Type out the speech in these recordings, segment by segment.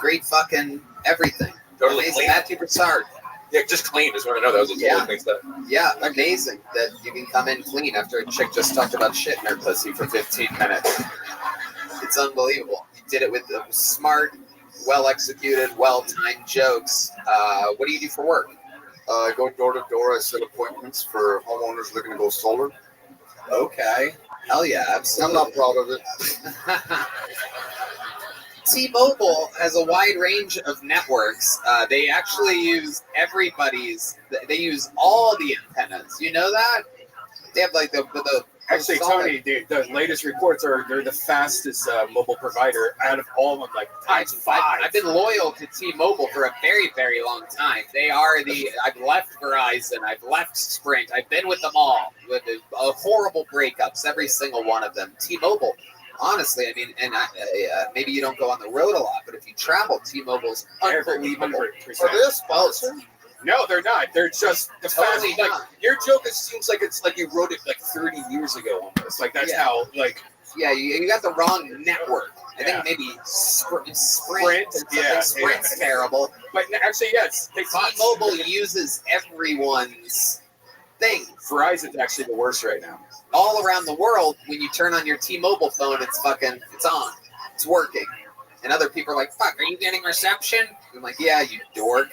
great fucking everything. Totally Amazing. clean. That superstar. Yeah, just clean. Just want to know that was a totally clean stuff. Yeah, amazing that you can come in clean after a chick just talked about shit in her pussy for 15 minutes. It's unbelievable. You did it with smart, well-executed, well-timed jokes. What do you do for work? I go door to door. I set appointments for homeowners looking to go solar. Okay. Hell yeah, absolutely. I'm not proud of it. T-Mobile has a wide range of networks. They actually use they use all the antennas. You know that? They have like the Actually, Tony, the latest reports are they're the fastest mobile provider out of all of them, like times 5. I've been loyal to T-Mobile for a very, very long time. They are I've left Verizon, I've left Sprint, I've been with them all, with horrible breakups, every single one of them. T-Mobile, honestly, I mean, and maybe you don't go on the road a lot, but if you travel, T-Mobile's unbelievable. Are they a sponsor? No, they're not. They're just the Totally fast. Like not. your joke, it seems like it's like you wrote it like 30 years ago almost. Like that's how like. Yeah, you got the wrong network. I think maybe Sprint. Sprint's terrible. But actually, yes, T-Mobile uses everyone's thing. Verizon's actually the worst right now. All around the world, when you turn on your T-Mobile phone, it's on. It's working. And other people are like, fuck, are you getting reception? I'm like, yeah, you dork.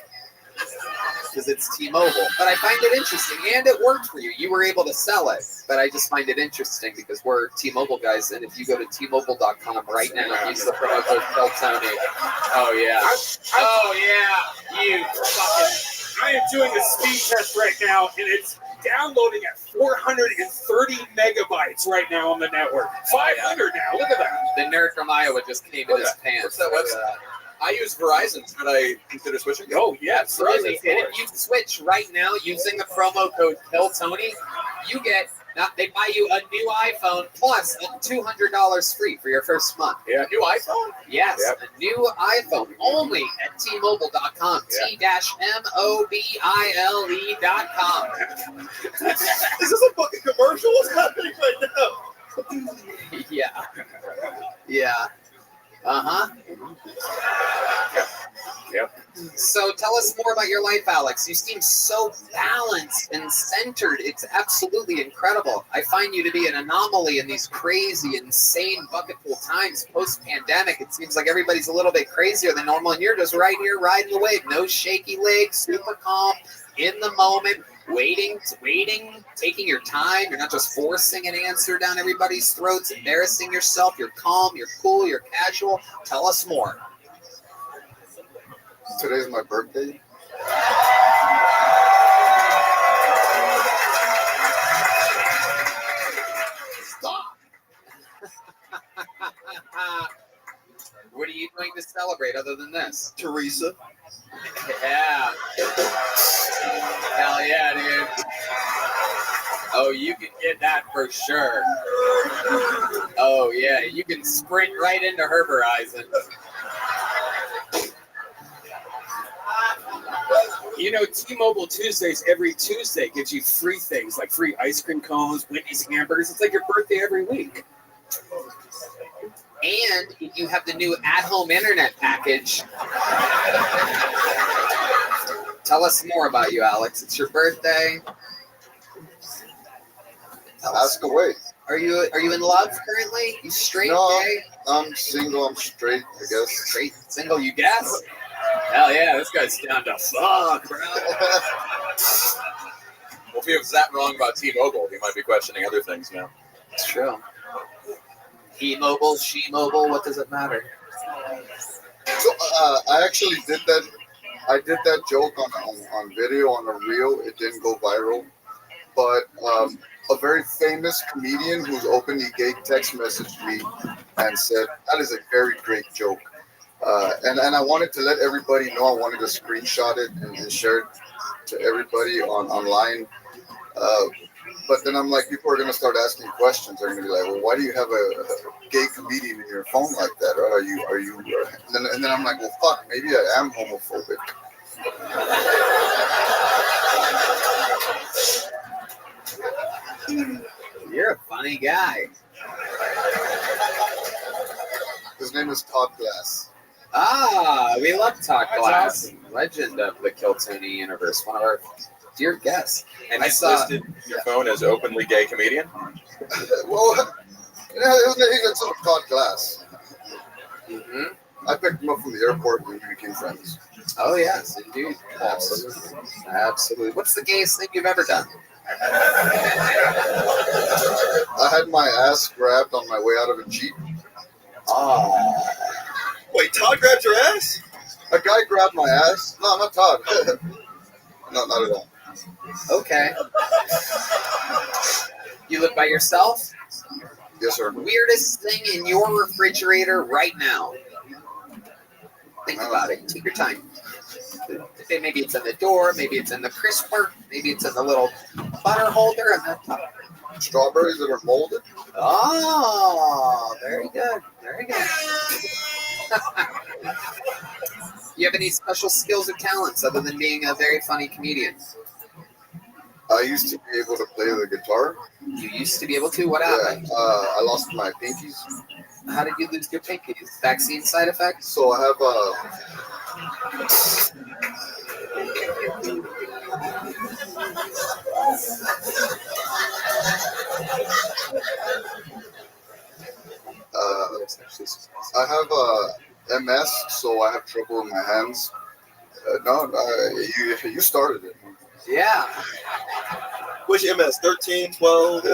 Because it's T-Mobile. But I find it interesting, and it worked for you. You were able to sell it. But I just find it interesting because we're T-Mobile guys, and if you go to T-Mobile.com right now, use the promo code Tony. Oh, yeah. You fucking... I am doing a speed test right now, and it's downloading at 430 megabytes right now on the network. 500 now. Look at that. The nerd from Iowa just came in his pants. What's that website? I use Verizon. Should I consider switching? Oh, yeah. Absolutely. And if you switch right now using the promo code KillTony, you get, they buy you a new iPhone plus $200 free for your first month. Yeah, new iPhone? Yes, a new iPhone only at T-Mobile.com. T-Mobile.com. Is this a fucking commercial? What's happening right now? Yeah. Uh-huh. Yep. So tell us more about your life, Alex. You seem so balanced and centered. It's absolutely incredible. I find you to be an anomaly in these crazy, insane bucketful times post-pandemic. It seems like everybody's a little bit crazier than normal, and you're just right here riding the wave. No shaky legs, super calm, in the moment, waiting, taking your time. You're not just forcing an answer down everybody's throats, embarrassing yourself. You're calm, you're cool, you're casual. Tell us more. Today's my birthday. Stop. What are you doing to celebrate other than this? Teresa. Yeah. Hell yeah, dude. Oh, you can get that for sure. Oh, yeah. You can sprint right into her Verizon. You know, T-Mobile Tuesdays, every Tuesday gives you free things like free ice cream cones, Whitney's hamburgers. It's like your birthday every week. And if you have the new at-home internet package, tell us more about you, Alex. It's your birthday. Ask away. Are you in love currently? You straight? No, gay? I'm single. I'm straight, I guess. Straight, single, you guess? Hell yeah, this guy's down to fuck, bro. Well, if he was that wrong about T-Mobile, he might be questioning other things now. It's true. He-mobile, she-mobile, what does it matter? So I actually did that. I did that joke on video, on a reel. It didn't go viral. But a very famous comedian who's openly gay text messaged me and said, that is a very great joke. And I wanted to let everybody know. I wanted to screenshot it and share it to everybody online. But then I'm like, people are going to start asking questions. They're going to be like, well, why do you have a gay comedian in your phone like that? Or are you? And then I'm like, well, fuck, maybe I am homophobic. You're a funny guy. His name is Todd Glass. Ah, we love Todd Hi, Glass, legend of the Kill Tony universe, one of our dear guests. And I you saw- listed your phone as openly gay comedian? Well, his name is Todd Glass. Mhm. I picked him up from the airport and we became friends. Oh yes, indeed, absolutely, absolutely. What's the gayest thing you've ever done? I had my ass grabbed on my way out of a Jeep. Oh, Wait, Todd grabbed your ass? A guy grabbed my ass. No, not Todd. No, not at all. okay. You live by yourself? Yes, sir. Weirdest thing in your refrigerator right now? Think about it. Take your time. Maybe it's in the door. Maybe it's in the crisper. Maybe it's in the little butter holder. And Strawberries that are molded. oh, very good. Very good. You have any special skills or talents other than being a very funny comedian? I used to be able to play the guitar. You used to be able to. What Yeah, happened? I lost my pinkies. How did you lose your pinkies? Vaccine side effects? So I have I have MS, so I have trouble in my hands. You started it. Yeah. Which MS? 13, 12?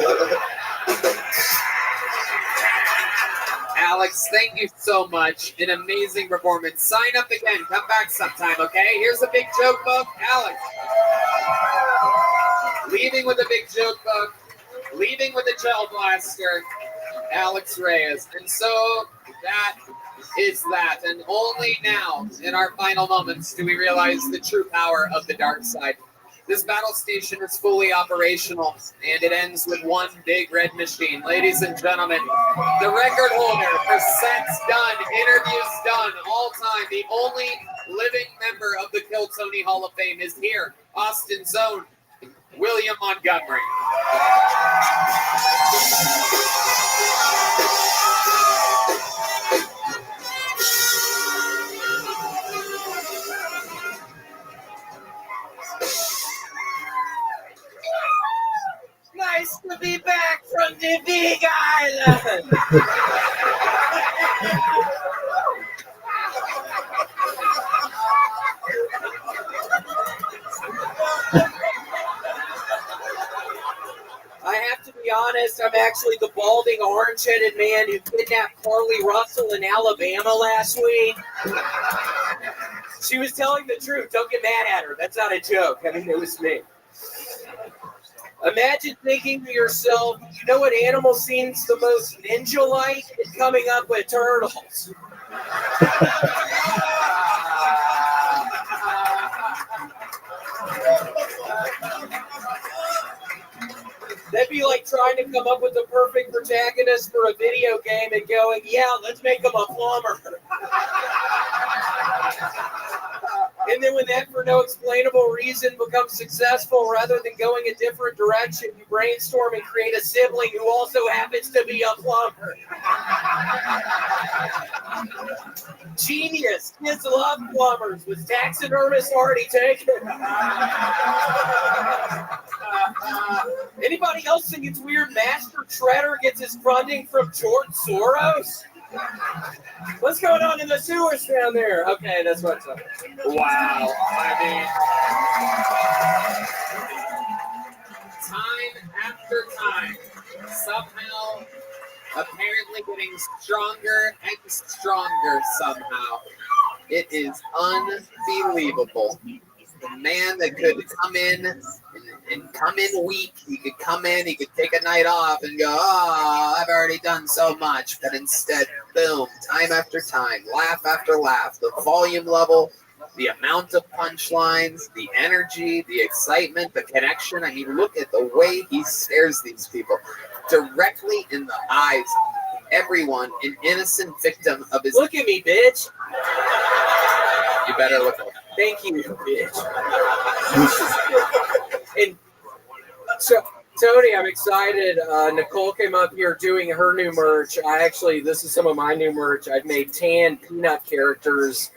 Alex, thank you so much. An amazing performance. Sign up again. Come back sometime, okay? Here's a big joke book. Alex. Leaving with a big joke book. Leaving with a gel blaster. Alex Reyes. And so that is that. And only now, in our final moments, do we realize the true power of the dark side. This battle station is fully operational, and it ends with one big red machine. Ladies and gentlemen, the record holder for sets done, interviews done, all time, the only living member of the Kill Tony Hall of Fame is here, Austin's own William Montgomery. Nice to be back from the Big Island. I have to be honest, I'm actually the balding, orange-headed man who kidnapped Carly Russell in Alabama last week. She was telling the truth. Don't get mad at her. That's not a joke. I mean, it was me. Imagine thinking to yourself, you know what animal seems the most ninja-like? It's coming up with turtles. That'd be like trying to come up with the perfect protagonist for a video game and going, yeah, let's make him a plumber. And then when that, for no explainable reason, becomes successful, rather than going a different direction, you brainstorm and create a sibling who also happens to be a plumber. Genius. Kids love plumbers. Was taxidermist already taken? Anybody else think it's weird Master Shredder gets his funding from George Soros? What's going on in the sewers down there? Okay, that's what's up. Wow. I mean, time after time, somehow, apparently getting stronger and stronger somehow. It is unbelievable. The man that could come in and come in weak, he could come in, he could take a night off and go, oh, I've already done so much. But instead, boom, time after time, laugh after laugh, the volume level, the amount of punchlines, the energy, the excitement, the connection. I mean, look at the way he stares these people directly in the eyes. Everyone, an innocent victim of his. Look at me, bitch. You better look at me. Thank you, bitch. And so Tony, I'm excited. Nicole came up here doing her new merch. This is some of my new merch. I've made tan peanut characters.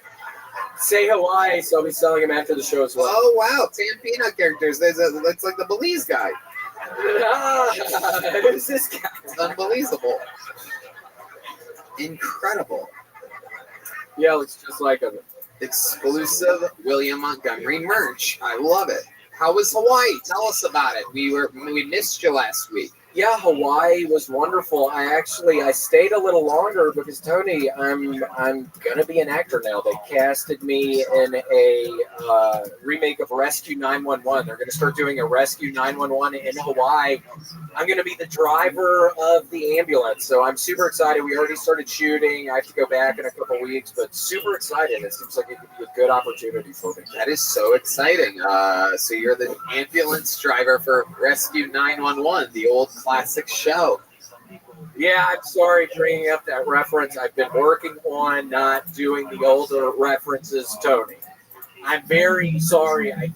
Say Hawaii, so I'll be selling them after the show as well. Oh wow, tan peanut characters. Looks like the Belize guy. Who's this guy? It's unbelievable. Incredible. Yeah, looks just like him. Exclusive William Montgomery merch. I love it. How was Hawaii? Tell us about it. We missed you last week. Yeah, Hawaii was wonderful. I stayed a little longer because Tony, I'm gonna be an actor now. They casted me in a remake of Rescue 911. They're gonna start doing a Rescue 911 in Hawaii. I'm gonna be the driver of the ambulance, so I'm super excited. We already started shooting. I have to go back in a couple weeks, but super excited. It seems like it could be a good opportunity for me. That is so exciting. So you're the ambulance driver for Rescue 911, the old classic show. Yeah, I'm sorry bringing up that reference. I've been working on not doing the older references, Tony. I'm very sorry. I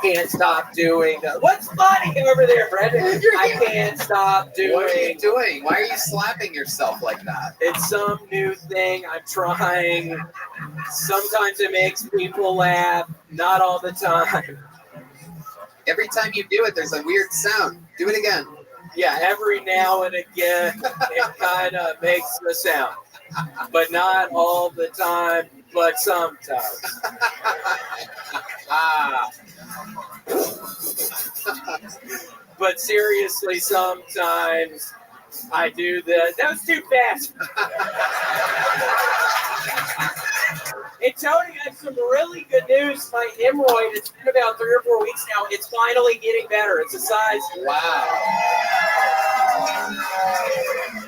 can't stop doing that. What's funny over there, Brendan? I can't stop doing. What are you doing? Why are you slapping yourself like that? It's some new thing I'm trying. Sometimes it makes people laugh. Not all the time. Every time you do it, there's a weird sound. Do it again. Yeah, every now and again, it kind of makes the sound. But not all the time, but sometimes. But seriously, sometimes I do this. That was too fast. Hey, Tony, I have some really good news. My hemorrhoid, it's been about 3 or 4 weeks now. It's finally getting better. It's the size. Wow.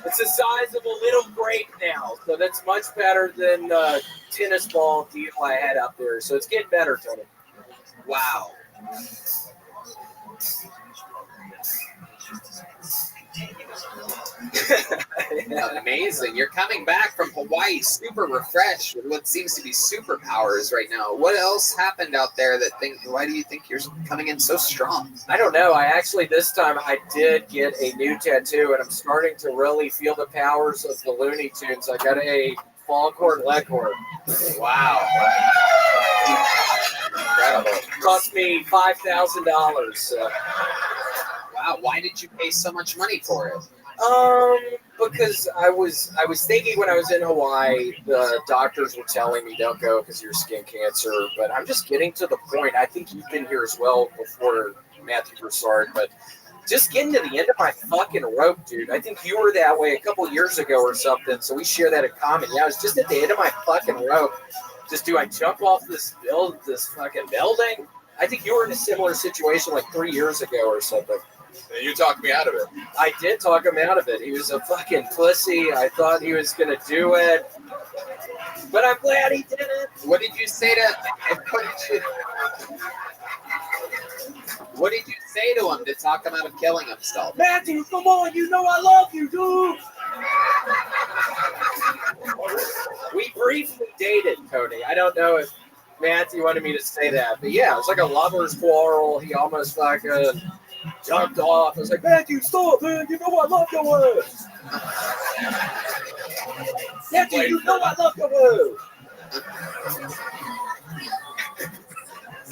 It's the size of a little grape now. So that's much better than the tennis ball deal I had out there. So it's getting better, Tony. Wow. Amazing. You're coming back from Hawaii super refreshed with what seems to be superpowers right now. What else happened out there why do you think you're coming in so strong? I don't know. This time I did get a new tattoo and I'm starting to really feel the powers of the Looney Tunes. I got a foghorn leghorn. Wow. Incredible. Cost me $5,000. So. Wow. Why did you pay so much money for it? Because I was thinking when I was in Hawaii, the doctors were telling me don't go because of your skin cancer. But I'm just getting to the point. I think you've been here as well before Matthew Broussard, but just getting to the end of my fucking rope, dude. I think you were that way a couple years ago or something. So we share that in common. Yeah, I was just at the end of my fucking rope. Just do I jump off this fucking building? I think you were in a similar situation like 3 years ago or something. And you talked me out of it. I did talk him out of it. He was a fucking pussy. I thought he was going to do it. But I'm glad he did it. What did you say to him to talk him out of killing himself? Matthew, come on. You know I love you, dude. We briefly dated, Tony. I don't know if Matthew wanted me to say that. But yeah, it was like a lover's quarrel. He almost fucking jumped off. I was like, Matthew, stop, man. You know I love your ass. Matthew, you know I love your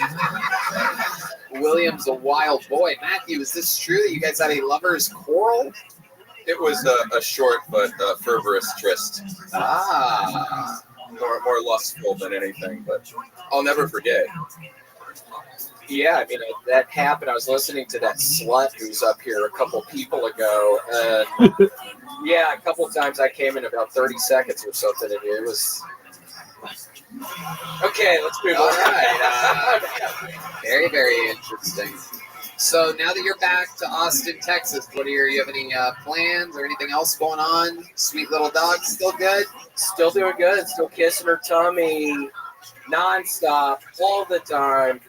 ass. William's a wild boy. Matthew, is this true that you guys had a lover's quarrel? It was a short but fervorous tryst. More lustful than anything, but I'll never forget. Yeah, I mean, that happened. I was listening to that slut who's up here a couple people ago. And yeah, a couple of times I came in about 30 seconds or something. And it was... Okay, let's move on. All right. Very, very interesting. So now that you're back to Austin, Texas, you have any plans or anything else going on? Sweet little dog, still good? Still doing good. Still kissing her tummy nonstop, all the time.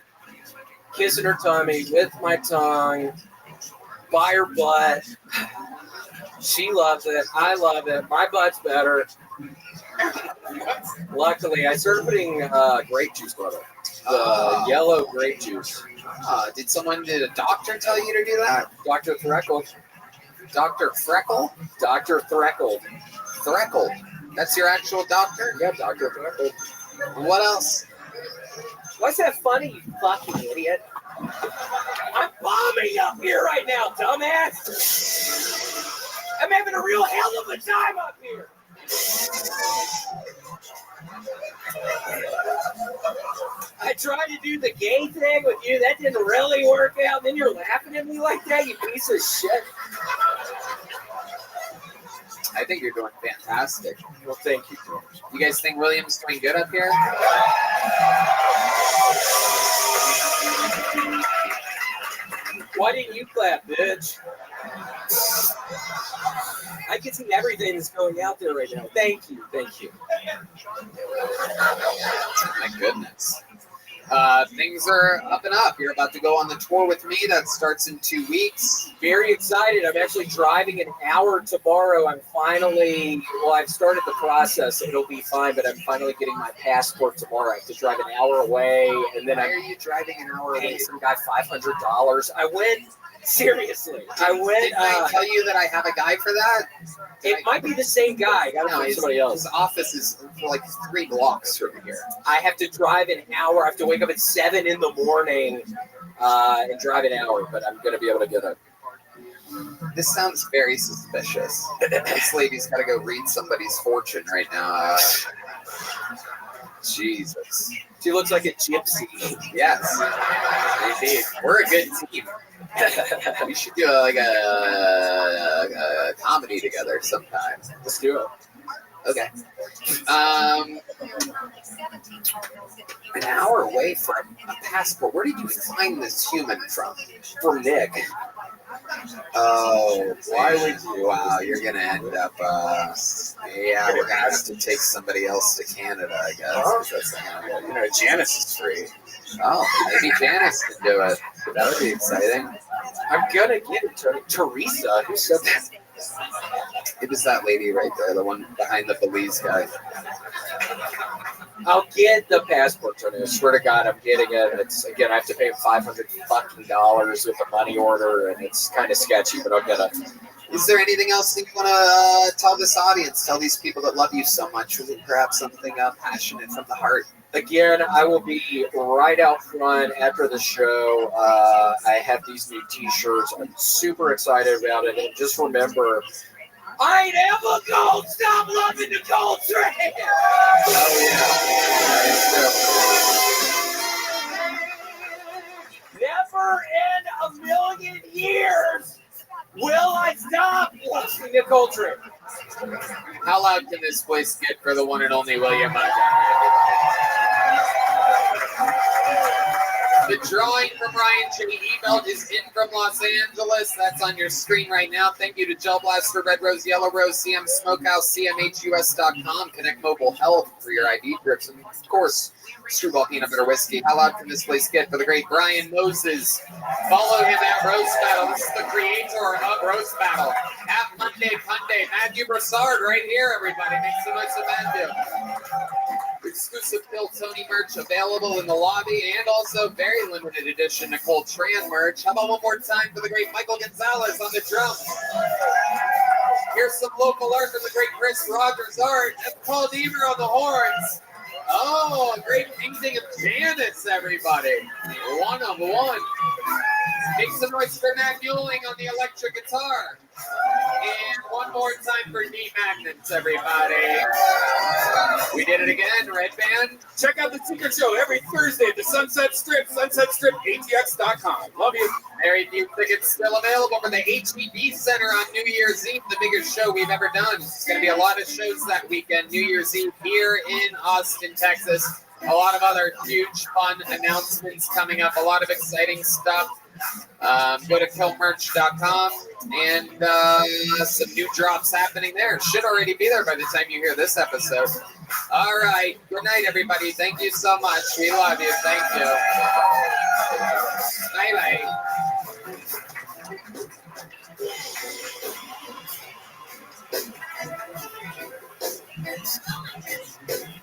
Kissing her tummy with my tongue, by her butt. She loves it. I love it. My butt's better. Luckily, I started putting grape juice butter. Oh. Yellow grape juice. Did a doctor tell you to do that? Dr. Threckle. Dr. Freckle? Dr. Threckle. Threckle. That's your actual doctor? Yeah, Dr. Threckle. What else? Why's that funny, you fucking idiot? I'm bombing up here right now, dumbass! I'm having a real hell of a time up here! I tried to do the gay thing with you. That didn't really work out. Then you're laughing at me like that, you piece of shit. I think you're doing fantastic. Well, thank you, George. You guys think William's doing good up here? Why didn't you clap, bitch? I can see everything that's going out there right now. Thank you. Thank you. My goodness. Things are up and up. You're about to go on the tour with me. That starts in 2 weeks. Very excited. I'm actually driving an hour tomorrow. I've started the process. It'll be fine, but I'm finally getting my passport tomorrow. I have to drive an hour away, and then Why I'm are you driving an hour away? paying some guy $500. Seriously. Did I tell you that I have a guy for that? It might be the same guy. I gotta find somebody else. His office is like 3 blocks from here. I have to drive an hour. I have to wake up at 7 in the morning and drive an hour, but I'm going to be able to get it. This sounds very suspicious. This lady's got to go read somebody's fortune right now. Jesus. She looks like a gypsy. Yes. Indeed. We're a good team. We should do a comedy together sometime. Let's do it. Okay. An hour away from a passport. Where did you find this human from? From Nick. Oh, why would you? Wow, you're gonna end up. Yeah, we're gonna have to take somebody else to Canada, I guess. 'Cause that's not gonna go. Janice is free. Oh, maybe Janice can do it. That would be exciting. I'm gonna get it, Tony. Teresa, who said that? It was that lady right there, the one behind the Belize guy. I'll get the passport, Tony. I swear to God, I'm getting it. It's again, I have to pay $500 with a money order, and it's kind of sketchy, but I'll get it. Is there anything else that you want to tell this audience? Tell these people that love you so much. Was it perhaps something passionate from the heart? Again, I will be right out front after the show. I have these new T-shirts. I'm super excited about it. And just remember, I ain't ever gonna stop loving the Coltrane. Oh, yeah. Never in a million years will I stop loving the Coltrane. How loud can this place get for the one and only William Montgomery? The drawing from Ryan Jimmy Ebelt is in from Los Angeles. That's on your screen right now. Thank you to Gel Blaster, Red Rose, Yellow Rose, CM Smokehouse, CMHUS.com, Connect Mobile Health for your ID drips, and of course, Screwball Peanut Butter Whiskey. How loud can this place get for the great Brian Moses? Follow him at Roast Battle. This is the creator of Roast Battle. At Monday Punday, Matthew Broussard right here, everybody. Make some noise for Matthew. Exclusive Phil Tony merch available in the lobby, and also very limited edition Nicole Tran merch. How about one more time for the great Michael Gonzalez on the drums? Here's some local art from the great Chris Rogers art, and Paul Deaver on the horns. Oh, a great painting of Janice, everybody. One of one. Make some noise for Matt Mueling on the electric guitar. And one more time for D Magnets, everybody. We did it again, Red Band. Check out the Secret Show every Thursday at the Sunset Strip, sunsetstripatx.com. Love you. Very few tickets still available for the HEB Center on New Year's Eve, the biggest show we've ever done. It's going to be a lot of shows that weekend, New Year's Eve here in Austin, Texas. A lot of other huge fun announcements coming up, a lot of exciting stuff. Go to killmerch.com and some new drops happening there. Should already be there by the time you hear this episode. All right. Good night, everybody. Thank you so much. We love you. Thank you. Bye-bye.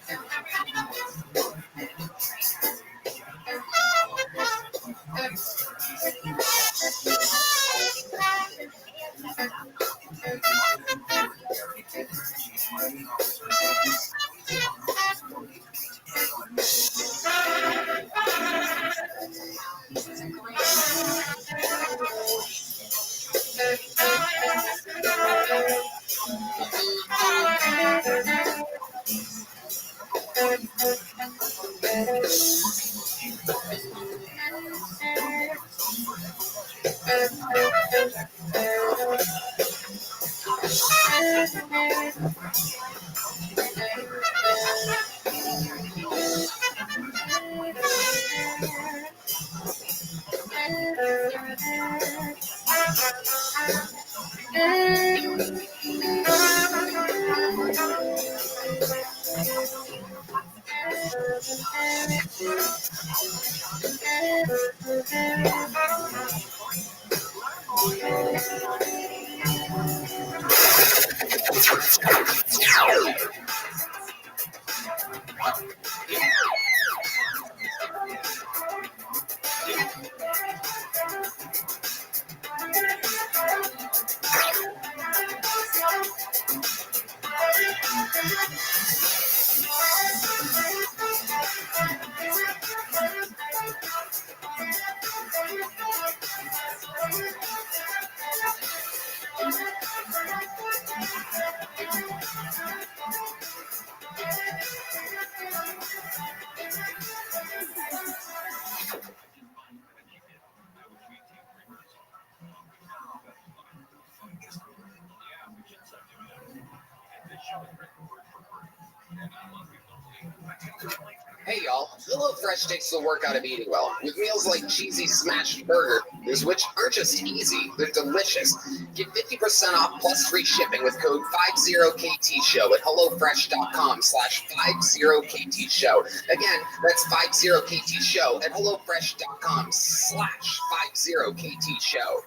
Hey y'all, HelloFresh takes the work out of eating well, with meals like cheesy smashed burgers, which aren't just easy, they're delicious. Get 50% off plus free shipping with code 50KTShow at HelloFresh.com/50KTShow. Again, that's 50KTShow at HelloFresh.com/50KTShow.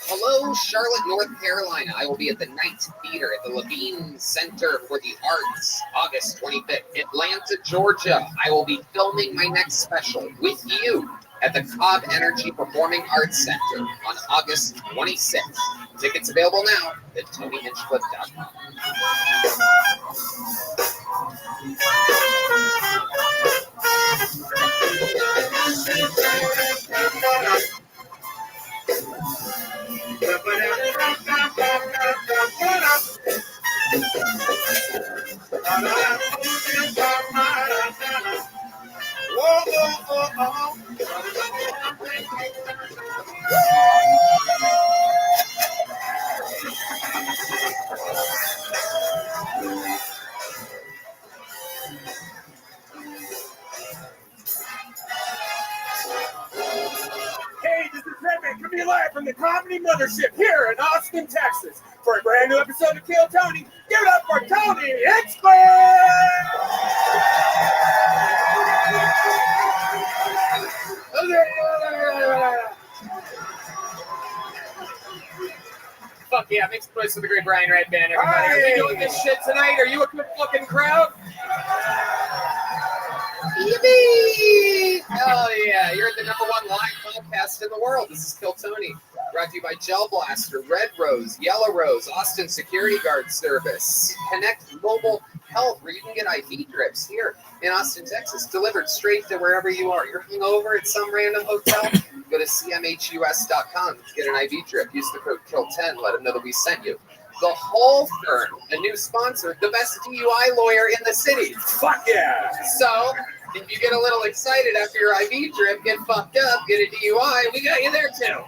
Hello, Charlotte, North Carolina. I will be at the Night Theater at the Levine Center for the Arts, August 25th. Atlanta, Georgia. I will be filming my next special with you at the Cobb Energy Performing Arts Center on August 26th. Tickets available now at TonyHinchcliffe.com. Hey, this is Rabbi coming live from the Comedy Mothership here in Austin, Texas, for a brand new episode of Kill Tony. Give it up for Tony Hinchcliffe! Fuck yeah, makes the noise for the great Brian Red Band, everybody. Are we doing this shit tonight? Are you a good fucking crowd? Yippee! Hell yeah, you're the #1 live podcast in the world. This is Kill Tony, brought to you by Gel Blaster, Red Rose, Yellow Rose, Austin Security Guard Service, Connect Global Health, where you can get IV drips here in Austin, Texas, delivered straight to wherever you are. You're hungover at some random hotel, go to cmhus.com to get an IV drip. Use the code KILL10, let them know that we sent you. The Whole Firm, a new sponsor, the best DUI lawyer in the city. Fuck yeah! So, if you get a little excited after your IV drip, get fucked up, get a DUI, we got you there too.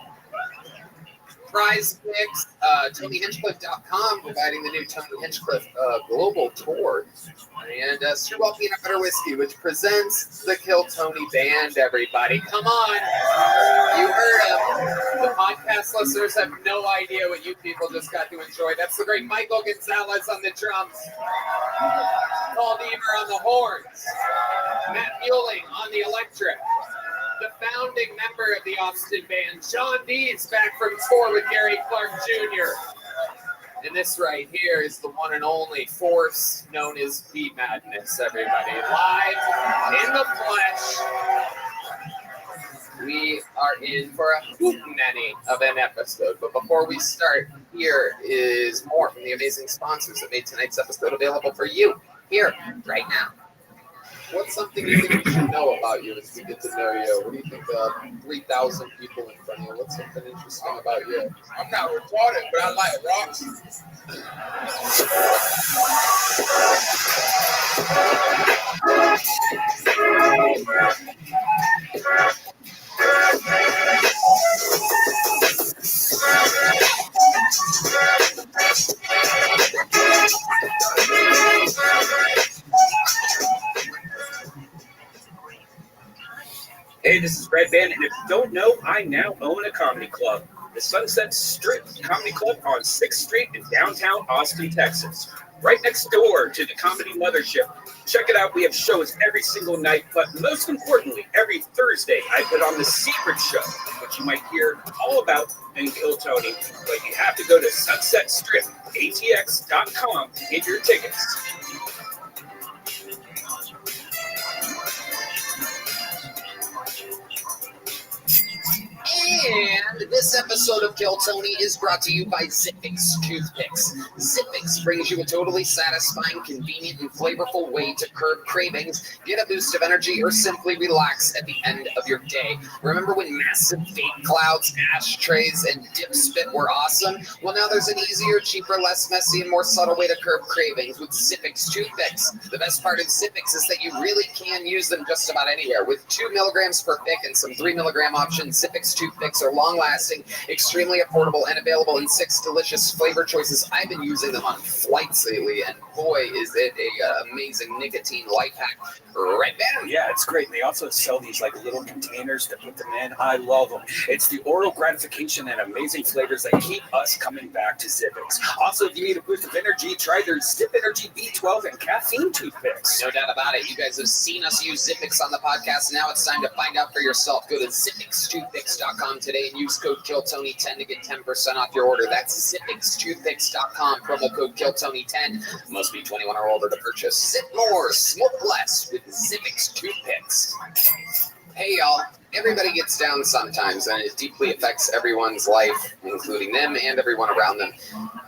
Prize Picks, TonyHinchcliffe.com, providing the new Tony Hinchcliffe global tour. And Screwball Peanut Butter Whiskey, which presents the Kill Tony Band, everybody. Come on. You heard him. The podcast listeners have no idea what you people just got to enjoy. That's the great Michael Gonzalez on the drums. Paul Deemer on the horns. Matt Muelling on the electric. The founding member of the Austin band, John Deeds, back from tour with Gary Clark Jr. And this right here is the one and only force known as Beat Madness, everybody. Live in the flesh. We are in for a hoot-nanny of an episode. But before we start, here is more from the amazing sponsors that made tonight's episode available for you here, right now. What's something you think we should know about you as we get to know you? What do you think 3,000 people in front of you? What's something interesting about you? I'm not retarded, but I like rocks. Hey, this is Rabbi, and if you don't know, I now own a comedy club, the Sunset Strip Comedy Club on 6th Street in downtown Austin, Texas, right next door to the Comedy Mothership. Check it out. We have shows every single night, but most importantly, every Thursday, I put on the Secret Show, which you might hear all about in Kill Tony, but you have to go to sunsetstripatx.com to get your tickets. And this episode of Kill Tony is brought to you by Zippix Toothpicks. Zippix brings you a totally satisfying, convenient, and flavorful way to curb cravings, get a boost of energy, or simply relax at the end of your day. Remember when massive vape clouds, ashtrays, and dip spit were awesome? Well, now there's an easier, cheaper, less messy, and more subtle way to curb cravings with Zippix Toothpicks. The best part of Zippix is that you really can use them just about anywhere. With 2 milligrams per pick and some 3 milligram options, Zippix Toothpicks are long-lasting, extremely affordable, and available in 6 delicious flavor choices. I've been using them on flights lately, and boy, is it a amazing nicotine life hack. Right, Ben? Yeah, it's great. They also sell these like little containers to put them in. I love them. It's the oral gratification and amazing flavors that keep us coming back to Zippix. Also, if you need a boost of energy, try their Zip Energy B12 and caffeine toothpicks. No doubt about it. You guys have seen us use Zippix on the podcast. Now it's time to find out for yourself. Go to zippixtoothpicks.com today and use code KILLTONY10 to get 10% off your order. That's zippixtoothpicks.com. Promo code KILLTONY10. Must be 21 or older to purchase. Sip more, smoke less with Zippix Toothpicks. Hey, y'all. Everybody gets down sometimes, and it deeply affects everyone's life, including them and everyone around them.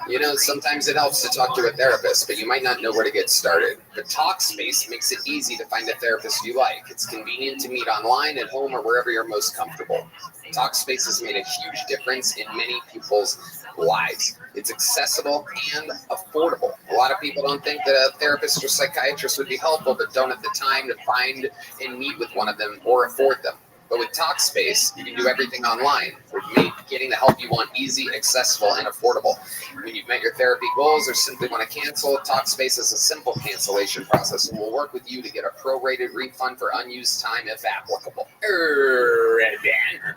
You know, sometimes it helps to talk to a therapist, but you might not know where to get started. The Talkspace makes it easy to find a therapist you like. It's convenient to meet online, at home, or wherever you're most comfortable. Talkspace has made a huge difference in many people's lives. It's accessible and affordable. A lot of people don't think that a therapist or psychiatrist would be helpful, but don't have the time to find and meet with one of them or afford them. But with Talkspace, you can do everything online. We've made getting the help you want easy, accessible, and affordable. When you've met your therapy goals or simply want to cancel, Talkspace is a simple cancellation process and will work with you to get a prorated refund for unused time if applicable.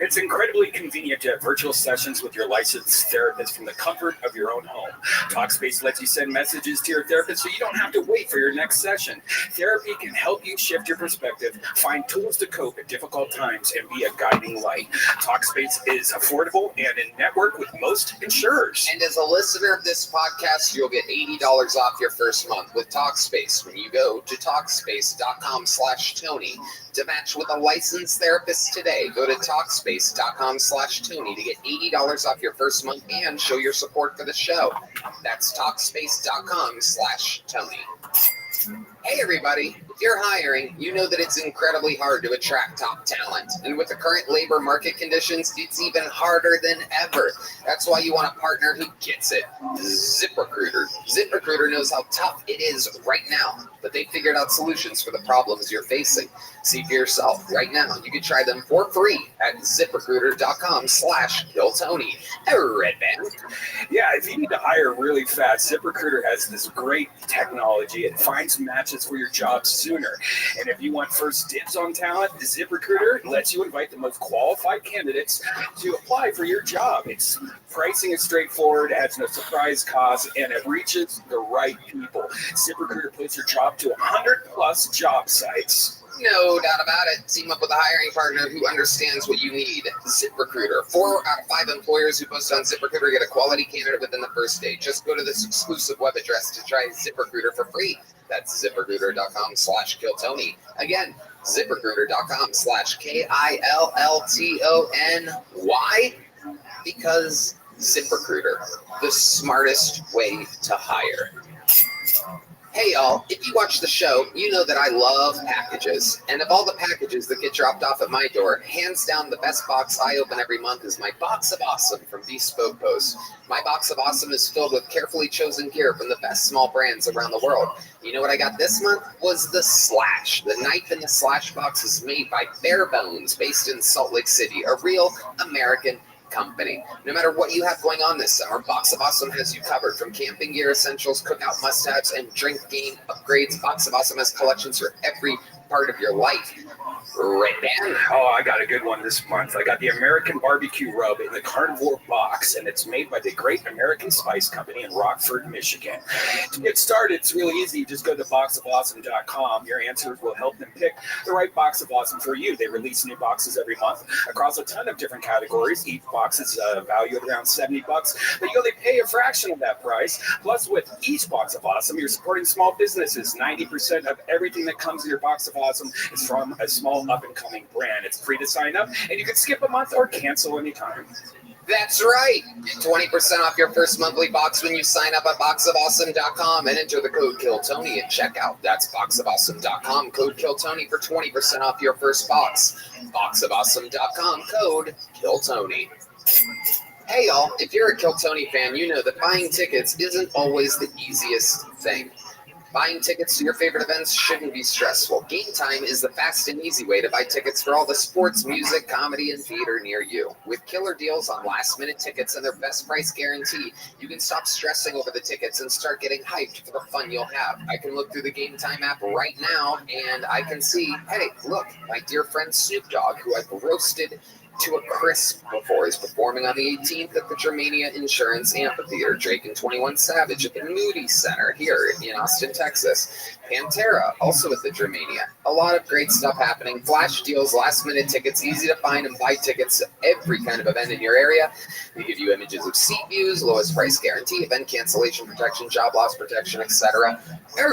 It's incredibly convenient to have virtual sessions with your licensed therapist from the comfort of your own home. Talkspace lets you send messages to your therapist so you don't have to wait for your next session. Therapy can help you shift your perspective, find tools to cope at difficult times, and be a guiding light. Talkspace is affordable and in network with most insurers. And as a listener of this podcast, you'll get $80 off your first month with Talkspace when you go to Talkspace.com/Tony to match with a licensed therapist today. Go to Talkspace.com/Tony to get $80 off your first month and show your support for the show. That's Talkspace.com/Tony. Hey everybody, if you're hiring, you know that it's incredibly hard to attract top talent. And with the current labor market conditions, it's even harder than ever. That's why you want a partner who gets it. ZipRecruiter. ZipRecruiter knows how tough it is right now, but they figured out solutions for the problems you're facing. See for yourself right now. You can try them for free at ZipRecruiter.com/KillTony. Red Band. Yeah, if you need to hire really fast, ZipRecruiter has this great technology. It finds matches for your job sooner. And if you want first dibs on talent, ZipRecruiter lets you invite the most qualified candidates to apply for your job. Its pricing is straightforward, adds no surprise costs, and it reaches the right people. ZipRecruiter puts your job to 100+ job sites. No doubt about it. Team up with a hiring partner who understands what you need. ZipRecruiter. 4 out of 5 employers who post on ZipRecruiter get a quality candidate within the first day. Just go to this exclusive web address to try ZipRecruiter for free. That's ZipRecruiter.com/KillTony. Again, ZipRecruiter.com/KILLTONY. Because ZipRecruiter, the smartest way to hire. Hey y'all, if you watch the show, you know that I love packages. And of all the packages that get dropped off at my door, hands down the best box I open every month is my Box of Awesome from Bespoke Post. My Box of Awesome is filled with carefully chosen gear from the best small brands around the world. You know what I got this month? Was the Slash. The knife in the Slash box is made by Bare Bones, based in Salt Lake City, a real American company. No matter what you have going on this summer, Box of Awesome has you covered. From camping gear essentials, cookout must-haves, and drink game upgrades, Box of Awesome has collections for every part of your life. Right, man? Oh, I got a good one this month. I got the American Barbecue Rub in the carnivore box, and it's made by the Great American Spice Company in Rockford, Michigan. To get started, it's really easy. You just go to boxofawesome.com. Your answers will help them pick the right Box of Awesome for you. They release new boxes every month across a ton of different categories. Each box is valued around $70, but you only pay a fraction of that price. Plus, with each Box of Awesome, you're supporting small businesses. 90% of everything that comes in your Box of Awesome is from a small up-and-coming brand. It's free to sign up, and you can skip a month or cancel anytime. That's right. Get 20% off your first monthly box when you sign up at boxofawesome.com and enter the code KILLTONY at checkout. That's boxofawesome.com, code KILLTONY for 20% off your first box. Boxofawesome.com, code KILLTONY. Hey y'all, if you're a Kill Tony fan, you know that buying tickets isn't always the easiest thing. Buying tickets to your favorite events shouldn't be stressful. Game Time is the fast and easy way to buy tickets for all the sports, music, comedy, and theater near you. With killer deals on last-minute tickets and their best price guarantee, you can stop stressing over the tickets and start getting hyped for the fun you'll have. I can look through the Game Time app right now, and I can see, hey, look, my dear friend Snoop Dogg, who I've roasted to a crisp before, is performing on the 18th at the Germania Insurance Amphitheater. Drake and 21 Savage at the Moody Center here in Austin, Texas. Pantera, also at the Germania. A lot of great stuff happening. Flash deals, last-minute tickets, easy to find and buy tickets to every kind of event in your area. They give you images of seat views, lowest price guarantee, event cancellation protection, job loss protection, etc. And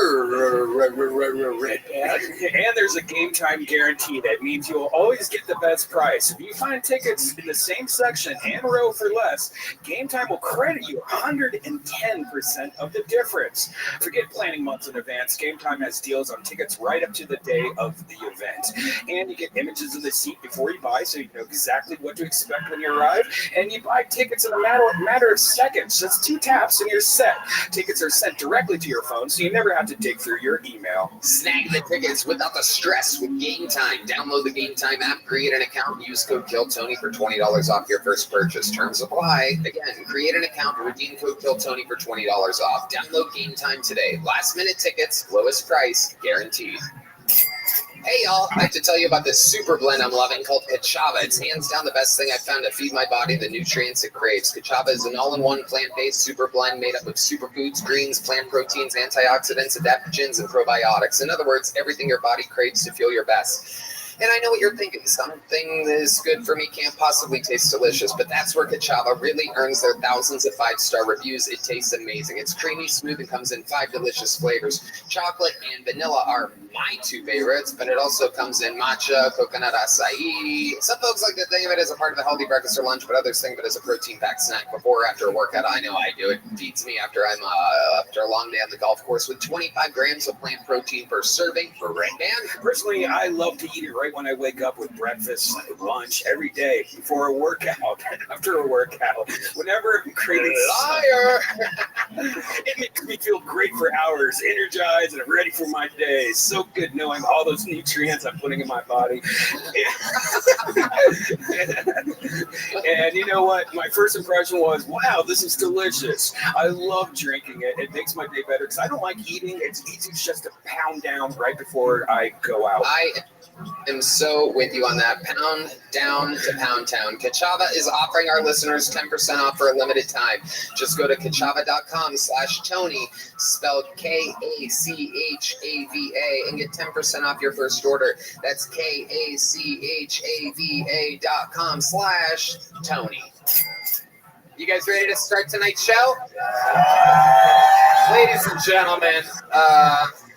there's a Game Time guarantee. That means you'll always get the best price. If you find tickets in the same section and row for less, Game Time will credit you 110% of the difference. Forget planning months in advance. Game Time has deals on tickets right up to the day of the event. And you get images of the seat before you buy, so you know exactly what to expect when you arrive. And you buy tickets in a matter of seconds. Just 2 taps and you're set. Tickets are sent directly to your phone, so you never have to dig through your email. Snag the tickets without the stress with Game Time. Download the Game Time app, create an account, and use code KILLTONY for $20 off your first purchase. Terms apply. Again, create an account and redeem code KILLTONY for $20 off. Download Game Time today. Last minute tickets, lowest price, guaranteed. Hey y'all, I have to tell you about this super blend I'm loving called Kachava. It's hands down the best thing I've found to feed my body the nutrients it craves. Kachava is an all-in-one plant-based super blend made up of superfoods, greens, plant proteins, antioxidants, adaptogens, and probiotics. In other words, everything your body craves to feel your best. And I know what you're thinking. Something that is good for me can't possibly taste delicious, but that's where Kachava really earns their thousands of 5-star reviews. It tastes amazing. It's creamy, smooth, and comes in 5 delicious flavors. Chocolate and vanilla are my 2 favorites, but it also comes in matcha, coconut acai. Some folks like to think of it as a part of a healthy breakfast or lunch, but others think of it as a protein-packed snack before or after a workout. I know I do. It feeds me after a long day on the golf course with 25 grams of plant protein per serving. For Red Band. Personally, I love to eat it right when I wake up with breakfast, lunch, every day, before a workout, after a workout, whenever I'm craving Liar! It makes me feel great for hours, energized and ready for my day. So good knowing all those nutrients I'm putting in my body. And you know what? My first impression was, wow, this is delicious. I love drinking it. It makes my day better because I don't like eating. It's easy just to pound down right before I go out. I am so with you on that. Pound down to Pound Town. Kachava is offering our listeners 10% off for a limited time. Just go to kachava.com/Tony, spelled Kachava, and get 10% off your first order. That's kachava.com/Tony. You guys ready to start tonight's show? Ladies and gentlemen,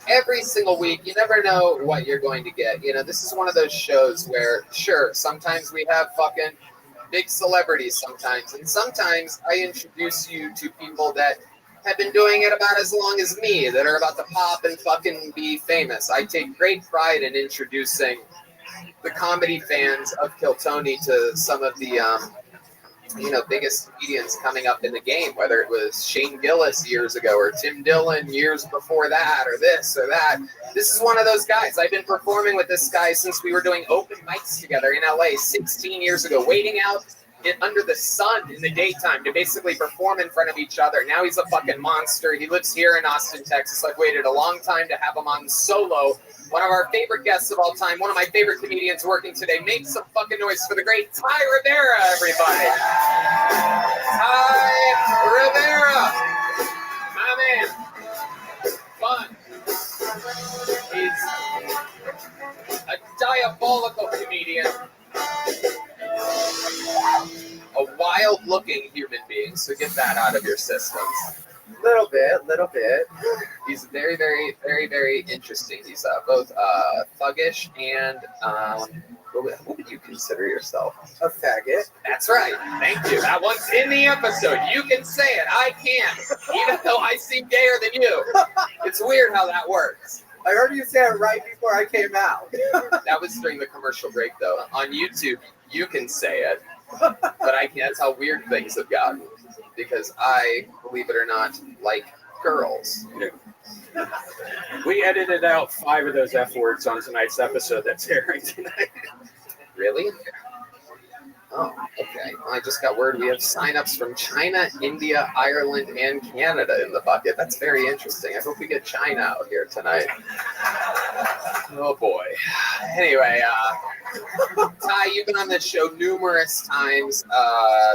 every single week, you never know what you're going to get. You know, this is one of those shows where, sure, sometimes we have fucking big celebrities sometimes, and sometimes I introduce you to people that have been doing it about as long as me, that are about to pop and fucking be famous. I take great pride in introducing the comedy fans of Kill Tony to some of the biggest comedians coming up in the game, whether it was Shane Gillis years ago or Tim Dillon years before that or this or that. This is one of those guys. I've been performing with this guy since we were doing open mics together in LA 16 years ago, waiting out under the sun in the daytime to basically perform in front of each other. Now he's a fucking monster. He lives here in Austin, Texas. I've waited a long time to have him on solo. One of our favorite guests of all time, one of my favorite comedians working today. Make some fucking noise for the great Ty Rivera, everybody. Ty Rivera. My man. Fun. He's a diabolical comedian. A wild-looking human being, so get that out of your systems. Little bit. He's very, very, very, very interesting. He's both thuggish and what would you consider yourself? A faggot. That's right. Thank you. That one's in the episode. You can say it. I can't, even though I seem gayer than you. It's weird how that works. I heard you say it right before I came out. That was during the commercial break, though. On YouTube, you can say it, but I can't. That's how weird things have gotten. Because I, believe it or not, like girls. We edited out 5 of those F words on tonight's episode that's airing tonight. Really? Oh, okay. Well, I just got word we have signups from China, India, Ireland, and Canada in the bucket. That's very interesting. I hope we get China out here tonight. Oh, boy. Anyway, Ty, you've been on this show numerous times.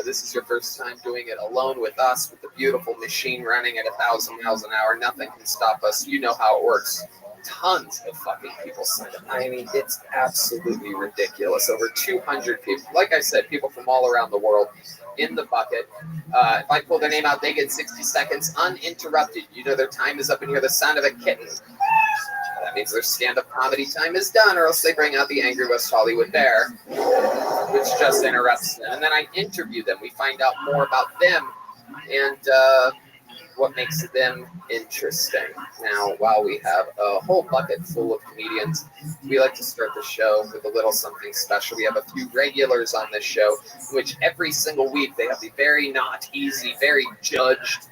This is your first time doing it alone with us, with the beautiful machine running at 1,000 miles an hour. Nothing can stop us. You know how it works. Tons of fucking people sign up. I mean, it's absolutely ridiculous. Over 200 people. Like I said, people from all around the world in the bucket. If I pull their name out, they get 60 seconds uninterrupted. You know their time is up and hear the sound of a kitten. That means their stand-up comedy time is done, or else they bring out the Angry West Hollywood Bear, which just interrupts them. And then I interview them. We find out more about them and what makes them interesting. Now, while we have a whole bucket full of comedians, we like to start the show with a little something special. We have a few regulars on this show, which every single week they have the very not easy, very judged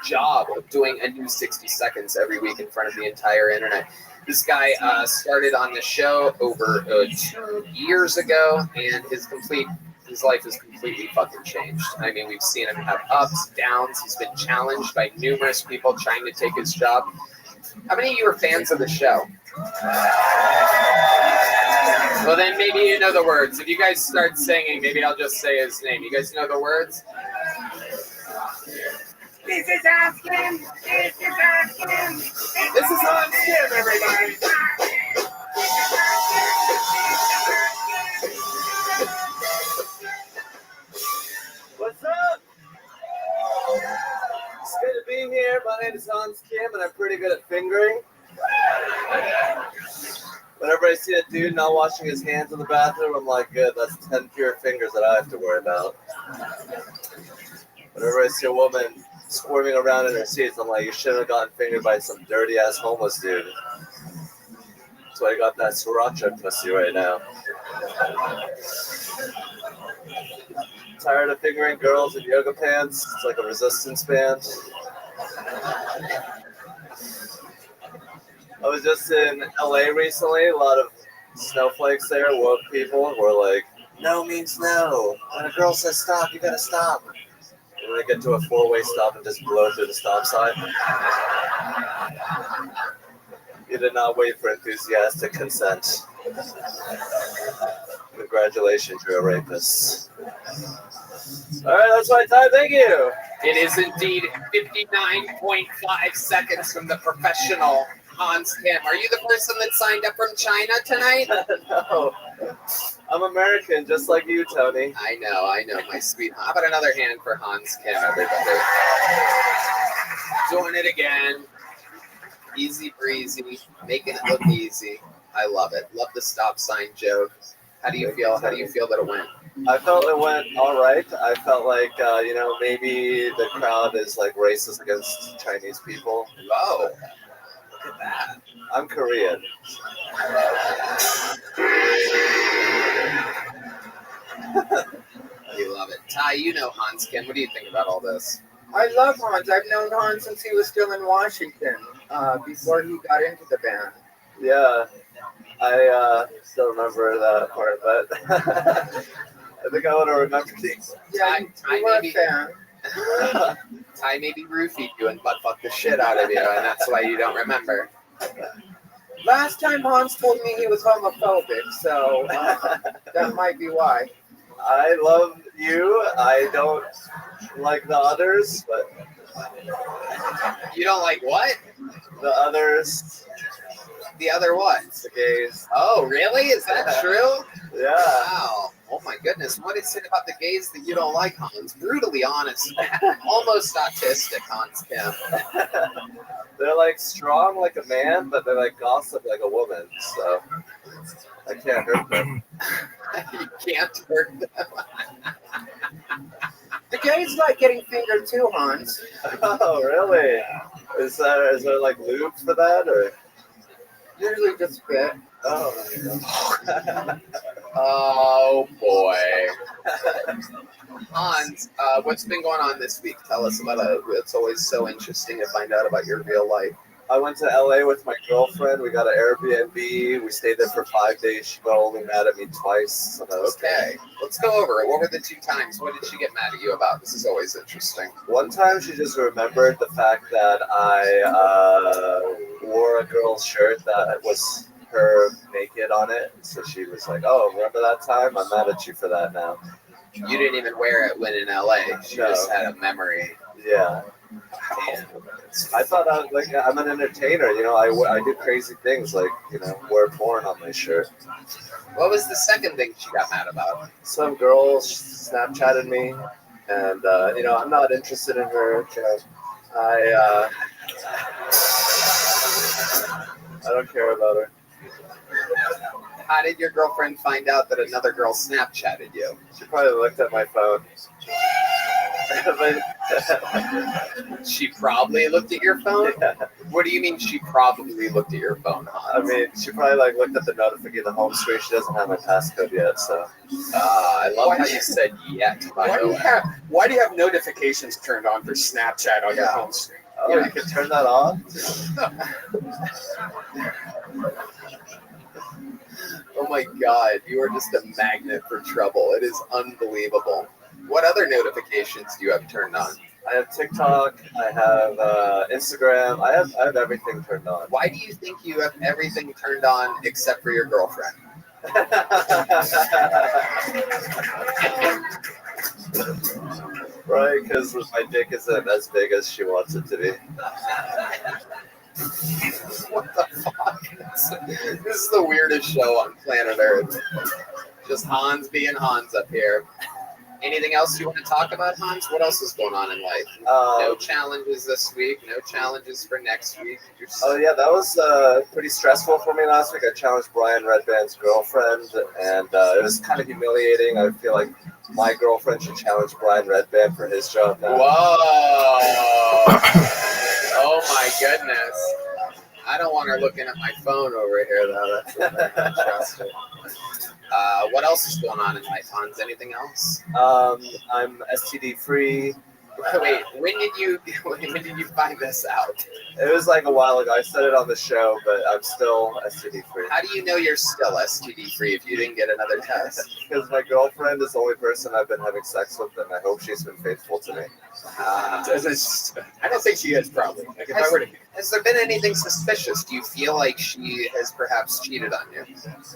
job of doing a new 60 seconds every week in front of the entire internet. This guy started on the show over 2 years ago, and his life has completely fucking changed. I mean, we've seen him have ups, downs. He's been challenged by numerous people trying to take his job. How many of you are fans of the show? Well, then maybe you know the words. If you guys start singing, maybe I'll just say his name. You guys know the words? This is asking. This is asking. This is on Tim, everybody. What's up? It's good to be here. My name is Hans Kim, and I'm pretty good at fingering. Whenever I see a dude not washing his hands in the bathroom, I'm like, good, that's 10 pure fingers that I have to worry about. Whenever I see a woman squirming around in her seats, I'm like, you shouldn't have gotten fingered by some dirty-ass homeless dude. That's why I got that sriracha pussy right now. Tired of fingering girls in yoga pants? It's like a resistance band. I was just in LA recently. A lot of snowflakes there, woke people were like, no means no. When a girl says stop, you gotta stop. And when I get to a 4-way stop and just blow through the stop sign. You did not wait for enthusiastic consent. Congratulations, you're a rapist. All right, that's my time. Thank you. It is indeed 59.5 seconds from the professional Hans Kim. Are you the person that signed up from China tonight? No, I'm American, just like you, Tony. I know, my sweet. How about another hand for Hans Kim, everybody? Doing it again. Easy breezy, making it look easy. I love it. Love the stop sign joke. How do you feel? How do you feel that it went? I felt it went all right. I felt like maybe the crowd is like racist against Chinese people. Whoa, look at that. I'm Korean. You love it. Ty, you know Hans Kim. What do you think about all this? I love Hans. I've known Hans since he was still in Washington, before he got into the band. Yeah, I still remember that part, but I think I would have remembered these. Yeah, Ty you were a maybe, fan. Ty maybe roofied you and butt fucked the shit out of you, and that's why you don't remember. Last time Hans told me he was homophobic, so that might be why. I love you. I don't like the others, but You don't like what? the others, The other what? the gays. Oh, really? Is that true? Yeah. Wow. Oh my goodness. What is it about the gays that you don't like, Hans? Brutally honest. Almost autistic, Hans Kim. They're like strong like a man, but they're like gossip like a woman. So I can't hurt them. You can't hurt them. The gays like getting fingered too, Hans. Oh, really? Is there like lube for that or? Usually just spit. Oh. Oh boy. Hans, what's been going on this week? Tell us about it. It's always so interesting to find out about your real life. I went to LA with my girlfriend. We got an Airbnb. We stayed there for 5 days. She got only mad at me twice. So that was Okay, let's go over it. What were the 2 times? What did she get mad at you about? This is always interesting. One time she just remembered the fact that I wore a girl's shirt that was her naked on it. So she was like, oh, remember that time? I'm mad at you for that now. You didn't even wear it when in LA. She No. just had a memory. Yeah. Damn. I thought I was like, I'm an entertainer. I do crazy things like, wear porn on my shirt. What was the second thing she got mad about? Some girl Snapchatted me, and I'm not interested in her. I don't care about her. How did your girlfriend find out that another girl Snapchatted you? She probably looked at my phone. She probably looked at your phone? Yeah. What do you mean she probably looked at your phone? I mean, she probably looked at the notification, the home screen. She doesn't have my passcode yet, so. I love how you said yet, by Why the do you way. why do you have notifications turned on for Snapchat on your home screen? Oh, you can turn that on. Oh my god, you are just a magnet for trouble. It is unbelievable. What other notifications do you have turned on? I have TikTok. I have Instagram. I have everything turned on. Why do you think you have everything turned on except for your girlfriend? Right, because my dick isn't as big as she wants it to be. What the fuck? This is the weirdest show on planet Earth. Just Hans being Hans up here. Anything else you want to talk about, Hans? What else is going on in life? No challenges this week. No challenges for next week. Oh yeah, that was pretty stressful for me last week. I challenged Brian Redband's girlfriend, and it was kind of humiliating. I feel like my girlfriend should challenge Brian Redband for his job now. Whoa! Oh my goodness! I don't want her looking at my phone over here, though. That's interesting. What else is going on in life, Hans? Anything else? I'm STD free. Wait, when did you find this out? It was like a while ago. I said it on the show, but I'm still STD free. How do you know you're still STD free if you didn't get another test? Because my girlfriend is the only person I've been having sex with, and I hope she's been faithful to me. I don't think she is, probably. Like if I were to, Has there been anything suspicious? Do you feel like she has perhaps cheated on you?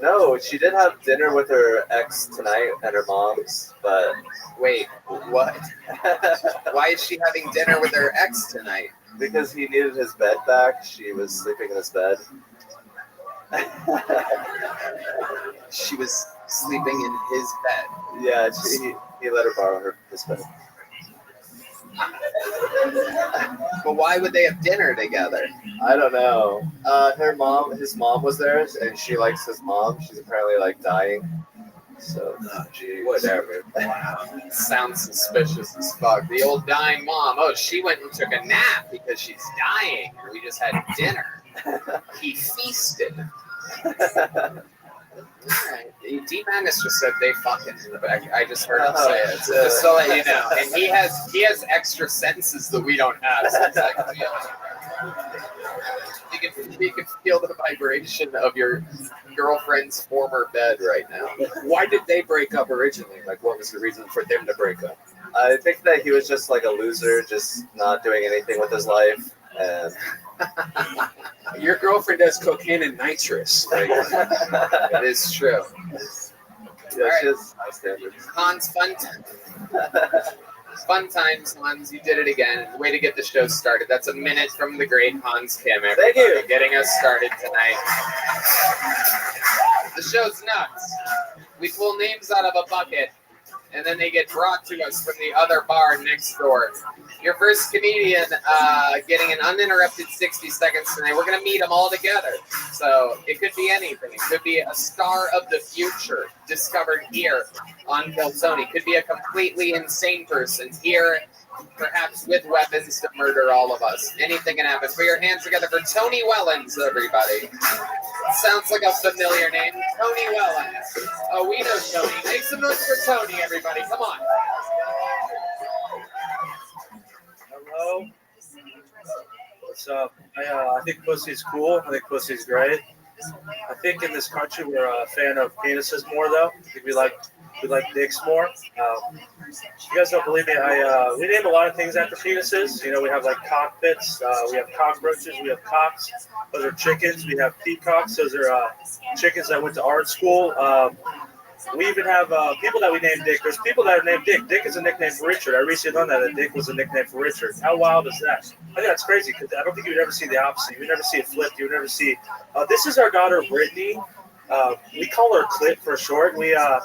No, she did have dinner with her ex tonight and her mom's, but Wait, what? Why is she having dinner with her ex tonight? because he needed his bed back, she was sleeping in his bed. She was sleeping in his bed. Yeah, he let her borrow his bed. But why would they have dinner together? I don't know. His mom was there, and she likes his mom. She's apparently dying. So, Whatever. Wow. Sounds suspicious as fuck. The old dying mom. Oh, she went and took a nap because she's dying. We just had dinner. He feasted. Alright. D-Magnus just said they fucking in the back. I just heard him say it. So just to let you know. And he has extra sentences that we don't have. So it's like, you can feel the vibration of your girlfriend's former bed right now. Why did they break up originally? Like, what was the reason for them to break up? I think that he was just like a loser, just not doing anything with his life. And Your girlfriend does cocaine and nitrous. Like, It is true. that's just high standards. Hans, fun times, Hans. You did it again. Way to get the show started. That's a minute from the great Hans Kim. Everybody. Thank you. Getting us started tonight. The show's nuts. We pull names out of a bucket, and then they get brought to us from the other bar next door. Your first comedian getting an uninterrupted 60 seconds tonight. We're going to meet them all together. So it could be anything. It could be a star of the future discovered here on Kill Tony. Could be a completely insane person here, perhaps with weapons to murder all of us. Anything can happen. Put your hands together for Tony Wellens, everybody. Sounds like a familiar name. Tony Wellens. Oh, we know Tony. Make some noise for Tony, everybody. Come on. Hello. What's up? I think pussy's cool. I think pussy's great. I think in this country we're a fan of penises more, though. I think we like dicks more. If you guys don't believe me, we name a lot of things after penises. You know, we have like cockpits, we have cockroaches, we have cocks. Those are chickens. We have peacocks. Those are chickens that went to art school. We even have people that we named Dick. There's people that are named Dick. Dick is a nickname for Richard. I recently learned that Dick was a nickname for Richard. How wild is that? I think that's crazy because I don't think you would ever see the opposite. You would never see it flipped. You would never see. This is our daughter Brittany. We call her Clit for short. You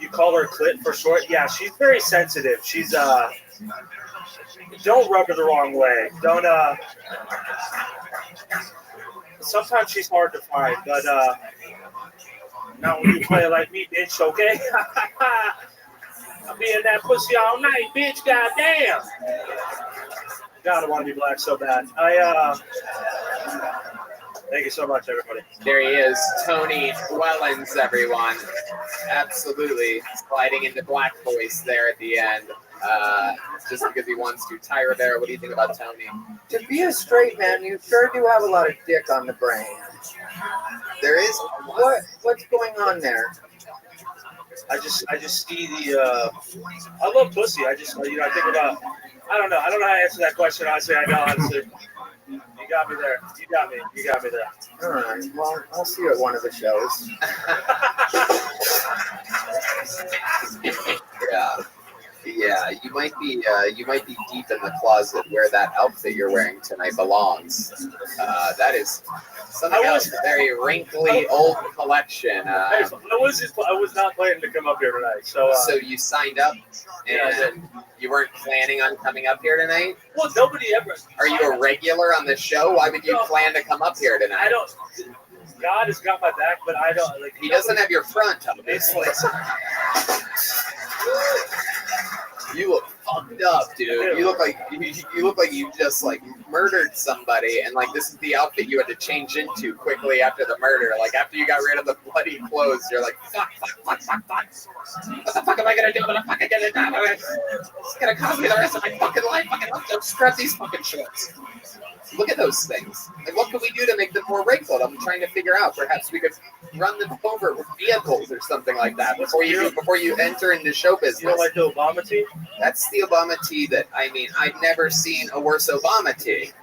call her Clit for short? Yeah, she's very sensitive. She's don't rub her the wrong way. Don't sometimes she's hard to find, but not when you play like me, bitch, okay? I'll be in that pussy all night, bitch, goddamn. God, I want to be black so bad. Thank you so much, everybody. There he is, Tony Wellens, everyone. Absolutely sliding into black voice there at the end. Just because he wants to. Tyra Bear, what do you think about Tony? To be a straight man, you sure do have a lot of dick on the brain. There is What's going on there? I just see the. I love pussy. I think about. I don't know how to answer that question. Honestly, I know. Honestly, you got me there. You got me there. All right. Well, I'll see you at one of the shows. Yeah, you might be deep in the closet where that outfit you're wearing tonight belongs. That is something else, a very wrinkly old collection. I was not planning to come up here tonight, so you signed up and you weren't planning on coming up here tonight? Well, nobody ever. Are you a regular on the show? Why would you plan to come up here tonight? I don't. God has got my back, but I don't. Like, he doesn't have your front, obviously. You look fucked up, dude. You look like you just like murdered somebody, and like this is the outfit you had to change into quickly after the murder. Like after you got rid of the bloody clothes, you're like, fuck. What the fuck am I gonna do? I'm gonna fucking get it done. It's gonna cost me the rest of my fucking life. Fucking let's scrap these fucking shorts. Look at those things. Like, what can we do to make them more wrinkled? I'm trying to figure out. Perhaps we could run them over with vehicles or something like that before you enter into show business. You don't like the Obama tee? That's the Obama tee that, I mean, I've never seen a worse Obama tee.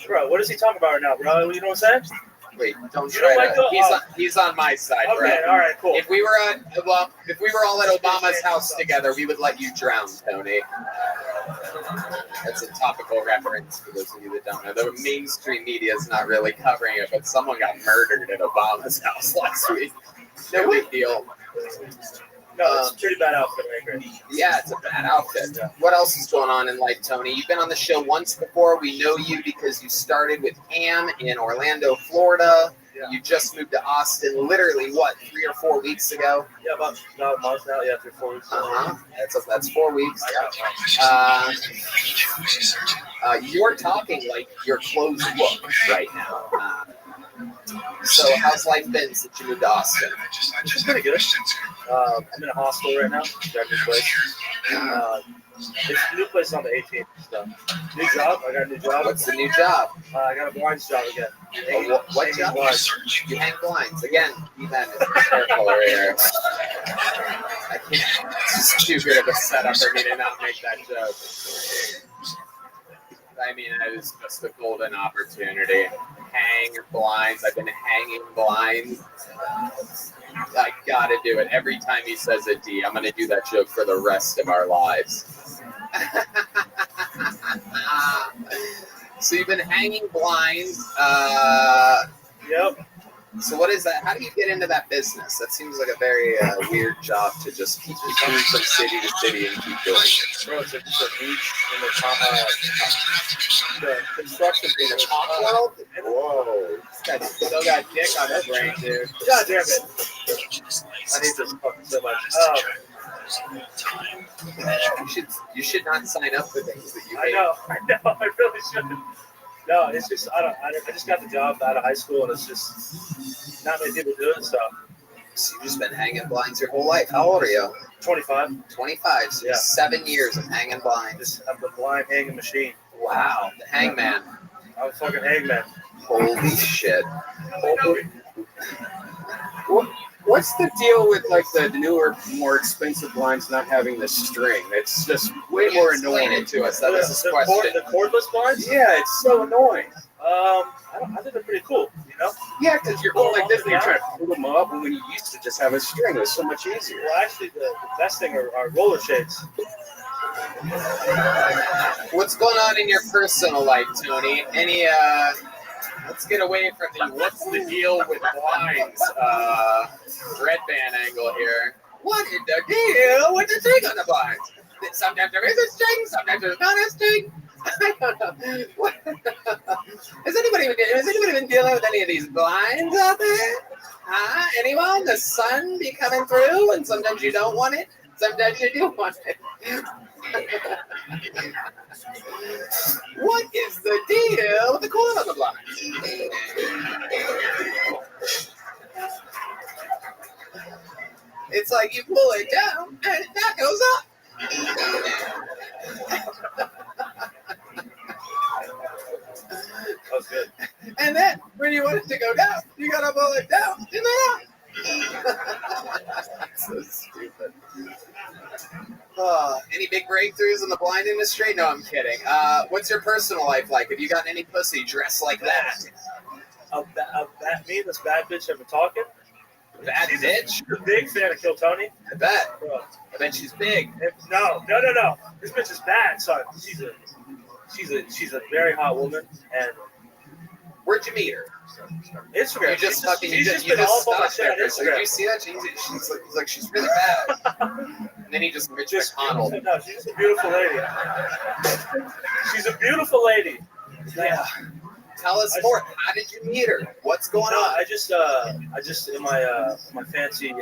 Bro, what is he talking about right now, bro? You know what I'm saying? Wait, don't try to. He's on my side, bro. Okay, all right, cool. If we were all at Obama's house together, we would let you drown, Tony. That's a topical reference for those of you that don't know. The mainstream media is not really covering it, but someone got murdered at Obama's house last week. No big deal. No, it's a pretty bad outfit right here. Yeah, it's a bad outfit. What else is going on in life, Tony? You've been on the show once before. We know you because you started with Ham in Orlando, Florida. Yeah. You just moved to Austin, literally, what, 3 or 4 weeks ago? Yeah, about a month now. Yeah, 3 or 4 weeks. That's 4 weeks. You're talking like your closed book right now. So how's life been since you moved to Austin? It's pretty good. I'm in a hostel right now. Got a new place. It's a new place on the 18th. So. New job. I got a new job. What's the new job? I got a blinds job again. What job? Blinds. You hang blinds. Again, Ethan is careful here. I can't. It's too good of a setup for me to not make that joke. I mean, that is just a golden opportunity. Hang blinds. I've been hanging blinds. I gotta do it. Every time he says a D, I'm gonna do that joke for the rest of our lives. So you've been hanging blinds. Yep. So what is that? How do you get into that business? That seems like a very weird job to just keep moving from city to city and keep doing. Bro, it's a niche in the construction In the business. top world? Whoa. This guy's still got dick on his brain, dude. God damn it. I need this fucking so much. You should not sign up for things that you I hate. know, I really shouldn't. No, it's just I just got the job out of high school, and it's just not many people do it. So So you've just been hanging blinds your whole life. How old are you? 25. 25. So Yeah. 7 years of hanging blinds. Just I'm the blind hanging machine. Wow. The hangman. I'm a fucking hangman. Holy shit. What's the deal with like the newer, more expensive blinds not having the string? It's just way more Explain annoying. it to us. That was his The question. cordless blinds. Yeah, it's so annoying. I think they're pretty cool. You know. Yeah, because you're going like this and you're trying to pull them up, and when you used to just have a string, it was so much easier. Well, actually, the best thing are roller shades. What's going on in your personal life, Tony? Any let's get away from the what's the deal with blinds red band angle here. What is the deal with the string on the blinds? Sometimes there is a string, sometimes there's not a string. I don't know. What? Has anybody been dealing with any of these blinds out there? Huh? Anyone? The sun be coming through, and sometimes you don't want it, sometimes you do want it. What is the deal with the cord on the blind? It's like you pull it down and that goes up. That was good. And then when you want it to go down, you gotta pull it down and then up. That's so stupid. Any big breakthroughs in the blind industry? No, I'm kidding. What's your personal life like? Have you gotten any pussy dressed like that? Me and this bad bitch have been talking. Bad bitch? She's a big fan of Kill Tony. I bet. Bro. I bet she's big. No. This bitch is bad, son. She's a very hot woman, and Where'd you meet her? Instagram. You just fucking she's you just just been all over my stopped shit on there. So did Instagram. you see that? She's like she's really bad. And then he just Mitch McConnell. No, she's just a beautiful lady. She's a beautiful lady. Yeah. Tell us more. How did you meet her? What's going No, on? I just in my fancy,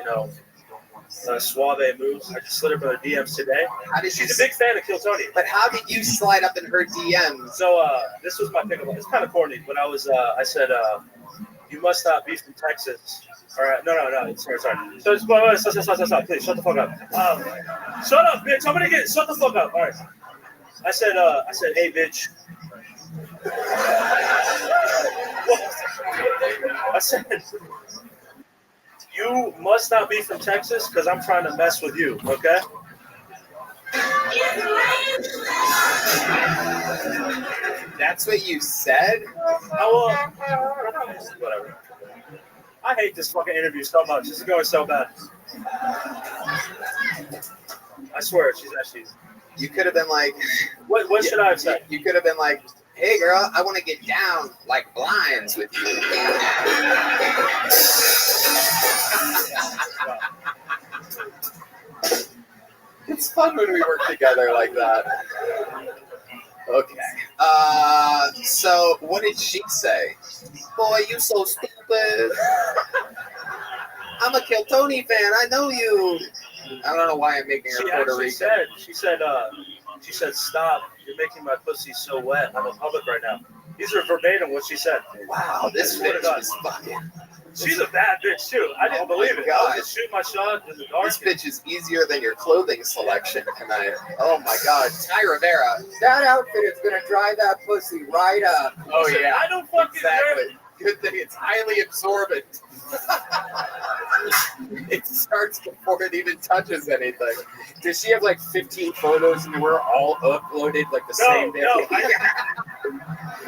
suave moves. I just slid her by the DMs today. How did She's a big fan of Kill Tony. But how did you slide up in her DMs? So this was my pickup. It's kind of corny, but I said, you must not be from Texas. All right, no. Sorry. So stop, please, shut the fuck up. Shut up, bitch. I'm gonna shut the fuck up. All right. I said, hey, bitch. I said, you must not be from Texas because I'm trying to mess with you, okay? That's what you said? Whatever. I hate this fucking interview so much. This is going so bad. I swear, she's actually. You could have been like, What should I have said? You could have been like, hey girl, I want to get down like blinds with you. It's fun when we work together like that. Okay. So what did she say? Boy, you so stupid. I'm a Kill Tony fan. I know you. I don't know why I'm making her She Puerto actually Rican. she said, stop. You're making my pussy so wet. I'm in public right now. These are verbatim what she said. Wow, this Swear to bitch God. is fucking. She's a bad bitch, too. I didn't believe it. I God. was just shooting my shot in the dark. This bitch is easier than your clothing selection tonight. Oh my God, Ty Rivera, that outfit is gonna dry that pussy right up. Oh Listen, yeah, I don't fucking exactly. Good thing it's highly absorbent. It starts before it even touches anything. Does she have like 15 photos and we're all uploaded like the same day?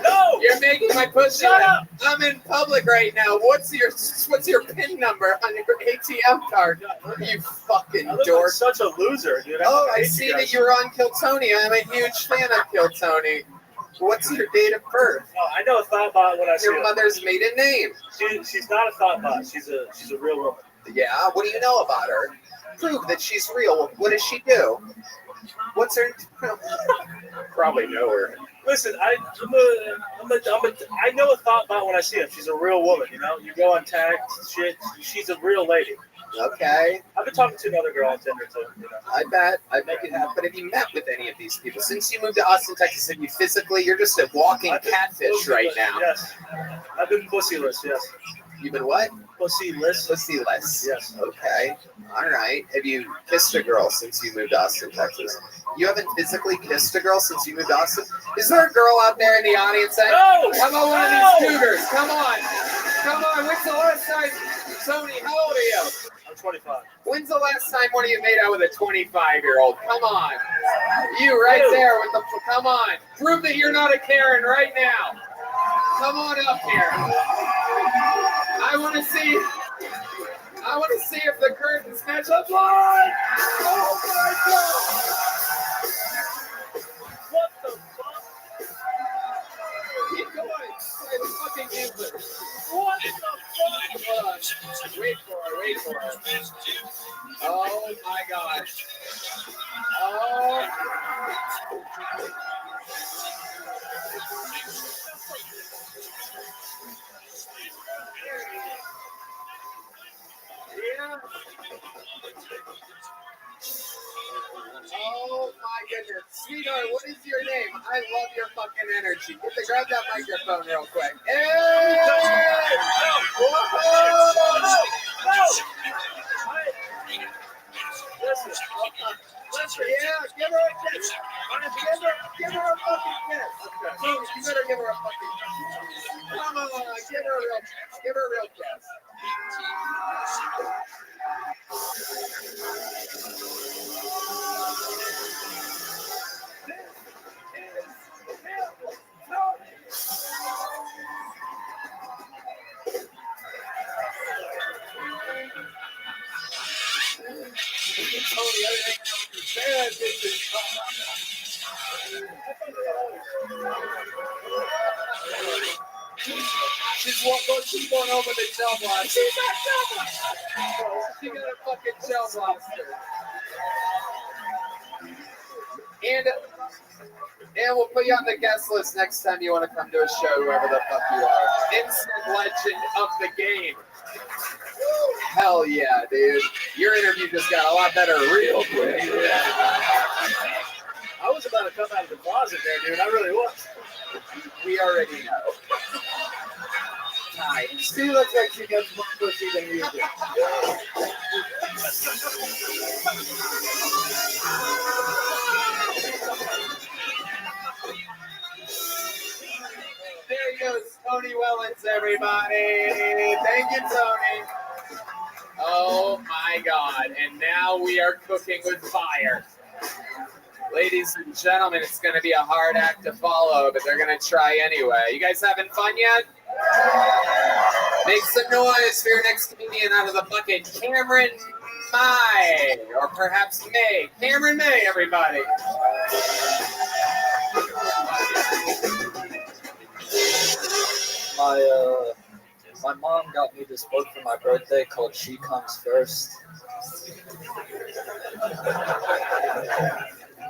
No! You're making my pussy. Shut up! I'm in public right now. What's your PIN number on your ATM card? You fucking I look dork. like such a loser, dude. Oh, I hate see you that guys. you're on Kill Tony. I'm a huge fan of Kill Tony. What's your date of birth? Oh, I know a thoughtbot when I see Your her. mother's maiden name. She's not a thoughtbot. She's a real woman. Yeah, what do you know about her? Prove that she's real. What does she do? What's her? Probably know her. Listen, I know a thoughtbot when I see her. She's a real woman, you know? You go on tag, shit. She's a real lady. Okay, I've been talking to another girl on Tinder, too. You know? I bet. I bet you have. But have you met with any of these people? Since you moved to Austin, Texas, have you physically, you're just a walking I've been catfish right pussyless, now. Yes. I've been pussyless, yes. You've been what? Pussyless? Pussyless. Yes. Okay. All right. Have you kissed a girl since you moved to Austin, Texas? You haven't physically kissed a girl since you moved to Austin? Is there a girl out there in the audience that... No! How about one of these cougars? Come on. Come on. When's the last time... Tony, how old are you? I'm 25. When's the last time one of you made out with a 25-year-old? Come on. You right there with the... Come on. Prove that you're not a Karen right now. Come on up here. I want to see if the curtains match up live. Oh my God! What the fuck? Keep going. Play the fucking music. What the fuck? Hold on. Wait for it. Oh my gosh. Oh. Yeah. Oh my goodness. Sweetheart, what is your name? I love your fucking energy. Grab that microphone real quick. Hey! Whoa! Listen, yeah, give her a kiss. Give her a fucking kiss. You better give her a fucking kiss. Come on, give her a real kiss. She's going over the gel blaster. She's not gel blaster. She got a fucking gel blaster. And we'll put you on the guest list next time you want to come to a show, whoever the fuck you are. Instant legend of the game. Hell yeah, dude. Your interview just got a lot better real quick. I was about to come out of the closet there, dude. I really was. We already know. Hi. She looks like she gets more pussy than you do. There he goes, Tony Wellens, everybody. Thank you, Tony. Oh my God. And now we are cooking with fire. Ladies and gentlemen, it's going to be a hard act to follow, but they're going to try anyway. You guys having fun yet? Make some noise for your next comedian out of the bucket, Cameron May, or perhaps May. Cameron May, everybody. My mom got me this book for my birthday called She Comes First.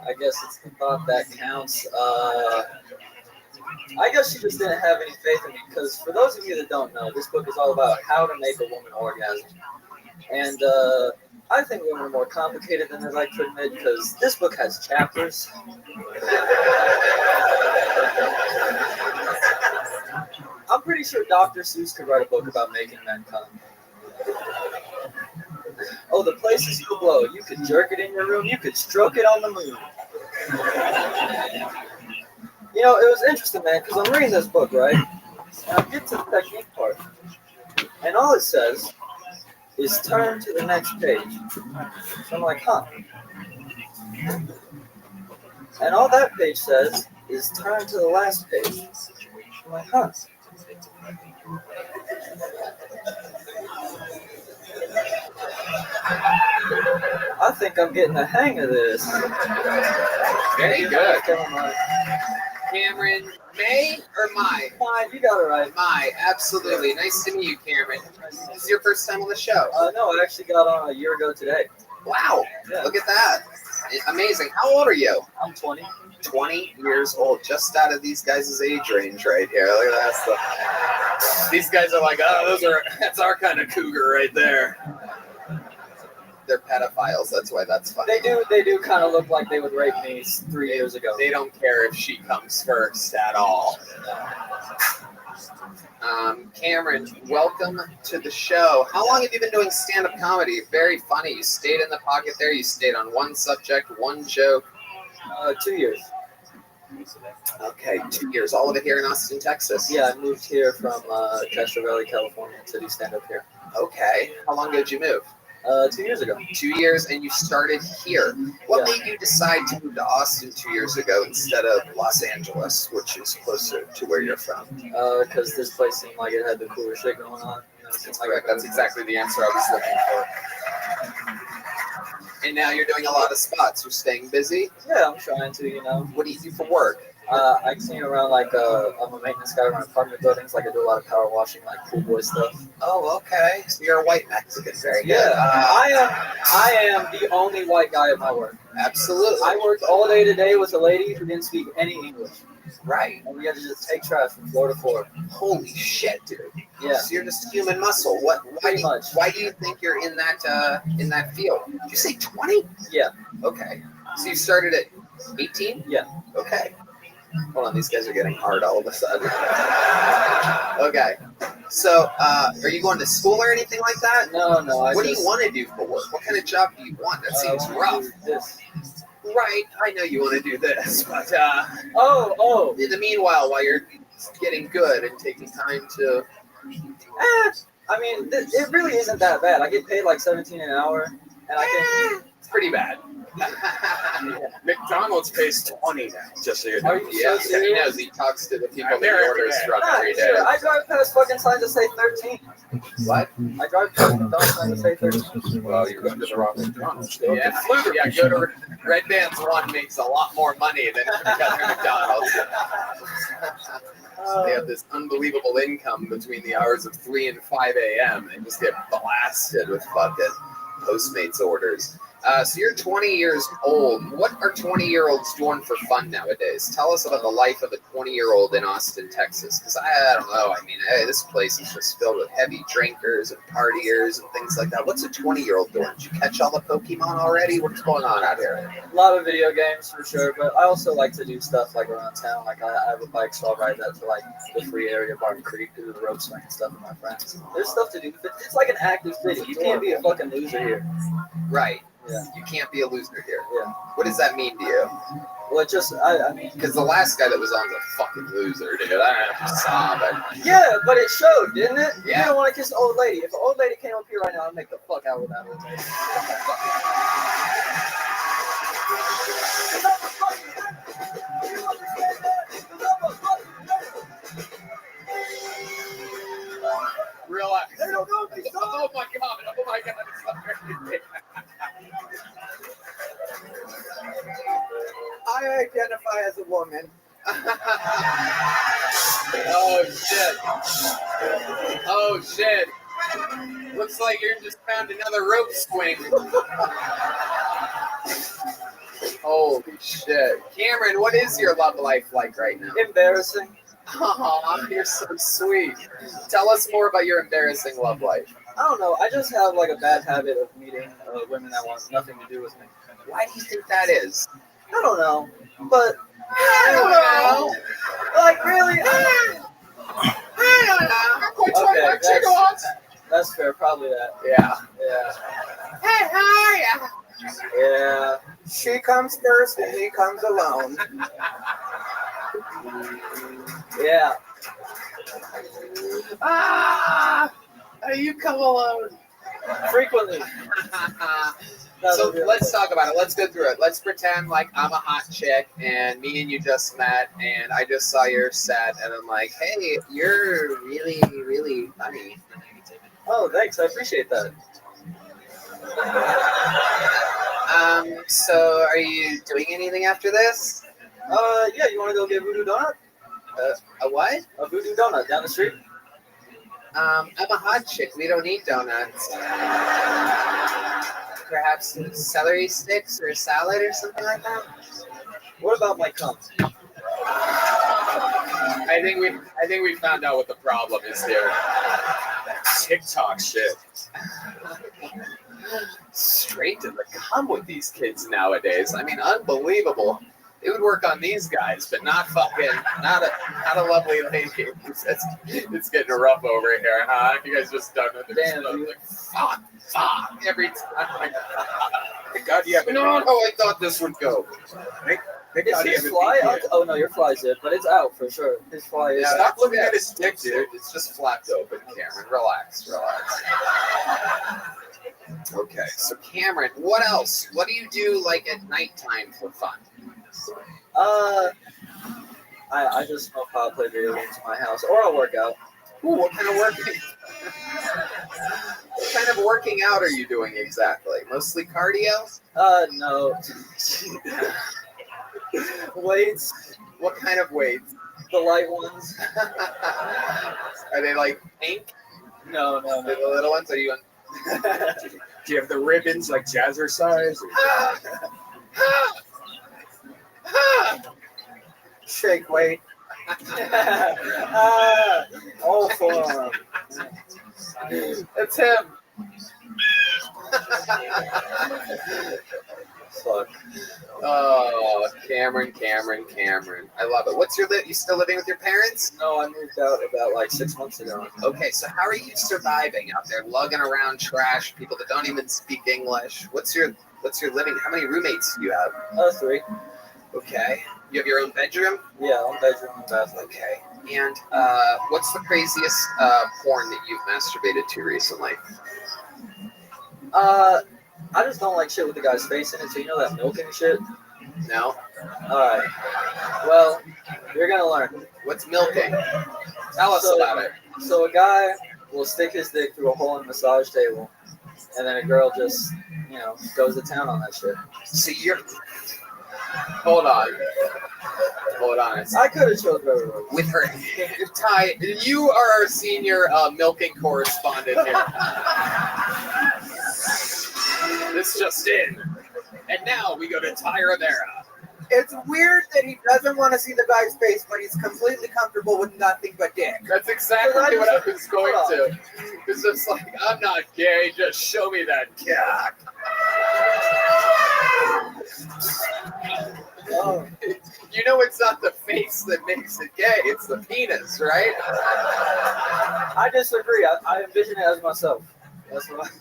I guess it's the thought that counts. I guess she just didn't have any faith in me because for those of you that don't know, this book is all about how to make a woman orgasm. And I think women are more complicated than they like to admit because this book has chapters. I'm pretty sure Dr. Seuss could write a book about making men come. Oh, the places you blow. You could jerk it in your room. You could stroke it on the moon. You know, it was interesting, man, because I'm reading this book, right? And I get to the technique part. And all it says is turn to the next page. So I'm like, huh. And all that page says is turn to the last page. I'm like, huh. I think I'm getting the hang of this. Very good. Cameron, May or Mai? Fine, you got it right. Mai, absolutely. Nice to meet you, Cameron. This is your first time on the show. No, I actually got on a year ago today. Wow, Yeah. look at that. Amazing. How old are you? I'm 20. 20 years old, just out of these guys' age range right here. Look at that stuff. These guys are like, oh, that's our kind of cougar right there. They're pedophiles, that's why that's funny. They do kind of look like they would rape me 3 years ago. They don't care if she comes first at all. Cameron, welcome to the show. How long have you been doing stand-up comedy? Very funny. You stayed in the pocket there. You stayed on one subject, one joke. 2 years. Okay, 2 years. All of it here in Austin, Texas. Yeah, I moved here from Castro Valley, California to do stand-up here. Okay. How long ago did you move? 2 years ago. 2 years, and you started here. What Yeah. made you decide to move to Austin 2 years ago instead of Los Angeles, which is closer to where you're from? Because this place seemed like it had the cooler shit going on. You know, it seemed That's like correct. That's exactly the answer I was looking for. And now you're doing a lot of spots. You're staying busy. Yeah, I'm trying to, you know. What do you do for work? I seen around like I'm a maintenance guy around apartment buildings. Like I do a lot of power washing, like pool boy stuff. Oh, okay. So you're a white Mexican. Very good. Yeah, I am the only white guy at my work. Absolutely. I worked all day today with a lady who didn't speak any English. Right. And we had to just take trash from floor to floor. Holy shit, dude. Yeah. So you're just human muscle. Pretty much. Why do you think you're in that field? Did you say 20? Yeah. Okay. So you started at 18? Yeah. Okay. Hold on, these guys are getting hard all of a sudden. Okay. So, are you going to school or anything like that? No. What do you want to do for work? What kind of job do you want? That seems rough. This. Right. I know you want to do this, but Oh. in the meanwhile, while you're getting good and taking time to. I mean, it really isn't that bad. I get paid like $17 an hour, and I can. It's pretty bad. McDonald's pays 20 now, just so you know. Are you Yeah, so he serious? knows. He talks to the people I'm that he there every orders day. from Nah, every day. sure. I drive past fucking signs that say 13. What? I drive past McDonald's signs that say 13. Well, you're going to the wrong McDonald's. Go Yeah, go to Red Band's one makes a lot more money than every other McDonald's. They have this unbelievable income between the hours of 3 and 5 a.m. They just get blasted with fucking Postmates orders. So you're 20 years old. What are 20-year-olds doing for fun nowadays? Tell us about the life of a 20-year-old in Austin, Texas. Because I don't know. I mean, hey, this place is just filled with heavy drinkers and partiers and things like that. What's a 20-year-old doing? Did you catch all the Pokemon already? What's going on out here? A lot of video games for sure, but I also like to do stuff like around town. Like I have a bike, so I'll ride that to like the free area, Barton Creek, do the rope swing and stuff with my friends. There's stuff to do. It's like an active city. You can't be a fucking loser here. Right. Yeah. You can't be a loser here. Yeah. What does that mean to you? Well, it just, I mean. Because the last guy that was on was a fucking loser, dude. I don't know if you saw, but Yeah, but it showed, didn't it? Yeah. You don't want to kiss an old lady. If an old lady came up here right now, I'd make the fuck out with that old lady. relax. Oh my god! Oh my god! Sorry. I identify as a woman. Oh shit! Oh shit! Looks like you just found another rope swing. Holy shit. Cameron, what is your love life like right now? Embarrassing. Aw, you're so sweet. Tell us more about your embarrassing love life. I don't know. I just have like a bad habit of meeting women that want nothing to do with me. Why do you think that is? I don't know, but I don't know. like really. Okay, that's fair. Probably that. Yeah. Yeah. Hey, how Yeah. She comes first and he comes alone. Yeah. Ah, you come alone. Frequently. So let's talk about it. Let's go through it. Let's pretend like I'm a hot chick and me and you just met and I just saw your set and I'm like, hey, you're really, really funny. Oh, thanks. I appreciate that. So are you doing anything after this? Yeah. You want to go get Voodoo Donut? A what? A Voodoo Donut down the street. I'm a hot chick. We don't eat donuts. Perhaps some celery sticks or a salad or something like that. What about my cum? I think we found out what the problem is here. TikTok shit. Straight to the cum with these kids nowadays. I mean, unbelievable. It would work on these guys, but not a lovely lady. It's getting rough over here, huh? You guys just done with it. Damn, Like, fuck, every time. Thank God you have No, I thought this would go. Thank Is God you his have fly a out? Oh no, your fly's it, but it's out for sure. His fly is. Yeah, Stop looking at his dick, dude. It's just flapped open, Cameron. Relax. Okay, so Cameron, what else? What do you do like at nighttime for fun? I just smoke pot, play video games in my house, or I'll work out. Ooh, what kind of working? What kind of working out are you doing exactly? Mostly cardio? No. Weights, What kind of weights? the light ones. Are they like pink? No. They're the little ones? Are you on? Do you have the ribbons like jazzercise? Shake weight. All fun. It's him. Fuck. Oh, Cameron. I love it. What's you still living with your parents? No, I moved out about like 6 months ago. Okay, so how are you surviving out there, lugging around trash, people that don't even speak English? What's your living? How many roommates do you have? 3. Okay, you have your own bedroom. Yeah, one bedroom and bathroom. Okay, and what's the craziest porn that you've masturbated to recently? I just don't like shit with the guy's face in it. So you know that milking shit? No. All right. Well, you're gonna learn. What's milking? Tell us about it. So a guy will stick his dick through a hole in a massage table, and then a girl just, goes to town on that shit. So you're. Hold on. I could have chose better words. With her, Ty, you are our senior milking correspondent here. This just in. And now we go to Ty Rivera. It's weird that he doesn't want to see the guy's face, but he's completely comfortable with nothing but dick. That's exactly what I was going to. It's just like, I'm not gay, just show me that cock. Oh. You know it's not the face that makes it gay, it's the penis, right? I disagree. I envision it as myself. That's what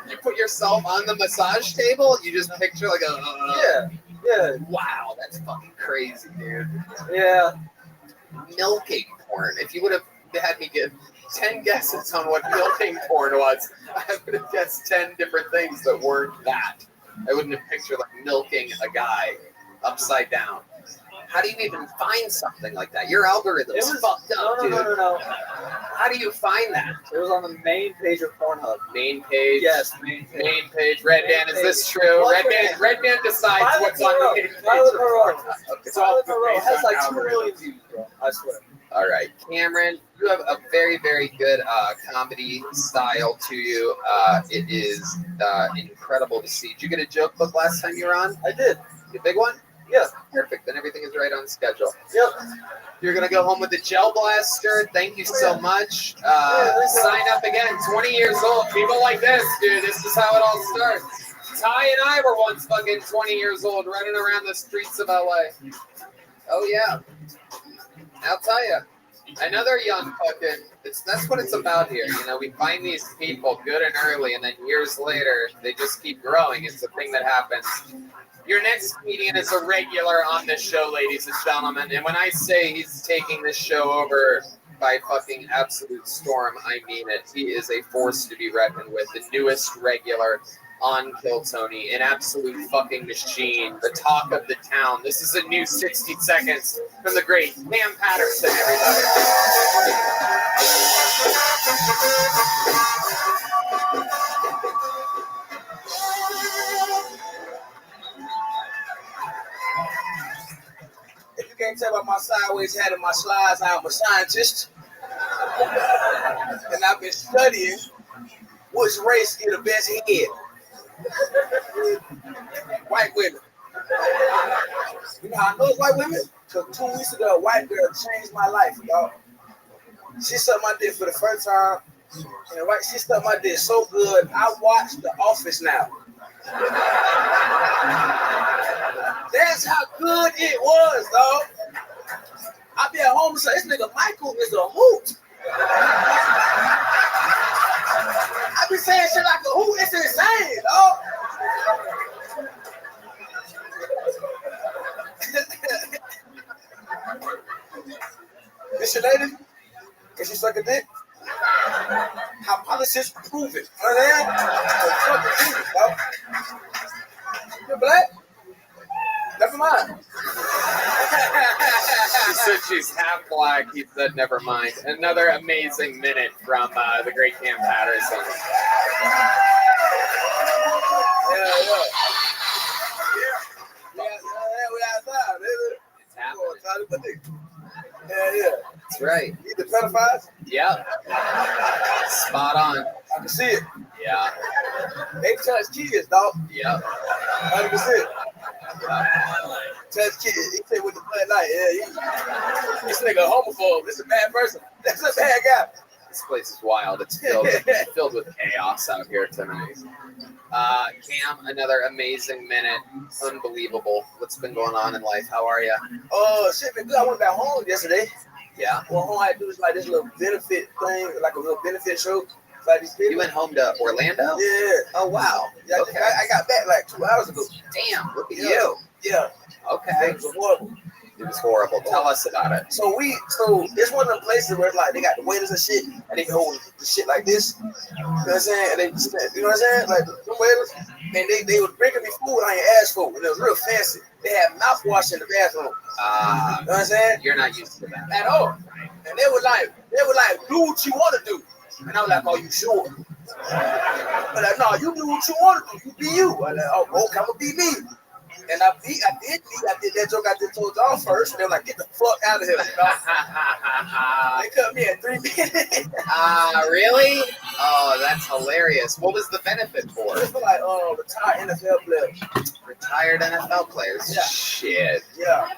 You put yourself on the massage table, you just picture like a... Yeah. Wow, that's fucking crazy, dude. Yeah. Milking porn. If you would have had me give 10 guesses on what milking porn was, I would have guessed 10 different things that weren't that. I wouldn't have pictured like milking a guy upside down. How do you even find something like that? Your algorithm's fucked up, dude. No. How do you find that? It was on the main page of Pornhub. Main page? Yes, main page. Main page. Red Band, is this true? Red Band decides what's on the main page. It's all It has like 2 million views, bro. I swear. All right, Cameron, you have a very, very good comedy style to you. It is incredible to see. Did you get a joke book last time you were on? I did. The big one? Yeah, perfect. Then everything is right on schedule. Yep. You're gonna go home with the Gel Blaster. Thank you so much. Sign up again. 20 years old. People like this, dude. This is how it all starts. Ty and I were once fucking 20 years old, running around the streets of LA. Oh yeah. I'll tell you. Another young fucking. That's what it's about here. You know, we find these people good and early, and then years later, they just keep growing. It's a thing that happens. Your next comedian is a regular on this show, ladies and gentlemen. And when I say he's taking this show over by fucking absolute storm, I mean it. He is a force to be reckoned with. The newest regular on Kill Tony, an absolute fucking machine. The talk of the town. This is a new 60 seconds from the great Cam Patterson, everybody. If you can't tell by my sideways hat and my slides, I'm a scientist. And I've been studying which race get the best head. White women. You know how I know it's white women? Because 2 weeks ago, a white girl changed my life, y'all. She sucked my dick for the first time. And right, she sucked my dick so good, I watched The Office now. That's how good it was, dog. I be at home and say, this nigga Michael is a hoot. I be saying shit like a hoot. It's insane, dog. This your lady? Can she suck a dick? Hypothesis proven. You know what I'm saying? Dog. You're black? Never mind. She said she's half black. He said never mind. Another amazing minute from the great Cam Patterson. We outside, baby. It's happening. Yeah. That's right. You the pedophiles? Yep. Spot on. I can see it. Yeah. They touch kids, dog. Yep. 100%. Touch kids. He said with the blood light. Yeah, this nigga a homophobe. This is a bad person. That's a bad guy. This place is wild. It's filled with chaos out here tonight. Cam, another amazing minute. Unbelievable. What's been going on in life? How are you? Oh, shit been good. I went back home yesterday. Yeah. Well, all I had to do is like this little benefit thing, like a little benefit show. Like these people. You went home to Orlando? Yeah. Oh, wow. Yeah, Okay. I got back like 2 hours ago. Damn, look at you. Yeah. Okay. It was horrible. It was horrible. Tell us about it. So it's one of the places where like they got the waiters and shit, and they hold the shit like this. You know what I'm saying? And they, you know what I'm saying? Like the waiters, and they was bringing me food I ain't asked for, and it was real fancy. They had mouthwash in the bathroom. You know what I'm saying? You're not used to that at all. And they were like, do what you want to do. And I was like, oh, you sure? But like, no, you do what you want to do. You be you. I was like, oh, okay, I'm gonna be me. And I did that joke I just told y'all first. And they were like, get the fuck out of here. They cut me at 3 minutes. Really? Oh, that's hilarious. What was the benefit for? It's for like retired NFL players. Retired NFL players? Yeah. Shit. Yeah.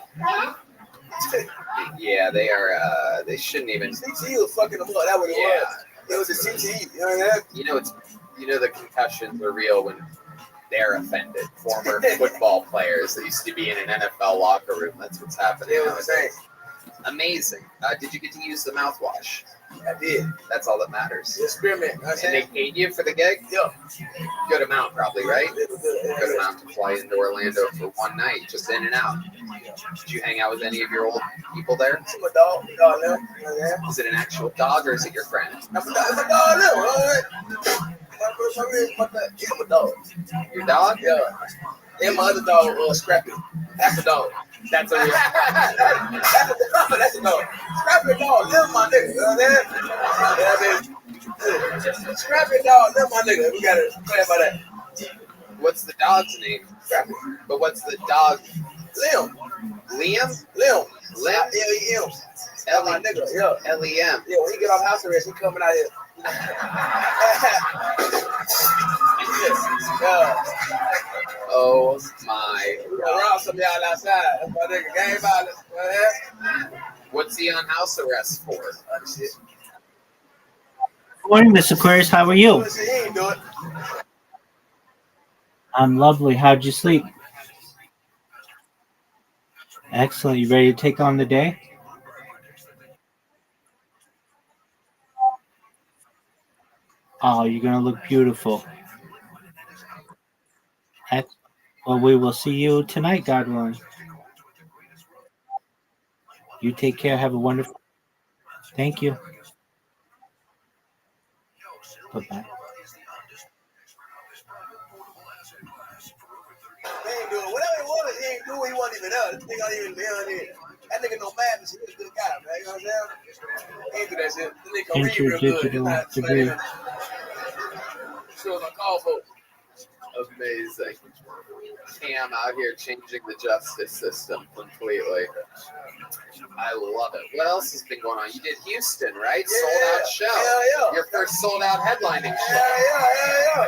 Yeah, they are. They shouldn't even. CTE was fucking them up. That was it was. It was a CTE. You know what I mean? You know the concussions are real when they're offended. Former football players that used to be in an NFL locker room. That's what's happening. It was insane. Amazing. Did you get to use the mouthwash? I did. That's all that matters. Experiment. And they paid you for the gig? Yeah. Good amount, probably, right? Good amount to fly into Orlando for one night, just in and out. Did you hang out with any of your old people there? It's my dog. Is it an actual dog or is it your friend? It's my dog. My dog. Your dog? Yeah. And my other dog, Scrappy. That's a dog. That's a real. That's a dog. Scrappy dog, live my nigga. You know what I mean? Scrappy dog, live my nigga. We gotta clarify that. What's the dog's name? Scrappy. But what's the dog? Liam. Liam? Lim. L-E-M. My nigga. Yeah. L-E-M. Yeah, when he get off house arrest, he coming out here. Yeah. Oh my We gonna God. rob some of y'all outside. That's my nigga. Gang violence. What's he on house arrest for? Other shit. Good morning, Miss Aquarius. How are you? He ain't do it. I'm lovely. How'd you sleep? Excellent. You ready to take on the day? Oh, you're going to look beautiful. Well, we will see you tonight, God willing. You take care. Have a wonderful. Thank you. Bye-bye. He ain't do it. Whatever it was, he ain't do it. He wasn't even there. This nigga don't even be on here. That nigga no madness. He was a good guy, man. You know what I'm saying? He ain't do that shit. This nigga can read real good. He's Interdigital not degree. sure my call for. Amazing. Cam out here changing the justice system completely. I love it. What else has been going on? You did Houston, right? Sold out show. Yeah. Your first sold out headlining show. Yeah.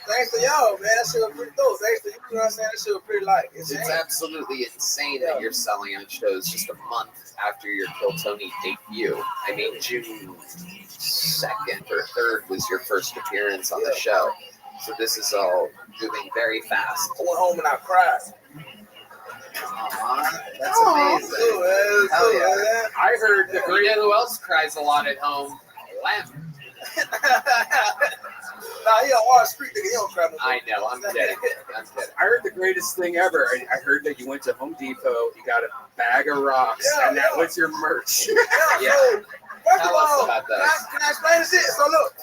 Thanks to y'all, man. That shit was pretty dope. Thanks to you, know what I'm saying? That shit was pretty like It's insane. absolutely insane that you're selling out shows just a month after your Kill Tony debut. I mean, June 2nd or 3rd was your first appearance on the show. So this is all moving very fast. I went home and I cried. That's amazing. Hell yeah. Man. I heard the you know who else cries a lot at home? Lamb. Nah, he on Wall Street, nigga. He don't cry no more. I know, I'm kidding. I heard the greatest thing ever. I heard that you went to Home Depot, you got a bag of rocks, and that was your merch. Yeah. So, first Tell of us all, about can that. I explain this shit? So look,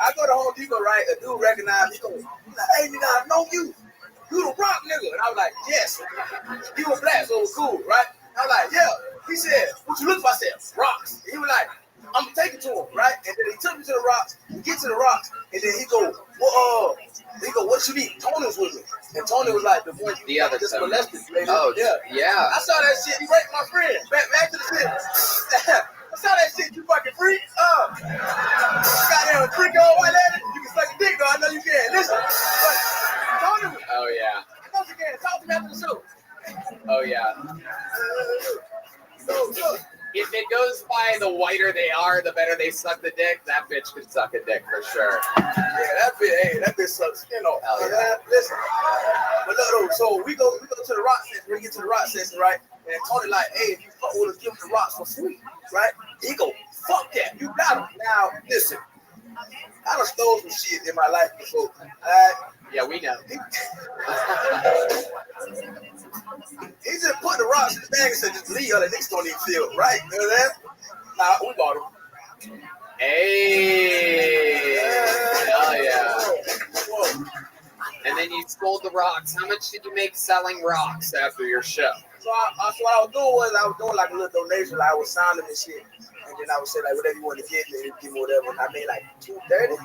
I go to Home Depot, right? A dude recognized me. He's like, hey, nigga, I know you. You the rock nigga. And I was like, yes. He was black, so it was cool, right? I was like, yeah. He said, what you look for? I said, rocks. And he was like, I'm gonna take it to him, right? And then he took me to the rocks. We get to the rocks, and then he go, well, what you need? Tony was with me, and Tony was like the one The other just Tony. molested. Lady. Oh, yeah. I saw that shit. He raped my friend. Back to the shit. I saw that shit. You fucking freak. Got there a freak on white lady. You can suck a dick, though. I know you can. Listen, but Tony. Oh, yeah. I know you can. Talk to me after the show. Oh, yeah. So look. If it goes by the whiter they are, the better they suck the dick, that bitch could suck a dick for sure. Yeah, that bitch sucks skin off. Hell yeah. Listen. But look, so we go to the rock session. We get to the rock session, right? And Tony like, hey, if you fuck with us, give him the rocks for free, right? He go, fuck that, you got him. Now, listen, I done stole some shit in my life before. Yeah, we know. He just put the rocks in the bag and said, just leave other niggas don't even feel it, right? You know that? Nah, we bought them. Hey! Hell yeah. Whoa. And then you sold the rocks. How much did you make selling rocks after your show? So what I was doing I was doing like a little donation, like I was signing and shit. And then I would say like whatever you want to give me, give me whatever. And I made like $230.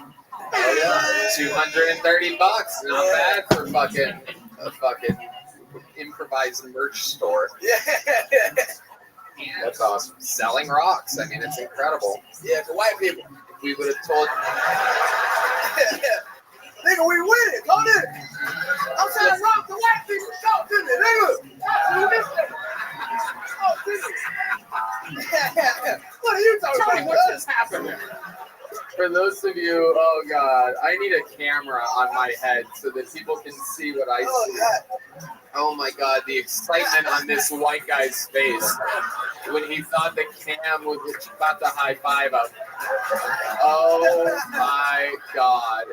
Oh yeah, $230. Not bad for a fucking improvised merch store. Yeah. That's awesome. Selling rocks. I mean, it's incredible. Yeah, for white people. If we would have told Nigga, we winning. Go there. I'm trying to rock the white people. Talk to me, nigga. Talk to me. What are you talking Tony, about? what just happened? For those of you, oh God, I need a camera on my head so that people can see what I see. Oh my God, the excitement on this white guy's face when he thought that Cam was about to high five him. Oh my God.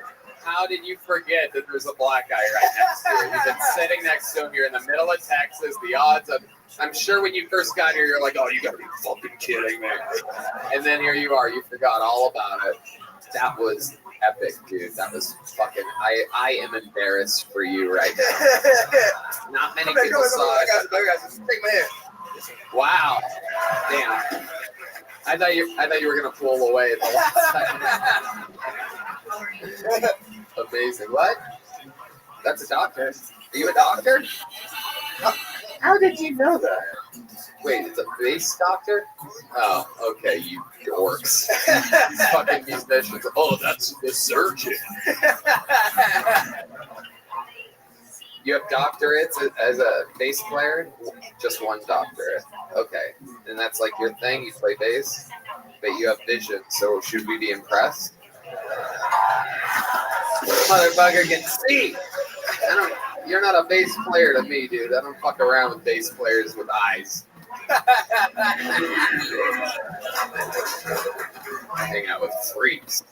How did you forget that there's a black guy right next to you? You've been sitting next to him. You're in the middle of Texas. The odds of, I'm sure when you first got here, you're like, oh, you gotta be fucking kidding me. And then here you are. You forgot all about it. That was epic, dude. That was fucking, I am embarrassed for you right now. Not many people saw it. Take my hand. Wow. Damn. I thought you were gonna pull away at the last second. Amazing. What? That's a doctor. Are you a doctor? How did you know that? Wait, it's a bass doctor? Oh, okay, you dorks. These fucking musicians. Oh, that's the surgeon. You have doctorates as a bass player? Just one doctorate. Okay. And that's like your thing? You play bass? But you have vision, so should we be impressed? Motherfucker can see! You're not a bass player to me, dude. I don't fuck around with bass players with eyes. Hang out with freaks.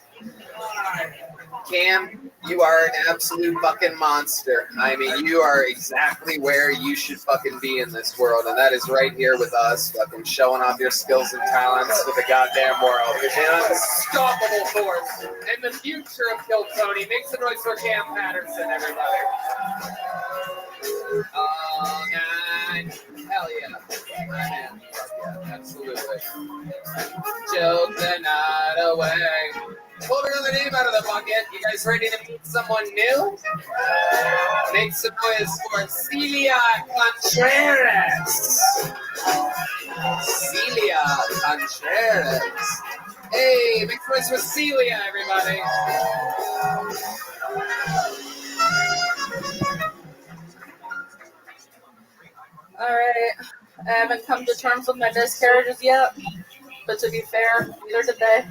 Cam, you are an absolute fucking monster. I mean, you are exactly where you should fucking be in this world, and that is right here with us, fucking showing off your skills and talents with the goddamn world. You're an unstoppable force. And the future of Kill Tony. Make some noise for Cam Patterson, everybody. Oh, man. Hell yeah. Man. Yeah, absolutely. Joke the night away. Pull another name out of the bucket. You guys ready to meet someone new? Make some noise for Celia Contreras. Celia Contreras. Hey, make some noise for Celia, everybody. All right. I haven't come to terms with my miscarriages yet, but to be fair, neither did they.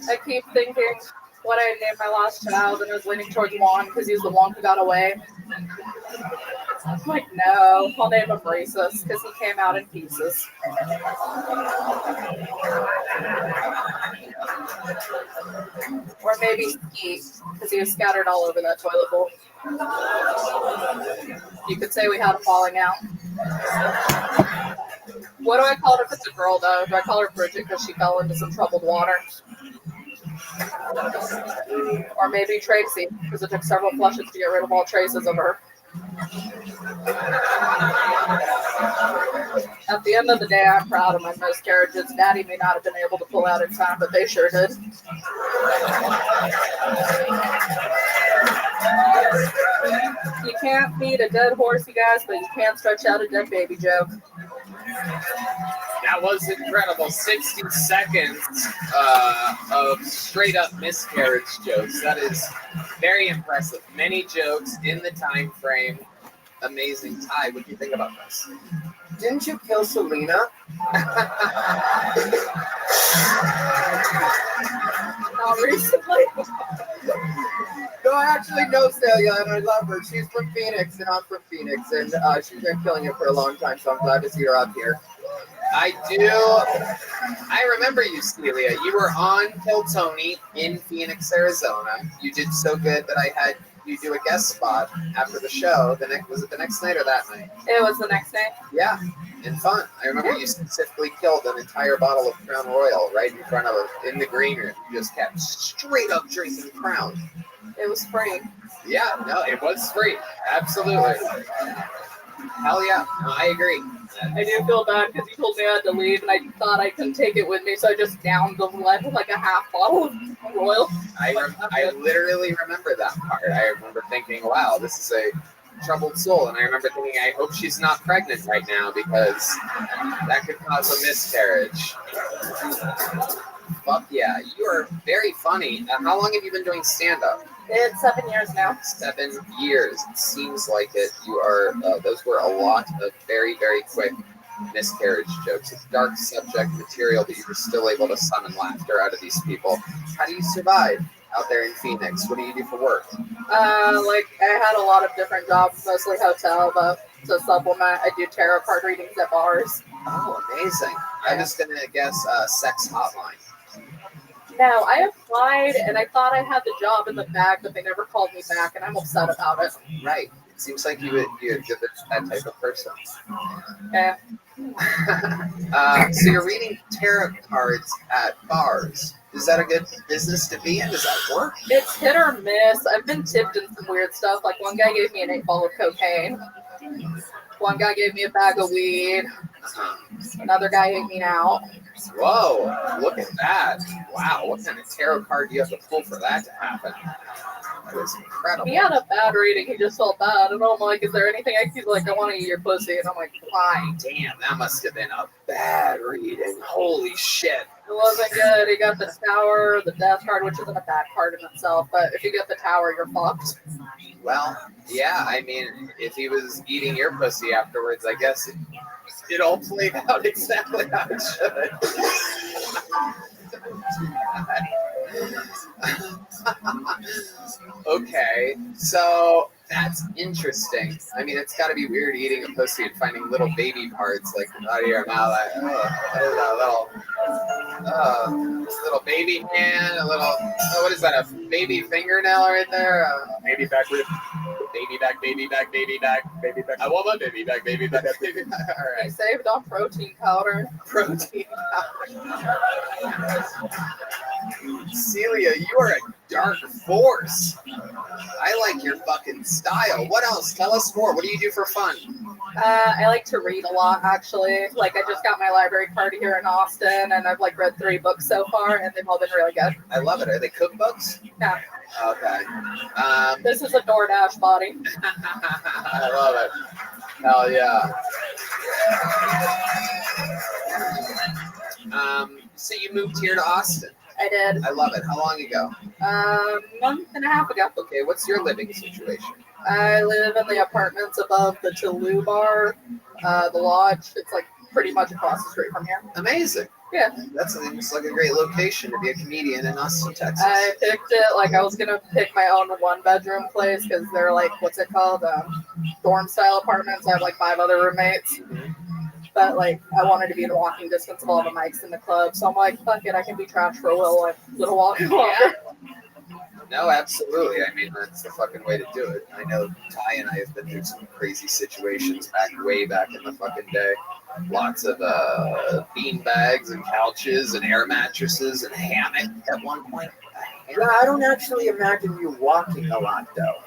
I keep thinking what I named my last child, and I was leaning towards Juan because he's the one who got away. I'm like, no, I'll name him Racist because he came out in pieces. Or maybe Skeet because he was scattered all over that toilet bowl. You could say we had a falling out. What do I call her if it's a girl, though? Do I call her Bridget because she fell into some troubled water? Or maybe Tracy because it took several flushes to get rid of all traces of her. At the end of the day, I'm proud of my miscarriages. Daddy may not have been able to pull out in time, but they sure did. You can't feed a dead horse, you guys, but you can stretch out a dead baby joke. That was incredible. 60 seconds of straight up miscarriage jokes. That is very impressive. Many jokes in the time frame. Amazing. Ty, what do you think about this? Didn't you kill Selena? Not recently. No, I actually know Celia, and I love her. She's from Phoenix, and I'm from Phoenix, and she's been killing it for a long time, so I'm glad to see her up here. I do. I remember you, Celia. You were on Kill Tony in Phoenix, Arizona. You did so good that I had you do a guest spot after the show. Was it the next night or that night? It was the next night. Yeah, and fun. I remember you specifically killed an entire bottle of Crown Royal right in front of us in the green room. You just kept straight up drinking Crown. It was free. Yeah, no, it was free. Absolutely. Hell yeah. No, I agree. I do feel bad because you told me I had to leave, and I thought I couldn't take it with me, so I just downed the lead with like a half bottle of Royal. I literally remember that part. I remember thinking, wow, this is a troubled soul. And I remember thinking, I hope she's not pregnant right now because that could cause a miscarriage. Fuck yeah. You are very funny. How long have you been doing stand-up? It's 7 years now. 7 years. It seems like it. You are, those were a lot of very, very quick miscarriage jokes. It's dark subject material, but you were still able to summon laughter out of these people. How do you survive out there in Phoenix? What do you do for work? Like, I had a lot of different jobs, mostly hotel, but to supplement, I do tarot card readings at bars. Oh, amazing. I was going to guess sex hotline. No, I applied, and I thought I had the job in the bag, but they never called me back, and I'm upset about it. Right. It seems like you're that type of person. Yeah. So you're reading tarot cards at bars. Is that a good business to be in? Does that work? It's hit or miss. I've been tipped in some weird stuff. Like, one guy gave me an 8-ball of cocaine. One guy gave me a bag of weed. Another guy ate me out. Whoa, look at that. Wow, what kind of tarot card do you have to pull for that to happen? That was incredible. He had a bad reading. He just felt bad. And I'm like, is there anything I can do? Like, I want to eat your pussy. And I'm like, why? Damn, that must have been a bad reading. Holy shit. It wasn't good. He got the tower, the death card, which isn't a bad card in itself. But if you get the tower, you're fucked. Well, yeah, I mean, if he was eating your pussy afterwards, I guess it all played out exactly how it should. Okay, so that's interesting. I mean, it's got to be weird eating a pussy and finding little baby parts like out of your mouth. Like, what is that little baby hand? A little, what is that? A baby fingernail right there? Baby back rib. Baby back, baby back, baby back, baby back. I want my baby back, baby back, baby back. All He right, saved on protein powder. protein powder. Celia, you are a dark force. I like your fucking style. What else? Tell us more. What do you do for fun? I like to read a lot, actually. Like, I just got my library card here in Austin, and I've, like, read 3 books so far, and they've all been really good. I love it. Are they cookbooks? Yeah. Okay. This is a DoorDash body. I love it. Hell yeah. So you moved here to Austin. I did. I love it. How long ago? A month and a half ago. Okay, what's your living situation? I live in the apartments above the Toulouse bar, the lodge. It's like pretty much across the street from here. Amazing. Yeah. That seems like a great location to be a comedian in Austin, Texas. I picked it, like I was going to pick my own 1-bedroom place because they're like, what's it called? Dorm style apartments. I have like 5 other roommates. But like, I wanted to be in walking distance of all the mics in the club. So I'm like, fuck it, I can be trash for a little while longer. No, absolutely. I mean, that's the fucking way to do it. I know Ty and I have been through some crazy situations way back in the fucking day. Lots of bean bags and couches and air mattresses and hammock at one point. Yeah, I don't actually imagine you walking a lot, though.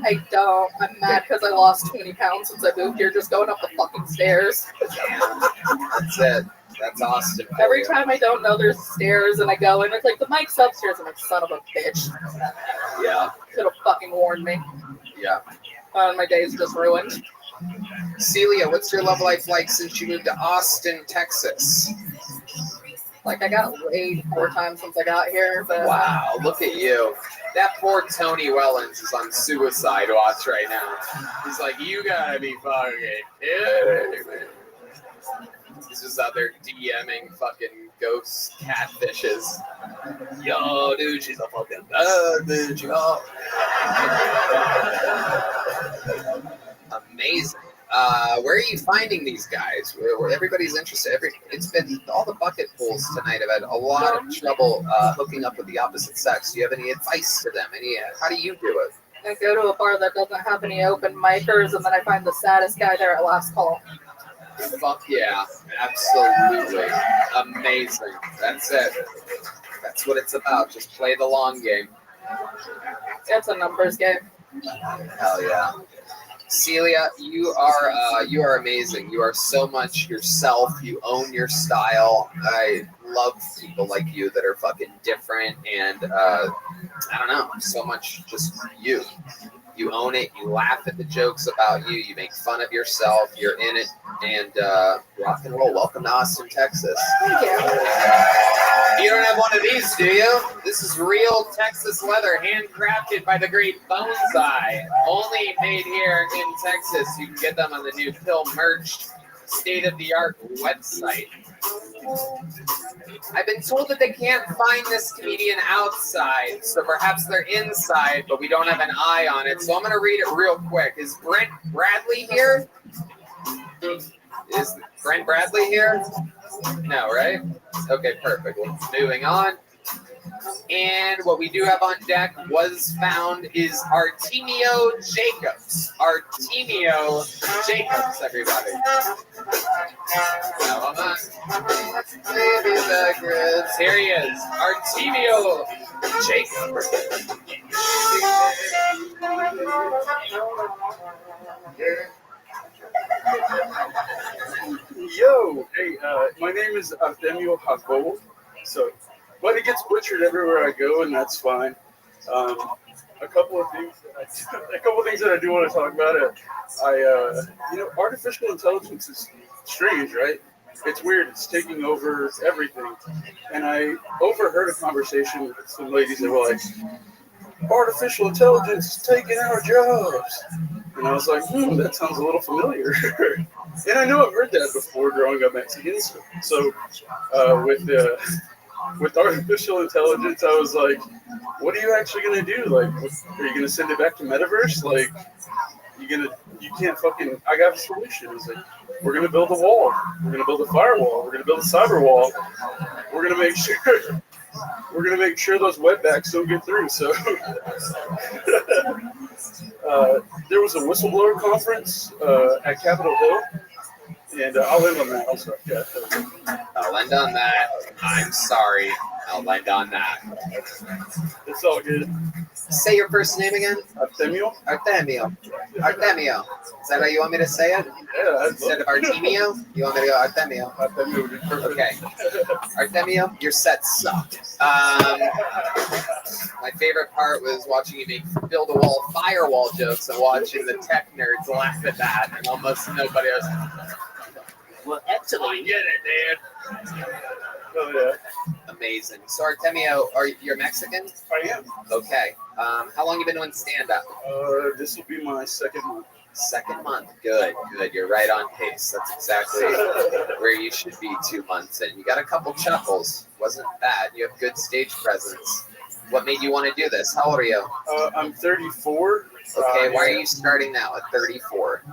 I don't. I'm mad because I lost 20 pounds since I moved here just going up the fucking stairs. That's it. That's Austin. Every time I don't know there's stairs and I go in, it's like the mic's upstairs. I'm like, son of a bitch. Yeah. Could have fucking warned me. Yeah. My day's just ruined. Celia, what's your love life like since you moved to Austin, Texas? Like, I got laid 4 times since I got here, but... Wow, look at you. That poor Tony Wellens is on suicide watch right now. He's like, you gotta be fucking kidding me. He's just out there DMing fucking ghost catfishes. Yo, dude, she's a fucking bad bitch, yo. Amazing. Where are you finding these guys? Where everybody's interested. It's been all the bucket pools tonight. I've had a lot of trouble hooking up with the opposite sex. Do you have any advice to them? How do you do it? I go to a bar that doesn't have any open micers, and then I find the saddest guy there at last call. Fuck yeah. Absolutely. Amazing. That's it. That's what it's about. Just play the long game. It's a numbers game. Hell yeah. Celia, you are amazing. You are so much yourself. You own your style. I love people like you that are fucking different and I don't know, so much just you. You own it. You laugh at the jokes about you. You make fun of yourself. You're in it. And rock and roll. Welcome to Austin, Texas. Thank you. You don't have one of these, do you? This is real Texas leather, handcrafted by the great Bonsai. Only made here in Texas. You can get them on the new Pill Merch state-of-the-art website. I've been told that they can't find this comedian outside, so perhaps they're inside, but we don't have an eye on it. So I'm going to read it real quick. Is Brent Bradley here? Is Brent Bradley here? No, right? Okay, perfect. Well, moving on. And what we do have on deck was found is Artemio Jacobs. Artemio Jacobs, everybody. Come on. Baby back ribs. Here he is. Artemio Jacobs. Yo, hey, my name is Artemio Jacobo, but it gets butchered everywhere I go, and that's fine. a couple of things that I do want to talk about. Artificial intelligence is strange, right? It's weird. It's taking over everything. And I overheard a conversation with some ladies that were like, artificial intelligence is taking our jobs. And I was like, that sounds a little familiar. And I know I've heard that before growing up Mexican. So with artificial intelligence, I was like, what are you actually going to do? Like, are you going to send it back to Metaverse? Like, you can't fucking, I got a solution. It's like, we're going to build a wall. We're going to build a firewall. We're going to build a cyber wall. We're going to make sure those wetbacks don't get through. So there was a whistleblower conference at Capitol Hill. And I'll end on that also. Yeah. I'll end on that. I'm sorry. I'll end on that. It's all good. Say your first name again. Artemio. Artemio. Artemio. Is that how you want me to say it? Yeah. Instead of Artemio, you want me to go Artemio? Artemio would be perfect. Okay. Artemio, your set sucked. My favorite part was watching you make build a wall firewall jokes and watching the tech nerds laugh at that, and almost nobody else. Well, actually, get it, dude. Oh yeah. Amazing. So Artemio, you're Mexican? I am. Okay. How long you been doing stand-up? This will be my second month. Second month. Good. You're right on pace. That's exactly where you should be 2 months in. You got a couple chuckles. Wasn't bad. You have good stage presence. What made you want to do this? How old are you? I'm 34. Okay, why are you starting now at 34?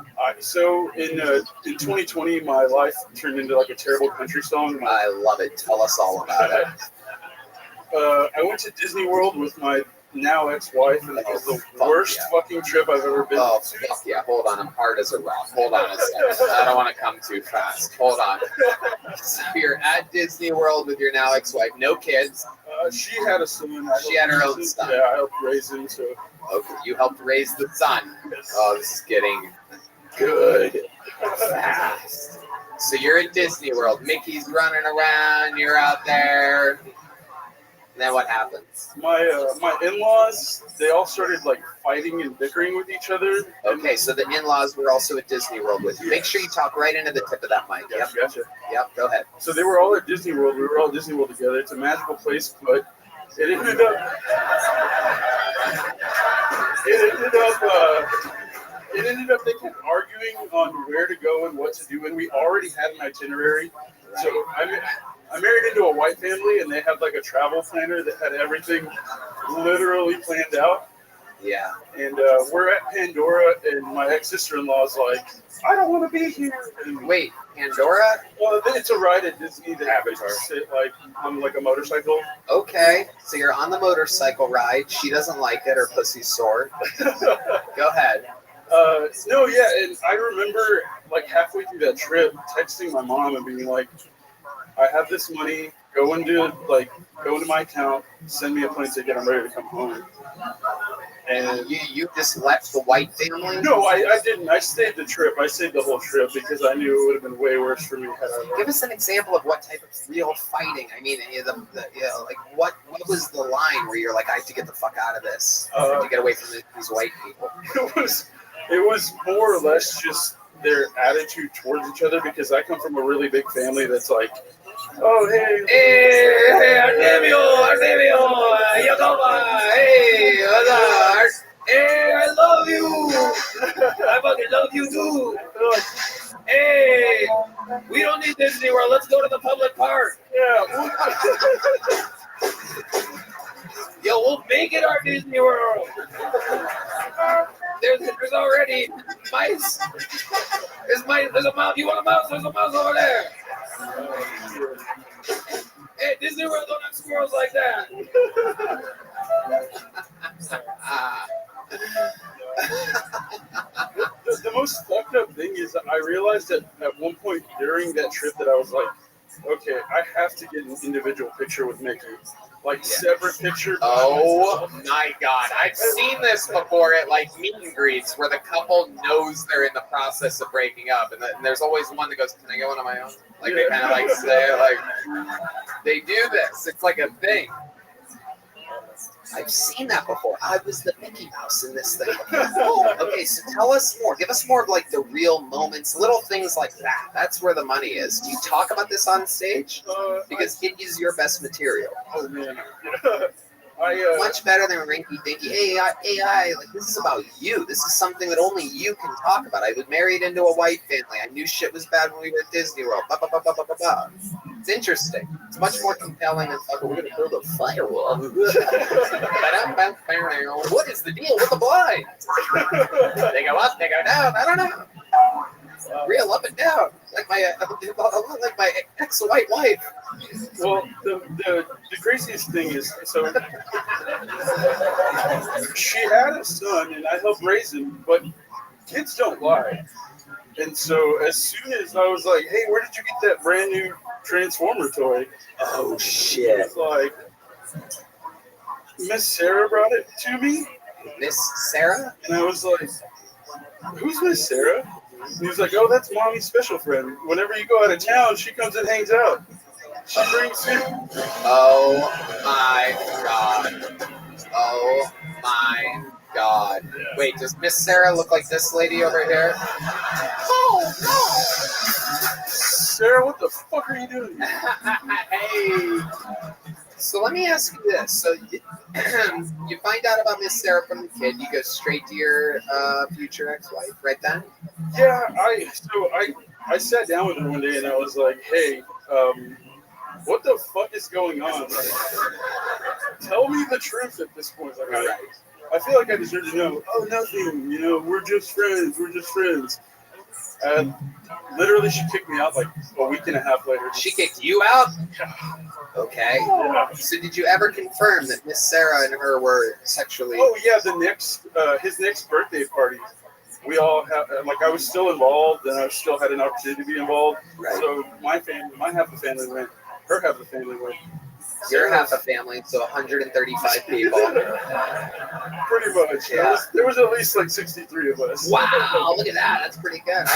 So in 2020, my life turned into like a terrible country song. I love it. Tell us all about it. I went to Disney World with my now ex-wife, and it was the worst fucking trip I've ever been Oh, to. fuck yeah. Hold on. I'm hard as a rock. Hold on a second. I don't want to come too fast. Hold on. So you're at Disney World with your now ex-wife. No kids. She had a son. She had her own son. Yeah, I helped raise him. So. Okay, you helped raise the son. Oh, this is getting good fast. So you're at Disney World. Mickey's running around. You're out there. And then what happens? My in-laws, they all started like fighting and bickering with each other. Okay, so the in-laws were also at Disney World with you. Make sure you talk right into the tip of that mic. Yep. Gotcha. Yep, go ahead. So they were all at Disney World. We were all at Disney World together. It's a magical place, but it ended up they kept arguing on where to go and what to do, and we already had an itinerary. Right. So I married into a white family, and they had like a travel planner that had everything literally planned out. Yeah. And we're at Pandora, and my ex-sister-in-law is like, I don't want to be here. And wait, Pandora? Well, it's a ride at Disney that Avatar. Sit like on like a motorcycle. Okay, so you're on the motorcycle ride. She doesn't like it. Her pussy's sore. Go ahead. No, yeah, and I remember like halfway through that trip texting my mom and being like, I have this money, go into my account, send me a plane ticket, I'm ready to come home. And you just left the white family? No, I didn't. I stayed the trip. I stayed the whole trip because I knew it would have been way worse for me had I left. Give us an example of what type of real fighting. I mean, like what was the line where you're like, I have to get the fuck out of this, to get away from these white people? It was more or less just their attitude towards each other because I come from a really big family that's like, oh, hey, Artemio, hey, hey, I love you. I fucking love you too. Hey, we don't need Disney World. Let's go to the public park. Yeah. Yo, we'll make it our Disney World. There's already mice. There's a mouse. You want a mouse? There's a mouse over there. Hey, Disney World don't have squirrels like that. The most fucked up thing is I realized that at one point during that trip that I was like, okay, I have to get an individual picture with Mickey. Like, separate picture. Oh, my God. I've seen this before at, like, meet and greets where the couple knows they're in the process of breaking up. And there's always one that goes, can I get one on my own? Like, they kind of, like, say, like, they do this. It's like a thing. I've seen that before. I was the Mickey Mouse in this thing. Oh, okay, so tell us more. Give us more of like the real moments, little things like that. That's where the money is. Do you talk about this on stage? Because it is your best material. Oh man. Much better than rinky dinky AI. Like, this is about you. This is something that only you can talk about. I was married into a white family. I knew shit was bad when we were at Disney World. Blah, blah, blah, blah, blah, blah, blah. It's interesting. It's much more compelling than fucking, we're going to build a firewall. What is the deal with the blinds? They go up, they go down. I don't know. Real up and down, like my ex-white wife. Well, the craziest thing is, so she had a son, and I helped raise him, but kids don't lie. And so as soon as I was like, "Hey, where did you get that brand new Transformer toy?" Oh shit! It's like, Miss Sarah brought it to me. Miss Sarah? And I was like, "Who's Miss Sarah?" And he was like, "Oh, that's Mommy's special friend. Whenever you go out of town, she comes and hangs out. She brings you." Oh my god. Oh my god. Wait, does Miss Sarah look like this lady over here? Oh no! Sarah, what the fuck are you doing? Hey. So let me ask you this. So you find out about Miss Sarah from the kid. You go straight to your future ex-wife right then? Yeah, I sat down with her one day and I was like, "Hey, what the fuck is going on? Like, tell me the truth at this point. Like, I feel like I deserve to know." "Oh, nothing. You know, we're just friends. We're just friends." And literally, she kicked me out like a week and a half later. She kicked you out? Yeah. Okay. So did you ever confirm that Miss Sarah and her were sexually? Oh yeah, his next birthday party, we all have, like, I was still involved and I still had an opportunity to be involved. Right. So my half the family went, her half the family went. Your half a family, so 135 people. Pretty much. Yeah. There was at least like 63 of us. Wow, look at that. That's pretty good.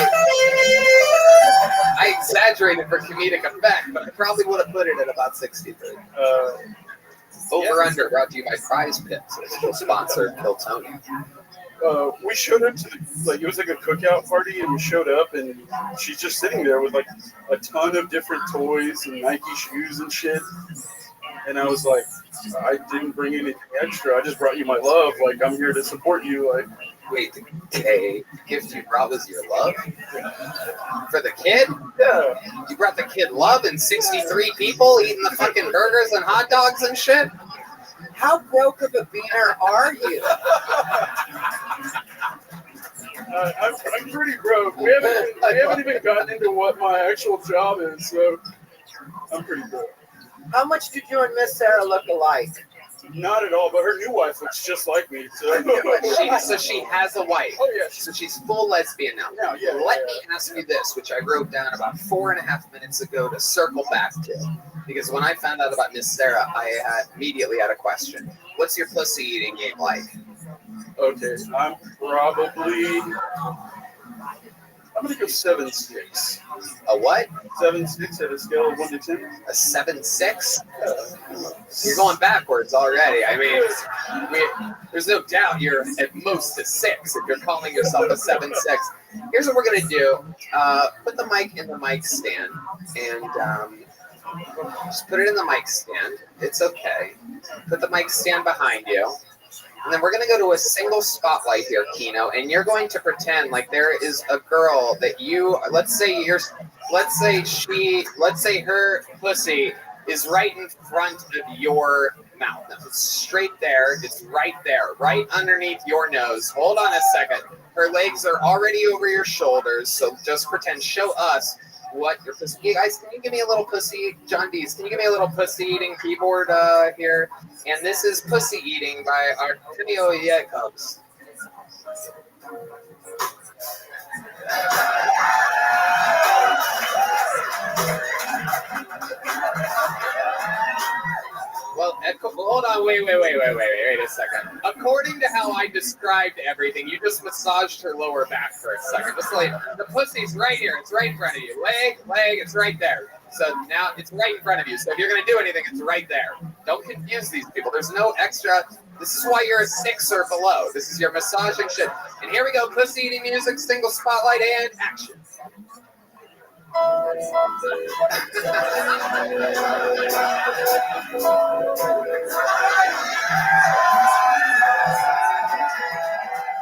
I exaggerated for comedic effect, but I probably would have put it at about 63. Over-under, brought to you by Prize Pits, official sponsor of Kill Tony. We showed up to it was like a cookout party, and we showed up, and she's just sitting there with like a ton of different toys and Nike shoes and shit. And I was like, "I didn't bring anything extra. I just brought you my love. Like, I'm here to support you." Like, wait, the gift you brought was your love? For the kid? Yeah. You brought the kid love and 63 people eating the fucking burgers and hot dogs and shit? How broke of a beaner are you? I'm pretty broke. We haven't even gotten into what my actual job is, so I'm pretty broke. How much did you and Miss Sarah look alike? Not at all, but her new wife looks just like me. So she has a wife. Oh yeah. So she's full lesbian now. Yeah. Let me ask you this, which I wrote down about 4.5 minutes ago to circle back to. Because when I found out about Miss Sarah, I immediately had a question. What's your pussy eating game like? Okay, I'm gonna go 7.6. A what? 7.6 at a scale of 1 to 10. A 7.6? You're going backwards already. I mean, there's no doubt you're at most a 6 if you're calling yourself a 7.6. Here's what we're gonna do. Put the mic in the mic stand and just put it in the mic stand. It's okay. Put the mic stand behind you. And then we're going to go to a single spotlight here, Kino, and you're going to pretend like there is a girl that let's say her pussy is right in front of your mouth. Now, it's straight there. It's right there, right underneath your nose. Hold on a second. Her legs are already over your shoulders, so just pretend. Show us what your pussy. You guys, can you give me a little pussy, John Dees? Can you give me a little pussy eating keyboard here? And this is Pussy Eating by Artemio Jacobs. Well, hold on, wait a second. According to how I described everything, you just massaged her lower back for a second. Just like, the pussy's right here, it's right in front of you. Leg, it's right there. So now it's right in front of you. So if you're going to do anything, it's right there. Don't confuse these people. There's no extra This is why you're a 6 or below. This is your massaging shit. And here we go, pussy eating music, single spotlight, and action.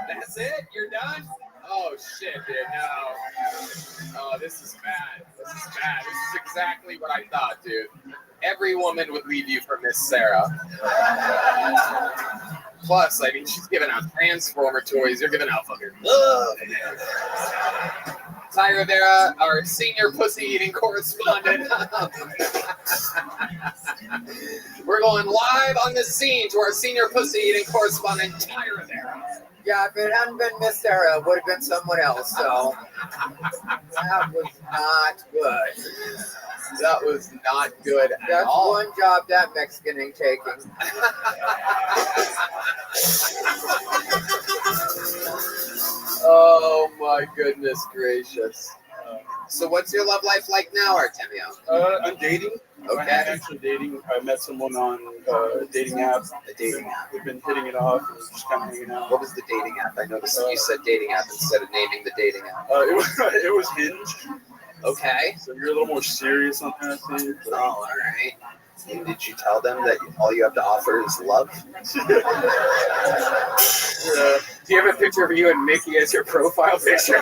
That's it? You're done? Oh shit, dude, no. Oh, this is bad. This is bad. This is exactly what I thought, dude. Every woman would leave you for Miss Sarah. Plus, I mean, she's giving out Transformer toys. You're giving out fucking love. Ty Rivera, our senior pussy eating correspondent. We're going live on the scene to our senior pussy eating correspondent, Ty Rivera. Yeah, if it hadn't been Miss Sarah, it would have been someone else. So that was not good. That was not good at That's all. one job that Mexican ain't taking. Oh my goodness gracious. So what's your love life like now, Artemio? I'm dating. Okay. I'm actually dating. I met someone on a dating app. A dating app. We've been hitting it off and just kind of hanging out. What was the dating app? I noticed that you said dating app instead of naming the dating app. It was Hinge. Okay. So you're a little more serious on that thing. Oh, all right. And did you tell them that all you have to offer is love? Do you have a picture of you and Mickey as your profile picture?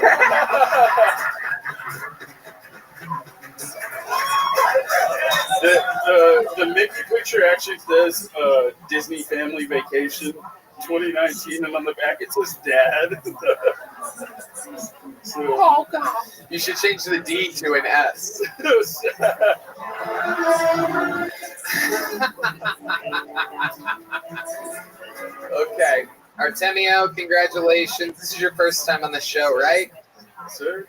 The Mickey picture actually says Disney Family Vacation 2019, and on the back it says Dad. So, Oh, God. You should change the D to an S. Okay. Artemio, congratulations. This is your first time on the show, right? Sir?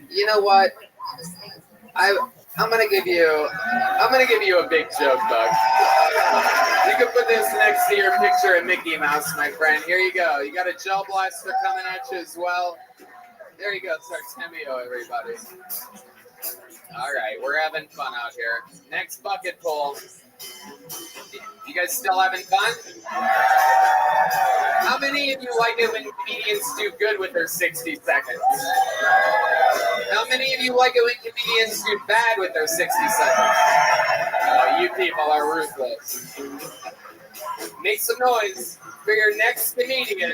You know what? I'm gonna give you a big joke, Doug. You can put this next to your picture of Mickey Mouse, my friend. Here you go. You got a gel blaster coming at you as well. There you go. It's Artemio, everybody. All right, we're having fun out here. Next bucket pull. You guys still having fun? How many of you like it when comedians do good with their 60 seconds? How many of you like it when comedians do bad with their 60 seconds? Oh, you people are ruthless. Make some noise for your next comedian,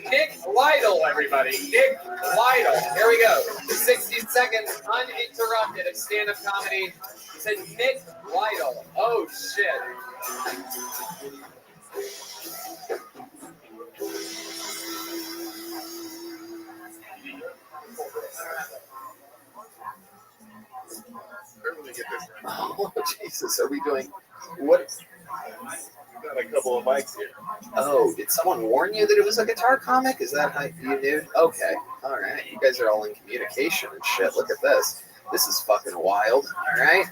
Nick Lytle, everybody. Nick Lytle. Here we go. 60 seconds uninterrupted of stand-up comedy. It said Nick Lytle. Oh, shit. Oh, Jesus. Are we doing what? Got a couple of mics here. Oh, did someone warn you that it was a guitar comic? Is that how you knew? Okay. All right. You guys are all in communication and shit. Look at this. This is fucking wild. All right.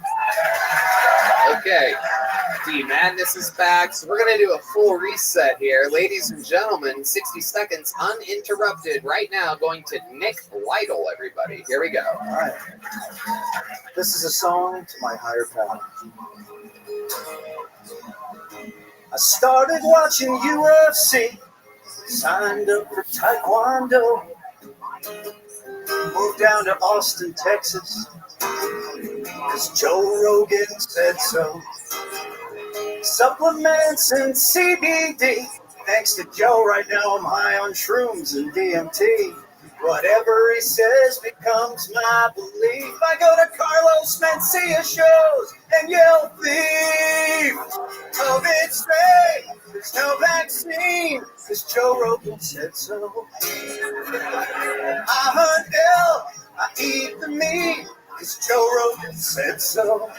Okay. D Madness is back. So we're going to do a full reset here. Ladies and gentlemen, 60 seconds uninterrupted right now going to Nick Lytle, everybody. Here we go. All right. This is a song to my higher power. I started watching UFC, signed up for Taekwondo, moved down to Austin, Texas, because Joe Rogan said so. Supplements and CBD, thanks to Joe, right now I'm high on shrooms and DMT. Whatever he says becomes my belief. I go to Carlos Mencia shows and yell thief. COVID's fake, there's no vaccine, because Joe Rogan said so. I hunt elk, I eat the meat, because Joe Rogan said so.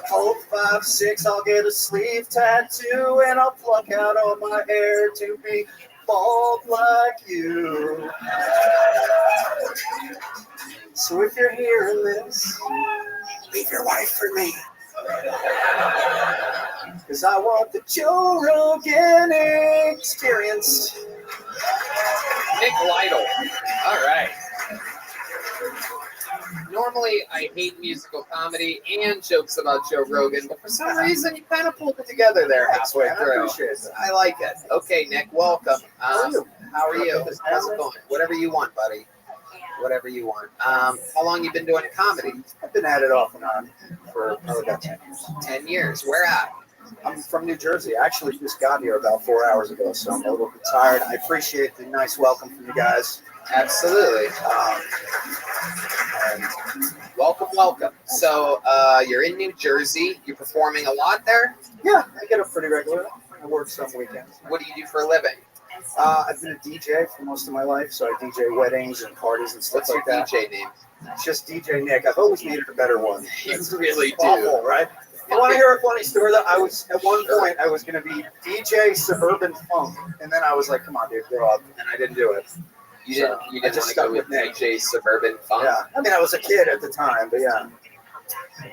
Cold 5'6", I'll get a sleeve tattoo, and I'll pluck out all my hair to be bald like you. So if you're hearing this, leave your wife for me. Because I want the Joe Rogan experience. Nick Lytle. All right. normally I hate musical comedy and jokes about Joe Rogan, but for some reason you kind of pulled it together there halfway I through. appreciate that. I like it. Okay, Nick, welcome. How are you? How's it going? Whatever you want, buddy. Whatever you want. How long you been doing comedy? I've been at it off and on for probably about 10 years. 10 years. Where at? I'm from New Jersey. I actually just got here about 4 hours ago, so I'm a little bit tired. I appreciate the nice welcome from you guys. Absolutely. And welcome. So you're in New Jersey. You're performing a lot there? yeah, I get up pretty regularly. I work some weekends. What do you do for a living? I've been a DJ for most of my life, so I DJ weddings and parties and stuff What's like your that. DJ name? It's just DJ Nick. I've always needed a better one. You really do. Awful, right? I want to hear a funny story. That I was at one point I was going to be DJ Suburban Funk, and then I was like, "Come on, dude, grow up," and I didn't do it. You didn't I want just to go stuck with with Nick. DJ Suburban Funk? Yeah, I mean, I was a kid at the time, but yeah.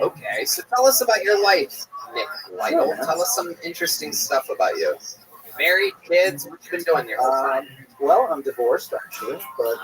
Okay, so tell us about your life, Nick Lytle. Sure, man. Tell us some interesting stuff about you. Married, kids, what you been doing your whole time? Well, I'm divorced actually, but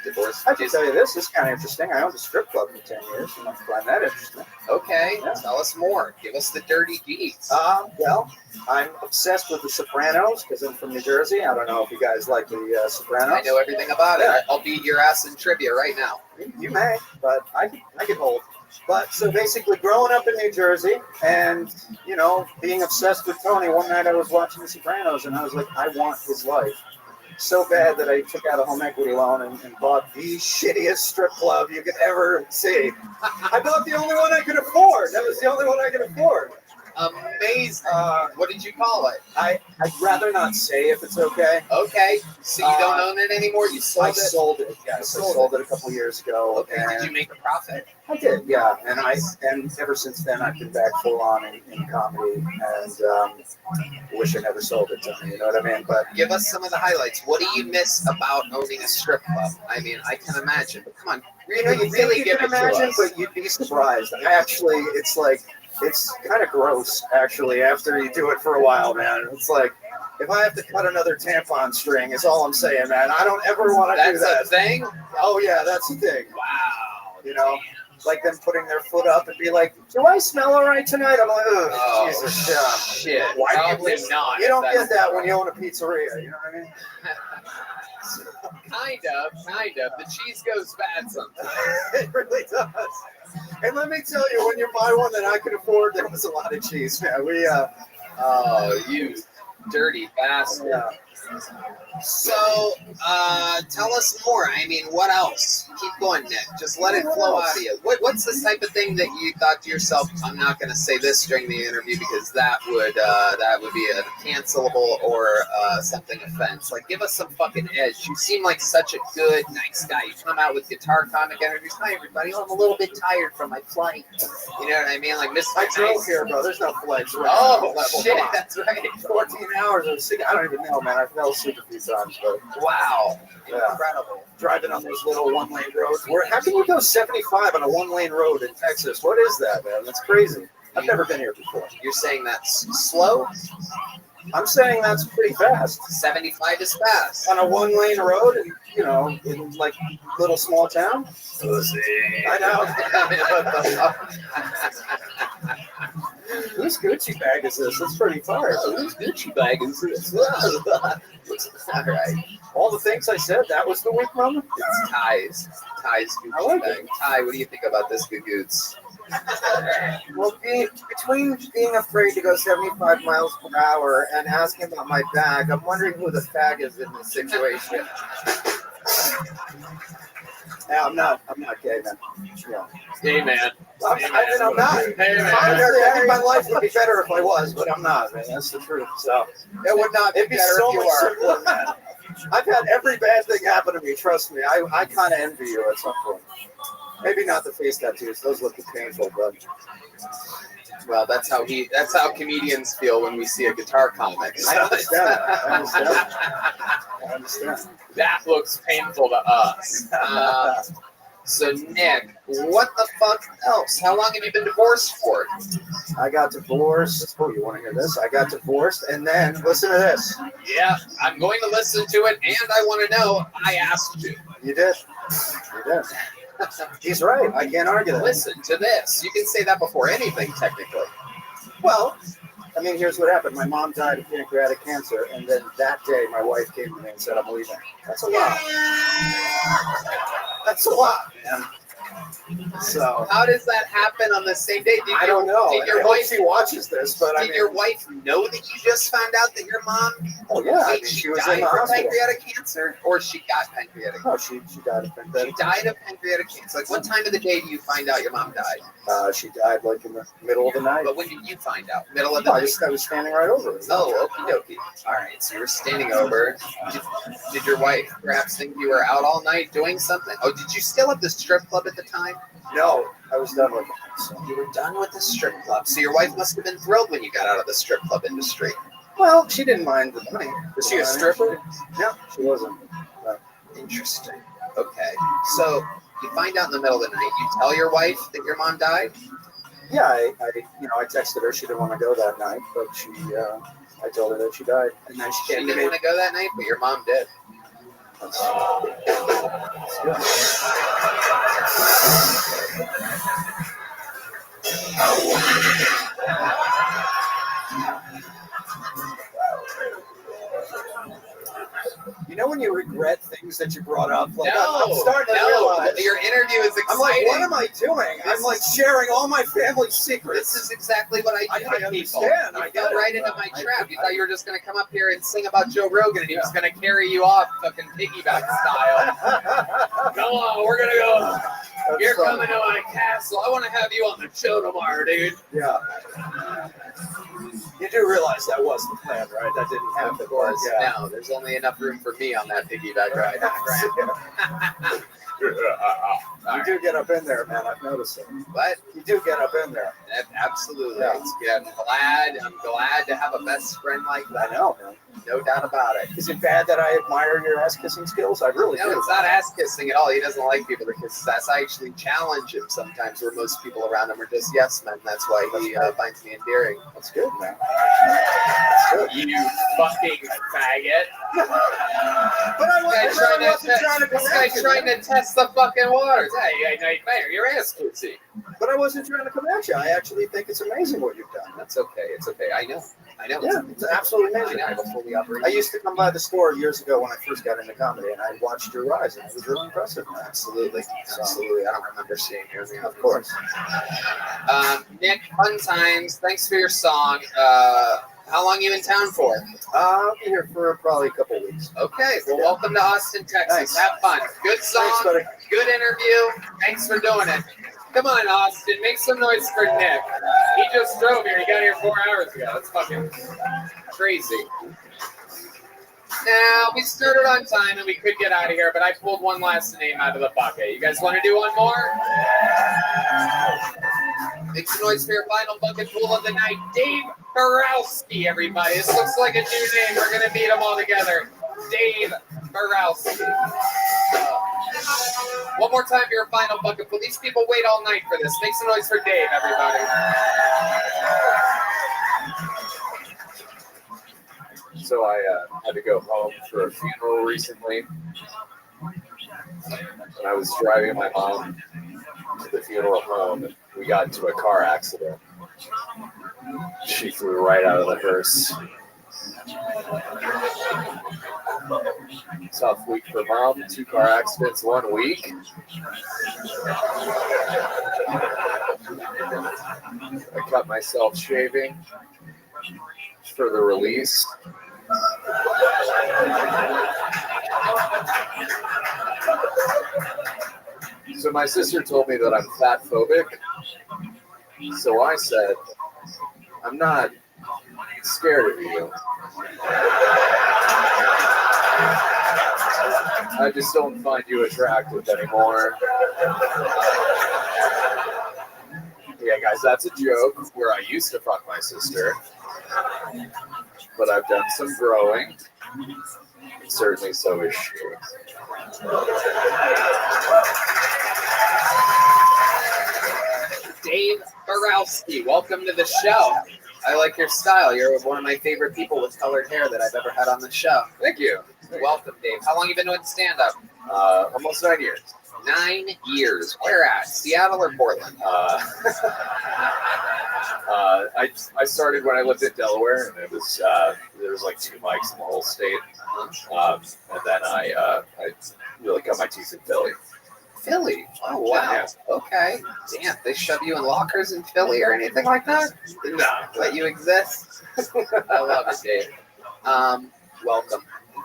Divorced. I can tell you this is kind of interesting. I owned a strip club for 10 years, and I find that interesting. Okay, Yeah. tell us more. Give us the dirty deeds. Well, I'm obsessed with The Sopranos because I'm from New Jersey. I don't know if you guys like The Sopranos. I know everything about Yeah. it. I'll beat your ass in trivia right now. You may, but I can hold. But so basically, growing up in New Jersey and, you know, being obsessed with Tony, one night I was watching The Sopranos and I was like, I want his life. So bad that I took out a home equity loan and bought the shittiest strip club you could ever see. I bought the only one I could afford. That was the only one I could afford. Amazing. What did you call it? I'd rather not say if it's okay. Okay, so you don't own it anymore? You sold I it? sold it. Yes, I sold it a couple years ago. Okay, and did you make a profit? I did, yeah. And ever since then, I've been back full on in comedy, and wish I never sold it to me. You know what I mean? But Give us some of the highlights. What do you miss about owning a strip club? I mean, I can imagine. But come on, you know, really, you really think give you can it to imagine, us. but you'd be surprised. Actually, it's kind of gross. Actually, after you do it for a while, man, it's like if I have to cut another tampon string, is all I'm saying, man. I don't ever want to do that. That's a thing? Oh yeah, that's the thing. Wow. You know, like them putting their foot up and be like, "Do I smell all right tonight?" I'm like, "Ugh, Oh, Jesus, yeah." shit. Why do you Probably get- not. You don't That's- get that when you own a pizzeria. You know what I mean? Kind of. The cheese goes bad sometimes. It really does. And let me tell you, when you buy one that I could afford, there was a lot of cheese, man. Oh, you dirty bastard. Yeah. So, tell us more. I mean, what else? Keep going, Nick. Just let it flow out of you. What's the type of thing that you thought to yourself, I'm not going to say this during the interview because that would be a cancelable or something offense. Like, give us some fucking edge. You seem like such a good, nice guy. You come out with guitar comic interviews. Hi, everybody. I'm a little bit tired from my flight. You know what I mean? Like, Mr. I drove Nice. here, bro. There's no flights. Oh, shit. That's right. 14 hours of sleep. I don't even know, man. I fell asleep a few times, but Wow. Yeah. Incredible. driving on those little one-lane roads. How can you go 75 on a one-lane road in Texas? What is that, man? That's crazy. I've never been here before. You're saying that's slow? I'm saying that's pretty fast. 75 is fast. On a one-lane road, and in like little small town. I know. Whose Gucci bag is this? It's pretty fire. Whose Gucci bag is this? All right. All the things I said, that was the weak moment? It's Ty's Gucci I like bag. Ty, what do you think about this Gagoots? Well, between being afraid to go 75 miles per hour and asking about my bag, I'm wondering who the fag is in this situation. Yeah, I'm not gay, man. Yeah. Hey, man. I'm not. Hey, man. I think my life would be better if I was, but I'm not, man. That's the truth. So It would not be it'd be better so if you much are. simpler, man. I've had every bad thing happen to me. Trust me. I kind of envy you at some point. Maybe not the face tattoos; those look painful, but Well, that's how comedians feel when we see a guitar comic. I understand that. I understand. That looks painful to us. So, Nick, what the fuck else? How long have you been divorced for? I got divorced. Oh, you want to hear this? I got divorced, and then listen to this. Yeah, I'm going to listen to it, and I want to know. I asked you. You did. You did. He's right. I can't argue that. Listen to this. You can say that before anything, technically. Well, I mean, here's what happened. My mom died of pancreatic cancer, and then that day, my wife came to me and said, "I'm leaving." That's a lot. That's a lot, man. So how does that happen on the same day? I don't know. Did your I hope wife she watches this? But did your wife know that you just found out that your mom? Oh yeah, Wait, she was died in the from hospital. pancreatic cancer, or she got pancreatic? No, she died of pancreatic. She died of pancreatic cancer. Like, what time of the day do you find out your mom died? She died like in the middle of the night. But when did you find out? Middle of the night. I was standing right over it. Oh, okie dokie. All right, so you were standing over. Did your wife perhaps think you were out all night doing something? Oh, did you still have the strip club at the time? No, I was done with it. So. You were done with the strip club. So your wife must have been thrilled when you got out of the strip club industry. Well, she didn't mind the money. Was she a stripper? No, she wasn't. Interesting. Okay. So you find out in the middle of the night. You tell your wife that your mom died? Yeah, I texted her. She didn't want to go that night, but I told her that she died, and then she came to me. She didn't want to go that night, but your mom did. That's good. You know when you regret things that you brought up? Like, I'm starting to realize. Your interview is exciting. I'm like, what am I doing? I'm like sharing all my family's secrets. This is exactly what I do to people. Understand. You fell right into my trap. You thought you were just going to come up here and sing about Joe Rogan and he was going to carry you off fucking piggyback style. Come on, we're going to go. You're coming to my castle. I want to have you on the show tomorrow, dude. Yeah. You do realize that was the plan, right? That didn't happen. Of course. Yeah. No, there's only enough room for me on that piggyback ride. You do get up in there, man. I've noticed it. What? You do get up in there. Absolutely. Yeah. I'm glad to have a best friend like that. I know, man. No doubt about it. Is it bad that I admire your ass kissing skills? I really do. No, it's not ass kissing at all. He doesn't like people to kiss his ass. I actually challenge him sometimes, where most people around him are just yes men. That's why he finds me endearing. That's good, man. You fucking faggot. But I wasn't trying to This guy's trying to test the fucking waters. Hey, your ass kissing. But I wasn't trying to come at you. I actually think it's amazing what you've done. That's okay. It's okay. I know. Yeah, it's absolutely amazing. I used to come by the store years ago when I first got into comedy, and I watched your rise, and it was really impressive. Man. Absolutely. Absolutely. I don't remember seeing you. Of course. Nick, fun times. Thanks for your song. How long are you in town for? I'll be here for probably a couple of weeks. Okay. Well, welcome to Austin, Texas. Thanks. Have fun. Good song. Thanks, buddy. Good interview. Thanks for doing it. Come on, Austin. Make some noise for Nick. He just drove here. He got here 4 hours ago. That's fucking crazy. Now, we started on time and we could get out of here, but I pulled one last name out of the bucket. You guys want to do one more? Make some noise for your final bucket pool of the night. Dave Borowski, everybody. This looks like a new name. We're going to meet them all together. Dave Borowski. One more time for your final bucket pool. These people wait all night for this. Make some noise for Dave, everybody. So I had to go home for a funeral recently. And I was driving my mom to the funeral home, and we got into a car accident. She flew right out of the hearse. Tough week for mom. 2 car accidents 1 week. I cut myself shaving for the release. So my sister told me that I'm fat phobic. So I said, I'm not scared of you. I just don't find you attractive anymore. Yeah, guys, that's a joke where I used to fuck my sister. But I've done some growing. Certainly so is she. Dave Borowski, welcome to the show. I like your style. You're one of my favorite people with colored hair that I've ever had on the show. Thank you. Welcome, Dave. How long have you been doing stand-up? Almost 9 years. 9 years. Where at? Seattle or Portland? I started when I lived in Delaware, and it was there was like 2 mics in the whole state, and then I really cut my teeth in Philly. Philly. Oh wow. Yeah. Okay. Damn. They shove you in lockers in Philly or anything like that? No, Let you exist. I love it, Dave. Welcome.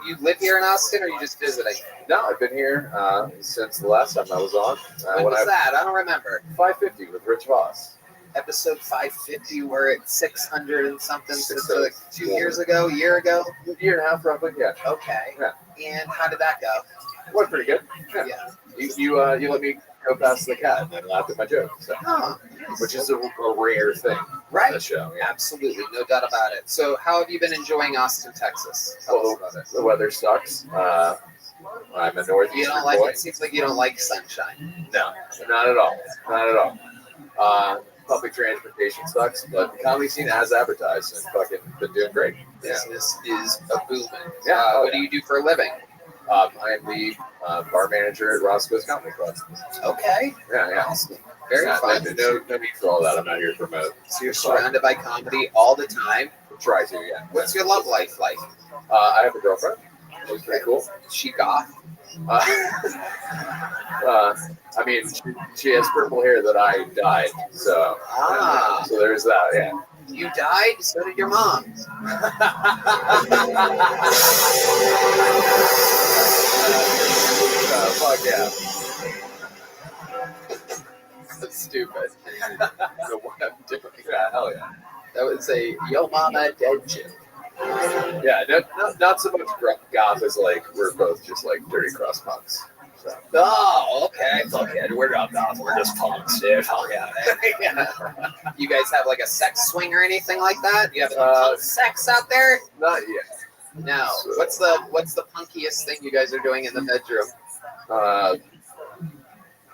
You live here in Austin, or are you just visiting? No, I've been here since the last time I was on. When was that? I don't remember. 550 with Rich Voss. Episode 550. We're at 600 and something. So it's 600. like 2 years ago, a year ago. Year and a half, roughly. Yeah. Okay. Yeah. And how did that go? Went pretty good. Yeah. You let me go past the cat and then laugh at my joke, so. Oh, which is a rare thing right? on the show. Yeah. Absolutely, no doubt about it. So, how have you been enjoying Austin, Texas? Tell us about it. The weather sucks. I'm a You northeastern don't like boy. it? Seems like you don't like sunshine. No, not at all. Not at all. Public transportation sucks, but the comedy scene has advertised and fucking been doing great. Business is a booming. Yeah. What do you do for a living? I am the bar manager at Roscoe's Comedy Club. Okay. Yeah. Awesome. Very Yeah, fun. No need for all that. I'm not here to promote. So you're surrounded by comedy all the time. Try to, yeah. What's your love life like? I have a girlfriend. She's pretty cool. She goth? I mean, she has purple hair that I dyed, so so there's that. Yeah. You died, so did your mom. Fuck yeah. That's stupid. So what I'm doing? Yeah, hell yeah. That would say, yo mama dead chick. Yeah, not so much goth as like we're both just like dirty cross punks. So. Oh, okay. Fuck yeah, we're not goth. We're just punks, dude. Hell yeah. Yeah. You guys have like a sex swing or anything like that? You have punk sex out there? Not yet. No. So. What's the punkiest thing you guys are doing in the bedroom?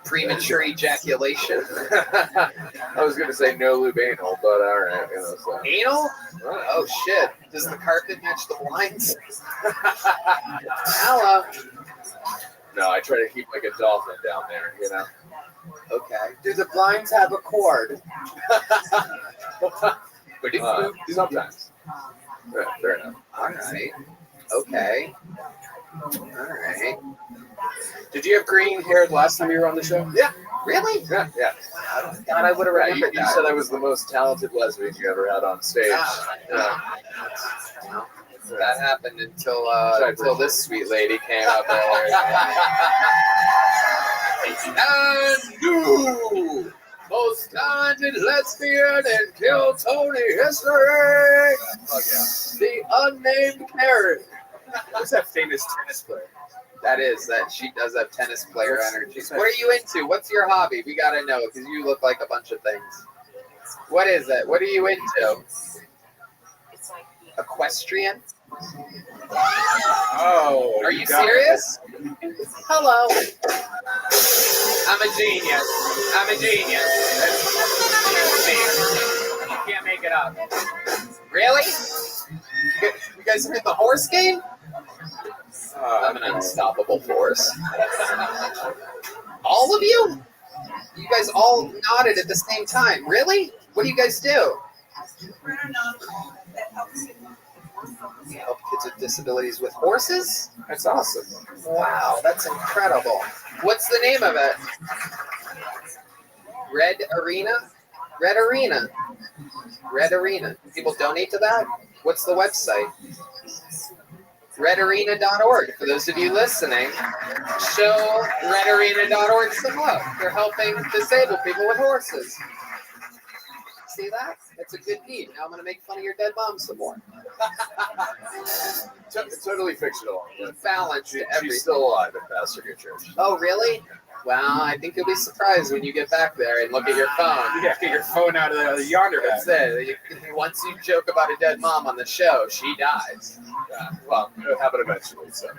Premature ejaculation. I was gonna say no lube anal, but all right. You know, so. Anal? Oh shit! Does the carpet match the blinds? Hello. No, I try to keep like a dolphin down there, you know. Okay. Do the blinds have a cord? Sometimes. Yeah, fair enough. All right. Okay. All right. Did you have green hair the last time you were on the show? Yeah. Really? Yeah, yeah. God, I would have Yeah, remembered you that. said I was the most talented lesbian you ever had on stage. That happened until this sweet lady came up there. And you, most talented lesbian in Kill Tony history. Oh yeah. The unnamed Karen. Who's that famous tennis player? That she does have tennis player energy. What are you into? What's your hobby? We gotta know because you look like a bunch of things. What is it? What are you into? Equestrian? Oh, Are you serious? Hello. I'm a genius. You can't make it up. Really? You guys are in the horse game? I'm an unstoppable force. All of you? You guys all nodded at the same time. Really? What do you guys do? You help kids with disabilities with horses? That's awesome. Wow, that's incredible. What's the name of it? Red Arena? Red Arena. Red Arena. People donate to that? What's the website? redarena.org. For those of you listening, show redarena.org some love. They're helping disabled people with horses. See that? That's a good deed. Now I'm going to make fun of your dead mom some more. It's totally fictional. Balance to everything. She's still alive and pastor your church. Oh, really? Well, I think you'll be surprised when you get back there and look at your phone. Yeah, get your phone out of the yonder That's bag. it. Once you joke about a dead mom on the show, she dies. Well, it'll happen eventually. So.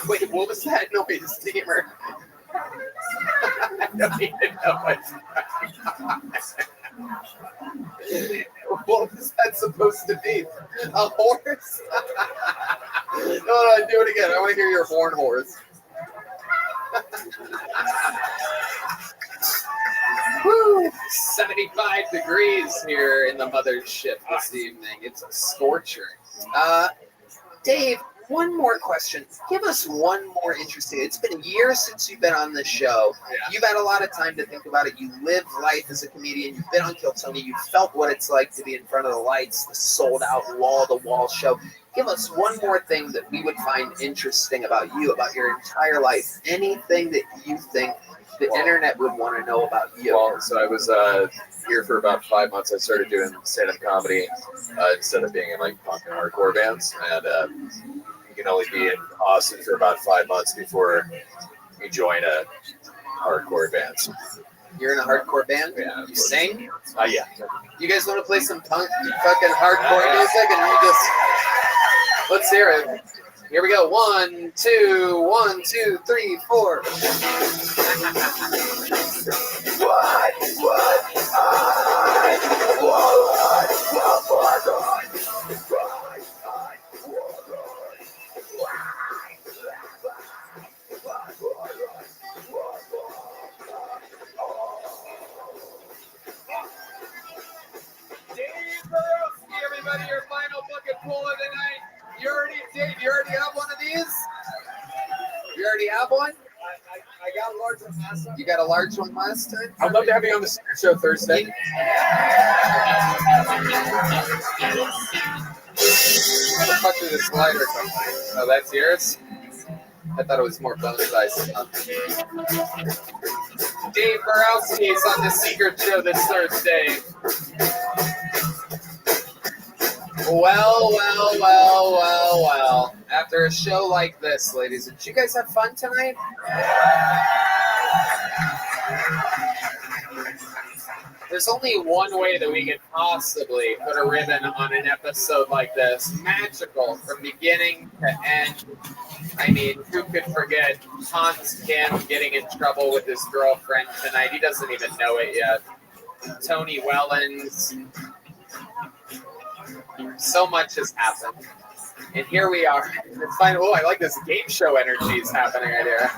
Wait, what was that noise, Steamer? I don't even know what was that supposed to be? A horse? No, do it again. I want to hear your horn horse. Woo! 75 degrees here in the mothership this evening. It's a scorcher. Dave, one more question. Give us one more interesting. It's been a year since you've been on the show. Yeah. You've had a lot of time to think about it. You live life as a comedian. You've been on Kill Tony. You've felt what it's like to be in front of the lights, the sold-out wall-to-wall show. Give us one more thing that we would find interesting about you, about your entire life. Anything that you think the internet would want to know about you. Well, so I was here for about 5 months. I started doing stand-up comedy instead of being in like punk and hardcore bands. And you can only be in Austin for about 5 months before you join a hardcore band. You're in a hardcore band? Yeah. You sing? Yeah. You guys want to play some punk fucking hardcore music? And we just... Let's hear it. Here we go. 1, 2, 1, 2, 3, 4. Everybody, your final bucket pull of the night. You already have one of these? You already have one? I got a large one last time. You got a large one last time? I'd love to have you on the Secret Show Thursday. Never cut through the slider or something. Oh, that's yours? I thought it was more bone size. Dave Borowski is on the Secret Show this Thursday. Well. After a show like this, ladies, did you guys have fun tonight? There's only one way that we could possibly put a ribbon on an episode like this. Magical from beginning to end. I mean, who could forget Hans Kim getting in trouble with his girlfriend tonight? He doesn't even know it yet. Tony Wellens. So much has happened. And here we are. It's fine. Oh, I like this game show energy is happening right here.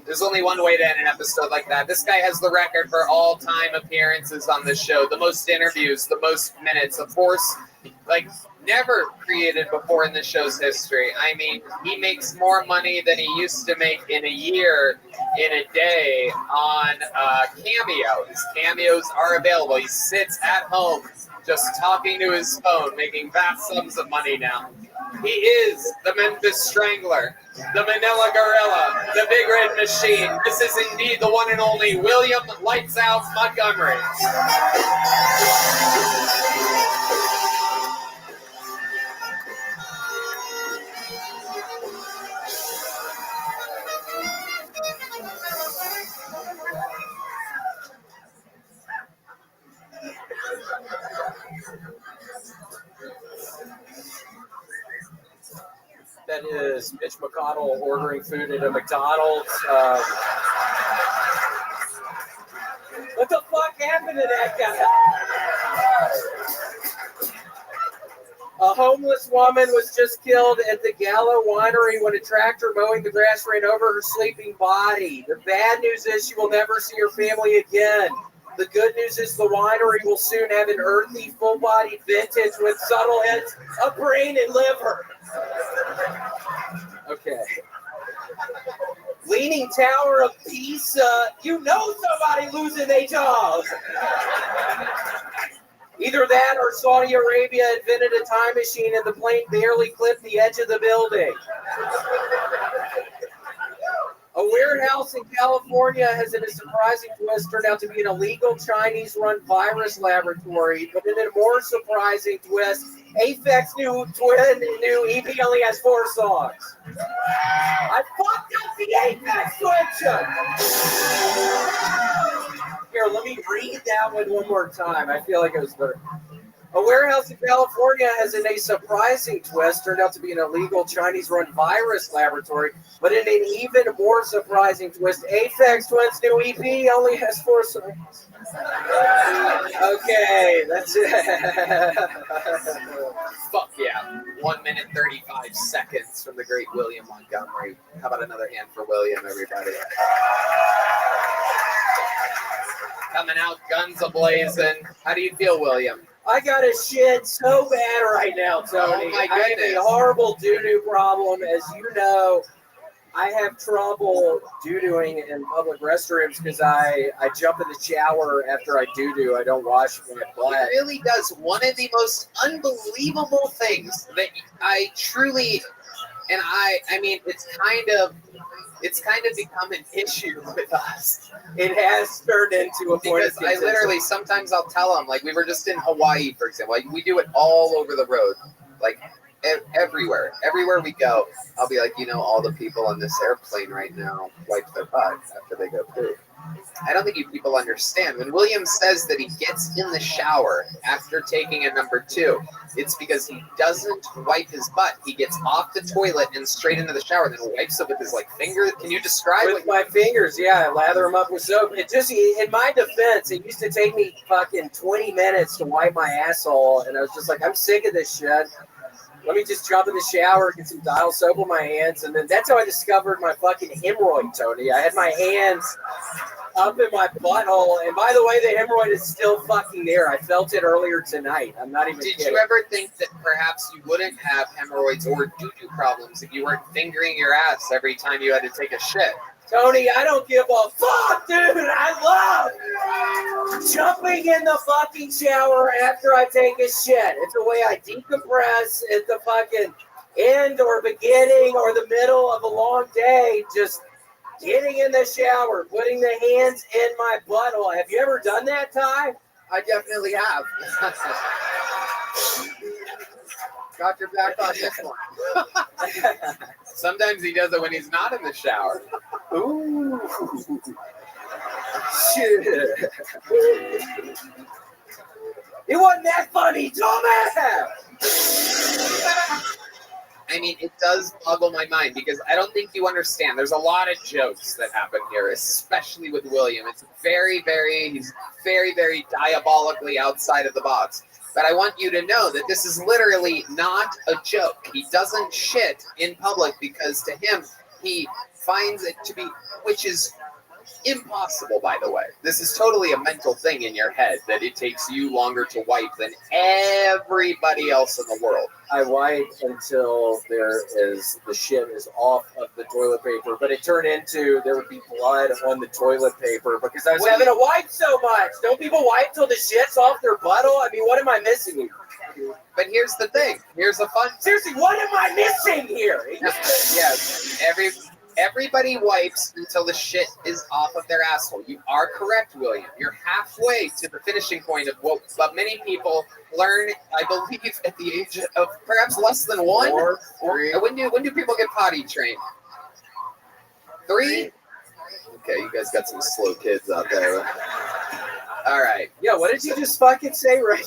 There's only one way to end an episode like that. This guy has the record for all-time appearances on this show, the most interviews, the most minutes. Of course, like never created before in the show's history. I mean, he makes more money than he used to make in a year, in a day on Cameo. His cameos are available. He sits at home just talking to his phone, making vast sums of money now. He is the Memphis Strangler, the Manila Gorilla, the Big Red Machine. This is indeed the one and only William Lights Out Montgomery. That is Mitch McConnell ordering food at a McDonald's. What the fuck happened to that guy? A homeless woman was just killed at the Gallo Winery when a tractor mowing the grass ran over her sleeping body. The bad news is she will never see her family again. The good news is the winery will soon have an earthy, full-bodied vintage with subtle hints of brain and liver. Okay. Leaning Tower of Pisa. You know somebody losing their job. Either that or Saudi Arabia invented a time machine and the plane barely clipped the edge of the building. A warehouse in California has, in a surprising twist, turned out to be an illegal Chinese-run virus laboratory. But in a more surprising twist, Aphex new EP only has 4 songs. I fucked up the Aphex twitcher. Here, let me read that one more time. I feel like it was better. A warehouse in California has, in a surprising twist, turned out to be an illegal Chinese-run virus laboratory. But in an even more surprising twist, Aphex Twin's new EP only has 4 songs. Okay, that's it. Fuck yeah. 1 minute 35 seconds from the great William Montgomery. How about another hand for William, everybody? Coming out guns a-blazing. How do you feel, William? I got a shit so bad right now, Tony. Oh my I have goodness. a horrible doo-doo problem. As you know, I have trouble doo-dooing in public restrooms because I jump in the shower after I doo-doo. I don't wash my butt. It really does. One of the most unbelievable things that I truly, and I mean, it's kind of become an issue with us. It has turned into a point Because I literally, sometimes I'll tell them, like we were just in Hawaii, for example, like we do it all over the road, like everywhere we go. I'll be like, all the people on this airplane right now wipe their butt after they go poop. I don't think you people understand. When William says that he gets in the shower after taking a number 2, it's because he doesn't wipe his butt. He gets off the toilet and straight into the shower, then wipes it with his finger. Can you describe with my fingers? Yeah, I lather them up with soap. It just, in my defense, it used to take me fucking 20 minutes to wipe my asshole, and I was just like, I'm sick of this shit. Let me just jump in the shower, get some dial soap on my hands, and then that's how I discovered my fucking hemorrhoid, Tony. I had my hands up in my butthole, and by the way, the hemorrhoid is still fucking there. I felt it earlier tonight. I'm not even Did kidding. you ever think that perhaps you wouldn't have hemorrhoids or doo-doo problems if you weren't fingering your ass every time you had to take a shit? Tony, I don't give a fuck, dude. I love jumping in the fucking shower after I take a shit. It's the way I decompress at the fucking end or beginning or the middle of a long day. Just getting in the shower, putting the hands in my butthole. Have you ever done that, Ty? I definitely have. Got your back on this one. Sometimes he does it when he's not in the shower. Ooh. Shit. It wasn't that funny, dumbass. I mean, it does boggle my mind because I don't think you understand. There's a lot of jokes that happen here, especially with William. It's he's very, very diabolically outside of the box. But I want you to know that this is literally not a joke. He doesn't shit in public because to him, he finds it to be, which is impossible, by the way. This is totally a mental thing in your head that it takes you longer to wipe than everybody else in the world. I wipe until the shit is off of the toilet paper, but it turned into there would be blood on the toilet paper because I was having to wipe so much. Don't people wipe till the shit's off their butthole? I mean, what am I missing here? But here's the thing. Here's a fun. Seriously, what am I missing here? Yes, everybody wipes until the shit is off of their asshole. You are correct, William. You're halfway to the finishing point of what many people learn, I believe, at the age of perhaps less than 1 or 3. When do people get potty trained? 3? Okay, you guys got some slow kids out there. All right. Yeah, what did you just fucking say, right?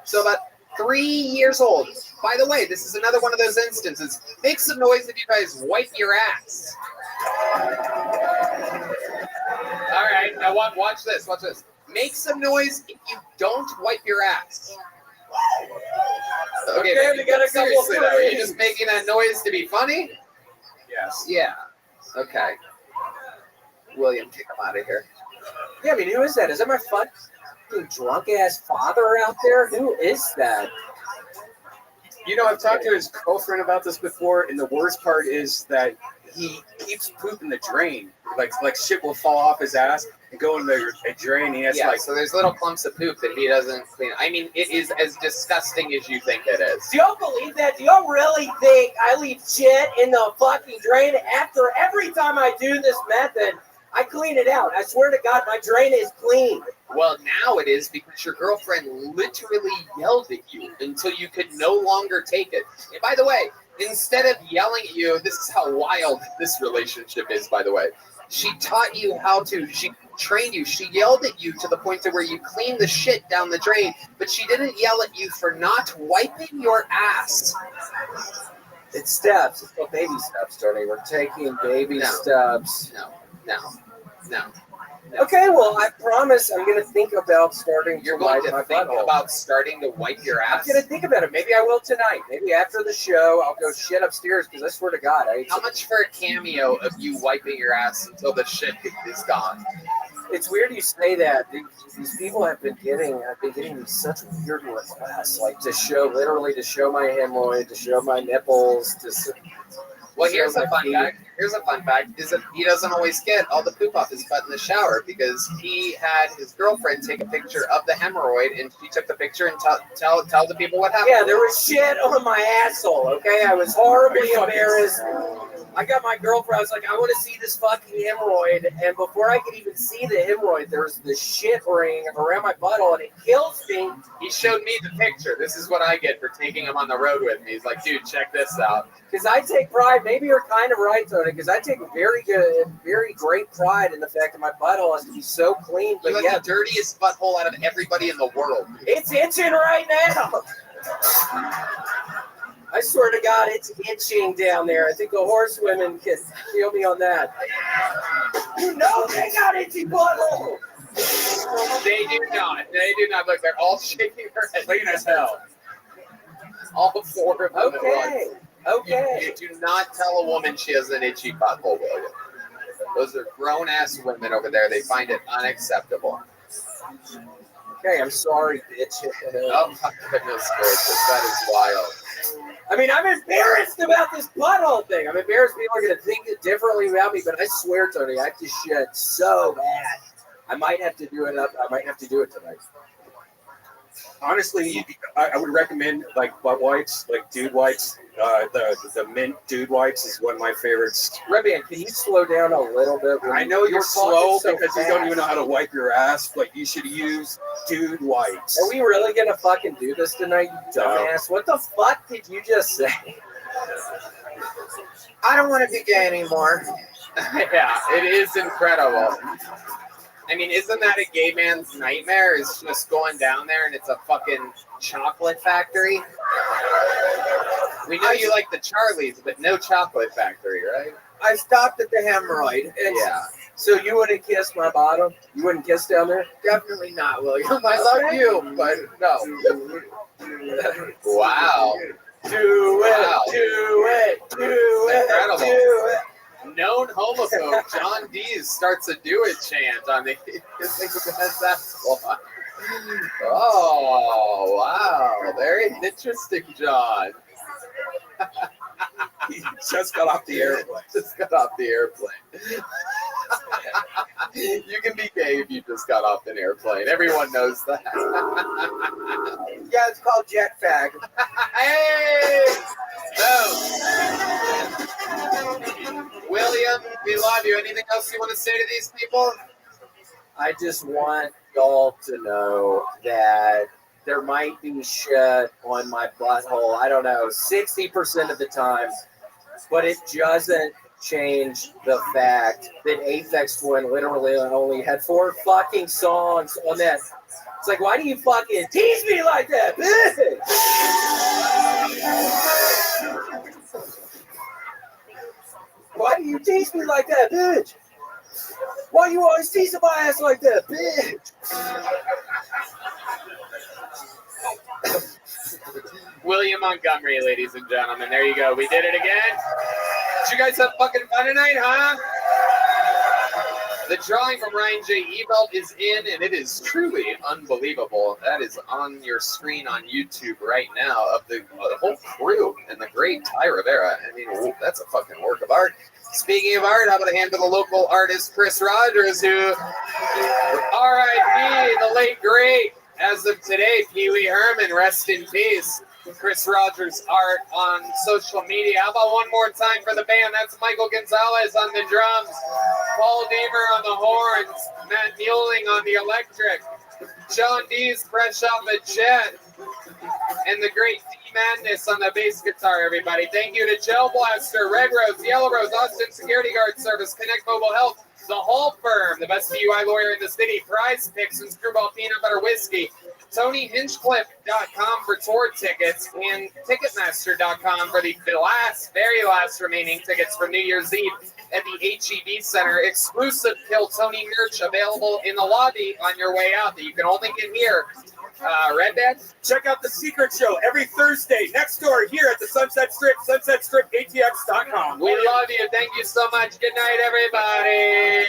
So about 3 years old. By the way, this is another one of those instances. Make some noise if you guys wipe your ass. All right, now watch this. Watch this. Make some noise if you don't wipe your ass. Okay, we got a couple of Are you just making that noise to be funny? Yes. Yeah. Okay. William, kick him out of here. Yeah, I mean, who is that? Is that my fucking drunk-ass father out there? Who is that? You know, I've talked to his girlfriend about this before, and the worst part is that he keeps pooping the drain. Like shit will fall off his ass and go into a drain. He has So there's little clumps of poop that he doesn't clean. I mean, it is as disgusting as you think it is. Do y'all believe that? Do y'all really think I leave shit in the fucking drain after every time I do this method? I clean it out. I swear to God, my drain is clean. Well, now it is because your girlfriend literally yelled at you until you could no longer take it. And by the way, instead of yelling at you, this is how wild this relationship is, by the way. She taught you she trained you. She yelled at you to the point to where you clean the shit down the drain, but she didn't yell at you for not wiping your ass. It's steps. It's called baby steps, Tony. We're taking baby steps. No. Okay, well, I promise I'm going to think about starting You're to going wipe my to think butthole. about starting to wipe your I'm ass? going to think about it. Maybe I will tonight. Maybe after the show, I'll go shit upstairs because I swear to God, How much for a cameo of you wiping your ass until the shit is gone? It's weird you say that. These people I've been getting these such weird requests, like to show my hemorrhoid, to show my nipples, Well, here's a fun fact. Is that he doesn't always get all the poop off his butt in the shower because he had his girlfriend take a picture of the hemorrhoid and she took the picture and tell the people what happened. Yeah, there was shit on my asshole, okay? I was horribly embarrassed. I got my girlfriend, I was like, I want to see this fucking hemorrhoid. And before I could even see the hemorrhoid, there was the shit ring around my butthole and it kills me. He showed me the picture. This is what I get for taking him on the road with me. He's like, dude, check this out. Because I take pride, maybe you're kind of right, Tony, because I take very great pride in the fact that my butthole has to be so clean. But you have the dirtiest butthole out of everybody in the world. It's itching right now. I swear to God, it's itching down there. I think the horsewomen can feel me on that. You know they got itchy butthole. They do not. Look, they're all shaking their head. Clean as hell. All four of them. Okay. You do not tell a woman she has an itchy butthole, will you? Those are grown-ass women over there. They find it unacceptable. Okay, I'm sorry, bitch. Oh, my goodness gracious. That is wild. I mean, I'm embarrassed about this butthole thing. I'm embarrassed people are going to think it differently about me, but I swear, Tony, I have to shit so bad. I might have to do it tonight. Honestly, I would recommend like butt wipes, like dude wipes. The mint dude wipes is one of my favorites. Rabbi, can you slow down a little bit? I know you're slow so because you don't even know how to wipe your ass, but you should use dude wipes. Are we really gonna fucking do this tonight, you dumbass? What the fuck did you just say? I don't want to be gay anymore. Yeah, it is incredible. I mean, isn't that a gay man's nightmare? Is just going down there and it's a fucking chocolate factory? We know you like the Charlies, but no chocolate factory, right? I stopped at the hemorrhoid. Yeah. So you wouldn't kiss my bottom? You wouldn't kiss down there? Definitely not, William. I love you, but no. Wow. Do it. Incredible. Do it. Known homophobe John Dees starts a do it chant on the that's why. Oh wow, very interesting, John. He just got off the airplane. You can be gay if you just got off an airplane. Everyone knows that. Yeah, it's called jet fag. Hey! William, we love you. Anything else you want to say to these people? I just want y'all to know that there might be shit on my butthole, I don't know, 60% of the time, but it doesn't change the fact that Aphex Twin literally only had 4 fucking songs on that. It's like, why do you fucking tease me like that, bitch? Why do you tease me like that, bitch? Why you always teasing my ass like that, bitch? William Montgomery, ladies and gentlemen. There you go. We did it again. Did you guys have fucking fun tonight, huh? The drawing from Ryan J. Evelt is in, and it is truly unbelievable. That is on your screen on YouTube right now of the whole crew and the great Ty Rivera. I mean, that's a fucking work of art. Speaking of art, how about a hand to the local artist, Chris Rogers, who, R.I.P., the late great, as of today, Pee Wee Herman, rest in peace. Chris Rogers art on social media. How about one more time for the band? That's Michael Gonzalez on the drums, Paul Deemer on the horns, Matt Mueling on the electric, John Dees fresh off a jet, and the great D Madness on the bass guitar, everybody. Thank you to Gel Blaster, Red Rose, Yellow Rose, Austin Security Guard Service, Connect Mobile Health, The Hall Firm, the best DUI lawyer in the city, Prize Picks and Screwball Peanut Butter Whiskey, TonyHinchcliffe.com for tour tickets, and Ticketmaster.com for the very last remaining tickets for New Year's Eve at the HEB Center. Exclusive Kill Tony merch available in the lobby on your way out that you can only get here. Red Bed? Check out The Secret Show every Thursday next door here at the Sunset Strip, sunsetstripatx.com. We love you. Thank you so much. Good night, everybody.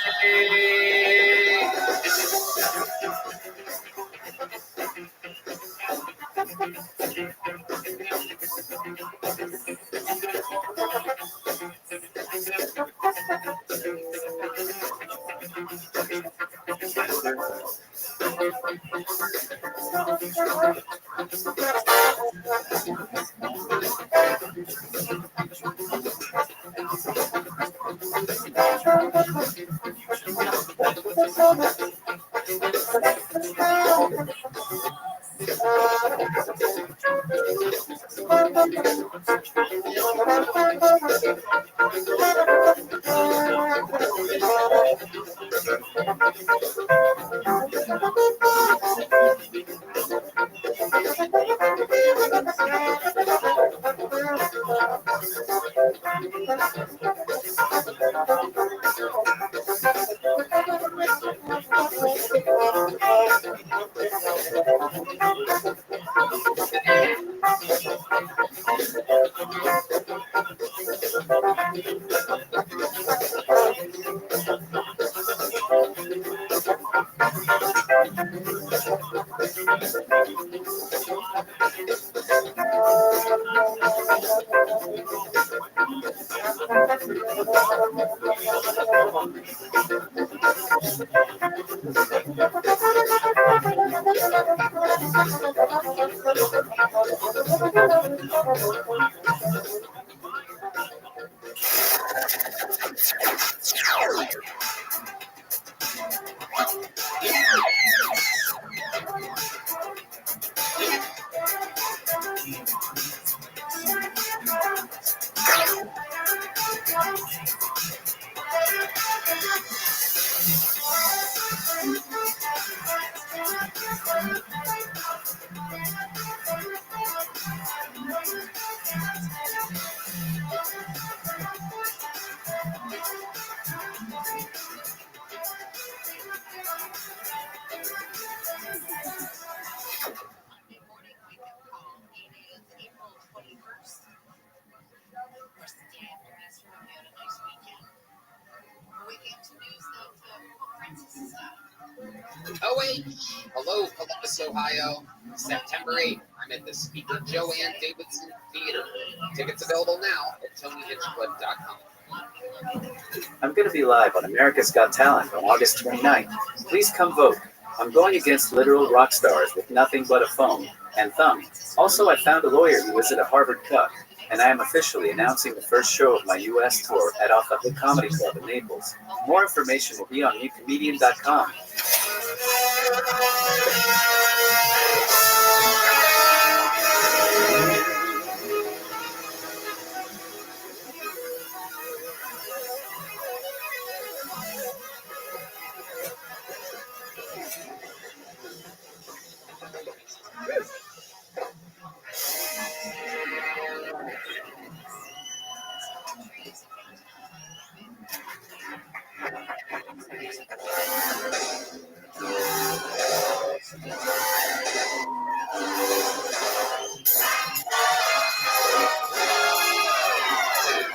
Hello, Columbus, Ohio, September 8th. I'm at the Speaker Joanne Davidson Theater. Tickets available now at TonyHitchcliffe.com. I'm going to be live on America's Got Talent on August 29th. Please come vote. I'm going against literal rock stars with nothing but a phone and thumb. Also, I found a lawyer who was at a Harvard Cup, and I am officially announcing the first show of my U.S. tour at Off the Hook Comedy Club in Naples. More information will be on newcomedian.com.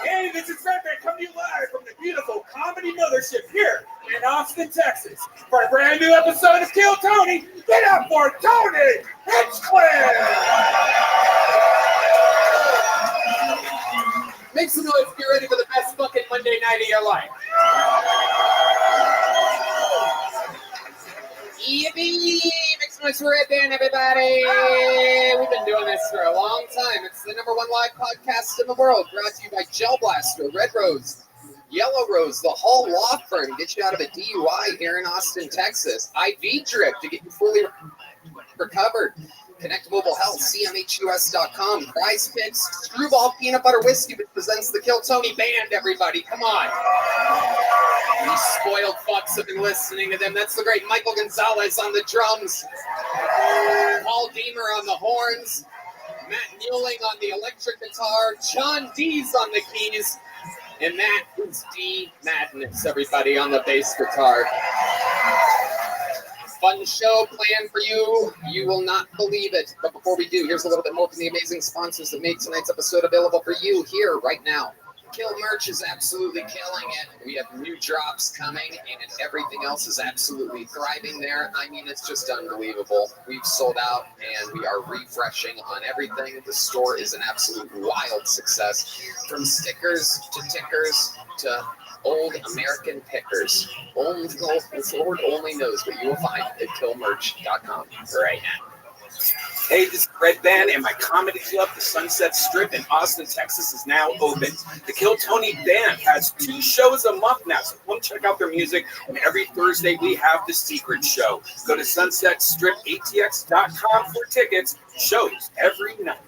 Hey, this is Rabbi coming to you live from the beautiful Comedy Mothership here in Austin, Texas, for a brand new episode of Kill Tony. Get up for Tony Hinchcliffe! Make some noise, get ready for the best fucking Monday night of your life. Yippee! Make some noise for Red Band, everybody! We've been doing this for a long time. It's the #1 live podcast in the world, brought to you by Gel Blaster, Red Rose, Yellow Rose, the Hall Law Firm, get you out of a DUI here in Austin, Texas. IV Drip to get you fully recovered. Connect Mobile Health, CMHUS.com. Prize Picks, Screwball Peanut Butter Whiskey, which presents the Kill Tony Band, everybody. Come on. These spoiled fucks have been listening to them. That's the great Michael Gonzalez on the drums. Paul Deemer on the horns. Matt Newling on the electric guitar. John Dees on the keys. And that is D Madness, everybody, on the bass guitar. Fun show planned for you. You will not believe it. But before we do, here's a little bit more from the amazing sponsors that made tonight's episode available for you here right now. Kill Merch is absolutely killing it. We have new drops coming, and everything else is absolutely thriving there. I mean, it's just unbelievable. We've sold out, and we are refreshing on everything. The store is an absolute wild success. From stickers to tickers to old American pickers. The Lord only knows what you will find at killmerch.com right now. Hey, this is Red Band, and my comedy club, the Sunset Strip in Austin, Texas, is now open. The Kill Tony Band has 2 shows a month now, so come check out their music. And every Thursday, we have the Secret Show. Go to sunsetstripatx.com for tickets. Shows every night.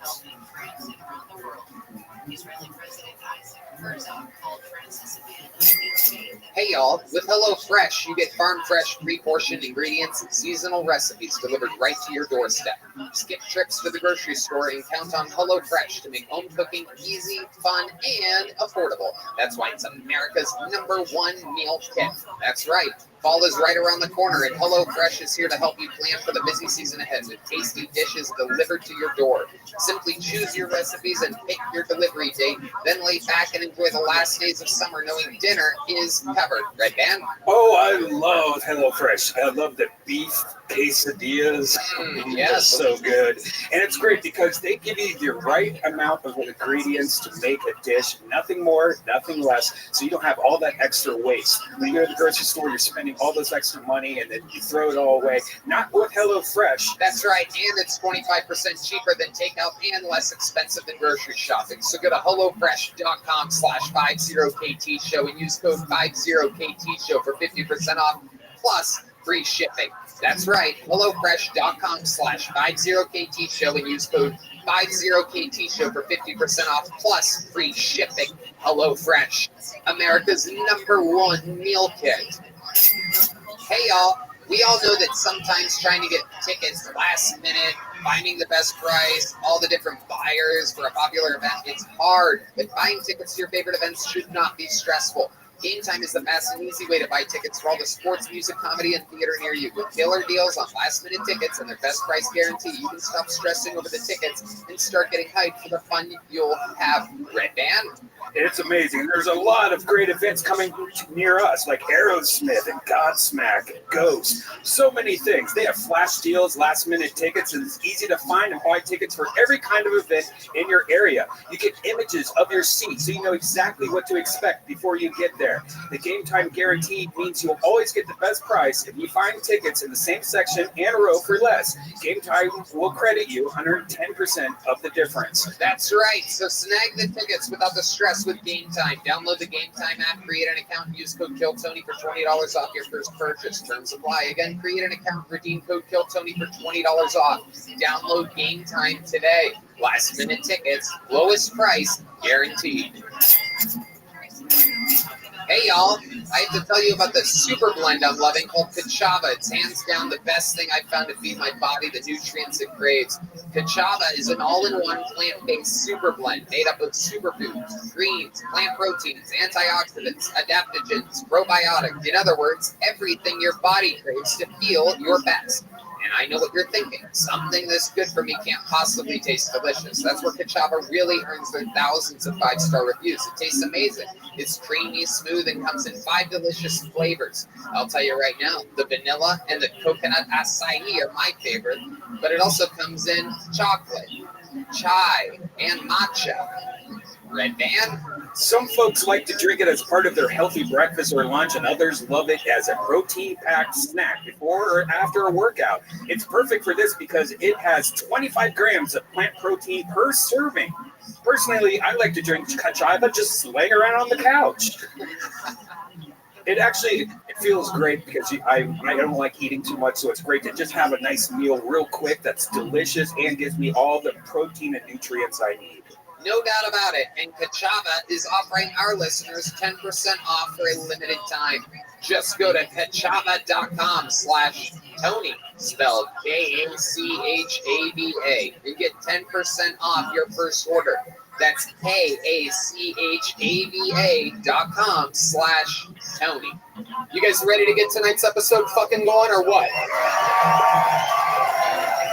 Hey y'all, with HelloFresh, you get farm fresh, pre-portioned ingredients and seasonal recipes delivered right to your doorstep. Skip trips to the grocery store and count on HelloFresh to make home cooking easy, fun, and affordable. That's why it's America's #1 meal kit. That's right. Fall is right around the corner, and HelloFresh is here to help you plan for the busy season ahead with tasty dishes delivered to your door. Simply choose your recipes and pick your delivery date, then lay back and enjoy the last days of summer knowing dinner is covered. Red Band? Oh, I love HelloFresh. I love the beef quesadillas. Yes. So good. And it's great because they give you the right amount of ingredients to make a dish. Nothing more, nothing less. So you don't have all that extra waste. When you go to the grocery store, you're spending all this extra money and then you throw it all away. Not with HelloFresh. That's right. And it's 25% cheaper than takeout and less expensive than grocery shopping. So go to HelloFresh.com/50KT show and use code 50KT show for 50% off plus free shipping. That's right. HelloFresh.com/50KT show and use code 50KT show for 50% off plus free shipping. HelloFresh, America's #1 meal kit. Hey y'all, we all know that sometimes trying to get tickets last minute, finding the best price, all the different buyers for a popular event, it's hard. But buying tickets to your favorite events should not be stressful. Game Time is the fast and easy way to buy tickets for all the sports, music, comedy, and theater near you. With killer deals on last-minute tickets and their best price guarantee, you can stop stressing over the tickets and start getting hyped for the fun you'll have. Red Band? It's amazing. There's a lot of great events coming near us, like Aerosmith and Godsmack and Ghost. So many things. They have flash deals, last-minute tickets, and it's easy to find and buy tickets for every kind of event in your area. You get images of your seat, so you know exactly what to expect before you get there. The Game Time guarantee means you'll always get the best price if you find tickets in the same section and row for less. Game Time will credit you 110% of the difference. That's right. So snag the tickets without the stress with Game Time. Download the Game Time app, create an account, and use code KILLTONY for $20 off your first purchase. Terms apply. Again, create an account, redeem code KILLTONY for $20 off. Download Game Time today. Last minute tickets, lowest price guaranteed. Hey y'all, I have to tell you about the super blend I'm loving called Kachava. It's hands down the best thing I've found to feed my body the nutrients it craves. Kachava is an all-in-one plant-based super blend made up of superfoods, greens, plant proteins, antioxidants, adaptogens, probiotics. In other words, everything your body craves to feel your best. And I know what you're thinking. Something this good for me can't possibly taste delicious. That's where Kachava really earns their thousands of 5-star reviews. It tastes amazing. It's creamy, smooth, and comes in 5 delicious flavors. I'll tell you right now, the vanilla and the coconut acai are my favorite, but it also comes in chocolate, chai, and matcha. Red Band? Some folks like to drink it as part of their healthy breakfast or lunch, and others love it as a protein-packed snack before or after a workout. It's perfect for this because it has 25 grams of plant protein per serving. Personally, I like to drink Kachava just laying around on the couch. It feels great because I don't like eating too much, so it's great to just have a nice meal real quick that's delicious and gives me all the protein and nutrients I need. No doubt about it. And Kachava is offering our listeners 10% off for a limited time. Just go to kachava.com/Tony, spelled Kachava, and get 10% off your first order. That's KACHAVA.com/Tony. You guys ready to get tonight's episode fucking going or what?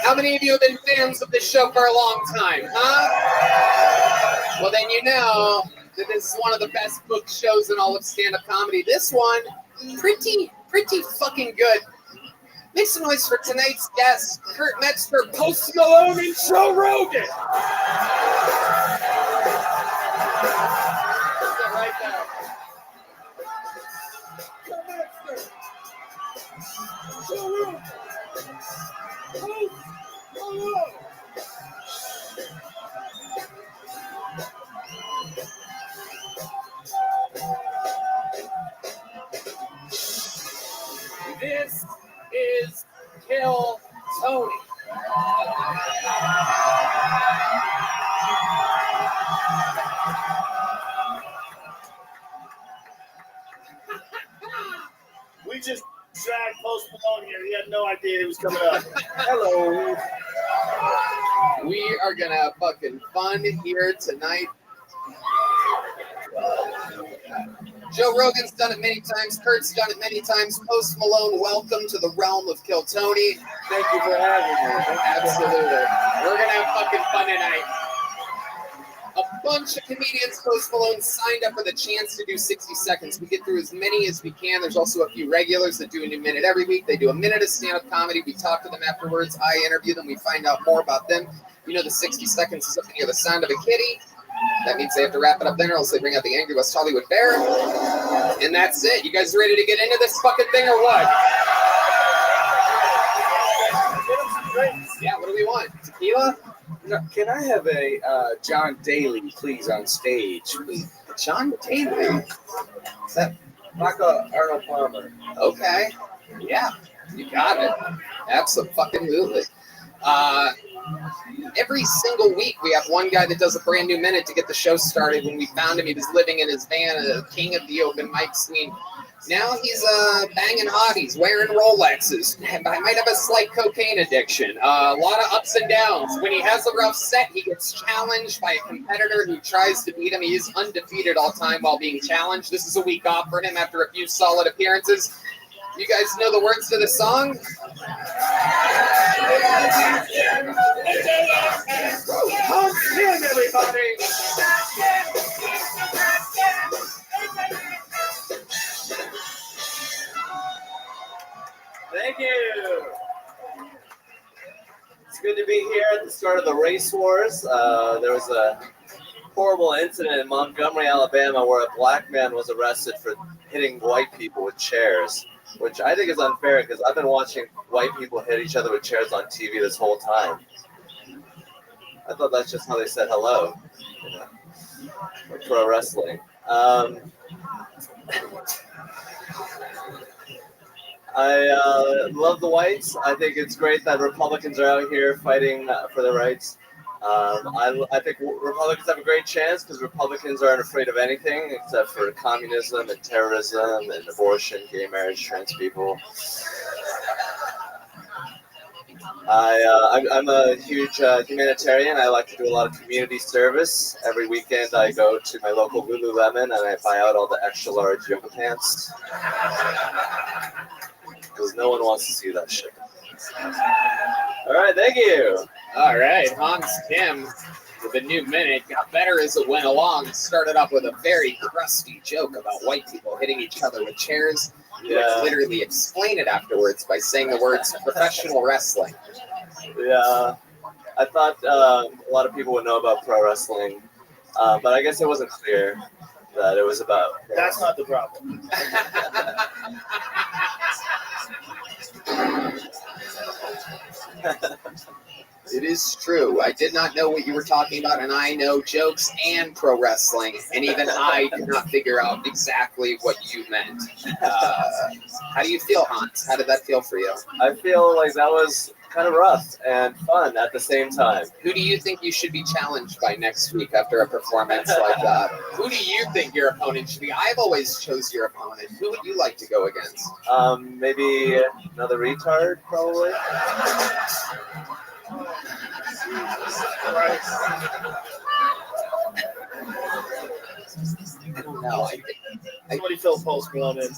How many of you have been fans of this show for a long time, huh? Well, then you know that this is one of the best booked shows in all of stand-up comedy. This one, pretty fucking good. Make some noise for tonight's guests, Kurt Metzger, Post Malone, and Joe Rogan. Right there. Kurt Metzger, Joe Rogan, Post Malone. This is Kill Tony. We just dragged Post Malone here. He had no idea he was coming up. Hello. We are gonna have fucking fun here tonight. Joe Rogan's done it many times. Kurt's done it many times. Post Malone, welcome to the realm of Kill Tony. Thank you for having me. Absolutely. We're going to have fucking fun tonight. A bunch of comedians, Post Malone, signed up for the chance to do 60 seconds. We get through as many as we can. There's also a few regulars that do a new minute every week. They do a minute of stand-up comedy. We talk to them afterwards. I interview them. We find out more about them. You know, the 60 seconds is up to hear the sound of a kitty. That means they have to wrap it up then, or else they bring out the Angry West Hollywood Bear. And that's it. You guys ready to get into this fucking thing or what? Yeah, what do we want? Tequila? No, can I have a John Daly, please, on stage? John Daly? Is that Michael Arnold Palmer? Okay. Yeah, you got it. Absolutely. Every single week we have one guy that does a brand new minute to get the show started. When we found him, he was living in his van, a king of the open mic scene. Now he's banging hotties, wearing Rolexes. I might have a slight cocaine addiction. A lot of ups and downs. When he has a rough set, he gets challenged by a competitor who tries to beat him. He is undefeated all time while being challenged. This is a week off for him after a few solid appearances. You guys know the words to the song? Honk him, everybody! Thank you. It's good to be here at the start of the race wars. There was a horrible incident in Montgomery, Alabama, where a black man was arrested for hitting white people with chairs, which I think is unfair because I've been watching white people hit each other with chairs on TV this whole time. I thought that's just how they said hello, you know, for pro wrestling. I love the whites. I think it's great that Republicans are out here fighting for their rights. I think Republicans have a great chance because Republicans aren't afraid of anything except for communism and terrorism and abortion, gay marriage, trans people. I'm a huge humanitarian. I like to do a lot of community service. Every weekend I go to my local Lululemon and I buy out all the extra large yoga pants because no one wants to see that shit. All right, thank you. All right, Hans Kim with a new minute. Got better as it went along. Started off with a very crusty joke about white people hitting each other with chairs. You would literally explain it afterwards by saying the words professional wrestling. Yeah, I thought a lot of people would know about pro wrestling, but I guess it wasn't clear that it was about. That's not the problem. It is true. I did not know what you were talking about, and I know jokes and pro wrestling, and even I could not figure out exactly what you meant. How do you feel, Hans? How did that feel for you? I feel like that was kind of rough and fun at the same time. Who do you think you should be challenged by next week after a performance like that? Who do you think your opponent should be? I've always chose your opponent. Who would you like to go against? Maybe another retard, probably. I don't know. Somebody fill Post Malone in.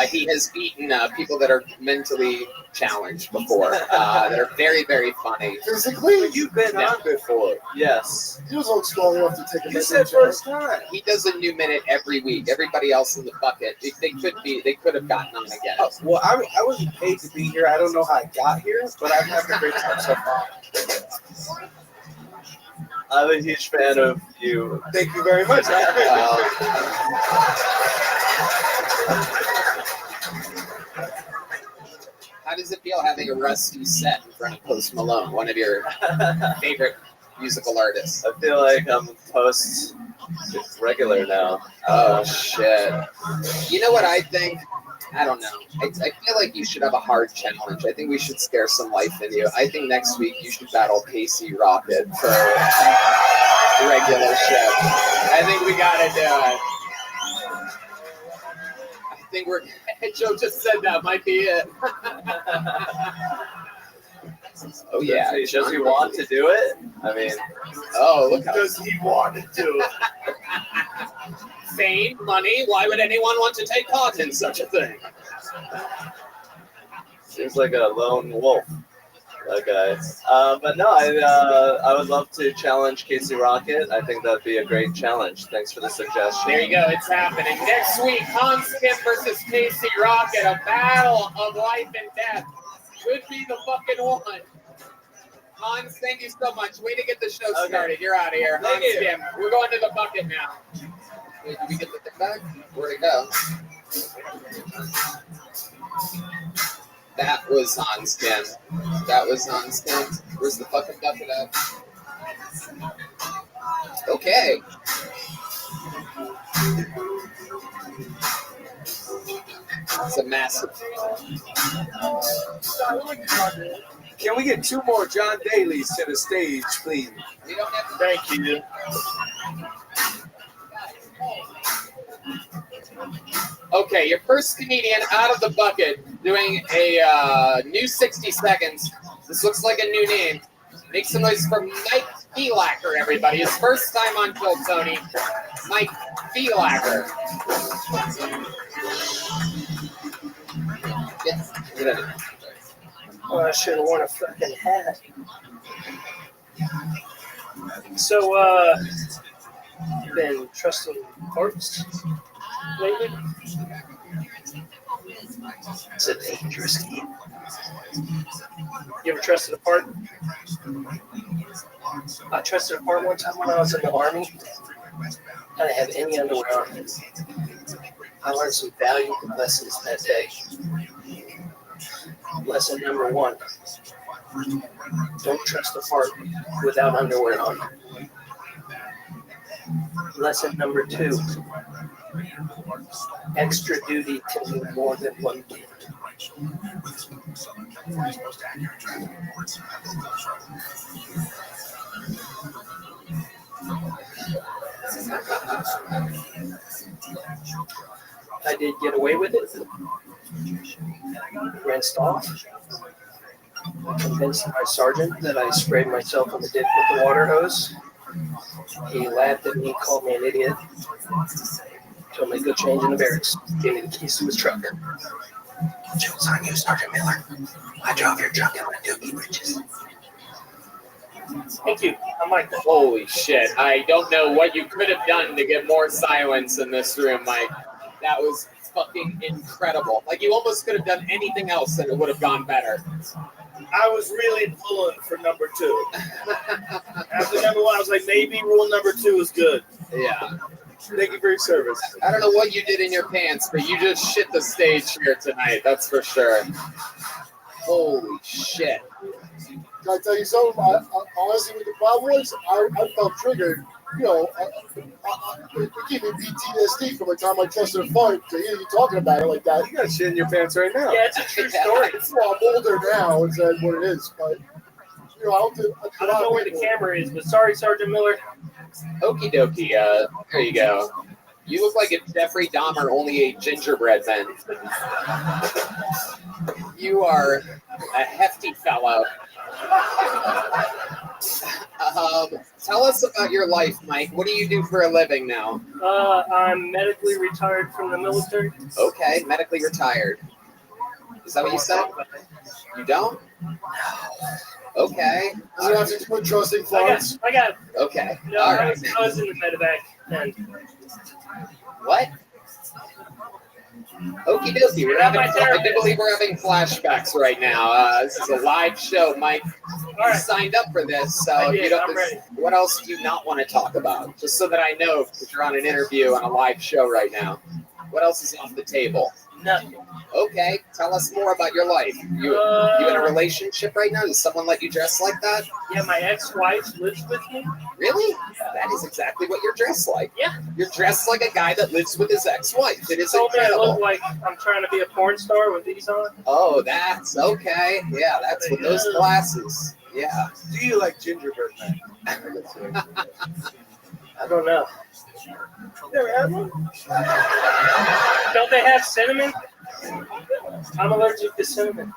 He has beaten people that are mentally challenged before. That are very, very funny. Physically? You've been on before. Yes. He was not strong enough to take a You said first time. He does a new minute every week. Everybody else in the bucket, they could have gotten on again. Oh, well, I wasn't paid to be here. I don't know how I got here, but I'm having a great time so far. I'm a huge fan of you. Thank you very much. How does it feel having a rusty set in front of Post Malone, one of your favorite musical artists? I feel like I'm post regular now. Oh, shit. You know what I think? I don't know. I feel like you should have a hard challenge. I think we should scare some life in you. I think next week you should battle Casey Rocket for regular ship. I think we gotta do it. I think we're. Joe just said that might be it. Oh yeah. Does he want to do it? I mean, oh look. Does he want to do it? Fame, money. Why would anyone want to take part in such a thing? Seems like a lone wolf, that guy. But no, I would love to challenge Casey Rocket. I think that'd be a great challenge. Thanks for the suggestion. There you go. It's happening next week. Hans Kim versus Casey Rocket, a battle of life and death. Could be the fucking one. Hans, thank you so much. Way to get the show started. You're out of here. Hans Kim. We're going to the bucket now. Wait, did we get the thing back? Where'd it go? That was Hans Kim. That was Hans Kim. Where's the fucking bucket at? Okay. It's a massive. Can we get 2 more John Daly's to the stage, please? We don't have to. Thank you. Okay, your first comedian out of the bucket doing a new 60 seconds. This looks like a new name. Make some noise for Mike Feelacker, everybody. His first time on Kill Tony. Mike Feelacker. Get in. Oh, I should have worn a fucking hat. So, been trusting parts lately? It's a dangerous game. You ever trusted a part? I trusted a part one time when I was in the Army. I didn't have any underwear on. I learned some valuable lessons that day. Lesson number 1. Don't trust a part without underwear on. Lesson number 2. Extra duty can mean more than one gift. I did get away with it. Rinsed off. Convinced my sergeant that I sprayed myself in the dick with the water hose. He laughed at me, called me an idiot. Told me to go change in the barracks. Gave me the keys to his truck. Joke's on you, Sergeant Miller. I drove your truck in my dookie britches. Thank you. I'm Michael. Holy shit. I don't know what you could have done to get more silence in this room, Mike. That was fucking incredible. Like, you almost could have done anything else and it would have gone better. I was really pulling for number 2. After number 1, I was like, maybe rule number 2 is good. Yeah. Thank you for your service. I don't know what you did in your pants, but you just shit the stage here tonight. That's for sure. Holy shit. Can I tell you something? Honestly, with the Cowboys, I felt triggered. You know, it gave me PTSD from the time I trusted a fart to hear you talking about it like that. You got shit in your pants right now. Yeah, it's a true story. Well, I'm older now, is that what it is? But, you know, I don't know where the camera is, but sorry, Sergeant Miller. Okie dokie. There you go. You look like if Jeffrey Dahmer only ate gingerbread men. You are a hefty fellow. Tell us about your life, Mike. What do you do for a living now? I'm medically retired from the military. Okay, medically retired. Is that what you said? You don't? Okay. Is there nothing to put trusting funds? I got. Okay. No, All I right. was in the medevac and. What? Okie dokie. We're having, I do believe we're having flashbacks right now. This is a live show, Mike. You signed up for this, so you don't. What else do you not want to talk about? Just so that I know, because you're on an interview on a live show right now. What else is off the table? Nothing. Okay, tell us more about your life. You in a relationship right now? Does someone let you dress like that? Yeah, my ex-wife lives with me. Really? That is exactly what you're dressed like. Yeah. You're dressed like a guy that lives with his ex-wife. It is Told me I incredible. look like I'm trying to be a porn star with these on. Oh, that's okay. Yeah, that's with those glasses. Yeah. Do you like gingerbread man? I don't know. Never had one? Don't they have cinnamon? I'm allergic to cinnamon.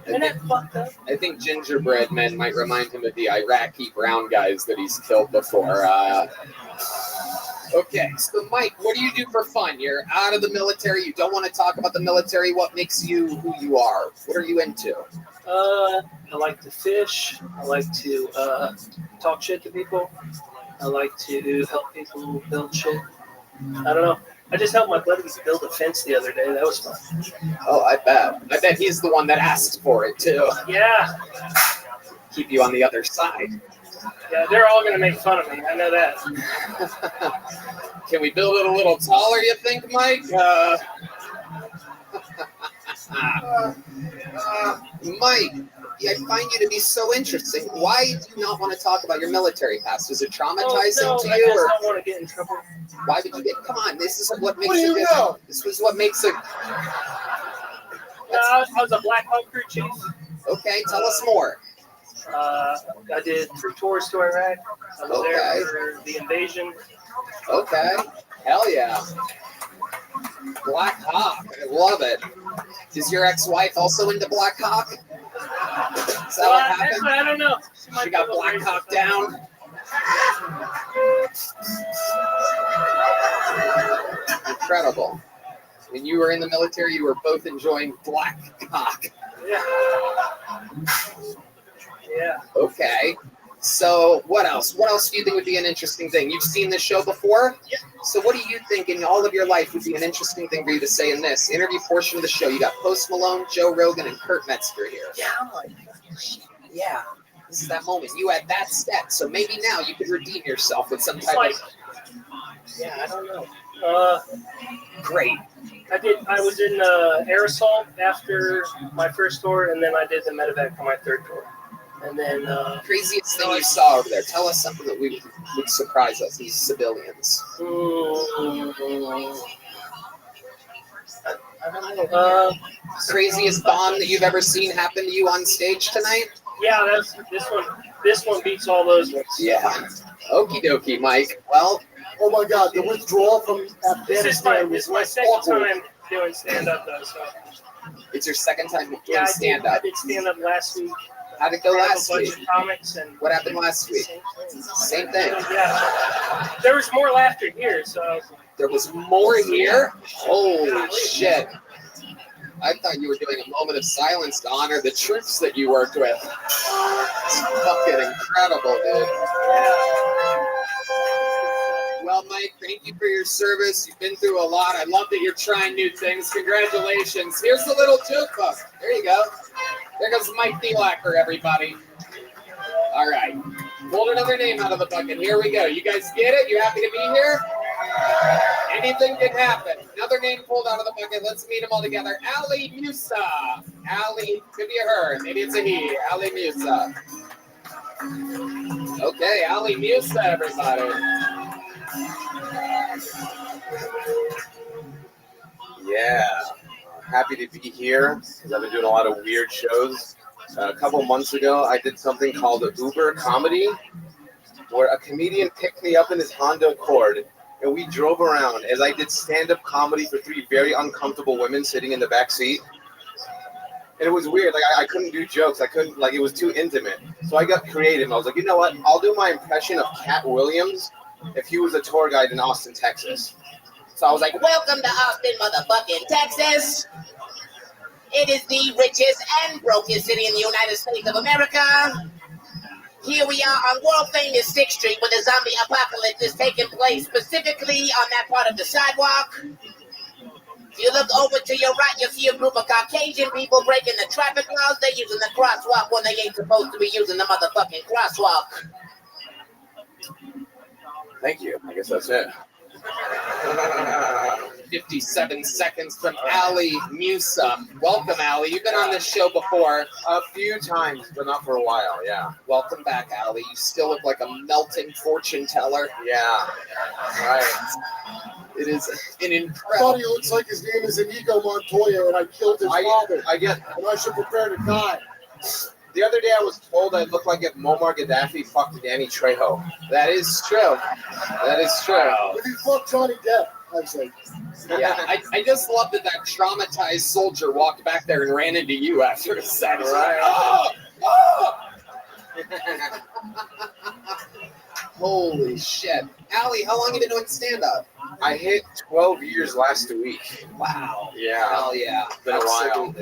Isn't that fucked up? I think gingerbread men might remind him of the Iraqi brown guys that he's killed before. Okay, so Mike, what do you do for fun? You're out of the military. You don't want to talk about the military. What makes you who you are? What are you into? I like to fish. I like to talk shit to people. I like to help people build shit. I don't know. I just helped my buddy build a fence the other day. That was fun. Oh, I bet. I bet he's the one that asked for it, too. Yeah. Keep you on the other side. Yeah, they're all going to make fun of me. I know that. Can we build it a little taller, you think, Mike? Mike, I find you to be so interesting. Why do you not want to talk about your military past? Was it traumatizing to you? I just or don't want to get in trouble. why did you get? Come on, this is what makes What do you it. know? This was what makes it. I was a Black Hawk crew chief. Okay, tell us more. I did 3 tours to Iraq. I was there for the invasion. Okay, hell yeah. Black Hawk, I love it. Is your ex-wife also into Black Hawk? Is that what happened? Actually, I don't know. She got Black Hawk down. Incredible. When you were in the military, you were both enjoying Black Hawk. Yeah. Yeah. Okay. So what else? What else do you think would be an interesting thing? You've seen this show before? Yeah. So what do you think in all of your life would be an interesting thing for you to say in this interview portion of the show? You got Post Malone, Joe Rogan, and Kurt Metzger here. Yeah, I'm like, yeah. This is that moment. You had that step. So maybe now you could redeem yourself with some it's type like, of... yeah, I don't know. Great. I was in Aerosol after my first tour, and then I did the medevac for my 3rd tour. And then Craziest thing you saw over there. Tell us something that would surprise us as civilians. I don't know. Craziest bomb that you've ever seen happen to you on stage tonight? Yeah, that's this one. This one beats all those ones. Yeah. Okie dokie, Mike. Well, oh my God, the withdrawal from This is my second time doing stand-up, though. So. It's your second time doing Yeah, stand-up. I did stand-up last week. How'd it go last A bunch week? of comics and What happened last week? Same thing. Yeah, there was more laughter here, so. There was more here? Holy shit. I thought you were doing a moment of silence to honor the troops that you worked with. It's fucking incredible, dude. Well, Mike, thank you for your service. You've been through a lot. I love that you're trying new things. Congratulations. Here's a little joke book. There you go. There goes Mike Thielacker, everybody. All right. Pulled another name out of the bucket. Here we go. You guys get it? You happy to be here? Anything can happen. Another name pulled out of the bucket. Let's meet them all together. Ali Musa. Ali, could be a her. Maybe it's a he. Ali Musa. Okay, Ali Musa, everybody. Yeah, happy to be here because I've been doing a lot of weird shows. A couple months ago, I did something called a Uber comedy, where a comedian picked me up in his Honda Accord, and we drove around as I did stand-up comedy for 3 very uncomfortable women sitting in the back seat. And it was weird. Like I couldn't do jokes. I couldn't it was too intimate. So I got creative. I was like, you know what? I'll do my impression of Cat Williams if he was a tour guide in Austin, Texas. So I was like, Welcome to Austin, motherfucking Texas. It is the richest and brokest city in the United States of America. Here we are on world famous 6th Street where the zombie apocalypse is taking place, specifically on that part of the sidewalk. If you look over to your right, you'll see a group of Caucasian people breaking the traffic laws. They're using the crosswalk when they ain't supposed to be using the motherfucking crosswalk. thank you. I guess that's it. 57 seconds from Ali Musa. Welcome, Ali. You've been on this show before. A few times, but not for a while, yeah. Welcome back, Ali. You still look like a melting fortune teller. Yeah, right. It is an I incredible... thought he looks like his name is Inigo Montoya, and I killed his father. And I should prepare to die. The other day I was told I looked like if Muammar Gaddafi fucked Danny Trejo. That is true. That is true. If he fucked Johnny Depp, I'd say. Yeah, I just love that traumatized soldier walked back there and ran into you after a set. Right. Oh! Oh! Holy shit. Ali, how long have you been doing stand-up? I hit 12 years last week. Wow. Yeah. Hell yeah. Been a while.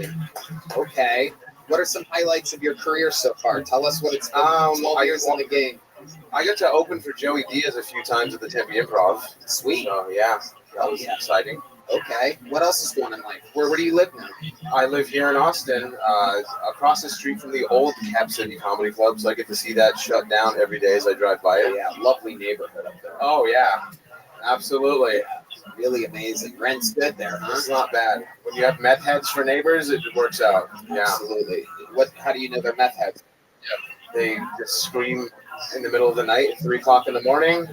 Okay. What are some highlights of your career so far? Tell us what it's been 12 years in the game. I got to open for Joey Diaz a few times at the Tempe Improv. Sweet. So, yeah, that was exciting. Okay. What else is going on in life? Where do you live now? I live here in Austin, across the street from the old Cap City Comedy Club, so I get to see that shut down every day as I drive by it. Yeah, lovely neighborhood up there. Oh, yeah. Absolutely. Really amazing. Rent's good there, huh? It's not bad. When you have meth heads for neighbors, it works out. Yeah. Absolutely. How do you know they're meth heads? Yeah. They just scream in the middle of the night at 3 o'clock in the morning.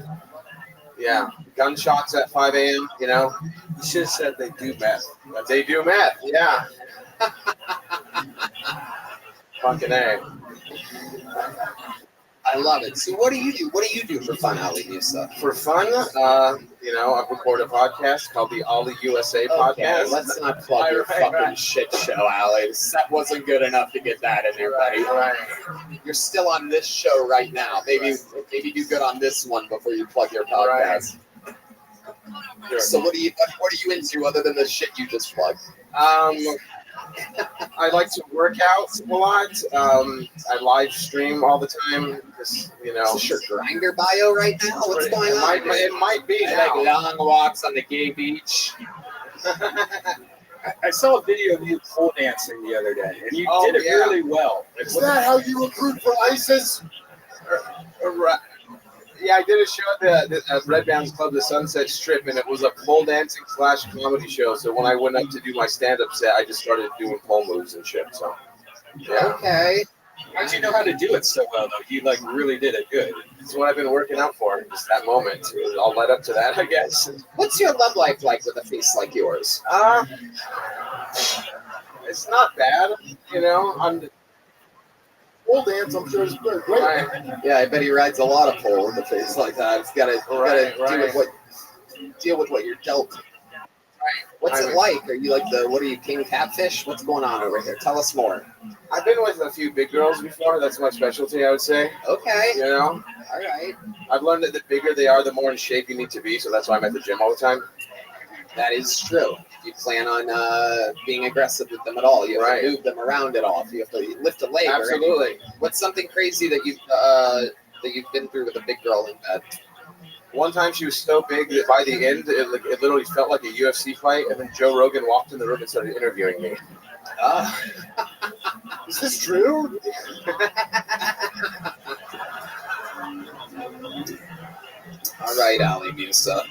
Yeah. Gunshots at 5 a.m., you know? You should have said they do meth. They do meth, yeah. Fucking A. I love it. So what do you do? What do you do for fun, Ali Musa? For fun, I record a podcast called the Ali USA podcast. Let's not plug your fucking shit show, Ali. That wasn't good enough to get that in there, buddy. Right. You're still on this show right now. Maybe do good on this one before you plug your podcast. Right. Sure. So what are you into other than the shit you just plugged? I like to work out a lot. I live stream all the time. Just, Is this your Grindr bio right now? What's going on? It might be now. Like long walks on the gay beach. I saw a video of you pole dancing the other day, and you did it really well. Is that how you recruit for ISIS? Yeah, I did a show at Red Bands Club, the Sunset Strip, and it was a pole dancing / comedy show. So when I went up to do my stand-up set, I just started doing pole moves and shit. So, yeah. Okay. How'd you know how to do it so well, though? You really did it good. It's what I've been working out for. Just that moment. I'll let up to that, I guess. What's your love life like with a face like yours? It's not bad. Pole dance, I'm sure, is great. Right. Yeah, I bet he rides a lot of pole with a face like that. It's gotta deal with what you're dealt. Right. What's it like? Are you like what are you, king catfish? What's going on over here? Tell us more. I've been with a few big girls before. That's my specialty, I would say. Okay. All right. I've learned that the bigger they are, the more in shape you need to be. So that's why I'm at the gym all the time. That is true. You plan on being aggressive with them at all. You have to move them around at all. If you have to lift a leg. Absolutely. What's something crazy that you've been through with a big girl in bed? One time she was so big that by the end, it literally felt like a UFC fight. And then Joe Rogan walked in the room and started interviewing me. Is this true? All right, Ali Musa.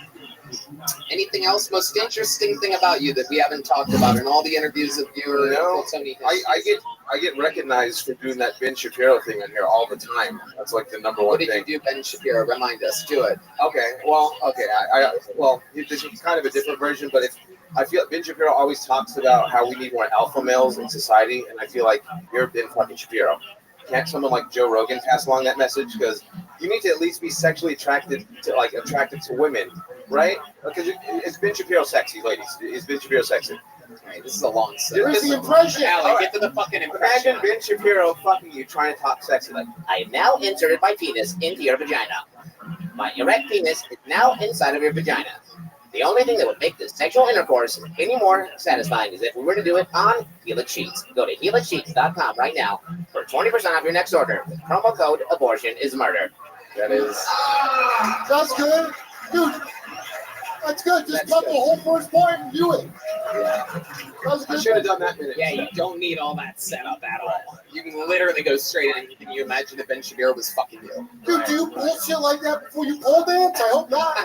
Anything else? Most interesting thing about you that we haven't talked about in all the interviews of you or Tony? I get recognized for doing that Ben Shapiro thing on here all the time. That's like the number one thing. What did you do, Ben Shapiro? Remind us. Do it. Okay. This is kind of a different version, but I feel Ben Shapiro always talks about how we need more alpha males in society, and I feel like you're Ben fucking Shapiro. Can't someone like Joe Rogan pass along that message? Because you need to at least be sexually attracted to women, right? Because is Ben Shapiro sexy, ladies? Is Ben Shapiro sexy? right, this is a long set. Where's the impression? Allie, get to the fucking impression. Imagine Ben Shapiro fucking you trying to talk sexy like, I have now inserted my penis into your vagina. My erect penis is now inside of your vagina. The only thing that would make this sexual intercourse any more satisfying is if we were to do it on Helix Sheets. Go to helixsheets.com right now for 20% off your next order. With promo code abortion is murder. That is. That's good. Dude, that's good. Just cut the whole first part and do it. I should have done that minute. Yeah, you don't need all that setup at all. You can literally go straight in. Can you imagine if Ben Shapiro was fucking you? Dude, do you bullshit like that before you pole dance? I hope not.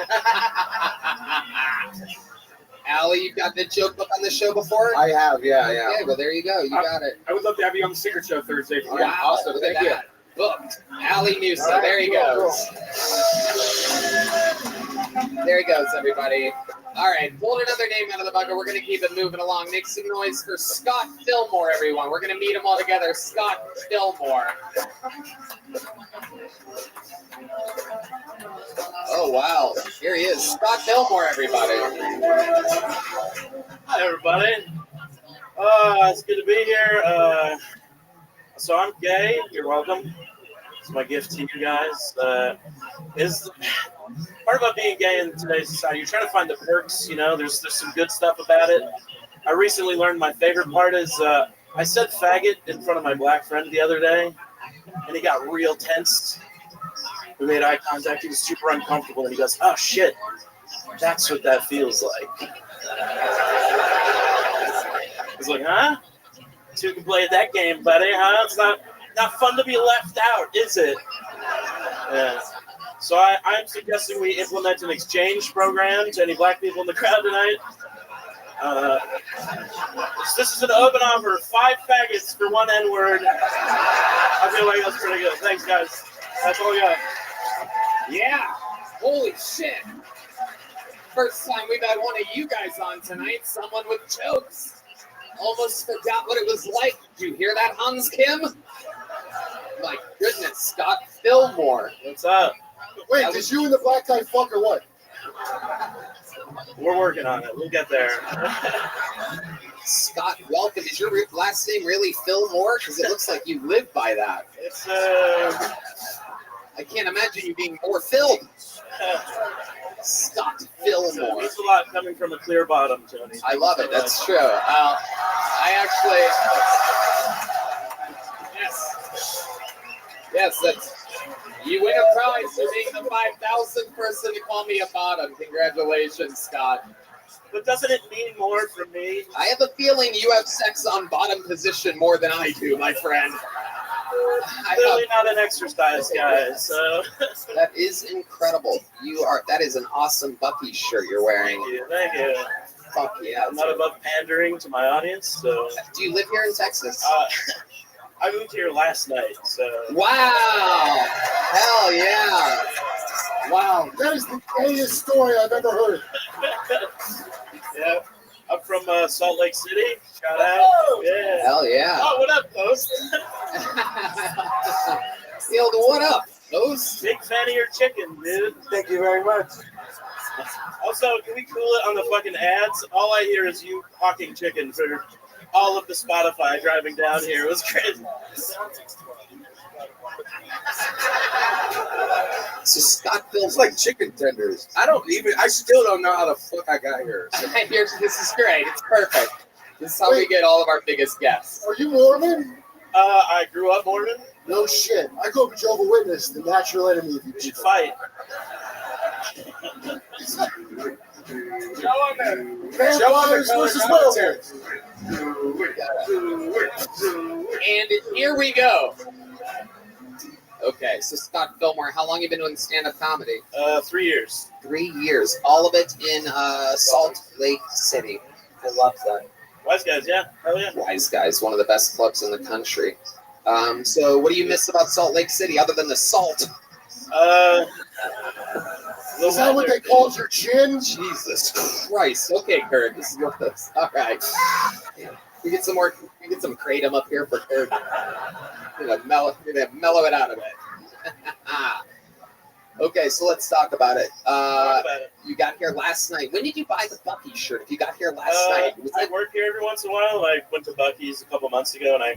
Allie, you've got the joke book on the show before? I have, yeah. Okay, well, there you go. You got it. I would love to have you on the Secret Show Thursday. For Wow, awesome. Look at that. Booked. Allie Musa. Right, there he goes. There he goes, everybody. All right, pulled another name out of the bucket. We're going to keep it moving along. Make some noise for Scott Fillmore, everyone. We're going to meet them all together. Scott Fillmore. Oh, wow. Here he is. Scott Fillmore, everybody. Hi, everybody. It's good to be here. So I'm gay. You're welcome. It's my gift to you guys. Is part about being gay in today's society. You're trying to find the perks. You know, there's some good stuff about it. I recently learned my favorite part is I said faggot in front of my black friend the other day, and he got real tense. We made eye contact. He was super uncomfortable, and he goes, "Oh shit, that's what that feels like." He's like, "Huh? So you can play that game, buddy, huh? It's not fun to be left out, is it?" Yeah. So I'm suggesting we implement an exchange program to any black people in the crowd tonight. This is an open offer: 5 faggots for 1 N-word. I feel like that's pretty good. Thanks, guys. That's all we got. Yeah. Holy shit. First time we've had one of you guys on tonight. Someone with jokes. Almost forgot what it was like. Did you hear that, Hans Kim? My goodness, Scott Fillmore. What's up? Wait, did you and the black guy fuck or what? We're working on it. We'll get there. Scott, welcome. Is your last name really Fillmore? Because it looks like you live by that. It's I can't imagine you being more filled. Scott Fillmore. It's a lot coming from a clear bottom, Tony. I love it. That's true. I actually, yes, that's. You win a prize for being the 5,000th person to call me a bottom. Congratulations, Scott. But doesn't it mean more for me? I have a feeling you have sex on bottom position more than I do, my friend. Clearly not an exercise guy, so. That is incredible. That is an awesome Bucky shirt you're wearing. Thank you. Fuck yeah. I'm not above pandering to my audience, so. Do you live here in Texas? I moved here last night, so. Wow! Hell yeah! Wow, that is the gayest story I've ever heard. Yeah, I'm from Salt Lake City. Shout out. Yeah. Hell yeah. Oh, what up, Post? Yo, what up, Post? Big fan of your chicken, dude. Thank you very much. Also, can we cool it on the fucking ads? All I hear is you hawking chicken for all of the Spotify driving down here. It was crazy. So Scott Fillmore. It's like chicken tenders. I still don't know how the fuck I got here. This is great. It's perfect. This is how we get all of our biggest guests. Are you Mormon? I grew up Mormon. No shit. I grew up a Jehovah's Witness, the natural enemy of you. We should fight. Vampires versus werewolves. And here we go. Okay, so Scott Fillmore, how long have you been doing stand-up comedy? 3 years. 3 years. All of it in Salt Lake City. I love that. Wise Guys, yeah. Hell yeah. Wise Guys, one of the best clubs in the country. So what do you miss about Salt Lake City other than the salt? Is that what they called your chin? Jesus Christ. Okay, Kurt, this is what this. All right. We get some kratom up here for Kurt. We're gonna mellow it out a bit. Okay, so let's talk about it. You got here last night. When did you buy the Bucky shirt? If you got here last night, I work here every once in a while. I went to Bucky's a couple months ago, and I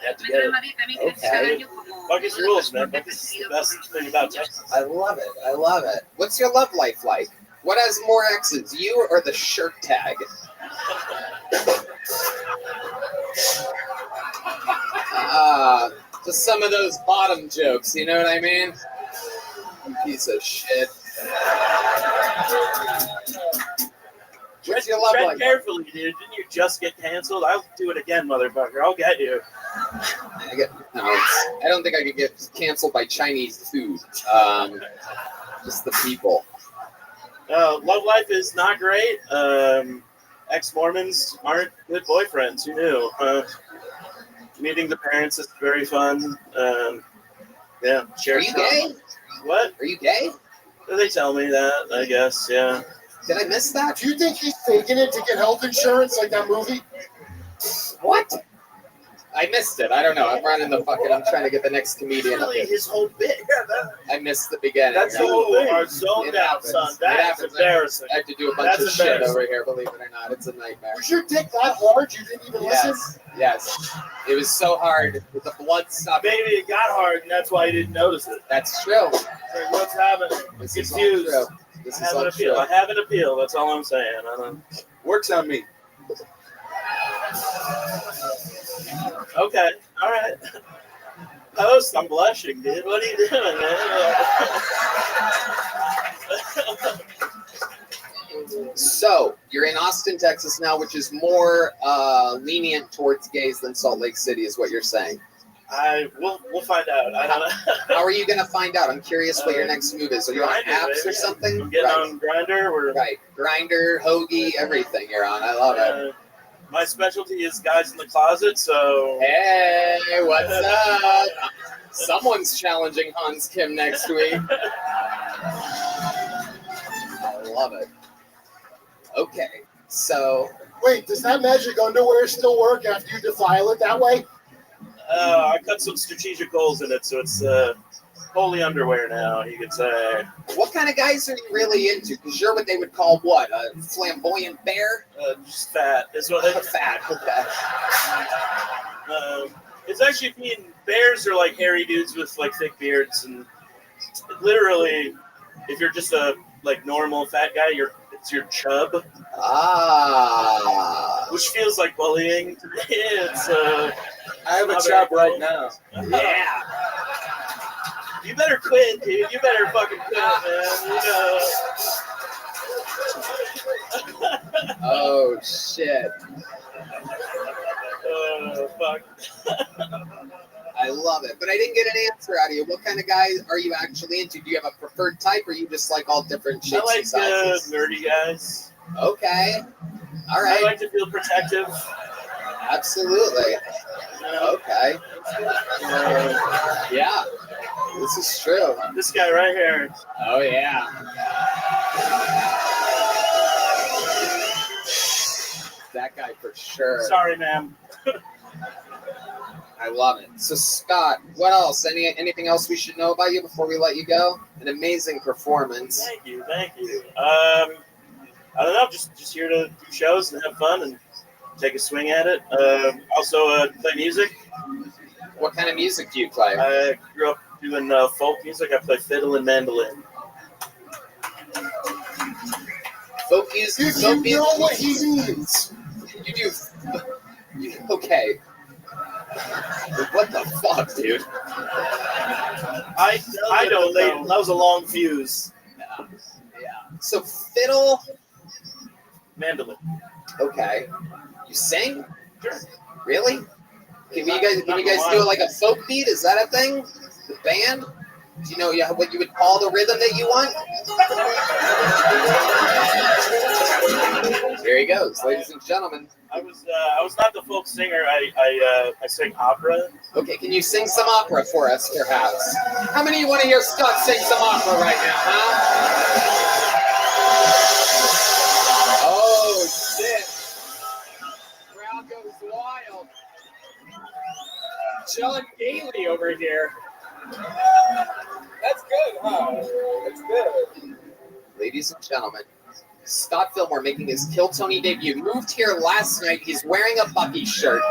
had to get it. Okay. Bucky's rules, man. Bucky's is the best thing about Texas. I love it. I love it. What's your love life like? What has more exes, you or the shirt tag? Just some of those bottom jokes, you know what I mean? You piece of shit. What's your love Tread life? carefully, dude. Didn't you just get canceled? I'll do it again, motherfucker. I'll get you. I don't think I could get canceled by Chinese food. Just the people. Love life is not great. Ex-Mormons aren't good boyfriends. Who knew? Meeting the parents is very fun. Yeah. Are you gay? What? Are you gay? They tell me that, I guess, yeah. Did I miss that? Do you think he's faking it to get health insurance like that movie? What? I missed it. I don't know. I'm trying to get the next comedian. Really, his whole bit. I missed the beginning. That's you are zoned out, son. That's embarrassing. I have to do a bunch of shit over here, believe it or not. It's a nightmare. Was your dick that hard you didn't even listen? Yes. It was so hard with the blood stopped. Maybe it got hard, and that's why you didn't notice it. That's true. Like, what's happening? This Confused. is all true. This is all true. I have an appeal. That's all I'm saying. I don't... Works on me. Okay. All right. Post, I'm blushing, dude. What are you doing, man? So, you're in Austin, Texas now, which is more lenient towards gays than Salt Lake City, is what you're saying. We'll find out. I don't know. How are you going to find out? I'm curious what your next move is. Are you on apps or something? I'm getting on Grindr. Right. Grindr, Hoagie, everything you're on. I love it. My specialty is guys in the closet, so... Hey, what's up? Someone's challenging Hans Kim next week. I love it. Okay, so... Wait, does that magic underwear still work after you defile it that way? I cut some strategic holes in it, so it's wholly underwear now, you could say. What kind of guys are you really into? Because you're what they would call what? A flamboyant bear? Just fat. Is what fat, okay. It's actually bears are like hairy dudes with like thick beards, and literally, if you're just a like normal fat guy, it's your chub. Which feels like bullying to me. It's I have a chub right now. Yeah. You better quit, dude. You better fucking quit, man. Oh, shit. Fuck. I love it. But I didn't get an answer out of you. What kind of guy are you actually into? Do you have a preferred type, or you just like all different shapes I like and sizes? nerdy guys. Okay. All right. I like to feel protective. Absolutely. Okay. Yeah. This is true. This guy right here. Oh, yeah. That guy for sure. Sorry, ma'am. I love it. So, Scott, what else? Anything else we should know about you before we let you go? An amazing performance. Thank you. I don't know, just here to do shows and have fun and take a swing at it. Also, play music. What kind of music do you play? I grew up doing folk music. I play fiddle and mandolin. Folk music? Did you know what he means? You do. Okay. What the fuck, dude? I don't know. That was a long fuse. Yeah. So fiddle, mandolin. Okay. You sing? Sure. Really? Can you guys do like a folk beat? Is that a thing? The band? Do you know what you would call the rhythm that you want? There he goes, ladies and gentlemen. I was not the folk singer. I sing opera. Okay, can you sing some opera for us, perhaps? How many of you want to hear Scott sing some opera right now, huh? Oh shit! Crowd goes wild. John Daly over here. That's good, huh? It's good. Ladies and gentlemen, Scott Fillmore making his Kill Tony debut. Moved here last night. He's wearing a Bucky shirt.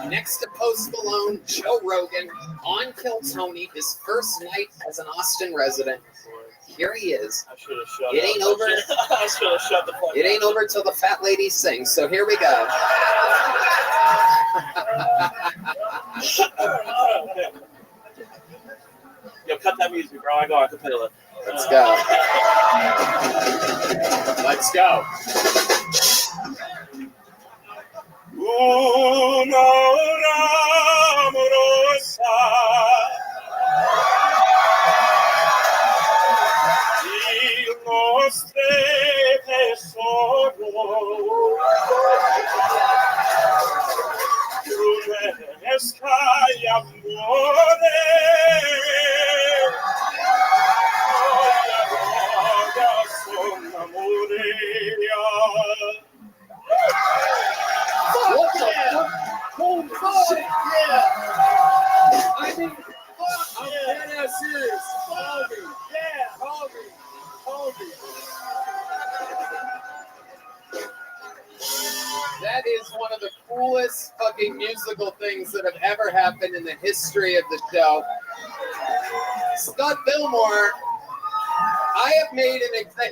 Next to Post Malone, Joe Rogan on Kill Tony, his first night as an Austin resident. Here he is. I should have shut It ain't up. over. I should have shut the fuck It ain't over till the fat lady sings. So here we go. Yo, cut that music, bro. I go a cappella. Let's go. Let's go. Una hora amorosa il nostro tesoro Runesca y amore Voglio son amore What the fuck? Holy shit, yeah! I mean, fuck, I'm dead ass serious. Call me. Yeah, call me. Call me. That is one of the coolest fucking musical things that have ever happened in the history of the show. Scott Fillmore, I have made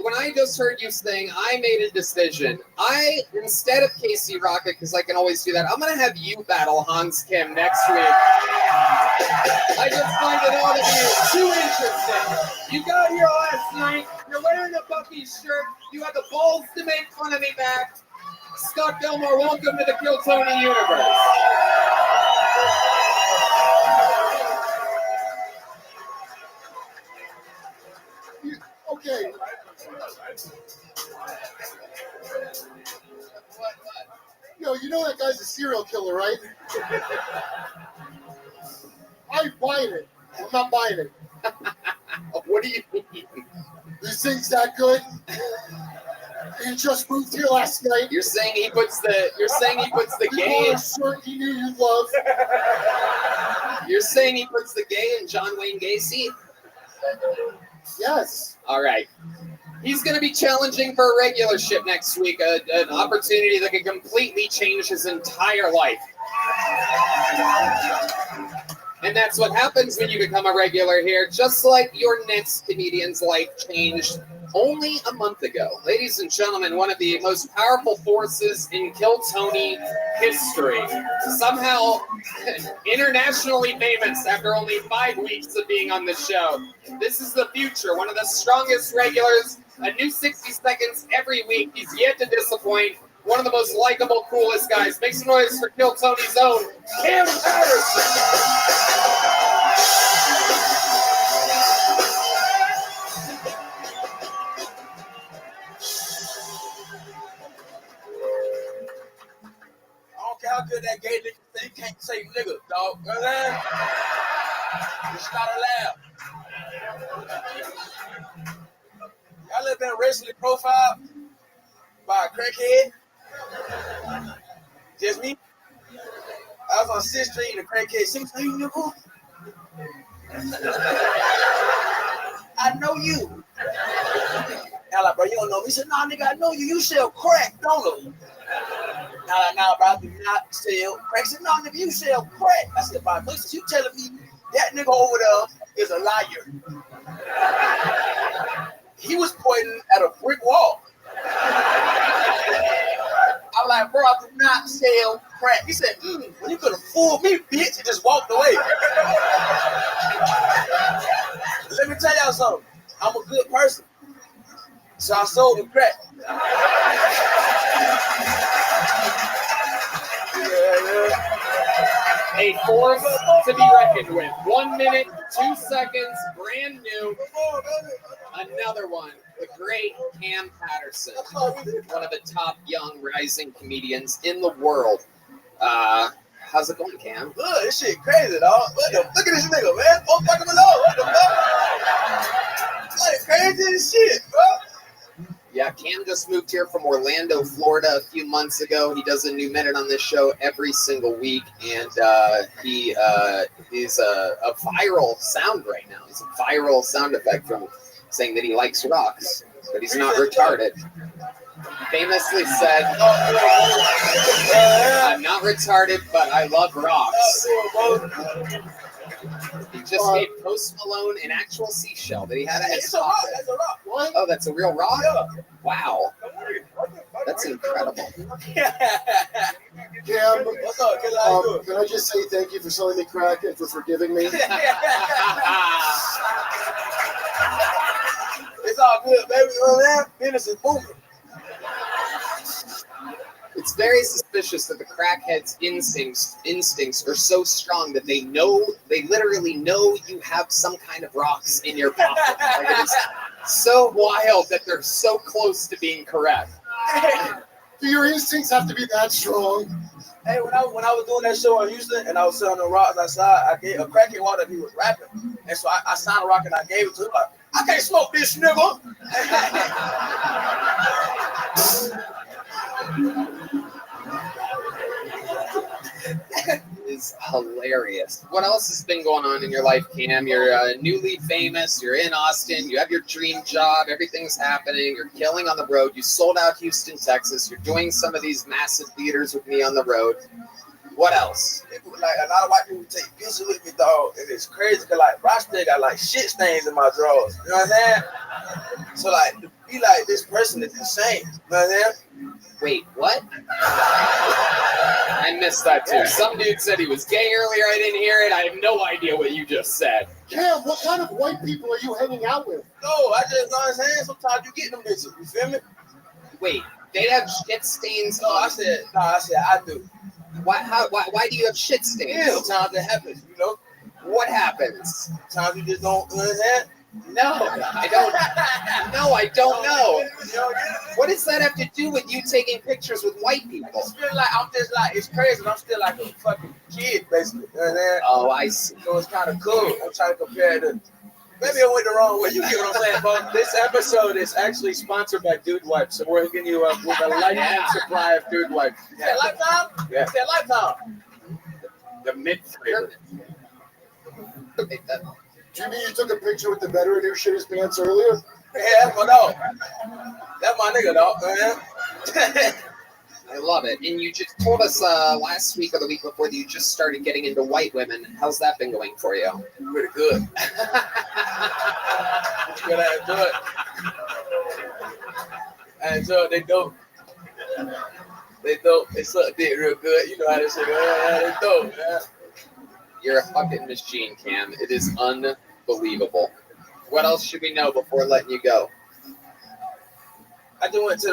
when I just heard you sing, I made a decision. Instead of Casey Rocket, because I can always do that, I'm going to have you battle Hans Kim next week. I just find it all to be too interesting. You got here last night, you're wearing a Bucky shirt, you had the balls to make fun of me back. Scott Fillmore, welcome to the Kill Tony universe. Okay. Yo, you know that guy's a serial killer, right? I buy it. I'm not buying it. What do you mean? This thing's that good? He just moved here last night. You're saying he puts the He gay wore a shirt he knew you'd love. You're saying he puts the gay in John Wayne Gacy? Yes. All right. He's going to be challenging for a regular ship next week, an opportunity that could completely change his entire life. And that's what happens when you become a regular here, just like your next comedian's life changed only a month ago. Ladies and gentlemen, one of the most powerful forces in Kill Tony history. Somehow internationally famous after only 5 weeks of being on the show. This is the future, one of the strongest regulars, a new 60 seconds every week. He's yet to disappoint. One of the most likable, coolest guys. Make some noise for Kill Tony's own Cam Patterson. I don't care how good that gay nigga say, you can't say nigga, dog. You know what I'm saying? It's not allowed. Y'all ever been racially profiled by a crackhead? Just me? I was on 6th Street and the crackhead said, "Hey, nigga, I know you." I'm like, "Bro, you don't know me." He said, "Nah, nigga, I know you. You sell crack, don't you?" Nah, bro, I do not sell crack. I said, "No, nigga, you sell crack." I said, "By places, you telling me that nigga over there is a liar." He was pointing at a brick wall. I'm like, "Bro, I do not sell crack." He said, "Well, you could have fooled me, bitch," and just walked away. Let me tell y'all something. I'm a good person. So I sold him crack. A force to be reckoned with. 1 minute, 2 seconds, brand new. Another one, the great Cam Patterson, one of the top young rising comedians in the world. How's it going, Cam? Good, this shit crazy, dog. Look at this nigga, man. Fuck fucking alone. What the fuck? Like crazy as shit, bro. Yeah, Cam just moved here from Orlando, Florida a few months ago. He does a new minute on this show every single week, and he is a viral sound right now. It's a viral sound effect from saying that he likes rocks, but he's not retarded. Famously said, I'm not retarded, but I love rocks. He just gave Post Malone an actual seashell that he had in his pocket. That's a rock. What? Oh, that's a real rock? Wow. That's incredible. Cam, can I just say thank you for selling me crack and for forgiving me? It's all good, baby. You know what I'm saying? Business is booming. It's very suspicious that the crackhead's instincts are so strong that they literally know you have some kind of rocks in your pocket. Like, it is so wild that they're so close to being correct. Do your instincts have to be that strong? Hey, when I was doing that show in Houston and I was selling the rocks outside, I gave a crackhead water that he was rapping. And so I signed a rock and I gave it to him. Like, I can't smoke this, nigga. Is hilarious. What else has been going on in your life, Cam? You're newly famous. You're in Austin. You have your dream job. Everything's happening. You're killing on the road. You sold out Houston, Texas. You're doing some of these massive theaters with me on the road. What else? People, like a lot of white people take pictures with me, dog, and it's crazy because like Rothschild got like shit stains in my drawers. You know what I'm saying? So like to be like this person is insane. You know what I'm saying? Wait, what? I missed that too. Some dude said he was gay earlier. I didn't hear it. I have no idea what you just said. Cam, what kind of white people are you hanging out with? No, I just know what I'm saying. Sometimes you get them bitches. You feel me? Wait, they have shit stains. No, I said I do. Why do you have shit stains? Yeah, sometimes it happens, you know. What happens? Sometimes you just don't, you know what I'm saying? No, I don't. No, I don't know. What does that have to do with you taking pictures with white people? It's just like it's crazy. I'm still like a fucking kid, basically. You know what I'm saying? Oh, I see. So it's kind of cool. I'm trying to compare it to. Maybe I went the wrong way. You get what I'm saying, bro? This episode is actually sponsored by Dude Wipe, so we're hooking you up with a lifetime supply of Dude Wipe. Is that lifetime? Yeah. Is that lifetime? The mid-flavor. Do you mean you took a picture with the veteran who shit his pants earlier? Yeah, that's my dog. That's my nigga, dog, man. I love it. And you just told us last week or the week before that you just started getting into white women. How's that been going for you? Pretty good. Good, I enjoy it. I enjoy it. They dope. They dope. They suck dick real good. You know how this shit goes. Yeah, they dope, man. You're a fucking machine, Cam. It is unbelievable. What else should we know before letting you go? I just went to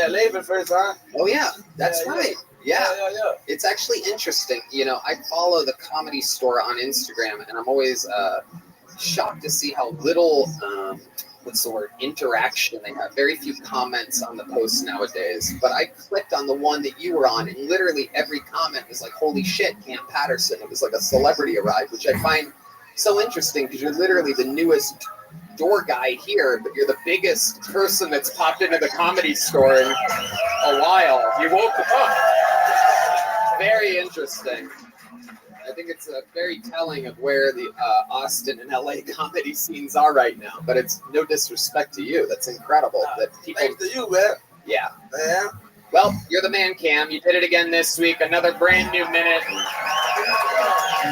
LA for the first time. Oh yeah, that's right. Yeah. Yeah. It's actually interesting. You know, I follow the Comedy Store on Instagram, and I'm always shocked to see how little interaction they have. Very few comments on the posts nowadays. But I clicked on the one that you were on, and literally every comment was like, "Holy shit, Cam Patterson!" It was like a celebrity arrived, which I find so interesting because you're literally the newest door guy here, but you're the biggest person that's popped into the Comedy Store in a while. You woke up. Very interesting. I think it's very telling of where the Austin and LA comedy scenes are right now. But it's no disrespect to you. That's incredible that people. Thanks to you, man. Yeah. Man. Well, you're the man, Cam. You did it again this week. Another brand new minute.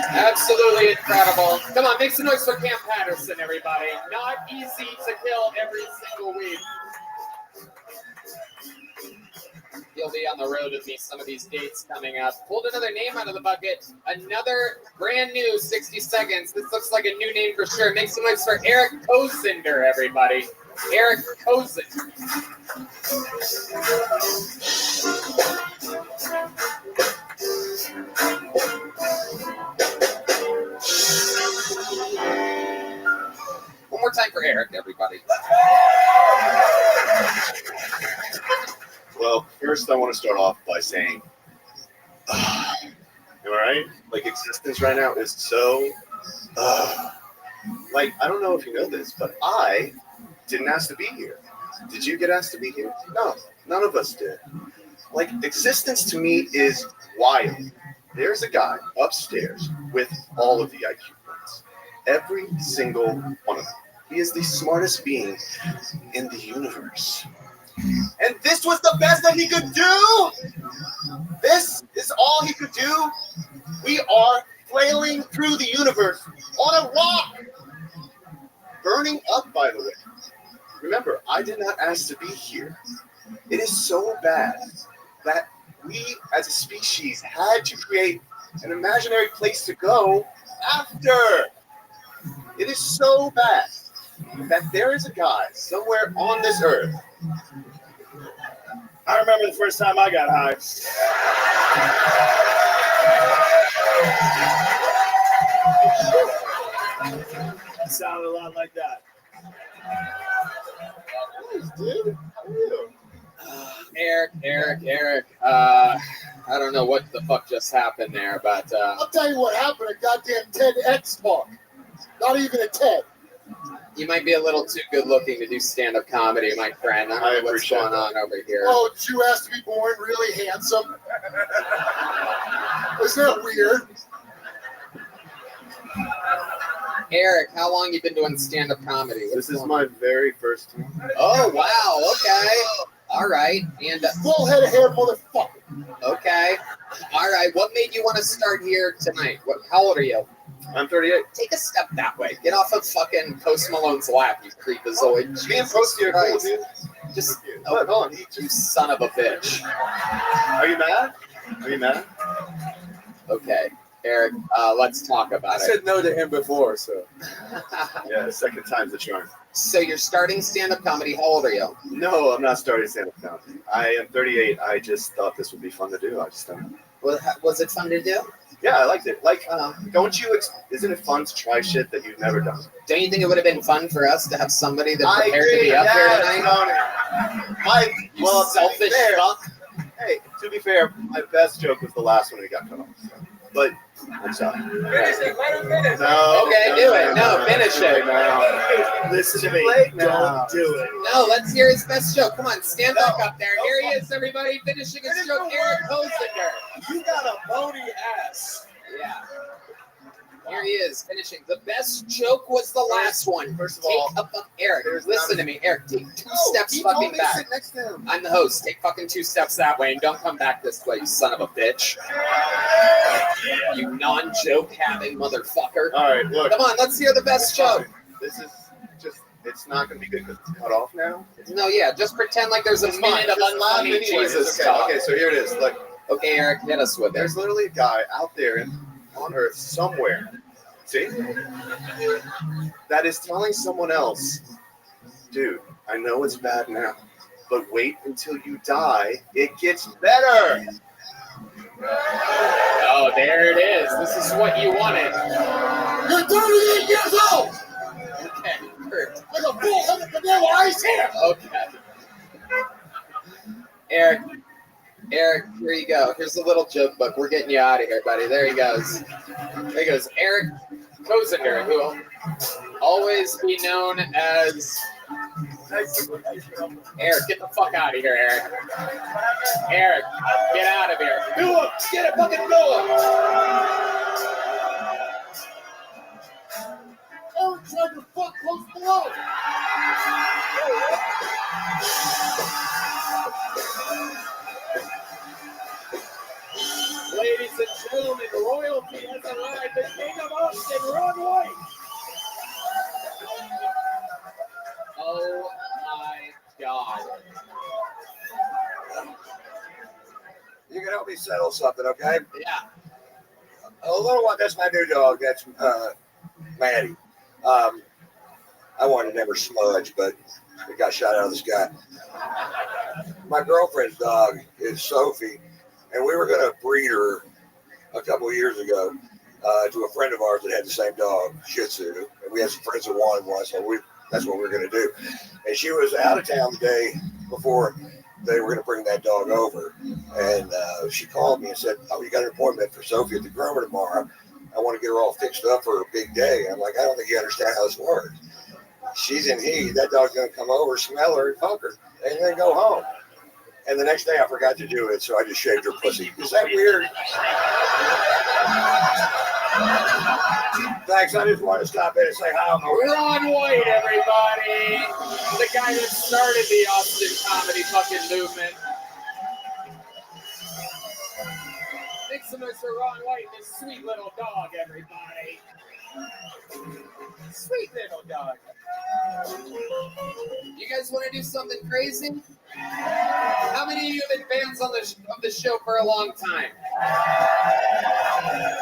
Absolutely incredible. Come on, make some noise for Cam Patterson, everybody. Not easy to kill every single week. He'll be on the road with me some of these dates coming up. Pulled another name out of the bucket. Another brand new 60 seconds. This looks like a new name for sure. Make some noise for Eric Kozinder, everybody. Eric Kozinder. One more time for Eric, everybody. Well, first I want to start off by saying, am I right? Like, existence right now is so, like, I don't know if you know this, but I didn't ask to be here. Did you get asked to be here? No, none of us did. Like, existence to me is wild. There's a guy upstairs with all of the IQ points. Every single one of them. He is the smartest being in the universe. And this was the best that he could do? This is all he could do? We are flailing through the universe on a rock. Burning up, by the way. Remember, I did not ask to be here. It is so bad that we, as a species, had to create an imaginary place to go after. It is so bad that there is a guy somewhere on this earth. I remember the first time I got high. It sounded a lot like that. Dude, how are you? Eric. I don't know what the fuck just happened there, but I'll tell you what happened at goddamn TEDx talk. Not even a TED. you might be a little too good looking to do stand-up comedy, my friend. I don't know what's going on over here. Oh, you asked to be born really handsome. Is that weird? Eric, how long you been doing stand-up comedy? This is my very first time. Oh, wow. Okay. All right. And full head of hair, motherfucker. Okay. All right. What made you want to start here tonight? How old are you? I'm 38. Take a step that way. Get off of fucking Post Malone's lap, you creepazoid. Me and Posty are cool, dude. Just hold on. You son of a bitch. Are you mad? Are you mad? Okay. Eric, let's talk about it. I said no to him before, so. Yeah, the second time's the charm. So you're starting stand-up comedy. How old are you? No, I'm not starting stand-up comedy. I am 38. I just thought this would be fun to do. I just don't. Was it fun to do? Yeah, I liked it. Like, don't you? Isn't it fun to try shit that you've never done? Don't you think it would have been fun for us to have somebody that prepared to be up here tonight? Selfish fuck. Hey, to be fair, my best joke was the last one that got cut off. So. But I'm sorry. Finish it. Let him finish. No. Okay, do it. No, finish it. No. Listen to me. Don't do it. No, let's hear his best joke. Come on, stand back up there. Here he is, everybody, finishing his joke. Eric Kozinger. You got a bony ass. Yeah. Here he is, finishing. The best joke was the last one. First of all, Eric, listen to me. Eric, take two steps he fucking told me to back. sit next to him. I'm the host. Take fucking 2 steps that way and don't come back this way, you son of a bitch. You non-joke having motherfucker. All right, look. Come on, let's hear the best joke. This is just, it's not going to be good because it's cut off now. No, yeah, just pretend like there's a minute of unfunny Jesus talk. Okay, so here it is. Like, okay, Eric, hit us with it. There's literally a guy out there on Earth somewhere. See? That is telling someone else, dude, I know it's bad now, but wait until you die. It gets better. Oh, there it is. This is what you wanted. You're 38 years old. Okay, Kurt. With a full head of vanilla ice hair. Okay. Eric, here you go. Here's the little joke book. We're getting you out of here, buddy. There he goes. There he goes. Eric Kozinger, who will always be known as... Eric, get the fuck out of here, Eric. Eric, get out of here. Do it. Get it, fucking do it. Eric tried to fuck Post Malone. Ladies and gentlemen, royalty has arrived. The King of Austin, Ron White. Oh my God. You can help me settle something, okay? Yeah. A little one, that's my new dog. That's Maddie. I wanted to never smudge, but it got shot out of the sky. My girlfriend's dog is Sophie, and we were going to breed her a couple of years ago to a friend of ours that had the same dog, Shih Tzu. And we had some friends that wanted one, so that's what we were going to do. And she was out of town the day before they were going to bring that dog over. And she called me and said, oh, you got an appointment for Sophie at the groomer tomorrow. I want to get her all fixed up for a big day. I'm like, I don't think you understand how this works. she's in heat. That dog's gonna come over, smell her, and fuck her, and then go home. And the next day I forgot to do it, so I just shaved her pussy. Is that weird? Thanks. I just want to stop in and say hi. Ron White, everybody. The guy that started the Austin comedy fucking movement. Thanks to Mr. Ron White, this sweet little dog, everybody. Sweet little dog. You guys want to do something crazy? How many of you have been fans on of the show for a long time?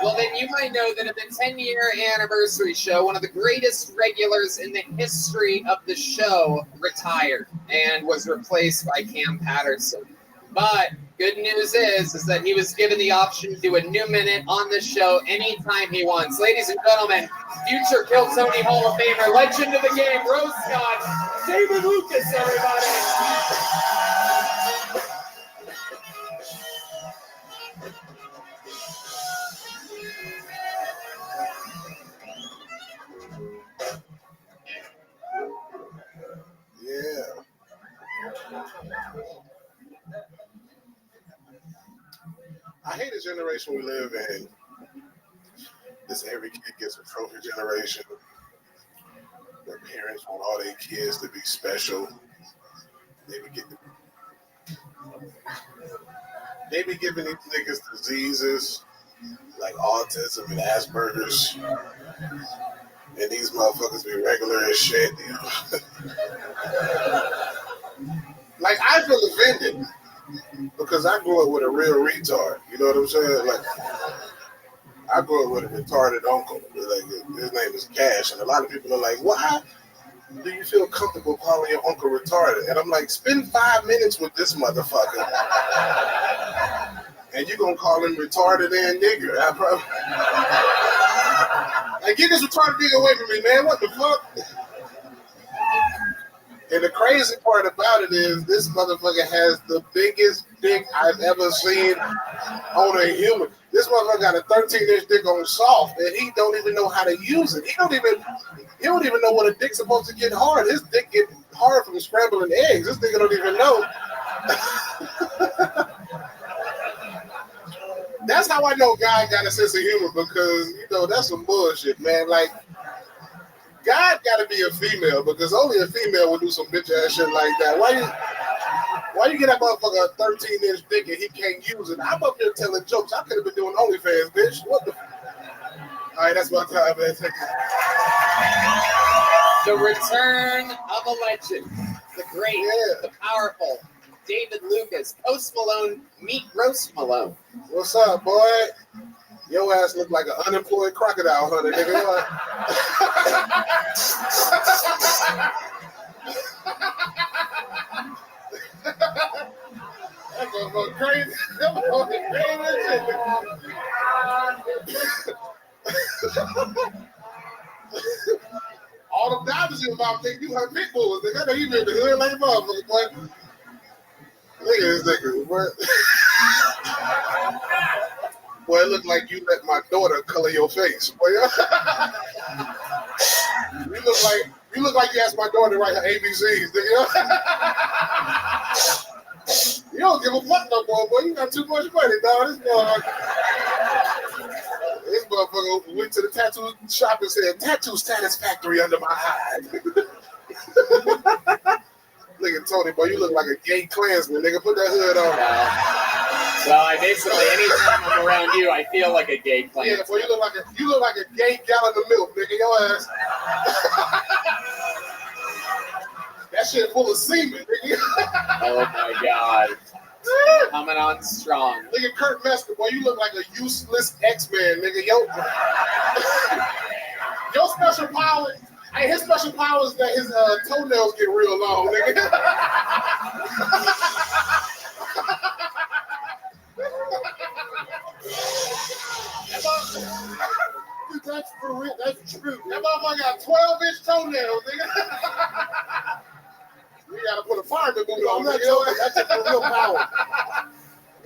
Well, then you might know that at the 10-year anniversary show, one of the greatest regulars in the history of the show retired and was replaced by Cam Patterson. But good news is that he was given the option to do a new minute on the show anytime he wants. Ladies and gentlemen, future Kill Tony Hall of Famer, legend of the game, Rose God, David Lucas, everybody. Yeah. I hate the generation we live in. This every kid gets a trophy generation. Their parents want all their kids to be special. They be giving these niggas diseases like autism and Asperger's. And these motherfuckers be regular as shit, you know. Like, I feel offended because I grew up with a real retard. You know what I'm saying? Like, I grew up with a retarded uncle. Like, his name is Cash. And a lot of people are like, why do you feel comfortable calling your uncle retarded? And I'm like, spend 5 minutes with this motherfucker. And you're going to call him retarded and nigger. I probably... Like, get this retarded nigga away from me, man. What the fuck? And the crazy part about it is this motherfucker has the biggest dick I've ever seen on a human. This motherfucker got a 13-inch dick on soft, and he don't even know how to use it. He don't even know what a dick's supposed to get hard. His dick get hard from scrambling eggs. This nigga don't even know. That's how I know God got a sense of humor, because, you know, that's some bullshit, man. Like, God got to be a female, because only a female would do some bitch ass shit like that. Why you get that motherfucker a 13-inch dick and he can't use it? I'm up here telling jokes. I could have been doing OnlyFans, bitch. What the? All right, that's my time, man. The return of a legend, the great, the powerful David Lucas. Post Malone, meet Roast Malone. What's up, boy? Your ass look like an unemployed crocodile hunter, nigga. That's motherfucker crazy. That motherfucker crazy. All them Dodgers in my think you hunt pit bulls, nigga. I know you been in the hood like a motherfucker, boy. Look at this nigga, boy. Boy, it look like you let my daughter color your face, boy. You look like you asked my daughter to write her ABCs, nigga. You don't give a fuck no more, boy. You got too much money, dog. This motherfucker went to the tattoo shop and said, "Tattoo satisfactory under my eye." Look at Tony, boy. You look like a gay Klansman, nigga. Put that hood on. Well, I basically, anytime I'm around you, I feel like a gay Klansman. Yeah, boy. You look like a gay gallon of milk, nigga. Your ass. That shit full of semen, nigga. Oh my God. Coming on strong. Look at Kurt Mester, boy. You look like a useless X-Man, nigga. Your special power, his special power is that his toenails get real long, nigga. That's for real. That's true. That motherfucker got 12-inch toenails, nigga. We gotta put a fireman boot on. That's a real power.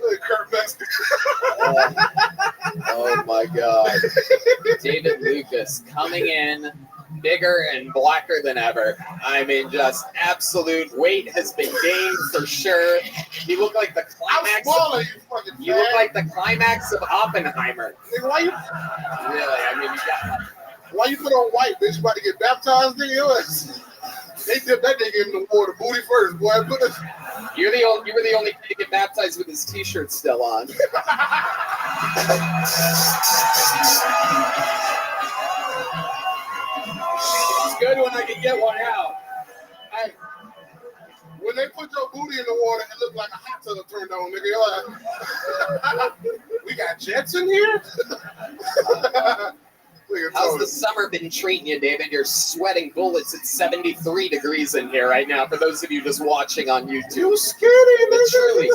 Look at Kurt Mester. Oh my God. David Lucas coming in bigger and blacker than ever. I mean, just absolute weight has been gained for sure. You look like the climax. You look like the climax of Oppenheimer. Nigga, why you? Really? I mean, you got. Why you put on white, bitch? You about to get baptized, nigga? They dipped that nigga in the water, booty first, boy. You were the only kid to get baptized with his t-shirt still on. It's good when I can get one out. Hey, when they put your booty in the water, it looked like a hot tub turned on, nigga. We got jets in here? How's the summer been treating you, David? You're sweating bullets. It's 73 degrees in here right now for those of you just watching on YouTube. You skinny, It's truly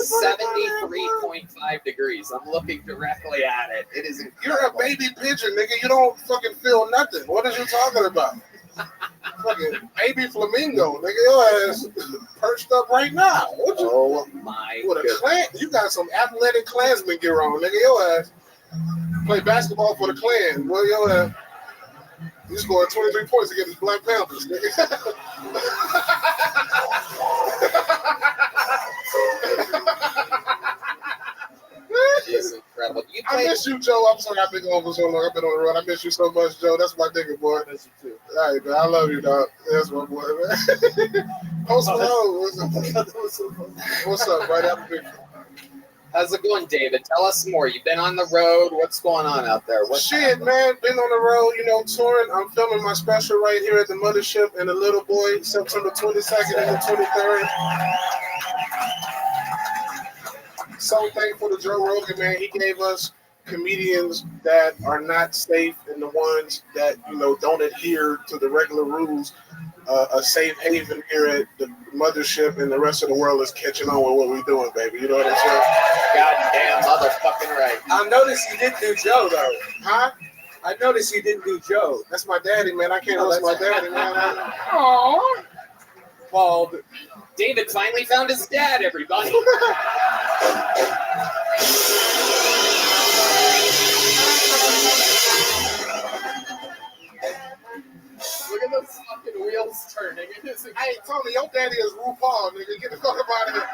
73.5 degrees. I'm looking directly at it. It is incredible. You're a baby pigeon, nigga. You don't fucking feel nothing. What are you talking about? Fucking baby flamingo, nigga. Your ass perched up right now. What you? Oh my What a clan? You got some athletic Klansman gear on, nigga. Your ass play basketball for the Klan. Well, your ass. You scored 23 points against the Black Panthers, nigga. It's incredible. I miss you, Joe. I'm sorry I've been gone for so long. I've been on the road. I miss you so much, Joe. That's my nigga, boy. That's you too. All right, man. I love you, dog. That's my boy, man. Post Malone. What's up, right after me? How's it going, David? Tell us more. You've been on the road. What's going on out there? Shit, man. Been on the road, you know, touring. I'm filming my special right here at the Mothership and the Little Boy, September 22nd and the 23rd. So thankful to Joe Rogan, man. He gave us comedians that are not safe and the ones that, you know, don't adhere to the regular rules. A safe haven here at the Mothership, and the rest of the world is catching on with what we're doing, baby. You know what I'm saying? Goddamn motherfucking right. I noticed you didn't do Joe, though. Huh? I noticed you didn't do Joe. That's my daddy, man. I can't lose my daddy, man. Aww. Well, David finally found his dad, everybody. Look at those fucking wheels turning. Hey, Tony, your daddy is RuPaul, nigga. Get the fuck up out of here.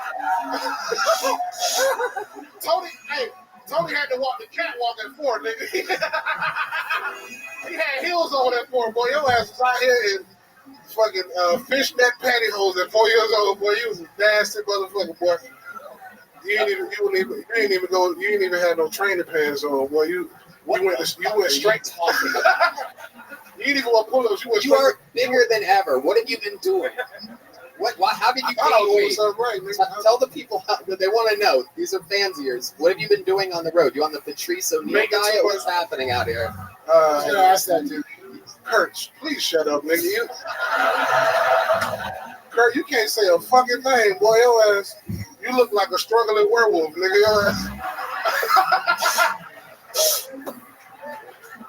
Tony had to walk the catwalk at 4, nigga. He had heels on at 4, boy. Your ass was out here in fucking fishnet pantyhose at 4 years old, boy. You was a nasty motherfucker, boy. You ain't even had no training pants on, boy. You went straight talking. You didn't even want pull-ups. You are bigger than ever. What have you been doing? How did you gain weight? Right, tell the people that they want to know. These are fans of yours. What have you been doing on the road? You on the Patrice O'Neal diet? What's happening out here? Ask that dude. Kurt, please shut up, nigga. Kurt, you can't say a fucking thing, boy. Your ass. You look like a struggling werewolf, nigga. Your ass.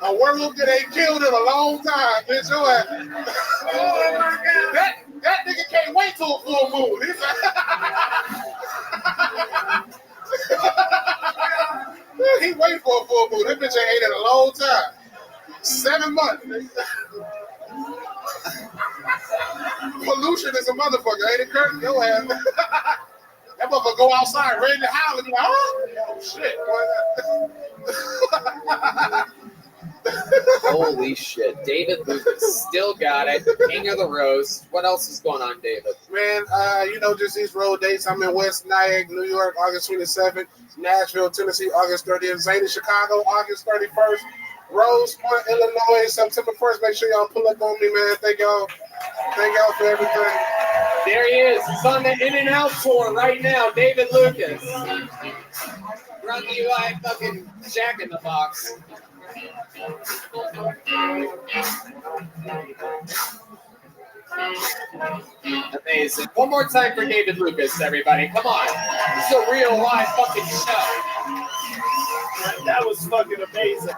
A werewolf that ain't killed in a long time, bitch. Your ass. Oh my God. That nigga can't wait till a full moon. He wait for a full moon. That bitch ain't ate in a long time. 7 months. Pollution is a motherfucker, ain't it, Kurt? Your ass. That motherfucker go outside ready to howl and be like, oh shit. Holy shit. David Lucas still got it. King of the Rose. What else is going on, David? Man, just these road dates. I'm in West Nyack, New York, August 27th. Nashville, Tennessee, August 30th. Zeta, Chicago, August 31st. Rose Point, Illinois, September 1st. Make sure y'all pull up on me, man. Thank y'all for everything. There he is. He's on the In and Out tour right now. David Lucas. Brought to you by fucking Jack in the Box. Amazing. One more time for David Lucas, everybody. Come on. This is a real live fucking show. That was fucking amazing.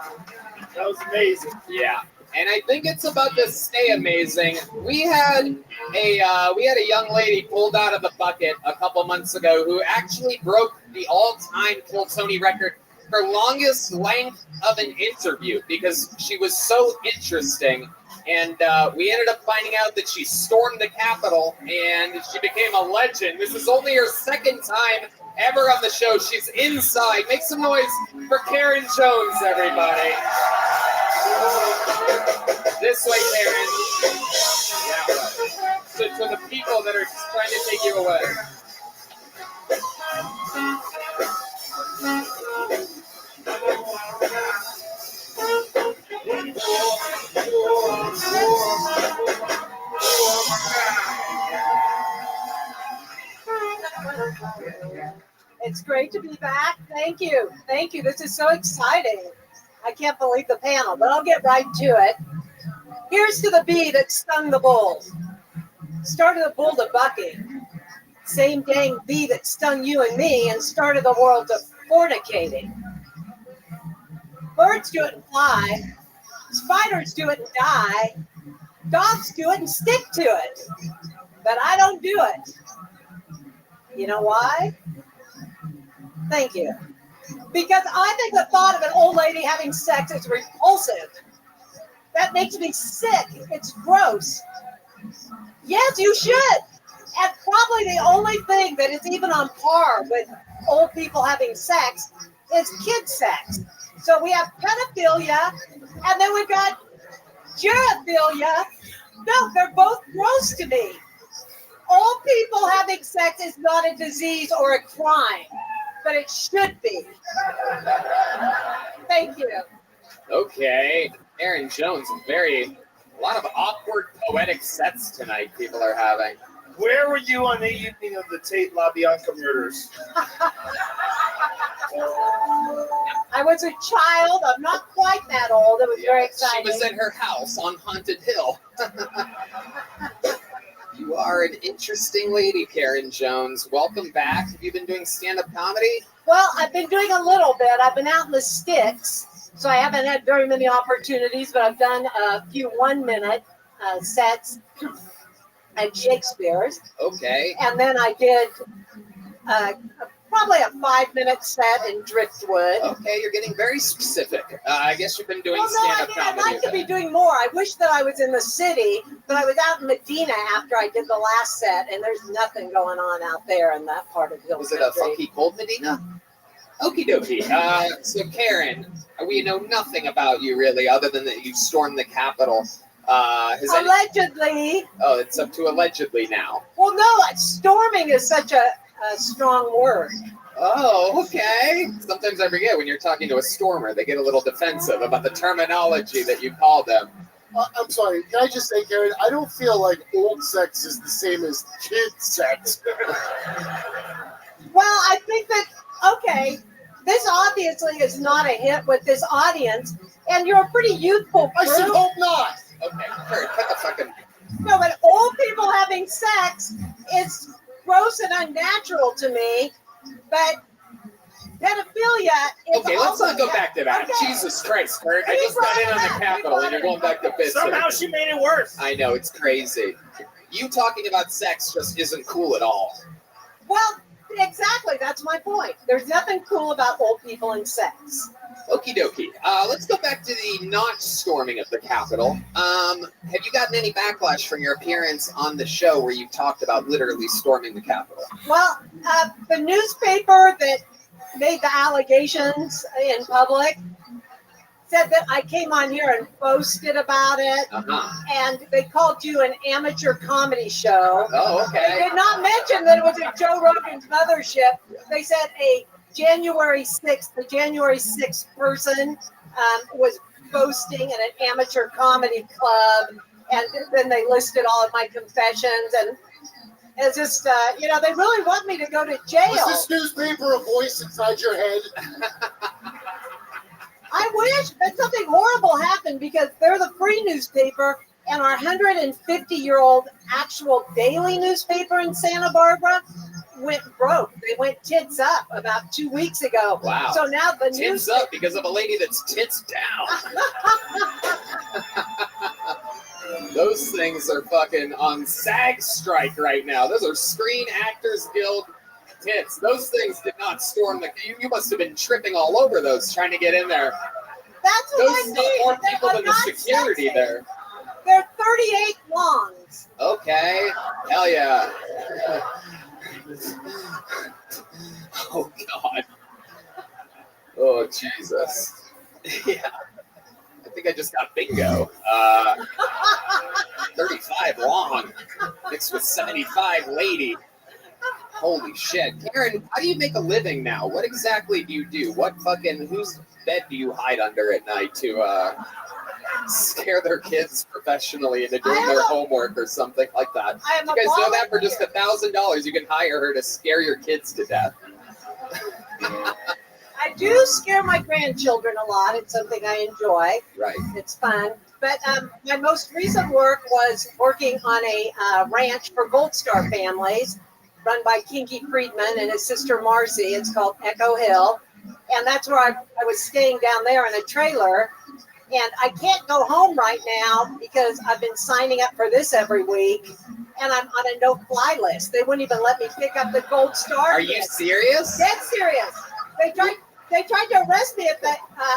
That was amazing. Yeah. And I think it's about to stay amazing. We had a young lady pulled out of the bucket a couple months ago who actually broke the all-time Kill Tony record for longest length of an interview because she was so interesting And we ended up finding out that she stormed the Capitol and she became a legend. This is only her second time ever on the show. She's inside. Make some noise for Karen Jones, everybody. This way, Karen. Yeah. So the people that are trying to take you away. It's great to be back. Thank you. Thank you. This is so exciting. I can't believe the panel, but I'll get right to it. Here's to the bee that stung the bull. Started the bull to bucking. Same dang bee that stung you and me and started the world to fornicating. Birds do it and fly. Spiders do it and die. Dogs do it and stick to it. But I don't do it. You know why? Thank you. Because I think the thought of an old lady having sex is repulsive. That makes me sick. It's gross. Yes, you should. And probably the only thing that is even on par with old people having sex is kid sex. So we have pedophilia, and then we've got gerophilia. No, they're both gross to me. Old people having sex is not a disease or a crime, but it should be. Thank you. Okay. Aaron Jones, a lot of awkward poetic sets tonight people are having. Where were you on the evening of the Tate LaBianca murders? I was a child. I'm not quite that old. It was very exciting. She was at her house on Haunted Hill. You are an interesting lady, Karen Jones. Welcome back. Have you been doing stand-up comedy? Well, I've been doing a little bit. I've been out in the sticks, so I haven't had very many opportunities, but I've done a few 1-minute sets at Shakespeare's. Okay. And then I did probably a 5-minute set in Driftwood. Okay, you're getting very specific. I guess you've been doing Well, no, stand-up comedy. I'd like to be doing more. I wish that I was in the city, but I was out in Medina after I did the last set, and there's nothing going on out there in that part of Hill Was it a funky cold Medina? Okie dokie. So Karen, we know nothing about you really, other than that you stormed the Capitol. Allegedly. Oh, it's up to allegedly now. Well, no, storming is such a strong word. Oh, okay. Sometimes I forget when you're talking to a stormer, they get a little defensive about the terminology that you call them. I'm sorry. Can I just say, Karen, I don't feel like old sex is the same as kid sex. Well, I think that, okay, this obviously is not a hit with this audience, and you're a pretty youthful group. I should hope not. Okay, Karen, cut the fucking... No, but old people having sex is gross and unnatural to me, but pedophilia is Okay, let's also, not go back to that. Okay. Jesus Christ, Kurt. I just got in on the Capitol and you're going back to business. Somehow she made it worse. I know, it's crazy. You talking about sex just isn't cool at all. Well, exactly. That's my point. There's nothing cool about old people and sex. Okie dokie. Let's go back to the not storming of the Capitol. Have you gotten any backlash from your appearance on the show where you talked about literally storming the Capitol? Well, the newspaper that made the allegations in public said that I came on here and boasted about it, and they called you an amateur comedy show. Oh, okay. They did not mention that it was a Joe Rogan's mothership. They said the January 6th person was boasting in an amateur comedy club, and then they listed all of my confessions, and it's just, they really want me to go to jail. Was this newspaper a voice inside your head? I wish, but something horrible happened because they're the free newspaper, and our 150-year-old actual daily newspaper in Santa Barbara went broke. They went tits up about 2 weeks ago. Wow. So now the tits up because of a lady that's tits down. Those things are fucking on SAG strike right now. Those are Screen Actors Guild tits. Those things did not storm the... You must have been tripping all over those trying to get in there. That's what I Those mean. more people than the security there. 38 longs. Okay. Hell yeah. Oh God. Oh Jesus. Yeah. I think I just got bingo. 35 long mixed with 75 lady. Holy shit. Karen, how do you make a living now? What exactly do you do? Whose bed do you hide under at night to scare their kids professionally into doing their homework or something like that? I am You a guys know that for volunteer. just $1,000 you can hire her to scare your kids to death. I do scare my grandchildren a lot. It's something I enjoy. Right. It's fun. But my most recent work was working on a ranch for Gold Star families run by Kinky Friedman and his sister Marcy. It's called Echo Hill. And that's where I was staying down there in a trailer. And I can't go home right now because I've been signing up for this every week. And I'm on a no-fly list. They wouldn't even let me pick up the Gold Star. Are you serious? Dead serious. They tried to arrest me at the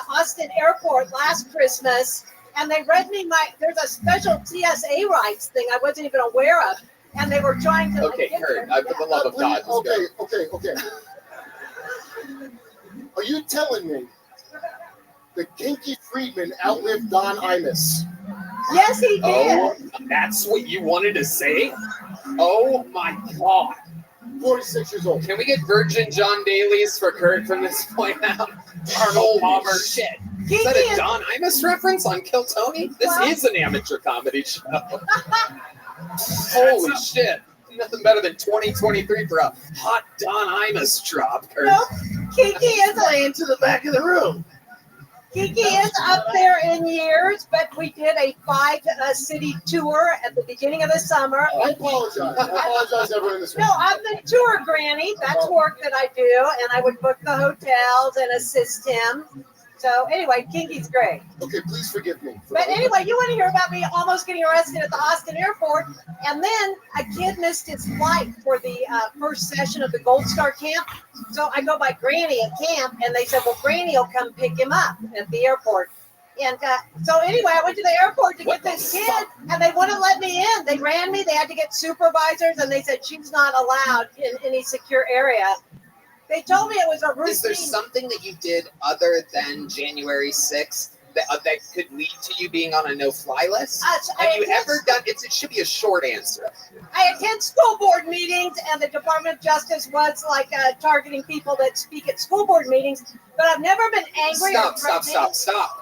Austin airport last Christmas, and they read me there's a special TSA rights thing I wasn't even aware of, and they were trying to. Okay, Kurt, for the love of God. Okay. Are you telling me that Kinky Friedman outlived Don Imus? Yes, he did. Oh, that's what you wanted to say? Oh my God. 46 years old. Can we get Virgin John Daly's for Kurt from this point out? Arnold Palmer. Shit. Is that a Don Imus reference on Kill Tony? This is an amateur comedy show. Holy shit. Nothing better than 2023 for a hot Don Imus drop, Kurt. No, Kiki is playing to the back of the room. Kiki is up there in years, but we did a 5-city tour at the beginning of the summer. I apologize. I apologize, everyone in this room. No, I'm the tour granny. That's work that I do, and I would book the hotels and assist him. So anyway, Kinky's great. Okay, please forgive me. But anyway, you want to hear about me almost getting arrested at the Austin airport, and then a kid missed his flight for the first session of the Gold Star camp. So I go by Granny at camp, and they said, well, Granny will come pick him up at the airport. And so anyway, I went to the airport to get this kid, and they wouldn't let me in. They ran me. They had to get supervisors, and they said she's not allowed in any secure area. They told me it was a routine. Is there something that you did other than January 6th that could lead to you being on a no-fly list? Have you ever done it? It should be a short answer. I attend school board meetings, and the Department of Justice was like targeting people that speak at school board meetings, but I've never been angry.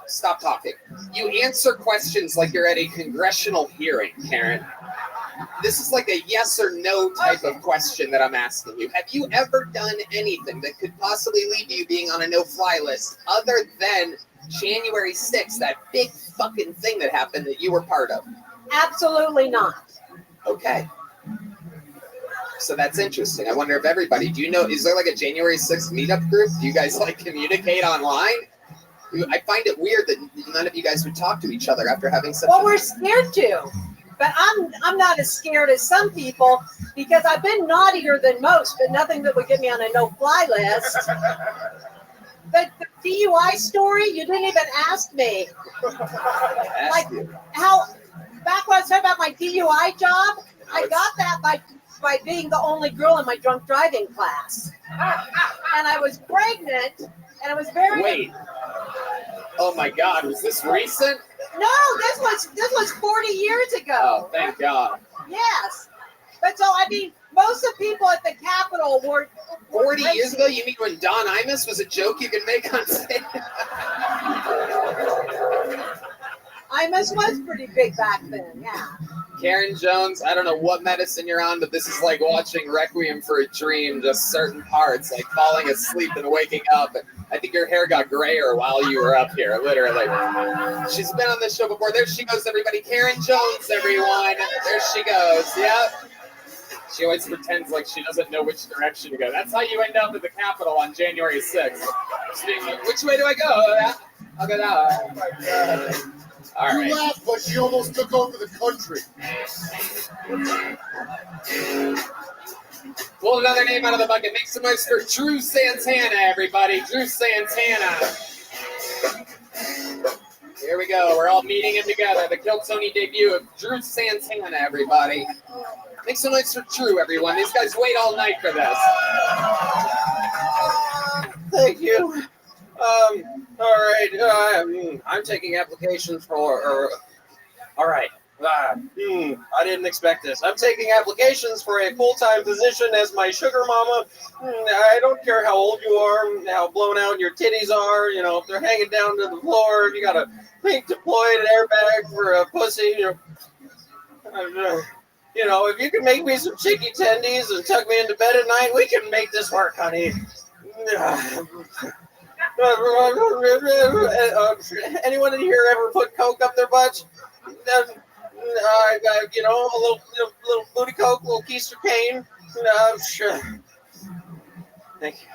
Stop talking. You answer questions like you're at a congressional hearing, Karen. This is like a yes or no type of question that I'm asking you. Have you ever done anything that could possibly lead to you being on a no-fly list other than January 6th, that big fucking thing that happened that you were part of? Absolutely not. Okay. So that's interesting. I wonder if everybody, do you know, is there like a January 6th meetup group? Do you guys like communicate online? I find it weird that none of you guys would talk to each other after having such Well, we're scared to. But I'm not as scared as some people because I've been naughtier than most, but nothing that would get me on a no-fly list. The DUI story, you didn't even ask me. Like how back when I was talking about my DUI job, I got that by being the only girl in my drunk driving class, and I was pregnant, and it was very. Wait. Oh my God! Was this recent? No, this was 40 years ago. Oh, thank God. Yes. But so, I mean, most of the people at the Capitol were 40 years ago? You mean when Don Imus was a joke you could make on stage? Imus was pretty big back then, yeah. Karen Jones, I don't know what medicine you're on, but this is like watching Requiem for a Dream, just certain parts, like falling asleep and waking up. I think your hair got grayer while you were up here, literally. She's been on this show before. There she goes, everybody. Karen Jones, everyone. There she goes. Yep. She always pretends like she doesn't know which direction to go. That's how you end up at the Capitol on January 6th. Which way do I go? I'll go that way. All right. You laughed, but she almost took over the country. Pull another name out of the bucket. Make some noise for Drew Santana, everybody. Drew Santana. here we go. We're all meeting him together. The Kill Tony debut of Drew Santana, everybody. Make some noise for Drew, everyone. These guys wait all night for this. Thank you. All right. I'm taking applications for. All right. I didn't expect this. I'm taking applications for a full-time position as my sugar mama. I don't care how old you are, how blown out your titties are. You know, if they're hanging down to the floor, if you got a pink deployed airbag for a pussy, you know, if you can make me some chicky tendies and tuck me into bed at night, we can make this work, honey. Anyone in here ever put coke up their butts? You know, a little booty coke, a little keister cane. Sure. Thank you.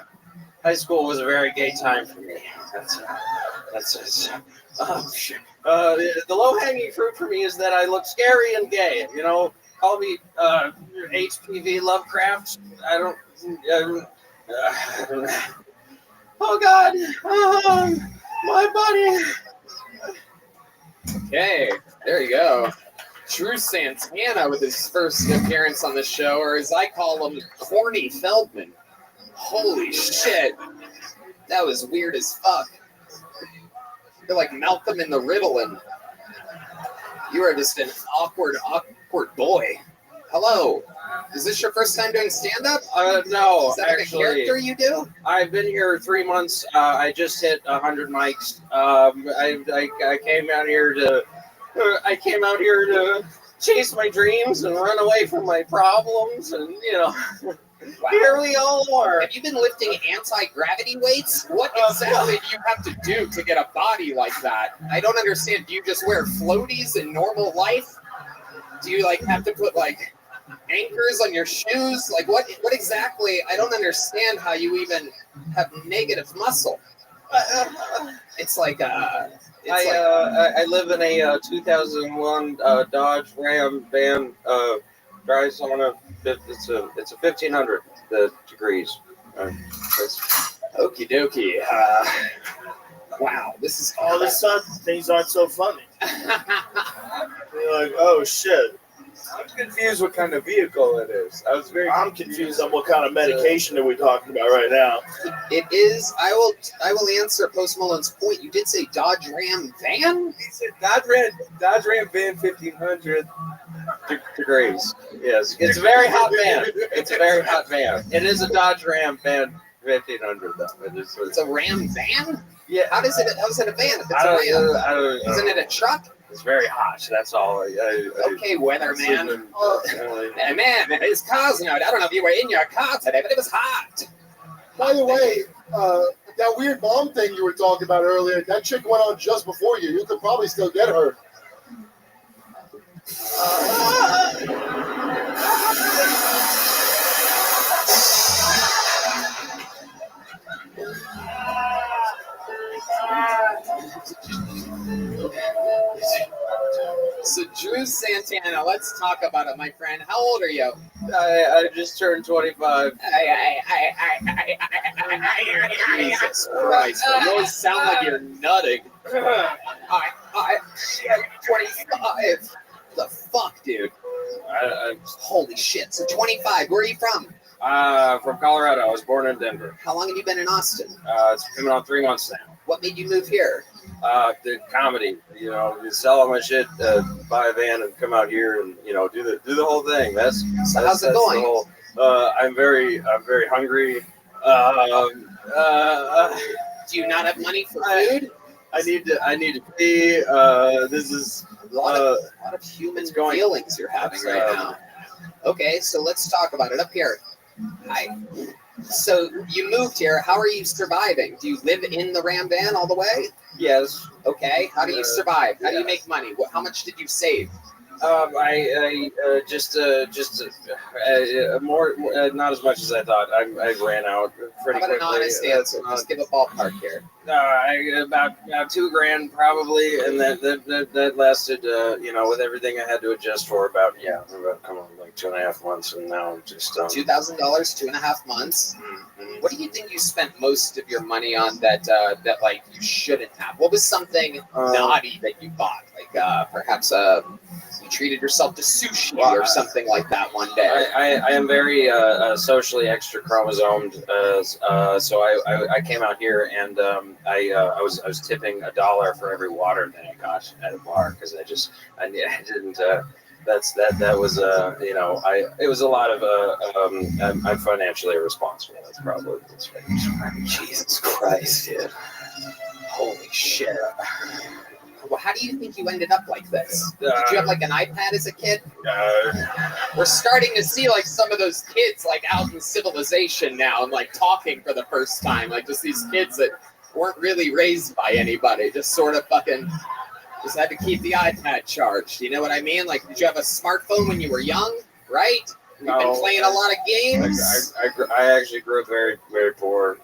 High school was a very gay time for me. The low-hanging fruit for me is that I look scary and gay. You know, call me HPV Lovecraft. I don't. Oh God, my body. Okay, there you go. Drew Santana with his first appearance on the show, or as I call him, Corny Feldman. Holy shit. That was weird as fuck. You're like Malcolm in the Ritalin. You are just an awkward boy. Hello. Is this your first time doing stand-up? No, Is that actually. like a character you do? I've been here 3 months. I just hit 100 mics. I came out here to chase my dreams and run away from my problems, and you know. Wow. Here we all are. Have you been lifting anti-gravity weights? What exactly do you have to do to get a body like that? I don't understand. Do you just wear floaties in normal life? Do you like have to put like anchors on your shoes? Like what exactly? I don't understand how you even have negative muscle. It's like I live in a 2001 Dodge Ram van. Drives on it's a 1500 degrees. Okie dokie. Wow, this is all of a sudden things aren't so funny. You're like, oh shit. I'm confused what kind of vehicle it is. I'm confused on what kind of medication are we talking about right now. It is. I will answer Post Malone's point. You did say Dodge Ram van. He said Dodge Ram van 1500 degrees. Yes, it's a very hot van. It's a very hot van. It is a Dodge Ram van 1500 though. It's a Ram van. Yeah. How is it a van if it's a Ram? Isn't it a truck? It's very hot. So that's all. Okay, weatherman. Man, it's cars out. I don't know if you were in your car today, but it was hot. By the way, that weird mom thing you were talking about earlier, that chick went on just before you. You could probably still get her. So Drew Santana, let's talk about it, my friend. How old are you? I just turned 25. Jesus Christ! You always sound like you're nutting. I'm 25. The fuck, dude? Holy shit! So 25. Where are you from? From Colorado. I was born in Denver. How long have you been in Austin? It's coming on 3 months now. What made you move here? The comedy, you know, you sell all my shit, buy a van, and come out here and do the whole thing. How's it going? The whole, I'm very hungry. Do you not have money for food? I need to pee. This is a lot of human feelings you're having right now. Okay, so let's talk about it up here. Hi. So you moved here. How are you surviving? Do you live in the Ram van all the way? Yes. Okay. How do you survive? How do you make money? How much did you save? More not as much as I thought. I ran out pretty How about quickly. an honest answer? Just give a ballpark here. About $2,000 probably, and that lasted. With everything I had to adjust for, about like 2.5 months, and now I'm just $2,000, 2.5 months. What do you think you spent most of your money on that like you shouldn't have? What was something naughty that you bought? Like perhaps you treated yourself to sushi or something like that one day. I am very socially extra chromosomed, so I came out here and I was tipping $1 for every water that I got at a bar because I didn't. That was it was a lot of I'm financially irresponsible. That's probably Jesus Christ, dude. Holy shit. Well, how do you think you ended up like this? Did you have like an iPad as a kid? We're starting to see like some of those kids like out in civilization now and like talking for the first time. Like just these kids that weren't really raised by anybody, just sort of fucking just had to keep the iPad charged. You know what I mean? Like, did you have a smartphone when you were young? Right? You've been playing a lot of games. I actually grew up very, very poor.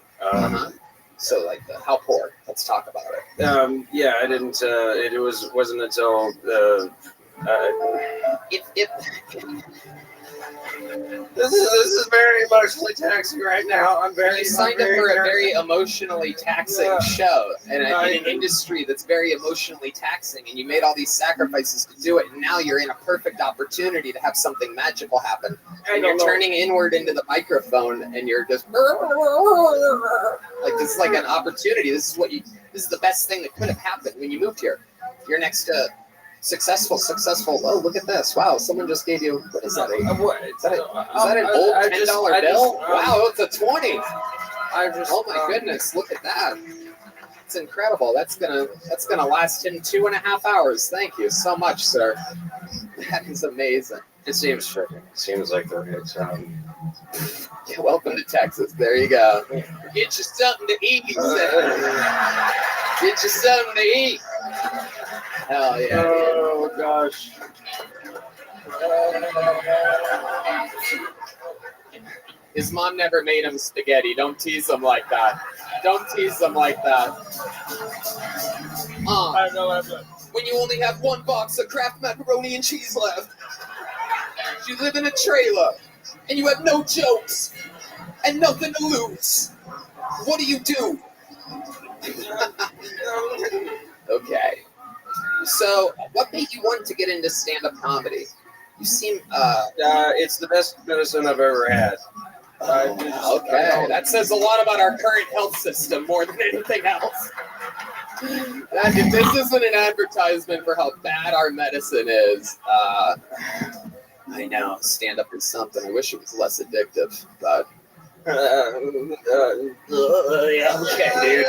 So, like, how poor? Let's talk about it. I didn't. It wasn't until This is very emotionally taxing right now. You signed up for a very emotionally taxing show and an industry that's very emotionally taxing, and you made all these sacrifices to do it, and now you're in a perfect opportunity to have something magical happen. And you're turning inward into the microphone, and you're just like, this is like an opportunity. This is the best thing that could have happened when you moved here. You're next to successful. Oh, look at this! Wow, someone just gave you. What is that? Is that an old $10 bill? Wow, it's a 20. Oh my goodness! Look at that. It's incredible. That's gonna last him 2.5 hours. Thank you so much, sir. That is amazing. It seems fitting. It seems like the right time. Yeah, welcome to Texas. There you go. Get you something to eat, sir. Get you something to eat. Hell yeah. Oh gosh. His mom never made him spaghetti. Don't tease him like that. Don't tease him like that. When you only have one box of Kraft macaroni and cheese left, you live in a trailer, and you have no jokes and nothing to lose. What do you do? Okay. So, what made you want to get into stand-up comedy? You seem, it's the best medicine I've ever had. Okay, that says a lot about our current health system more than anything else. If this isn't an advertisement for how bad our medicine is, I know, stand-up is something. I wish it was less addictive, but... okay, dude.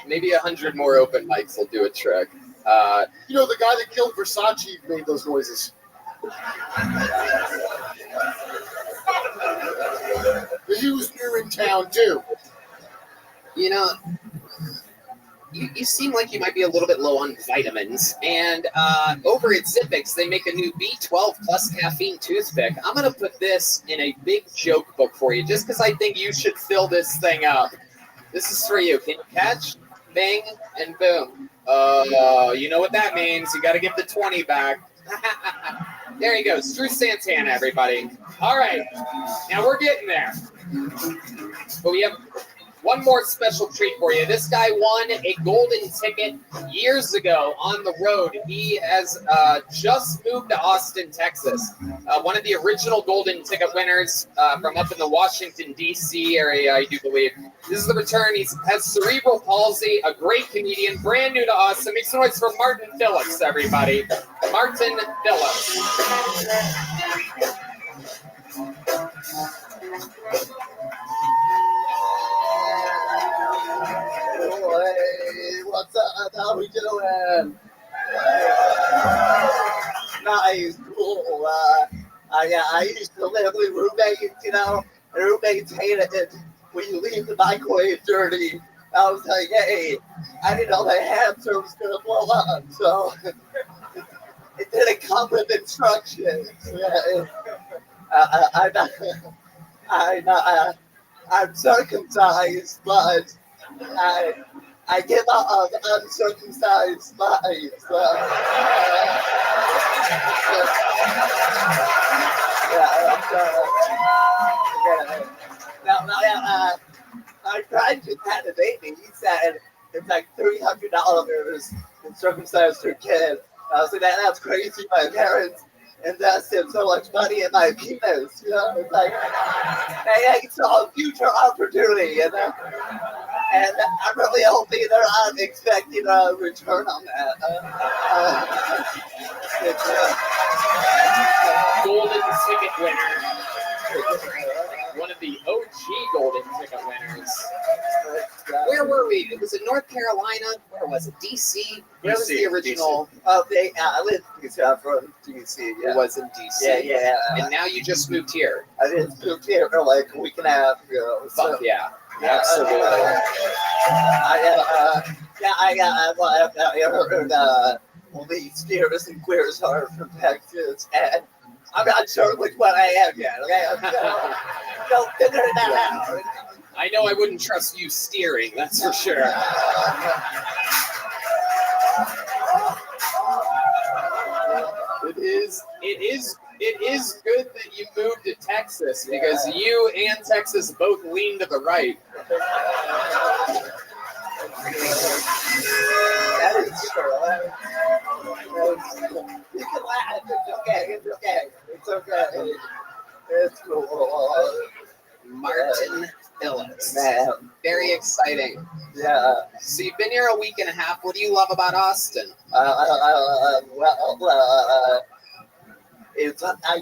Maybe 100 more open mics will do a trick. The guy that killed Versace made those noises. He was here in town too. You seem like you might be a little bit low on vitamins, and over at Zippix, they make a new B12 plus caffeine toothpick. I'm going to put this in a big joke book for you, just because I think you should fill this thing up. This is for you. Can you catch? Bing, and boom. You know what that means. You got to give the 20 back. There you go. Drew Santana, everybody. All right. Now we're getting there. But we have one more special treat for you. This guy won a golden ticket years ago on the road. He has just moved to Austin, Texas. One of the original golden ticket winners from up in the Washington, D.C. area, I do believe. This is the return. He has cerebral palsy, a great comedian, brand new to us. So make some noise for Martin Phillips, everybody. Martin Phillips. Hey, what's up? How we doing? Nice, cool. I used to live with roommates, and roommates hated it when you leave the microwave dirty. I was like, hey, I didn't know that hamster was gonna blow up, so it didn't come with instructions. I'm circumcised, but I give up uncircumcised lives. My friend just had a baby. He said it's like $300 to circumcise her kid. I was like, that's crazy. My parents invested so much money in my penis. You know, it's like they saw a future opportunity, and I'm really hoping they're not expecting a return on that. Golden ticket winner. One of the OG golden ticket winners. Where were we? It was in North Carolina. Where was it? DC? Where was the original? I lived in DC. I'm from DC. Yeah. It was in DC. Yeah. And now you just moved here. I just moved here for like a week and a half ago. Fuck yeah. Absolutely. I heard only steers and queers are from Texas, and I'm not sure which one I am yet. Okay, don't figure that out. I know I wouldn't trust you steering, that's for sure. It is good that you moved to Texas because you and Texas both lean to the right. That is true. You can laugh. It's okay. It's cool. Martin Phillips. Man. Very exciting. Yeah. So you've been here a week and a half. What do you love about Austin? I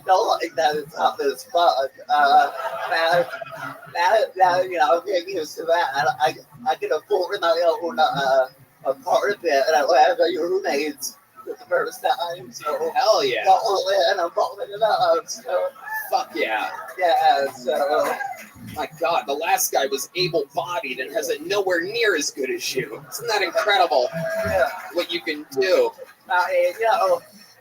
don't like that it's hot as fuck. Now, getting used to that. I can afford my own apartment, and I have roommates for the first time. So hell yeah. And I'm balling it up. So fuck yeah. Yeah. So my God, the last guy was able-bodied and has it nowhere near as good as you. Isn't that incredible? Yeah. What you can do.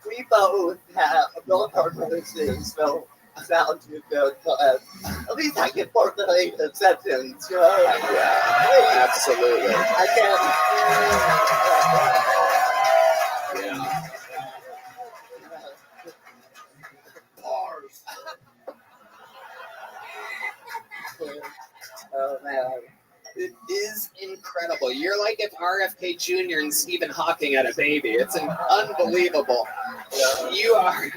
We both have hard releases, so sound too good, but at least I can formulate a sentence, you know? Yeah, absolutely. I can. Yeah. Bars. Oh, man. It is incredible. You're like if RFK Jr. and Stephen Hawking had a baby. It's unbelievable. You are.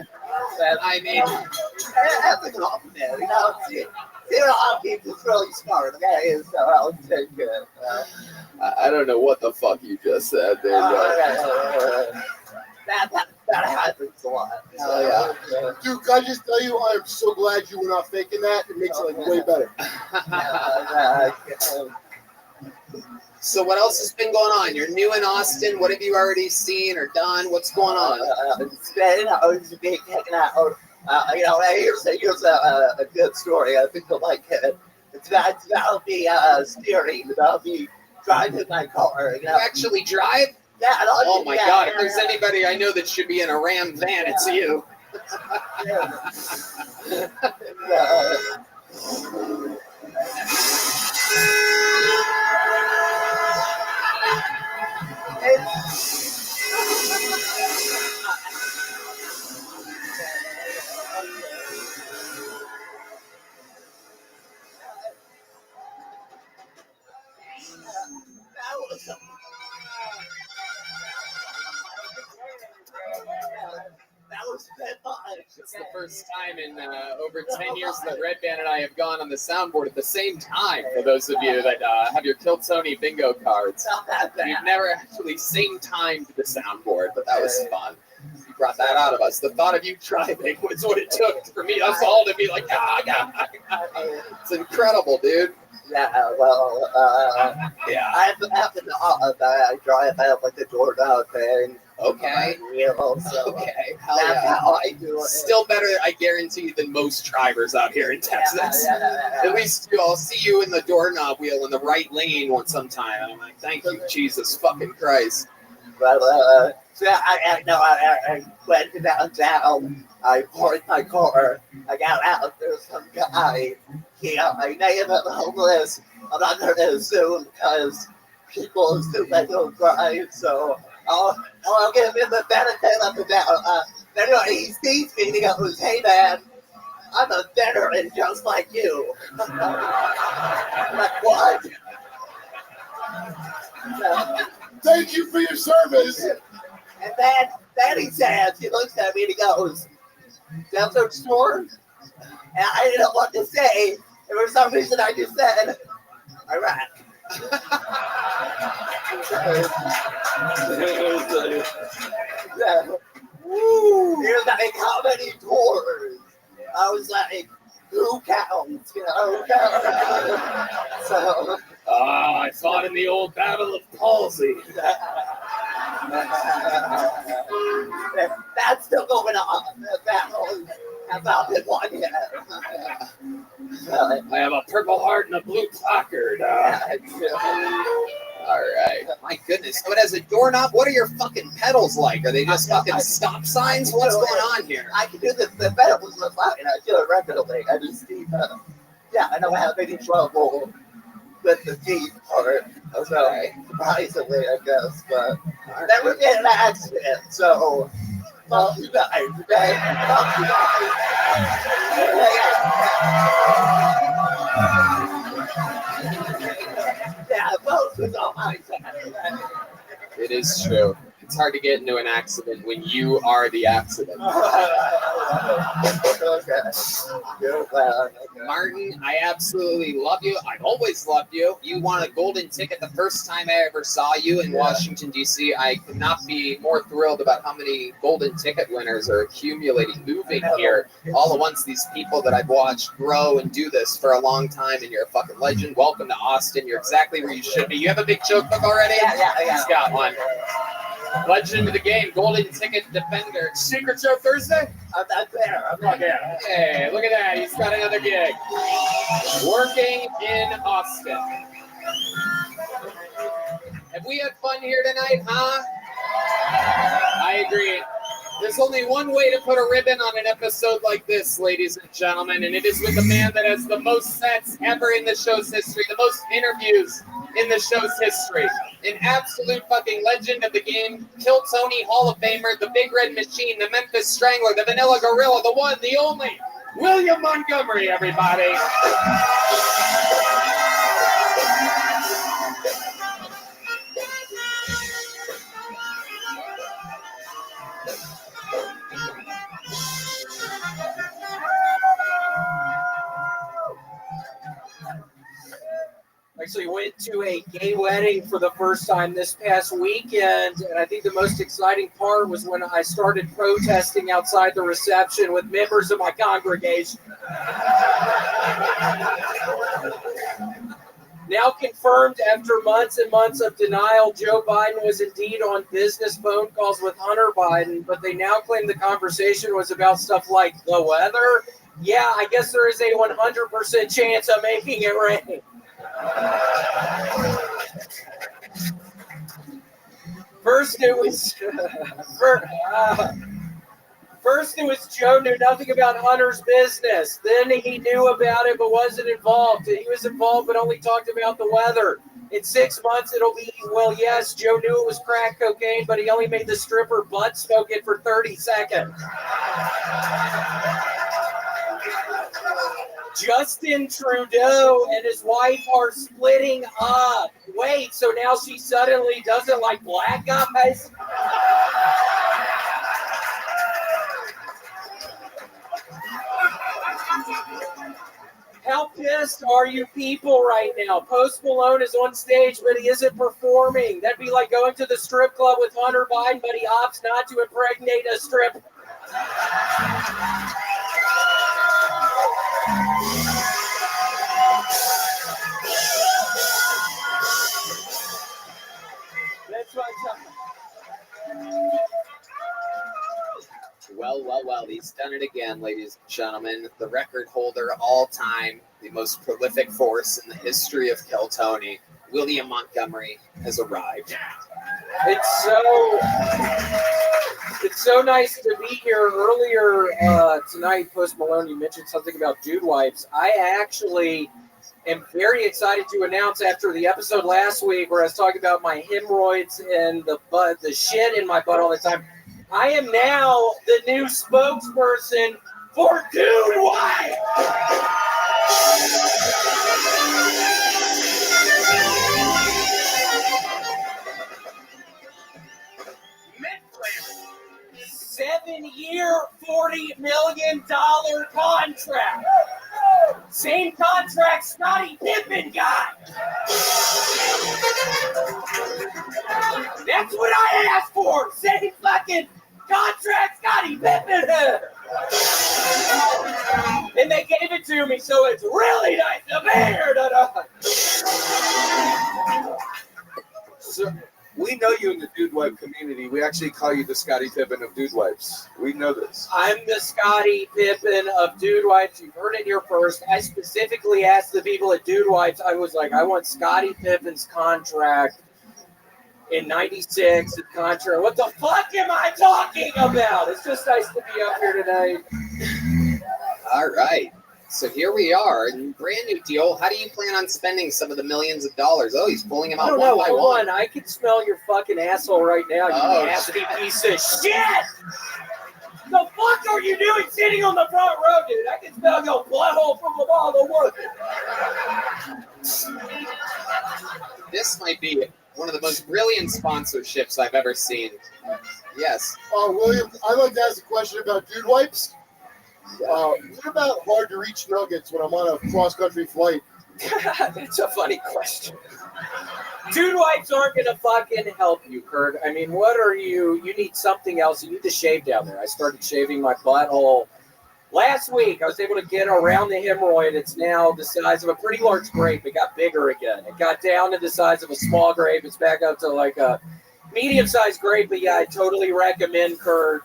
I mean, that's a compliment. You know, Stephen Hawking is really smart. Okay, so I'll take it. I don't know what the fuck you just said there. That happens a lot. Dude, can I just tell you, I am so glad you were not faking that. It makes it like way better. So what else has been going on? You're new in Austin. What have you already seen or done? What's going on? It's been hanging out. Here's a good story. I think you'll like it. It's about me steering, about me driving my car. You actually drive? Yeah. Oh my God! If there's anybody I know that should be in a Ram van, it's you. It's the first time in over 10 years that Red Band and I have gone on the soundboard at the same time. For those of you that have your Kill Tony bingo cards, we've never actually same timed the soundboard, but that was fun. You brought that out of us. The thought of you driving was what it took for me, us all to be like, it's incredible, dude. Yeah, well, I happen to drive out like the door down thing. Okay. Okay. Hell yeah. How I do it. Still better, I guarantee, than most drivers out here in Texas. At least I'll see you in the doorknob wheel in the right lane sometime. And I'm like, thank you, Jesus fucking Christ. But so I went downtown. I parked my car. I got out. There was some guy. I named him homeless. I'm not going to assume because people assume I don't drive. So I'll give him the benefit of the doubt. Anyway, he sees me and he goes, "Hey man, I'm a veteran just like you." I'm like, what? Thank you for your service. And then he says, he looks at me and he goes, "Desert Storm?" And I didn't know what to say. And for some reason I just said, "Iraq." He was like, "How many tours?" I was like, "Who counts?" You know, so. I fought in the old Battle of Palsy. That's still going on. The battle has not been won yet. I have a Purple Heart and a blue placard. All right. My goodness. So it has a doorknob. What are your fucking pedals like? Are they just fucking stop signs? What's going on here? I can do the pedals look fine. I do it regularly. I just need, I don't have any trouble with the teeth part. So surprisingly, I guess, but never get in an accident. So fuck you guys, okay? Fuck you guys. Yeah, both was on my side. It is true. It's hard to get into an accident when you are the accident. Martin, I absolutely love you. I've always loved you. You won a golden ticket the first time I ever saw you in Washington, D.C. I could not be more thrilled about how many golden ticket winners are accumulating, moving here. All at once, these people that I've watched grow and do this for a long time, and you're a fucking legend. Welcome to Austin. You're exactly where you should be. You have a big joke book already? Yeah. He's got one. Legend of the game, golden ticket defender. Secret Show Thursday? I'm not there. Hey, look at that. He's got another gig. Working in Austin. Have we had fun here tonight, huh? I agree. There's only one way to put a ribbon on an episode like this, ladies and gentlemen, and it is with the man that has the most sets ever in the show's history, the most interviews in the show's history. An absolute fucking legend of the game, Kill Tony Hall of Famer, the Big Red Machine, the Memphis Strangler, the Vanilla Gorilla, the one, the only, William Montgomery, everybody. Actually went to a gay wedding for the first time this past weekend, and I think the most exciting part was when I started protesting outside the reception with members of my congregation. Now confirmed after months and months of denial, Joe Biden was indeed on business phone calls with Hunter Biden, but they now claim the conversation was about stuff like the weather. Yeah, I guess there is a 100% chance of making it rain. First it was Joe knew nothing about Hunter's business. Then he knew about it but wasn't involved. He was involved but only talked about the weather. In 6 months it'll be, well, yes, Joe knew it was crack cocaine, but he only made the stripper butt smoke it for 30 seconds. Justin Trudeau and his wife are splitting up. Wait, so now she suddenly doesn't like black guys? How pissed are you people right now? Post Malone is on stage, but he isn't performing. That'd be like going to the strip club with Hunter Biden, but he opts not to impregnate a stripper. That's what I'm talking. Well, he's done it again, ladies and gentlemen. The record holder all time, the most prolific force in the history of Kill Tony, William Montgomery, has arrived. It's so nice to be here. Earlier tonight, Post Malone, you mentioned something about dude wipes. I actually am very excited to announce after the episode last week where I was talking about my hemorrhoids and the shit in my butt all the time. I am now the new spokesperson for Dude Wipe. Seven-year, $40 million contract. Same contract Scottie Pippen got. That's what I asked for. Same fucking contract Scottie Pippen had. And they gave it to me, so it's really nice to be here tonight. So, we know you in the Dude Wipe community. We actually call you the Scottie Pippen of Dude Wipes. We know this. I'm the Scottie Pippen of Dude Wipes. You've heard it here first. I specifically asked the people at Dude Wipes, I was like, I want Scottie Pippen's contract in 96. The contract. What the fuck am I talking about? It's just nice to be up here tonight. All right. So here we are, brand new deal. How do you plan on spending some of the millions of dollars? Oh, he's pulling them out one by one. I can smell your fucking asshole right now, you nasty piece of shit! The fuck are you doing sitting on the front row, dude? I can smell your butthole from a mile away. This might be one of the most brilliant sponsorships I've ever seen. Yes. William, I'd like to ask a question about Dude Wipes. What about hard to reach nuggets when I'm on a cross-country flight? That's a funny question. Dude Wipes aren't going to fucking help you, Kurt. I mean, what are you? You need something else. You need to shave down there. I started shaving my butthole last week. I was able to get around the hemorrhoid. It's now the size of a pretty large grape. It got bigger again. It got down to the size of a small grape. It's back up to like a medium-sized grape, but yeah, I totally recommend, Kurt,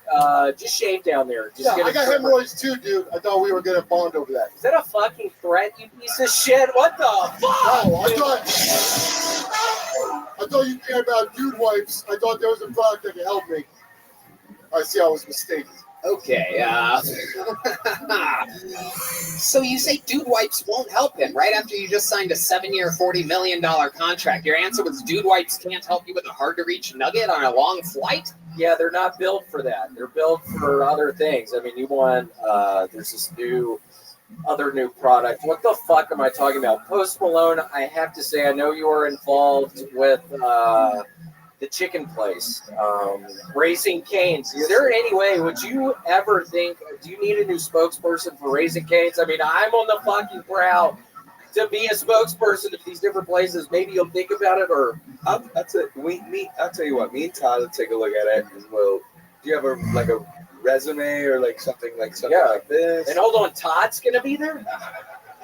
just shave down there. Just I got hemorrhoids too, dude. I thought we were going to bond over that. Is that a fucking threat, you piece of shit? What the fuck? Oh, I thought you cared about Dude Wipes. I thought there was a product that could help me. I see I was mistaken. Okay, so you say Dude Wipes won't help him right after you just signed a 7-year, $40 million contract. Your answer was Dude Wipes can't help you with a hard-to-reach nugget on a long flight? Yeah, they're not built for that. They're built for other things. I mean, you want, there's this other new product. What the fuck am I talking about? Post Malone, I have to say, I know you are involved with the chicken place, Raising Cane's. Is there any way, would you ever think, do you need a new spokesperson for Raising Cane's? I mean, I'm on the fucking prowl to be a spokesperson of these different places. Maybe you'll think about it, or I'll tell you what, me and Todd will take a look at it, and do you have a resume or something like this? And hold on, Todd's gonna be there?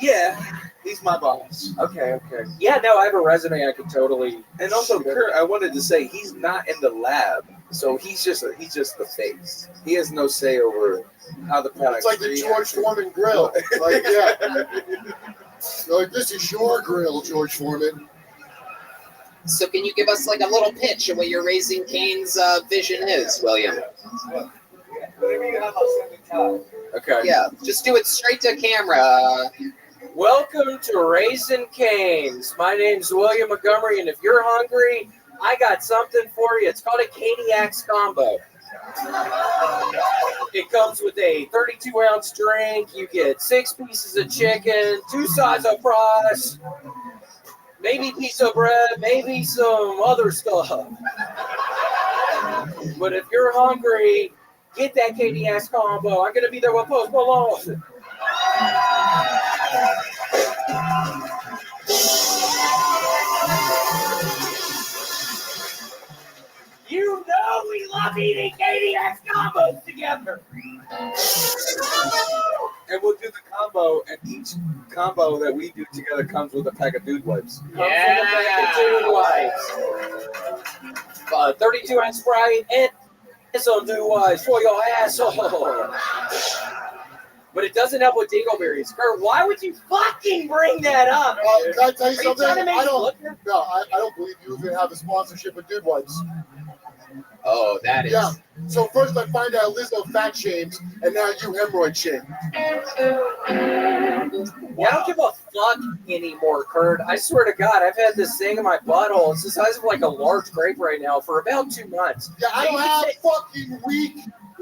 Yeah, he's my boss. Okay. Yeah, no, I have a resume I could totally. And also, Kurt, I wanted to say he's not in the lab, so he's just the face. He has no say over how the product. It's like the George Foreman grill. Like this is your grill, George Foreman. So can you give us a little pitch of what your Raising Cane's vision is, William? Okay. Yeah, just do it straight to camera. Welcome to Raising Cane's. My name's William Montgomery, and if you're hungry, I got something for you. It's called a Caniacs combo. It comes with a 32-ounce drink. You get 6 pieces of chicken, 2 sides of fries, maybe a piece of bread, maybe some other stuff. But if you're hungry, get that Caniacs combo. I'm going to be there with Post Malone. You know we love eating Caniacs combos together. And we'll do the combo, and each combo that we do together comes with a pack of Dude Wipes. Yeah, Dude Wipes. 32-ounce Sprite and some Dude Wipes for your asshole. But it doesn't help with dingleberries. Kurt, why would you fucking bring that up? Can I tell you something? I don't believe you even have a sponsorship with Dude Wipes. Oh, that is. Yeah. So first I find out Lizzo fat shames, and now you hemorrhoid shame. Yeah, I don't give a fuck anymore, Kurt. I swear to God, I've had this thing in my butthole. It's the size of like a large grape right now for about 2 months. Yeah, I don't have fucking weak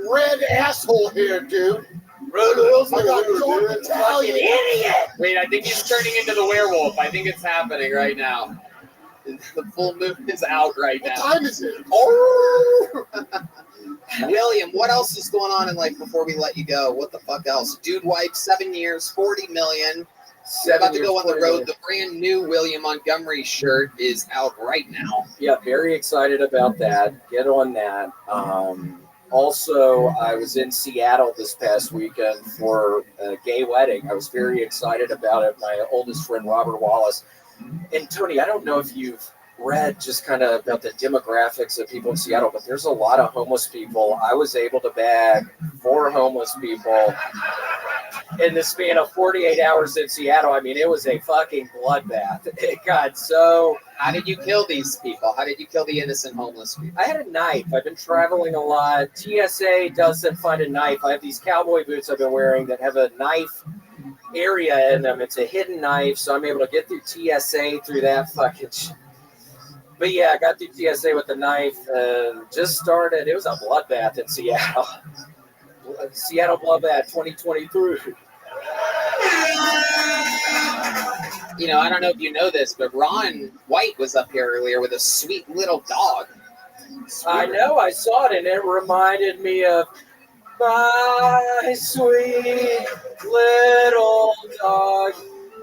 red asshole hair, dude. Red asshole, I got dark Italian. Idiot! Wait, I think he's turning into the werewolf. I think it's happening right now. The full moon is out right now. What time is it? Oh! William, what else is going on in life before we let you go? What the fuck else? Dude Wipe, 7 years, 40 million. We're about to go on the road. The brand new William Montgomery shirt is out right now. Yeah, very excited about that. Get on that. Also, I was in Seattle this past weekend for a gay wedding. I was very excited about it. My oldest friend, Robert Wallace. And Tony, I don't know if you've read just kind of about the demographics of people in Seattle, but there's a lot of homeless people. I was able to bag 4 homeless people in the span of 48 hours in Seattle. I mean, it was a fucking bloodbath. It got so... How did you kill these people? How did you kill the innocent homeless people? I had a knife. I've been traveling a lot. TSA doesn't find a knife. I have these cowboy boots I've been wearing that have a knife area in them. It's a hidden knife, so I'm able to get through TSA through that fucking But yeah, I got through TSA with the knife and just started. It was a bloodbath in Seattle. Seattle Bloodbath 2023. You know, I don't know if you know this, but Ron White was up here earlier with a sweet little dog. I know, I saw it, and it reminded me of my sweet little dog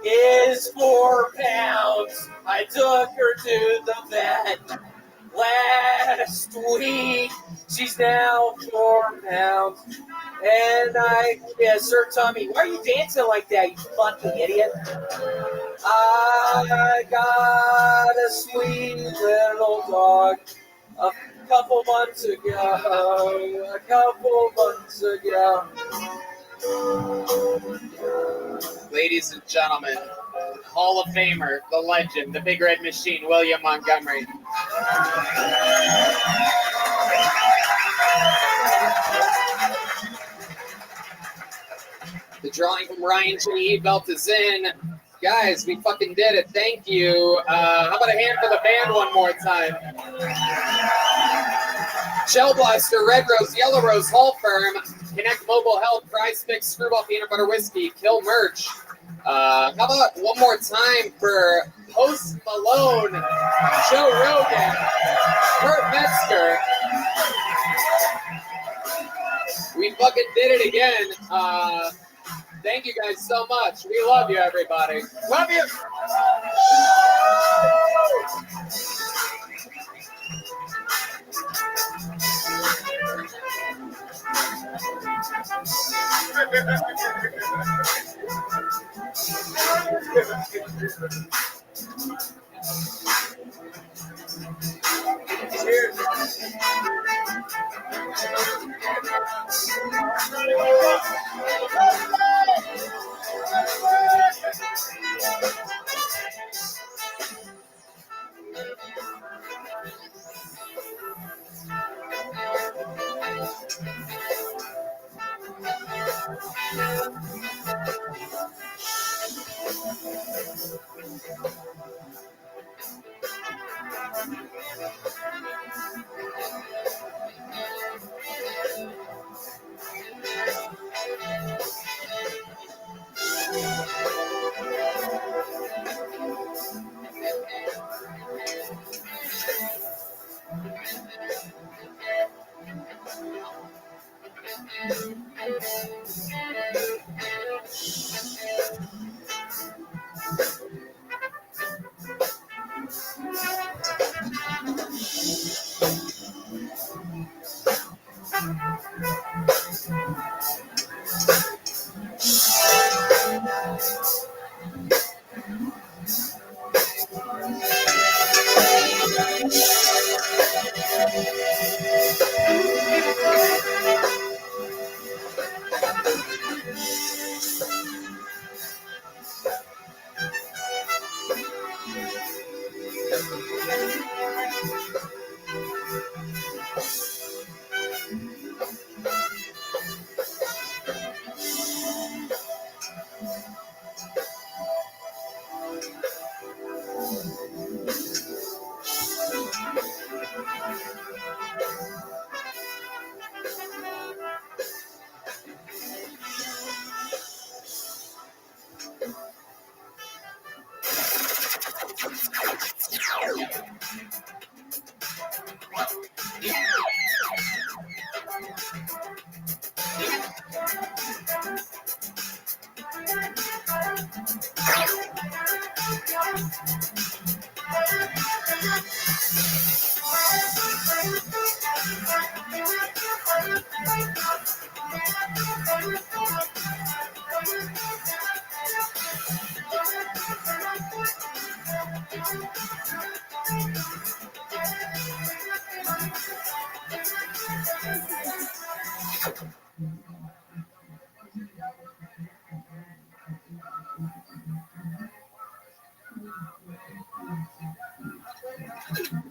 is 4 pounds. I took her to the vet last week. She's now 4 pounds. And Sir Tommy, why are you dancing like that, you fucking idiot? I got a sweet little dog a couple months ago. Ladies and gentlemen, Hall of Famer, the legend, the Big Red Machine, William Montgomery. The drawing from Ryan G. Belt is in. Guys, we fucking did it. Thank you. How about a hand for the band one more time? Shell Blaster, Red Rose, Yellow Rose, Hall Firm, Connect Mobile Health, Prize Fix, Screwball Peanut Butter Whiskey, Kill Merch. How about one more time for Post Malone, Joe Rogan, Kurt Metzger. We fucking did it again. Thank you guys so much. We love you, everybody. Love you.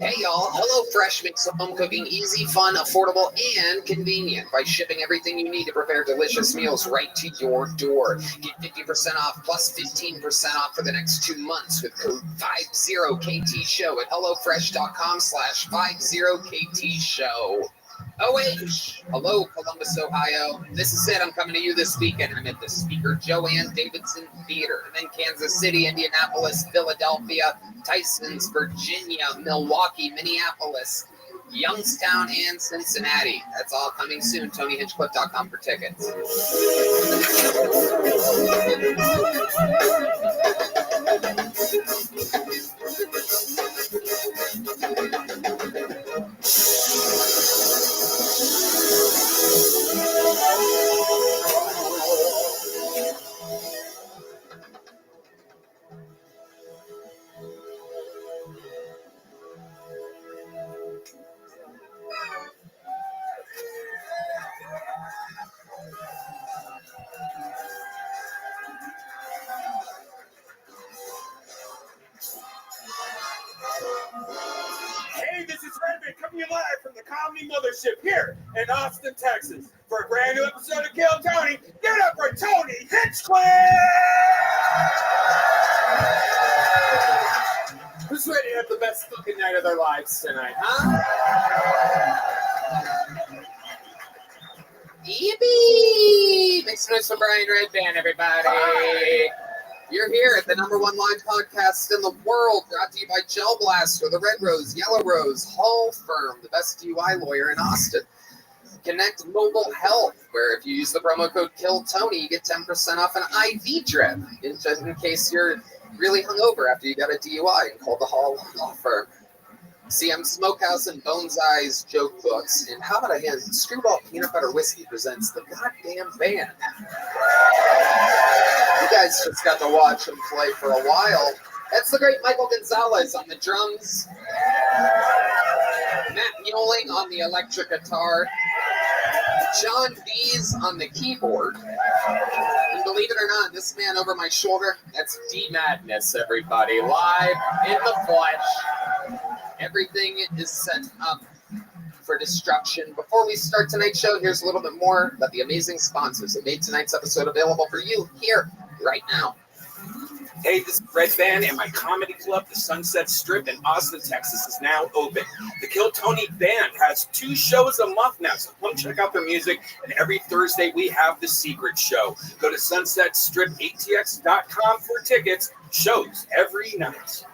Hey y'all, HelloFresh makes home cooking easy, fun, affordable, and convenient by shipping everything you need to prepare delicious meals right to your door. Get 50% off plus 15% off for the next 2 months with code 50KTShow at HelloFresh.com/50KTShow. OH! Hello, Columbus, Ohio. This is it. I'm coming to you this weekend. I'm at the Speaker Joanne Davidson Theater. And then Kansas City, Indianapolis, Philadelphia, Tysons, Virginia, Milwaukee, Minneapolis, Youngstown, and Cincinnati. That's all coming soon. TonyHinchcliffe.com for tickets. Hey, this is Rabbi coming to you live from the Comedy Mothership here in Austin, Texas for a brand new episode of Kill Tony. Give it up for Tony Hinchcliffe! Who's ready to have the best fucking night of their lives tonight, huh? Yippee! Make some noise for Brian Red Band, everybody. Hi. You're here at the #1 live podcast in the world, brought to you by Gel Blaster, the Red Rose, Yellow Rose, Hall Firm, the best DUI lawyer in Austin. Connect Mobile Health, where if you use the promo code KILLTONY, you get 10% off an IV drip, in case you're really hungover after you got a DUI and called the Hall Law Firm. CM Smokehouse and Bones Eyes joke books, and how about a hand? Screwball Peanut Butter Whiskey presents the goddamn band. You guys just got to watch him play for a while. That's the great Michael Gonzalez on the drums, Matt Mueling on the electric guitar, John Dees on the keyboard, and believe it or not, this man over my shoulder, that's D Madness, everybody, live in the flesh. Everything is set up for destruction. Before we start tonight's show, here's a little bit more about the amazing sponsors that made tonight's episode available for you here, right now. Hey, this is Red Band, and my comedy club, the Sunset Strip in Austin, Texas, is now open. The Kill Tony Band has 2 shows a month now, so come check out the music. And every Thursday, we have the Secret Show. Go to sunsetstripatx.com for tickets. Shows every night.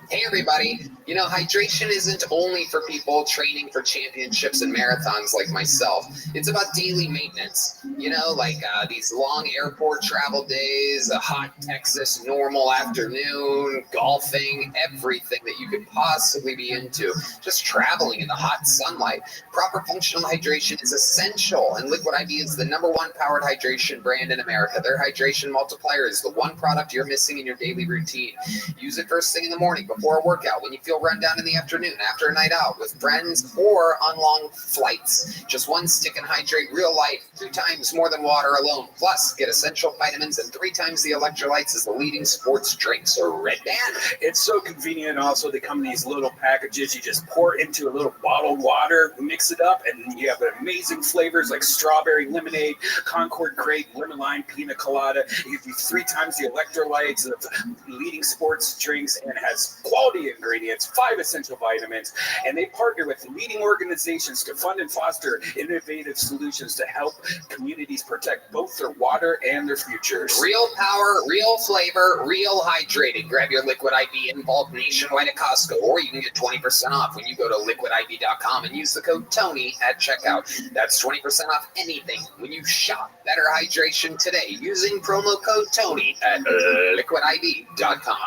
Hey everybody, you know, hydration isn't only for people training for championships and marathons like myself. It's about daily maintenance, you know, like these long airport travel days, a hot Texas normal afternoon, golfing, everything that you could possibly be into, just traveling in the hot sunlight. Proper functional hydration is essential, and Liquid IV is the #1 powered hydration brand in America. Their hydration multiplier is the one product you're missing in your daily routine. Use it first thing in the morning, before a workout, when you feel run down in the afternoon, after a night out with friends, or on long flights. Just one stick and hydrate real life 2 times more than water alone. Plus, get essential vitamins and 3 times the electrolytes as the leading sports drink. So Red Band. It's so convenient. Also, they come in these little packages. You just pour it into a little bottled water, mix it up, and you have amazing flavors like strawberry lemonade, Concord grape, lemon lime, pina colada. It gives you 3 times the electrolytes of leading sports drinks, and has quality ingredients, 5 essential vitamins, and they partner with leading organizations to fund and foster innovative solutions to help communities protect both their water and their futures. Real power, real flavor, real hydrated. Grab your Liquid IV in bulk nationwide at Costco, or you can get 20% off when you go to liquidiv.com and use the code TONY at checkout. That's 20% off anything when you shop Better Hydration today using promo code TONY at liquidiv.com.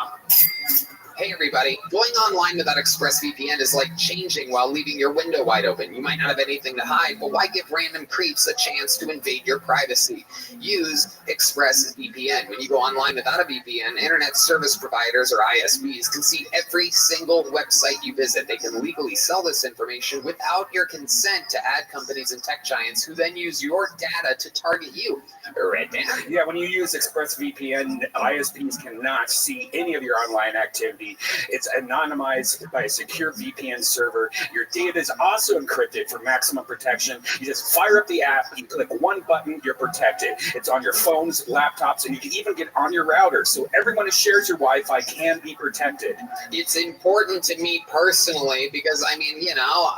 Hey everybody, going online without ExpressVPN is like changing while leaving your window wide open. You might not have anything to hide, but why give random creeps a chance to invade your privacy? Use ExpressVPN. When you go online without a VPN, internet service providers or ISPs can see every single website you visit. They can legally sell this information without your consent to ad companies and tech giants who then use your data to target you. Red Man? Yeah, when you use ExpressVPN, ISPs cannot see any of your online activity. It's anonymized by a secure VPN server. Your data is also encrypted for maximum protection. You just fire up the app, you click one button, you're protected. It's on your phones, laptops, and you can even get on your router. So everyone who shares your Wi-Fi can be protected. It's important to me personally because, I mean, you know,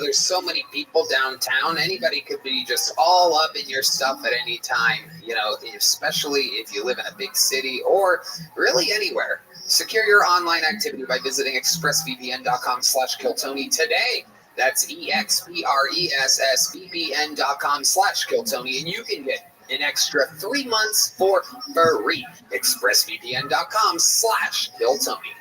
there's so many people downtown. Anybody could be just all up in your stuff at any time, you know, especially if you live in a big city or really anywhere. Secure your online activity by visiting expressvpn.com/Kiltony today. That's expressvpn.com/Kiltony, and you can get an extra 3 months for free. expressvpn.com/Kiltony.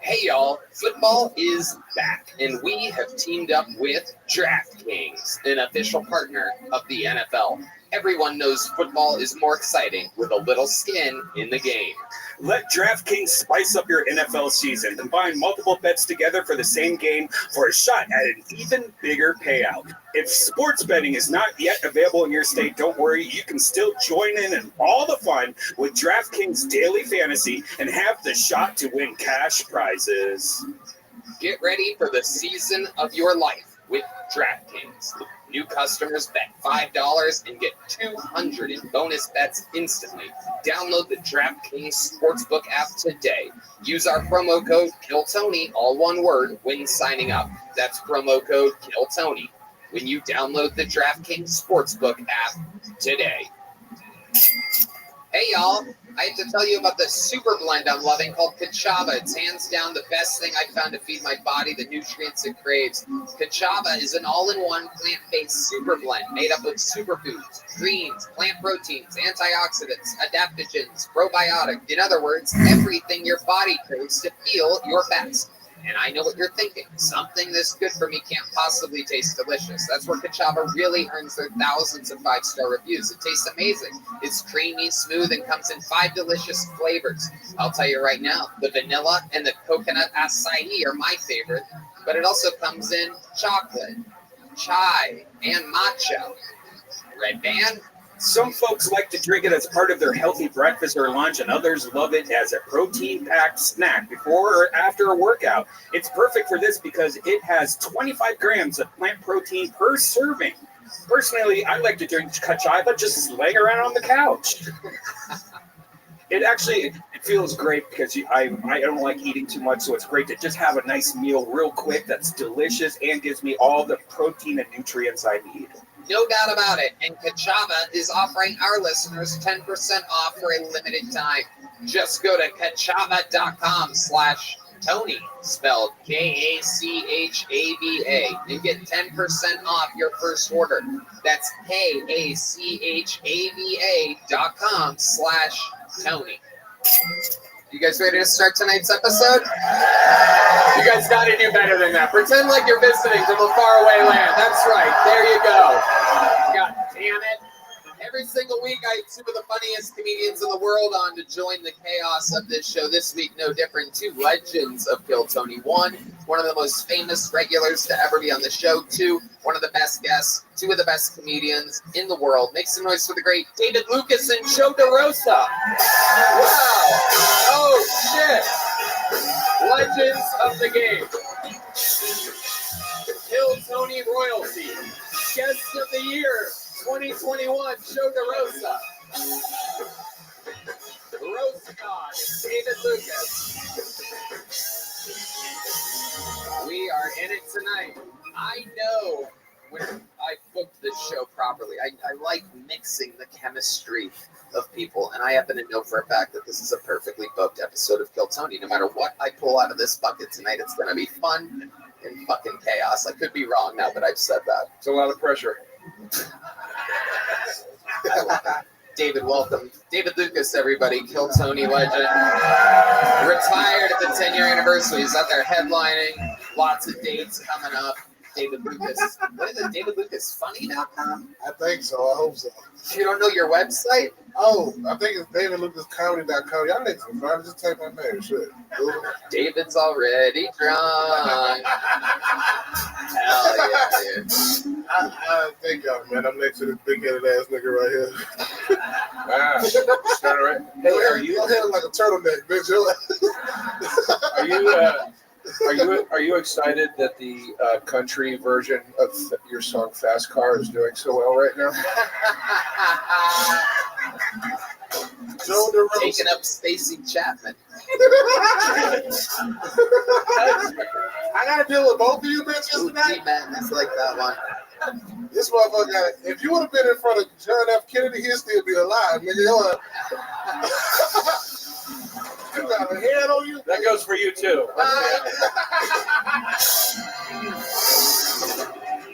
Hey y'all, football is back, and we have teamed up with DraftKings, an official partner of the NFL. Everyone knows football is more exciting with a little skin in the game. Let DraftKings spice up your NFL season. Combine multiple bets together for the same game for a shot at an even bigger payout. If sports betting is not yet available in your state, don't worry. You can still join in all the fun with DraftKings Daily Fantasy and have the shot to win cash prizes. Get ready for the season of your life with DraftKings. New customers bet $5 and get $200 in bonus bets instantly. Download the DraftKings Sportsbook app today. Use our promo code KILLTONY, all one word, when signing up. That's promo code KILLTONY when you download the DraftKings Sportsbook app today. Hey y'all, I have to tell you about the super blend I'm loving called Kachava. It's hands down the best thing I've found to feed my body the nutrients it craves. Kachava is an all-in-one plant-based super blend made up of superfoods, greens, plant proteins, antioxidants, adaptogens, probiotic. In other words, everything your body craves to feel your best. And I know what you're thinking. Something this good for me can't possibly taste delicious. That's where Kachava really earns their thousands of 5-star reviews. It tastes amazing. It's creamy, smooth, and comes in 5 delicious flavors. I'll tell you right now, the vanilla and the coconut acai are my favorite, but it also comes in chocolate, chai, and matcha. Red Band? Some folks like to drink it as part of their healthy breakfast or lunch, and others love it as a protein-packed snack before or after a workout. It's perfect for this because it has 25 grams of plant protein per serving. Personally, I like to drink Kachava just laying around on the couch. It feels great because I don't like eating too much, so it's great to just have a nice meal real quick that's delicious and gives me all the protein and nutrients I need. No doubt about it. And Kachava is offering our listeners 10% off for a limited time. Just go to kachava.com/Tony, spelled Kachava, and get 10% off your first order. That's Kachava.com/Tony. You guys ready to start tonight's episode? You guys got to do better than that. Pretend like you're visiting from a faraway land. That's right. There you go. God damn it. Every single week, I have two of the funniest comedians in the world on to join the chaos of this show. This week, no different. Two legends of Kill Tony. One of the most famous regulars to ever be on the show. Two, one of the best guests. Two of the best comedians in the world. Make some noise for the great David Lucas and Joe DeRosa. Wow. Oh, shit. Legends of the game. Kill Tony royalty. Guest of the year 2021, Joe DeRosa. Roast God, David Lucas. We are in it tonight. I know when I booked this show properly, I like mixing the chemistry of people, and I happen to know for a fact that this is a perfectly booked episode of Kill Tony. No matter what I pull out of this bucket tonight, it's going to be fun and fucking chaos. I could be wrong now that I've said that. It's a lot of pressure. I love that. David, welcome. David Lucas, everybody, Kill Tony legend. Retired at the 10-year anniversary. He's out there headlining. Lots of dates coming up. David Lucas. What is it? DavidLucasFunny.com? I think so. I hope so. You don't know your website? Oh, I think it's DavidLucasComedy.com. Y'all niggas can find it. Just type my name. Shit. David's already drunk. Hell yeah, dude. I thank y'all, man. I'm next to this big-headed ass nigga right here. Start right. Hey, your head like a turtleneck, bitch. Are you excited that the country version of your song "Fast Car" is doing so well right now? Taking up Stacy Chapman. I gotta deal with both of you bitches tonight. Man, that's like that one. This motherfucker got it. If you would have been in front of John F. Kennedy, he'd still be alive, nigga. You got a head on you? That goes for you too.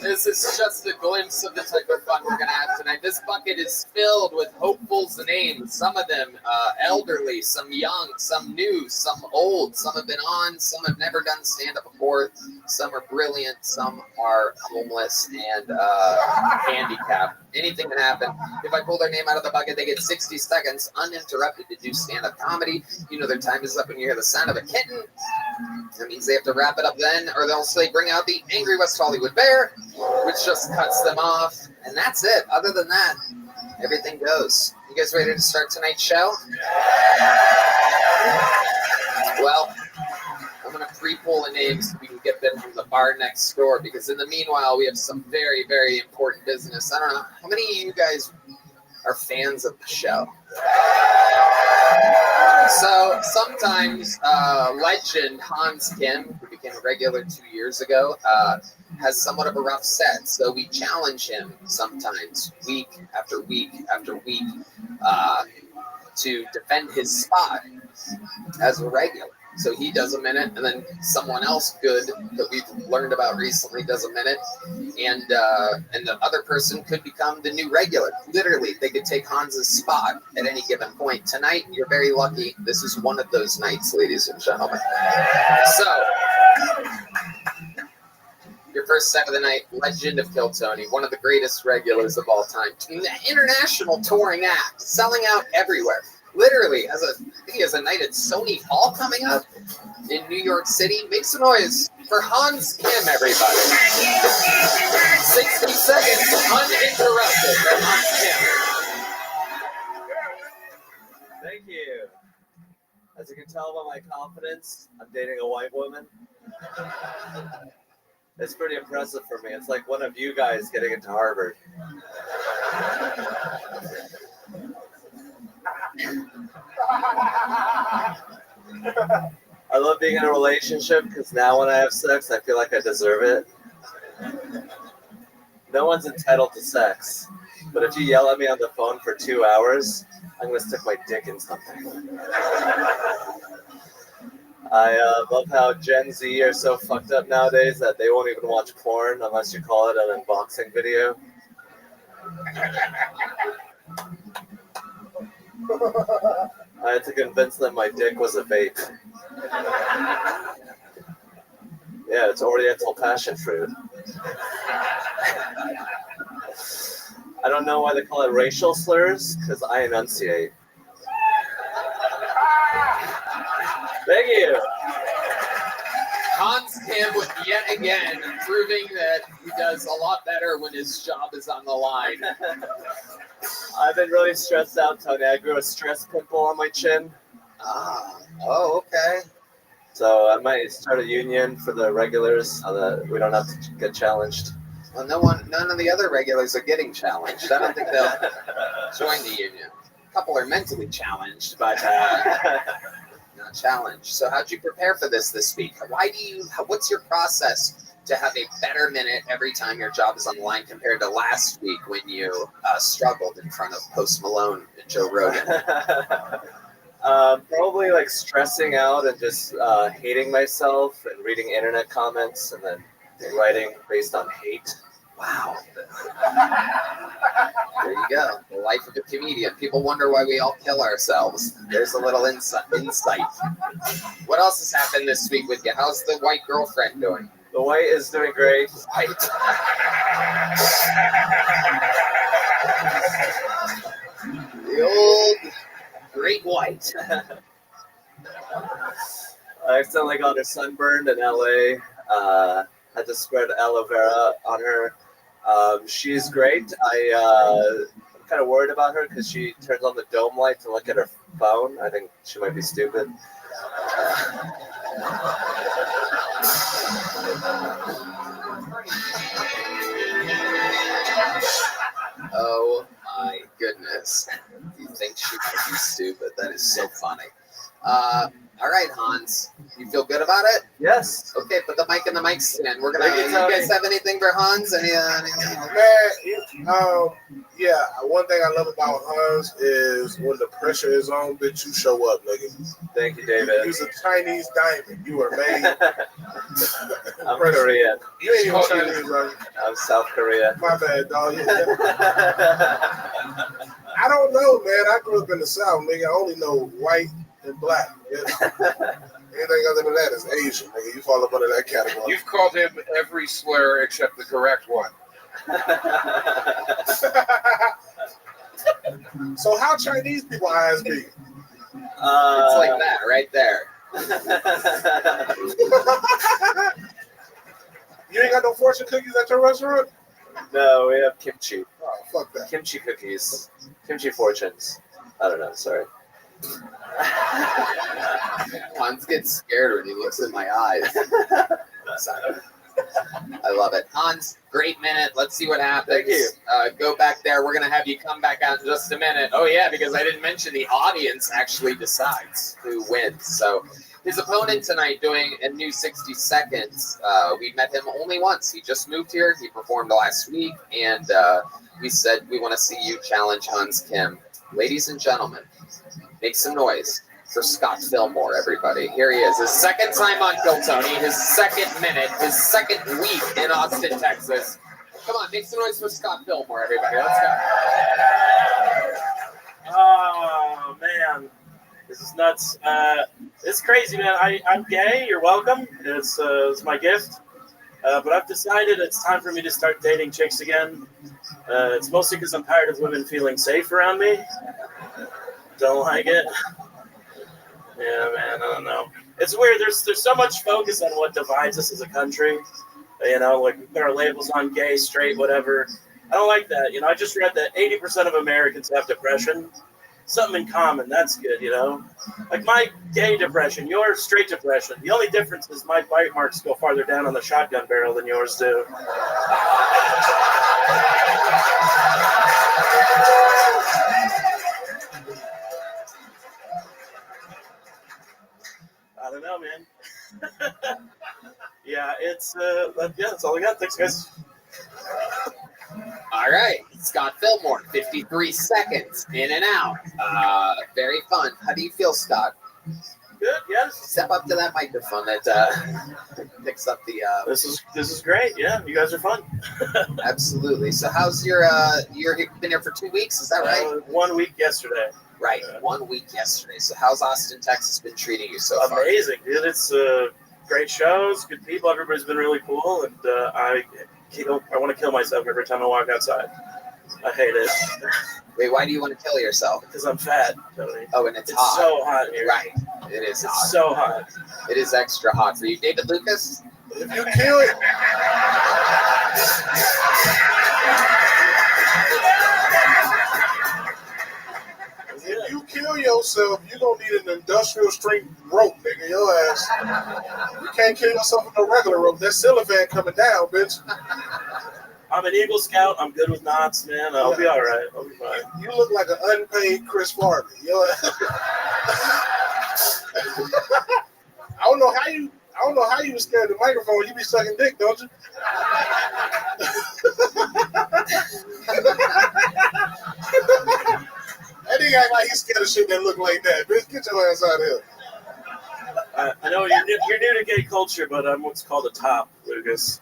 This is just a glimpse of the type of fun we're going to have tonight. This bucket is filled with hopefuls' names. Some of them elderly, some young, some new, some old. Some have been on, some have never done stand-up before. Some are brilliant, some are homeless and handicapped. Anything can happen. If I pull their name out of the bucket, they get 60 seconds uninterrupted to do stand-up comedy. You know their time is up when you hear the sound of a kitten. That means they have to wrap it up then, or they'll say, bring out the Angry West Hollywood Bear, which just cuts them off. And that's it. Other than that, everything goes. You guys ready to start tonight's show? Well, I'm going to pre-pull the names so we can get them from the bar next door, because in the meanwhile, we have some very, very important business. I don't know. How many of you guys are fans of the show? So sometimes legend Hans Kim, who became a regular 2 years ago, has somewhat of a rough set. So we challenge him sometimes, week after week after week, to defend his spot as a regular. So he does a minute, and then someone else good that we've learned about recently does a minute, and the other person could become the new regular. Literally, they could take Hans's spot at any given point. Tonight, you're very lucky. This is one of those nights, ladies and gentlemen. So, your first set of the night, legend of Kill Tony, one of the greatest regulars of all time. International touring act, selling out everywhere. Literally, I think he has a night at Sony Hall coming up in New York City. Make some noise for Hans Kim, everybody. 60 seconds uninterrupted for Hans Kim. Thank you. As you can tell by my confidence, I'm dating a white woman. It's pretty impressive for me. It's like one of you guys getting into Harvard. I love being in a relationship because now when I have sex, I feel like I deserve it. No one's entitled to sex, but if you yell at me on the phone for 2 hours, I'm going to stick my dick in something. I love how Gen Z are so fucked up nowadays that they won't even watch porn unless you call it an unboxing video. I had to convince them my dick was a vape. Yeah, it's Oriental passion fruit. I don't know why they call it racial slurs, because I enunciate. Thank you. Hans Kim with yet again proving that he does a lot better when his job is on the line. I've been really stressed out, Tony. I grew a stress pimple on my chin. Oh, okay. So I might start a union for the regulars so that we don't have to get challenged. Well, none of the other regulars are getting challenged. I don't think they'll join the union. A couple are mentally challenged, but not challenged. So how'd you prepare for this week? What's your process to have a better minute every time your job is on the line compared to last week when you struggled in front of Post Malone and Joe Rogan? Probably like stressing out and just hating myself and reading internet comments and then writing based on hate. Wow. There you go. The life of a comedian. People wonder why we all kill ourselves. There's a little insight. What else has happened this week with you? How's the white girlfriend doing? The white is doing great. White. The old great white. I accidentally got her sunburned in LA. Had to spread aloe vera on her. She's great. I'm kind of worried about her because she turns on the dome light to look at her phone. I think she might be stupid. Oh my goodness. You think she might be stupid? That is so funny. All right, Hans. You feel good about it? Yes. Okay, put the mic in the mic stand. We're gonna. Thank You you, Tony. guys have anything for Hans? Yeah. One thing I love about Hans is when the pressure is on, bitch, you show up, nigga. Thank you, David. You're a Chinese diamond. You are made. I'm Korean. You ain't even Chinese, right? I'm South Korea. My bad, dog. I don't know, man. I grew up in the South, nigga. I only know white and black. Anything other than that is Asian, nigga. You fall up under that category. You've called him every slur except the correct one. So how Chinese people eyes be? It's like that right there. You ain't got no fortune cookies at your restaurant? No, we have kimchi. Oh, fuck that. Kimchi cookies. Kimchi fortunes. I don't know, sorry. Hans gets scared when he looks in my eyes. Sorry. I love it. Hans, great minute. Let's see what happens. Thank you. Go back there. We're going to have you come back out in just a minute. Oh, yeah, because I didn't mention the audience actually decides who wins. So his opponent tonight doing a new 60 seconds. We met him only once. He just moved here. He performed last week. And we said we want to see you challenge Hans Kim. Ladies and gentlemen, make some noise for Scott Fillmore, everybody. Here he is. His second time on Kill Tony, his second minute, his second week in Austin, Texas. Come on, make some noise for Scott Fillmore, everybody. Let's go. Oh, man. This is nuts. It's crazy, man. I'm gay. You're welcome. It's my gift. But I've decided it's time for me to start dating chicks again. It's mostly because I'm tired of women feeling safe around me. Don't like it. Yeah, man, I don't know. It's weird. There's so much focus on what divides us as a country. You know, like we put our labels on gay, straight, whatever. I don't like that. You know, I just read that 80% of Americans have depression. Something in common. That's good, you know. Like my gay depression, your straight depression. The only difference is my bite marks go farther down on the shotgun barrel than yours do. I don't know, man. Yeah, that's all I got. Thanks, guys. All right, Scott Fillmore, 53 seconds, in and out. Very fun. How do you feel, Scott? Good, yes. Step up to that microphone that picks up the... This is great, yeah. You guys are fun. Absolutely. So how's you've been here for 2 weeks, is that right? 1 week yesterday. Right, 1 week yesterday. So how's Austin, Texas been treating you so far? Amazing, dude. It's great shows, good people. Everybody's been really cool, and I want to kill myself every time I walk outside. I hate it. Wait, why do you want to kill yourself? Because I'm fat, Tony. Oh, and it's hot. It's so hot here. Right, it is hot. It's so hot. It is extra hot for you. David Lucas? If you kill it... If you kill yourself, you're going to need an industrial strength rope, nigga, your ass. You can't kill yourself with a regular rope. That cellophane coming down, bitch. I'm an Eagle Scout. I'm good with knots, man. I'll be all right. I'll be fine. You look like an unpaid Chris Farley. Your ass. I don't know how you was scared of the microphone. You be sucking dick, don't you? That nigga act like he's scared of shit that look like that. Bitch, get your ass out of here. I know you're new to gay culture, but I'm what's called a top, Lucas.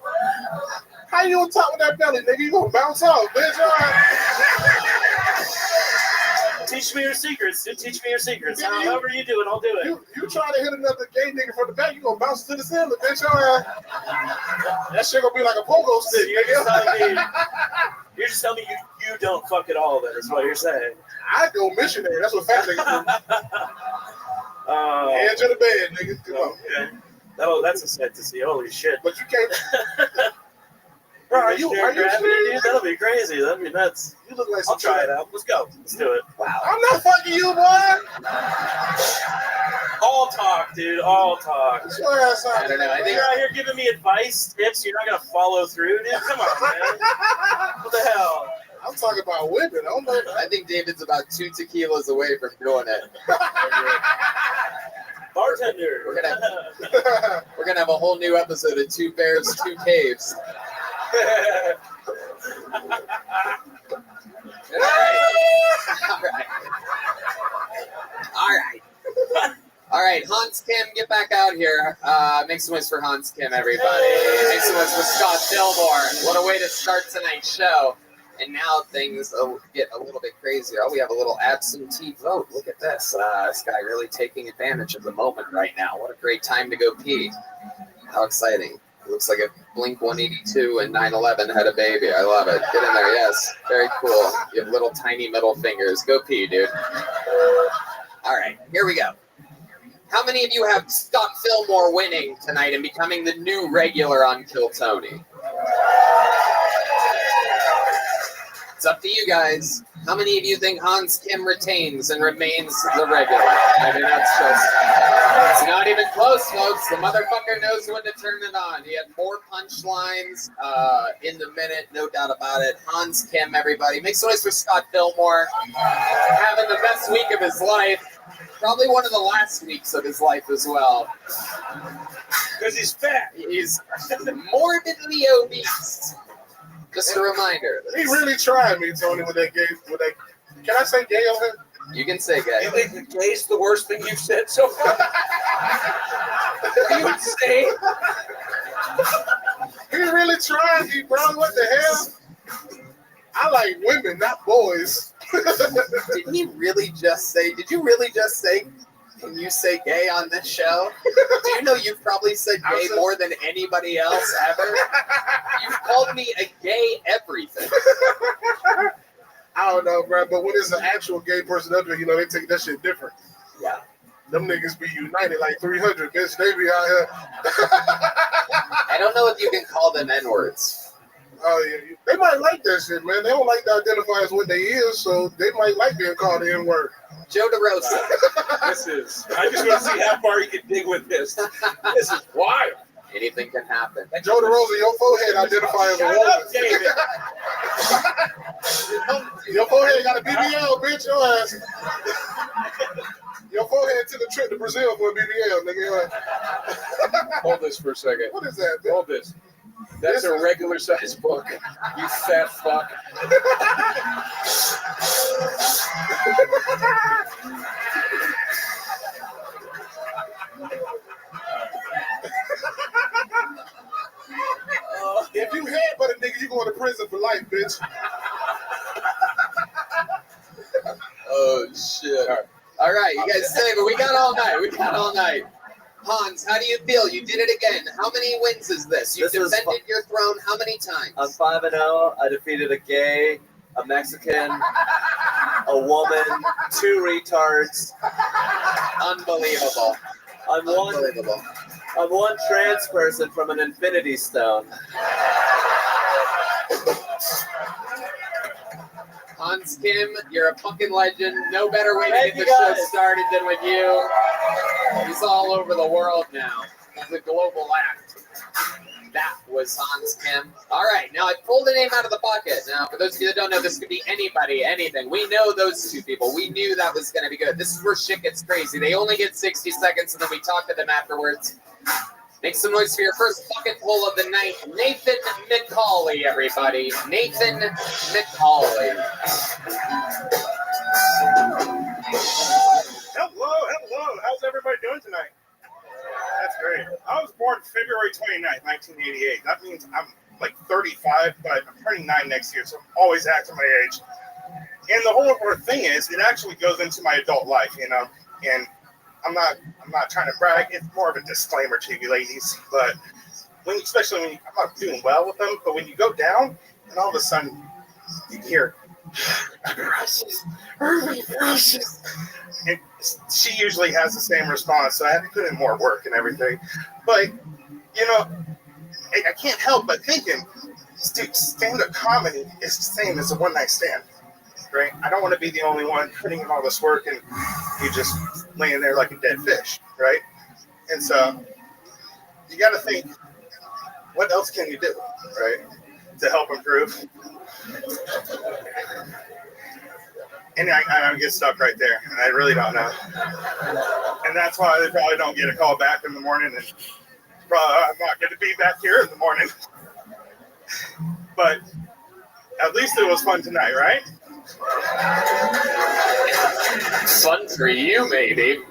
How Why you on top with that belly, nigga? You gonna bounce off, bitch. All right. Teach me your secrets. Teach me your secrets. Nigga, However you do it, I'll do it. You try to hit another gay nigga from the back, you gonna bounce to the ceiling, bitch. All right. That shit gonna be like a pogo stick, nigga. You're just telling me you don't fuck at all. Then is what you're saying. I go missionary. That's what fat niggas do. Hands to the bed, nigga. Come on. Okay. That's a sight to see. Holy shit. But you can't. Bro, are you serious? serious? That'll be crazy. That'd be nuts. You look like I'll try it out. Let's go. Let's do it. Wow. I'm not fucking you, boy. All talk, dude. All talk. I don't know. I think You're out here giving me advice, tips. You're not gonna follow through, dude. Come on, man. What the hell? I'm talking about women. I think David's about 2 tequilas away from doing it. Bartender. We're gonna have a whole new episode of 2 Bears, 2 Caves. All right, Hans Kim, get back out here. Make some noise for Hans Kim, everybody. Make some noise for Scott Fillmore. What a way to start tonight's show. And now things get a little bit crazier. Oh, we have a little absentee vote. Look at this. This guy really taking advantage of the moment right now. What a great time to go pee. How exciting. It looks like a Blink-182 and 9/11 had a baby. I love it. Get in there, yes. Very cool. You have little tiny middle fingers. Go pee, dude. All right, here we go. How many of you have Scott Fillmore winning tonight and becoming the new regular on Kill Tony? It's up to you guys. How many of you think Hans Kim retains and remains the regular? I mean, it's not even close, folks. The motherfucker knows when to turn it on. He had more punchlines in the minute, no doubt about it. Hans Kim, everybody. Make some noise for Scott Fillmore. Having the best week of his life. Probably one of the last weeks of his life as well. Because he's fat. He's morbidly obese. Just a reminder. He really tried me, Tony, with that gay. Can I say gay on him? You can say gay. You think the gay's the worst thing you've said so far? You insane? He really tried me, bro. What the hell? I like women, not boys. Did you really just say, can you say gay on this show? Do you know you've probably said gay more than anybody else ever? You've called me a gay everything. I don't know, bro, but when it's an actual gay person up there, you know, they take that shit different. Yeah. Them niggas be united like 300, bitch. They be out here. I don't know if you can call them N-words. Oh, yeah. They might like that shit, man. They don't like to identify as what they is, so they might like being called the N-word. Joe DeRosa. I just want to see how far you can dig with this. This is wild. Anything can happen. Joe DeRosa, your forehead identify as a woman. Shut up, David. Your forehead got a BBL, bitch. Your ass. Your forehead took a trip to Brazil for a BBL, nigga. Hold this for a second. What is that, bitch? Hold this. That's a regular size book. You fat fuck. If you headbutt a nigga, you going to prison for life, bitch. Oh, shit. All right, you guys stay, but we got all night. Hans, how do you feel? You did it again. How many wins is this? You defended your throne how many times? I'm 5-0. I defeated a gay, a Mexican, a woman, 2 retards. Unbelievable. I'm one trans person from an infinity stone. Hans Kim, you're a fucking legend. No better way to get the show started than with you. He's all over the world now. He's a global act. That was Hans Kim. All right, now I pulled a name out of the bucket. Now, for those of you that don't know, this could be anybody, anything. We know those 2 people. We knew that was going to be good. This is where shit gets crazy. They only get 60 seconds, and then we talk to them afterwards. Make some noise for your first bucket pull of the night. Nathan McCauley, everybody. Nathan McCauley. Hello. How's everybody doing tonight? That's great. I was born February 29th, 1988. That means I'm like 35, but I'm turning 9 next year, so I'm always acting my age. And the whole important thing is, it actually goes into my adult life, you know. And I'm not trying to brag. It's more of a disclaimer to you ladies, but especially when I'm not doing well with them, but when you go down, and all of a sudden you hear, precious, Irving, precious. And she usually has the same response, so I have to put in more work and everything. But, you know, I can't help but thinking, dude, stand-up comedy is the same as a one-night stand, right? I don't want to be the only one putting in all this work and you just laying there like a dead fish, right? And so you got to think, what else can you do, right, to help improve? And I get stuck right there, and I really don't know. And that's why they probably don't get a call back in the morning, and probably I'm not going to be back here in the morning. But at least it was fun tonight, right? Fun for you, maybe.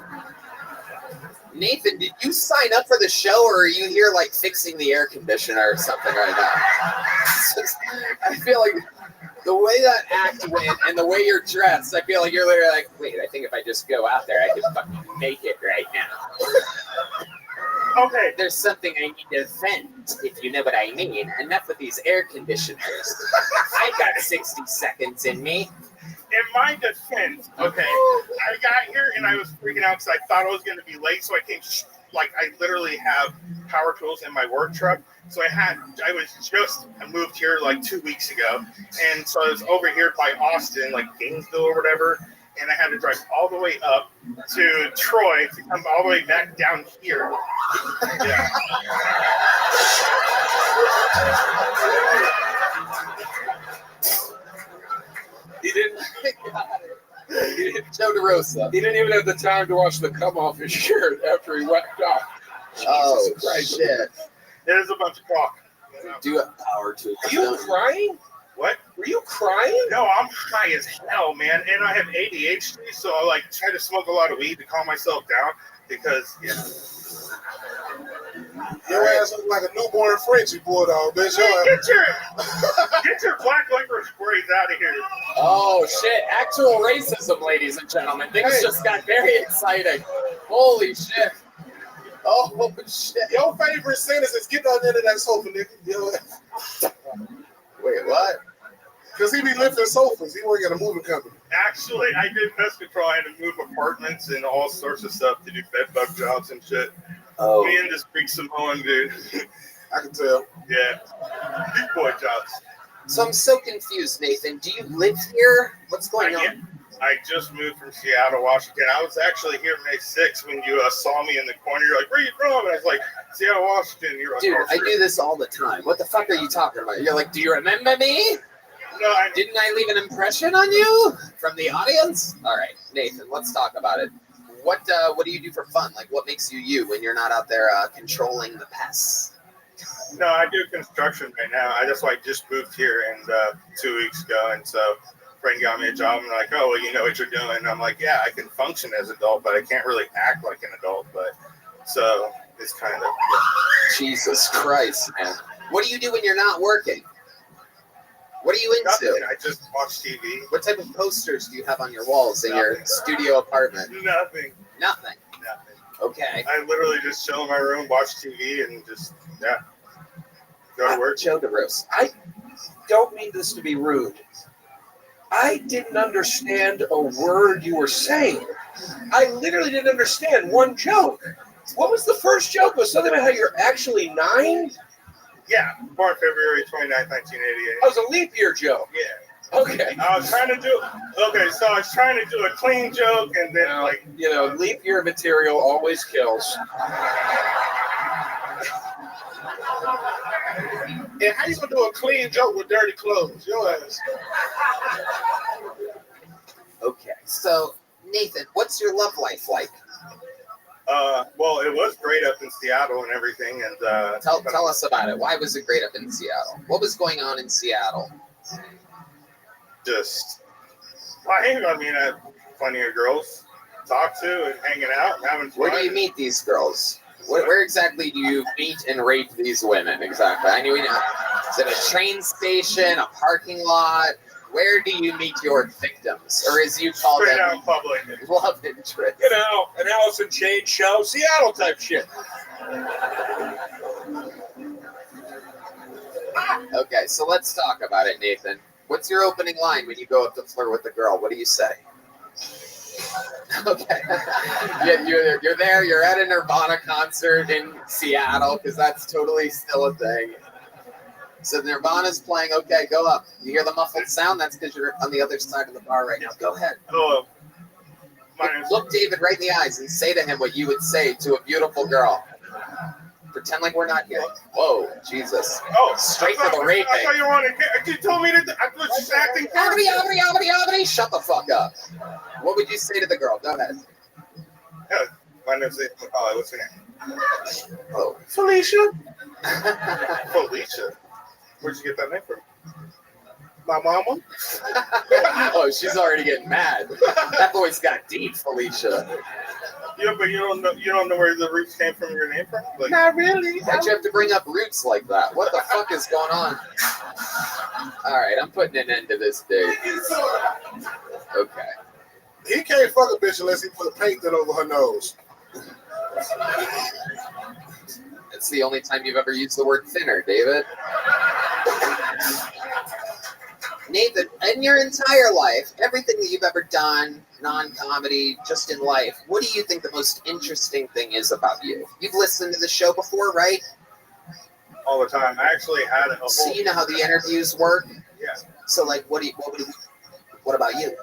Nathan, did you sign up for the show, or are you here like fixing the air conditioner or something right now? I feel like the way that act went and the way you're dressed, I feel like you're literally like, wait, I think if I just go out there, I can fucking make it right now. Okay. There's something I need to vent, if you know what I mean. Enough with these air conditioners. I've got 60 seconds in me. In my defense, okay, I got here and I was freaking out because I thought I was going to be late, so I came, I literally have power tools in my work truck, so I moved here like 2 weeks ago, and so I was over here by Austin, like Gainesville or whatever, and I had to drive all the way up to Troy to come all the way back down here. Yeah. He didn't. Joe DeRosa. He didn't even have the time to wash the cum off his shirt after he wiped off. Jesus Christ. Shit. There's a bunch of talk. Do a power tool. Are you crying? What? Were you crying? No, I'm high as hell, man. And I have ADHD, so I like try to smoke a lot of weed to calm myself down because, yeah. Your ass look like a newborn Frenchie bulldog, bitch. Hey, get your black licorice sprays out of here. Oh shit! Actual racism, ladies and gentlemen. Things just got very exciting. Holy shit! Oh shit! Your favorite sentence is get on the end of that sofa, nigga. Wait, what? Because he be lifting sofas. He work at a moving company. Actually, I did pest control. I had to move apartments and all sorts of stuff to do bed bug jobs and shit. Oh. Me and this Greek Samoan dude. I can tell. Yeah. Big boy jobs. So I'm so confused, Nathan. Do you live here? What's going on? I just moved from Seattle, Washington. I was actually here May 6th when you saw me in the corner. You're like, where are you from? And I was like, Seattle, Washington. You're like, dude, oh, I do this all the time. What the fuck are you talking about? You're like, do you remember me? No, didn't I leave an impression on you from the audience? All right, Nathan, let's talk about it. What do you do for fun? Like, what makes you you when you're not out there controlling the pests? No, I do construction right now. That's why I just moved here and 2 weeks ago, and so a friend got me a job. And like, oh, well, you know what you're doing. And I'm like, yeah, I can function as an adult, but I can't really act like an adult. But so it's kind of Jesus Christ, man. What do you do when you're not working? What are you into? Nothing. I just watch TV. What type of posters do you have on your walls in your studio apartment? Nothing. Nothing. Nothing. Okay. I literally just chill in my room, watch TV, and just, yeah, go to work. Joe DeRosa. I don't mean this to be rude. I didn't understand a word you were saying. I literally didn't understand one joke. What was the first joke? Was something about how you're actually 9? Yeah, born February 29th, 1988. That was a leap year joke. Yeah. Okay. I was trying to do a clean joke, and then leap year material always kills. And how you gonna do a clean joke with dirty clothes? Your ass. Okay, so Nathan, what's your love life like? Well, it was great up in Seattle and everything, and tell us about it. Why was it great up in Seattle? What was going on in Seattle? Just, I mean, I had plenty of girls to talk to and hanging out and having fun. Where do you meet these girls? Where exactly do you meet and rape these women? Exactly. I knew. Is it a train station, a parking lot? Where do you meet your victims, or as you call Straight them, out public. love interest? You know, an Alice in Chains show, Seattle type shit. Okay, so let's talk about it, Nathan. What's your opening line when you go up to flirt with a girl? What do you say? Okay. You're there, you're at a Nirvana concert in Seattle, because that's totally still a thing. So Nirvana's playing, okay, go up. You hear the muffled sound? That's because you're on the other side of the bar right now. Go ahead. Hello. Look David right in the eyes and say to him what you would say to a beautiful girl. Pretend like we're not here. Whoa, Jesus. Oh, straight for the raping. I thought you were on a, you told me to, I was just acting. Shut the fuck up. What would you say to the girl? Go ahead. Yeah, my name's oh, what's your name? Oh, Felicia. Felicia. Where'd you get that name from? My mama? Oh, she's already getting mad. That voice got deep, Felicia. Yeah, but you don't know where the roots came from, your name from? Like, not really. Why'd you have to bring up roots like that? What the fuck is going on? All right, I'm putting an end to this date. Okay. He can't fuck a bitch unless he put a paint thin over her nose. It's the only time you've ever used the word thinner, David. Nathan, in your entire life, everything that you've ever done, non-comedy, just in life, what do you think the most interesting thing is about you? You've listened to the show before, right? all the time. I actually had a whole... So you know how the interviews work? Yeah. So like, what about you?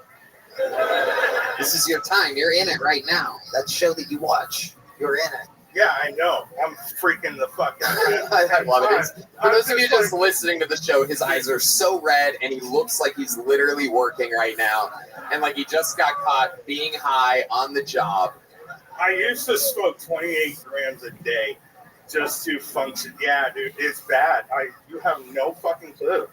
This is your time. You're in it right now. That show that you watch, you're in it. Yeah, I know. I'm freaking the fuck out. I love it. For those of you just listening to the show, his eyes are so red and he looks like he's literally working right now. And like he just got caught being high on the job. I used to smoke 28 grams a day just to function. Yeah, dude, it's bad. You have no fucking clue.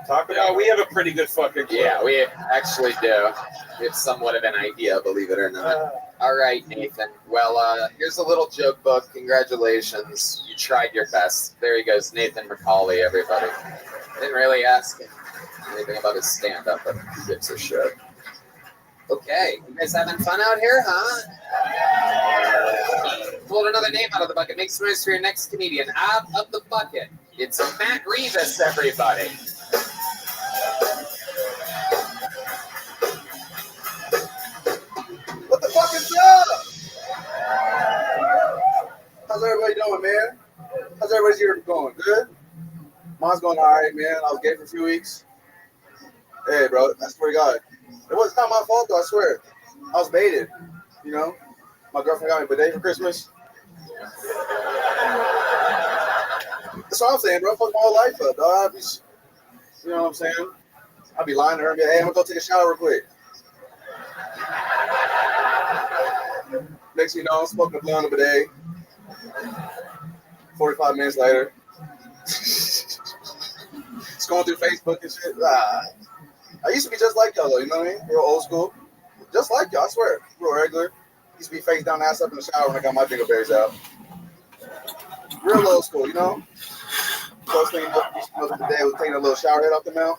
Talk about. We have a pretty good fucking clue. Yeah, we actually do. We have somewhat of an idea, believe it or not. All right, Nathan. Well, here's a little joke book. Congratulations. You tried your best. There he goes, Nathan McCauley, everybody. Didn't really ask him anything about his stand-up, but he gives a shit. Okay, you guys having fun out here, huh? Pulled another name out of the bucket. Make some noise for your next comedian. Out of the bucket. It's Matt Revis, everybody. What the fuck is up? How's everybody doing, man? How's everybody's year going? Good? Mine's going all right, man. I was gay for a few weeks. Hey, bro, I swear to God. It's not my fault, though, I swear. I was baited, you know? My girlfriend got me a bidet for Christmas. That's what I'm saying, bro. Fuck my whole life up, dog. You know what I'm saying? I'll be lying to her and be like, hey, I'm gonna go take a shower real quick. Next thing you know, I'm smoking a blunt of a bidet. 45 minutes later. It's going through Facebook and shit. I used to be just like y'all, though, you know what I mean? Real old school. Just like y'all, I swear. Real regular. Used to be face down, ass up in the shower when I got my dingleberries out. Real old school, you know? First thing you know the day was taking a little shower head off the mouth.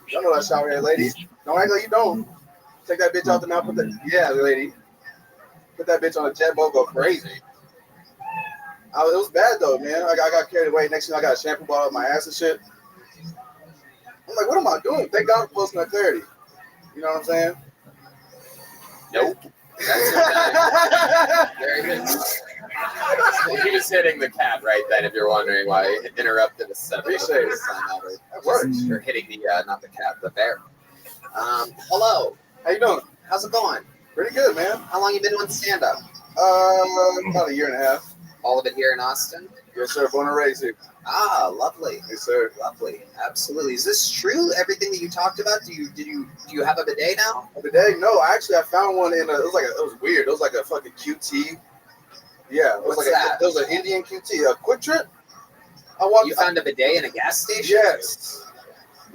Y'all know that shower head, ladies. Don't act like you don't. Take that bitch out the mouth. Yeah, lady. Put that bitch on a jet boat, go crazy. It was bad, though, man. I got carried away. Next thing I got a shampoo bottle up my ass and shit. I'm like, what am I doing? Thank God for posting that clarity. You know what I'm saying? Nope. That's very good. He was hitting the cat right then, if you're wondering why he interrupted a set. Appreciate it. That works. You're hitting the, not the cat, the bear. Hello. How you doing? How's it going? Pretty good, man. How long you been doing stand-up? About a year and a half. All of it here in Austin? Yes, sir. Born and raised here. Ah, lovely. Yes, sir. Lovely. Absolutely. Is this true? Everything that you talked about? Do you have a bidet now? A bidet? No, actually, I found one it was weird. It was like a fucking QT. Yeah, it was it was an Indian QT, a Quick Trip. You found a bidet in a gas station? Yes.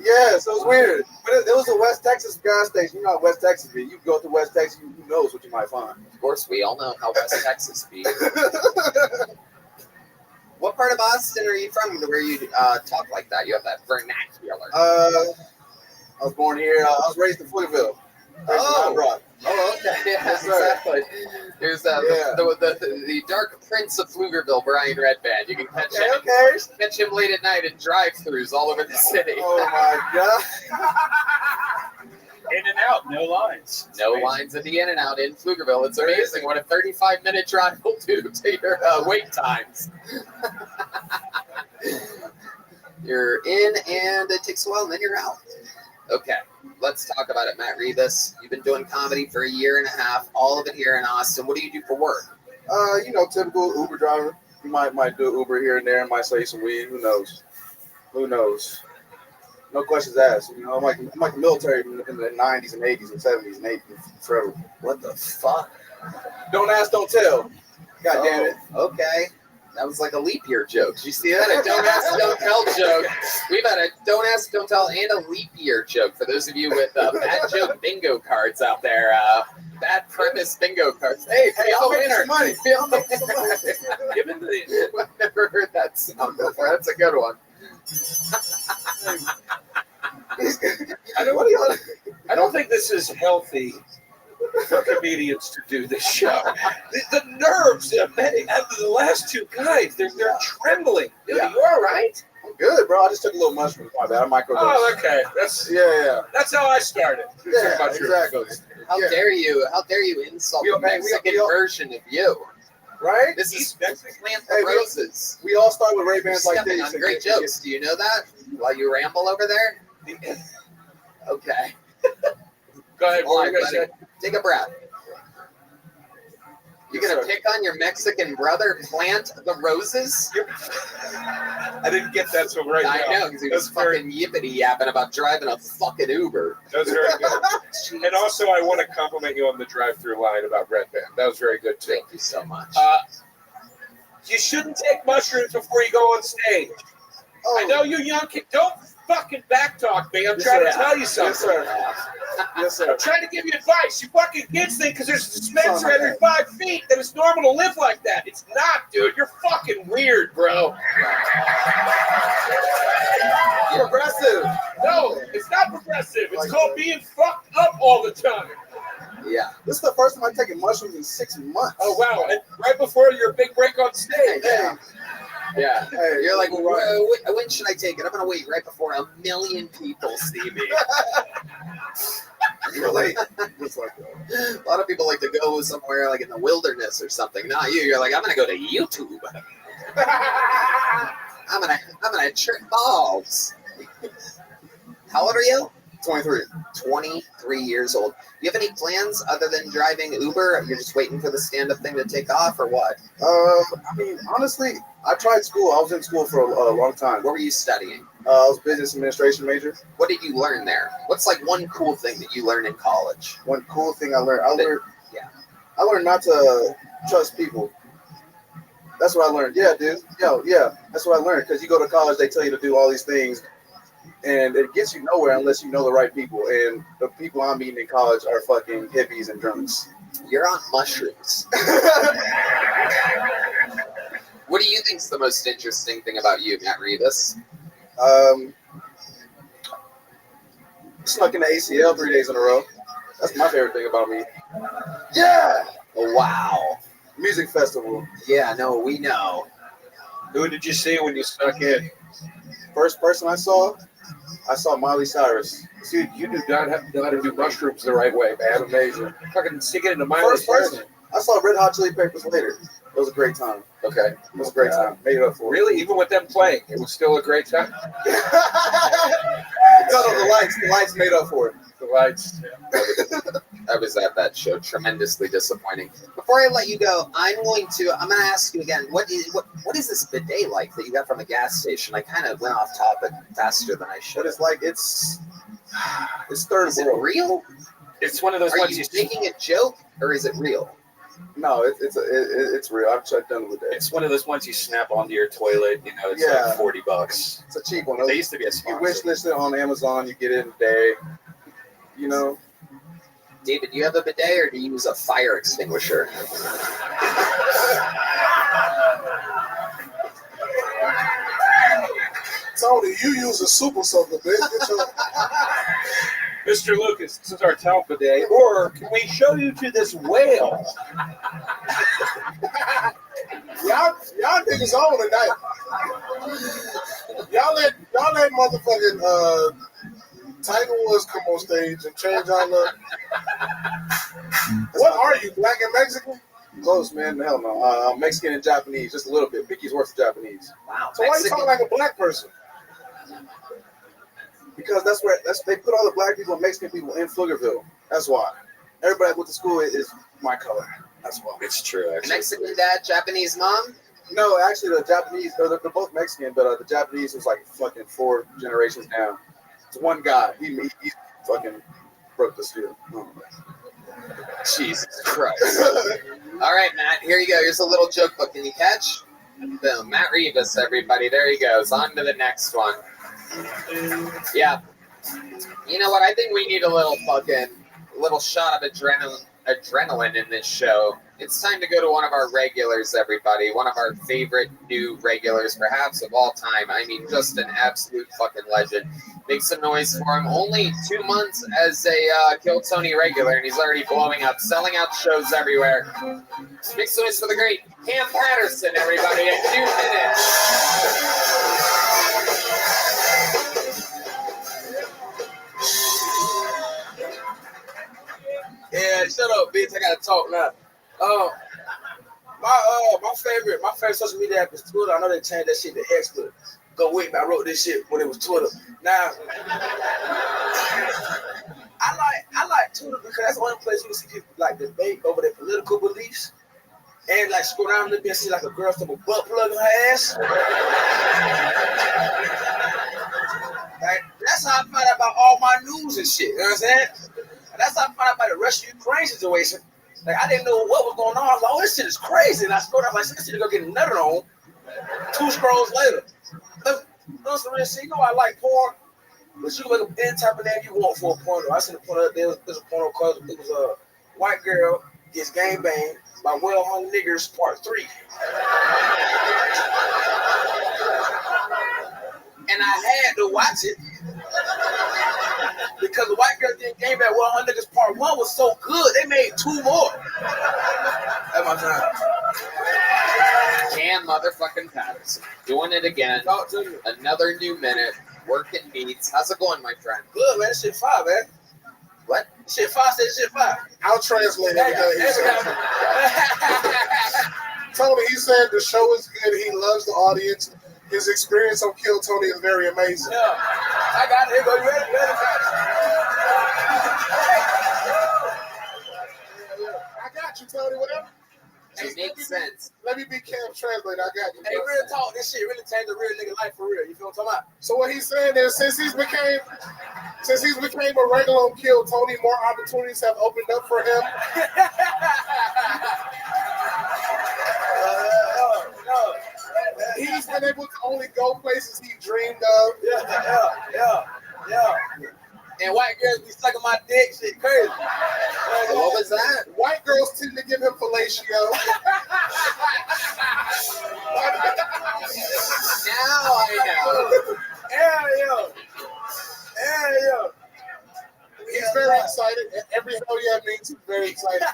Yeah, so it's weird. But it was a West Texas gas station. You know how West Texas be. You go to West Texas, who knows what you might find. Of course, we all know how West Texas be. What part of Austin are you from where you talk like that? You have that vernacular. I was born here. I was raised in Pflugerville. Oh, okay. Yeah, Yes, sir. exactly. There's the Dark Prince of Pflugerville, Brian Redband. You can catch him late at night in drive-thrus all over the city. Oh my god! In and out, no lines. No lines in the in and out in Pflugerville. It's amazing what a 35-minute drive will do to your wait times. You're in, and it takes a while, and then you're out. Okay, let's talk about it, Matt Rebus. You've been doing comedy for a year and a half, all of it here in Austin. What do you do for work? You know, typical Uber driver. You might do Uber here and there, might sell you some weed. Who knows? Who knows? No questions asked. You know, I'm like the military in the 90s and 80s and 70s and 80s forever. What the fuck? Don't ask, don't tell. God damn it. Okay. That was like a leap year joke. Did you see that? A don't ask, don't tell joke. We've had a don't ask, don't tell, and a leap year joke for those of you with bad joke bingo cards out there. Bad premise bingo cards. Hey, I'll make some money. I've never heard that sound before. That's a good one. I don't think this is healthy for comedians to do this show. The nerves of the last two guys, they're trembling. Dude, Yeah. you all right? I'm good, bro. I just took a little mushroom. My bad. I microdosed. Oh, okay. That's how I started. Yeah, exactly. How dare you insult the Mexican version of you? Right? This is Plant the Roses. We all start with Ray-Bans like Stepping this. on great jokes. Do you know that? While you ramble over there? Okay. Go ahead. All right, buddy. Take a breath. You're going to pick on your Mexican brother, Plant the Roses? I didn't get that till right now. I know, because he was fucking yippity-yapping about driving a fucking Uber. That was very good. And also, I want to compliment you on the drive-through line about Red Band. That was very good, too. Thank you so much. You shouldn't take mushrooms before you go on stage. I know you young kids. Don't fucking backtalk me. I'm trying to tell you something. Yes, sir. Yes, sir. I'm trying to give you advice. You fucking kids think because there's a dispenser every 5 feet that it's normal to live like that. It's not, dude. You're fucking weird, bro. Progressive. No, it's not progressive. It's called being fucked up all the time. Yeah. This is the first time I've taken mushrooms in 6 months. Oh, wow. And right before your big break on stage. Yeah. Yeah. Hey, you're like, when should I take it? I'm going to wait right before 1 million people see me. You're late. Just like that. A lot of people like to go somewhere like in the wilderness or something. Not you. You're like, I'm going to go to YouTube. I'm gonna trick balls. How old are you? 23. 23 years old. Do you have any plans other than driving Uber? You're just waiting for the stand-up thing to take off, or what? I mean, honestly, I tried school. I was in school for a long time. What were you studying? I was business administration major. What did you learn there? What's like one cool thing that you learned in college? One cool thing I learned. I learned not to trust people. That's what I learned. Yeah, dude. Yeah. That's what I learned. Because you go to college, they tell you to do all these things, and it gets you nowhere unless you know the right people. And the people I'm meeting in college are fucking hippies and drunks. You're on mushrooms. What do you think's the most interesting thing about you, Matt Rebus? Snuck in the ACL 3 days in a row. That's my favorite thing about me. Yeah. Oh, wow. Music festival. Yeah, no, we know. Who did you see when you snuck in? First person I saw Miley Cyrus. See, you do not know how to do mushrooms the right way, man. Amazing. Fucking stick it into Miley First person. I saw Red Hot Chili Peppers later. It was a great time. Okay. It was a great time. Made it up for it. Really? Even with them playing, it was still a great time? No, the lights made up for it. The lights. Yeah. I was at that show. Tremendously disappointing. Before I let you go, I'm gonna ask you again. What is this bidet like that you got from the gas station? I kind of went off topic faster than I should. But it's like it's third Is it world. real? It's one of those Are ones you making a joke or is it real? No, it's real. I've done with it. It's one of those ones you snap onto your toilet. You know, it's like $40. It's a cheap one. They used to be a sponsor. You wish list it on Amazon, you get it in a day. You know. David, do you have a bidet or do you use a fire extinguisher? Tony, you use a super soaker, bitch. Get your... Mr. Lucas, this is our talc bidet. Or can we show you to this whale? y'all niggas on tonight. Y'all let motherfucking Tiger Woods come on stage and change our look. What are you, black and Mexican? Close, man. Hell no. Mexican and Japanese, just a little bit. Picky's worse than Japanese. Wow. So why are you talking like a black person? Because they put all the black people and Mexican people in Pflugerville. That's why. Everybody went to school is my color. That's why. It's true, actually. Mexican dad, Japanese mom? No, actually, the Japanese, they're both Mexican, but the Japanese was like fucking 4 generations down. It's one guy. He fucking broke the steel. Oh. Jesus Christ. All right, Matt, here you go. Here's a little joke book. Can you catch? Boom. Matt Rivas, everybody. There he goes. On to the next one. Yeah. You know what? I think we need a little shot of adrenaline in this show. It's time to go to one of our regulars, everybody. One of our favorite new regulars, perhaps of all time. I mean, just an absolute fucking legend. Make some noise for him. Only 2 months as a Kill Tony regular, and he's already blowing up, selling out shows everywhere. Make some noise for the great Cam Patterson, everybody, in 2 minutes. Yeah, shut up, bitch. I gotta talk now. My favorite social media app is Twitter. I know they changed that shit to X, but go with me. I wrote this shit when it was Twitter. Now, I like Twitter because that's the only place you can see people like debate over their political beliefs. And like scroll down a little bit and see like a girl stuff a butt plug in her ass. Like, that's how I find out about all my news and shit. You know what I'm saying? And that's how I found out about the Russia-Ukraine situation. Like, I didn't know what was going on. I was like, oh, this shit is crazy. And I scrolled up, like, this shit is going to get nutted on. 2 scrolls later. Those are real shit. You know I like porn, but you can make up any type of name you want for a porno. I seen a porno, there's a porno called, it was a white girl gets gang banged by well-hung niggers part 3. And I had to watch it because the white girl getting gang banged well-hung niggers part 1 was so good, they made 2 more. At my time. Cam motherfucking Patterson. Doing it again. Another new minute. Working beats. How's it going, my friend? Good, man. Shit 5, man. What? Shit 5 said shit 5. I'll translate everything he said. Tony, he said the show is good. He loves the audience. His experience on Kill Tony is very amazing. Yeah. I got it. Here go. You ready? I got you, Tony. Whatever. It makes sense. Let me be Cam's translator. I got you. Hey, real talk. This shit really changed the real nigga life for real. You feel what I'm talking about? So what he's saying is, since he's became a regular on Kill Tony, more opportunities have opened up for him. He's been able to only go places he dreamed of. Yeah. And white girls be sucking my dick, shit crazy. What was that? White girls tend to give him fellatio. Now I know. Yeah. He's very excited. Every hell yeah means he's very excited.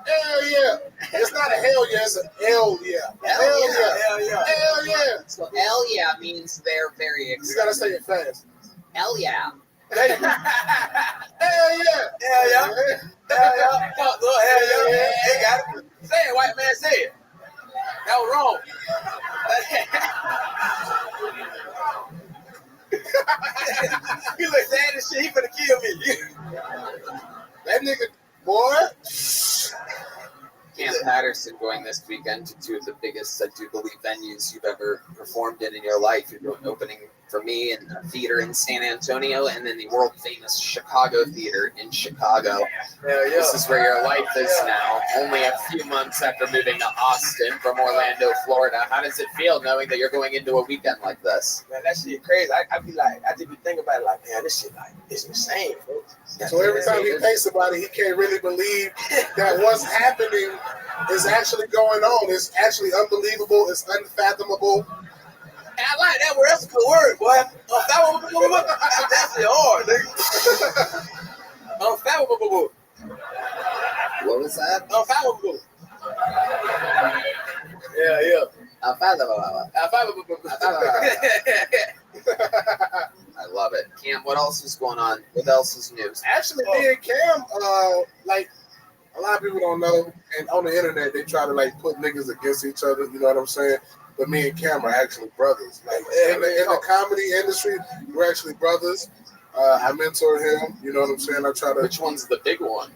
Hell yeah. It's not a hell yeah, it's an hell yeah. Hell yeah. So hell yeah means they're very excited. You gotta say it fast. Hell yeah. Hell yeah. Fuck, look, hell yeah. They got it. Say it, white man, say it. That was wrong. He look sad as shit. He finna kill me. That nigga, boy. Cam Patterson going this weekend to 2 of the biggest, I do believe, venues you've ever performed in your life. You're doing opening for me in the theater in San Antonio, and then the world famous Chicago theater in Chicago. This is where your life is now, only a few months after moving to Austin from Orlando, Florida. How does it feel knowing that you're going into a weekend like this? Man, that shit crazy. I be like, I just be thinking about it like, man, this shit like, it's insane, bro. So every time he thinks about it, he can't really believe that what's happening is actually going on. It's actually unbelievable. It's unfathomable. And I like that word. That's a good word, boy. Unfathomable. That's the hard, nigga. Unfathomable. What was that? Unfathomable. Yeah. Unfathomable. I love it. Cam, what else is going on? What else is news? Actually, me and Cam, like, a lot of people don't know, and on the internet, they try to, like, put niggas against each other, you know what I'm saying? But me and Cam are actually brothers. Like, in the comedy industry, we're actually brothers. I mentor him, you know what I'm saying? I try to... Which one's the big one?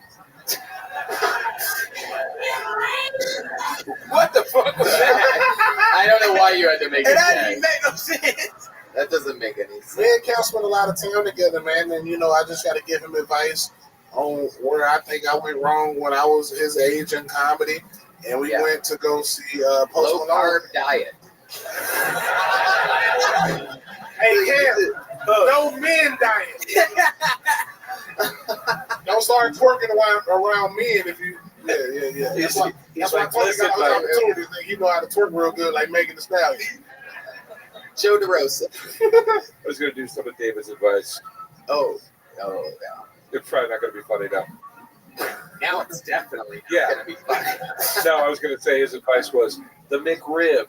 What the fuck was that? I don't know why you had to make it. That didn't make no sense. That doesn't make any sense. Me and Cam spend a lot of time together, man, and, you know, I just got to give him advice on where I think I went wrong when I was his age in comedy, and we went to go see Post Low Malone. carb diet. Hey, Cam, no men diet. Don't start twerking around men if you. Yeah. That's why I told you got an opportunity. You know how to twerk real good, like Megan Thee Stallion. Joe DeRosa. I was going to do some of David's advice. Oh, yeah. It's probably not going to be funny now. Now it's definitely going to be funny. No, I was going to say his advice was the McRib.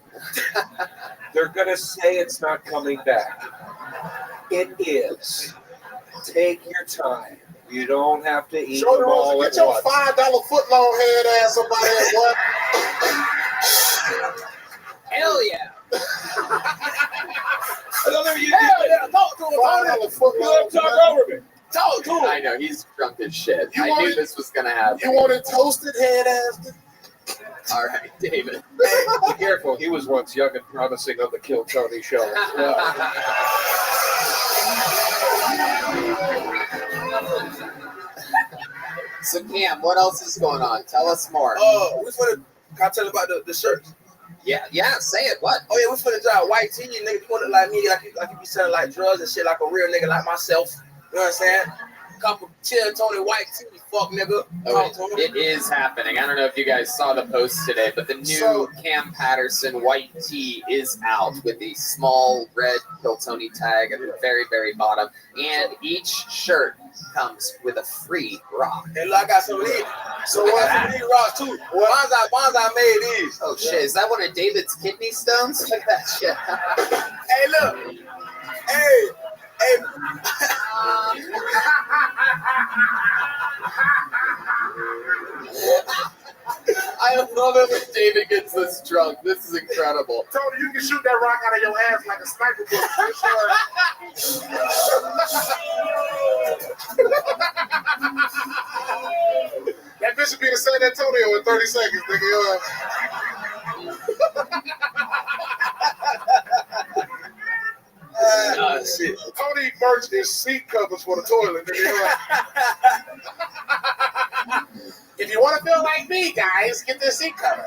They're going to say it's not coming back. It is. Take your time. You don't have to eat Show them all get at your once. $5 footlong head ass somebody at what? Hell yeah. Hell yeah. Talk to him. Talk over me. Talk to him. I know, he's drunk as shit. You I wanted- knew this was going to happen. You wanted toasted head ass? All right, David. Be careful. He was once young and promising on the Kill Tony show as well. So, Cam, what else is going on? Tell us more. We finna. Can I tell you about the shirts? Yeah, say it. What? Oh yeah, we finna drop white tee. Nigga, you want it like me, like you be selling like drugs and shit, like a real nigga like myself. You know what I'm saying? Couple chill Tony white tee, fuck nigga. Oh, it is happening. I don't know if you guys saw the post today, but the new Cam Patterson white tee is out with the small red Kill Tony tag at the very, very bottom. And each shirt comes with a free rock. And look, I got some of these. So I got some of these rocks too. Bonzai made these. Oh shit, is that one of David's kidney stones? Look at that shit. Hey, look. Hey. I love it when David gets this drunk. This is incredible. Tony, you can shoot that rock out of your ass like a sniper bullet. That bitch should be in San Antonio in 30 seconds, nigga. Shit. Tony merch is seat covers for the toilet, nigga. If you want to feel like me, guys, get this seat cover.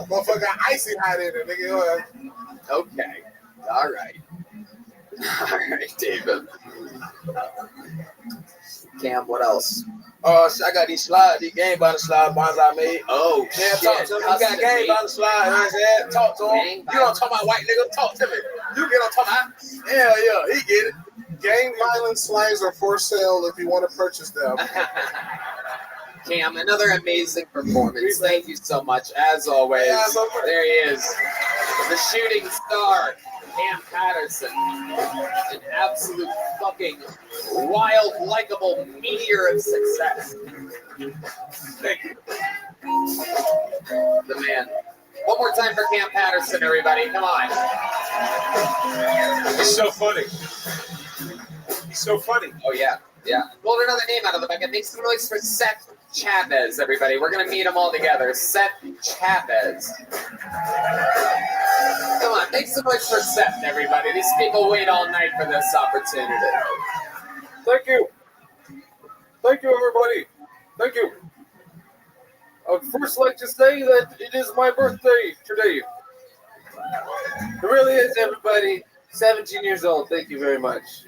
Motherfucker got icy hot in it, nigga. Okay. All right, David. Cam, what else? I got these slides, these game bottle slides Bonzai made. Oh, yeah, shit. talk to me. You got game bottle slides, you know what I'm saying? Talk to him. You don't talk about white nigga, talk to me. You get on talk about, yeah, he get it. Gang violence slides are for sale if you want to purchase them. Cam, another amazing performance. Thank you so much. As always, there he is, the shooting star, Cam Patterson. An absolute fucking wild, likable meteor of success. Thank you. The man. One more time for Cam Patterson, everybody. Come on. He's so funny. He's so funny. Oh, yeah. Pulled another name out of the bucket. Make some noise for Seth Chavez, everybody. We're going to meet them all together. Seth Chavez. Come on, make some noise for Seth, everybody. These people wait all night for this opportunity. Thank you. Thank you, everybody. Thank you. I would first like to say that it is my birthday today. It really is, everybody. 17 years old. Thank you very much.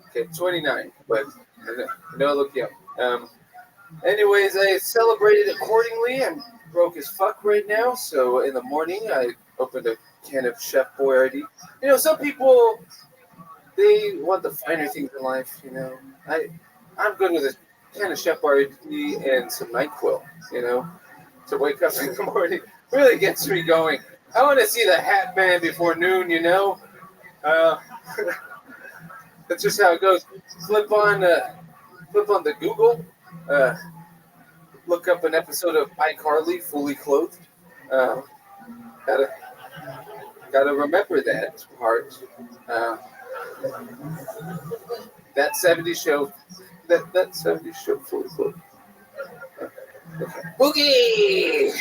Okay, 29, but I know I look young. Anyways, I celebrated accordingly. I'm broke as fuck right now, so in the morning I opened a can of Chef Boyardee. You know, some people, they want the finer things in life, you know. I'm good with a can of Chef Boyardee and some NyQuil, you know, to wake up in the morning. Really gets me going. I want to see the Hat Man before noon, you know. That's just how it goes. Flip on the Google. Look up an episode of iCarly, Fully Clothed. Gotta remember that part. That 70s show. That 70s show, Fully Clothed. Boogie!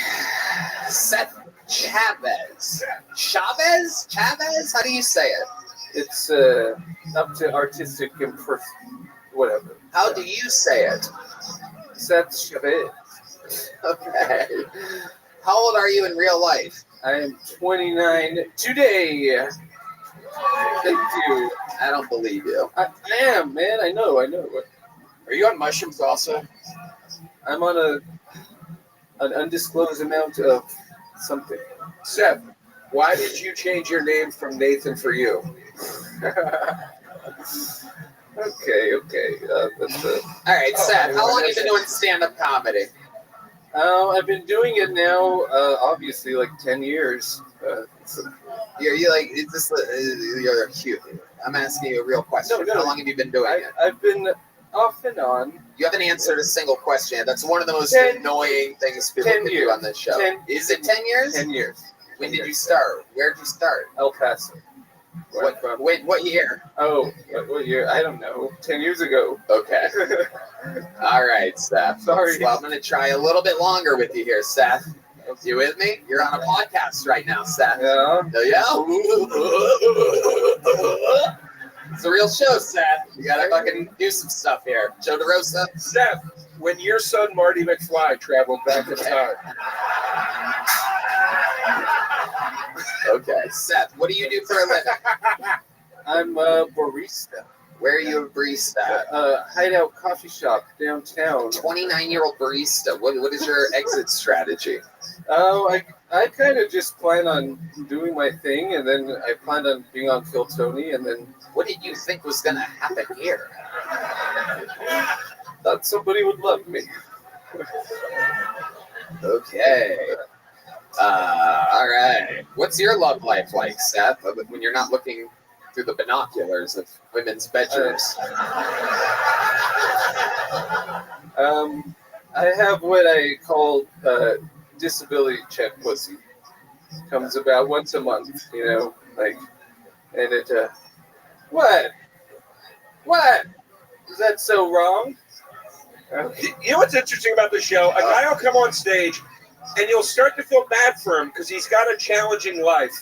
Seth Chavez. Chavez? Chavez? How do you say it? It's up to artistic whatever. How do you say it? Seth Chavez. Okay. How old are you in real life? I am 29 today. Thank you. I don't believe you. I am, man. I know. Are you on mushrooms also? I'm on an undisclosed amount of something. Seth, why did you change your name from Nathan for you? Okay. All right, Seth, how long have you been doing stand-up comedy? I've been doing it now, obviously, like 10 years. You're cute. I'm asking you a real question. No. How long have you been doing it? I've been off and on. You haven't answered a single question. That's one of the most annoying things people can do on this show. Is it 10 years? 10 years. When did you start? Where did you start? El Paso. What year? Oh, what year? I don't know. 10 years ago. Okay. All right, Seth. Sorry. Well, I'm going to try a little bit longer with you here, Seth. You with me? You're on a podcast right now, Seth. Yeah. It's a real show, Seth. You got to fucking do some stuff here. Joe DeRosa. Seth, when your son Marty McFly traveled back in time. Okay, Seth, what do you do for a living? I'm a barista. Where are you a barista at? Hideout coffee shop downtown. 29-year-old barista. What is your exit strategy? Oh, I kind of just plan on doing my thing, and then I planned on being on Kill Tony, and then... What did you think was going to happen here? Thought somebody would love me. Okay. All right. What's your love life like, Seth, when you're not looking through the binoculars of women's bedrooms? I have what I call disability check pussy. Comes about once a month, you know, like, and it, what? Is that so wrong? You know what's interesting about the show? A guy will come on stage, and you'll start to feel bad for him because he's got a challenging life.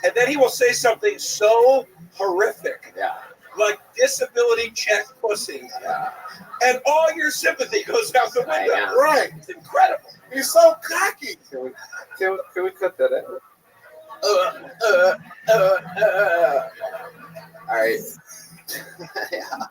And then he will say something so horrific. Yeah. Like disability check pussy. Yeah. And all your sympathy goes out the window. Right. It's incredible. He's so cocky. Can we cut that out? All right. Yeah.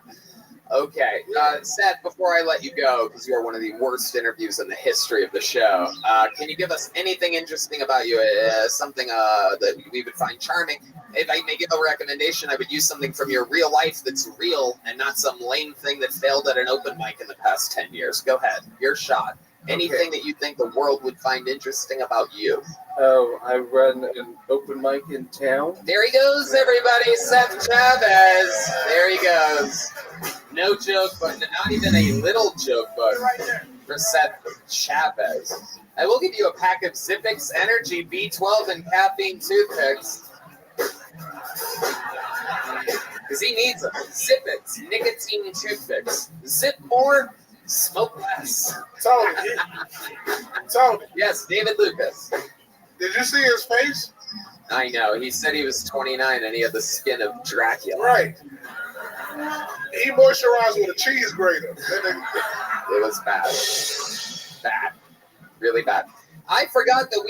Okay. Seth, before I let you go, because you are one of the worst interviews in the history of the show, can you give us anything interesting about you? Something that we would find charming? If I may give a recommendation, I would use something from your real life that's real and not some lame thing that failed at an open mic in the past 10 years. Go ahead. Your shot. Anything that you think the world would find interesting about you. Oh, I run an open mic in town. There he goes, everybody. Seth Chavez. There he goes. No joke, but not even a little joke, but for Seth Chavez. I will give you a pack of Zippix Energy B12 and caffeine toothpicks. Because he needs them. Zippix nicotine toothpicks. Zip more, Smoke less. Tony. Tony. Yes, David Lucas. Did you see his face? I know. He said he was 29 and he had the skin of Dracula. Right. He moisturized with a cheese grater. It was bad. Bad. Really bad. I forgot that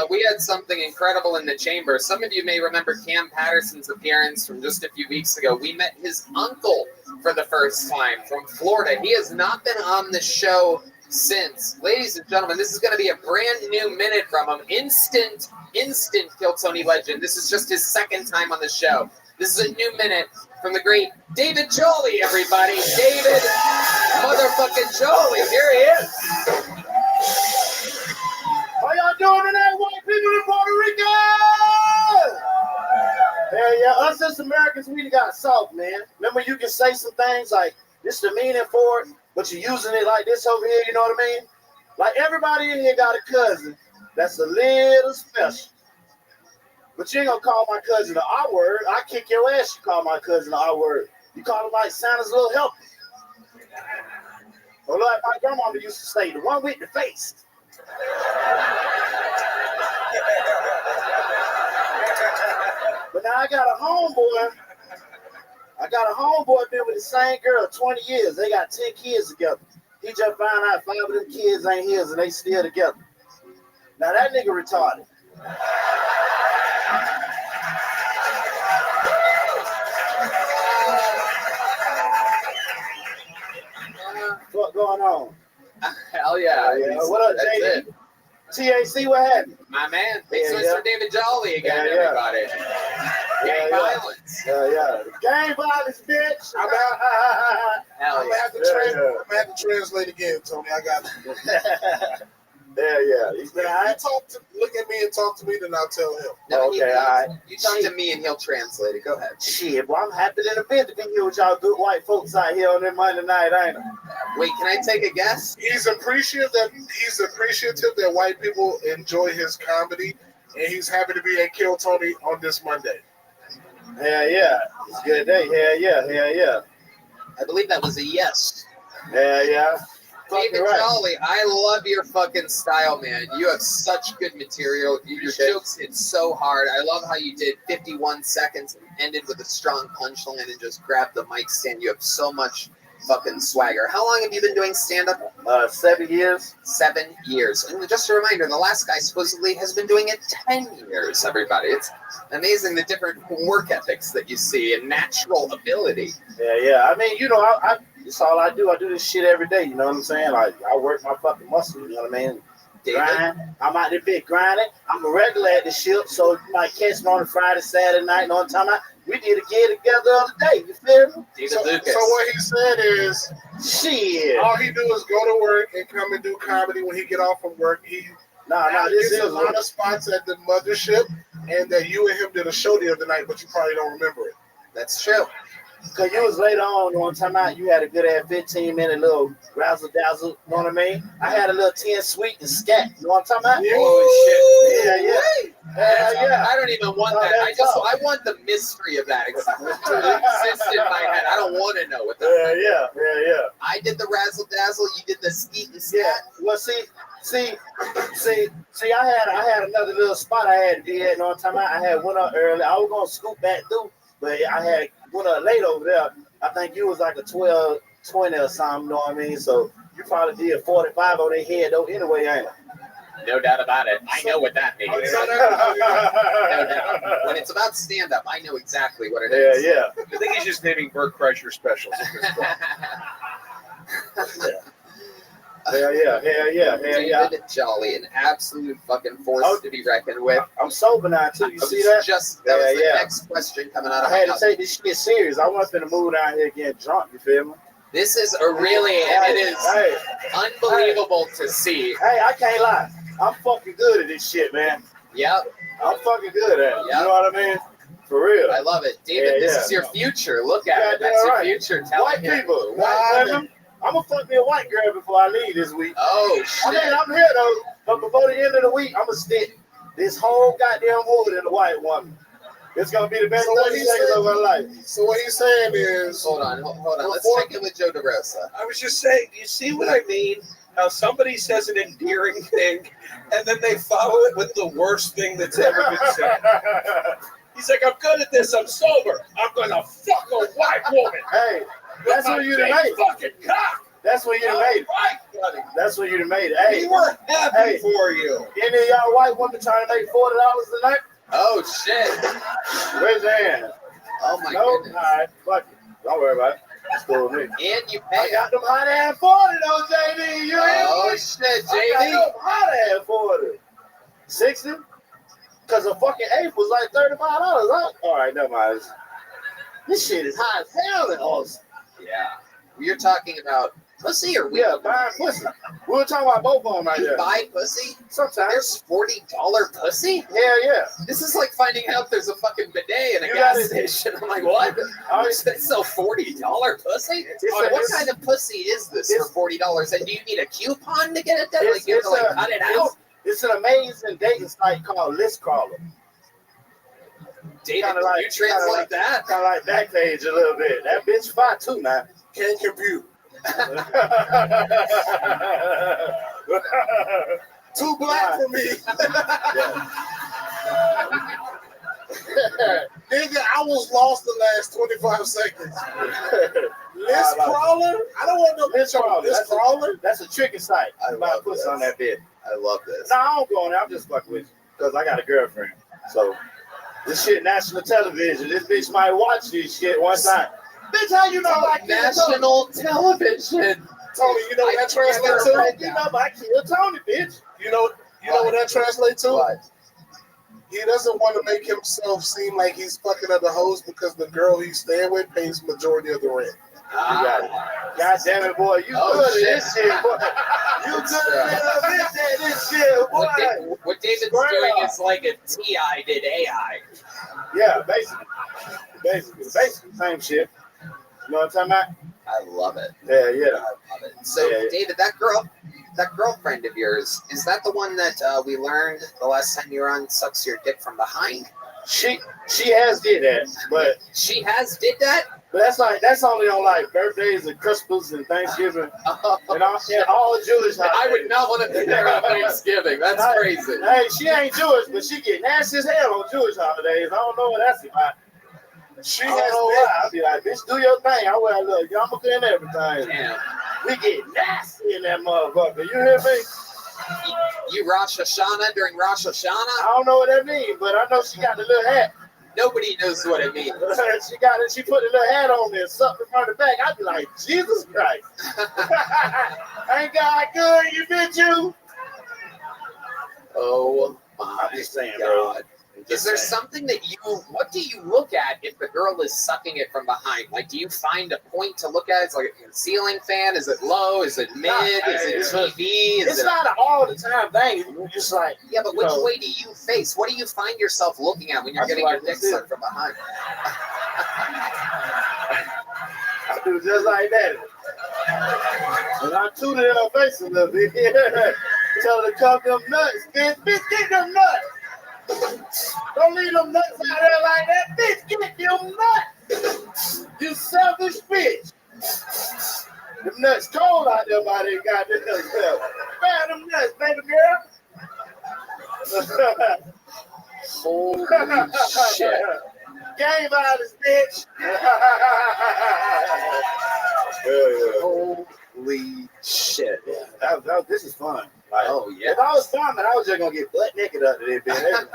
we had something incredible in the chamber. Some of you may remember Cam Patterson's appearance from just a few weeks ago. We met his uncle for the first time from Florida. He has not been on the show since. Ladies and gentlemen, this is going to be a brand new minute from him. Instant Kill Tony legend. This is just his second time on the show. This is a new minute from the great David Jolly, everybody. David motherfucking Jolly. Here he is. How y'all doing tonight, white people in Puerto Rico? Hell yeah, us as Americans, we got soft, man. Remember, you can say some things like, this the meaning for it, but you're using it like this over here, you know what I mean? Like everybody in here got a cousin that's a little special. But you ain't gonna call my cousin the R word. I kick your ass, you call my cousin the R word. You call him like Santa's little helper. Or like my grandmama used to say, the one with the face. But now I got a homeboy. Been with the same girl 20 years. They got 10 kids together. He just found out 5 of them kids ain't his and they still together. Now that nigga retarded. What's going on? Hell yeah. What up, JD? TAC, what happened? My man. Thanks for David Jolly again, everybody. Gang violence. Gang violence, bitch. I'm gonna have to translate again, Tony. I got it. He's been all right. Look at me and talk to me, then I'll tell him. No, Okay, all right. You talk to me and he'll translate it. Go ahead. Shit, well, I'm happy than a bit to be here with y'all good white folks out here on that Monday night, ain't I? Wait, can I take a guess? He's appreciative that white people enjoy his comedy, and he's happy to be at Kill Tony on this Monday. Hell yeah. It's a good day. Hell yeah. I believe that was a yes. Hell yeah. David Jolly, I love your fucking style, man. You have such good material. Your jokes hit so hard. I love how you did 51 seconds and ended with a strong punchline and just grabbed the mic stand. You have so much fucking swagger. How long have you been doing stand-up? 7 years. 7 years. And just a reminder, the last guy supposedly has been doing it 10 years, everybody. It's amazing the different work ethics that you see and natural ability. Yeah. I mean, you know, I it's all I do. I do this shit every day, you know what I'm saying? Like, I work my fucking muscle, you know what I mean? Grind. I'm out there big grinding. I'm a regular at the ship, so you might catch me on a Friday, Saturday night, you know what I'm talking about? We did a gig together the other day, you feel me? So what he said is, shit. All he do is go to work and come and do comedy when he get off from work. He this gets is a lot of spots at the mothership, and that you and him did a show the other night, but you probably don't remember it. That's true. Because you was later on, you know what I'm talking about? You had a good ass 15-minute little razzle dazzle, you know what I mean? I had a little 10 sweet and scat, you know what I'm talking about? Oh shit. Yeah. I don't even want that. I want the mystery of that to exist in my head. I don't want to know what that is. Yeah. I did the razzle dazzle, you did the skeet and scat. Well, see, I had another little spot I had to be at, you know what I'm talking about? I had went up early. I was gonna scoop back through, but I had went up late over there. I think you was like a 12, 20 or something, you know what I mean? So you probably did 45 on their head though anyway, ain't it? No doubt about it. I know what that means. No doubt. When it's about stand-up, I know exactly what it is. Yeah. I think he's just naming Burt Kreischer specials. Yeah. David Jolly, an absolute fucking force to be reckoned with. I'm sober now too. You see that? That was the next question coming out of I had to take this shit serious. I wasn't finna move down here getting drunk. You feel me? This is it is unbelievable to see. Hey, I can't lie. I'm fucking good at this shit, man. Yep. I'm fucking good at it. You know what I mean? For real. I love it. David, this is your future. Look at it. That's your future. White people. White women. I'm gonna fuck me a white girl before I leave this week. Oh shit! I mean, I'm here though, but before the end of the week, I'm gonna stick this whole goddamn wood in a white woman. It's gonna be the best So what 30 he's seconds saying- of my life. So what he's saying is, Hold on. Let's Before- check in with Joe DeRosa. I was just saying, do you see what I mean? How somebody says an endearing thing, and then they follow it with the worst thing that's ever been said. He's like, I'm good at this. I'm sober. I'm gonna fuck a white woman. Hey, that's what you done made. Fucking cock. That's what you done made. Right, buddy. That's what you done made. Hey, We were happy hey, for you. any of y'all white women trying to make $40 a night? Oh shit! Raise your hand. Oh my Nope. goodness! All right, fuck it. Don't worry about it. It's cool with me. And you I pay. got them hot ass 40 though, JD. You Oh ain't shit, I got JD! them hot ass 40. 60? Because a fucking eighth was like $35, huh? All right, never mind. This shit is hot as hell in Austin. Yeah, you're talking about pussy or weed? Yeah, buying pussy. We were talking about both of them right You there. buy pussy? Sometimes. There's $40 pussy? Hell yeah. This is like finding out there's a fucking bidet in a You gas gotta- station. I'm like, what? They sell $40 pussy? What kind of pussy is this for $40? And do you need a coupon to get it done? Like you have to like cut it out? It's an amazing dating site called List Crawler. David, Kinda like- you translate that? Kind of like Backpage a little bit. That bitch fine too, man. Can't compute. too black for me. Nigga, I was lost the last 25 seconds. List crawler? I don't want no bitch on list crawler. That's a tricky site. I buy pussy on that bit. I love this. No, I don't go on there. I'm just fucking with you because I got a girlfriend. So this shit national television. This bitch might watch this shit one time. Bitch, how you know I killed National television. Tony, you know what that translates to? You know I killed Tony, bitch. You know what that translates to? What? He doesn't want to make himself seem like he's fucking other hoes because the girl he's staying with pays majority of the rent. You got it. God damn it, boy. You good at this shit, boy. You good at this shit, boy. What David's Straight doing up. is like a TI did AI. Yeah, basically, same shit. You know what I'm talking about? I love it. Yeah. I love it. So, Yeah. David, that girlfriend of yours, is that the one that we learned the last time you were on sucks your dick from behind? She has did that, but she has did that. But that's only on like birthdays and Christmas and Thanksgiving and all Jewish holidays. I would not want to be there on Thanksgiving. That's crazy. Hey, she ain't Jewish, but she get nasty as hell on Jewish holidays. I don't know what that's about. She has no why. I'll be like, bitch, do your thing. I wear a little yarmulke and everything. Damn. We get nasty in that motherfucker. You hear me? You Rosh Hashanah during Rosh Hashanah? I don't know what that means, but I know she got the little hat. Nobody knows what it means. She got it. She put the little hat on there, something from the back. I'd be like, Jesus Christ. Ain't God good, you bitch, you? Oh my I'm just saying, God. bro. Is there something that what do you look at if the girl is sucking it from behind? Like, do you find a point to look at? It's like a ceiling fan? Is it low? Is it mid? Is it TV? It's not an all the time thing. You're just like, yeah, but which way do you face? What do you find yourself looking at when you're getting your dick sucked from behind? I do just like that. And I tooted in her face a little bit. Tell her to cuff them nuts. Bitch, get them nuts. Don't leave them nuts out there like that. Bitch, get them nuts. You selfish bitch. Them nuts cold out there by they goddamn self. Man, them nuts, baby girl. Holy shit. Game violence, bitch. Holy shit. This is fun. Like, oh, yeah. If I was farming, I was just going to get butt naked up there, bitch.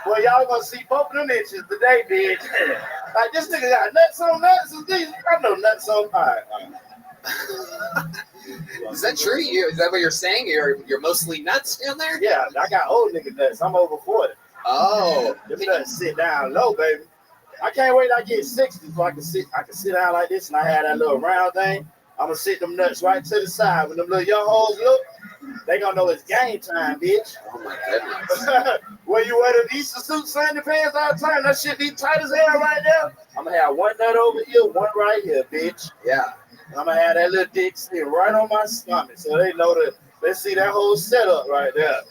Boy, y'all going to see both of them inches today, bitch. Like, this nigga got nuts on nuts. I know nuts on. All right. Is that true? Is that what you're saying? You're mostly nuts down there? Yeah, I got old nigga nuts. I'm over 40. Oh. Them nuts sit down low, baby. I can't wait till I get 60 so I can sit down like this and I have that little round thing. I'm going to sit them nuts right to the side. When them little young hoes look, they going to know it's game time, bitch. Oh, my goodness. Where you wear the Easter suit, Sunday pants all the time, that shit be tight as hell right there. I'm going to have one nut over here, one right here, bitch. Yeah. I'm going to have that little dick sit right on my stomach so they know that, let's see that whole setup right there.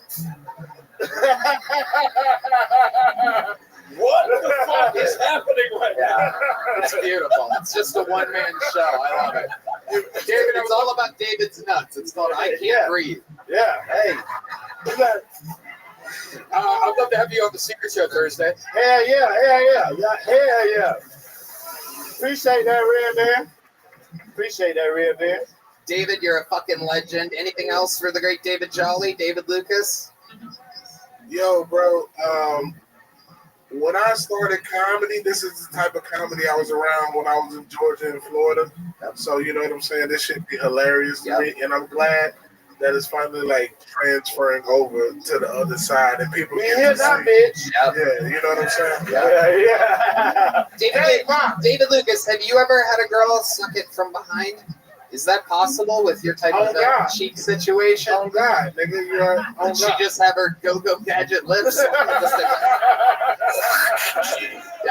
What the fuck is happening right now? It's beautiful. It's just a one-man show. I love it. David, it's all about David's nuts. It's called I Can't Breathe. Yeah. Hey. You got. I'd love to have you on the Secret Show Thursday. Hell yeah. Hell yeah. Appreciate that, Red Man. Appreciate that, Red Man. David, you're a fucking legend. Anything else for the great David Jolly, David Lucas? Yo, bro. When I started comedy, this is the type of comedy I was around when I was in Georgia and Florida. So you know what I'm saying? This should be hilarious to me, and I'm glad that it's finally like transferring over to the other side, and people get to see. Bitch. Yeah, you know what I'm saying? Yeah. David Lucas, have you ever had a girl suck it from behind? Is that possible with your type of cheek situation? Oh God, nigga, you're. Did she just have her go-go gadget lips?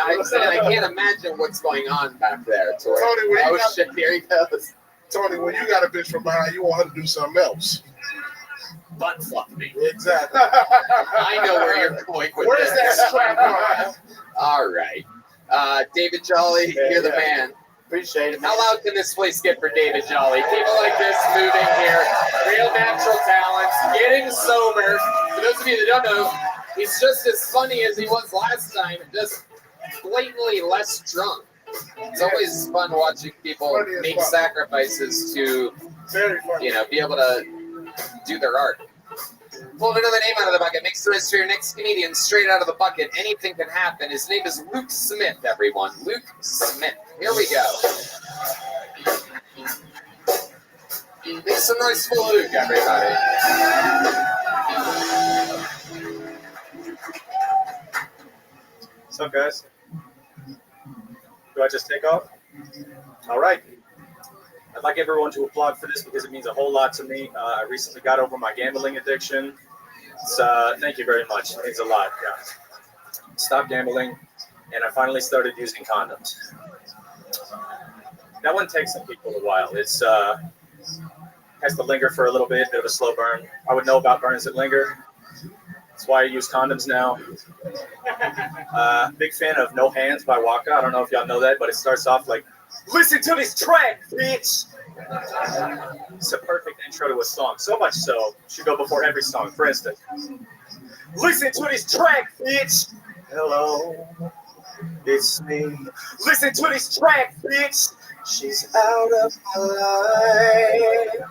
I can't imagine what's going on back there. Tori. Tony, when you got, shit, here he goes. Tony, when you got a bitch from behind, you want her to do something else. Butt fuck me. Exactly. I know where you're going with Where's this. that strap on? All right. David Jolly, you're the man. Appreciate it. How loud can this place get for David Jolly? People like this moving here, real natural talents, getting sober. For those of you that don't know, he's just as funny as he was last time, just blatantly less drunk. It's always fun watching people make sacrifices to, be able to do their art. Pull another name out of the bucket. Makes the rest for your next comedian straight out of the bucket. Anything can happen. His name is Luke Smith, everyone. Luke Smith. Here we go. Make some noise for Luke, everybody. What's up, guys? Do I just take off? All right. I'd like everyone to applaud for this because it means a whole lot to me. I recently got over my gambling addiction. Thank you very much. It means a lot, guys. Stopped gambling, and I finally started using condoms. That one takes some people a while. It's has to linger for a little bit of a slow burn. I would know about burns that linger. That's why I use condoms now. Big fan of No Hands by Waka. I don't know if y'all know that, but it starts off like, listen to this track, bitch. It's a perfect intro to a song. So much so, it should go before every song. For instance, listen to this track, bitch. Hello, it's me. Listen to this track, bitch. She's out of my life.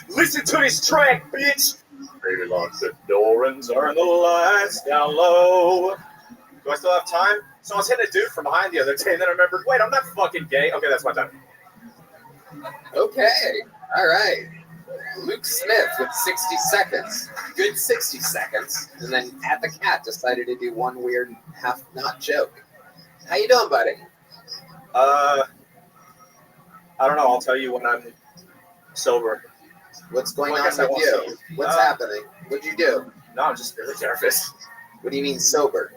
Listen to this track, bitch. Baby, lock the door and turn the lights down low. Do I still have time? Someone's hitting a dude from behind the other day, and then I remembered, wait, I'm not fucking gay. Okay, that's my time. Okay. All right. Luke Smith with 60 seconds. Good 60 seconds. And then At the Cat decided to do one weird half-not joke. How you doing, buddy? I don't know. I'll tell you when I'm sober. What's going on with you? What's happening? What'd you do? No, I'm just really nervous. What do you mean sober?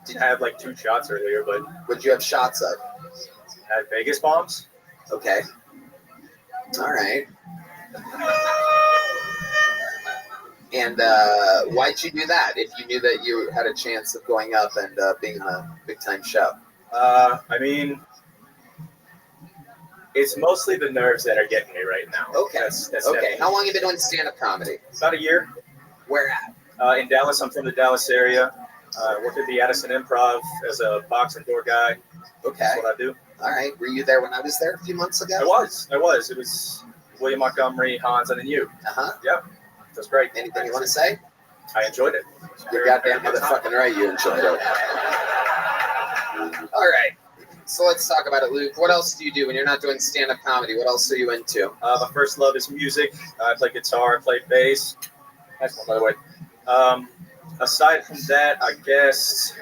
I had like 2 shots earlier, but... What'd you have shots of? I had Vegas bombs. Okay. All right. And why'd you do that if you knew that you had a chance of going up and being in a big-time show? I mean... It's mostly the nerves that are getting me right now. Okay. That's okay. How long have you been doing stand-up comedy? About a year. Where at? In Dallas. I'm from the Dallas area. I work at the Addison Improv as a box and door guy. Okay. That's what I do. All right. Were you there when I was there a few months ago? I was. It was William Montgomery, Hans, and then you. Uh-huh. Yep. That's great. Anything you want to say? I enjoyed it. You're goddamn motherfucking right. You enjoyed it. All right. So let's talk about it, Luke. What else do you do when you're not doing stand-up comedy? What else are you into? My first love is music. I play guitar, I play bass. Nice one, by the way. Aside from that, I guess...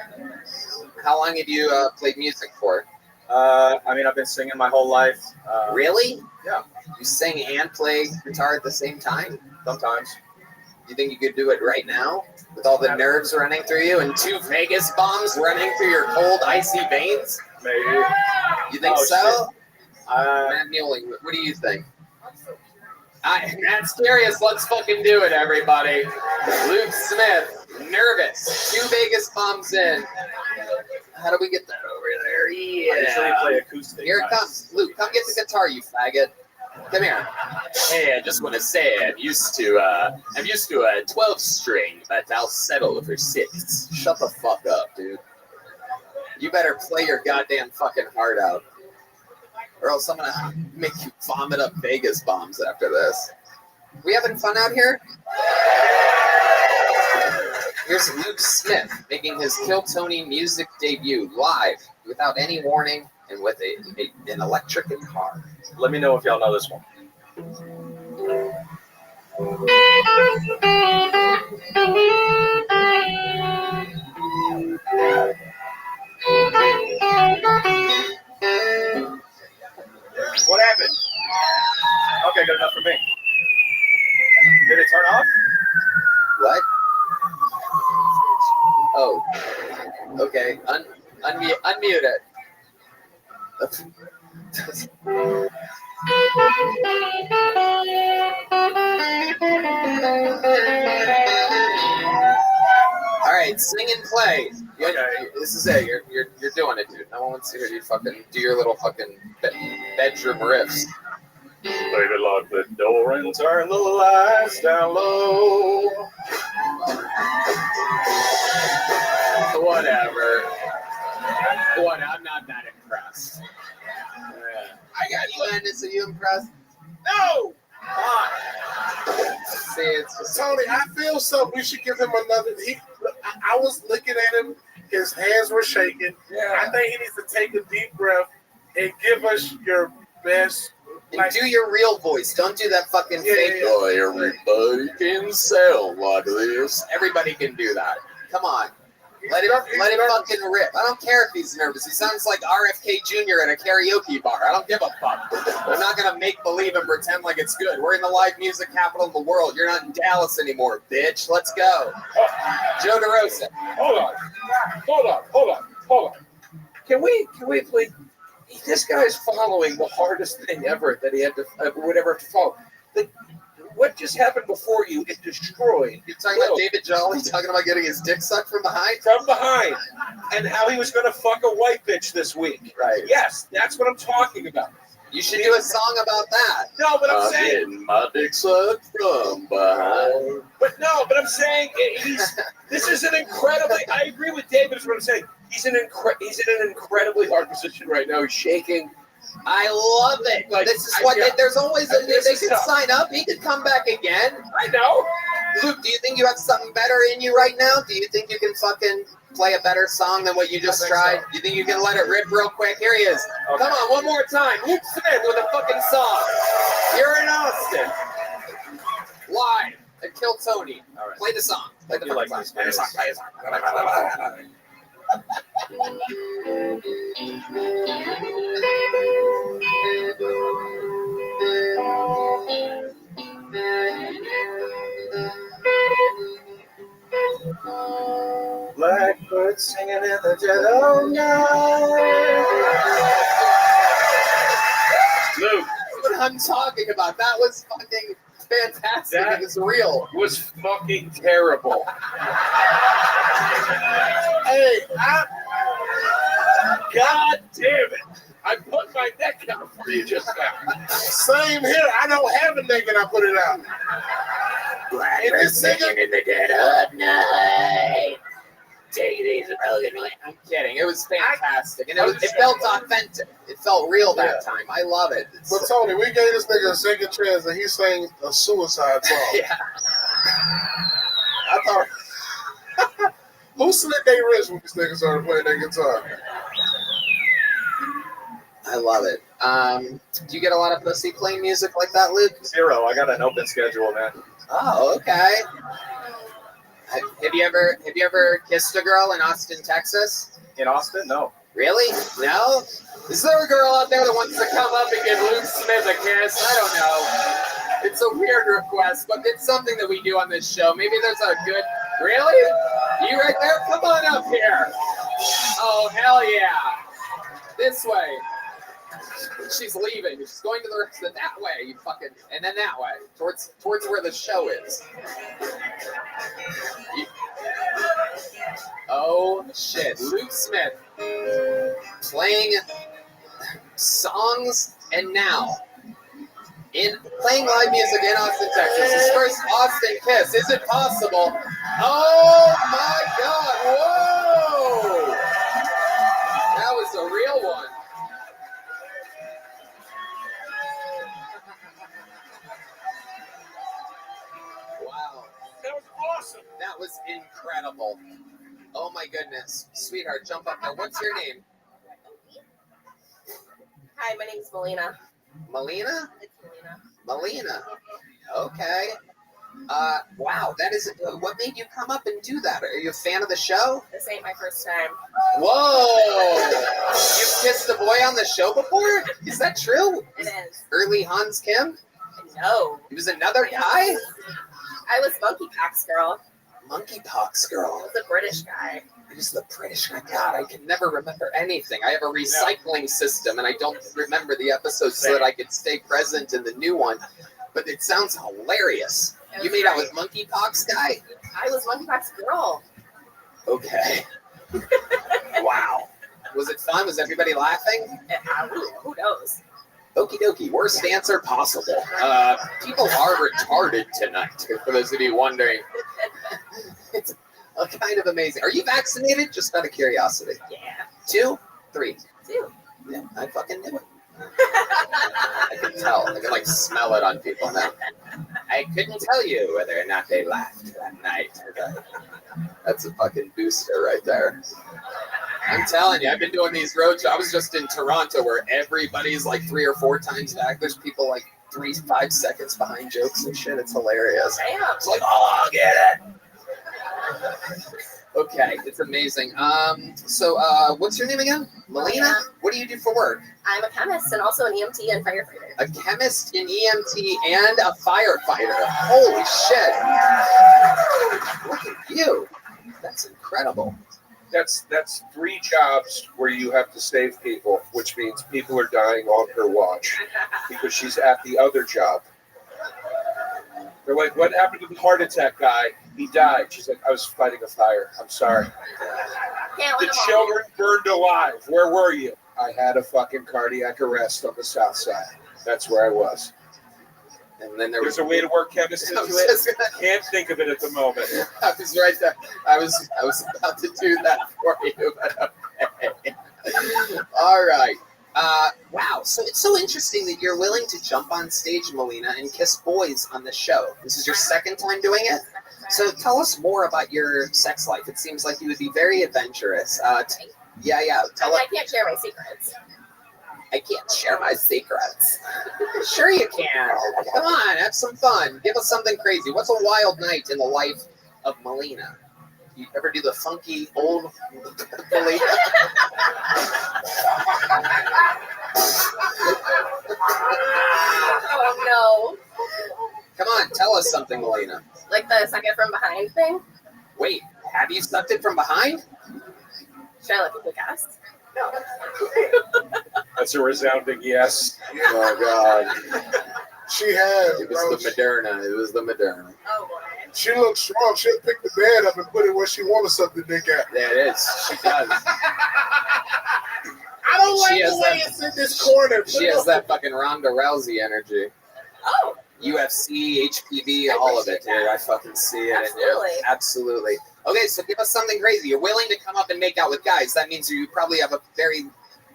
How long have you played music for? I mean, I've been singing my whole life. Really? Yeah. You sing and play guitar at the same time? Sometimes. You think you could do it right now? With all the nerves running through you and 2 Vegas bombs running through your cold, icy veins? Maybe. You think so? Matt Mueling, what do you think? Matt's curious. Let's fucking do it, everybody. Luke Smith, nervous. 2 Vegas bombs in. How do we get that over there? Yeah. I usually play acoustic. Here it comes. Luke, come get the guitar, you faggot. Come here. Hey, I just want to say I'm used to a 12-string, but I'll settle for 6. Shut the fuck up, dude. You better play your goddamn fucking heart out, or else I'm gonna make you vomit up Vegas bombs after this. We having fun out here? Here's Luke Smith making his Kill Tony music debut live without any warning and with an electric guitar. Let me know if y'all know this one. What happened? Okay, good enough for me. Did it turn off? What? Oh. Okay. Unmute it. All right, sing and play. This is it. You're doing it, dude. No one wants to hear you fucking do your little fucking bedroom riffs. Baby, lock the door and turn the lights down low. Whatever. I'm not that impressed. I got you, Landis. Are you impressed? No! See, it's just Tony, I feel so. We should give him another. I was looking at him. His hands were shaking. Yeah. I think he needs to take a deep breath and give us your best. And do your real voice. Don't do that fucking fake. Oh, everybody can sound like this. Everybody can do that. Come on. Let him fucking rip. I don't care if he's nervous. He sounds like RFK Jr. at a karaoke bar. I don't give a fuck. I'm not going to make believe and pretend like it's good. We're in the live music capital of the world. You're not in Dallas anymore, bitch. Let's go. Joe DeRosa. Hold on. Can we please? This guy's following the hardest thing ever that he had to would ever have to follow. What just happened before you? It destroyed. You're talking about David Jolly talking about getting his dick sucked from behind? From behind. And how he was going to fuck a white bitch this week. Right. Yes, that's what I'm talking about. You should do a song about that. No, but I'm saying. Getting my dick sucked from behind. But I'm saying this is an incredibly. I agree with David. Is what I'm saying. He's in an incredibly hard position right now. He's shaking. I love it. This is what there's always. They could sign up. He could come back again. I know. Luke, do you think you have something better in you right now? Do you think you can fucking play a better song than what you just tried? Do you think you can let it rip real quick? Here he is. Okay. Come on, one more time. Luke Smith with a fucking song. You're in Austin. Live at Kill Tony. All right. Play the song. Play the fucking song. Play the song. Play the song. Blackbird singing in the dead of night. Luke, that's what I'm talking about. That was fucking fantastic. That it was real. Was fucking terrible. Hey, God damn it. I put my neck out for you just now. Same here. I don't have a neck and I put it out. Blackbird singing in the dead of night. Take it easy, really. I'm kidding. It was fantastic. And it felt authentic. It felt real that time. I love it. But Tony, we gave this nigga a second chance and he sang a suicide song. Yeah. I thought, who slit their wrist when this nigga started playing that guitar? I love it. Do you get a lot of pussy playing music like that, Luke? Zero. I got an open schedule, man. Oh, okay. Have you ever kissed a girl in Austin, Texas? In Austin? No. Really? No? Is there a girl out there that wants to come up and give Luke Smith a kiss? I don't know. It's a weird request, but it's something that we do on this show. Maybe there's a good... Really? You right there? Come on up here. Oh, hell yeah. This way. She's leaving. She's going to the rest of that way. You fucking... And then that way. Towards where the show is. shit. Luke Smith playing songs and now playing live music in Austin, Texas. His first Austin Kiss. Is it possible? Oh my God! Whoa! That was a real one. Wow. That was awesome. That was incredible. Oh my goodness. Sweetheart, jump up there. What's your name? Hi, my name's Melina. Melina? It's Melina. Melina. Okay. Wow, that is, what made you come up and do that? Are you a fan of the show? This ain't my first time. Whoa! You've kissed a boy on the show before? Is that true? It is. Early Hans Kim? No. He was another guy? I was Monkeypox Girl. Monkeypox Girl. I was a British guy. It was the British guy. God, I can never remember anything. I have a recycling system, and I don't remember the episodes so that I could stay present in the new one. But it sounds hilarious. You made out with Monkeypox guy? I was Monkeypox Girl. Okay. Wow. Was it fun? Was everybody laughing? Who knows? Okie dokie. Worst answer possible. People are retarded tonight, for those of you wondering. It's kind of amazing. Are you vaccinated? Just out of curiosity. Yeah. 2? 3? 2. Yeah, I fucking knew it. I can tell. I can like smell it on people now. I couldn't tell you whether or not they laughed that night. That's a fucking booster right there. I'm telling you, I've been doing these road shows. I was just in Toronto where everybody's like 3 or 4 times back. There's people like 3-5 seconds behind jokes and shit. It's hilarious. Damn. It's like, oh, I'll get it. Okay, it's amazing. So what's your name again? Melina? What do you do for work? I'm a chemist and also an EMT and firefighter. A chemist, an EMT, and a firefighter. Holy shit. Look at you. That's incredible. That's 3 jobs where you have to save people, which means people are dying on her watch because she's at the other job. They're like, what happened to the heart attack guy? He died. She's like, I was fighting a fire. I'm sorry. The children burned alive. Where were you? I had a fucking cardiac arrest on the south side. That's where I was. And then there's a way to work chemist into it. Can't think of it at the moment. I was right there. I was about to do that for you, but okay. All right. Wow. So it's so interesting that you're willing to jump on stage, Melina, and kiss boys on the show. This is your second time doing it? So tell us more about your sex life. It seems like you would be very adventurous. Yeah. I can't share my secrets. I can't share my secrets. Sure you can. Come on, have some fun. Give us something crazy. What's a wild night in the life of Melina? You ever do the funky old Melina? Oh no. Come on, tell us something, Melina. Like the suck it from behind thing? Wait, have you sucked it from behind? Should I let people guess? No. That's a resounding yes. Oh, God. She has. It was the Moderna. It was the Moderna. Oh, boy. She looks strong. She'll pick the bed up and put it where she wants to suck the dick at. There it is. She does. I don't like the way it's in this corner. She has that fucking Ronda Rousey energy. Oh. UFC, HPV, all of it, dude. I fucking see it. Absolutely. In you. Absolutely. Okay, so give us something crazy. You're willing to come up and make out with guys. That means you probably have a very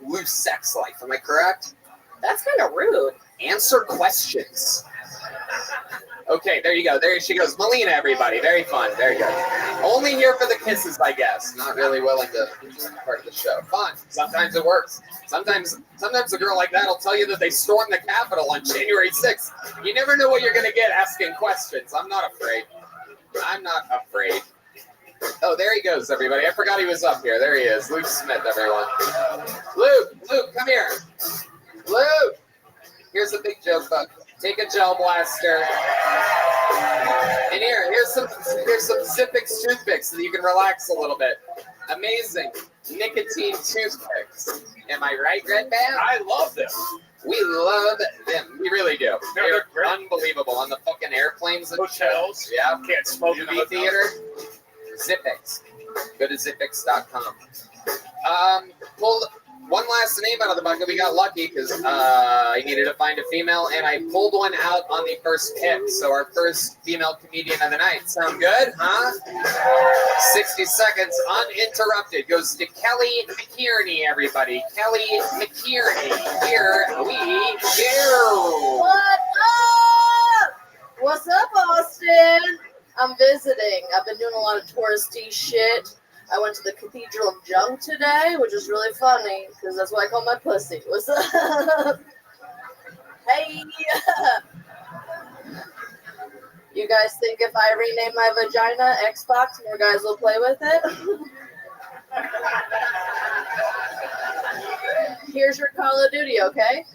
loose sex life. Am I correct? That's kind of rude. Answer questions. Okay, there you go. There she goes. Melina, everybody. Very fun. Very good. Only here for the kisses, I guess. Not really willing to be part of the show. Fun. Sometimes it works. Sometimes a girl like that will tell you that they stormed the Capitol on January 6th. You never know what you're going to get asking questions. I'm not afraid. I'm not afraid. Oh, there he goes, everybody. I forgot he was up here. There he is. Luke Smith, everyone. Luke, come here. Luke. Here's a big joke book. Take a gel blaster. And here's some Zippix toothpicks so that you can relax a little bit. Amazing. Nicotine toothpicks. Am I right, Red Band? I love them. We love them. We really do. They're unbelievable on the fucking airplanes and hotels. Yeah. Can't smoke in movie theater. Zippix. Go to zippix.com. Pulled one last name out of the bucket. We got lucky because I needed to find a female, and I pulled one out on the first pick. So our first female comedian of the night. Sound good, huh? 60 seconds uninterrupted goes to Kelly McKierney, everybody. Kelly McKierney. Here we go. What up? What's up, Austin? I'm visiting. I've been doing a lot of touristy shit. I went to the Cathedral of Junk today, which is really funny, because that's what I call my pussy. What's up? Hey! You guys think if I rename my vagina Xbox, more guys will play with it? Here's your Call of Duty, okay?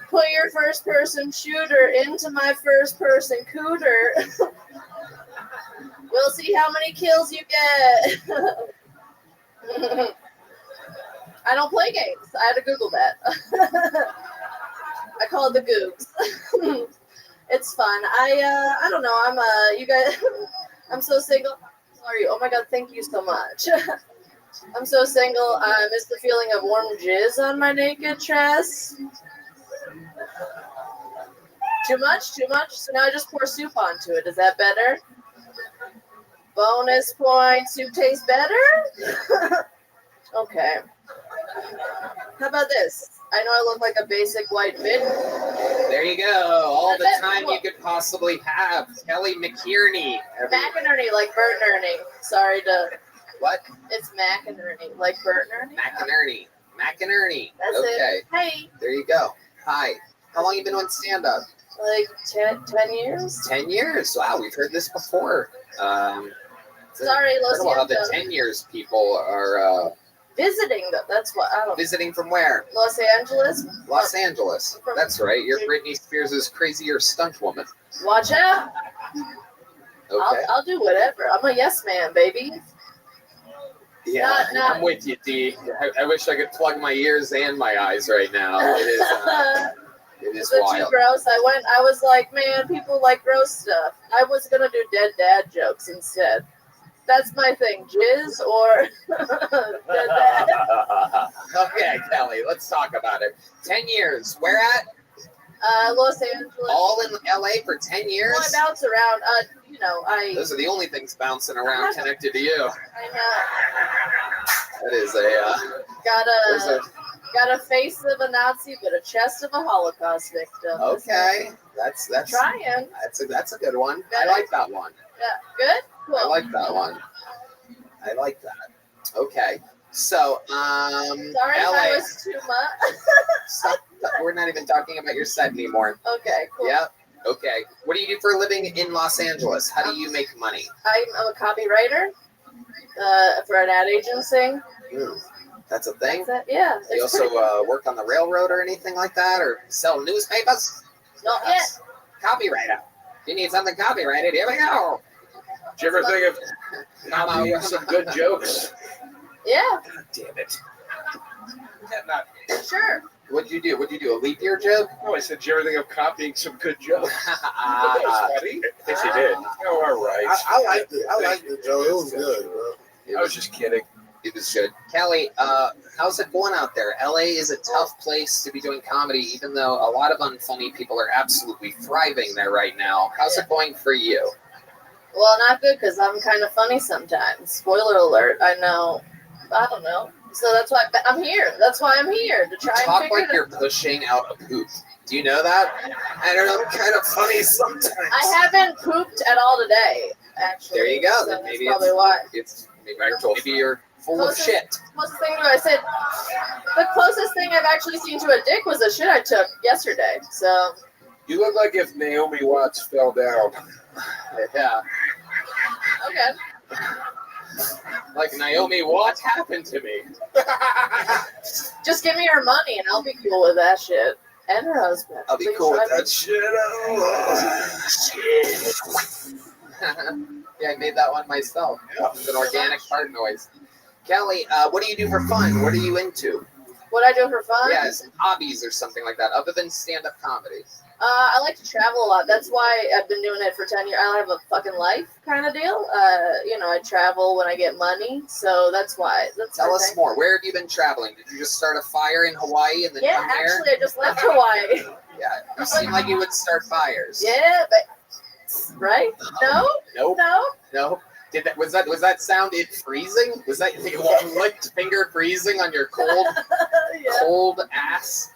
Put your first-person shooter into my first-person cooter. We'll see how many kills you get. I don't play games. I had to Google that. I call it the Googs. It's fun. I don't know. You guys. I'm so single. Sorry. Oh my God. Thank you so much. I'm so single. I miss the feeling of warm jizz on my naked chest. Too much? Too much? So now I just pour soup onto it. Is that better? Bonus points. Soup tastes better? Okay. How about this? I know I look like a basic white bitch. There you go. All the time you could possibly have. Kelly McKierney. McInerney, like Bert and Ernie. Sorry to... What? It's McInerney, like Bert and Ernie. McInerney. McInerney. That's okay. it. Hey. There you go. Hi. How long you been on stand-up? Like 10 years. 10 years. Wow, we've heard this before. Sorry, Los Angeles. How the Angeles. 10 years people are Visiting, though. That's what I don't. visiting from where? Los Angeles. Los Angeles. That's right. You're Britney Spears' crazier stunt woman. Watch out. Okay. I'll do whatever. I'm a yes man, baby. Yeah, not- I'm with you, D. I wish I could plug my ears and my eyes right now. It is, it is Is it too wild. gross? I was like, man, people like gross stuff. I was gonna do dead dad jokes instead. That's my thing. Jizz or dead dad. Okay, Kelly, let's talk about it. 10 years. Where at? Los Angeles. All in LA for 10 years? Well, I bounce around. Those are the only things bouncing around connected to you. I know. That is a. Got a face of a Nazi, but a chest of a Holocaust victim. Okay, that's Trying. That's a good one. I like that one. Yeah, good. Cool. I like that one. I like that. Okay, so Sorry if LA. I was too much. Stop, we're not even talking about your set anymore. Okay, cool. Yeah. Okay. What do you do for a living in Los Angeles? How do you make money? I'm a copywriter for an ad agency. That's a thing. Yeah. Do you also work on the railroad or anything like that, or sell newspapers? Not yet. Copywriter. If you need something copyrighted, here we go. Did you ever think of copying some good jokes? Yeah. God damn it. Sure. What'd you do? A leap year joke? No, I said, did you ever think of copying some good jokes? That was funny. Yes, you did. Oh, all right. I liked it. I liked it, Joe. It was good, bro. I was just kidding. It was good. Kelly, how's it going out there? LA is a tough place to be doing comedy, even though a lot of unfunny people are absolutely thriving there right now. How's it going for you? Well, not good because I'm kind of funny sometimes. Spoiler alert. I know. I don't know. So that's why I'm here. That's why I'm here to try and Talk figure like it you're out. pushing out a poop. Do you know that? I don't know. I'm kind of funny sometimes. I haven't pooped at all today, actually. There you go. So Then that's maybe probably why. Maybe you're full of shit. Closest thing to I said, the closest thing I've actually seen to a dick was a shit I took yesterday. So. You look like if Naomi Watts fell down. Yeah. Okay. Like Naomi, what happened to me? Just give me her money and I'll be cool with that shit. And her husband. I'll be Please cool with try that shit. Yeah, I made that one myself. It's an organic fart noise. Kelly, what do you do for fun? What are you into? What I do for fun? Yeah, some hobbies or something like that, other than stand-up comedy. I like to travel a lot. That's why I've been doing it for 10 years. I have a fucking life kind of deal. I travel when I get money, so that's why. Tell us more. Where have you been traveling? Did you just start a fire in Hawaii and then Yeah, come here? actually, I just left Hawaii. Yeah, you seem like you would start fires. Yeah, but right? No, Nope. no. Was that sound it freezing? Was that the licked finger freezing on your cold ass?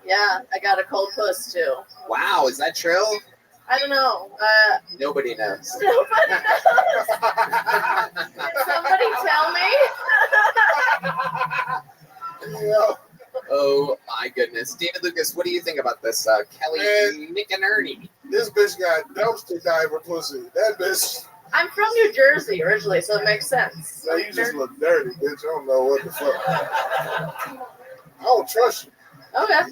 Yeah, I got a cold puss too. Wow, is that true? I don't know. Nobody knows. Nobody knows. Can somebody tell me? Yeah. Oh my goodness, David Lucas, what do you think about this, Kelly McInerney? This bitch got dumpster diver pussy. That bitch. I'm from New Jersey originally, so it makes sense. Now you just look dirty, bitch. I don't know what the fuck. I don't trust you. Okay.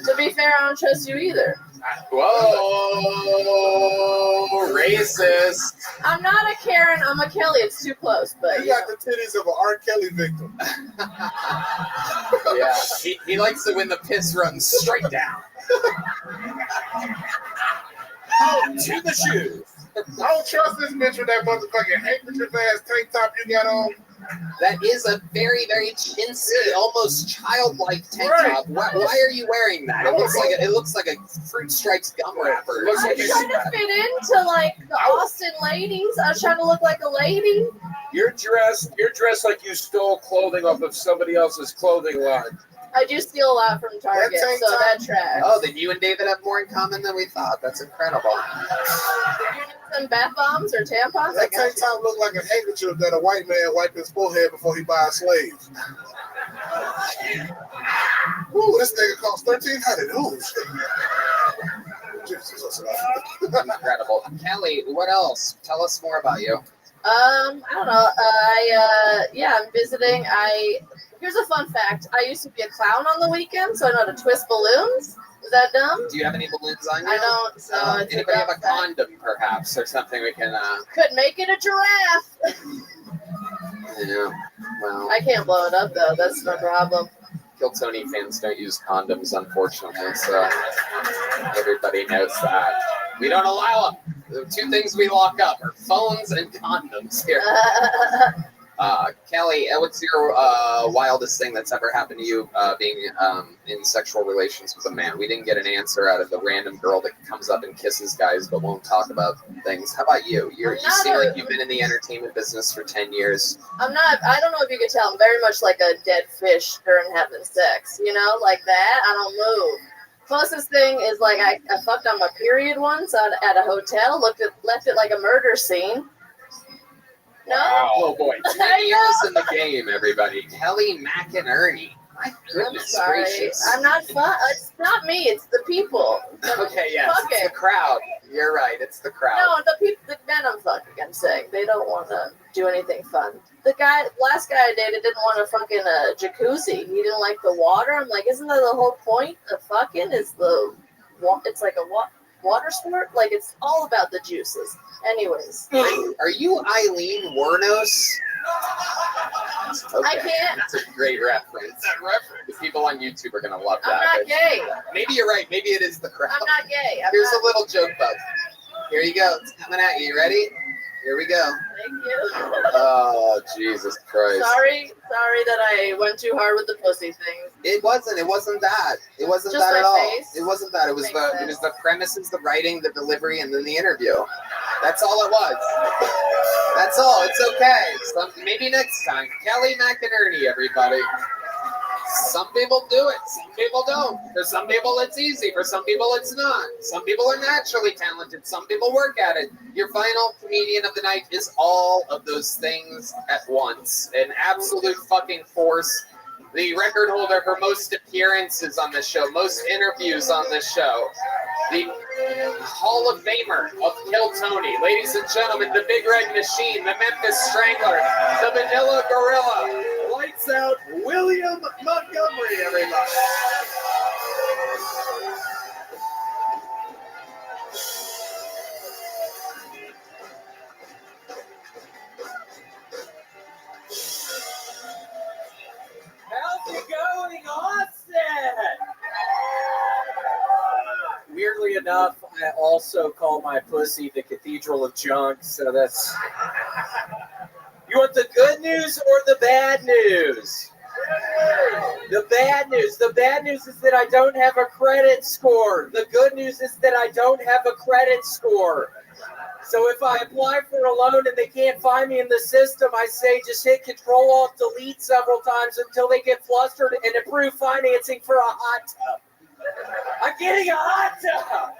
To be fair, I don't trust you either. Whoa, racist. I'm not a Karen, I'm a Kelly. It's too close, but you got the titties of an R. Kelly victim. Yeah, he likes it when the piss runs straight down. To the shoes. I don't trust this bitch with that motherfucking handkerchief ass tank top you got on. That is a very, very chintzy, almost childlike tank top. Why are you wearing that? It looks like a Fruit Stripes gum wrapper. I was trying to fit into like the Austin ladies. I was trying to look like a lady. You're dressed like you stole clothing off of somebody else's clothing line. I do steal a lot from Target, so that tracks. Oh, then you and David have more in common than we thought. That's incredible. Did you need some bath bombs or tampons? That tank top look like a handkerchief that a white man wiped his forehead before he buys slaves. Ooh, this nigga costs $1,300. Ooh, shit. Jesus. Incredible. Kelly, what else? Tell us more about you. I don't know. I'm visiting. Here's a fun fact. I used to be a clown on the weekend, so I know how to twist balloons. Is that dumb? Do you have any balloons on you? I don't. So it's anybody have a condom, perhaps, or something we can? Could make it a giraffe. Yeah. Well, I can't blow it up though. That's no problem. Kill Tony fans don't use condoms, unfortunately. So everybody knows that. We don't allow them. The two things we lock up are phones and condoms here. Kelly, what's your wildest thing that's ever happened to you being in sexual relations with a man? We didn't get an answer out of the random girl that comes up and kisses guys but won't talk about things. How about you? You seem like you've been in the entertainment business for 10 years. I'm not. I don't know if you could tell. I'm very much like a dead fish during having sex. You know, like that. I don't move. Closest thing is like I fucked on my period once at a hotel. Left it like a murder scene. No. Wow. Oh boy, 10 years in the game, everybody. Kelly McInerney. My goodness gracious. I'm not fun. It's not me. It's the people. Okay, yes, it's the crowd. You're right. It's the crowd. No, the men I'm fucking. I'm saying they don't want to do anything fun. Last guy I dated didn't want a fucking jacuzzi. He didn't like the water. I'm like, isn't that the whole point of fucking? It's like a water sport. Like it's all about the juices. Anyways. Are you Eileen Wuornos? Okay. I can't. That's a great reference. The people on YouTube are going to love that. I'm not gay. Maybe you're right. Maybe it is the crowd. I'm not gay. Here's a little joke bug. Here you go. It's coming at you. You ready? Here we go. Thank you. Oh, Jesus Christ. Sorry that I went too hard with the pussy thing. It wasn't that. It wasn't Just that at my all. face? It wasn't that. It was the premises, the writing, the delivery, and then the interview. That's all it was. That's all. It's okay. Maybe next time. Kelly McInerney, everybody. Some people do it. Some people don't. For some people, it's easy. For some people, it's not. Some people are naturally talented. Some people work at it. Your final comedian of the night is all of those things at once. An absolute fucking force. The record holder for most appearances on this show, most interviews on this show. The Hall of Famer of Kill Tony. Ladies and gentlemen, the Big Red Machine, the Memphis Strangler, the Vanilla Gorilla. Lights out, William Montgomery, everybody. enough, I also call my pussy the Cathedral of Junk. So that's. You want the good news or the bad news? The bad news. The bad news is that I don't have a credit score. The good news is that I don't have a credit score. So if I apply for a loan and they can't find me in the system, I say just hit Control-Alt-Delete several times until they get flustered and approve financing for a hot tub. I'm getting a hot tub.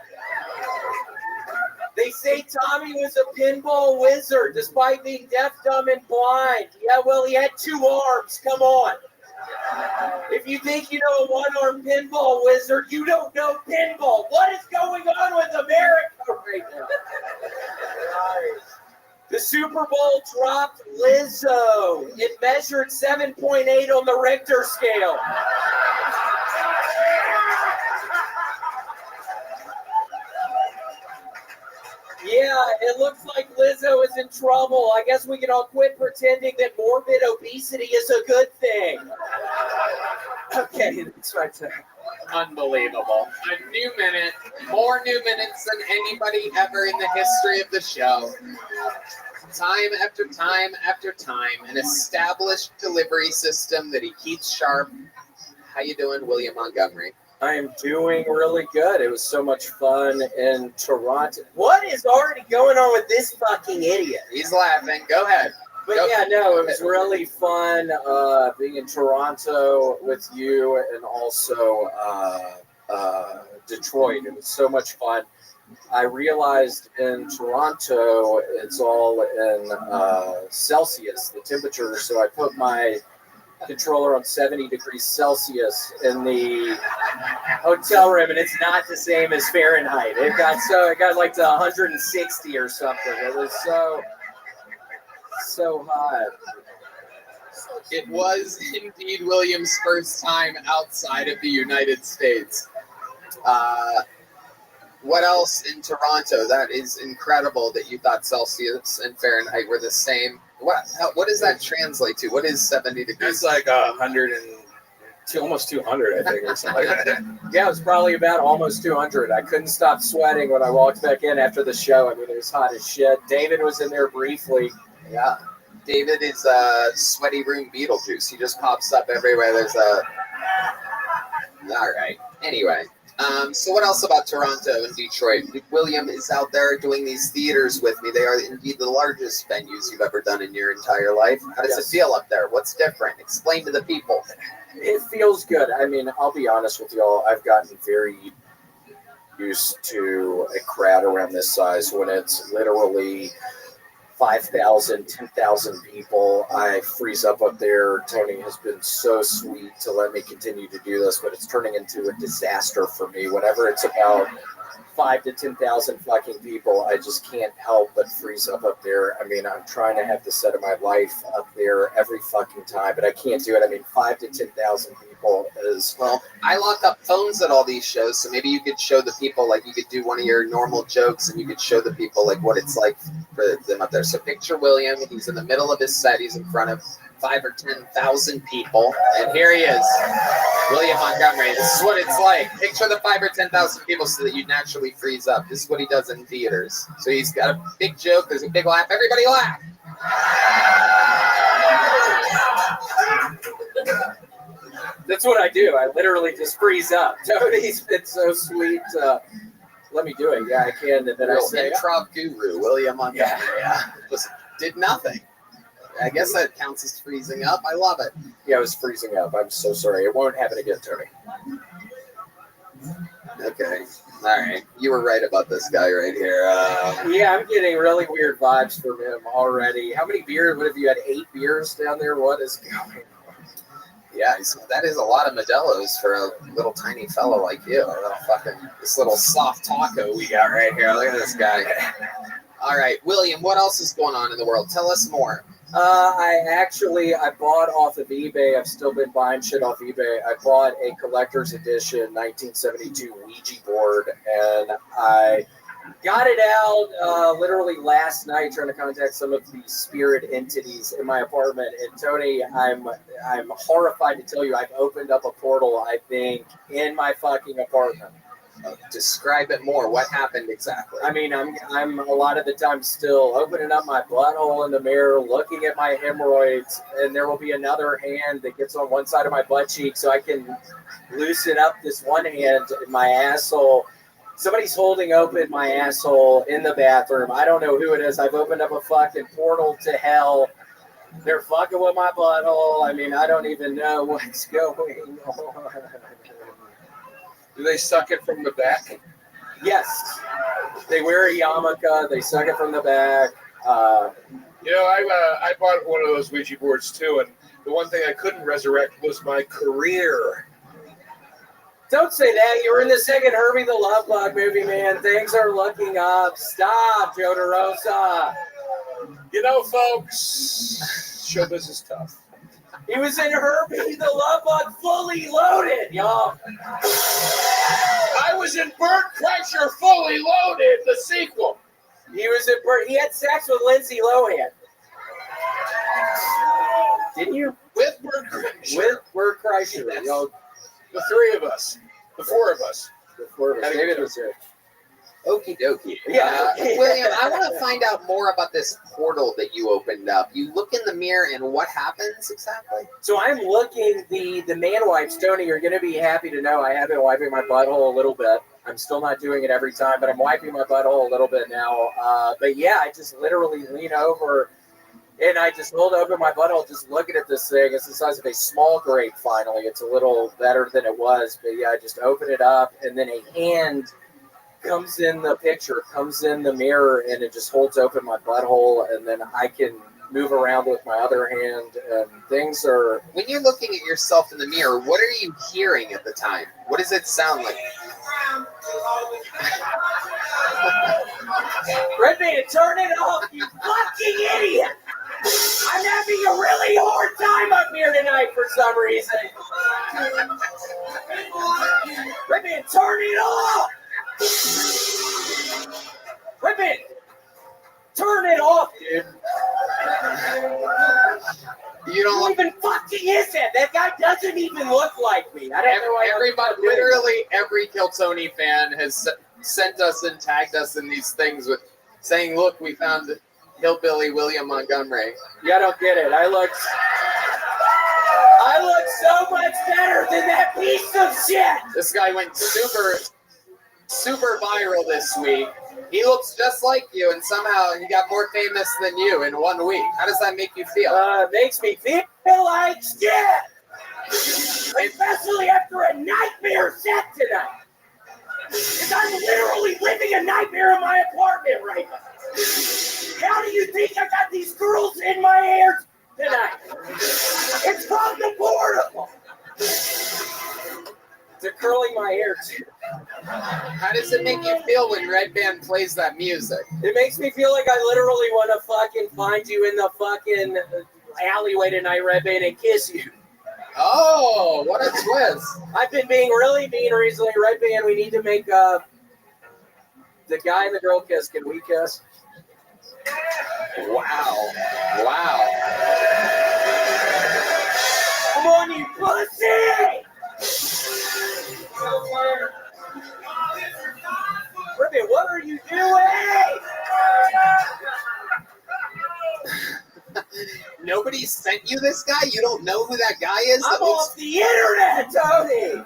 They say Tommy was a pinball wizard despite being deaf, dumb, and blind. Yeah, well, he had 2 arms. Come on. If you think you know a one-armed pinball wizard, you don't know pinball. What is going on with America right now? The Super Bowl dropped Lizzo. It measured 7.8 on the Richter scale. Yeah, it looks like Lizzo is in trouble. I guess we can all quit pretending that morbid obesity is a good thing. Okay, that's right there. Unbelievable. A new minute, more new minutes than anybody ever in the history of the show. Time after time after time, an established delivery system that he keeps sharp. How you doing, William Montgomery? I am doing really good. It was so much fun in Toronto. What is already going on with this fucking idiot? He's laughing. Go ahead. But yeah, no, it was really fun being in Toronto with you and also Detroit. It was so much fun. I realized in Toronto it's all in Celsius, the temperature, so I put my controller on 70 degrees Celsius in the hotel room, and it's not the same as Fahrenheit. It got like to 160 or something. It was so hot. It was indeed William's first time outside of the United States. What else in Toronto? That is incredible that you thought Celsius and Fahrenheit were the same. What does that translate to? What is 70 degrees? It's like 100 and almost 200, I think, or something like that. Yeah, it was probably about almost 200. I couldn't stop sweating when I walked back in after the show. I mean, it was hot as shit. David was in there briefly. Yeah. David is sweaty room Beetlejuice. He just pops up everywhere. There's all right. Anyway. So what else about Toronto and Detroit? William is out there doing these theaters with me. They are indeed the largest venues you've ever done in your entire life. How does it feel up there? What's different? Explain to the people. It feels good. I mean, I'll be honest with y'all. I've gotten very used to a crowd around this size when it's literally 5,000, 10,000 people. I freeze up there. Tony has been so sweet to let me continue to do this, but it's turning into a disaster for me. Whenever it's about 5 to 10,000 fucking people, I just can't help but freeze up there. I mean, I'm trying to have the set of my life up there every fucking time, but I can't do it. I mean, 5 to 10,000 people is... Well, I lock up phones at all these shows, so maybe you could show the people, like, you could do one of your normal jokes, and you could show the people, like, what it's like for them up there. So picture William. He's in the middle of his set. He's in front of 5 or 10,000 people, and here he is, William Montgomery. This is what it's like. Picture the 5 or 10,000 people so that you naturally freeze up. This is what he does in theaters. So he's got a big joke. There's a big laugh. Everybody laugh. That's what I do. I literally just freeze up. Tony's been so sweet. Let me do it. Yeah, I can. And then I say, improv guru, William Montgomery. Yeah. Just did nothing. I guess that counts as freezing up. I love it. Yeah, I was freezing up. I'm so sorry. It won't happen again, Tony. Okay. All right. You were right about this guy right here. Yeah, I'm getting really weird vibes from him already. How many beers? What have you had? 8 beers down there? What is going on? Yeah, that is a lot of Modelo's for a little tiny fellow like you. This little soft taco we got right here. Look at this guy. All right, William, what else is going on in the world? Tell us more. I bought off of eBay. I've still been buying shit off eBay. I bought a collector's edition 1972 Ouija board, and I got it out literally last night, trying to contact some of the spirit entities in my apartment. And Tony, I'm horrified to tell you, I've opened up a portal, I think, in my fucking apartment. Describe it more. What happened exactly? I mean, I'm a lot of the time still opening up my butthole in the mirror, looking at my hemorrhoids, and there will be another hand that gets on one side of my butt cheek so I can loosen up this one hand in my asshole. Somebody's holding open my asshole in the bathroom. I don't know who it is. I've opened up a fucking portal to hell. They're fucking with my butthole. I mean, I don't even know what's going on. Do they suck it from the back? Yes. They wear a yarmulke. They suck it from the back. I bought one of those Ouija boards too, and the one thing I couldn't resurrect was my career. Don't say that. You're in the second Herbie the Love Bug movie, man. Things are looking up. Stop, Joe DeRosa. You know, folks, showbiz is tough. He was in Herbie the Love Bug Fully Loaded, y'all. I was in Burt Kreischer Fully Loaded, the sequel. He was in Burt. He had sex with Lindsay Lohan. Didn't you? With Burt Kreischer. With Burt Kreischer. Y'all. The three of us. The four of us. The four of us. Maybe it was it. Okie dokie. Yeah. William, I want to find out more about this portal that you opened up. You look in the mirror, and what happens exactly? So I'm looking, the man wipes. Tony, you're going to be happy to know I have been wiping my butthole a little bit. I'm still not doing it every time, but I'm wiping my butthole a little bit now. But yeah, I just literally lean over, and I just hold open my butthole, just looking at this thing. It's the size of a small grape, finally. It's a little better than it was. But yeah, I just open it up, and then a hand comes in the picture, comes in the mirror, and it just holds open my butthole, and then I can move around with my other hand, and things are... When you're looking at yourself in the mirror, what are you hearing at the time? What does it sound like? Redman, turn it off, you fucking idiot! I'm having a really hard time up here tonight for some reason. Redman, turn it off! Redman, turn it off, dude. You don't Who even fucking is that? That guy doesn't even look like me. I don't know why. Everybody, literally every Kill Tony fan has sent us and tagged us in these things with saying, "Look, we found Hillbilly William Montgomery." Yeah, I don't get it. I look so much better than that piece of shit. This guy went super viral this week. He looks just like you, and somehow he got more famous than you in 1 week. How does that make you feel? It makes me feel like shit. Especially after a nightmare set tonight. Because I'm literally living a nightmare in my apartment right now. How do you think I got these girls in my hair tonight? It's called the portable. They're curling my hair too. How does it make you feel when Red Band plays that music? It makes me feel like I literally want to fucking find you in the fucking alleyway tonight, Red Band, and kiss you. Oh, what a twist. I've been being really mean recently. Red Band, we need to make the guy and the girl kiss. Can we kiss? Wow. Wow. Come on, you pussy! Ruby, what are you doing? Nobody sent you this guy? You don't know who that guy is? I'm off the internet, Tony!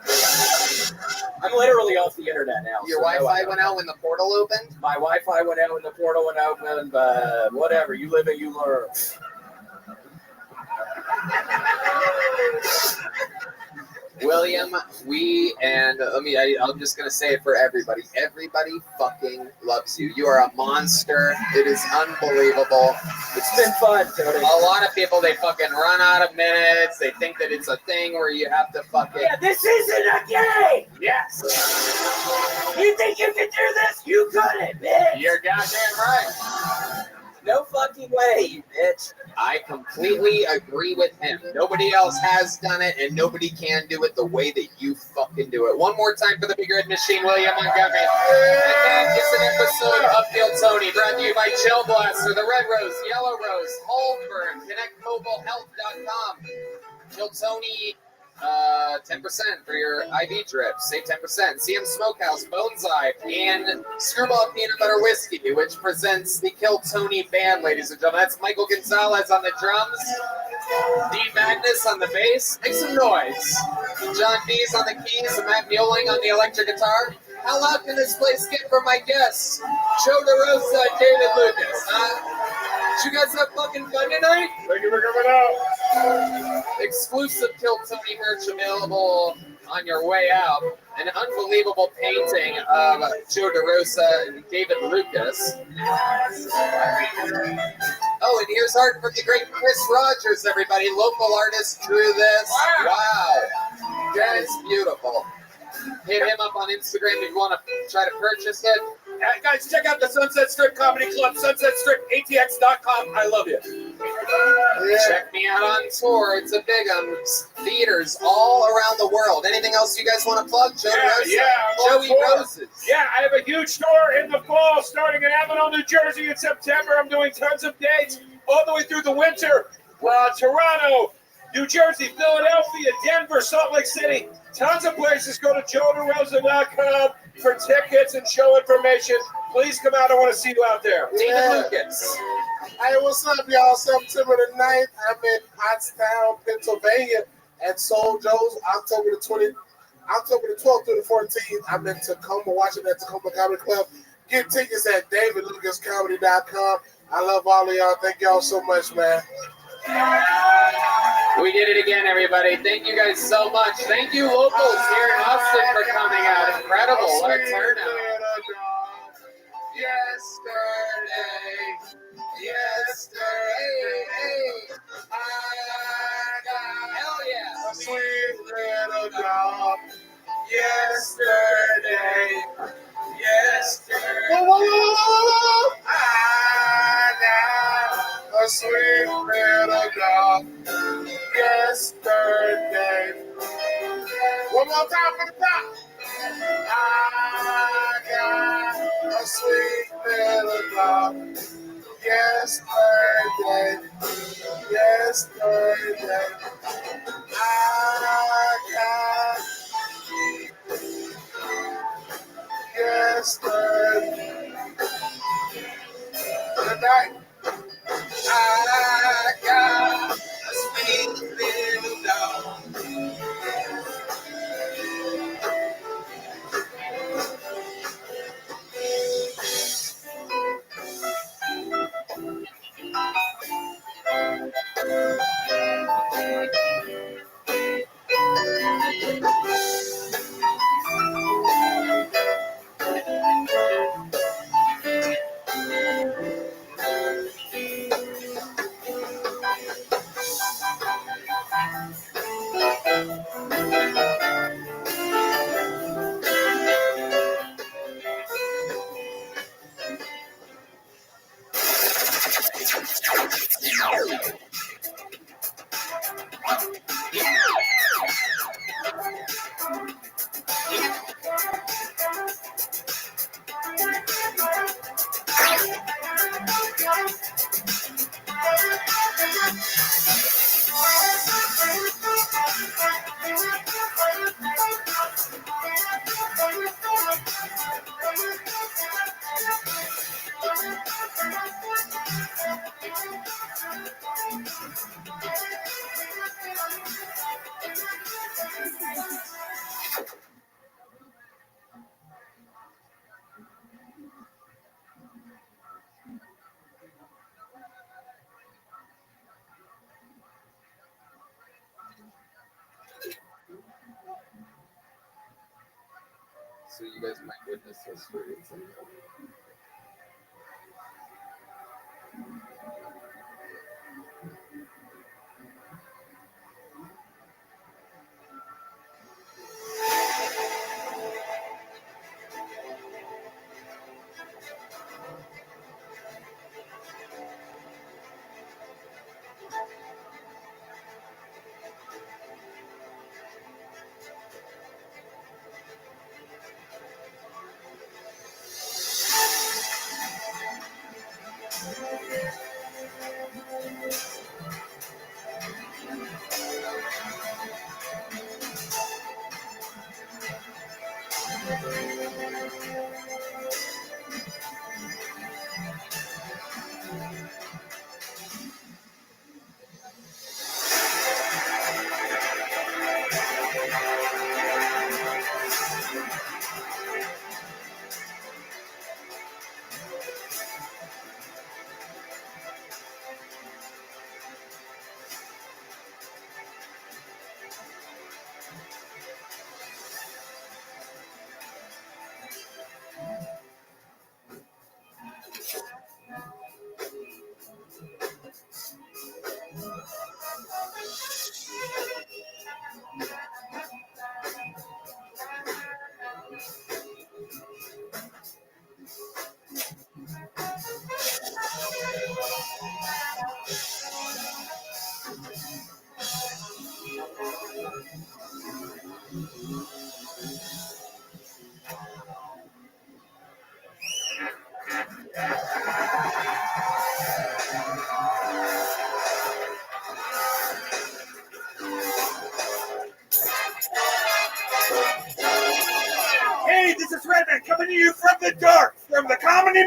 I'm literally off the internet now. Your Wi-Fi went out when the portal opened? My Wi-Fi went out when the portal went open, but whatever. You live and you learn. William, I'm just going to say it for everybody. Everybody fucking loves you. You are a monster. It is unbelievable. It's been fun, Tony. A lot of people, they fucking run out of minutes. They think that it's a thing where you have to fucking... Yeah, this isn't a game! Yes. You think you can do this? You couldn't, bitch! You're goddamn right. No fucking way, you bitch. I completely agree with him. Nobody else has done it, and nobody can do it the way that you fucking do it. One more time for the Big Red Machine, William Montgomery. Again, it's an episode of Kill Tony, brought to you by Chill Blaster, the Red Rose, Yellow Rose, Holdburn, ConnectMobileHealth.com. Kill Tony 10% for your IV drip. Save 10%. CM Smokehouse, Boneseye, and Screwball Peanut Butter Whiskey, which presents the Kill Tony Band, ladies and gentlemen. That's Michael Gonzalez on the drums, D Magnus on the bass. Make some noise. John Dees on the keys, and Matt Mueling on the electric guitar. How loud can this place get for my guests? Joe DeRosa and David Lucas, huh? Did you guys have fucking fun tonight? Thank you for coming out. Exclusive Kill Tony merch available on your way out. An unbelievable painting of Joe DeRosa and David Lucas. Oh, and here's art from the great Chris Rogers, everybody. Local artist drew this. Wow. That is beautiful. Hit him up on Instagram if you want to try to purchase it. Guys, check out the Sunset Strip Comedy Club, sunsetstripatx.com. I love you. Check me out on tour. It's a big theaters all around the world. Anything else you guys want to plug? Joey Joey Roses. Yeah, I have a huge tour in the fall starting in Avenel, New Jersey in September. I'm doing tons of dates all the way through the winter. Toronto, New Jersey, Philadelphia, Denver, Salt Lake City. Tons of places. Go to joederosa.com for tickets and show information. Please come out. I want to see you out there. David Lucas. Hey, what's up, y'all? September the 9th, I'm in Pottstown, Pennsylvania at Soul Joe's. October the 12th through the 14th, I'm in Tacoma, Washington at Tacoma Comedy Club. Get tickets at davidlucascomedy.com. I love all of y'all. Thank y'all so much, man. We did it again, everybody. Thank you guys so much. Thank you, locals here in Austin, for coming out. Incredible. What a turnout. Yesterday, hell yeah. A sweet little dog. Yesterday. Whoa. I got a sweet little dog. Yesterday. One more time for the top. I got a sweet little dog. Yesterday. I got yesterday. Tonight. I got a sweet little dog. So you guys might witness history at some point.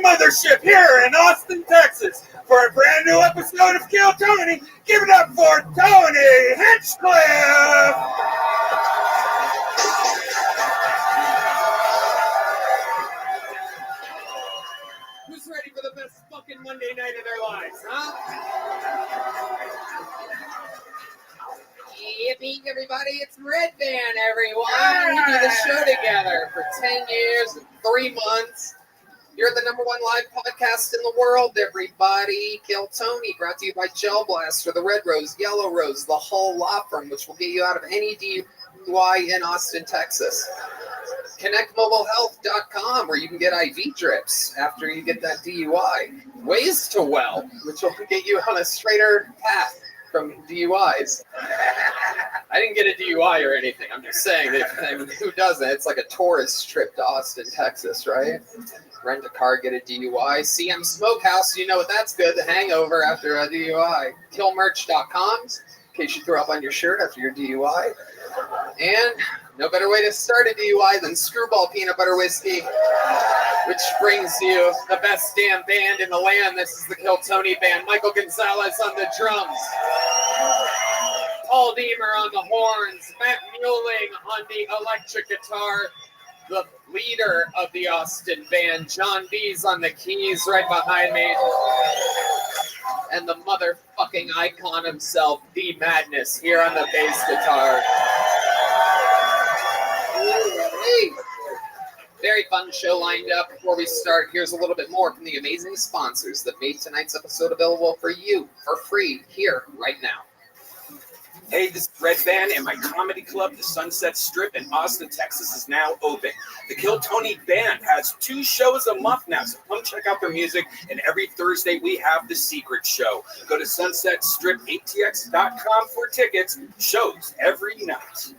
mothership here in Austin, Texas, for a brand new episode of Kill Tony. Give it up for Tony Hinchcliffe. Who's ready for the best fucking Monday night of their lives, huh? Yippee, everybody, it's Red Band, everyone. We do the show together for 10 years and 3 months. You're the #1 live podcast in the world, everybody. Kill Tony, brought to you by Gel Blaster, the Red Rose, Yellow Rose, the whole law firm, which will get you out of any DUI in Austin, Texas. ConnectMobileHealth.com, where you can get IV drips after you get that DUI. Ways to Well, which will get you on a straighter path from DUIs. I didn't get a DUI or anything. I'm just saying that, I mean, who doesn't? It's like a tourist trip to Austin, Texas, right? Rent a car, get a DUI. CM Smokehouse, you know what that's good. The hangover after a DUI. Killmerch.com, in case you throw up on your shirt after your DUI. And no better way to start a DUI than Screwball Peanut Butter Whiskey, which brings you the best damn band in the land. This is the Kill Tony Band. Michael Gonzalez on the drums. Paul Deemer on the horns. Matt Muehling on the electric guitar. The leader of the Austin band, John B's on the keys right behind me. And the motherfucking icon himself, D Madness, here on the bass guitar. Very fun show lined up. Before we start, here's a little bit more from the amazing sponsors that made tonight's episode available for you for free here right now. Hey, this is Red Band, and my comedy club, the Sunset Strip in Austin, Texas, is now open. The Kill Tony Band has 2 shows a month now, so come check out their music. And every Thursday, we have The Secret Show. Go to sunsetstripatx.com for tickets. Shows every night.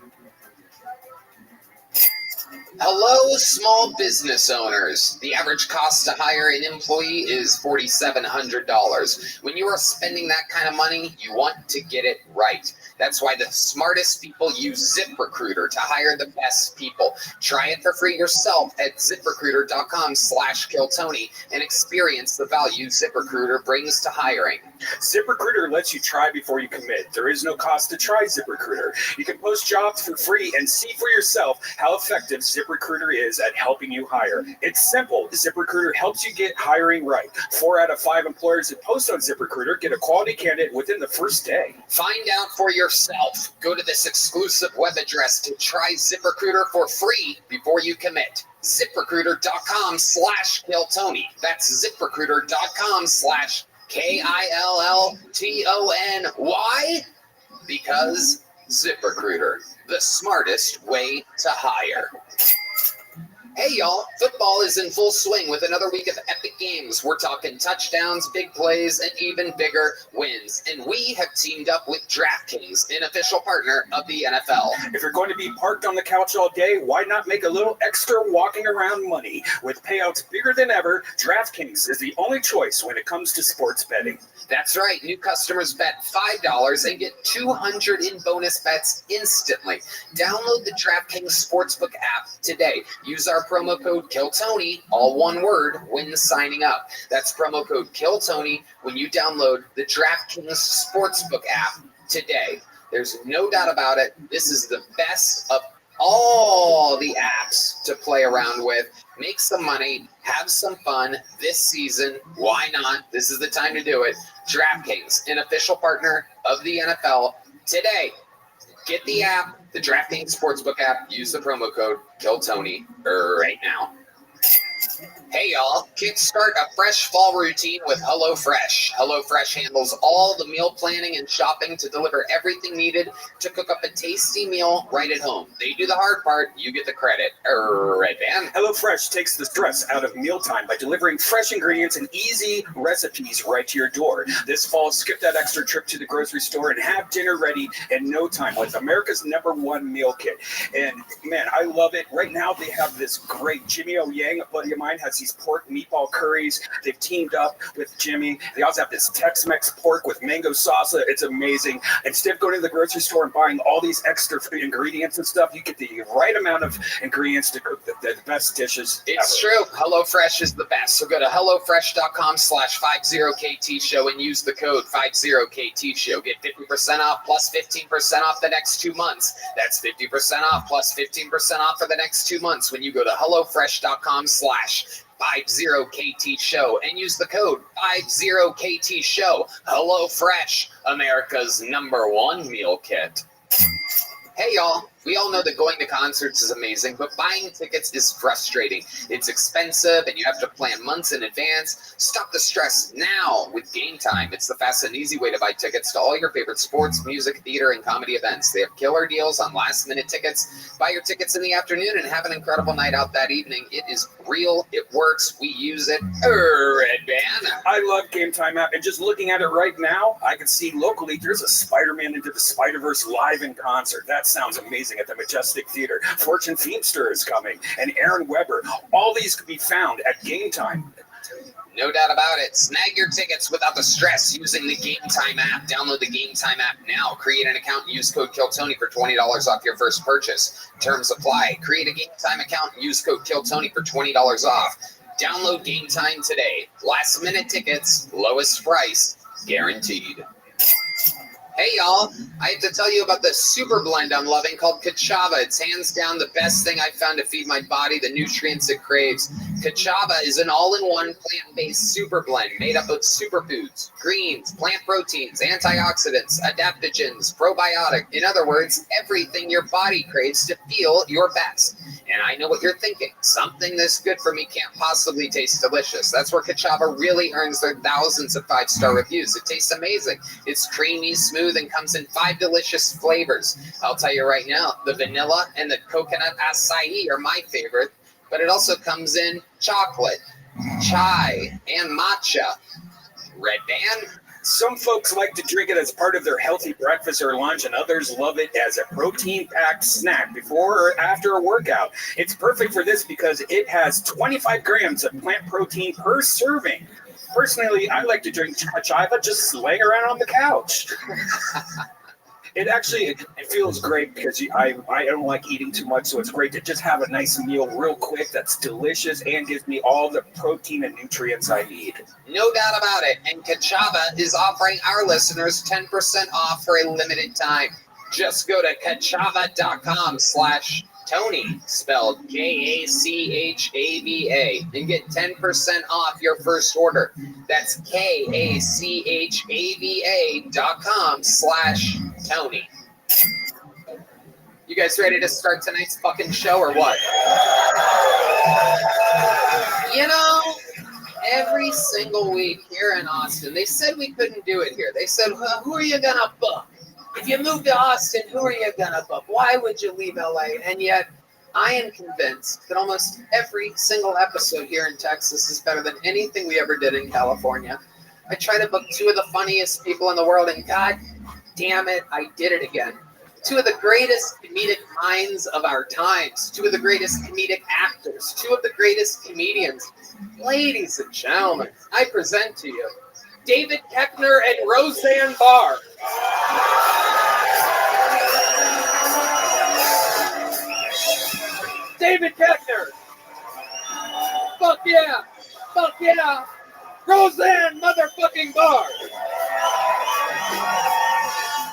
Hello, small business owners. The average cost to hire an employee is $4,700. When you are spending that kind of money, you want to get it right. That's why the smartest people use ZipRecruiter to hire the best people. Try it for free yourself at ZipRecruiter.com/KillTony and experience the value ZipRecruiter brings to hiring. ZipRecruiter lets you try before you commit. There is no cost to try ZipRecruiter. You can post jobs for free and see for yourself how effective ZipRecruiter is at helping you hire. It's simple. ZipRecruiter helps you get hiring right. 4 out of 5 employers that post on ZipRecruiter get a quality candidate within the first day. Find out for yourself. Go to this exclusive web address to try ZipRecruiter for free before you commit. ZipRecruiter.com/KillTony. That's ZipRecruiter.com/KillTony. Because ZipRecruiter, the smartest way to hire. Hey y'all, football is in full swing with another week of epic games. We're talking touchdowns, big plays, and even bigger wins. And we have teamed up with DraftKings, an official partner of the NFL. If you're going to be parked on the couch all day, why not make a little extra walking around money? With payouts bigger than ever, DraftKings is the only choice when it comes to sports betting. That's right, new customers bet $5 and get $200 in bonus bets instantly. Download the DraftKings Sportsbook app today. Use our promo code KillTony, all one word, when signing up. That's promo code KillTony when you download the DraftKings Sportsbook app today. There's no doubt about it. This is the best of all the apps to play around with. Make some money, have some fun this season. Why not? This is the time to do it. DraftKings, an official partner of the NFL today. Get the app, the DraftKings Sportsbook app. Use the promo code KillTony right now. Hey y'all, kickstart a fresh fall routine with HelloFresh. HelloFresh handles all the meal planning and shopping to deliver everything needed to cook up a tasty meal right at home. They do the hard part, you get the credit. Right, man. HelloFresh takes the stress out of mealtime by delivering fresh ingredients and easy recipes right to your door. This fall, skip that extra trip to the grocery store and have dinner ready in no time with America's #1 meal kit. And man, I love it. Right now they have this great Jimmy O Yang, a buddy of mine, has these pork meatball curries. They've teamed up with Jimmy. They also have this Tex-Mex pork with mango salsa. It's amazing. Instead of going to the grocery store and buying all these extra ingredients and stuff, you get the right amount of ingredients to cook the best dishes It's ever. true. HelloFresh is the best. So go to HelloFresh.com/50KT Show and use the code 50KT Show. Get 50% off plus 15% off the next 2 months. That's 50% off plus 15% off for the next 2 months when you go to HelloFresh.com/50KT Show and use the code 50KT Show. HelloFresh, America's #1 meal kit. Hey y'all, we all know that going to concerts is amazing, but buying tickets is frustrating. It's expensive and you have to plan months in advance. Stop the stress now with Game Time. It's the fast and easy way to buy tickets to all your favorite sports, music, theater, and comedy events. They have killer deals on last minute tickets. Buy your tickets in the afternoon and have an incredible night out that evening. It is real, it works, we use it. Red Band. I love Game Time app, and just looking at it right now, I can see locally there's a Spider-Man Into the Spider-Verse live in concert. That sounds amazing at the Majestic Theater. Fortune Feimster is coming, and Aaron Weber. All these can be found at Game Time. No doubt about it. Snag your tickets without the stress using the Game Time app. Download the Game Time app now. Create an account and use code KILLTONY for $20 off your first purchase. Terms apply. Create a Game Time account and use code KILLTONY for $20 off. Download Game Time today. Last minute tickets, lowest price, guaranteed. Hey y'all, I have to tell you about the super blend I'm loving called Kachava. It's hands down the best thing I've found to feed my body the nutrients it craves. Kachava is an all-in-one plant-based super blend made up of superfoods, greens, plant proteins, antioxidants, adaptogens, probiotic. In other words, everything your body craves to feel your best. And I know what you're thinking. Something this good for me can't possibly taste delicious. That's where Kachava really earns their thousands of 5-star reviews. It tastes amazing. It's creamy, smooth, and comes in 5 delicious flavors. I'll tell you right now, the vanilla and the coconut acai are my favorite, but it also comes in chocolate, chai, and matcha. Red Band. Some folks like to drink it as part of their healthy breakfast or lunch, and others love it as a protein-packed snack before or after a workout. It's perfect for this because it has 25 grams of plant protein per serving. Personally, I like to drink Kachava just laying around on the couch. It feels great because I don't like eating too much, so it's great to just have a nice meal real quick that's delicious and gives me all the protein and nutrients I need. No doubt about it. And Kachava is offering our listeners 10% off for a limited time. Just go to kachava.com/Tony, spelled Kachava, and get 10% off your first order. That's kachava.com/Tony. You guys ready to start tonight's fucking show or what? You know, every single week here in Austin, they said we couldn't do it here. They said, well, who are you going to book? If you move to Austin, who are you going to book? Why would you leave LA? And yet, I am convinced that almost every single episode here in Texas is better than anything we ever did in California. I try to book 2 of the funniest people in the world, and God damn it, I did it again. 2 of the greatest comedic minds of our times, 2 of the greatest comedic actors, 2 of the greatest comedians. Ladies and gentlemen, I present to you David Koechner and Roseanne Barr. David Koechner. Fuck yeah. Fuck yeah. Roseanne motherfucking Barr.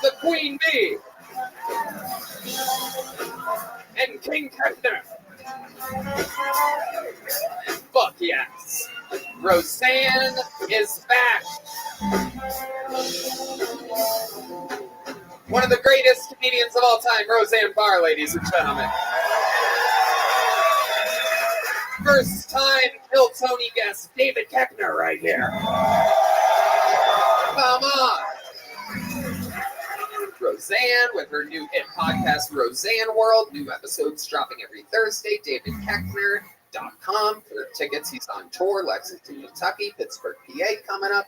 The Queen Bee. And King Koechner. Fuck yes. Roseanne is back. One of the greatest comedians of all time, Roseanne Barr, ladies and gentlemen. First time Kill Tony guest, David Koechner right here. Come on. Roseanne with her new hit podcast, Roseanne World. New episodes dropping every Thursday. DavidKoechner.com for tickets. He's on tour, Lexington, Kentucky, Pittsburgh, PA coming up.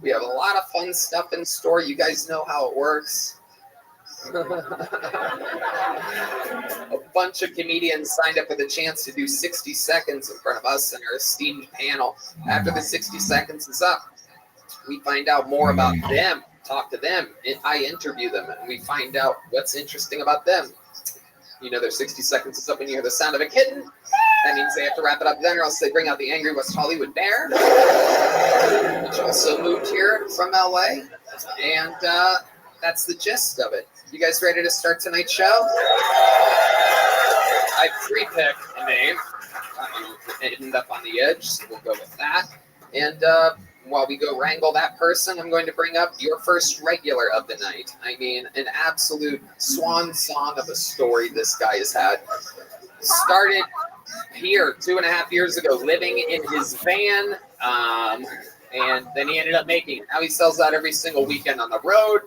We have a lot of fun stuff in store. You guys know how it works. A bunch of comedians signed up for the chance to do 60 seconds in front of us and our esteemed panel. After the 60 seconds is up, we find out more about them, talk to them, and I interview them, and we find out what's interesting about them. You know, their 60 seconds is up and you hear the sound of a kitten. That means they have to wrap it up then, or else they bring out the angry West Hollywood bear, which also moved here from LA. And that's the gist of it. You guys ready to start tonight's show? I pre-picked a name. It ended up on the edge, so we'll go with that. And while we go wrangle that person, I'm going to bring up your first regular of the night. I mean, an absolute swan song of a story this guy has had. Started here 2.5 years ago, living in his van, and then he ended up making it. Now he sells out every single weekend on the road.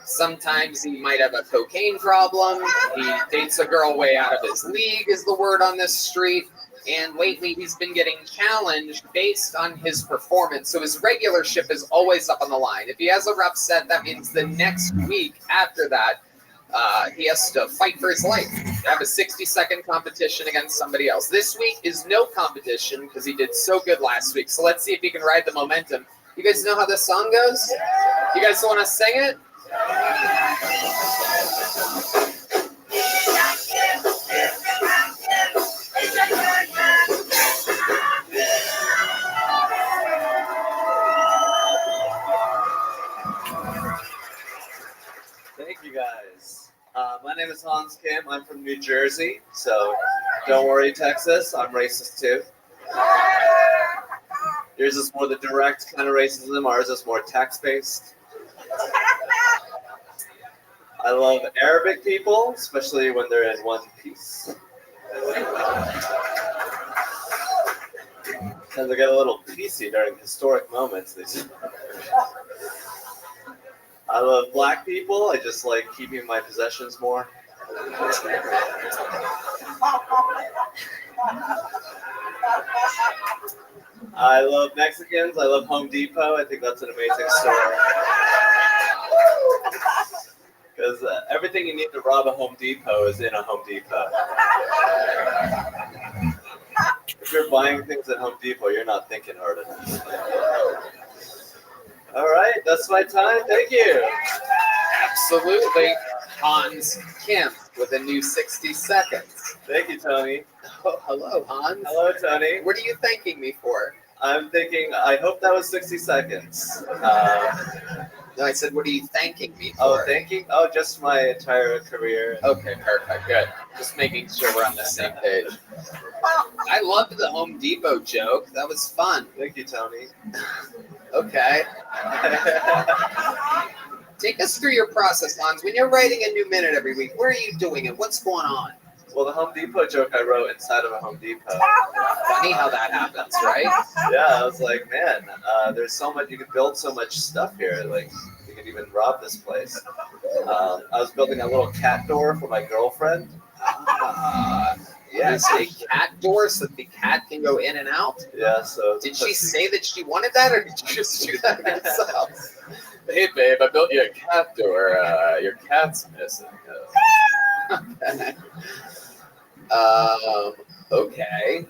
Sometimes he might have a cocaine problem. He dates a girl way out of his league, is the word on this street. And lately he's been getting challenged based on his performance. So his regularship is always up on the line. If he has a rough set, that means the next week after that, he has to fight for his life. Have a 60-second competition against somebody else. This week is no competition because he did so good last week. So let's see if he can ride the momentum. You guys know how this song goes? You guys want to sing it? Thank you guys. My name is Hans Kim. I'm from New Jersey, so don't worry, Texas. I'm racist too. Yours is more the direct kind of racism. Ours is more tax-based. I love Arabic people, especially when they're in one piece. Because they get a little piecey during historic moments. I love black people. I just like keeping my possessions more. I love Mexicans. I love Home Depot. I think that's an amazing store. Because everything you need to rob a Home Depot is in a Home Depot. If you're buying things at Home Depot, you're not thinking hard enough. All right, that's my time. Thank you. Absolutely. Hans Kim with a new 60 seconds. Thank you, Tony. Oh, hello, Hans. Hello, Tony. What are you thanking me for? I'm thinking, I hope that was 60 seconds. No, I said, what are you thanking me for? Oh, thanking? Oh, just my entire career. Okay, perfect. Good. Just making sure we're on the same page. I loved the Home Depot joke. That was fun. Thank you, Tony. Okay. Take us through your process, Hans. When you're writing a new minute every week, where are you doing it? What's going on? Well, the Home Depot joke I wrote inside of a Home Depot. Funny how that happens, right? Yeah, I was like, man, there's so much, you could build so much stuff here. Like, you could even rob this place. I was building a little cat door for my girlfriend. Yes, a cat door so that the cat can go in and out? Yeah, so. Did she say that she wanted that, or did you just do that yourself? Hey, babe, I built you a cat door. Your cat's missing. Okay. Okay.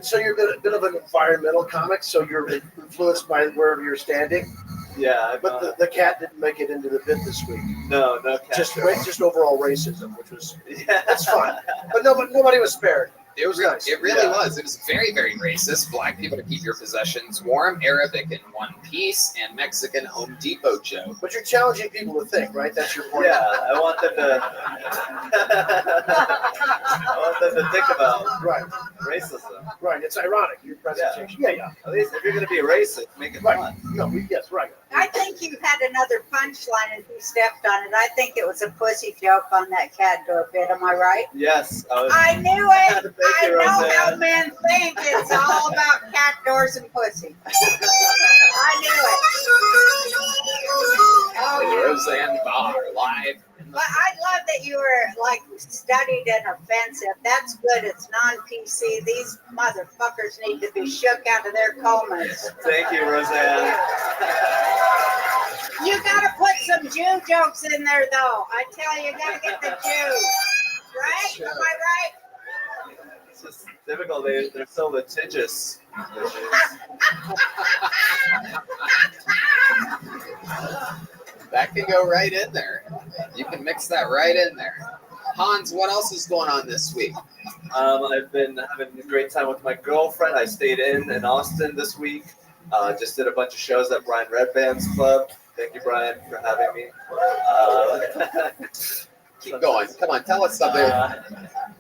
So you're a bit of an environmental comic, so you're influenced by wherever you're standing? Yeah. But the cat didn't make it into the bit this week. No cat. Just overall racism, which was, that's fine. But nobody was spared. It was nice. It really was. It was very, very racist. Black people to keep your possessions warm, Arabic in one piece, and Mexican Home Depot joke. But you're challenging people to think, right? That's your point. Yeah, I want them to think about racism. Right. It's ironic, your presentation. Yeah. At least if you're going to be racist, make it fun. No, yes, right. I think you had another punchline and you stepped on it. I think it was a pussy joke on that cat door bit. Am I right? Yes. I knew it. I know how men think. It's all about cat doors and pussy. I knew it. Oh, Roseanne Barr live. But I love that you were like studied and offensive. That's good. It's non-PC. These motherfuckers need to be shook out of their comas. Thank you, Roseanne. You gotta put some Jew jokes in there, though. I tell you, you gotta get the Jews. Right? Am I right? It's just difficult. They're so litigious. That can go right in there. You can mix that right in there. Hans, what else is going on this week? I've been having a great time with my girlfriend. I stayed in Austin this week. Just did a bunch of shows at Brian Redband's club. Thank you, Brian, for having me. Keep going. Come on, tell us something.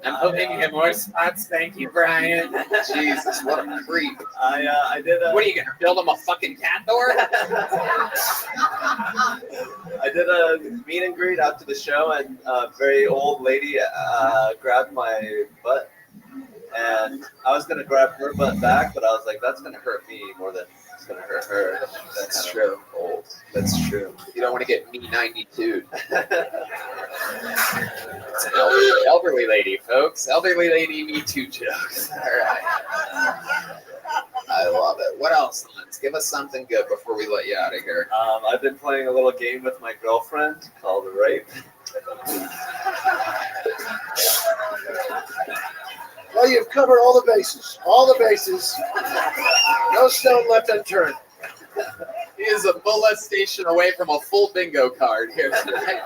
I'm hoping you get more spots. Thank you, Brian. Jesus, what a creep. I did What are you gonna build him a fucking cat door? I did a meet and greet after the show, and a very old lady grabbed my butt. And I was gonna grab her butt back, but I was like, that's gonna hurt me more than it's gonna hurt her. That's true. Old. That's true. You don't want to get me 92. It's an elderly lady, folks. Elderly lady Me Too jokes. All right. I love it. What else, Hans? Give us something good before we let you out of here. I've been playing a little game with my girlfriend called Rape. Well, you've covered all the bases. All the bases. No stone left unturned. He is a molestation away from a full bingo card here tonight.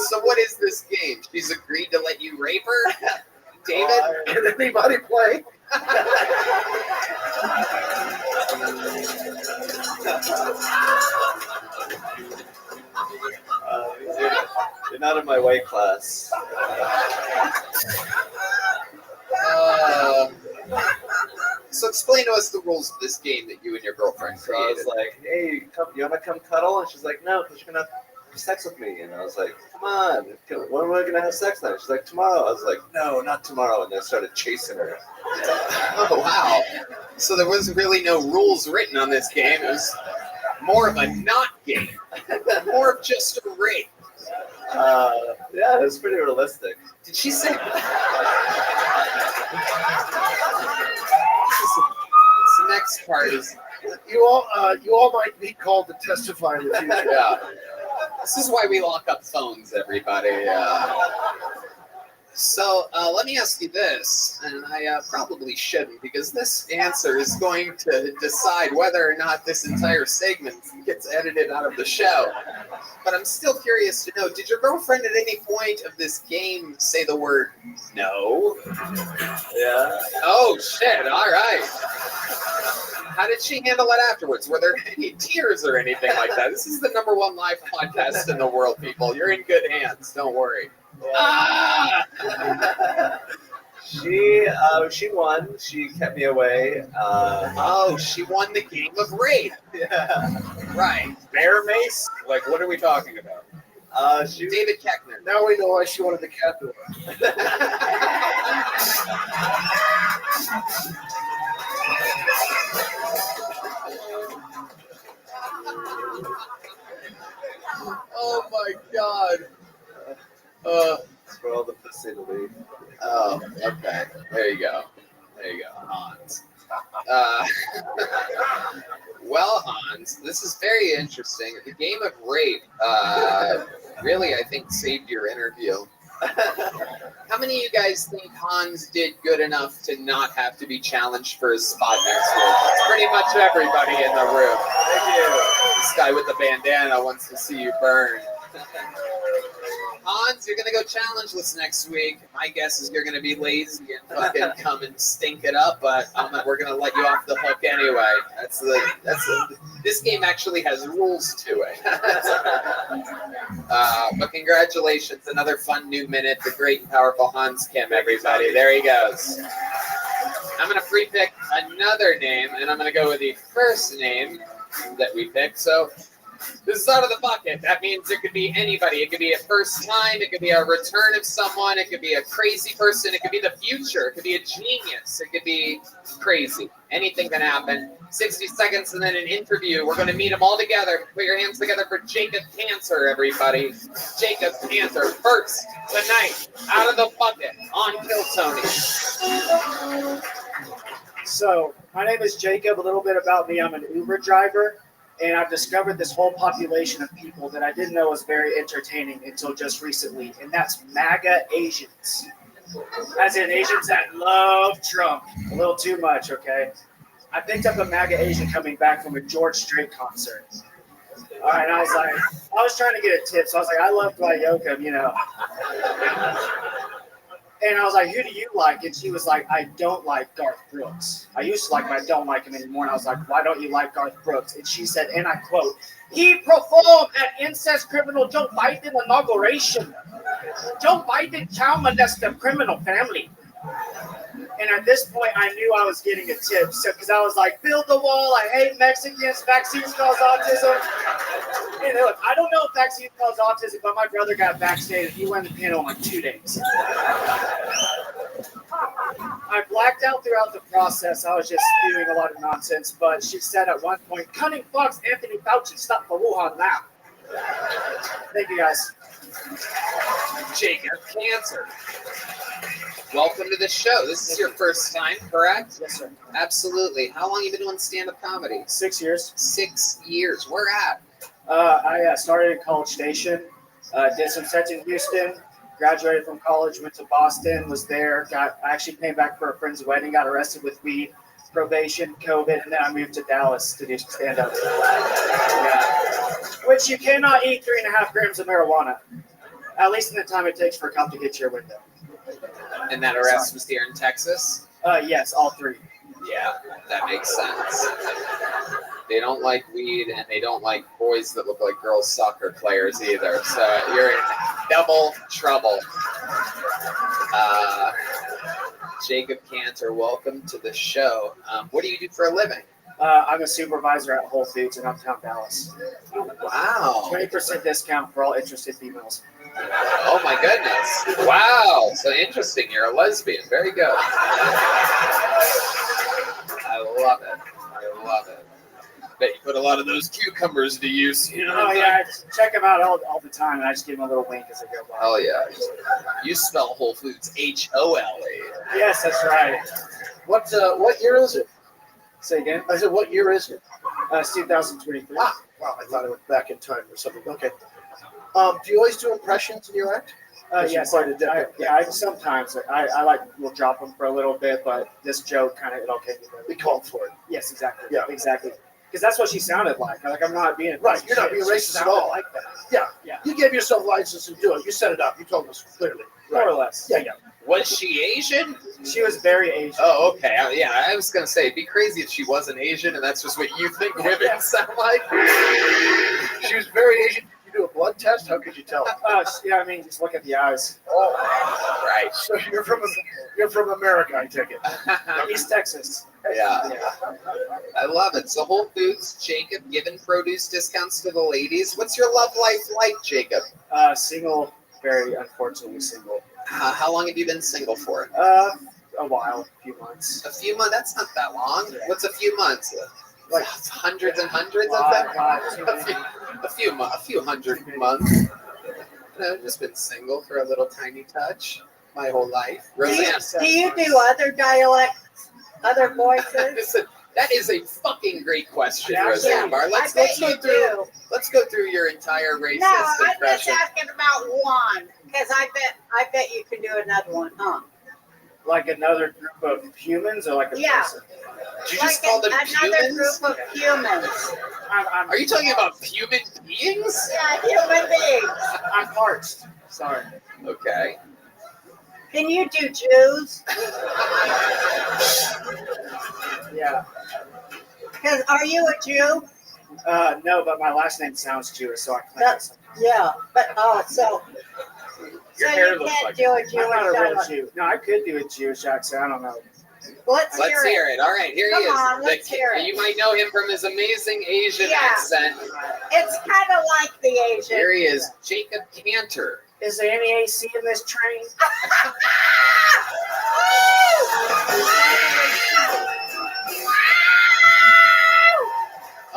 So what is this game? She's agreed to let you rape her? David? Can anybody play? You're not in my weight class. So explain to us the rules of this game that you and your girlfriend So I created. was like, hey, you want to come cuddle? And she's like, no, because you're going to have sex with me. And I was like, come on. When am I going to have sex then? She's like, tomorrow. I was like, no, not tomorrow. And I started chasing her. Oh, wow. So there was really no rules written on this game. It was more of a not game. More of just a rape. Yeah, it was pretty realistic. Did she say... The next part is you all might be called to testify in the future. Yeah. This is why we lock up phones, everybody. So let me ask you this, and I probably shouldn't, because this answer is going to decide whether or not this entire segment gets edited out of the show. But I'm still curious to know, did your girlfriend at any point of this game say the word no? Yeah. Oh, shit. All right. How did she handle it afterwards? Were there any tears or anything like that? This is the #1 live podcast in the world, people. You're in good hands. Don't worry. Ah! She won. She kept me away. She won the game of rape. Yeah. Right. Bear mace? Like, what are we talking about? David Keckner. Now we know why she wanted the cat door. Oh my God. It's for all the pussy to leave. Oh, okay. There you go. There you go, Hans. Well, Hans, this is very interesting. The game of rape really, I think, saved your interview. How many of you guys think Hans did good enough to not have to be challenged for his spot next week? It's pretty much everybody in the room. Thank you. This guy with the bandana wants to see you burn. Hans, you're going to go challengeless next week. My guess is you're going to be lazy and fucking come and stink it up, but we're going to let you off the hook anyway. This game actually has rules to it. But congratulations, another fun new minute. The great and powerful Hans Kim, everybody. There he goes. I'm going to free pick another name, and I'm going to go with the first name that we picked. So this is out of the bucket. That means it could be anybody. It could be a first time. It could be a return of someone. It could be a crazy person. It could be the future. It could be a genius. It could be crazy. Anything can happen. 60 seconds and then an interview. We're going to meet them all together. Put your hands together for Jacob Cancer, everybody. Jacob Cancer, first tonight, out of the bucket on Kill Tony. So, my name is Jacob. A little bit about me. I'm an Uber driver. And I've discovered this whole population of people that I didn't know was very entertaining until just recently, and that's MAGA Asians. As in Asians that love Trump a little too much, okay? I picked up a MAGA Asian coming back from a George Strait concert. All right, I was trying to get a tip, so I was like, I love Dwight Yoakam, you know. And I was like, who do you like? And she was like, I don't like Garth Brooks. I used to like him, I don't like him anymore. And I was like, why don't you like Garth Brooks? And she said, and I quote, he performed at incest criminal Joe Biden inauguration. Joe Biden child molested a criminal family. And at this point, I knew I was getting a tip. So, because I was like, build the wall, I hate Mexicans, vaccines cause autism. And look, I don't know if vaccines cause autism, but my brother got vaccinated. He won the panel in like 2 days. I blacked out throughout the process. I was just spewing a lot of nonsense. But she said at one point, Cunning Fox, Anthony Fauci, stop the Wuhan now. Thank you, guys. Jacob Cancer. Welcome to the show. This is your first time, correct? Yes, sir. Absolutely. How long have you been doing stand-up comedy? 6 years. 6 years. Where at? I started at College Station, did some sets in Houston, graduated from college, went to Boston, was there, I actually came back for a friend's wedding, got arrested with weed, probation, COVID, and then I moved to Dallas to do stand-up. Yeah. Which you cannot eat 3.5 grams of marijuana, at least in the time it takes for a cop to get to your window. And that arrest was here in Texas? Yes, all 3. Yeah, that makes sense. They don't like weed, and they don't like boys that look like girls soccer players either. So you're in double trouble. Jacob Cantor, welcome to the show. What do you do for a living? I'm a supervisor at Whole Foods in Uptown Dallas. Wow. 20% discount for all interested females. Oh my goodness. Wow. So interesting. You're a lesbian. Very good. I love it. I love it. Bet you put a lot of those cucumbers to use. You know Oh, yeah. I check them out all the time, and I just give them a little wink as they go by. Oh, yeah. You spell Whole Foods HOLE. Yes, that's right. What year is it? Say again? I said, what year is it? It's 2023. Ah, wow. I thought it went back in time or something. Okay. Do you always do impressions in your act? Yes, I sometimes I will drop them for a little bit, but this joke kind of it'll get me. We called for it. Yes, exactly. Yeah, exactly. Because that's what she sounded like. Like I'm not being right. You're not being racist at all. Like that. Yeah. You gave yourself license to do it. You set it up. You told us clearly. More or less. Yeah. Was she Asian? She was very Asian. Oh, okay. Yeah, I was gonna say it'd be crazy if she wasn't Asian, and that's just what you think women sound like. She was very Asian. You do a blood test? How could you tell? Yeah, I mean, just look at the eyes. Oh, right. So you're from America, I take it. East Texas. Yeah. I love it. So Whole Foods, Jacob, giving produce discounts to the ladies. What's your love life like, Jacob? Single, very unfortunately single. How long have you been single for? A while, a few months. A few months? That's not that long. Yeah. What's a few months? Like hundreds and hundreds of them? A few hundred months. I've just been single for a little tiny touch my whole life. Roseanne. Do you do other dialects, other voices? Listen, that is a fucking great question, Yeah. Roseanne Barr. Let's go through your entire racist No, I'm impression. just asking about one because I bet you can do another one, huh? Like another group of humans, or like a person? Did you just call them another humans? group of humans. Are you talking about human beings? Yeah, human beings. I'm parched. Sorry. Okay. Can you do Jews? Yeah. Because are you a Jew? No, but my last name sounds Jewish, so I claim it. Yeah, but so Your hair you looks can't like do a it. Jewish I'm not a real dialect. Jew. No, I could do a Jewish accent. I don't know. Let's hear it. All right, here Come he is. on, let's hear it. You might know him from his amazing Asian Yeah. accent. It's kind of like the Asian. Here he is, Jacob Cantor. Is there any AC in this train?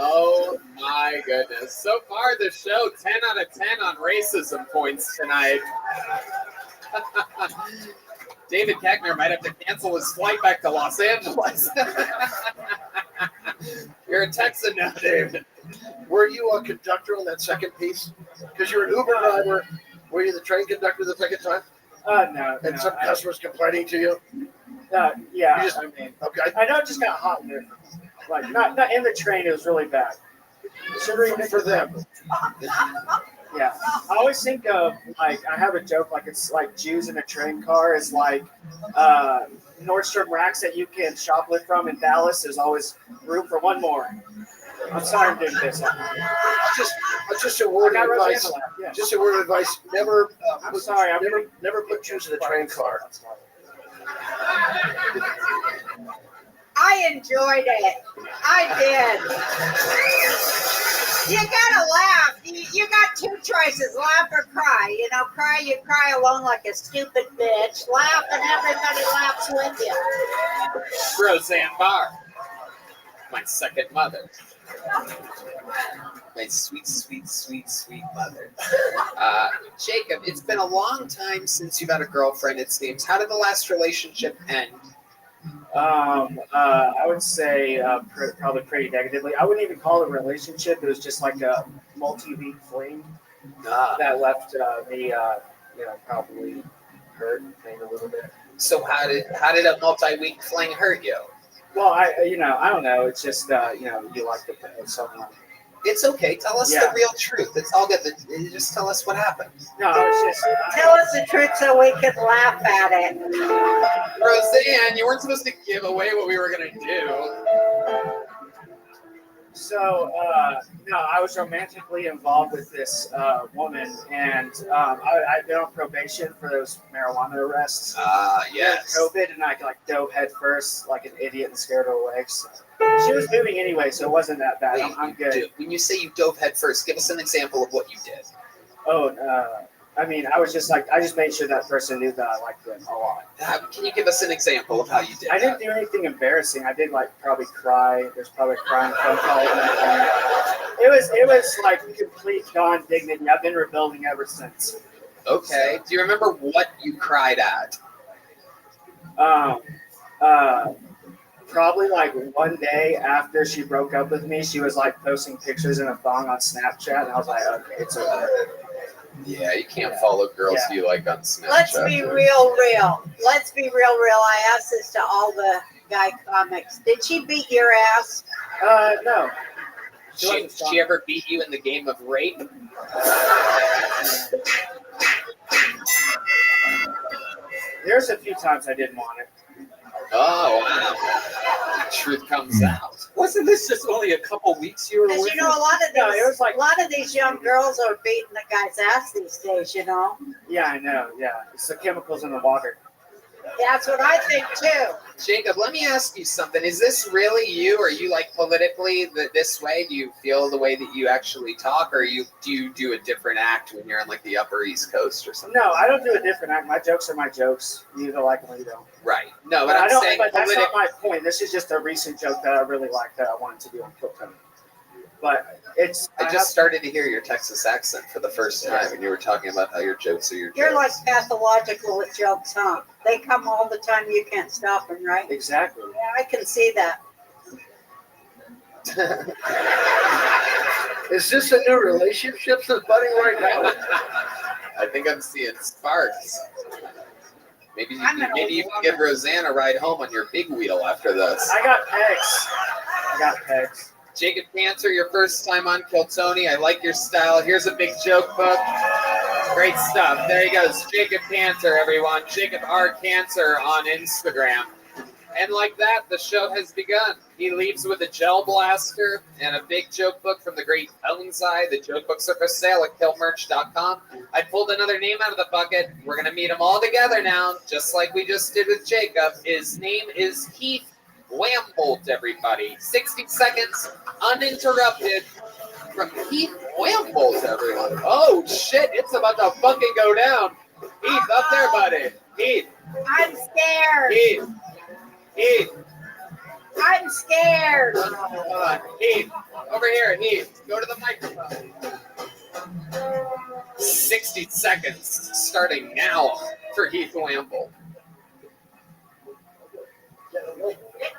Oh my goodness. So far the show, 10 out of 10 on racism points tonight. David Keckner might have to cancel his flight back to Los Angeles. You're a Texan now, Dave. Were you a conductor on that second piece? Because you're an Uber driver. Were you the train conductor the second time? No. And some customers complaining to you? Yeah. You just- I mean, Okay. I know it just got hot there. Like, not in the train. It was really bad. For them. Yeah. I always think of, like, I have a joke, like, it's like Jews in a train car is like Nordstrom racks that you can shoplift from in Dallas. There's always room for one more. I'm sorry I'm doing this. Just a word of I got advice. Rosanna left, yeah. Just a word of advice. Never. I'm sorry. Never put Jews in a train car. I enjoyed it. I did. You gotta laugh. You got two choices: laugh or cry. You know, cry. You cry alone like a stupid bitch. Laugh, and everybody laughs with you. Roseanne Barr, my second mother. My sweet, sweet, sweet, sweet mother. Jacob, it's been a long time since you've had a girlfriend, it seems. How did the last relationship end? I would say probably pretty negatively. I wouldn't even call it a relationship. It was just like a multi-week fling that left me, probably hurt maybe a little bit. So how did a multi-week fling hurt you? Well, I don't know. It's just you like to put someone. It's okay. Tell us the real truth. It's all good. Just tell us what happened. No, it's just Tell us the truth so we can laugh at it. Roseanne, you weren't supposed to give away what we were gonna do. So, I was romantically involved with this woman, and I've been on probation for those marijuana arrests. Yes. COVID, and I dove head first like an idiot and scared her away. So she was moving anyway, so it wasn't that bad. Wait, I'm good. When you say you dove head first, give us an example of what you did. I was just I just made sure that person knew that I liked them a lot. Can you give us an example of how you did I didn't do anything embarrassing. I did probably cry. There's probably crying phone call. It was like complete gone dignity. I've been rebuilding ever since. Okay. Do you remember what you cried at? Probably one day after she broke up with me, she was posting pictures in a thong on Snapchat, and I was like, okay, it's over. Yeah, you can't follow girls you like on Snapchat. Let's be real. Let's be real. I asked this to all the guy comics. Did she beat your ass? No. She ever beat you in the game of rape? There's a few times I didn't want it. Oh, wow. The truth comes out. Wasn't this just only a couple weeks you were Because with a lot of these, No, it was a lot of these young girls are beating the guy's ass these days. You know. Yeah, I know. Yeah, it's the chemicals in the water. That's what I think too. Jacob, let me ask you something. Is this really you? Are you politically this way? Do you feel the way that you actually talk, or do you do a different act when you're on the Upper East Coast or something? No, I don't do a different act. My jokes are my jokes. You either like them or you don't. Right. No, but I'm saying But that's not my point. This is just a recent joke that I really like that I wanted to do on Kill Tony. But I just started to hear your Texas accent for the first time, and you were talking about how your jokes are your jokes. You're like pathological with jokes, huh? They come all the time. You can't stop them, right? Exactly. Yeah, I can see that. Is this a new relationship that's budding right now? I think I'm seeing sparks. Maybe you I'm an can old give Roseanne a ride home on your big wheel after this. I got pegs. Jacob Cancer, your first time on Kill Tony. I like your style. Here's a big joke book. Great stuff. There he goes. Jacob Cancer, everyone. Jacob R. Cancer on Instagram. And like that, the show has begun. He leaves with a gel blaster and a big joke book from the great Ellenside. The joke books are for sale at killmerch.com. I pulled another name out of the bucket. We're going to meet them all together now, just like we just did with Jacob. His name is Heath Whambolt, everybody. 60 seconds uninterrupted from Heath Whambolt, everyone. Oh, shit. It's about to fucking go down. Heath, up there, buddy. Heath. I'm scared. Heath. I'm scared. Hold on. Heath. Over here, Heath. Go to the microphone. 60 seconds starting now for Heath Whambolt.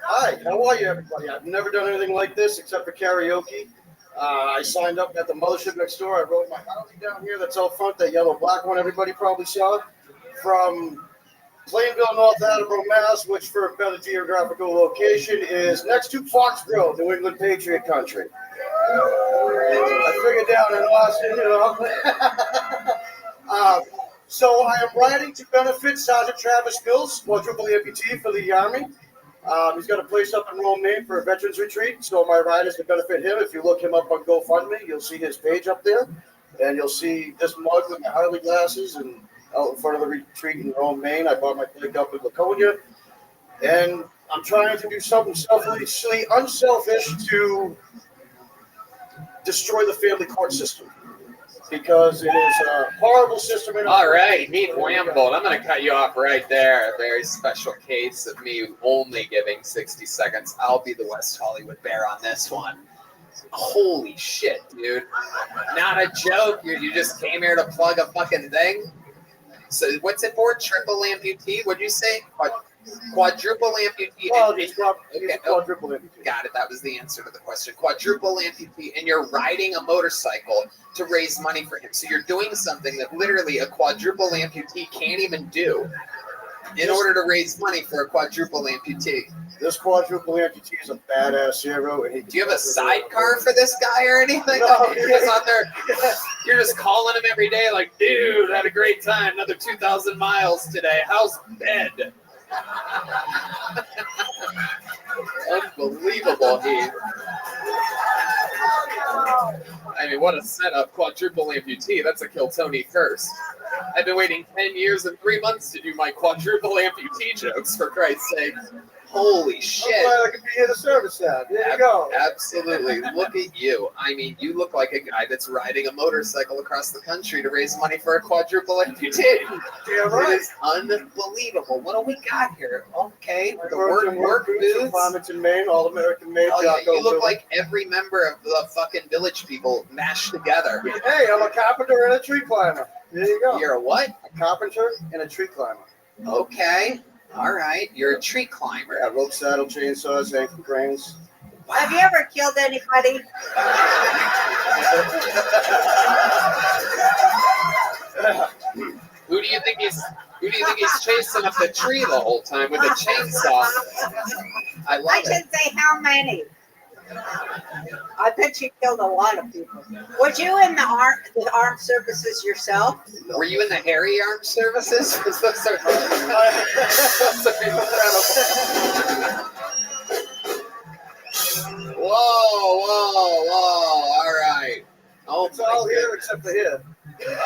Hi, how are you, everybody? I've never done anything like this except for karaoke. I signed up at the mothership next door. I wrote my house down here that's out front, that yellow black one everybody probably saw, from Plainville, North Attleboro, Mass., which for a better geographical location is next to Foxborough, New England Patriot country. I figured down in Austin, so I am writing to benefit Sergeant Travis Mills, quadruple amputee for the Army. He's got a place up in Rome, Maine for a veterans retreat, so my ride is to benefit him. If you look him up on GoFundMe, you'll see his page up there, and you'll see this mug with my Harley glasses and out in front of the retreat in Rome, Maine. I bought my bike up in Laconia, and I'm trying to do something selfishly unselfish to destroy the family court system, because it is a horrible system. All right, Heath Wambold, I'm going to cut you off right there. A very special case of me only giving 60 seconds. I'll be the West Hollywood Bear on this one. Holy shit, dude. Not a joke. You just came here to plug a fucking thing? So what's it for? Triple amputee? What'd you say? Quadruple amputee. Well, it's quadruple amputee. Got it. That was the answer to the question. Quadruple amputee, and you're riding a motorcycle to raise money for him. So you're doing something that literally a quadruple amputee can't even do in order to raise money for a quadruple amputee. This quadruple amputee is a badass hero. And do you have a sidecar for this guy or anything? No, You're just out there. You're just calling him every day, like, dude, had a great time. Another 2,000 miles today. How's bed? Unbelievable, Heath. I mean, what a setup. Quadruple amputee. That's a Kill Tony curse. I've been waiting 10 years and 3 months to do my quadruple amputee jokes, for Christ's sake. Holy shit. I'm glad I could be here to service that. There you go. Absolutely. Look at you. I mean, you look like a guy that's riding a motorcycle across the country to raise money for a quadruple amputee. Damn right. It is unbelievable. What do we got here? Okay. The work boots. Farmington, Maine, all-American made. Oh, yeah, you look like every member of the fucking Village People mashed together. Hey, I'm a carpenter and a tree climber. There you go. You're a what? A carpenter and a tree climber. Okay. All right. You're a tree climber. Yeah, rope, saddle, chainsaws, ankle cranes. Have you ever killed anybody? Who do you think he's chasing up the tree the whole time with a chainsaw? I love it. should say how many. I bet you killed a lot of people. Was you in the armed services yourself? Were you in the hairy armed services? Those are incredible. Whoa. All right. Oh, it's all here except for here.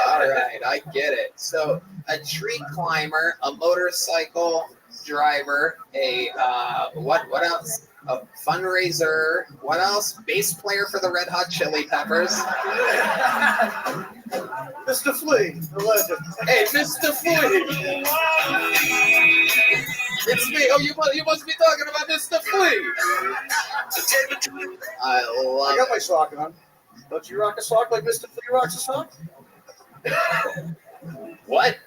All right, I get it. So a tree climber, a motorcycle driver, a what else? A fundraiser. What else? Bass player for the Red Hot Chili Peppers. Mr. Flea, the legend. Hey, Mr. Flea. It's me. Oh, you must be talking about Mr. Flea. I got my sock on. Don't you rock a sock like Mr. Flea rocks a sock? What?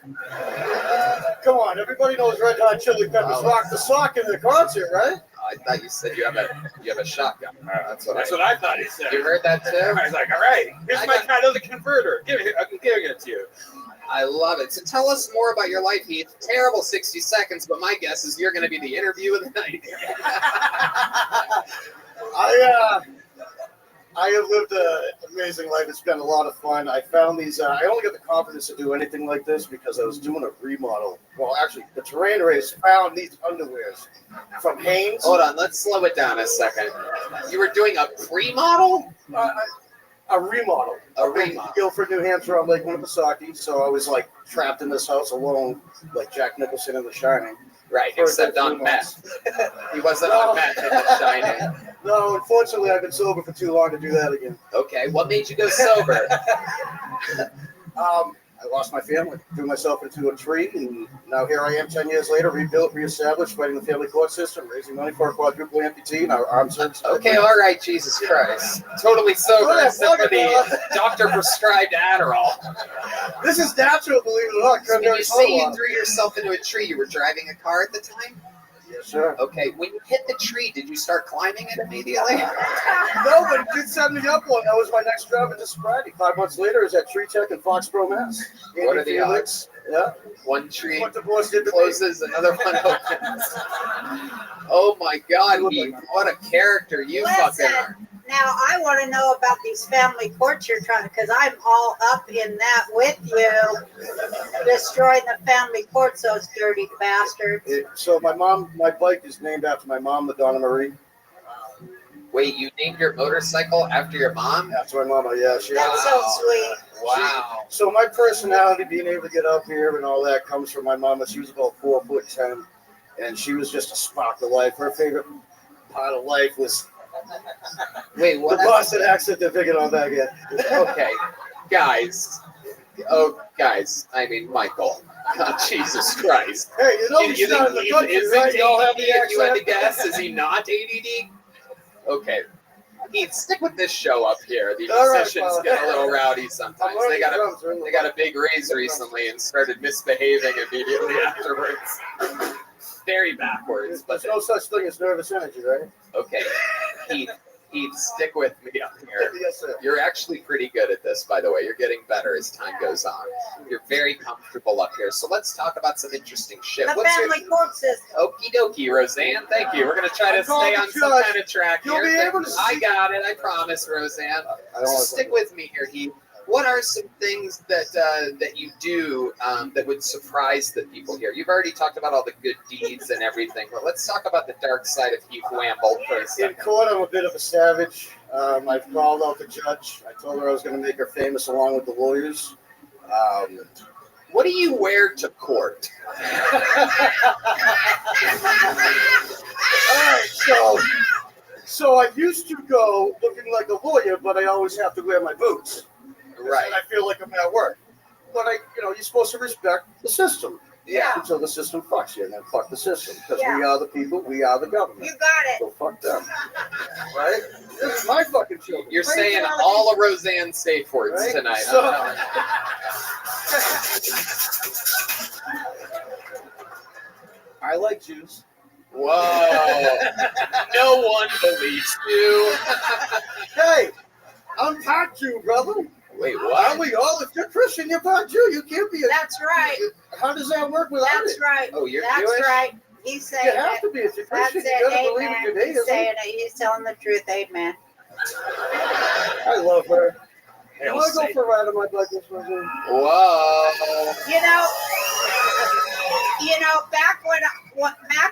Come on, everybody knows Red Hot Chili Peppers rock the sock in the concert, right? I thought you said you have a shotgun. That's what I thought he said. You heard that too? I was like, all right, here's my catalytic converter. I'm giving it to you. I love it. So tell us more about your life, Heath. Terrible 60 seconds, but my guess is you're going to be the interview of the night. I have lived an amazing life. It's been a lot of fun. I found these. I only got the confidence to do anything like this because I was doing a remodel. Well, actually, the terrain race found these underwears from Hanes. Hold on, let's slow it down a second. You were doing a pre-model? A remodel. A remodel. Guilford, New Hampshire, on Lake Winnipesaukee. So I was like trapped in this house alone, like Jack Nicholson in The Shining. Right, except on meth. He wasn't on meth in The Shining. No, unfortunately, I've been sober for too long to do that again. Okay, what made you go sober? I lost my family, threw myself into a tree, and now here I am 10 years later, rebuilt, reestablished, fighting the family court system, raising money for a quadruple amputee, and our armed services. Okay, all right, Jesus Christ. Totally sober, except for the doctor-prescribed Adderall. This is natural, believe it or not. So when you say you threw yourself into a tree, you were driving a car at the time? Yes, sir. Okay, when you hit the tree, did you start climbing it immediately? No, but it did set me up one. That was my next job in sobriety. 5 months later, is at Tree Tech in Foxborough, Mass. What are the Felix. Yeah. One tree What the boss did to closes, another one opens. Oh my God, Heath, what a character you fucking are. Now I want to know about these family courts you're trying, because I'm all up in that with you, destroying the family courts, those dirty bastards. So my bike is named after my mom, Madonna Marie. Wait, you named your motorcycle after your mom? After my mama, yeah. That's so sweet. Wow. So my personality, being able to get up here and all that, comes from my mama. She was about 4'10", and she was just a spark of life. Her favorite part of life was Wait, what? The Boston accent they're picking on back in. Okay, guys. Oh, guys. I mean, Michael. God, Jesus Christ. Hey, you know he's not in the country, right? Y'all have the if you had to accent? guess, is he not ADD? Okay. Heath, stick with this show up here. The All right, musicians well. get a little rowdy sometimes. I'm They got learning drums, they got a big raise recently and started misbehaving immediately afterwards. Very backwards. But There's no such thing as nervous energy, right? okay, Heath, stick with me up here. Yes, sir. You're actually pretty good at this, by the way. You're getting better as time goes on. You're very comfortable up here. So let's talk about some interesting shit. The family court system. Okie dokie, Roseanne. Thank you. We're going to try to stay on some kind of track You'll here. be able to I see- got it. I promise, Roseanne. I don't So wanna- stick with me here, Heath. What are some things that you do that would surprise the people here? You've already talked about all the good deeds and everything, but let's talk about the dark side of Heath Wamble for a In second. court, I'm a bit of a savage. I've called out the judge. I told her I was going to make her famous along with the lawyers. What do you wear to court? All right, so I used to go looking like a lawyer, but I always have to wear my boots. Right. And I feel like I'm at work. But you're supposed to respect the system. Yeah. Until the system fucks you, and then fuck the system. Because Yeah. we are the people, we are the government. You got it. So fuck them. Right? This is my fucking children. You're saying all of Roseanne's safe words Right? tonight. So- I'm telling I like Jews. you. Whoa. No one believes you. Hey, I'm part Jew, brother. Wait, Are what? we all? If you're Christian, you're part Jew. You can't be a. That's right. How does that work without That's it? right. Oh, you're That's Jewish? right. He's saying You have it. to be. If you're That's Christian, it. you gotta believe in Amen. Judaism. He's saying it. He's telling the truth. Amen. I love her. They I don't want to say- go for a ride on my bike this weekend. Whoa. You know, back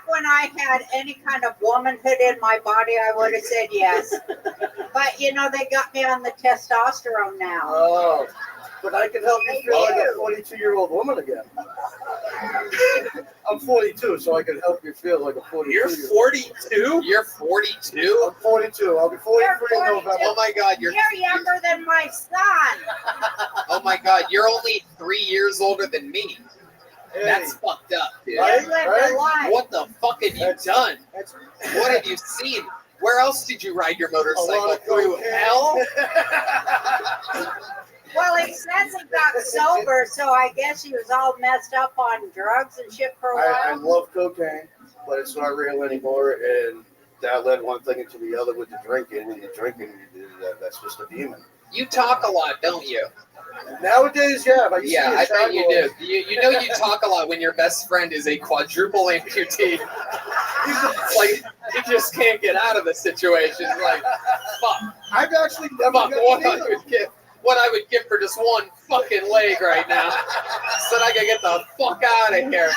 when I had any kind of womanhood in my body, I would have said yes. But they got me on the testosterone now. Oh, but I can help you feel like They a do. 42-year-old woman again. I'm 42, so I can help you feel like a 42. You're 42? You're 42? I'm 42. I'll be 43 in You're November. Oh my God, You're younger than my son. oh my God, you're only 3 years older than me. That's fucked up, dude. Right? You lived a life. What the fuck have you done? What have you seen? Where else did you ride your motorcycle? of Through cocaine. hell? Well, he says he got sober, so I guess he was all messed up on drugs and shit for a I while. love cocaine, but it's not real anymore. And that led one thing into the other with the drinking. And the drinking, that's just a demon. You talk a lot, don't you? Nowadays, yeah. But Yeah, I bet you do. You know you talk a lot when your best friend is a quadruple amputee. It's like he just can't get out of the situation. It's like, fuck. I've actually never Fuck, got what I would give for just one fucking leg right now. So that I can get the fuck out of here.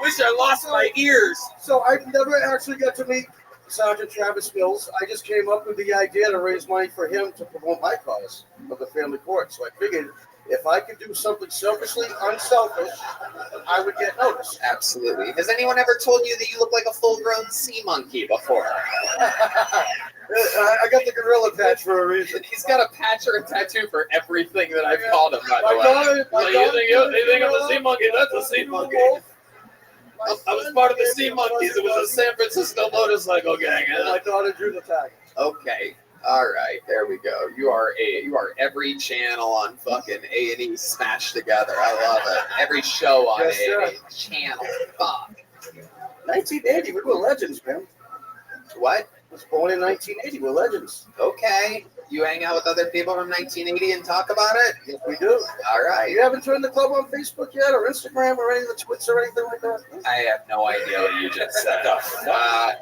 Wish I lost my ears. So I've never actually got to meet Sergeant Travis Mills. I just came up with the idea to raise money for him to promote my cause of the family court. So I figured if I could do something selfishly unselfish, I would get noticed. Absolutely. Has anyone ever told you that you look like a full-grown sea monkey before? I got the gorilla patch for a reason. He's got a patch or a tattoo for everything that I've called him, by the way. My Like, daughter- you think I'm a sea monkey? That's a sea monkey. I was part of the Sea Monkeys. It was a San Francisco motorcycle gang. My daughter drew the tag. Okay. All right. There we go. You are every channel on fucking A&E smashed together. I love it. Every show on Yes, sir. A&E channel. Fuck. 1980, we were legends, man. What? I was born in 1980. We're legends. Okay. You hang out with other people from 1980 and talk about it? Yes, we do. All right. You haven't joined the club on Facebook yet, or Instagram, or any of the tweets, or anything like that? I have no idea what you just said.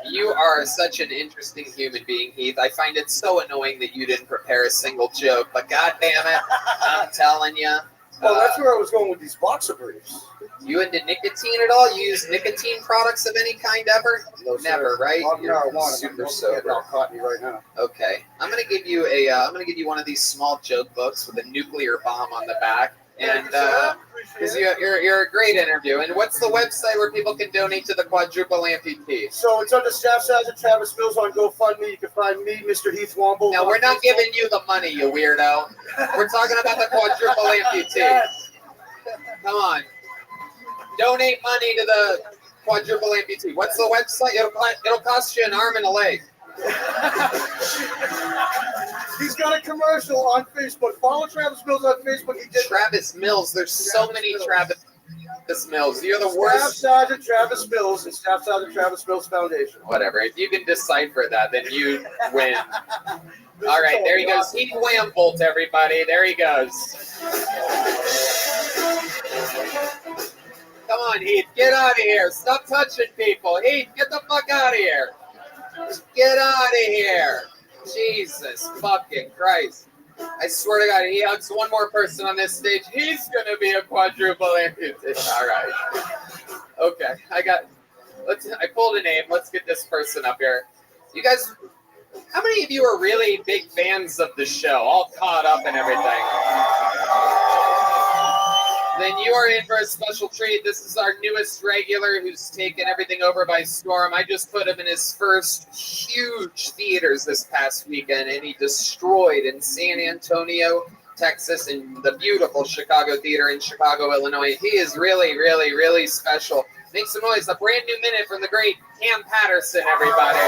You are such an interesting human being, Heath. I find it so annoying that you didn't prepare a single joke, but God damn it, I'm telling you. Well, that's where I was going with these boxer briefs. You into nicotine at all? You use nicotine products of any kind ever? No, sir. Never, right? I'm You're marijuana. super I'm sober. getting all caught me right now. Okay, I'm gonna give you one of these small joke books with a nuclear bomb on the back, and because you're a great interview. And what's the website where people can donate to the quadruple amputee? So it's under Staff Sergeant Travis Mills on GoFundMe. You can find me, Mr. Heath Womble. Now we're not giving you the money, you weirdo. We're talking about the quadruple amputee. Come on, donate money to the quadruple amputee. What's the website? It'll cost you an arm and a leg. He's got a commercial on Facebook. Follow Travis Mills on Facebook. He did Travis Mills. There's so many Travis Mills. You're the Staff worst. Sergeant Travis Mills and Staff Sergeant Travis Mills Foundation. Whatever. If you can decipher that, then you win. All right, there he goes. Heath Wambolt, everybody. There he goes. Come on, Heath. Get out of here. Stop touching people. Heath, get the fuck out of here. Get out of here. Jesus fucking Christ. I swear to God, he hugs one more person on this stage, he's going to be a quadruple amputee. All right. Okay. I pulled a name. Let's get this person up here. You guys, how many of you are really big fans of the show? All caught up and everything. Then you are in for a special treat. This is our newest regular who's taken everything over by storm. I just put him in his first huge theaters this past weekend, and he destroyed in San Antonio, Texas, and the beautiful Chicago Theater in Chicago, Illinois. He is really, really, really special. Make some noise. A brand new minute from the great Cam Patterson, everybody.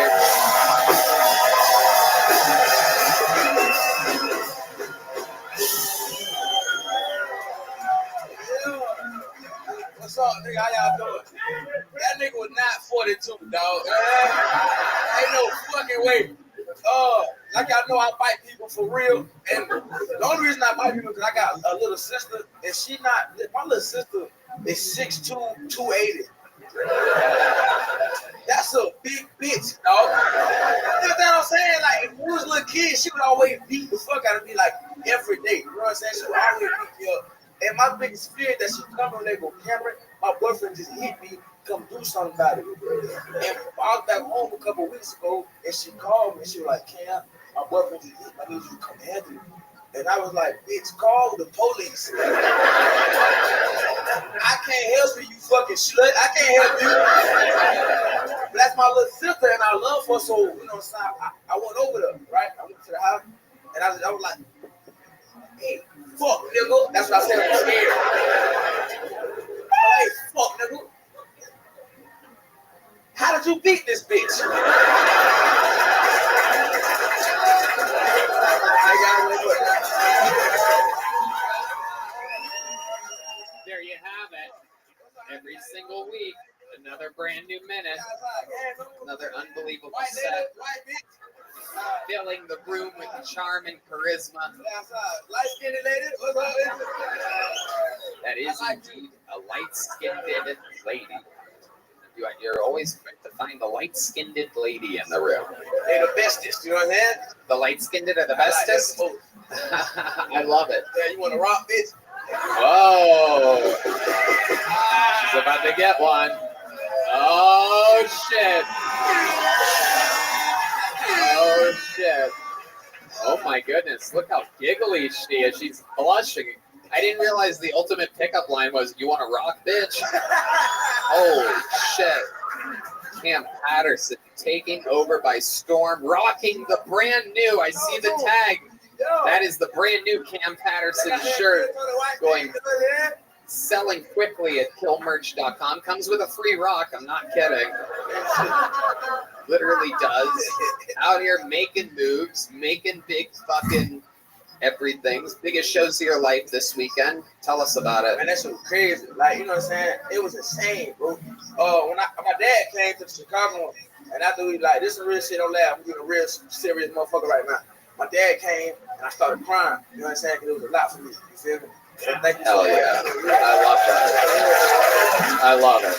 What's up, nigga? How y'all doing? That nigga was not 42, dog. Ain't no fucking way. Like y'all know, I fight people for real. And the only reason I fight people is because I got a little sister, and my little sister is 6'2", 280. That's a big bitch, dog. You know what I'm saying? Like, if we was a little kid, she would always beat the fuck out of me, like, every day. You know what I'm saying? She would always beat me up. And my biggest fear that she come and they go, Cameron, my boyfriend just hit me, come do something about it. And I was back home a couple weeks ago, and she called me, she was like, Cam, my boyfriend just hit me, I need you to come handle it. And I was like, bitch, call the police. I can't help you, you fucking slut. I can't help you. But that's my little sister, and I love her, so, you know, so I went over there, right? I went to the house, and I was like, hey, fuck, nigga. That's what I said. I'm scared. Hey, fuck, nigga. How did you beat this bitch? There you have it. Every single week, another brand new minute. Another unbelievable set. Filling the room with charm and charisma. Light-skinned lady. What's up? That is indeed a light-skinned lady. You're always quick to find the light-skinned lady in the room. They're the bestest, you know what I'm saying? The light-skinned are the bestest? I love it. Yeah, you want to rock, bitch? Whoa. She's about to get one. Oh, shit. Oh, shit. Oh, my goodness. Look how giggly she is. She's blushing. I didn't realize the ultimate pickup line was, you want to rock, bitch? Holy shit. Cam Patterson taking over by storm, rocking the brand new. I see the tag. That is the brand new Cam Patterson shirt going selling quickly at killmerch.com. Comes with a free rock. I'm not kidding. Literally does. Out here making moves, making big fucking everything. Biggest shows of your life this weekend. Tell us about it. Man, that shit was crazy. Like, you know what I'm saying? It was insane, bro. When my dad came to Chicago, and after we like, this is real shit, don't laugh. I'm being a real serious motherfucker right now. My dad came, and I started crying. You know what I'm saying? Because it was a lot for me. You feel me? So thank you so much. Yeah. I love that. I love it.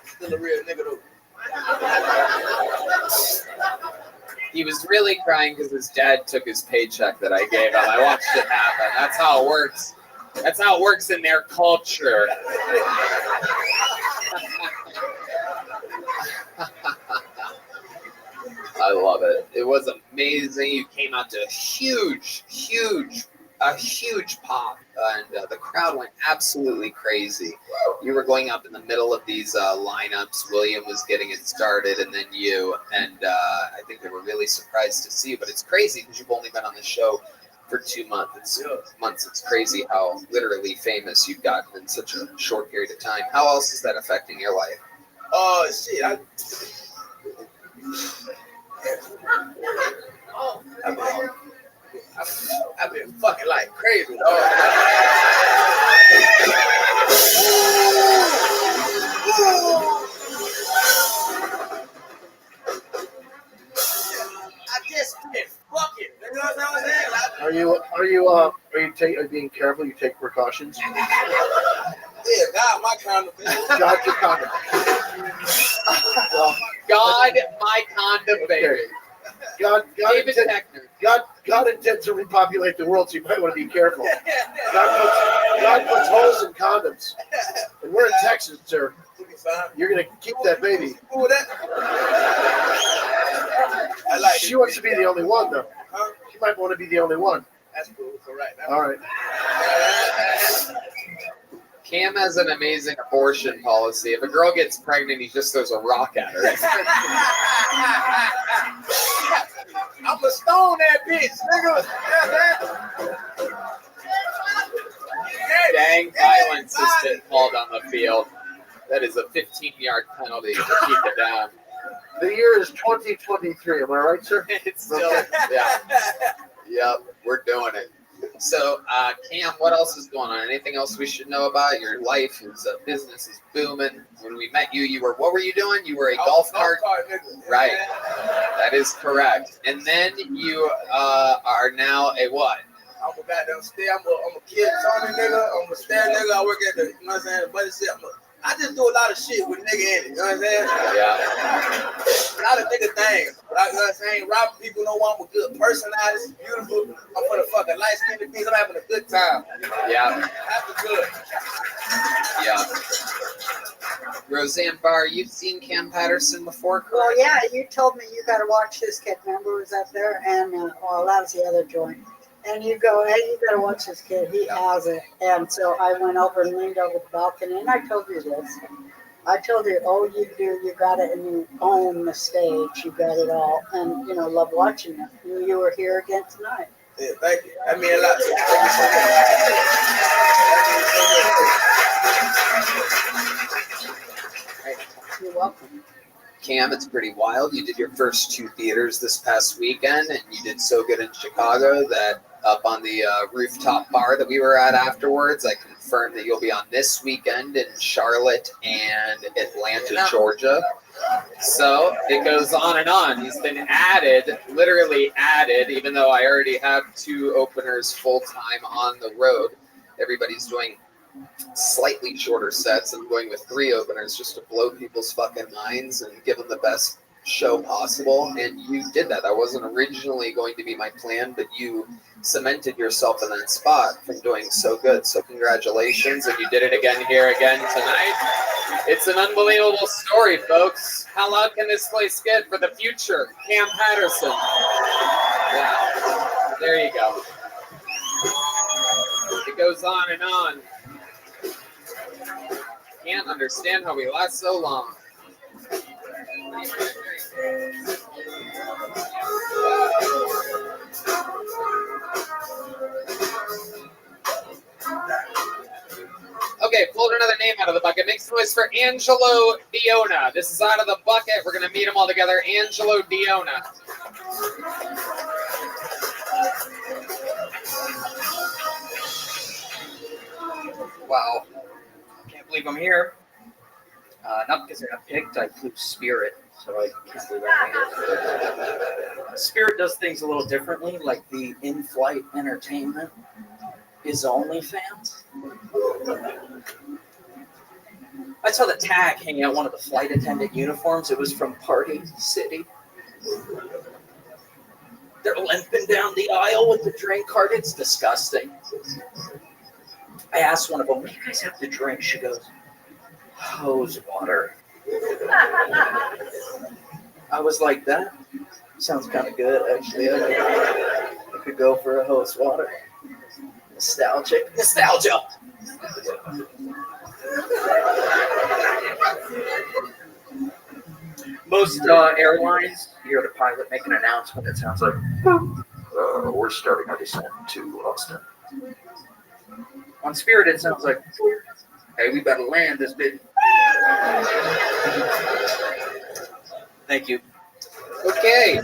Still a real nigga, though. He was really crying because his dad took his paycheck that I gave him. I watched it happen. That's how it works. That's how it works in their culture. I love it. It was amazing. You came out to a huge pop, and the crowd went absolutely crazy. You were going up in the middle of these lineups. William was getting it started, and then you. And I think they were really surprised to see you. But it's crazy because you've only been on the show for 2 months. It's crazy how literally famous you've gotten in such a short period of time. How else is that affecting your life? Shit. I've been fucking like crazy, dog. I just been fucking. You know what I'm saying? Are you being careful? You take precautions. Yeah, God, my condom. God, your condom. God, my condom, baby. God intends to repopulate the world, so you might want to be careful. God puts holes in condoms. And we're in Texas, sir. You're going to keep that baby. She wants to be the only one, though. She might want to be the only one. That's cool. All right. Cam has an amazing abortion policy. If a girl gets pregnant, he just throws a rock at her. I'm gonna stone that bitch, nigga. Gang violence has been called on the field. That is a 15-yard penalty to keep it down. The year is 2023. Am I right, sir? It's still, yeah. Yep, we're doing it. So, Cam, what else is going on? Anything else we should know about? Your life is business is booming. When we met you, what were you doing? You were a golf cart. Right. That is correct. And then you are now a what? I'm a goddamn stay. I'm a kid Tony nigga. I'm a stair nigga. I work at the, you know what I'm saying, the buddy shit. I just do a lot of shit with nigga in it. You know what I'm saying? Yeah. A lot of nigga things. But I, you know what I'm saying? Robbing people know I'm a good person. This is beautiful. I'm for the fucking light skinned piece. I'm having a good time. Yeah. That's good. Yeah. Roseanne Barr, you've seen Cam Patterson before, correct? Well, yeah, you told me you got to watch this kid. Remember, was up there, and well, that was the other joint. And you go, hey, you got to watch this kid. He has it. And so I went over and leaned over the balcony, and I told you this. I told you, oh, you do, you got it, and you own the stage. You got it all, and love watching it. You were here again tonight. Yeah, thank you. That means a lot to me. You're welcome. Cam, it's pretty wild. You did your first 2 theaters this past weekend, and you did so good in Chicago that up on the rooftop bar that we were at afterwards, I confirmed that you'll be on this weekend in Charlotte and Atlanta, Georgia. So it goes on and on. He's been added, literally added, even though I already have 2 openers full-time on the road. Everybody's doing slightly shorter sets. I'm going with 3 openers just to blow people's fucking minds and give them the best show possible. And you did that. That wasn't originally going to be my plan, but you cemented yourself in that spot from doing so good. So congratulations. And you did it again here again tonight. It's an unbelievable story, folks. How loud can this place get for the future? Cam Patterson. Yeah. There you go. It goes on and on. Can't understand how we last so long. Okay, pulled another name out of the bucket. Make some noise for Angelo Diona. This is out of the bucket. We're going to meet them all together. Angelo Diona. Wow. Can't believe I'm here. Not because I got picked, I flew Spirit, so I can't believe I made it. Spirit does things a little differently, like the in-flight entertainment is OnlyFans. I saw the tag hanging out one of the flight attendant uniforms. It was from Party City. They're limping down the aisle with the drink cart. It's disgusting. I asked one of them, what do you guys have to drink? She goes, hose water. I was like, that sounds kind of good, actually. I could go for a hose water. Nostalgic. Nostalgia! Most airlines, you hear the pilot make an announcement that sounds like, we're starting our descent to Austin. On Spirit, it sounds like, hey, we better land this bit. Thank you. Okay,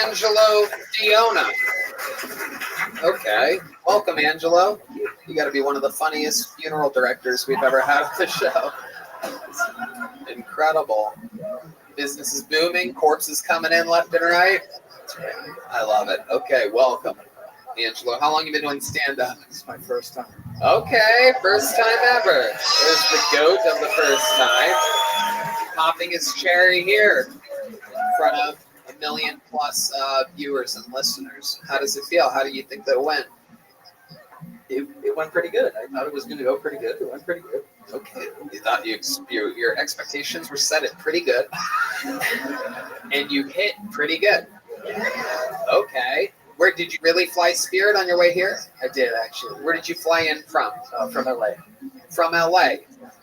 Angelo Diona. Okay, welcome, Angelo. You got to be one of the funniest funeral directors we've ever had on the show. It's incredible. Business is booming. Corpses coming in left and right. I love it. Okay, welcome, Angelo. How long have you been doing stand-up? It's my first time. Okay, first time ever. There's the goat of the first time. Popping his cherry here in front of 1 million plus viewers and listeners. How does it feel? How do you think that went? It went pretty good. I thought it was going to go pretty good. It went pretty good. Okay, you thought your expectations were set at pretty good, and you hit pretty good. Okay, where did you really fly Spirit on your way here? I did, actually. Where did you fly in from? From LA. From LA.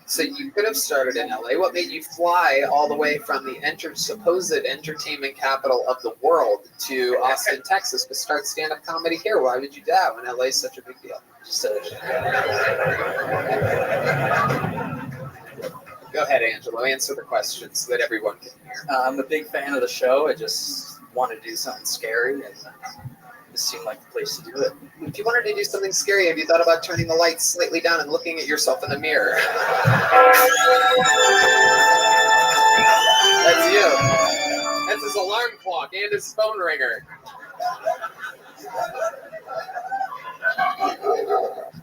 So you could have started in LA. What made you fly all the way from the supposed entertainment capital of the world to Austin, Texas to start stand-up comedy here? Why would you do that when LA is such a big deal? Go ahead, Angelo. Answer the question so that everyone can hear. I'm a big fan of the show. I just wanted to do something scary, and this seemed like the place to do it. If you wanted to do something scary, have you thought about turning the lights slightly down and looking at yourself in the mirror? That's you. That's his alarm clock and his phone ringer.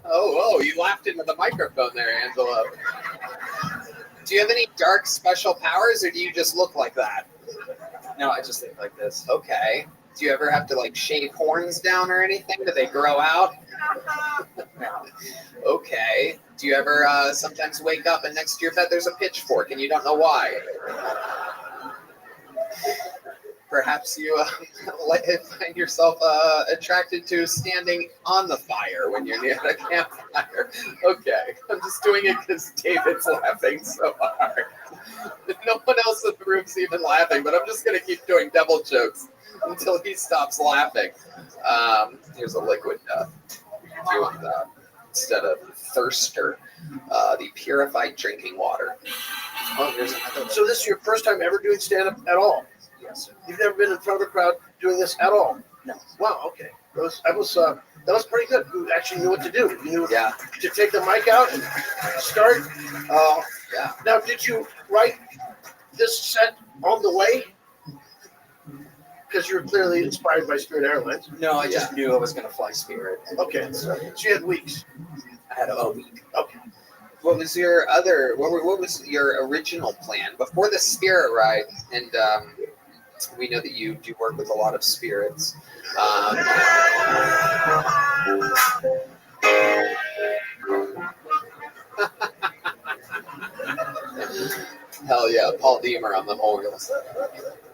Oh, you laughed into the microphone there, Angelo. Do you have any dark special powers, or do you just look like that? No, I just look like this. Okay. Do you ever have to shave horns down or anything? Do they grow out? No. Okay. Do you ever sometimes wake up and next to your bed there's a pitchfork and you don't know why? Perhaps you find yourself attracted to standing on the fire when you're near the campfire. Okay. I'm just doing it because David's laughing so hard. No one else in the room's even laughing, but I'm just going to keep doing devil jokes until he stops laughing. Here's a liquid death. If you want that instead of thirster, the purified drinking water. Oh, here's another. So this is your first time ever doing stand-up at all? Yes, sir. You've never been in front of a crowd doing this at all? No. Wow. Okay. That was pretty good. You actually knew what to do. You knew to take the mic out and start. Yeah. Now, did you write this set on the way? Because you're clearly inspired by Spirit Airlines. No, I just knew I was going to fly Spirit. Okay. So you had weeks. I had a week. Okay. What was your what was your original plan before the Spirit ride? And we know that you do work with a lot of spirits. Hell yeah, Paul Diemer on the horns.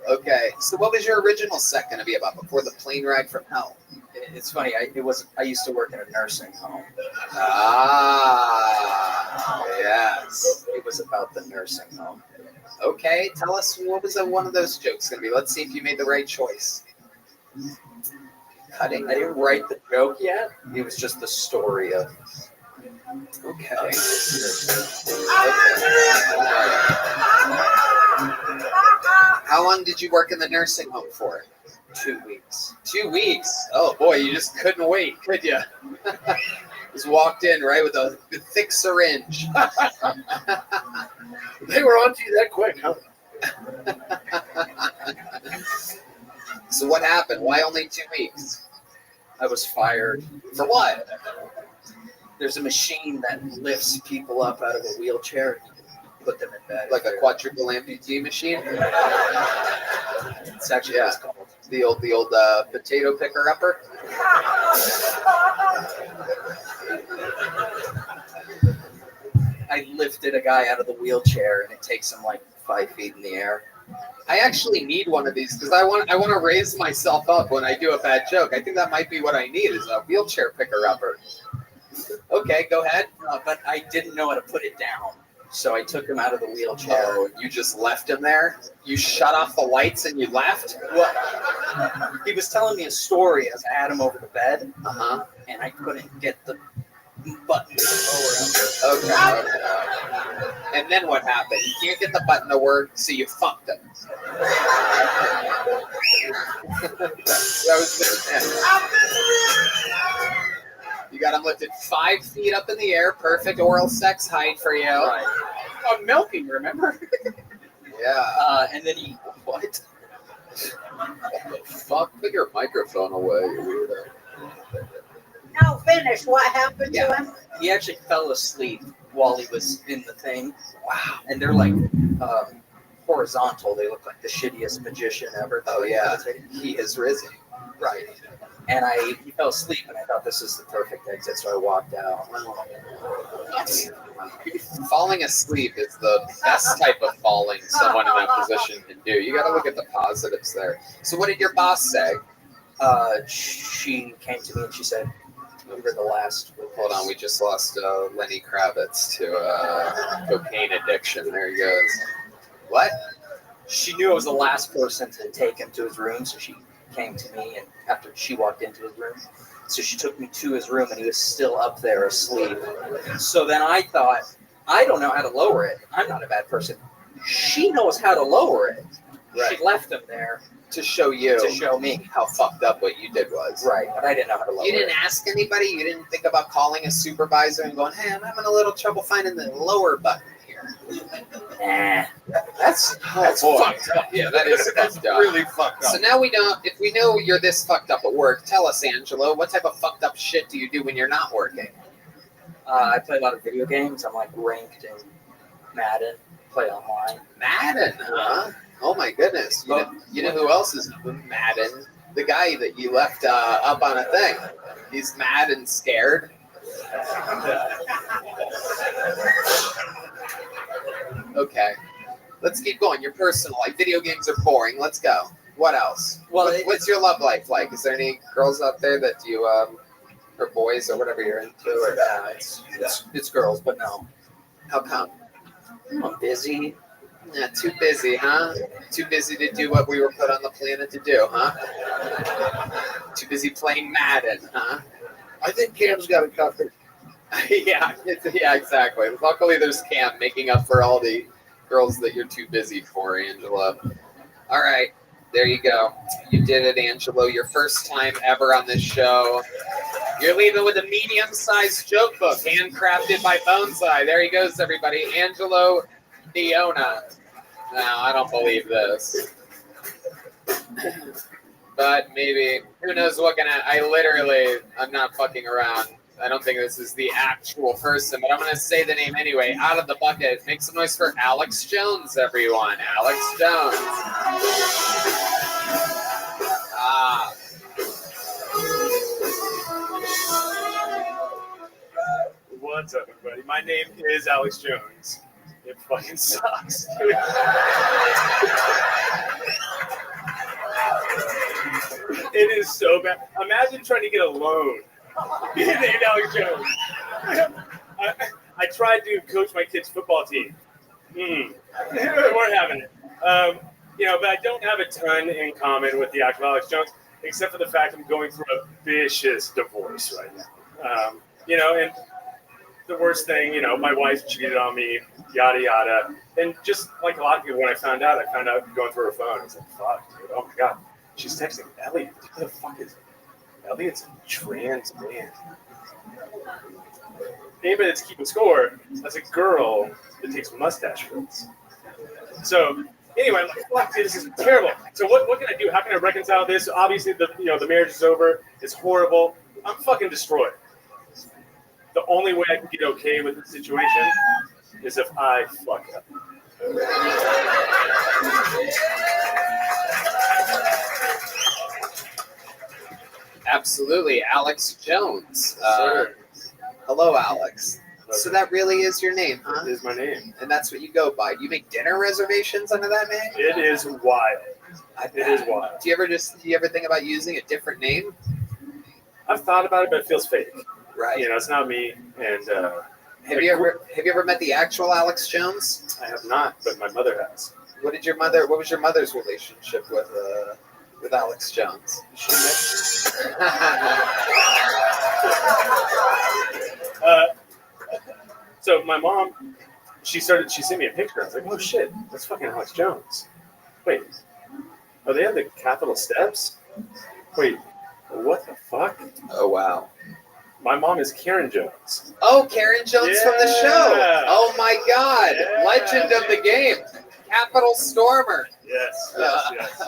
Okay, so what was your original set going to be about before the plane ride from hell? It's funny. I used to work in a nursing home. Ah, yes. It was about the nursing home. Okay, tell us what was one of those jokes going to be. Let's see if you made the right choice. I didn't write the joke yet. It was just the story of Okay. How long did you work in the nursing home for? 2 weeks. 2 weeks. Oh boy, you just couldn't wait, could you? Just walked in right with a thick syringe. They were onto you that quick, huh? So what happened? Why only 2 weeks? I was fired. For what? There's a machine that lifts people up out of a wheelchair and you can put them in bed. Like a quadruple amputee machine? It's actually what it's called. The old potato picker upper. I lifted a guy out of the wheelchair and it takes him like 5 feet in the air. I actually need one of these because I want to raise myself up when I do a bad joke. I think that might be what I need is a wheelchair picker upper. Okay, go ahead. But I didn't know how to put it down, so I took him out of the wheelchair. Oh, you just left him there? You shut off the lights and you left? Well, he was telling me a story as I had him over the bed, and I couldn't get the button to lower him. Okay. And then what happened? You can't get the button to work, so you fucked him. That was the end. You got him lifted 5 feet up in the air, perfect oral sex height for you. Right. I'm milking, remember? Yeah. And then he, what? What the fuck? Put your microphone away, you weirdo. Now finish. What happened to him? He actually fell asleep while he was in the thing. Wow. And they're like horizontal. They look like the shittiest magician ever. Oh, yeah. He is risen. Right. And he fell asleep, and I thought this is the perfect exit, so I walked out. Falling asleep is the best type of falling someone in that position can do. You got to look at the positives there. So what did your boss say? She came to me and she said, "We were the last." Hold on, we just lost Lenny Kravitz to cocaine addiction. There he goes. What? She knew I was the last person to take him to his room, so she came to me, and after she walked into his room, so she took me to his room, and he was still up there asleep. So then I thought, I don't know how to lower it. I'm not a bad person. She knows how to lower it. Right. She left him there to show you, to show me how fucked up what you did was. Right, but I didn't know how to lower it. You didn't ask anybody? You didn't think about calling a supervisor and going, hey, I'm having a little trouble finding the lower button here? Nah. That's fucked up. Yeah, that is fucked up. Really fucked up. So now we know, if we know you're this fucked up at work, tell us, Angelo, what type of fucked up shit do you do when you're not working? I play a lot of video games. I'm like ranked in Madden, play online. Madden, huh? Oh my goodness. You know who else is Madden? The guy that you left up on a thing. He's mad and scared. Okay. Let's keep going. Your personal life. Video games are boring. Let's go. What else? Well, what's your love life like? Is there any girls out there that you, or boys or whatever you're into? Or it's girls, but no. How come? I'm busy. Yeah, too busy, huh? Too busy to do what we were put on the planet to do, huh? Too busy playing Madden, huh? I think Cam's got it covered. Yeah, exactly. Luckily, there's Cam making up for all the girls that you're too busy for, Angela. All right, there you go. You did it, Angelo. Your first time ever on this show. You're leaving with a medium-sized joke book, handcrafted by Bonsai. There he goes, everybody. Angelo Diona. No, I don't believe this. But maybe, who knows what I'm not fucking around. I don't think this is the actual person, but I'm going to say the name anyway. Out of the bucket. Make some noise for Alex Jones, everyone. Alex Jones. What's up, everybody? My name is Alex Jones. It fucking sucks, dude. It is so bad. Imagine trying to get a loan. Being named Alex Jones. I tried to coach my kids' football team. We're having it. But I don't have a ton in common with the actual Alex Jones, except for the fact I'm going through a vicious divorce right now. And the worst thing, my wife cheated on me, yada yada. And just like a lot of people, when I found out going through her phone. I was like, fuck, dude, oh my god, she's texting Elliot. Who the fuck is Elliot's a trans man? Anybody that's keeping score, that's a girl that takes mustache frills. So anyway, I'm like, fuck, dude, this is terrible. So what can I do? How can I reconcile this? Obviously, the marriage is over. It's horrible. I'm fucking destroyed. The only way I can get okay with the situation is if I fuck up. Absolutely, Alex Jones. Sure. Hello, Alex. So that really is your name, huh? It is my name. And that's what you go by. Do you make dinner reservations under that name? It is wild. It is wild. Do you ever think about using a different name? I've thought about it, but it feels fake. Right. It's not me. And have you ever met the actual Alex Jones? I have not, but my mother has. What was your mother's relationship with Alex Jones? So my mom, she sent me a picture. I was like, oh shit, that's fucking Alex Jones. Wait, are they at the Capitol steps? Wait, what the fuck? Oh wow. My mom is Karen Jones. Oh, Karen Jones from the show. Oh my God, Yeah. legend of the game, Capitol Stormer. Yes.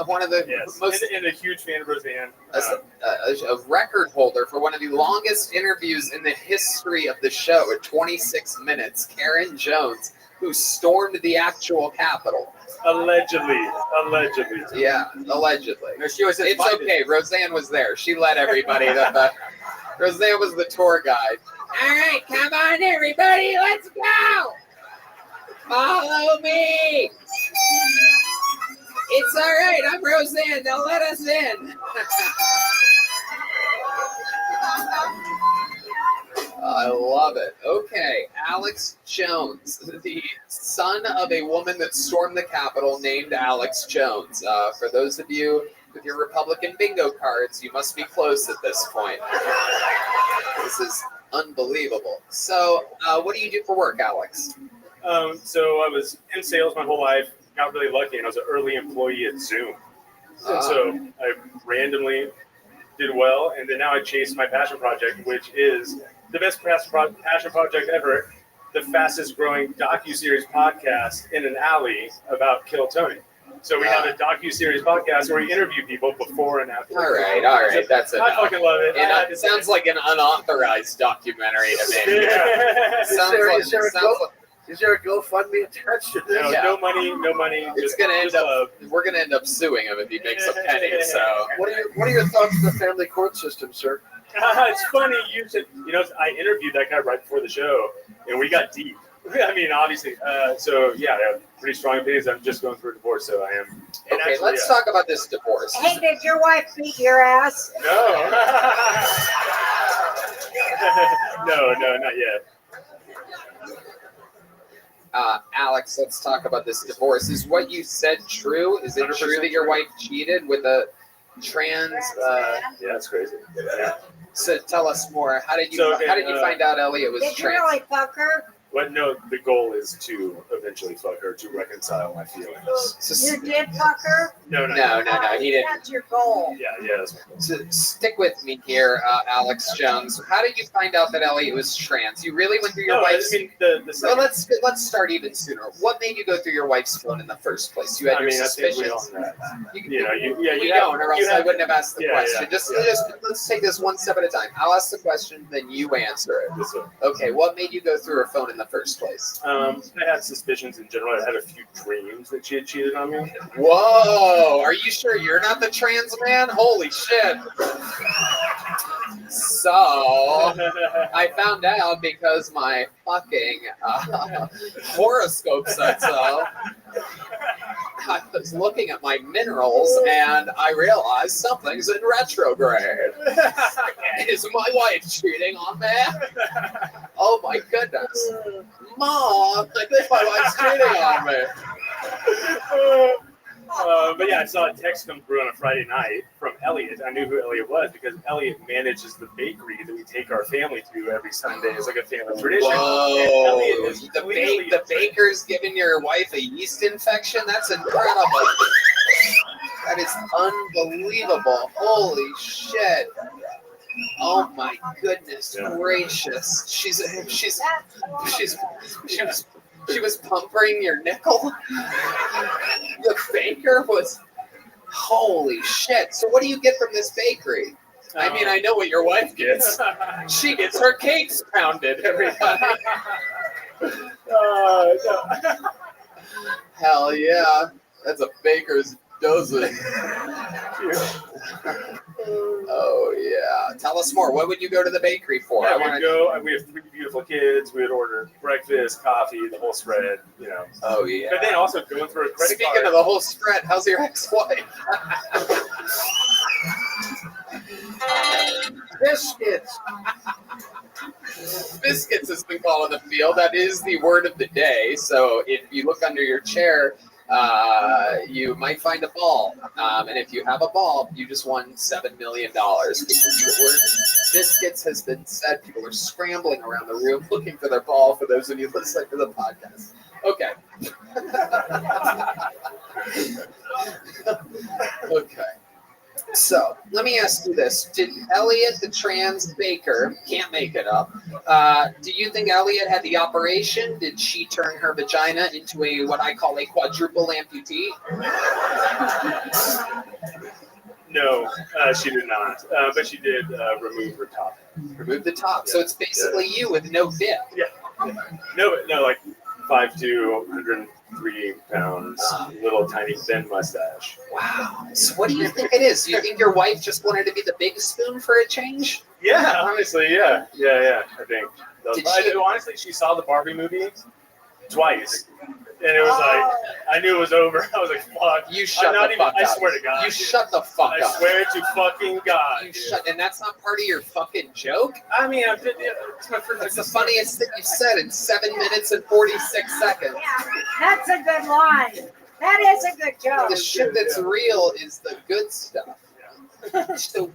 One of the most and a huge fan of Roseanne. a record holder for one of the longest interviews in the history of the show at 26 minutes. Karen Jones, who stormed the actual Capitol. Allegedly. Yeah, allegedly. No, she was It's invited. okay. Roseanne was there. She led everybody. Roseanne was the tour guide. All right, come on, everybody. Let's go. Follow me. It's all right. I'm Roseanne. They'll let us in. I love it. Okay, Alex Jones, the son of a woman that stormed the Capitol named Alex Jones. For those of you with your Republican bingo cards, you must be close at this point. This is unbelievable. So, what do you do for work, Alex? So I was in sales my whole life. Got really lucky, and I was an early employee at Zoom. And so I randomly did well, and then now I chase my passion project, which is the best passion project ever, the fastest growing docuseries podcast in an alley about Kill Tony. So we have a docuseries podcast where we interview people before and after. All right, that's it. I fucking love it. It sounds like an unauthorized documentary to me. Yeah. Is there a GoFundMe attached to this? No money. It's gonna end up. We're gonna end up suing him if he makes a penny. So, What are your thoughts on the family court system, sir? It's funny you said. I interviewed that guy right before the show, and we got deep. I mean, obviously. So yeah, I have pretty strong opinions. I'm just going through a divorce, so I am. okay, let's talk about this divorce. Hey, did your wife beat your ass? No. No, not yet. Alex, let's talk about this divorce. Is what you said true? Is it true that your wife cheated with a trans? Yeah, that's crazy. Yeah. So tell us more. How did you find out Elliot was Did you trans? really fuck her? But no, the goal is to eventually fuck her, to reconcile my feelings. You did fuck her? No. He didn't. That's your goal. Yeah, that's my goal. So stick with me here, Alex Jones. How did you find out that Elliot was trans? You really went through your wife's. Well, let's start even sooner. What made you go through your wife's phone in the first place? You had your suspicions. You don't, or else I wouldn't have asked the question. Just let's take this one step at a time. I'll ask the question, then you answer it. Okay, what made you go through her phone in the first place? I had suspicions in general. I had a few dreams that she had cheated on me. Whoa! Are you sure you're not the trans man? Holy shit! So I found out because my fucking horoscope said so. I was looking at my minerals and I realized something's in retrograde. Is my wife cheating on me? Oh my goodness. Mom, I think my wife's cheating on me. But yeah, I saw a text come through on a Friday night from Elliot. I knew who Elliot was because Elliot manages the bakery that we take our family to every Sunday. It's like a family tradition. Whoa! And Elliot is The baker's giving your wife a yeast infection? That's incredible. That is unbelievable. Holy shit. Oh my goodness gracious. She was pumpering your nickel. The baker was, holy shit. So what do you get from this bakery? I mean, I know what your wife gets. She gets her cakes pounded, everybody. Hell yeah. That's a baker's dozen. Oh yeah. Tell us more. What would you go to the bakery for? Yeah, we have 3 beautiful kids. We would order breakfast, coffee, the whole spread, you know. Oh yeah. But then also going through a credit Speaking card. of the whole spread, how's your ex-wife? Biscuits. Biscuits has been called in the field. That is the word of the day. So if you look under your chair, you might find a ball. And if you have a ball, you just won $7 million. Because the word biscuits has been said. People are scrambling around the room looking for their ball, for those of you listening to the podcast. Okay. Okay. So let me ask you this: did Elliot, the trans baker, can't make it up? Do you think Elliot had the operation? Did she turn her vagina into a what I call a quadruple amputee? No, she did not. But she did remove her top. Remove the top. So it's basically you with no dip. Yeah. No, like 5'2", 103 pounds, little tiny thin mustache. Wow. So what do you think it is? Do you think your wife just wanted to be the big spoon for a change? Yeah, honestly, yeah. I think. Honestly, she saw the Barbie movie twice, and it was like I knew it was over. I was like, "Fuck!" You shut the fuck up. I swear to God. You shut the fuck up. I swear to fucking God. You shut, and that's not part of your fucking joke. I mean, it's my first. That's the funniest thing you've said in 7 minutes and 46 seconds. That's a good line. That is a good joke. The shit that's real is the good stuff. So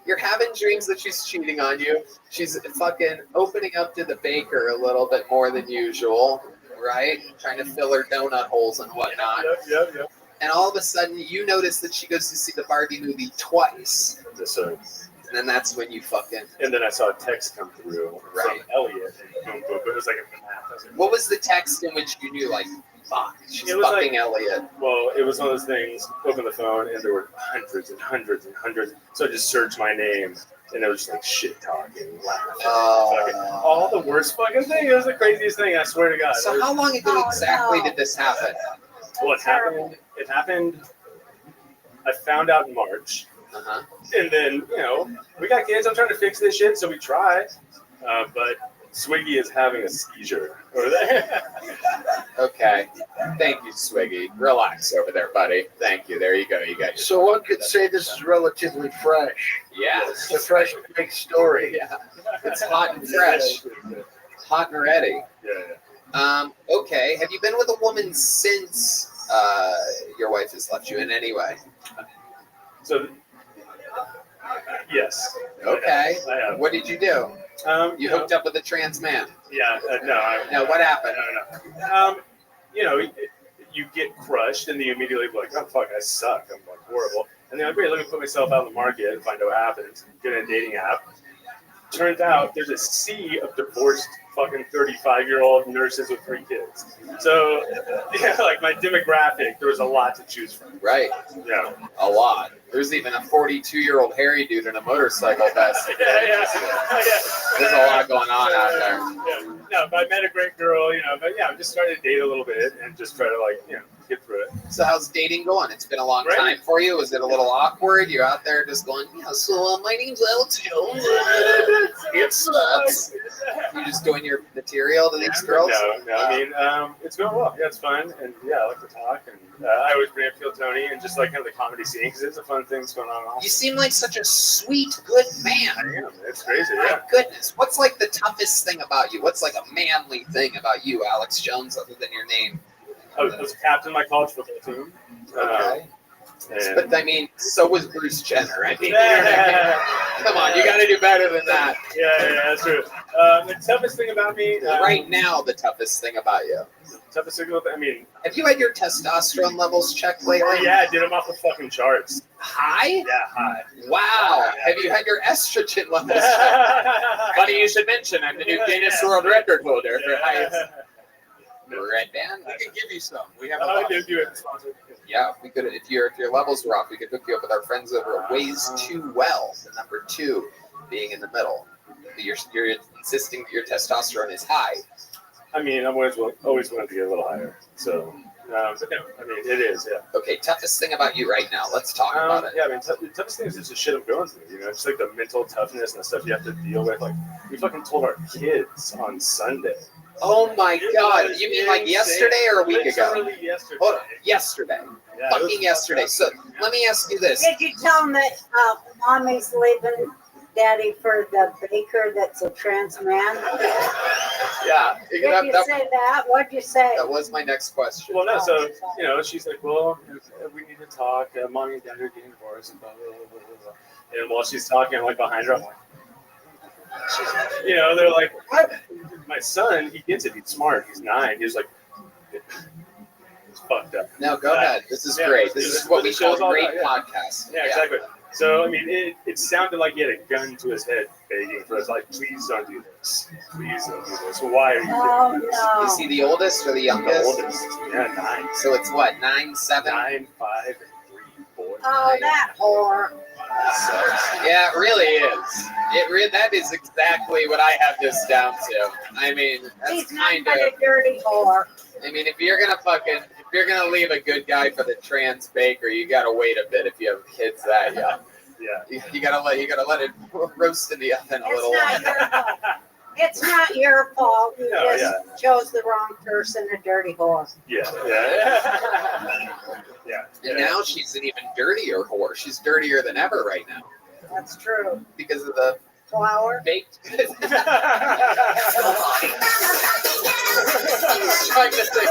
you're having dreams that she's cheating on you. She's fucking opening up to the baker a little bit more than usual, right? Trying to fill her donut holes and whatnot. Yep. And all of a sudden, you notice that she goes to see the Barbie movie twice. Yes, sir. And then that's when you fucking... And then I saw a text come through from Elliot. And boom, it was like a math. What was the text in which you knew, like, fuck, she's fucking Elliot? Well, it was one of those things, open the phone, and there were hundreds and hundreds and hundreds. So I just searched my name, and it was just like shit talking, laughing. All the worst fucking thing. It was the craziest thing, I swear to God. So how long ago exactly did this happen? Well, it happened, I found out in March. And then, we got kids. I'm trying to fix this shit, so we try. But Swiggy is having a seizure over there. Okay. Thank you, Swiggy. Relax over there, buddy. Thank you. There you go. You got your... So one could say this is relatively fresh. Yeah. It's a fresh big story. Yeah. It's hot and fresh. Hot and ready. Yeah. Okay. Have you been with a woman since your wife has left you in any way? So, yes. Okay. I have. What did you do? You hooked up with a trans man. Yeah. No. What happened? No. You get crushed, and then you immediately be like, "Oh fuck, I suck. I'm like horrible." And then I'm like, "Let me put myself out in the market and find out what happens." Get in a dating app. Turns out there's a sea of divorced fucking 35-year-old nurses with 3 kids. So, like my demographic, there was a lot to choose from. Right. Yeah. A lot. There's even a 42-year-old hairy dude in a motorcycle vest. Yeah. There's a lot going on out there. Yeah. No, but I met a great girl, but I just started to date a little bit and just try to get through it. So how's dating going? It's been a long time for you. Was it a little awkward? You're out there just going, my name's Alex Jones. It sucks. You just doing your material to these girls? No. I mean, it's going well. Yeah, it's fun. And I like to talk. And I always bring up Phil Tony and just like kind of the comedy scene because it's a fun thing that's going on. Also. You seem like such a sweet, good man. I am. It's crazy. My goodness. What's like the toughest thing about you? What's like a manly thing about you, Alex Jones, other than your name? I was captain of my college football team. Okay. And- But I mean, so was Bruce Jenner. I mean, you know what I mean? Come on, you got to do better than that. Yeah, that's true. The toughest thing about me right now, the toughest thing about you. Toughest thing about, I mean, have you had your testosterone levels checked lately? Yeah, I did them off the fucking charts. High? Yeah, high. Wow. Have you had your estrogen levels checked? Funny you should mention. I'm the new Guinness World Record holder for highest. Red band? We could give you some. We have a lot. Yeah, we could. If your levels were off, we could hook you up with our friends over at Ways Too Well. The number 2 being in the middle. You're insisting that your testosterone is high. I mean, I'm always wanted to get a little higher. So, but no, I mean, it is, yeah. Okay, toughest thing about you right now. Let's talk about it. Yeah, I mean, the toughest thing is just the shit I'm going through. You know, just like the mental toughness and the stuff you have to deal with. Like, we fucking told our kids on Sunday. Oh my God! You mean like yesterday or a week ago? Literally yesterday. Hold on, yesterday. Yeah, Fucking yesterday. So let me ask you this. Did you tell him that mommy's leaving daddy for the baker that's a trans man? Yeah. Did you say that? What'd you say? That was my next question. Well, no, so, you know, she's like, well, we need to talk. Mommy and dad are getting divorced. And blah, blah, blah, blah, blah. And while she's talking, I'm like behind her, I'm like, you know, they're like, what? My son, he gets it. He's smart. He's 9. He's like, it's fucked up. No, go ahead. This is great. This is what we call a great podcast. Yeah, exactly. So, I mean, it sounded like he had a gun to his head begging for us, like, please don't do this. Please don't do this. Why are you doing this? No. Is he the oldest or the youngest? The oldest. Yeah, 9. So it's what, 9, 7? 9, 5, and 3, 4. Oh, that whore. Yeah, it really is. That is exactly what I have this down to. I mean, that's He's not kind but of. a dirty whore. I mean, if you're gonna leave a good guy for the trans baker, you gotta wait a bit if you have kids that young. Yeah. You gotta let it roast in the oven a little. It's not your fault. It's not your fault. You No, just chose the wrong person, a dirty whore. Yeah. And now she's an even dirtier whore. She's dirtier than ever right now That's true. because of the Flour. baked. Trying to think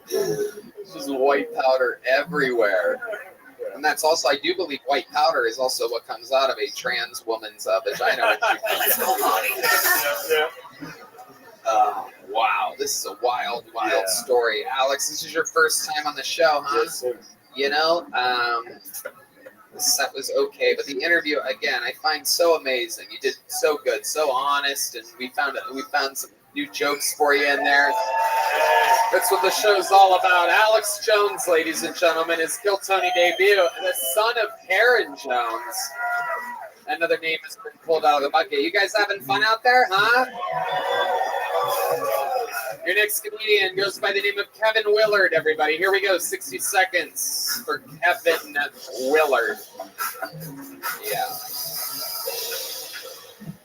This is white powder everywhere. And that's also, I do believe white powder is also what comes out of a trans woman's vagina. Wow, this is a wild story. Alex, this is your first time on the show, huh? Yes, sir. You know, the set was okay, but the interview, again, I find so amazing. You did so good, so honest, and we found some new jokes for you in there. That's what the show's all about. Alex Jones, ladies and gentlemen, his Kill Tony debut, the son of Karen Jones. Another name has been pulled out of the bucket. You guys having fun out there, huh? Your next comedian goes by the name of Kevin Willard, everybody. Here we go, 60 seconds for Kevin Willard. Yeah.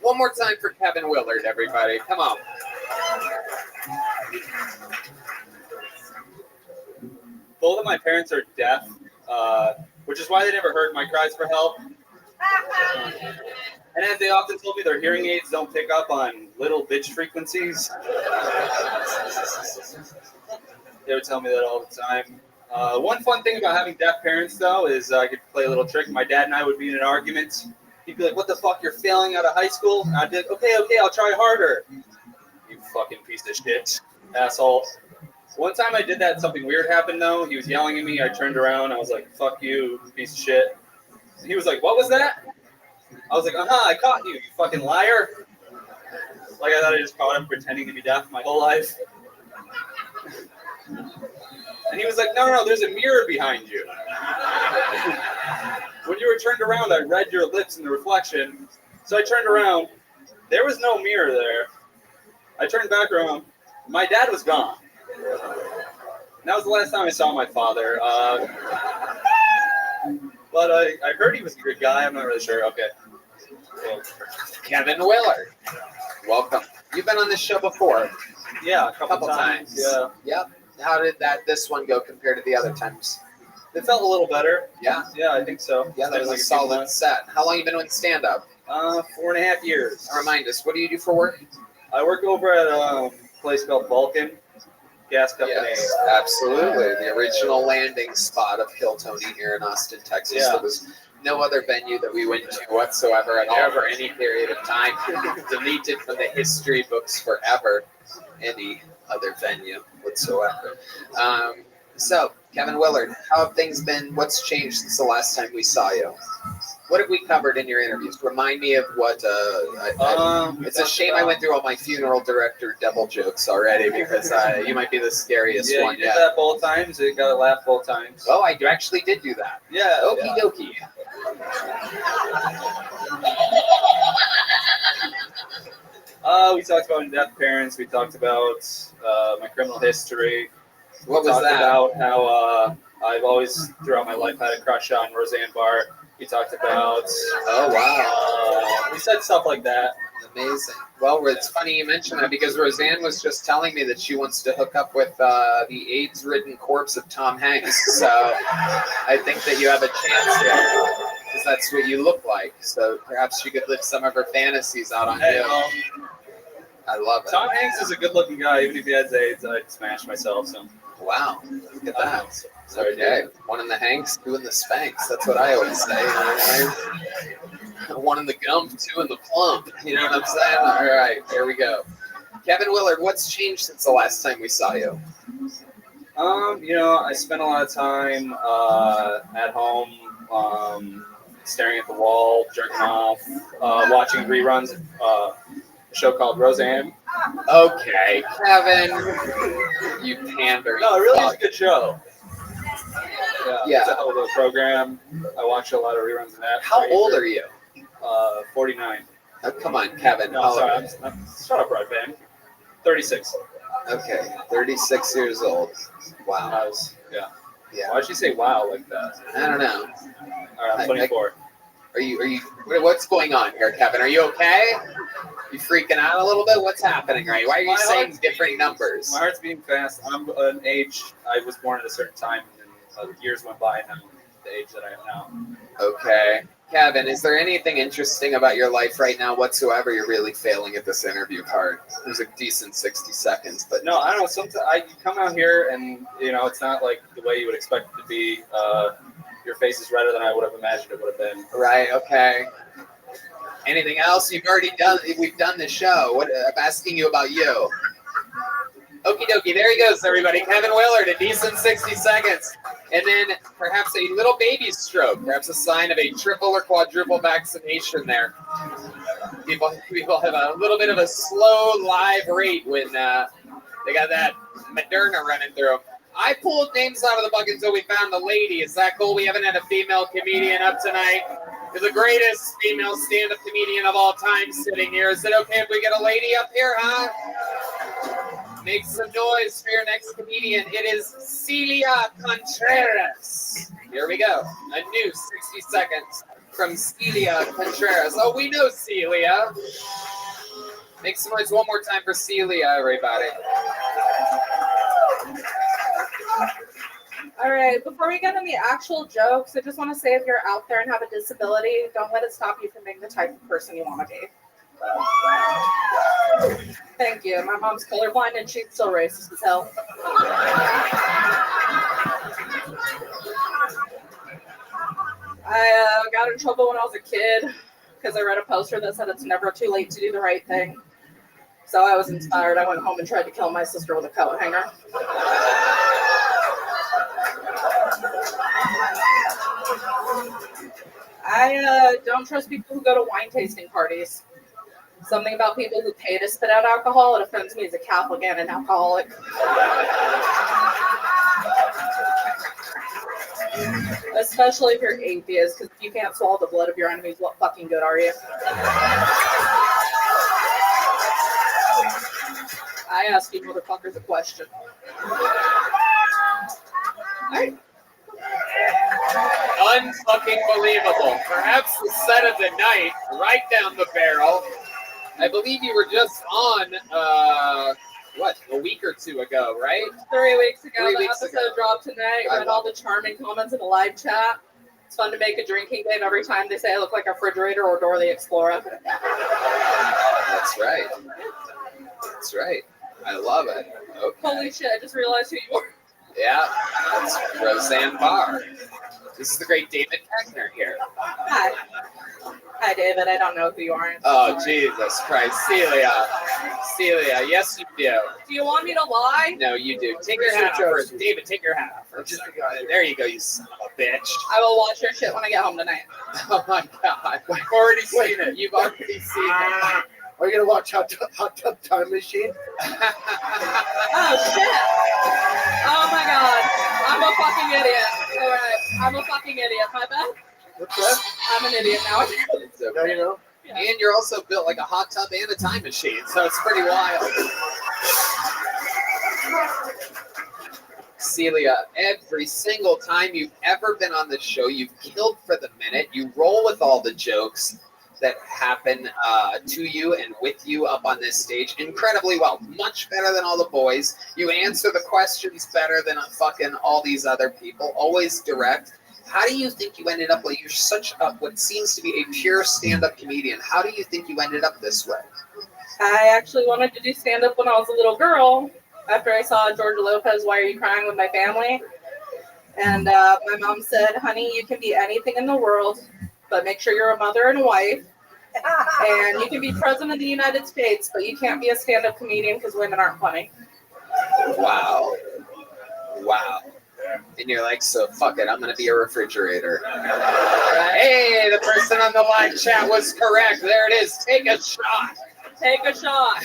One more time for Kevin Willard, everybody. Come on. Both of my parents are deaf, which is why they never heard my cries for help. And as they often told me, their hearing aids don't pick up on little bitch frequencies. They would tell me that all the time. One fun thing about having deaf parents, though, is I could play a little trick. My dad and I would be in an argument. He'd be like, "What the fuck, you're failing out of high school?" And I'd be like, okay, I'll try harder. You fucking piece of shit, asshole. One time I did that, something weird happened, though. He was yelling at me. I turned around. I was like, "Fuck you, piece of shit." And he was like, "What was that?" I was like, I caught you, you fucking liar. Like I thought I just caught him pretending to be deaf my whole life. And he was like, no, there's a mirror behind you. When you were turned around, I read your lips in the reflection. So I turned around. There was no mirror there. I turned back around. My dad was gone. And that was the last time I saw my father. But I heard he was a good guy. I'm not really sure. Okay. Cool. Kevin Willard. Welcome. You've been on this show before. Yeah, a couple times. Yeah. Yep. How did this one go compared to the other times? It felt a little better. Yeah? Yeah, I think so. Yeah, that was a solid set. How long have you been doing stand-up? 4.5 years. Remind us, what do you do for work? I work over at a place called Vulcan. gas company. Yes, absolutely. The original landing spot of Kill Tony here in Austin, Texas. Yeah. There was no other venue that we went to whatsoever at all for any period of time. Deleted from the history books forever. Any other venue whatsoever. So, Kevin Willard, how have things been? What's changed since the last time we saw you? What have we covered in your interviews? Remind me of what. It's a shame I went through all my funeral director devil jokes already because you might be the scariest Yeah, one you did yet. that both times. You got to laugh both times. Oh, I actually did do that. Yeah. Okie dokie. We talked about in-depth parents. We talked about my criminal history. What We was talked that? about how I've always, throughout my life, had a crush on Roseanne Barr. We talked about... Oh, wow. We said stuff like that. Amazing. Well, it's funny you mention that because Roseanne was just telling me that she wants to hook up with the AIDS-ridden corpse of Tom Hanks. So I think that you have a chance here because that's what you look like. So perhaps she could live some of her fantasies out on you. I love it. Tom Hanks is a good-looking guy. Even if he has AIDS, I'd smash myself. So. Wow. Look at that. Okay. One in the Hanks, two in the Spanks. That's what I always say. You know what I mean? One in the Gump, two in the Plump. You know what I'm saying? All right. Here we go. Kevin Willard, what's changed since the last time we saw you? I spent a lot of time at home, staring at the wall, jerking off, watching reruns of a show called Roseanne. Okay, Kevin, you pander. No, it really is a good show. Yeah. It's a hell of a program. I watch a lot of reruns of that. How old are you? 49. Oh, come on, Kevin. No, sorry. Shut up, Rabbi. 36. Okay, 36 years old. Wow. Yeah. Yeah. Why'd you say wow like that? I don't know. All right, I'm 24. Are you? What's going on here, Kevin? Are you okay? You freaking out a little bit? What's happening, right? Why are you saying different numbers? My heart's beating fast. I'm an age. I was born at a certain time, and years went by, and I'm the age that I am now. Okay. Kevin, is there anything interesting about your life right now whatsoever? You're really failing at this interview part. It was a decent 60 seconds, but no, I don't know. Sometimes you come out here, and it's not like the way you would expect it to be. Your face is redder than I would have imagined it would have been. Right. Okay. Anything else? You've already done. We've done the show. What? I'm asking you about you. Okie dokie. There he goes, everybody. Kevin Willard, a decent 60 seconds. And then perhaps a little baby stroke, perhaps a sign of a triple or quadruple vaccination there. People have a little bit of a slow live rate when they got that Moderna running through them. I pulled names out of the bucket until we found the lady. Is that cool? We haven't had a female comedian up tonight. The greatest female stand-up comedian of all time sitting here. Is it okay if we get a lady up here, huh? Make some noise for your next comedian. It is Celia Contreras. Here we go. A new 60 seconds from Celia Contreras. Oh, we know Celia. Make some noise one more time for Celia, everybody. All right, before we get into the actual jokes, I just want to say if you're out there and have a disability, don't let it stop you from being the type of person you want to be. Thank you. My mom's colorblind and she's still racist as hell. I got in trouble when I was a kid because I read a poster that said it's never too late to do the right thing. So I was inspired. I went home and tried to kill my sister with a coat hanger. I don't trust people who go to wine tasting parties. Something about people who pay to spit out alcohol, it offends me as a Catholic and an alcoholic. Especially if you're atheist, because if you can't swallow the blood of your enemies, what fucking good are you? I ask you motherfuckers a question. Alright. Unfucking believable. Perhaps the set of the night, right down the barrel. I believe you were just on, a week or two ago, right? 3 weeks ago. 3 The weeks episode ago. dropped tonight. Read all the charming comments in the live chat. It's fun to make a drinking game every time they say I look like a refrigerator or Dora the Explorer. That's right. That's right. I love it. Okay. Holy shit! I just realized who you are. Yeah, that's Roseanne Barr. This is the great David Peckner here. Hi. Hi, David. I don't know who you are. Oh, Jesus Christ. Celia. Celia, yes, you do. Do you want me to lie? No, you do. Take your hat off first. David, take your hat off first. There you go, you son of a bitch. I will watch your shit when I get home tonight. Oh, my God. I've already seen it. You've already seen it. Are you gonna watch Hot Tub Time Machine? Oh shit! Oh my god! I'm a fucking idiot. All right, I'm a fucking idiot. My bad. What's that? I'm an idiot now. It's okay. Now you know. Yeah. And you're also built like a hot tub and a time machine, so it's pretty wild. Celia, every single time you've ever been on the show, you've killed for the minute. You roll with all the jokes that happen to you and with you up on this stage incredibly well. Much better than all the boys. You answer the questions better than fucking all these other people. Always direct. How do you think you ended up like you're such a what seems to be a pure stand-up comedian? How do you think you ended up this way? I actually wanted to do stand-up when I was a little girl. After I saw Georgia Lopez, Why Are You Crying with my family? And my mom said, honey, you can be anything in the world, but make sure you're a mother and a wife. And you can be president of the United States, but you can't be a stand-up comedian because women aren't funny. Wow. Wow. And you're like, so fuck it, I'm going to be a refrigerator. Hey, the person on the live chat was correct. There it is. Take a shot. Take a shot.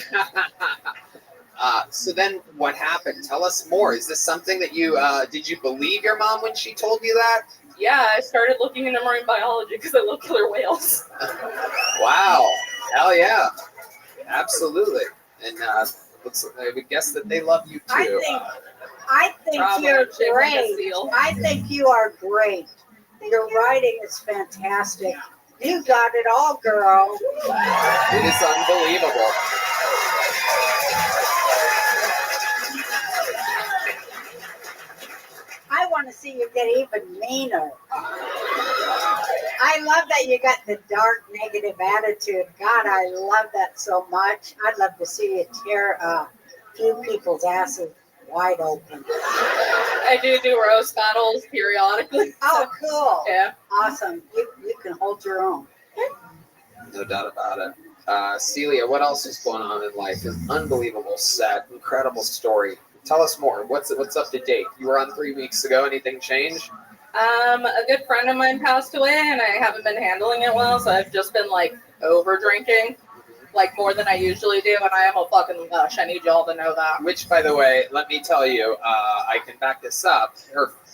So then what happened? Tell us more. Is this something that you, did you believe your mom when she told you that? Yeah, I started looking into marine biology because I love killer whales. Wow. Hell yeah. Absolutely. And looks like, I would guess that they love you too. I think Probably you're shaped like a great. seal. I think you are great. Your writing is fantastic. You got it all, girl. It is unbelievable. I want to see you get even meaner. I love that you got the dark, negative attitude. God, I love that so much. I'd love to see you tear a few people's asses wide open. I do roast battles periodically. Oh, cool. Yeah. Awesome. You can hold your own. No doubt about it. Celia, what else is going on in life? An unbelievable set, incredible story. Tell us more. What's up to date? You were on 3 weeks ago. Anything changed? A good friend of mine passed away, and I haven't been handling it well, so I've just been like over drinking, like more than I usually do, and I am a fucking lush. I need y'all to know that. Which, by the way, let me tell you, I can back this up.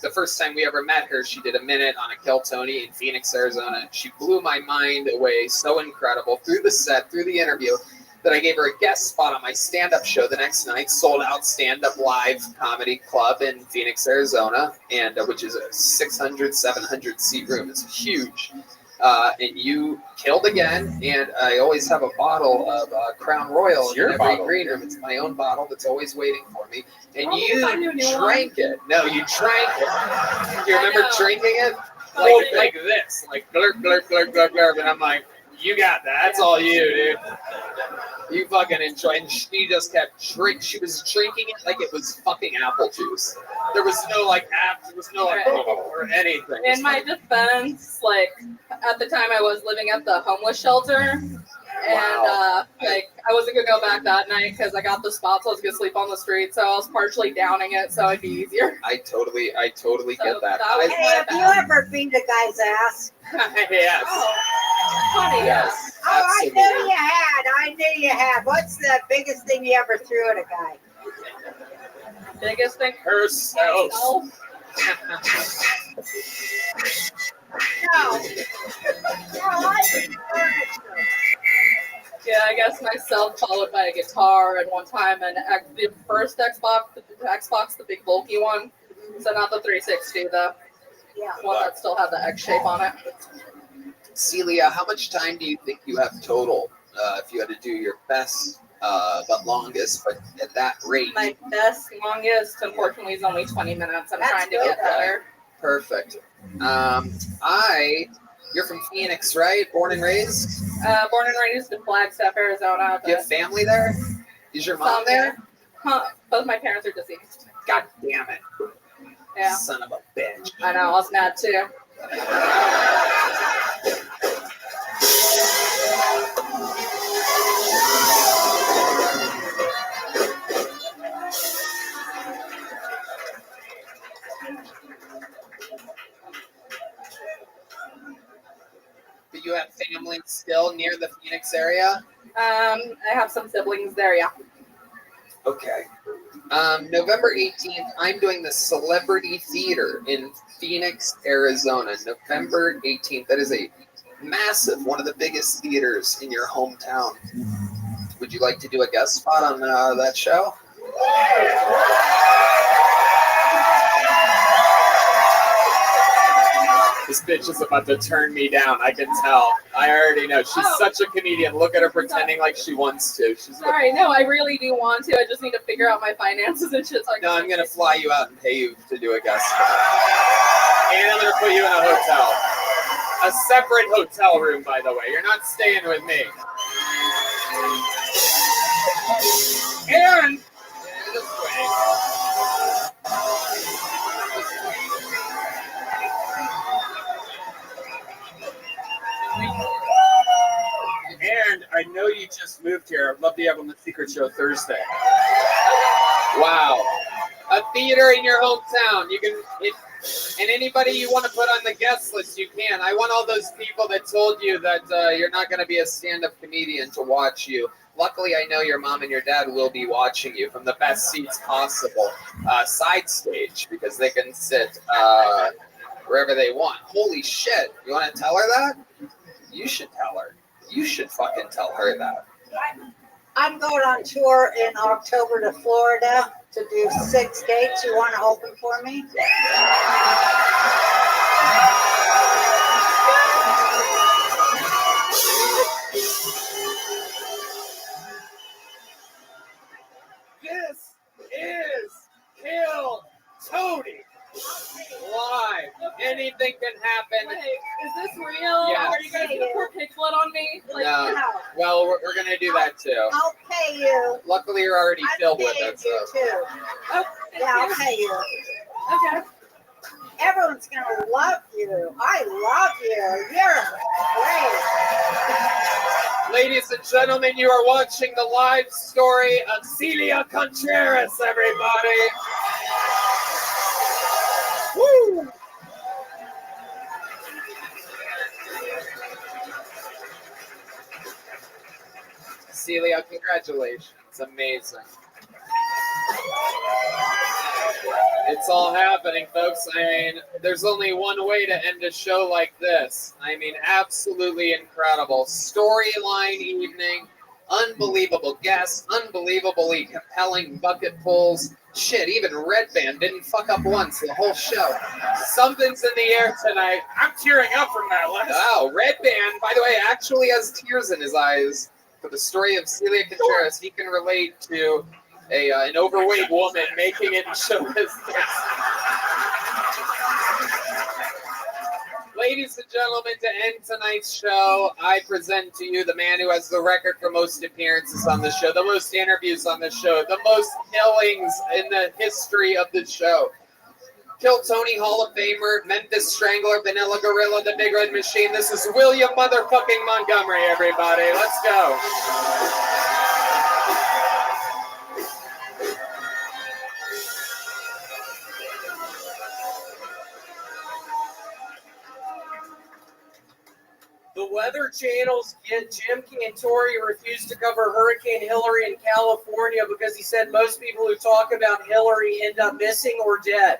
The first time we ever met her, she did a minute on a Kill Tony in Phoenix, Arizona. She blew my mind away. So incredible. Through the set, through the interview, that I gave her a guest spot on my stand-up show the next night, sold out stand-up live comedy club in Phoenix, Arizona, and which is a 600, 700 seat room. It's huge. And you killed again, and I always have a bottle of Crown Royal in every green room. It's my own bottle that's always waiting for me. And you drank it. No, you drank it. You remember drinking it? Like this. Like glurp, glurp, glurp, glurp, glurp. And I'm like, you got that. That's all you, dude. You fucking enjoy it. And she just kept drinking. She was drinking it like it was fucking apple juice. There was no there was no or anything. In my defense, like at the time I was living at the homeless shelter, and like I wasn't gonna go back that night because I got the spot, so I was gonna sleep on the street. So I was partially downing it, so it'd be easier. I totally get that. Hey, have you ever beat a guy's ass? Yes. Funny. Yes. Oh, Absolutely. I knew you had. What's the biggest thing you ever threw at a guy? Biggest thing? Herself. No. Yeah, I guess myself followed by a guitar and one time the first Xbox, the big bulky one. So not the 360, the one that still had the X shape on it. Celia, how much time do you think you have total if you had to do your best but longest, but at that rate? My best, longest, unfortunately, is only 20 minutes. I'm trying to get better. Perfect. You're from Phoenix, right? Born and raised? Born and raised in Flagstaff, Arizona. Do you have family there? Is your mom there? Both my parents are deceased. God damn it. Yeah. Son of a bitch. I know, I was mad too. Do you have family still near the Phoenix area? I have some siblings there, yeah. Okay. November 18th, I'm doing the Celebrity Theater in Phoenix, Arizona. November 18th. That is a massive, one of the biggest theaters in your hometown. Would you like to do a guest spot on that show? This bitch is about to turn me down. I can tell. I already know. She's such a comedian. Look at her pretending like she wants to. She's Sorry, no, I really do want to. I just need to figure out my finances and shit. So I can No, I'm going to fly you out and pay you to do a guest spot. And I'm going to put you in a hotel. A separate hotel room, by the way. You're not staying with me. And this way. And I know you just moved here. I'd love to have you on the Secret Show Thursday. Wow. A theater in your hometown. You can, and anybody you want to put on the guest list, you can. I want all those people that told you that you're not going to be a stand-up comedian to watch you. Luckily, I know your mom and your dad will be watching you from the best seats possible, side stage, because they can sit wherever they want. Holy shit. You want to tell her that? You should tell her. You should fucking tell her that. I'm going on tour in October to Florida to do 6 dates. You want to open for me? This is Kill Tony live. Anything can happen. Wait, is this real? Yes. Are you guys gonna pour pig blood on me? Like, No. how? Well, we're going to do that too. I'll pay you. Luckily, you're already I'm filled with paying it. So. you too. Oh, Yeah, I'll pay you. Okay. Everyone's gonna love you. I love you. You're great. Ladies and gentlemen, you are watching the live story of Celia Contreras, everybody. Woo! Celia, congratulations. Amazing. It's all happening, folks. I mean, there's only one way to end a show like this. I mean, absolutely incredible. Storyline evening, unbelievable guests, unbelievably compelling bucket pulls. Shit, even Red Band didn't fuck up once the whole show. Something's in the air tonight. I'm tearing up from that, Les. Wow, Red Band, by the way, actually has tears in his eyes. For the story of Celia Contreras, he can relate to an overweight woman making it in show business. Ladies and gentlemen, to end tonight's show, I present to you the man who has the record for most appearances on the show, the most interviews on the show, the most killings in the history of the show. Kill Tony Hall of Famer, Memphis Strangler, Vanilla Gorilla, the Big Red Machine. This is William motherfucking Montgomery, everybody. Let's go. The Weather Channel's Jim Cantori refused to cover Hurricane Hillary in California because he said most people who talk about Hillary end up missing or dead.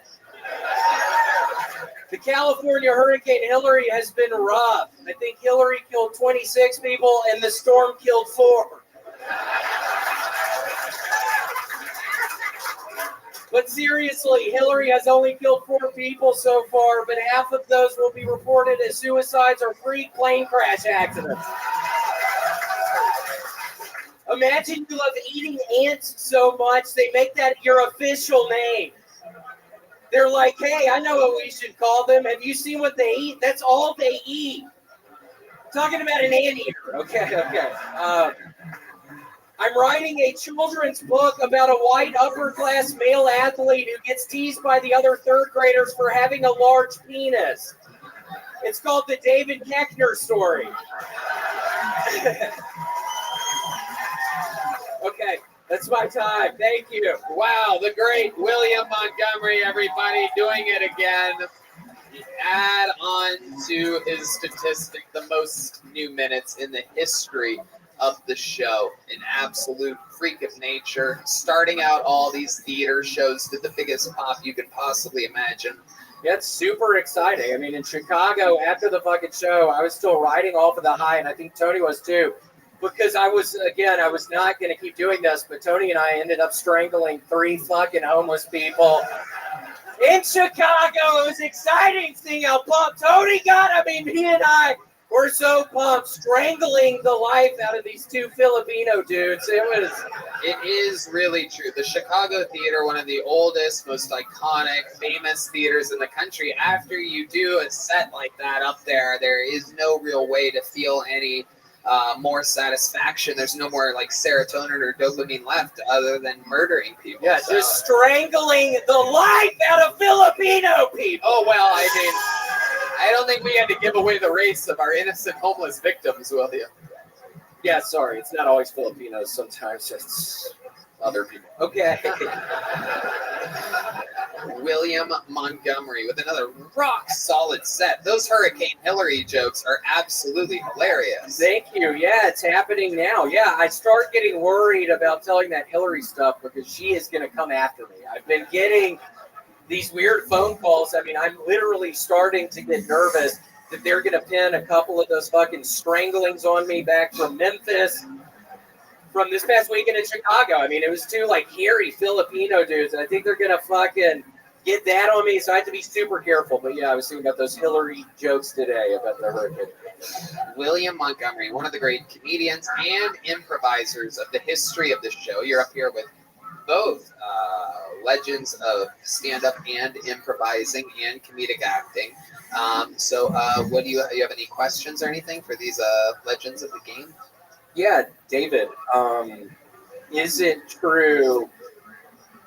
The California Hurricane Hillary has been rough. I think Hillary killed 26 people and the storm killed 4. But seriously, Hillary has only killed 4 people so far, but half of those will be reported as suicides or freak plane crash accidents. Imagine you love eating ants so much, they make that your official name. They're like, hey, I know what we should call them. Have you seen what they eat? That's all they eat. Talking about an anteater. Okay. I'm writing a children's book about a white upper-class male athlete who gets teased by the other third graders for having a large penis. It's called the David Keckner story. Okay, that's my time. Thank you. Wow, the great William Montgomery, everybody, doing it again. Add on to his statistic the most new minutes in the history of the show. An absolute freak of nature. Starting out all these theater shows to the biggest pop you can possibly imagine. Yeah, it's super exciting. I mean, in Chicago, after the fucking show, I was still riding off of the high, and I think Tony was too. Because I was not going to keep doing this, but Tony and I ended up strangling 3 fucking homeless people in Chicago. It was exciting seeing how pumped Tony got. I mean, he and I were so pumped, strangling the life out of these 2 Filipino dudes. It is really true. The Chicago Theater, one of the oldest, most iconic, famous theaters in the country. After you do a set like that up there, there is no real way to feel any more satisfaction. There's no more like serotonin or dopamine left other than murdering people. Yeah, so. Just strangling the life out of Filipino people. Oh, well, I mean, I don't think we had to give away the race of our innocent homeless victims, will you? Yeah, sorry. It's not always Filipinos. Sometimes it's other people. Okay. William Montgomery with another rock solid set. Those Hurricane Hillary jokes are absolutely hilarious. Thank you. Yeah, it's happening now. Yeah, I start getting worried about telling that Hillary stuff because she is going to come after me. I've been getting these weird phone calls. I mean, I'm literally starting to get nervous that they're going to pin a couple of those fucking stranglings on me back from Memphis. From this past weekend in Chicago. I mean, it was 2 like hairy Filipino dudes, and I think they're gonna fucking get that on me, so I have to be super careful. But yeah, I was thinking about those Hillary jokes today about the hurricane. William Montgomery, one of the great comedians and improvisers of the history of the show. You're up here with both legends of stand-up and improvising and comedic acting. What do you have any questions or anything for these legends of the game? Yeah, David, is it true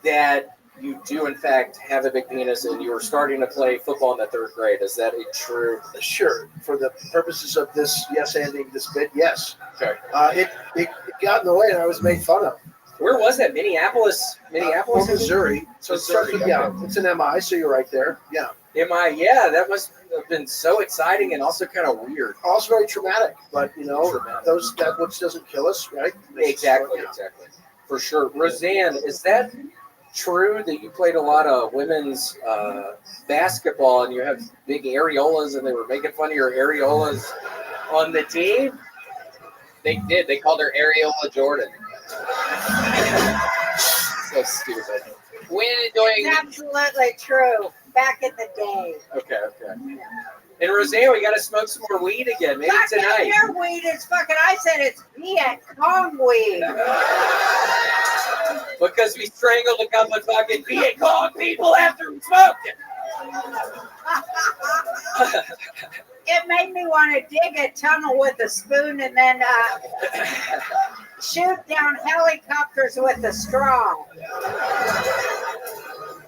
that you do, in fact, have a big penis and you were starting to play football in the 3rd grade? Is that true? Sure. For the purposes of this ending this bit, yes. Okay. It got in the way and I was made fun of. Where was that? Minneapolis? Missouri. So Missouri, it's an MI, so you're right there. Yeah. MI, yeah, that must have been so exciting and also kind of weird. Also very traumatic, but that which doesn't kill us, right? Exactly. For sure. Roseanne, is that true that you played a lot of women's basketball and you have big areolas and they were making fun of your areolas on the team? They did. They called her Areola Jordan. So stupid. It's absolutely true. Back in the day. Okay. And Roseanne, we got to smoke some more weed again. Maybe tonight. Your weed is fucking. I said it's Viet Cong weed. Because we strangled a couple of fucking Viet Cong people after we smoked it. It made me want to dig a tunnel with a spoon and then shoot down helicopters with a straw.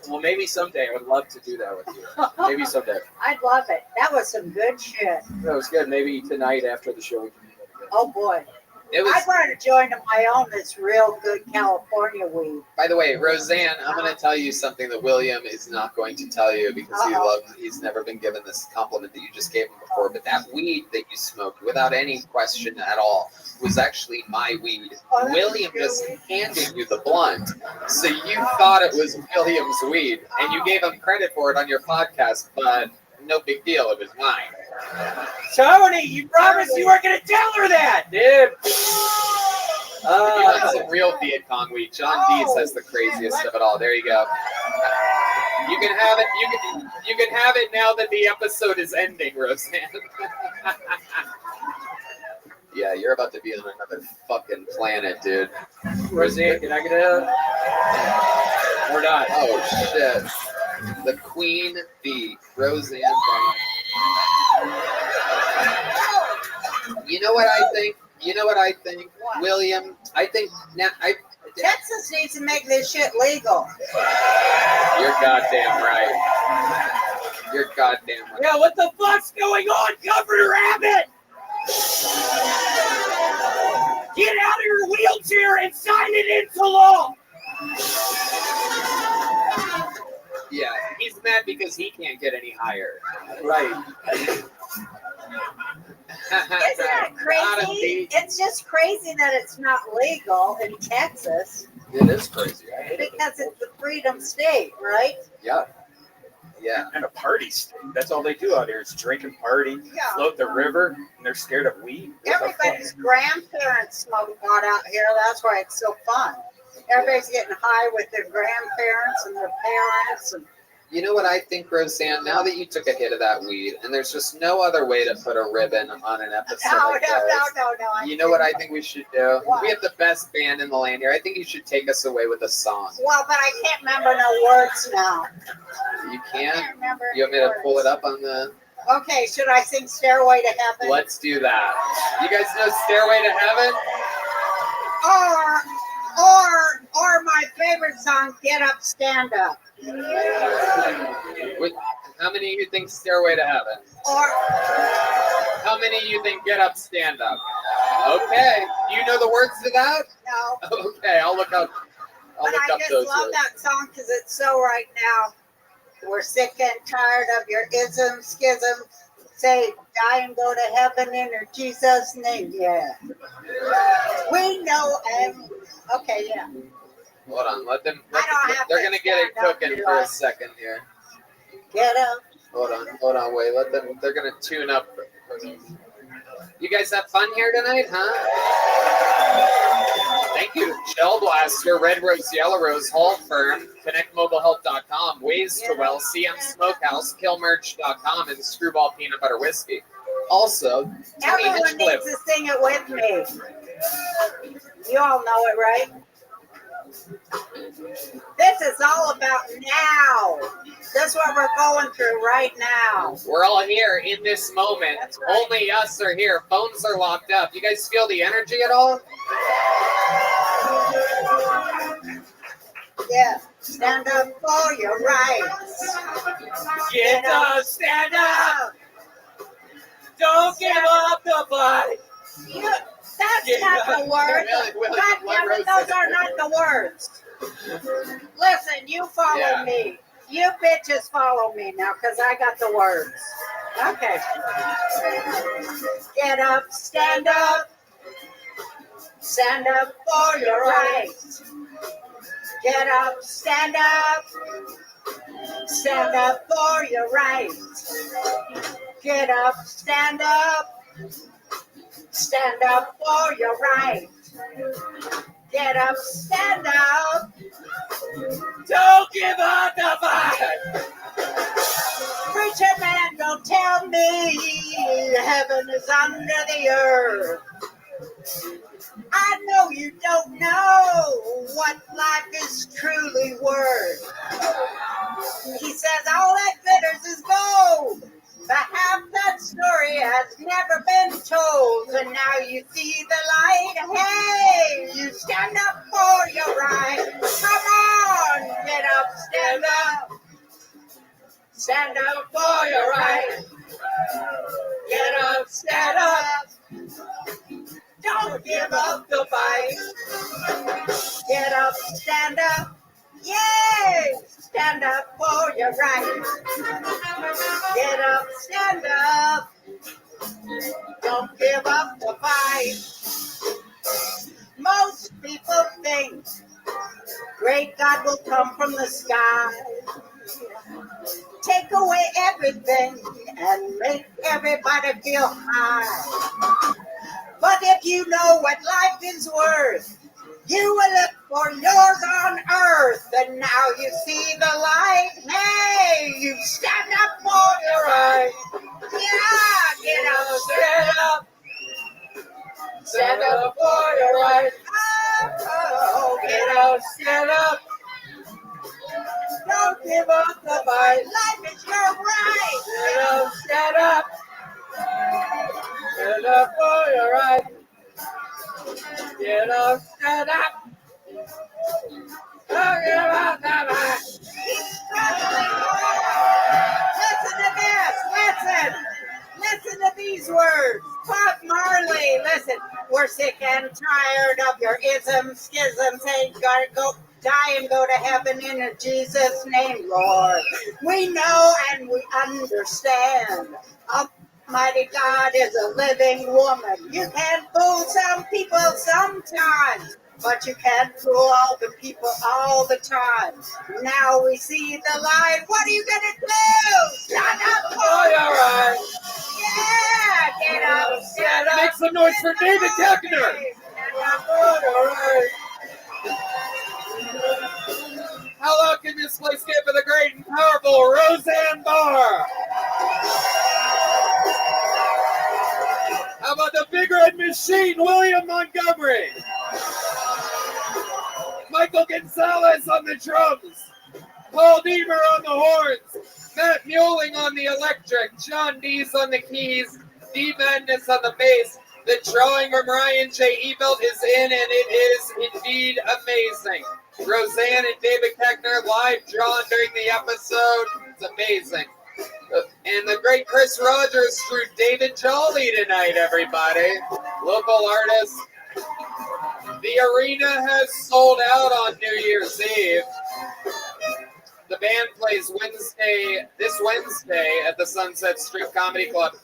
Well, maybe someday. I would love to do that with you. Maybe someday. I'd love it. That was some good shit. That was good. Maybe tonight after the show we can do that again. Oh, boy. I brought a joint of my own that's real good California weed. By the way, Roseanne, I'm going to tell you something that William is not going to tell you because he's never been given this compliment that you just gave him before. But that weed that you smoked, without any question at all, was actually my weed. William just handed you the blunt. So you thought it was William's weed. And you gave him credit for it on your podcast, but no big deal. It was mine. Tony, you promised you weren't going to tell her that, dude. You want some real Viet Cong weed. John Dees has the craziest of it all. There you go. You can have it. You can have it now that the episode is ending, Roseanne. Yeah, you're about to be on another fucking planet, dude. Roseanne, can I get a? Or not? Oh shit! The Queen Bee, Roseanne. You know what I think? You know what I think, William? I think now Texas needs to make this shit legal. You're goddamn right. You're goddamn right. Yeah, what the fuck's going on, Governor Abbott? Get out of your wheelchair and sign it into law. Yeah, he's mad because he can't get any higher. Right. Isn't that crazy? It's just crazy that it's not legal in Texas It is crazy. I hate it. because it's the freedom state, right? Yeah. Yeah. And a party state. That's all they do out here is drink and party, Yeah. float the river, and they're scared of weed. What the fuck? Everybody's grandparents smoke pot out here. That's why it's so fun. Everybody's getting high with their grandparents and their parents. And You know what I think, Roseanne? Now that you took a hit of that weed, and there's just no other way to put a ribbon on an episode like this. No. You know what I think we should do? What? We have the best band in the land here. I think you should take us away with a song. Well, but I can't remember no words now. You can't? remember You want me to pull it up on the... Okay, should I sing Stairway to Heaven? Let's do that. You guys know Stairway to Heaven? Or my favorite song, Get Up, Stand Up. How many of you think Stairway to Heaven? Or How many of you think Get Up, Stand Up? Okay. Do you know the words to that? no. Okay, I'll look up. I'll But look I up just those love words. that song because it's so right now. We're sick and tired of your ism, schism. Say, die and go to heaven in her Jesus' name. Yeah. We know. Okay, yeah. Hold on, let them. I don't have They're to gonna get it stand up, cooking do for I? a second here. Get up. Hold on, wait. Let them. They're gonna tune up. You guys have fun here tonight, huh? Thank you, Shell Blaster, Red Rose, Yellow Rose, Hall Firm, ConnectMobileHealth.com, Ways to Well, CM Smokehouse, KillMerch.com, and Screwball Peanut Butter Whiskey. Also, Tony Everyone Hinchcliffe. needs to sing it with me. You all know it, right? This is all about now. This is what we're going through right now. We're all here in this moment. right. Only us are here. Phones are locked up. You guys feel the energy at all? Yeah. Stand up for your rights. Get up, stand up. Don't give up the fight. That's not the words. God damn it, those are not the words. Listen, you follow me. You bitches follow me now because I got the words. Okay. Get up, stand up. Stand up for your rights. Get up, stand up. Stand up for your rights. Get up, stand up. Stand up for your rights. Get up, stand up. Don't give up the fight. Preacher man, don't tell me heaven is under the earth. I know you don't know what life is truly worth. He says all that glitters is gold. But half that story has never been told. And now you see the light. Hey, you stand up for your right. Come on, get up, stand up. Stand up for your right. Get up, stand up. Don't give up the fight. Get up, stand up. Yay! Stand up for your right. Get up, stand up. Don't give up the fight. Most people think great God will come from the sky, take away everything and make everybody feel high. But if you know what life is worth, you will look for yours on earth. And now you see the light. Hey, you stand up for your right. Yeah, get up, stand up. Stand up for your right. Oh, get up, stand up. Don't give up the fight. Life is your right. Get up, stand up. Stand up for your right. Get up, stand up. Talk about that. Listen to this. Listen to these words. Bob Marley. Listen. We're sick and tired of your isms, schisms. Ain't gotta go die and go to heaven in Jesus' name, Lord. We know and we understand. Almighty God is a living woman. You can fool some people sometimes, but you can't fool all the people all the time. Now we see the light. What are you gonna do? Stand up. Oh, you're right. Yeah, get up, stand up. Make some noise for David Deckner. How long can this place get for the great and powerful Roseanne Barr? How about the Big Red Machine, William Montgomery? Michael Gonzalez on the drums. Paul Deemer on the horns. Matt Muelling on the electric. John Dees on the keys. D Madness on the bass. The drawing from Ryan J. Ebelt is in, and it is indeed amazing. Roseanne and David Keckner live drawn during the episode. It's amazing. And the great Chris Rogers drew David Jolly tonight, everybody. Local artist. The arena has sold out on New Year's Eve. The band plays this Wednesday at the Sunset Strip Comedy Club.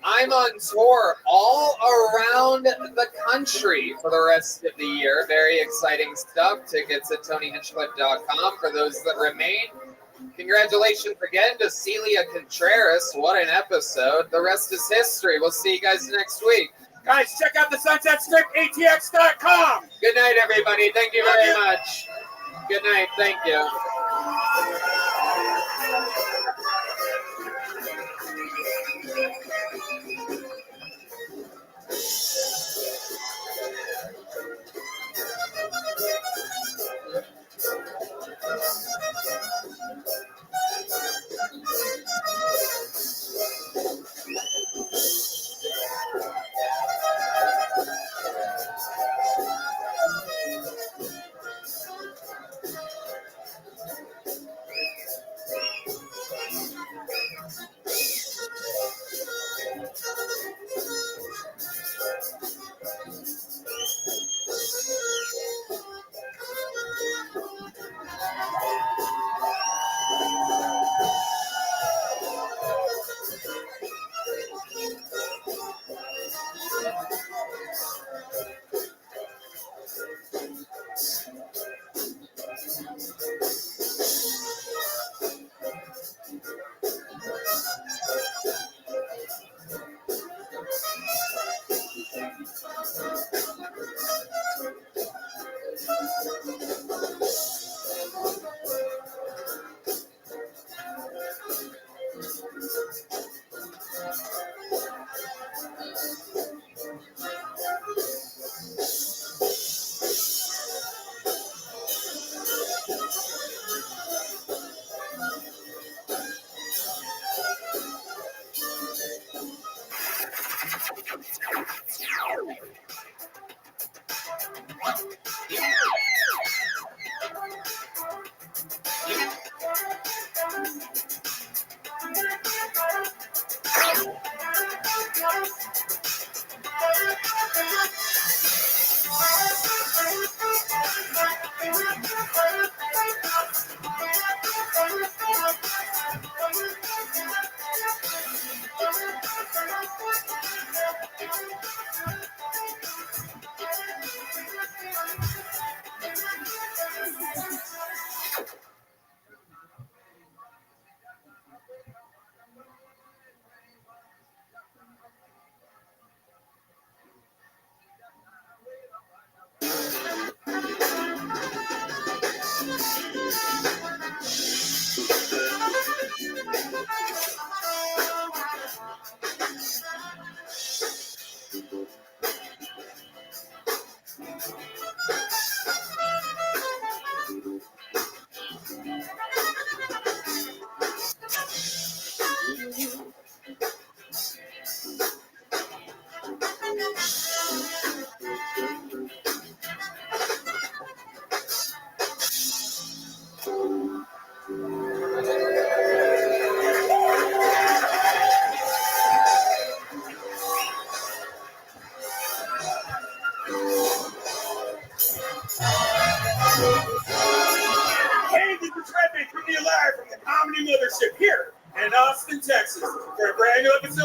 I'm on tour all around the country for the rest of the year. Very exciting stuff. Tickets at TonyHinchcliffe.com for those that remain. Congratulations again to Celia Contreras. What an episode. The rest is history. We'll see you guys next week. Guys, check out the Sunset Strip, ATX.com. Good night, everybody. Thank you very much. Good night. Thank you.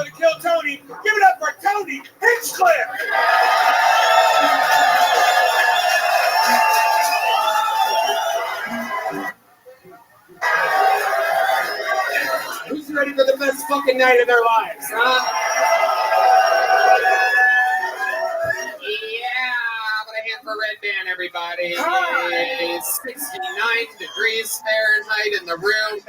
to kill Tony. Give it up for Tony Hinchcliffe. Who's ready for the best fucking night of their lives, huh? Yeah, I'm gonna hand for Red Band, everybody. It's 69 degrees Fahrenheit in the room.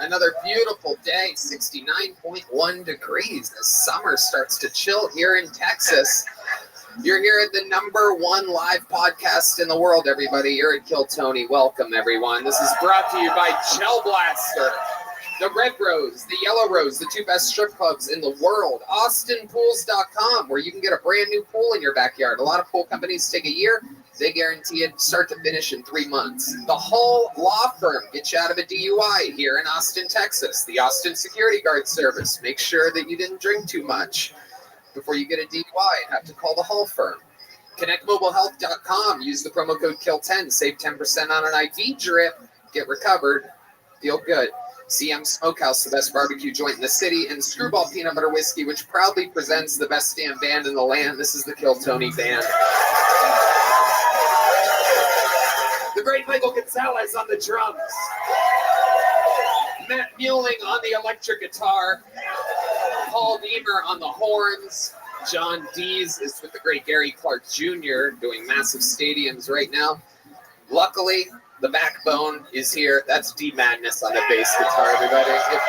Another beautiful day, 69.1 degrees. The summer starts to chill here in Texas. You're here at the #1 live podcast in the world, everybody. You're at Kill Tony. Welcome, everyone. This is brought to you by Gel Blaster, the Red Rose, the Yellow Rose, the two best strip clubs in the world. AustinPools.com, where you can get a brand new pool in your backyard. A lot of pool companies take a year. They guarantee it start to finish in 3 months. The Hull Law Firm gets you out of a DUI here in Austin, Texas. The Austin Security Guard Service. Make sure that you didn't drink too much before you get a DUI and have to call the Hull firm. ConnectMobileHealth.com. Use the promo code KILL10. Save 10% on an IV drip. Get recovered. Feel good. CM Smokehouse, the best barbecue joint in the city, and Screwball Peanut Butter Whiskey, which proudly presents the best damn band in the land. This is the Kill Tony Band. The great Michael Gonzalez on the drums. Matt Mueling on the electric guitar. Paul Deemer on the horns. John Dees is with the great Gary Clark Jr. doing massive stadiums right now. Luckily, the backbone is here. That's D Madness on the bass guitar, everybody. You have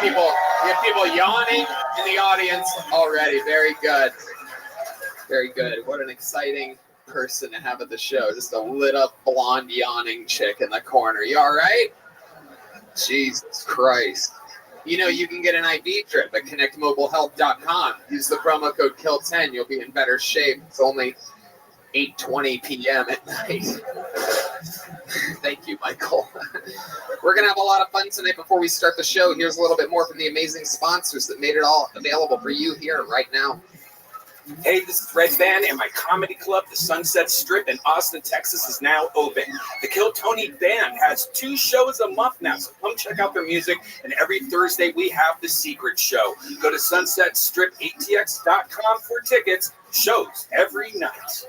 people yawning in the audience already. Very good. Very good. What an exciting person to have at the show. Just a lit up blonde yawning chick in the corner. You all right? Jesus Christ. You know, you can get an IV drip at ConnectMobileHealth.com. Use the promo code KILL10. You'll be in better shape. It's only 8:20 p.m. at night. Thank you, Michael. We're going to have a lot of fun tonight. Before we start the show, here's a little bit more from the amazing sponsors that made it all available for you here right now. Hey, this is Red Band, and my comedy club, the Sunset Strip in Austin, Texas, is now open. The Kill Tony Band has 2 shows a month now, so come check out their music. And every Thursday, we have The Secret Show. Go to sunsetstripatx.com for tickets. Shows every night.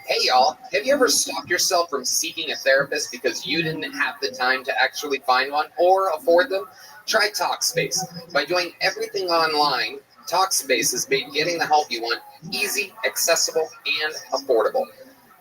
Hey, y'all. Have you ever stopped yourself from seeking a therapist because you didn't have the time to actually find one or afford them? Try Talkspace. By doing everything online, Talkspace has made getting the help you want easy, accessible, and affordable.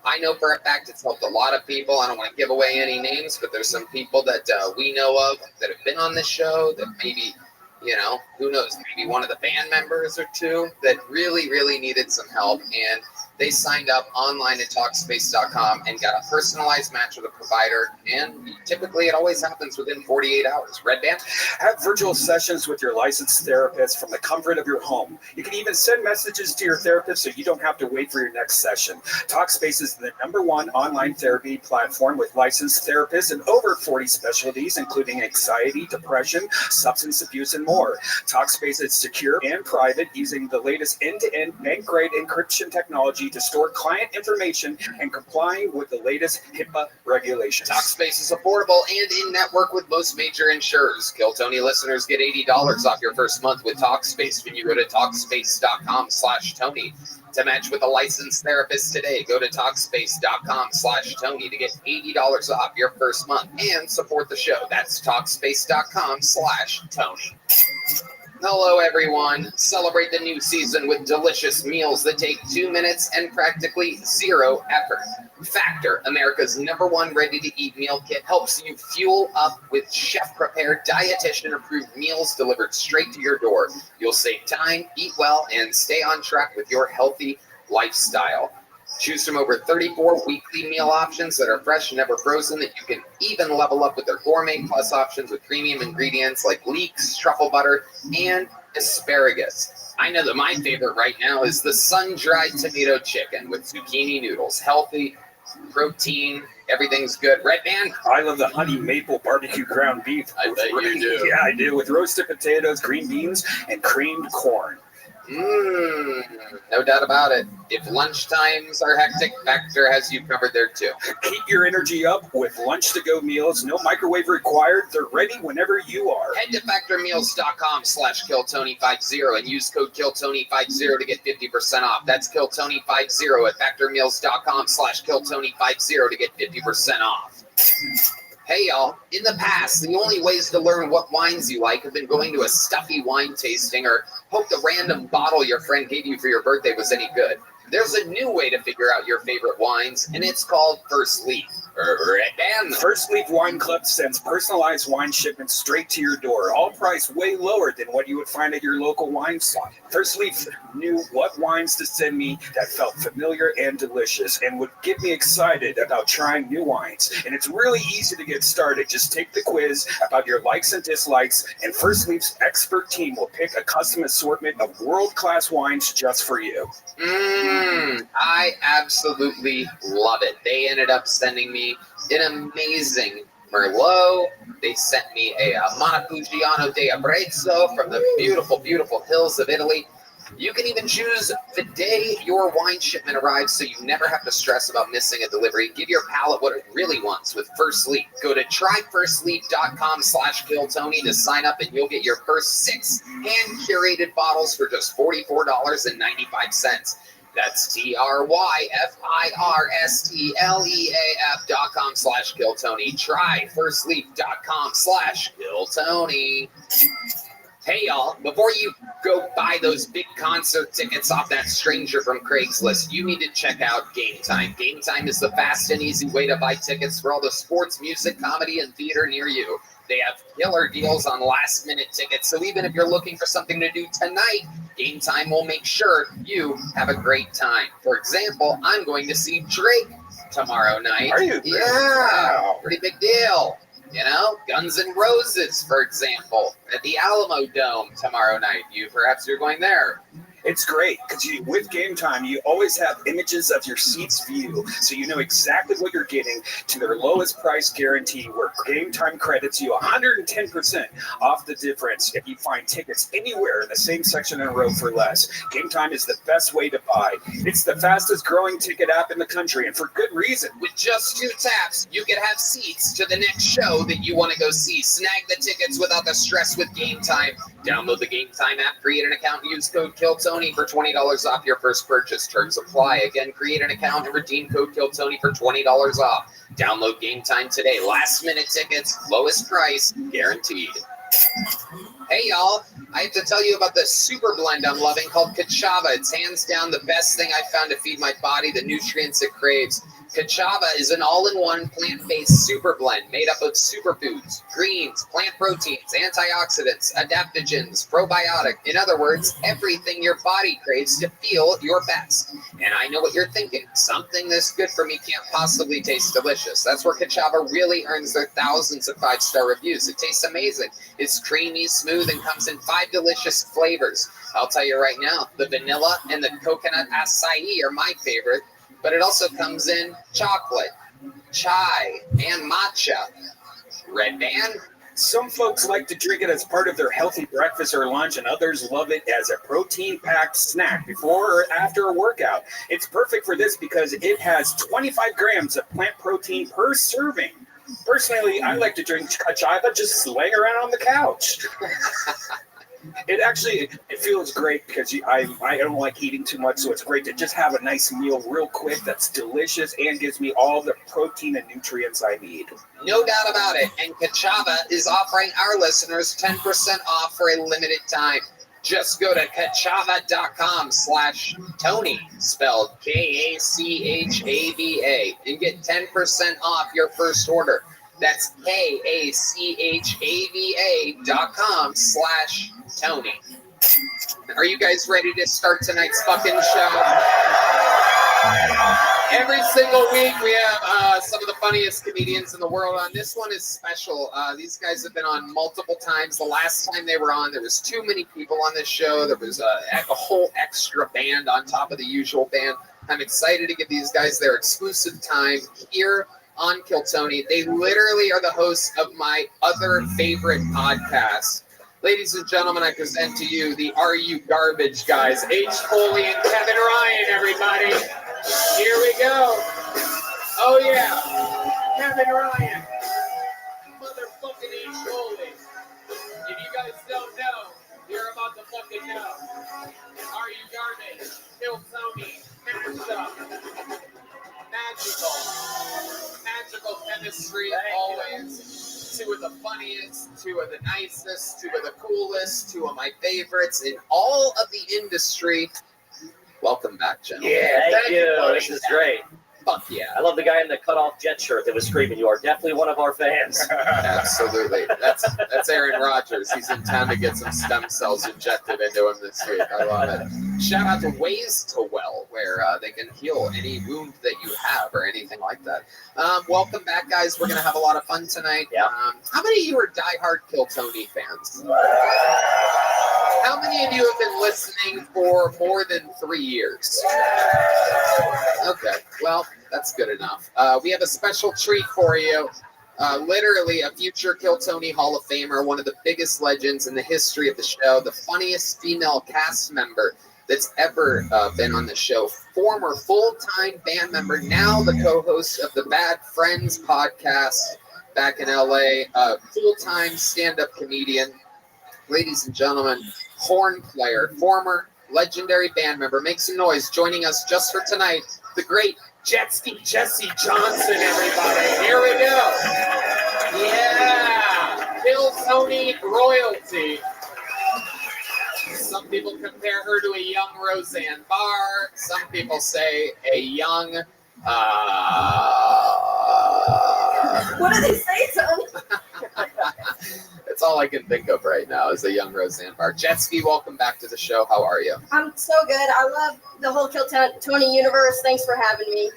I know for a fact it's helped a lot of people. I don't want to give away any names, but there's some people that we know of that have been on this show that maybe, you know, who knows, maybe one of the band members or two that really, really needed some help. And they signed up online at Talkspace.com and got a personalized match with a provider. And typically it always happens within 48 hours. Red Band? Have virtual sessions with your licensed therapist from the comfort of your home. You can even send messages to your therapist so you don't have to wait for your next session. Talkspace is the #1 online therapy platform with licensed therapists in over 40 specialties, including anxiety, depression, substance abuse, and more. Talkspace is secure and private, using the latest end-to-end bank-grade encryption technology to store client information and complying with the latest HIPAA regulations. Talkspace is affordable and in-network with most major insurers. Kill Tony listeners get $80 off your first month with Talkspace when you go to Talkspace.com/Tony. To match with a licensed therapist today, go to Talkspace.com/Tony to get $80 off your first month and support the show. That's Talkspace.com/Tony. Hello, everyone. Celebrate the new season with delicious meals that take 2 minutes and practically zero effort. Factor, America's #1 ready-to-eat meal kit, helps you fuel up with chef-prepared, dietitian-approved meals delivered straight to your door. You'll save time, eat well, and stay on track with your healthy lifestyle. Choose from over 34 weekly meal options that are fresh and never frozen, that you can even level up with their gourmet plus options with premium ingredients like leeks, truffle butter, and asparagus. I know that my favorite right now is the sun-dried tomato chicken with zucchini noodles. Healthy, protein, everything's good. Red Band? I love the honey maple barbecue ground beef. I bet you do. Yeah, I do. With roasted potatoes, green beans, and creamed corn. No doubt about it. If lunchtimes are hectic, Factor has you covered there too. Keep your energy up with lunch-to-go meals. No microwave required. They're ready whenever you are. Head to factormeals.com/KillTony50 and use code KillTony50 to get 50% off. That's KillTony50 at factormeals.com/KillTony50 to get 50% off. Hey y'all, in the past, the only ways to learn what wines you like have been going to a stuffy wine tasting or hope the random bottle your friend gave you for your birthday was any good. There's a new way to figure out your favorite wines, and it's called First Leaf. Red First Leaf Wine Club sends personalized wine shipments straight to your door, all priced way lower than what you would find at your local wine shop. First Leaf knew what wines to send me that felt familiar and delicious and would get me excited about trying new wines. And it's really easy to get started. Just take the quiz about your likes and dislikes, and First Leaf's expert team will pick a custom assortment of world-class wines just for you. I absolutely love it. They ended up sending me an amazing Merlot. They sent me a Montepulciano di Abruzzo from the beautiful, beautiful hills of Italy. You can even choose the day your wine shipment arrives so you never have to stress about missing a delivery. Give your palate what it really wants with First Leaf. Go to tryfirstleaf.com/KillTony to sign up and you'll get your first 6 hand-curated bottles for just $44.95. That's tryfirstleaf.com/KillTony. Tryfirstleaf.com/KillTony. Hey y'all, before you go buy those big concert tickets off that stranger from Craigslist, you need to check out Game Time. Game Time is the fast and easy way to buy tickets for all the sports, music, comedy, and theater near you. They have killer deals on last-minute tickets, so even if you're looking for something to do tonight, Game Time will make sure you have a great time. For example, I'm going to see Drake tomorrow night. Are you? Yeah, Wow. pretty big deal. You know, Guns N' Roses, for example, at the Alamo Dome tomorrow night. Perhaps you're going there. It's great because with Game Time, you always have images of your seat's view, so you know exactly what you're getting to their lowest price guarantee, where Game Time credits you 110% off the difference if you find tickets anywhere in the same section in a row for less. Game Time is the best way to buy. It's the fastest growing ticket app in the country, and for good reason. With just 2 taps, you can have seats to the next show that you want to go see. Snag the tickets without the stress with Game Time. Download the Game Time app, create an account, and use code KillTony for $20 off your first purchase. Terms apply. Again, create an account and redeem code KillTony for $20 off. Download Game Time today. Last minute tickets, lowest price, guaranteed. Hey y'all, I have to tell you about the super blend I'm loving called Kachava. It's hands down the best thing I've found to feed my body the nutrients it craves. Kachava is an all-in-one plant-based super blend made up of superfoods, greens, plant proteins, antioxidants, adaptogens, probiotic. In other words, everything your body craves to feel your best. And I know what you're thinking. Something this good for me can't possibly taste delicious. That's where Kachava really earns their thousands of 5-star reviews. It tastes amazing. It's creamy, smooth, and comes in 5 delicious flavors. I'll tell you right now, the vanilla and the coconut acai are my favorite. But it also comes in chocolate, chai, and matcha. Red Band? Some folks like to drink it as part of their healthy breakfast or lunch, and others love it as a protein-packed snack before or after a workout. It's perfect for this because it has 25 grams of plant protein per serving. Personally, I like to drink Kachava just laying around on the couch. It feels great because I don't like eating too much, so it's great to just have a nice meal real quick that's delicious and gives me all the protein and nutrients I need. No doubt about it. And Kachava is offering our listeners 10% off for a limited time. Just go to kachava.com/Tony, spelled Kachava, and get 10% off your first order. That's kachava.com/Tony. Are you guys ready to start tonight's fucking show? Every single week we have some of the funniest comedians in the world on. This one is special. These guys have been on multiple times. The last time they were on, there was too many people on this show. There was a whole extra band on top of the usual band. I'm excited to give these guys their exclusive time here on Kill Tony. They literally are the hosts of my other favorite podcast. Ladies and gentlemen, I present to you the Are You Garbage guys, H. Foley and Kevin Ryan, everybody. Here we go. Oh, yeah. Kevin Ryan. Motherfucking H. Foley. If you guys don't know, you're about to fucking know. Are You Garbage? Kill Tony. Mashup. Magical chemistry, always. Two of the funniest, two of the nicest, two of the coolest, two of my favorites in all of the industry. Welcome back, gentlemen. Yeah, thank you. This is great. Fuck yeah. I love the guy in the cut-off jet shirt that was screaming, "You are definitely one of our fans." Absolutely. That's Aaron Rodgers. He's in town to get some stem cells injected into him this week. I love it. Shout out to Ways to Well, where they can heal any wound that you have or anything like that. Welcome back, guys. We're going to have a lot of fun tonight. Yeah. How many of you are diehard Kill Tony fans? How many of you have been listening for more than 3 years? Okay, well, that's good enough. We have a special treat for you. Literally a future Kill Tony Hall of Famer, one of the biggest legends in the history of the show, the funniest female cast member that's ever been on the show, former full-time band member, now the co-host of the Bad Friends podcast back in LA, full-time stand-up comedian. Ladies and gentlemen, horn player, former legendary band member, make some noise, joining us just for tonight, the great Jet Ski Jesse Johnson, everybody. Here we go. Yeah. Kill Tony royalty. Some people compare her to a young Roseanne Barr. Some people say a young... What do they say, Tony? That's all I can think of right now is a young Roseanne Barr. Jetski, welcome back to the show. How are you? I'm so good. I love the whole Kill Tony universe. Thanks for having me.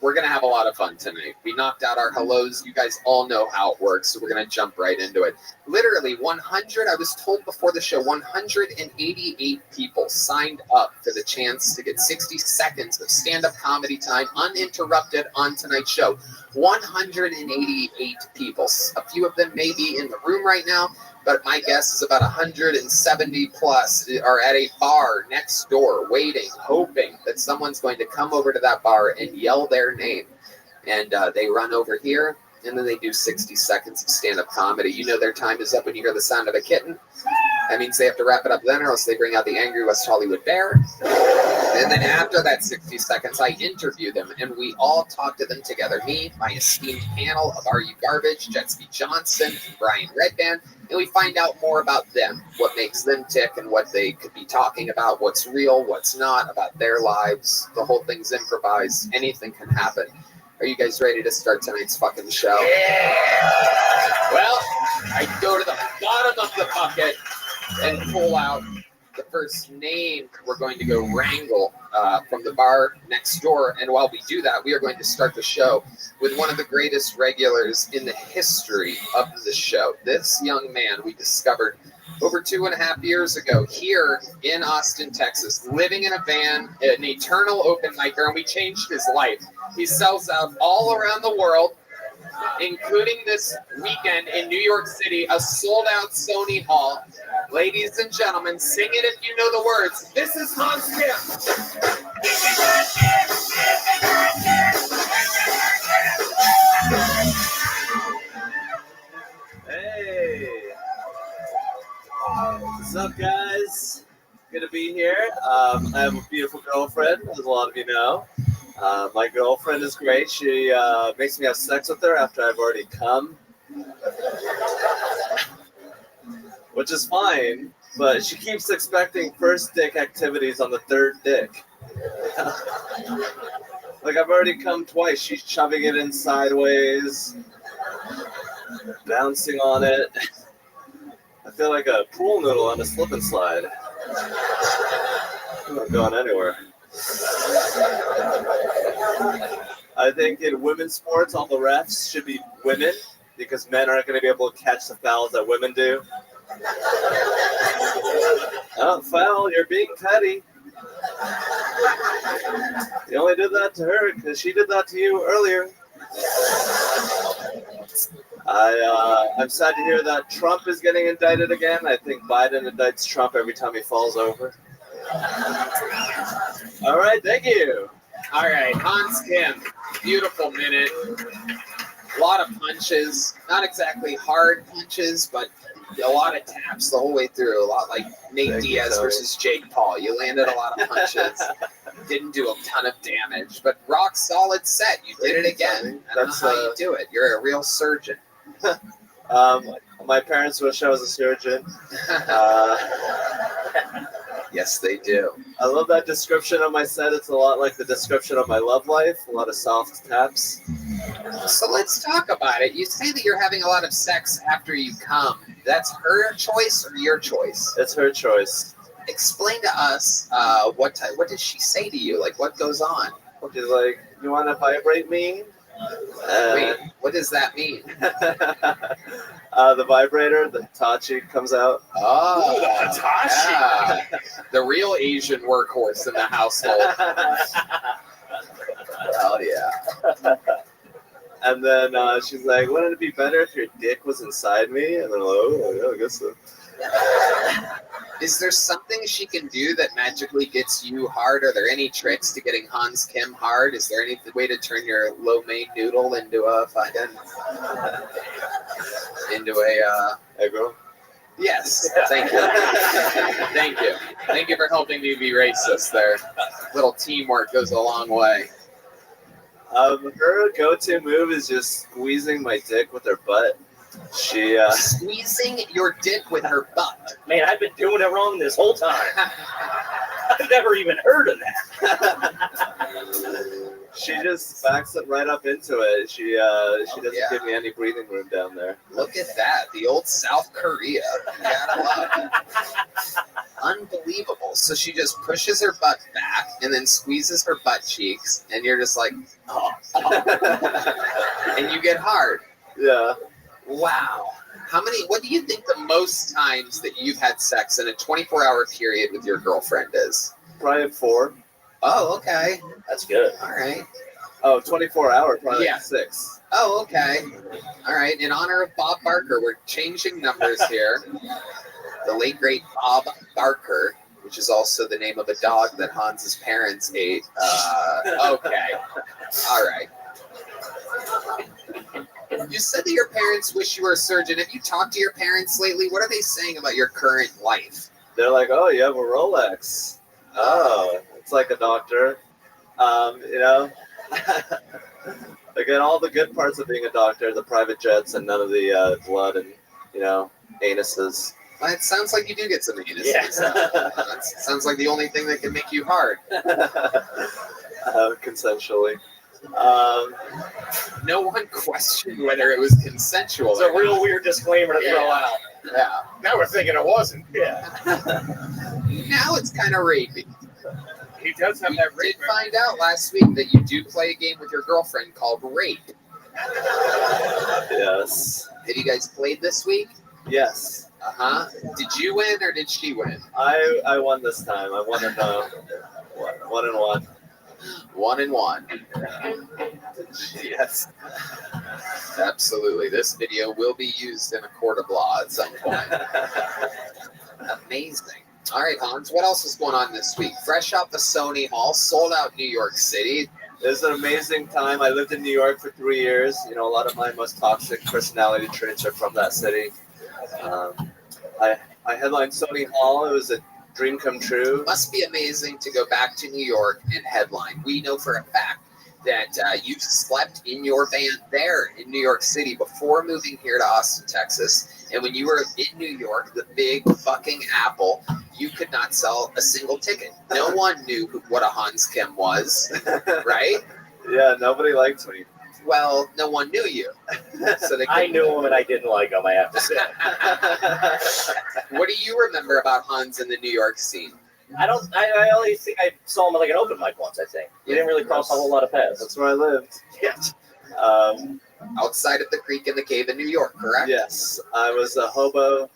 We're going to have a lot of fun tonight. We knocked out our hellos. You guys all know how it works, so we're going to jump right into it. Literally 100, I was told before the show, 188 people signed up for the chance to get 60 seconds of stand-up comedy time uninterrupted on tonight's show. 188 people. A few of them may be in the room right now, but my guess is about 170 plus are at a bar next door waiting, hoping that someone's going to come over to that bar and yell their name. And they run over here, and then they do 60 seconds of stand-up comedy. You know their time is up when you hear the sound of a kitten. That means they have to wrap it up then, or else they bring out the angry West Hollywood bear. And then after that 60 seconds, I interview them, and we all talk to them together. Me, my esteemed panel of Are You Garbage, Jetski Johnson, and Brian Redband, and we find out more about them, what makes them tick, and what they could be talking about, what's real, what's not, about their lives. The whole thing's improvised. Anything can happen. Are you guys ready to start tonight's fucking show? Yeah! Well, I go to the bottom of the bucket and pull out the first name we're going to go wrangle from the bar next door. And while we do that, we are going to start the show with one of the greatest regulars in the history of the show. This young man we discovered over 2.5 years ago here in Austin, Texas, living in a van, an eternal open micer, and we changed his life. He sells out all around the world, including this weekend in New York City, a sold-out Sony Hall. Ladies and gentlemen, sing it if you know the words. This is Hans Kim. Hey. What's up, guys? Good to be here. I have a beautiful girlfriend, as a lot of you know. My girlfriend is great. She makes me have sex with her after I've already come, which is fine, but she keeps expecting first dick activities on the third dick. Like, I've already come twice. She's shoving it in sideways, bouncing on it. I feel like a pool noodle on a slip and slide. I'm not going anywhere. I think in women's sports, all the refs should be women, because men aren't going to be able to catch the fouls that women do. Oh, foul, you're being petty. You only did that to her because she did that to you earlier. I'm sad to hear that Trump is getting indicted again. I think Biden indicts Trump every time he falls over. All right, thank you. All right, Hans Kim, beautiful minute. A lot of punches, not exactly hard punches, but a lot of taps the whole way through. A lot like Nate Diaz versus Jake Paul. You landed a lot of punches. Didn't do a ton of damage, but rock solid set. You did it again. I don't know how you do it. You're a real surgeon. My parents wish I was a surgeon. Yes, they do. I love that description of my set. It's a lot like the description of my love life. A lot of soft taps. So let's talk about it. You say that you're having a lot of sex after you come. That's her choice or your choice? It's her choice. Explain to us what did she say to you? Like, what goes on? She's like, you want to vibrate me? Wait, what does that mean? The vibrator, the Hitachi comes out. Oh, Ooh, Hitachi. Yeah. The real Asian workhorse in the household. Hell yeah. And then she's like, wouldn't it be better if your dick was inside me? And then I'm like, oh, yeah, I guess so. Is there something she can do that magically gets you hard? Are there any tricks to getting Hans Kim hard? Is there any way to turn your lo mein noodle into a fucking egg roll? Yes. Thank you. Thank you. Thank you for helping me be racist there. Little teamwork goes a long way. Her go-to move is just squeezing my dick with her butt. She squeezing your dick with her butt. Man, I've been doing it wrong this whole time. I've never even heard of that. She just backs it right up into it. She doesn't give me any breathing room down there. Look at that, the old South Korea. You gotta love it. Unbelievable. So she just pushes her butt back and then squeezes her butt cheeks, and you're just like, oh. And you get hard. Yeah. Wow. What do you think the most times that you've had sex in a 24-hour period with your girlfriend is? Probably 4. Oh, okay. That's good. All right. Oh, 24-hour, probably Yeah. 6. Oh, okay. All right. In honor of Bob Barker, we're changing numbers here. The late, great Bob Barker, which is also the name of a dog that Hans's parents ate. Okay. All right. You said that your parents wish you were a surgeon. Have you talked to your parents lately? What are they saying about your current life? They're like, oh, you have a Rolex. Oh, it's like a doctor. You know, again, all the good parts of being a doctor, the private jets and none of the blood and, anuses. Well, it sounds like you do get some anuses. Yeah. That sounds like the only thing that can make you hard. Consensually. No one questioned whether it was consensual. It's a real weird disclaimer to throw out. Yeah. Now we're thinking it wasn't. Yeah. Now it's kind of rapey. He does have that We rape. did find out last week that you do play a game with your girlfriend called Rape. Yes. Have you guys played this week? Yes. Uh-huh. Did you win or did she win? I won this time. I won and 1-1. 1-1. Yes. Absolutely. This video will be used in a court of law at some point. Amazing. All right, Hans, what else is going on this week? Fresh out the Sony Hall, sold out New York City. It was an amazing time. I lived in New York for 3 years. A lot of my most toxic personality traits are from that city. I headlined Sony Hall. It was a dream come true. Must be amazing to go back to New York and headline. We know for a fact that you slept in your van there in New York City before moving here to Austin, Texas. And when you were in New York, the big fucking Apple, you could not sell a single ticket. No one knew what a Hans Kim was, right? Yeah, nobody liked me. Well, no one knew you. So I knew him and I didn't like him, I have to say. What do you remember about Hans in the New York scene? I only think I saw him at like an open mic once, I think. He didn't really cross a whole lot of paths. That's where I lived. Yes. Outside of the creek in the cave in New York, correct? Yes. I was a hobo.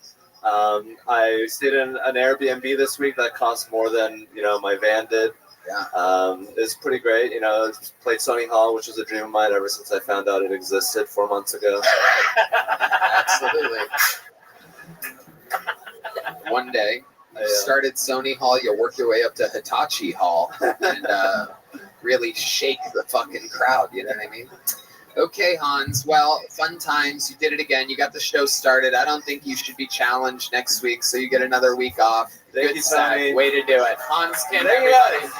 I stayed in an Airbnb this week that cost more than, my van did. Yeah. It's pretty great. You know, played Sony Hall, which was a dream of mine ever since I found out it existed 4 months ago. Absolutely. One day, you started Sony Hall, you'll work your way up to Hitachi Hall and really shake the fucking crowd, you know what I mean? Okay, Hans, well, fun times. You did it again. You got the show started. I don't think you should be challenged next week, so you get another week off. Thank Good you, stuff. Tony. Way to do it. Hans Kim, Thank you. everybody.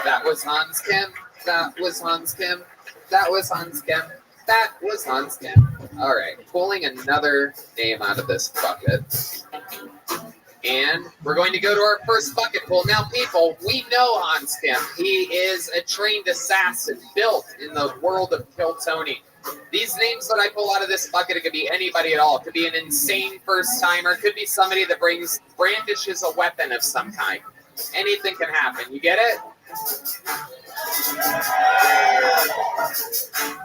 That was Hans Kim. That was Hans Kim. That was Hans Kim. That was Hans Kim. All right, pulling another name out of this bucket. And we're going to go to our first bucket pull. Now, people, we know Hans Kim. He is a trained assassin built in the world of Kill Tony. These names that I pull out of this bucket, it could be anybody at all. It could be an insane first-timer. It could be somebody that brandishes a weapon of some kind. Anything can happen. You get it?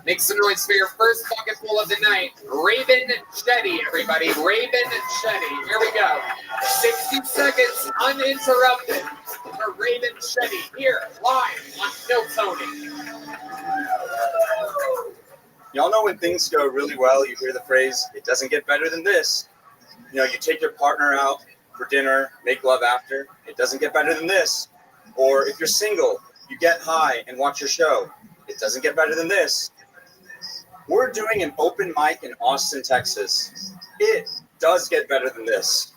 Make some noise for your first bucket full of the night. Raven Shetty, everybody. Raven Shetty. Here we go. 60 seconds uninterrupted for Raven Shetty here live on Kill Tony. Y'all know when things go really well, you hear the phrase, it doesn't get better than this. You know, you take your partner out for dinner, make love after. It doesn't get better than this. Or if you're single, you get high and watch your show. It doesn't get better than this. We're doing an open mic in Austin, Texas. It does get better than this.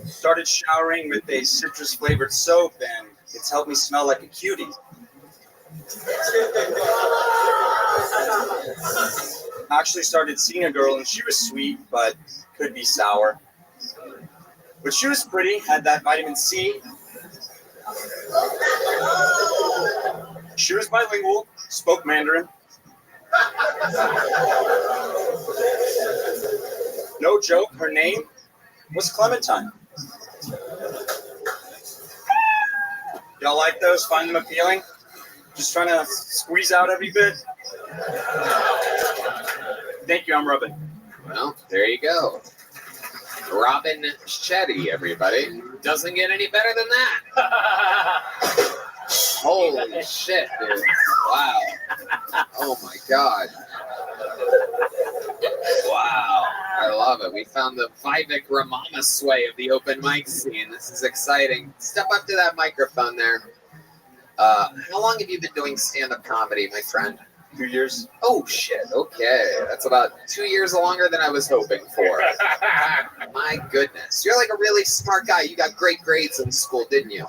Started showering with a citrus-flavored soap, and it's helped me smell like a cutie. Actually started seeing a girl, and she was sweet, but could be sour. But she was pretty, had that vitamin C. She was bilingual, spoke Mandarin. No joke, her name was Clementine. Y'all like those? Find them appealing? Just trying to squeeze out every bit? Thank you, I'm Robin. Well, there you go. Robin Shetty, everybody. Doesn't get any better than that. Holy shit, dude. Wow. Oh my God. Wow. I love it. We found the Vivek Ramaswamy of the open mic scene. This is exciting. Step up to that microphone there. How long have you been doing stand-up comedy, my friend? 2 years. Oh, shit. Okay. That's about 2 years longer than I was hoping for. My goodness. You're like a really smart guy. You got great grades in school, didn't you?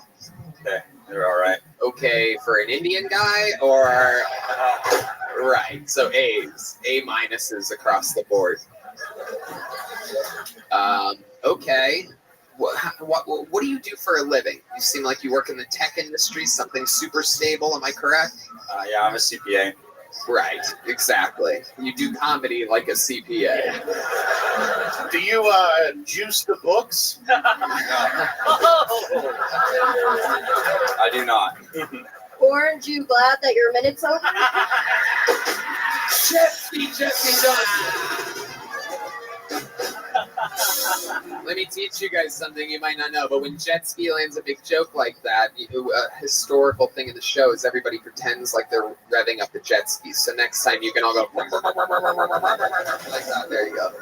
Okay. They're all right. Okay, for an Indian guy or... right. So A's. A minuses across the board. Okay. What do you do for a living? You seem like you work in the tech industry, something super stable. Am I correct? Yeah, I'm a CPA. Right, exactly. You do comedy like a CPA. Do you juice the books? I do not. Aren't you glad that your minute's over? Jesse Johnson. Let me teach you guys something you might not know, but when Jet Ski lands a big joke like that, a historical thing in the show is everybody pretends like they're revving up the jet ski. So next time you can all go like that. There you go.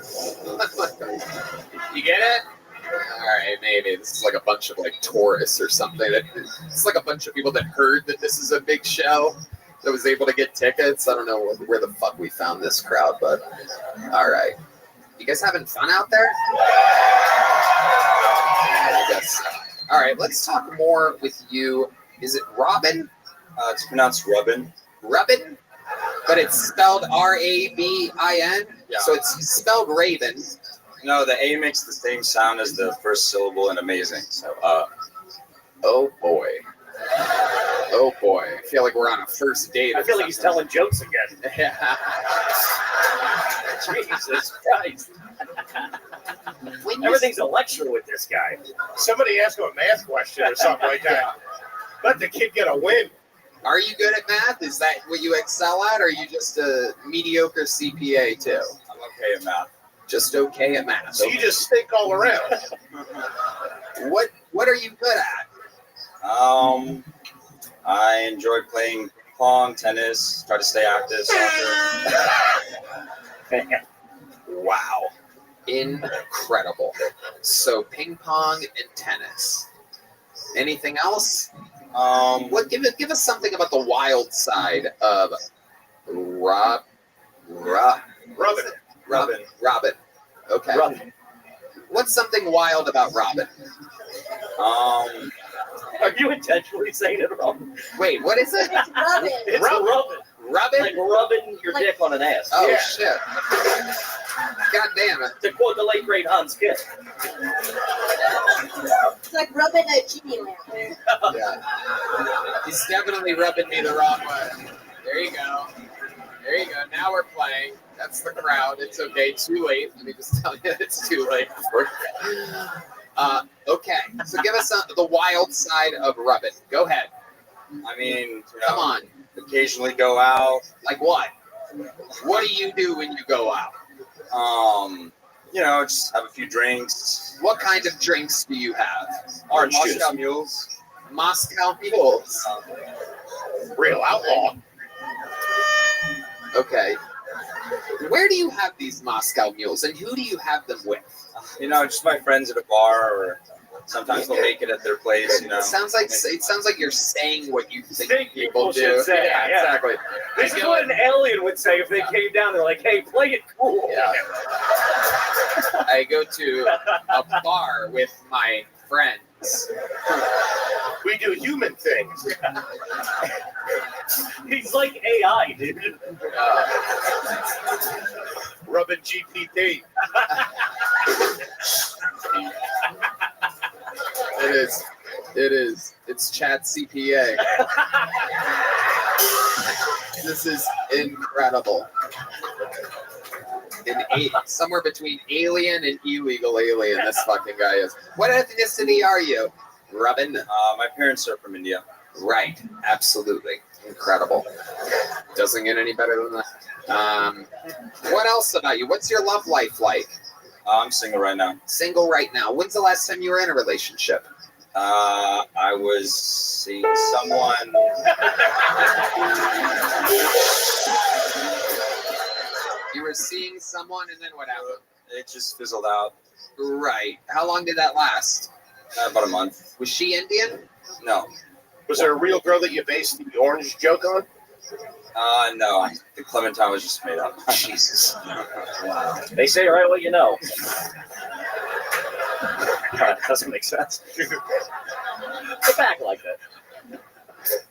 You get it? All right, maybe this is like a bunch of like tourists or something. It's like a bunch of people that heard that this is a big show that was able to get tickets. I don't know where the fuck we found this crowd, but all right. You guys having fun out there? I guess so. All right, let's talk more with you. Is it Robin? It's pronounced Rubin. Rubin? But it's spelled R-A-B-I-N? Yeah. So it's spelled Raven. No, the A makes the same sound as the first syllable in amazing. So, Oh, boy. Oh, boy. I feel like we're on a first date. I feel like he's telling jokes again. Yeah. Jesus Christ. Everything's a lecture with this guy. Somebody ask him a math question or something like that. Let the kid get a win. Are you good at math? Is that what you excel at, or are you just a mediocre CPA, too? I'm okay at math. Just okay at math. So you just stink all around. What are you good at? I enjoy playing pong, tennis, try to stay active, soccer. Wow. Incredible. So ping pong and tennis. Anything else? Give us something about the wild side of Robin. Okay. Robin. What's something wild about Robin? Are you intentionally saying it wrong? Wait, what is it? It's rubbing. It's rubbing. Rubbing? Like rubbing your dick on an ass. Oh, Yeah. shit. God damn it. To quote the late great Hans Kidd. It's like rubbing a genie lamp. Yeah. He's definitely rubbing me the wrong way. There you go. There you go. Now we're playing. That's the crowd. It's okay. Too late. Let me just tell you, it's too late. Okay. So give us the wild side of rubbing. Go ahead. I mean, Come on. Occasionally go out. Like what? What do you do when you go out? Just have a few drinks. What kind of drinks do you have? Orange juice. Moscow Mules. Moscow Mules. Real outlaw. Okay. Where do you have these Moscow Mules, and who do you have them with? Just my friends at a bar, or sometimes they'll make it at their place. It sounds like you're saying what you think people do. should say. Yeah, exactly. This is what an alien would say if they came down. They're like, "Hey, play it cool." Yeah. I go to a bar with my friends. We do human things. He's like AI, dude. Rubbing GPT. It is. It's Chat CPA. This is incredible. Somewhere between alien and illegal alien, this fucking guy is. What ethnicity are you, Robin? My parents are from India. Right. Absolutely. Incredible. Doesn't get any better than that. What else about you? What's your love life like? I'm single right now. Single right now. When's the last time you were in a relationship? I was seeing someone. You were seeing someone, and then what happened? It just fizzled out. Right. How long did that last? About a month. Was she Indian? No. Was there a real girl that you based the orange joke on? No. The Clementine was just made up. Jesus. They say right what you know. That doesn't make sense. Get back like that.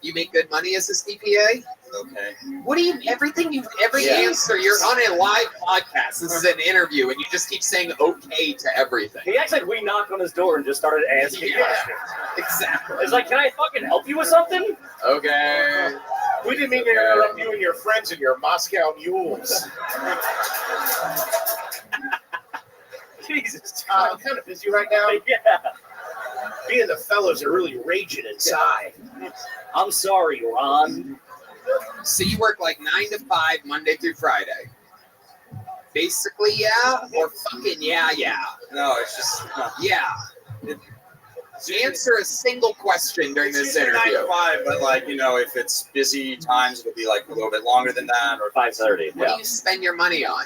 You make good money as a CPA? Okay. What do you? Every answer. You're on a live podcast. This is an interview, and you just keep saying okay to everything. He acts like we knocked on his door and just started asking questions. Exactly. It's like, can I fucking help you with something? Okay. We didn't mean to interrupt you and your friends and your Moscow Mules. Jesus. I'm kind of busy right now. Yeah. Me and the fellows are really raging inside. I'm sorry, Ron. So you work like 9 to 5, Monday through Friday. Basically, yeah, or fucking yeah. No, it's just yeah. Answer a single question during this interview. 9 to 5, but if it's busy times, it'll be like a little bit longer than that, or 5:30. What do you spend your money on?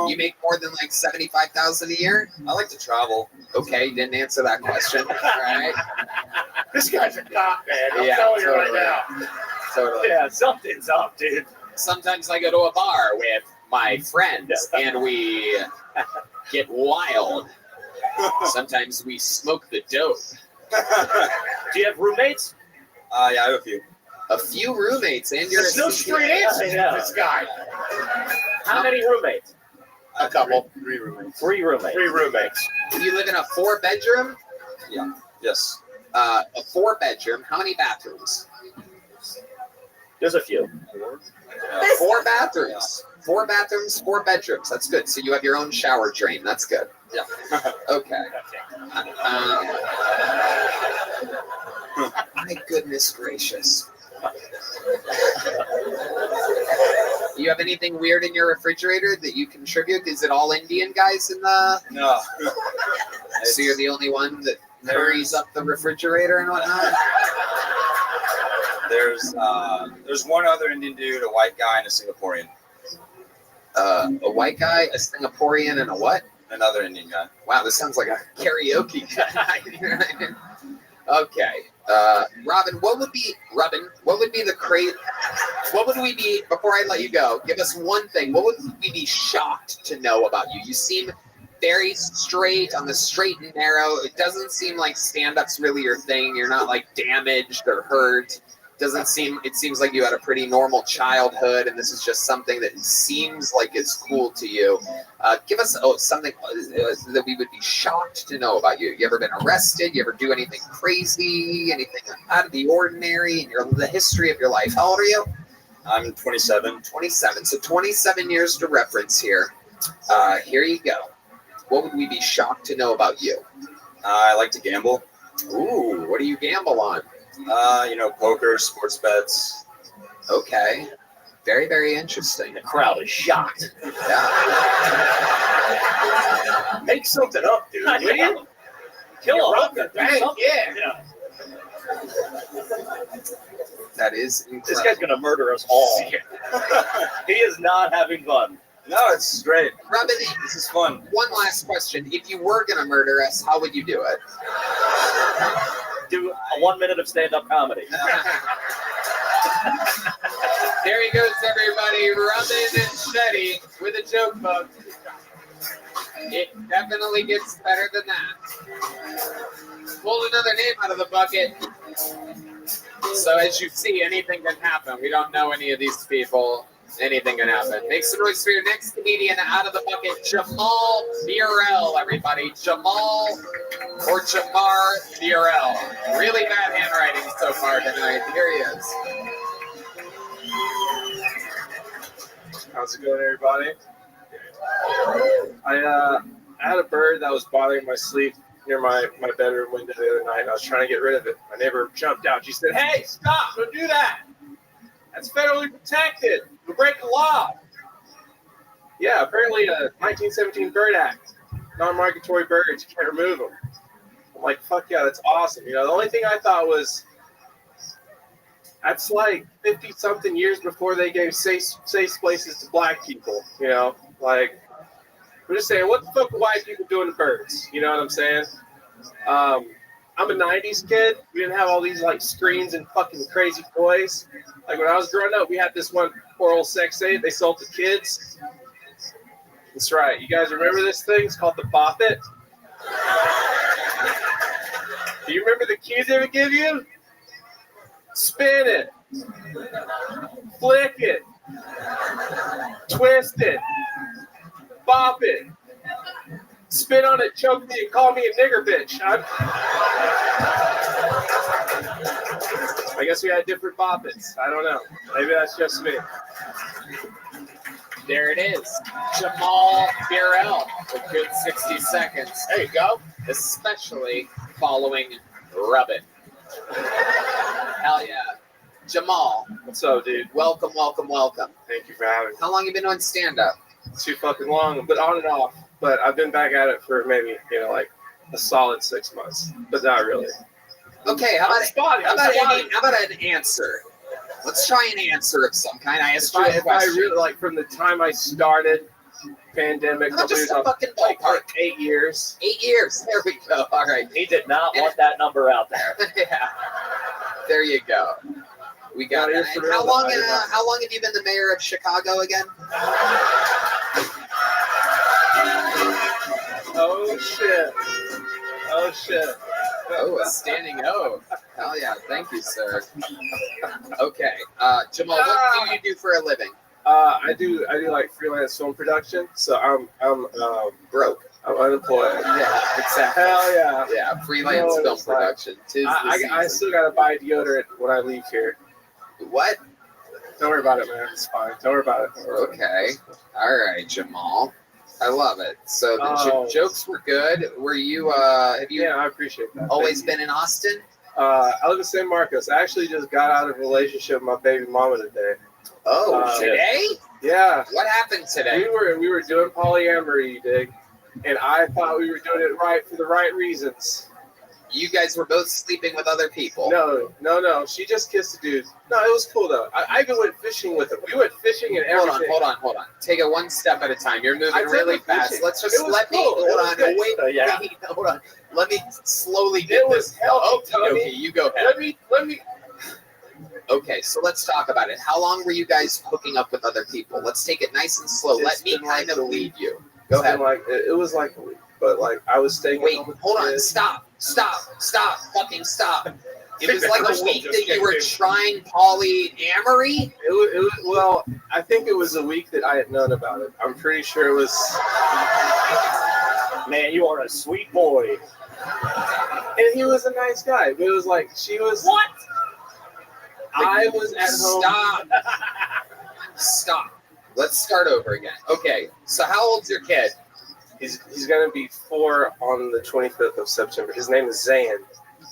You make more than like $75,000 a year? I like to travel. Okay, didn't answer that question. All right. This guy's a cop, man. I'm telling you right now. Totally. Yeah, something's up, dude. Sometimes I go to a bar with my friends and we get wild. Sometimes we smoke the dope. Do you have roommates? Yeah, I have a few. A few roommates, and you're There's no straight answer to this guy. How many roommates? A couple. 3 roommates. 3 roommates. 3 roommates. You live in a 4-bedroom? Yeah. Yes. A 4-bedroom. How many bathrooms? There's a few. 4 bathrooms. 4 bathrooms, 4 bedrooms. That's good. So you have your own shower drain. That's good. Yeah. Okay. My goodness gracious. You have anything weird in your refrigerator that you contribute? Is it all Indian guys in the? No. So you're the only one that hurries up the refrigerator and whatnot? There's one other Indian dude, a white guy, and a Singaporean. A white guy, a Singaporean, and a what? Another Indian guy. Wow, this sounds like a karaoke guy. Okay. Robin, what would be the what would we be, before I let you go, give us one thing. What would we be shocked to know about you? You seem very straight, on the straight and narrow. It doesn't seem like stand-up's really your thing. You're not like damaged or hurt. It seems like you had a pretty normal childhood, and this is just something that seems like it's cool to you. Give us something that we would be shocked to know about you. You ever been arrested? You ever do anything crazy? Anything out of the ordinary in the history of your life? How old are you? I'm 27. 27. So 27 years to reference here. Here you go. What would we be shocked to know about you? I like to gamble. Ooh, what do you gamble on? Poker, sports bets. Okay. Very, very interesting. The crowd is shocked. Yeah. Make something up, dude. Will you? Kill rob the bank. Yeah. That is incredible. This guy's gonna murder us all. He is not having fun. No, it's great. Robin, this is fun. One last question. If you were going to murder us, how would you do it? Do a 1 minute of stand-up comedy. There he goes, everybody. Robin and Shetty with a joke book. It definitely gets better than that. Pulled another name out of the bucket. So as you see, anything can happen. We don't know any of these people. Anything can happen. Make some noise for your next comedian out of the bucket, Jamal Burrell, everybody. Jamal or Jamar Burrell. Really bad handwriting so far tonight. Here he is. How's it going, everybody? I had a bird that was bothering my sleep near my bedroom window the other night, and I was trying to get rid of it. My neighbor jumped out. She said, "Hey, stop! Don't do that! That's federally protected. You're breaking the law." Yeah, apparently a 1917 Bird Act. Non-migratory birds, you can't remove them. I'm like, fuck yeah, that's awesome. The only thing I thought was, that's like 50-something years before they gave safe places to black people, Like, I'm just saying, what the fuck are white people doing to birds? You know what I'm saying? I'm a 90s kid. We didn't have all these, screens and fucking crazy toys. Like, when I was growing up, we had this one oral sex aid they sold to kids. That's right. You guys remember this thing? It's called the Bop It. Do you remember the cues they would give you? Spin it. Flick it. Twist it. Bop it. Spit on it, choke me, and call me a nigger bitch. I guess we had different boppets. I don't know. Maybe that's just me. There it is. Jamal Burrell. A good 60 seconds. There you go. Especially following Rubbin. Hell yeah. Jamal. What's up, dude? Welcome, welcome, welcome. Thank you for having me. How long you been doing stand-up? Too fucking long, but on and off. But I've been back at it for maybe, a solid 6 months. But not really. Okay, how about an answer? Let's try an answer of some kind. I asked you a question. If I really, from the time I started, pandemic, just a fucking ballpark. 8 years. 8 years. There we go. All right. He did not want that number out there. Yeah. There you go. We got it. How long have you been the mayor of Chicago again? Oh shit. Oh shit. Oh, a standing O. Hell yeah. Thank you, sir. Okay. Jamal, what do you do for a living? I do freelance film production. So I'm broke. I'm unemployed. Yeah, exactly. Hell yeah. Yeah, freelance film production. I still gotta buy deodorant when I leave here. What? Don't worry about it, man. It's fine. Don't worry about it. Okay. All right, Jamal. I love it. So the jokes were good. Were you? Have you? Yeah, I appreciate that. Always been in Austin? I live in San Marcos. I actually just got out of a relationship with my baby mama today. Oh, today? Yeah. What happened today? We were doing polyamory, you dig? And I thought we were doing it right for the right reasons. You guys were both sleeping with other people. No. She just kissed a dude. No, it was cool though. I even went fishing with him. We went fishing and everything. Hold on. Take it one step at a time. You're moving really fast. Fishing. Let's just let me hold on. Let me slowly get this. Okay, you go ahead. Let me. Okay, so let's talk about it. How long were you guys hooking up with other people? Let's take it nice and slow. Let me kind of lead you. Go ahead. It was like a week, but like I was staying. Wait, hold on. Stop. Fucking stop. It was like a week that you were trying polyamory? Well, I think it was a week that I had known about it. I'm pretty sure it was. Man, you are a sweet boy. And he was a nice guy. But it was like, she was. What? I was at home. Stop. Let's start over again. Okay, so how old's your kid? He's gonna be 4 on the 25th of September. His name is Zan.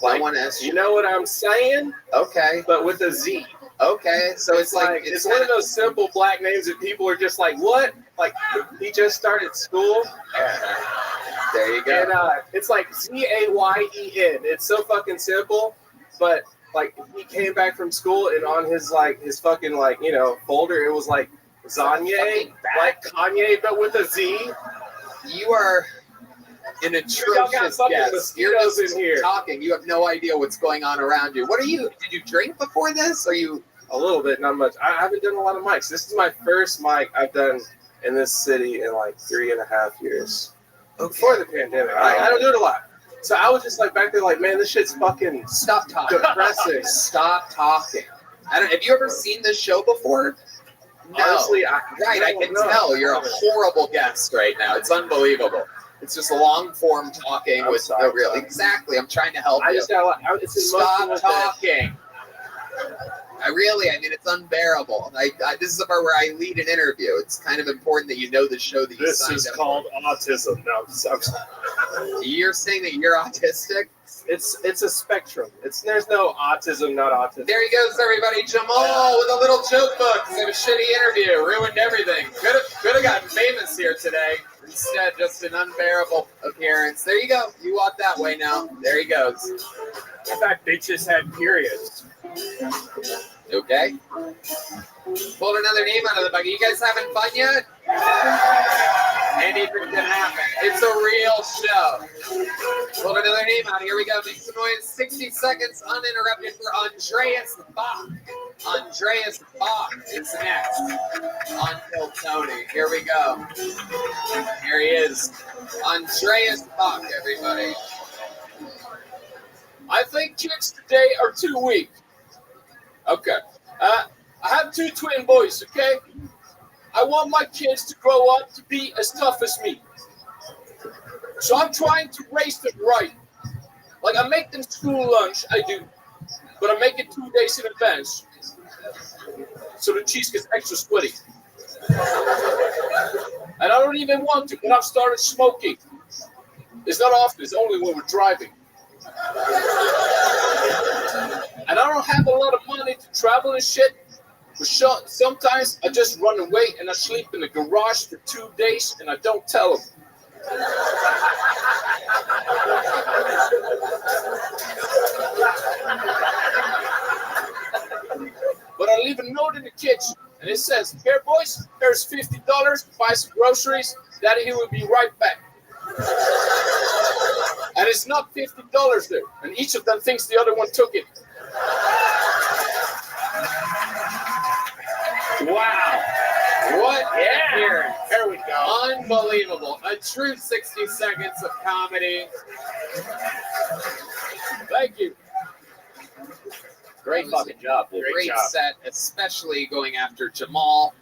I want to ask you know what I'm saying? Okay. But with a Z. Okay, so it's like it's one of those simple black names that people are just like, what? Like he just started school. There you go. And it's like Zayen. It's so fucking simple, but like he came back from school and on his fucking folder it was like Zanye, like Kanye, but with a Z. You are an atrocious guest. You're just in here talking. You have no idea what's going on around you. What are you? Did you drink before this? Are you? A little bit, not much. I haven't done a lot of mics. This is my first mic I've done in this city in like 3.5 years. Before the pandemic. I don't do it a lot. So I was just like back there like, man, this shit's fucking stop talking. Depressing. Stop talking. Have you ever seen this show before? No. Honestly, I can tell. You're a horrible guest right now. It's unbelievable. It's just long form talking with no real. Exactly. I'm trying to help you. Stop talking. I mean, it's unbearable. This is the part where I lead an interview. It's kind of important that you know the show that you signed up. This is called autism. No, you're saying that you're autistic? It's a spectrum. There's no autism, not autism. There he goes, everybody. Jamal with a little joke book. He had a shitty interview, ruined everything. Could have gotten famous here today. Instead, just an unbearable appearance. There you go. You walk that way now. There he goes. In fact, they just had periods. Okay. Pulled another name out of the bucket. You guys having fun yet? Anything can happen. It's a real show. Pulled another name out. Here we go. Make some noise. 60 seconds uninterrupted for Andreas Bach. Andreas Bach is next on Kill Tony. Here we go. Here he is. Andreas Bach, everybody. I think kids today are too weak. Okay. I have 2 twin boys, okay? I want my kids to grow up to be as tough as me. So I'm trying to raise them right. Like I make them school lunch, I do. But I make it 2 days in advance. So the cheese gets extra sweaty. And I don't even want to, but I've started smoking. It's not often, it's only when we're driving. And I don't have a lot of money to travel and shit, but sometimes I just run away and I sleep in the garage for 2 days and I don't tell them. But I leave a note in the kitchen and it says, "Here boys, here's $50, buy some groceries, Daddy here will be right back." And it's not $50 there, and each of them thinks the other one took it. Wow. What? Yeah. Here we go. Unbelievable. A true 60 seconds of comedy. Thank you. Great fucking job, dude. Great set, especially going after Jamal.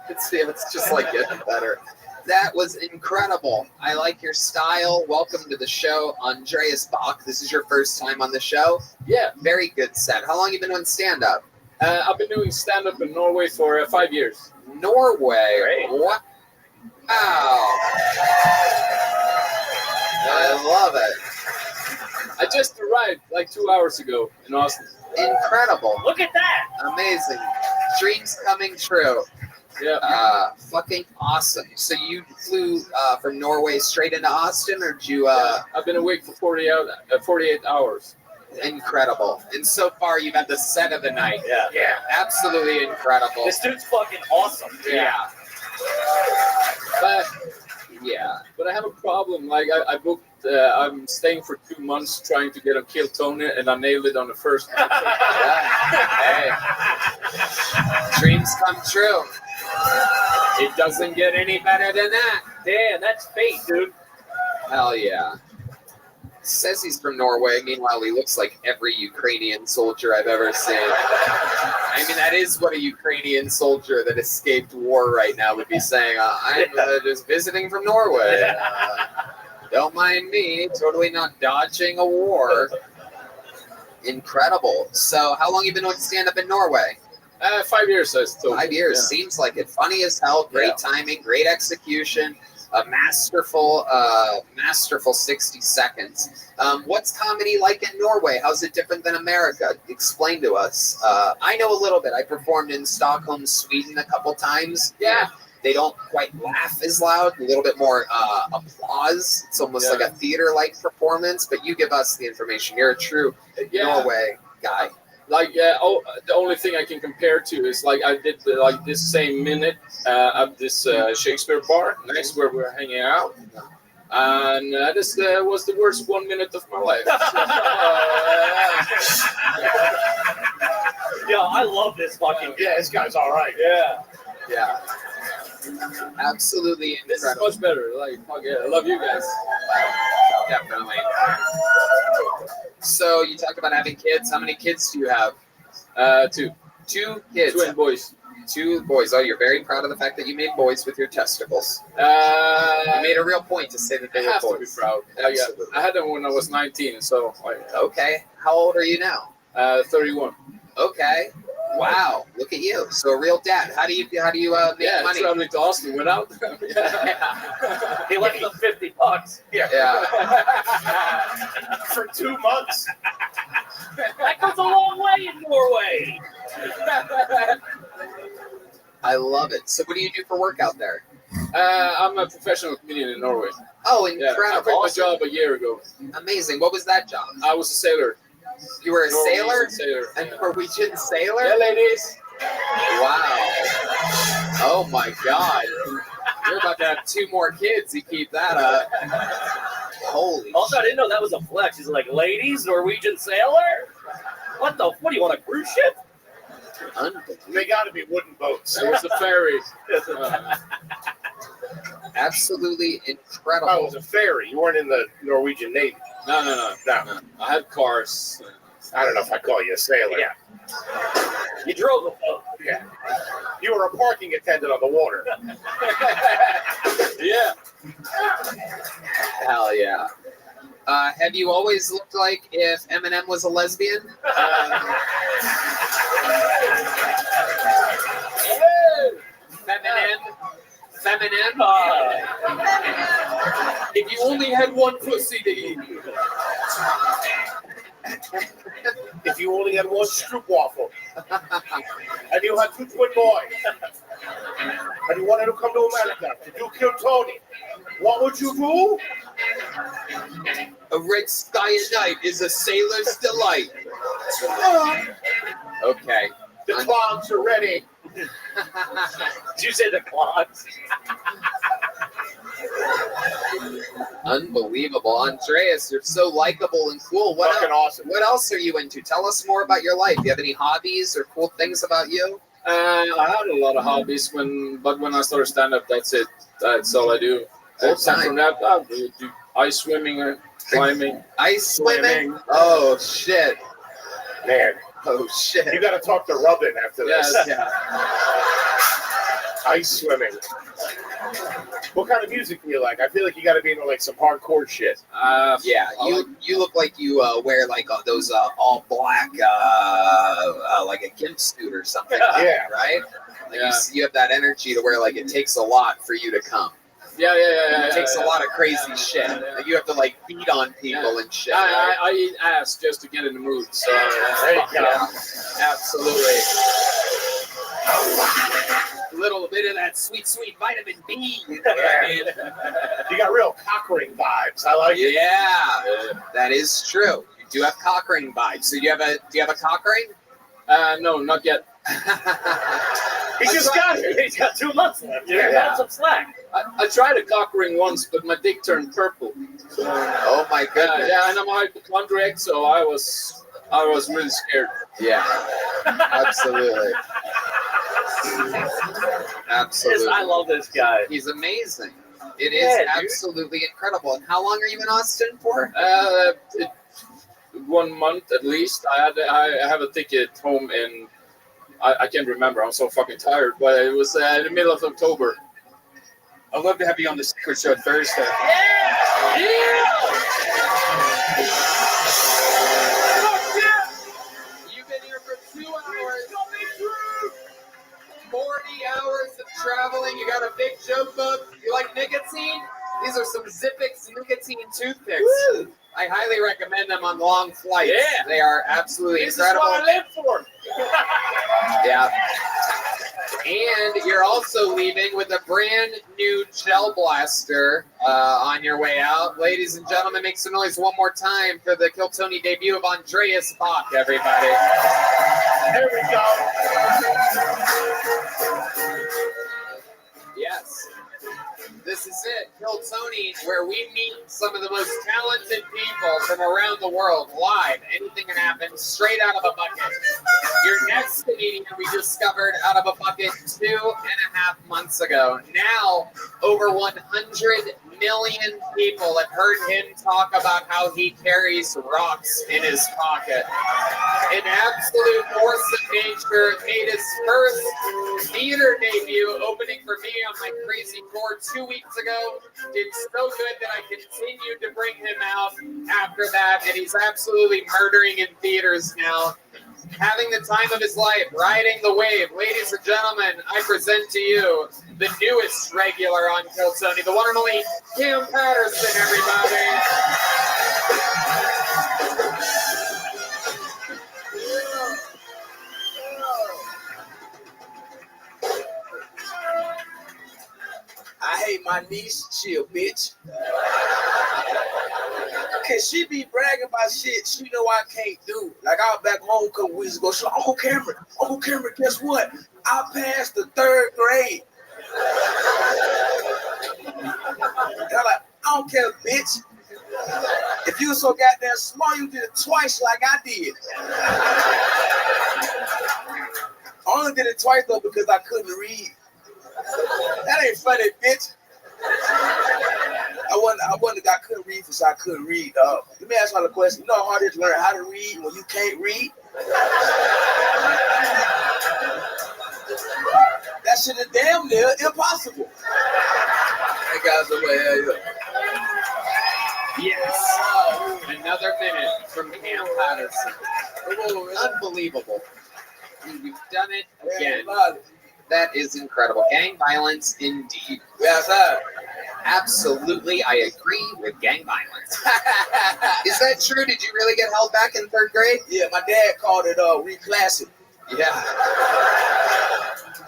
It's just like getting better. That was incredible. I like your style. Welcome to the show, Andreas Bach. This is your first time on the show? Yeah. Very good set. How long have you been doing stand-up? I've been doing stand-up in Norway for 5 years. Norway? Great. Wow. I love it. I just arrived like 2 hours ago in Oslo. Incredible. Look at that. Amazing. Dreams coming true. Yeah. Fucking awesome. So you flew from Norway straight into Austin, or did you? I've been awake for 48 hours. Incredible. And so far, you've had the set of the night. Yeah. Absolutely incredible. This dude's fucking awesome. Yeah. But I have a problem. Like I booked. I'm staying for 2 months trying to get a kill Tony, and I nailed it on the first night. Hey. Dreams come true. It doesn't get any better than that. Damn, that's fate, dude. Hell yeah. Says he's from Norway. Meanwhile, he looks like every Ukrainian soldier I've ever seen. I mean, that is what a Ukrainian soldier that escaped war right now would be saying. I'm just visiting from Norway. Don't mind me. Totally not dodging a war. Incredible. So, how long have you been doing stand-up in Norway? 5 years, I still. 5 years. Yeah. Seems like it. Funny as hell. Great timing. Great execution. A masterful 60 seconds. What's comedy like in Norway? How's it different than America? Explain to us. I know a little bit. I performed in Stockholm, Sweden a couple times. Yeah. They don't quite laugh as loud, a little bit more applause. It's almost like a theater-like performance, but you give us the information. You're a true Norway guy. Like, the only thing I can compare to is like I did this same minute at this Shakespeare bar next where we're hanging out. And this was the worst 1 minute of my life. Yo, I love this fucking. Yeah, this guy's all right. Yeah. Absolutely incredible. This is much better. Like, fuck yeah, I love you guys. Definitely. So you talked about having kids. How many kids do you have? 2. 2 kids. Twin boys. 2 boys. Oh, you're very proud of the fact that you made boys with your testicles. You made a real point to say that they were have boys. to be proud. Absolutely. I had them when I was 19, so. Okay. How old are you now? 31. Okay. Wow. Look at you. So a real dad. How do you make money? Traveling to Austin without them. He left them $50. Yeah. For 2 months. That goes a long way in Norway. I love it. So what do you do for work out there? I'm a professional comedian in Norway. Oh, incredible. I quit my job a year ago. Amazing. What was that job? I was a sailor. You were a Norwegian sailor? sailor. A Norwegian sailor? Yeah, ladies. Wow. Oh my God. You're about to have 2 more kids. You keep that up. Holy Also, I didn't know that was a flex. He's like, ladies, Norwegian sailor? What do you want, a cruise ship? They got to be wooden boats. It was a ferry. Absolutely incredible. Oh, it was a ferry. You weren't in the Norwegian Navy. No. I had cars. I don't know if I call you a sailor. Yeah. You drove a boat. Yeah. You were a parking attendant on the water. Yeah. Hell yeah. Have you always looked like if Eminem was a lesbian? Feminine? If you only had one pussy to eat. If you only had one stroopwafel. And you had 2 twin boys. And you wanted to come to America to do Kill Tony. What would you do? A red sky at night is a sailor's delight. Okay. The clogs are ready. Did you say the clogs? Unbelievable. Andreas, you're so likable and cool. Fucking awesome. What else are you into? Tell us more about your life. Do you have any hobbies or cool things about you? I had a lot of hobbies, but when I started stand-up, that's it. That's all I do. Aside from that, I do ice swimming, climbing. Ice swimming? Oh, shit. Man. Oh, shit. You got to talk to Robin after this. Yes, yeah. Ice swimming. What kind of music do you like? I feel like you got to be into like some hardcore shit. Yeah, you look like you wear like those all black like a gimp suit or something. Yeah. Right. Like you have that energy to where like it takes a lot for you to come. Yeah. It takes a lot of crazy shit. Like, you have to like beat on people and shit. Right? I eat ass just to get in the mood. So there you go. Absolutely. little bit of that sweet, sweet vitamin B. You know what I mean? You got real cock ring vibes. I like it. Yeah, that is true. You do have cock ring vibes. So do you have a cock ring? No, not yet. He just got here. He's got 2 months left. Dude. Got some slack. I tried a cock ring once, but my dick turned purple. So, oh my goodness. Yeah, and I'm a hypochondriac, so I was really scared. Yeah, absolutely. Absolutely. Yes, I love this guy. He's amazing. It is absolutely incredible. And how long are you in Austin for? 1 month at least. I have a ticket home in, I can't remember. I'm so fucking tired. But it was in the middle of October. I'd love to have you on the Secret Show Thursday. You've been here for 2 hours. 40 hours of traveling. You got a big joke book. You like nicotine? These are some Zippix nicotine toothpicks. Woo! I highly recommend them on long flights. Yeah. They are absolutely incredible. This is what I live for. Yeah. And you're also leaving with a brand new gel blaster on your way out. Ladies and gentlemen, make some noise one more time for the Kill Tony debut of Andreas Bach, everybody. There we go. Yes. This is it, Kill Tony, where we meet some of the most talented people from around the world live. Anything can happen, straight out of a bucket. Your next comedian we discovered out of a bucket 2.5 months ago. Now, over 100 million people have heard him talk about how he carries rocks in his pocket. An absolute force of nature, made his first theater debut opening for me on my crazy tour 2 weeks ago. Did so good that I continued to bring him out after that, and he's absolutely murdering in theaters now. Having the time of his life, riding the wave. Ladies and gentlemen, I present to you the newest regular on Kill Tony, the one and only Cam Patterson, everybody. I hate my niece. She a bitch. Cause she be bragging about shit she know I can't do. Like I was back home a couple weeks ago. She's like, Uncle Cameron, guess what? I passed the 3rd grade. And I'm like, I don't care, bitch. If you were so goddamn smart, you did it twice like I did. I only did it twice though because I couldn't read. That ain't funny, bitch. I couldn't read so I couldn't read. Let me ask you a question. You know how hard it is to learn how to read when you can't read? That shit is damn near impossible. Hey guys, over here. Yes. Another minute from Cam Patterson. Unbelievable. You've done it again. That is incredible. Gang violence indeed. Yes, sir. Absolutely, I agree with gang violence. Is that true? Did you really get held back in 3rd grade? Yeah, my dad called it reclassing. Yeah.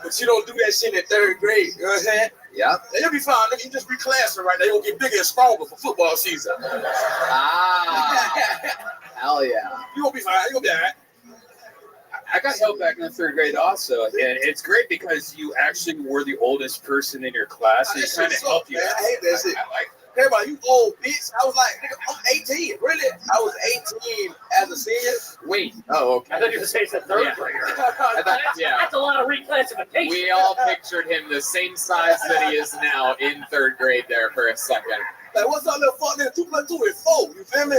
But you don't do that shit in 3rd grade, you know what I'm saying? Yeah. You'll be fine. Nigga, you just reclassing right now. You'll get bigger and stronger for football season. Ah. Hell yeah. You won't be fine. You'll be all right. I got held back in the 3rd grade also, and it's great because you actually were the oldest person in your class, and it kind of helped you. Man, I hate that shit. Everybody, you old bitch. I was like, nigga, I'm 18. Really? I was 18 as a senior. Wait. Oh, okay. I thought you were saying it's a 3rd grader. Yeah. That's a lot of reclassification. We all pictured him the same size that he is now in 3rd grade there for a second. Like, what's up, little fuck nigga? 2 + 2 is 4. You feel me?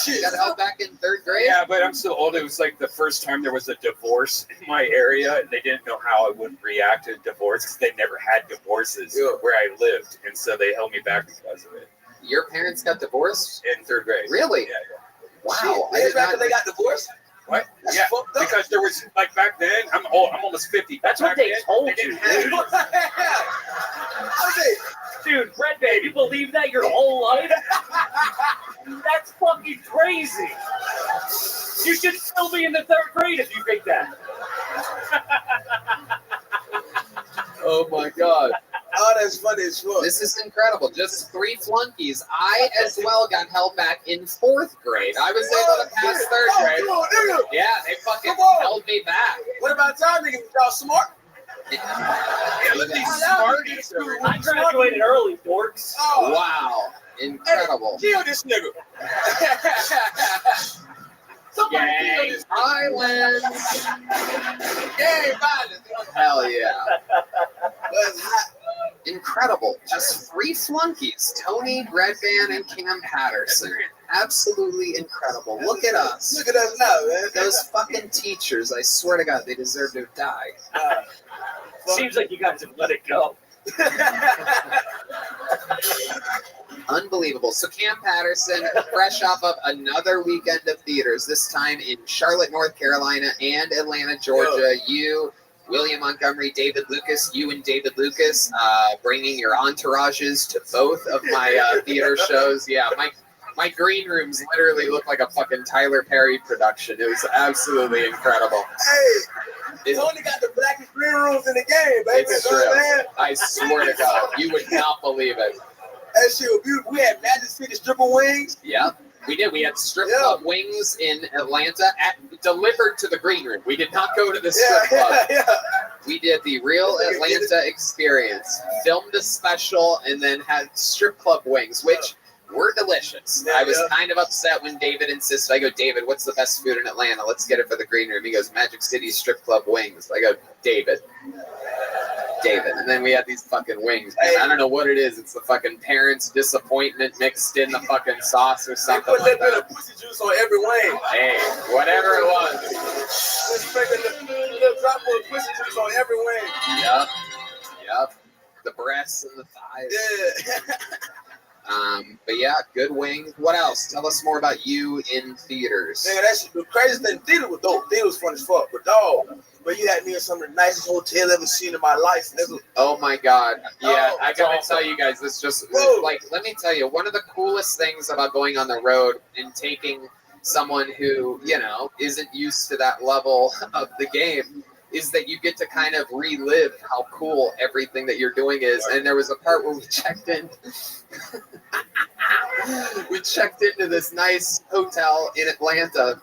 Shit. Got held back in 3rd grade? Yeah, but I'm so old. It was like the first time there was a divorce in my area, and they didn't know how I would react to divorce because they never had divorces where I lived, and so they held me back because of it. Your parents got divorced? In 3rd grade. Really? Yeah. Wow. Shit, they got divorced? What? That's yeah, fucked up. because there was, like, back then, I'm old. I'm almost 50. That's what they told you. Dude, Red Babe, you believe that your whole life? That's fucking crazy. You should still be in the 3rd grade if you think that. Oh my god. Oh, that's funny as fuck. This is incredible. Just 3 flunkies. I as well got held back in 4th grade. I was able to pass 3rd grade. Come on, nigga. Yeah, they fucking held me back. What about y'all niggas? Y'all smart? I graduated early, dorks. Oh. Wow. Incredible. Hey, kill this nigga. Somebody kill this Islands. Gang violence. Hell yeah. That's hot. Incredible. Just 3 flunkies. Tony, Red Band, and Cam Patterson. Absolutely incredible. Look at us. Look at us now, man. Those fucking teachers, I swear to God, they deserve to die. Seems like you guys have let it go. Unbelievable. So Cam Patterson, fresh off of another weekend of theaters, this time in Charlotte, North Carolina, and Atlanta, Georgia. You, William Montgomery, David Lucas, you and David Lucas, bringing your entourages to both of my theater shows. Yeah, my green rooms literally look like a fucking Tyler Perry production. It was absolutely incredible. Hey, Tony got the blackest green rooms in the game, baby. It's You know what I'm saying? true. I swear to God, you would not believe it. That shit was beautiful. We had Magic City stripper wings. Yeah, we did. We had strip club wings in Atlanta, delivered to the green room. We did not go to the strip club. We did the real Atlanta experience. Filmed a special and then had strip club wings, which were delicious. I was kind of upset when David insisted. I go, David, what's the best food in Atlanta? Let's get it for the green room. He goes, Magic City strip club wings. I go, David. And then we had these fucking wings, man. I don't know what it is. It's the fucking parents' disappointment mixed in the fucking sauce or something They put like that bit that. of pussy juice on every wing. Hey, whatever it was. Just make a little drop of pussy juice on every wing. Yep. The breasts and the thighs. Yeah. But yeah, good wings. What else? Tell us more about you in theaters. Man, that shit, the craziest thing, theater was dope. Theater was fun as fuck. But dog, but you had me in some of the nicest hotels I've ever seen in my life, nigga. Oh my God. Yeah, Oh, I gotta tell you guys, this just, like, let me tell you, one of the coolest things about going on the road and taking someone who, you know, isn't used to that level of the game is that you get to kind of relive how cool everything that you're doing is. And there was a part where we checked in. We checked into this nice hotel in Atlanta,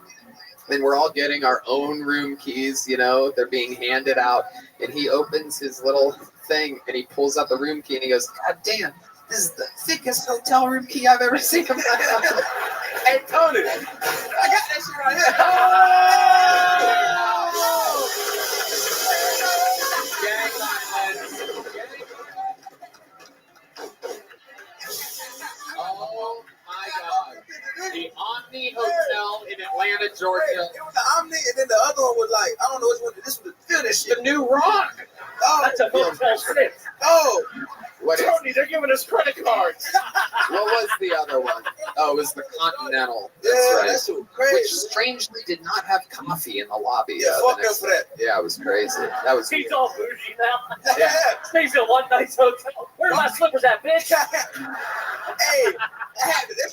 and we're all getting our own room keys, you know, they're being handed out. And he opens his little thing and he pulls out the room key and he goes, God damn, this is the thickest hotel room key I've ever seen in my life. Hey, Tony, I got that shit right here. Oh my God. The Omni Hotel in Atlanta, Georgia. It was the Omni, and then the other one was like, I don't know which one. This was the finish. The New Rock. Oh, That's a Hotel 6. Oh, What is, Tony, they're giving us credit cards. what was the other one? Oh, it was the Continental. That's yeah, right. that shit was Which crazy. strangely did not have coffee in the lobby. Yeah, the fuck next them for that. Yeah, it was crazy. That was He's weird. all bougie now. Yeah. Stays in one nice hotel. Where are my slippers at, bitch? Hey, they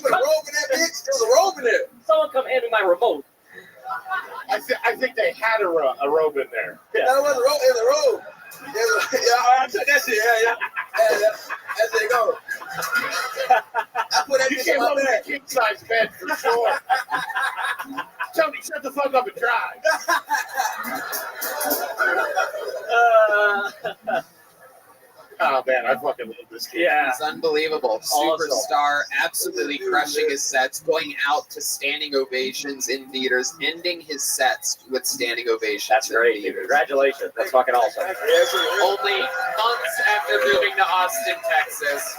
put a robe in that bitch. There was a robe in there. Someone come hand me my remote. I think they had a robe in there. That was a robe in the robe. Yeah, I took that shit. Yeah. That's it go. I put that You bitch came in my up with bag. a king size bed for sure. Tony, shut the fuck up and drive. Oh man, I fucking love this kid. Yeah. It's unbelievable. Awesome. Superstar, absolutely crushing his sets, going out to standing ovations in theaters, ending his sets with standing ovations. That's in great, dude. theaters. Congratulations. That's fucking awesome. Only months after moving to Austin, Texas.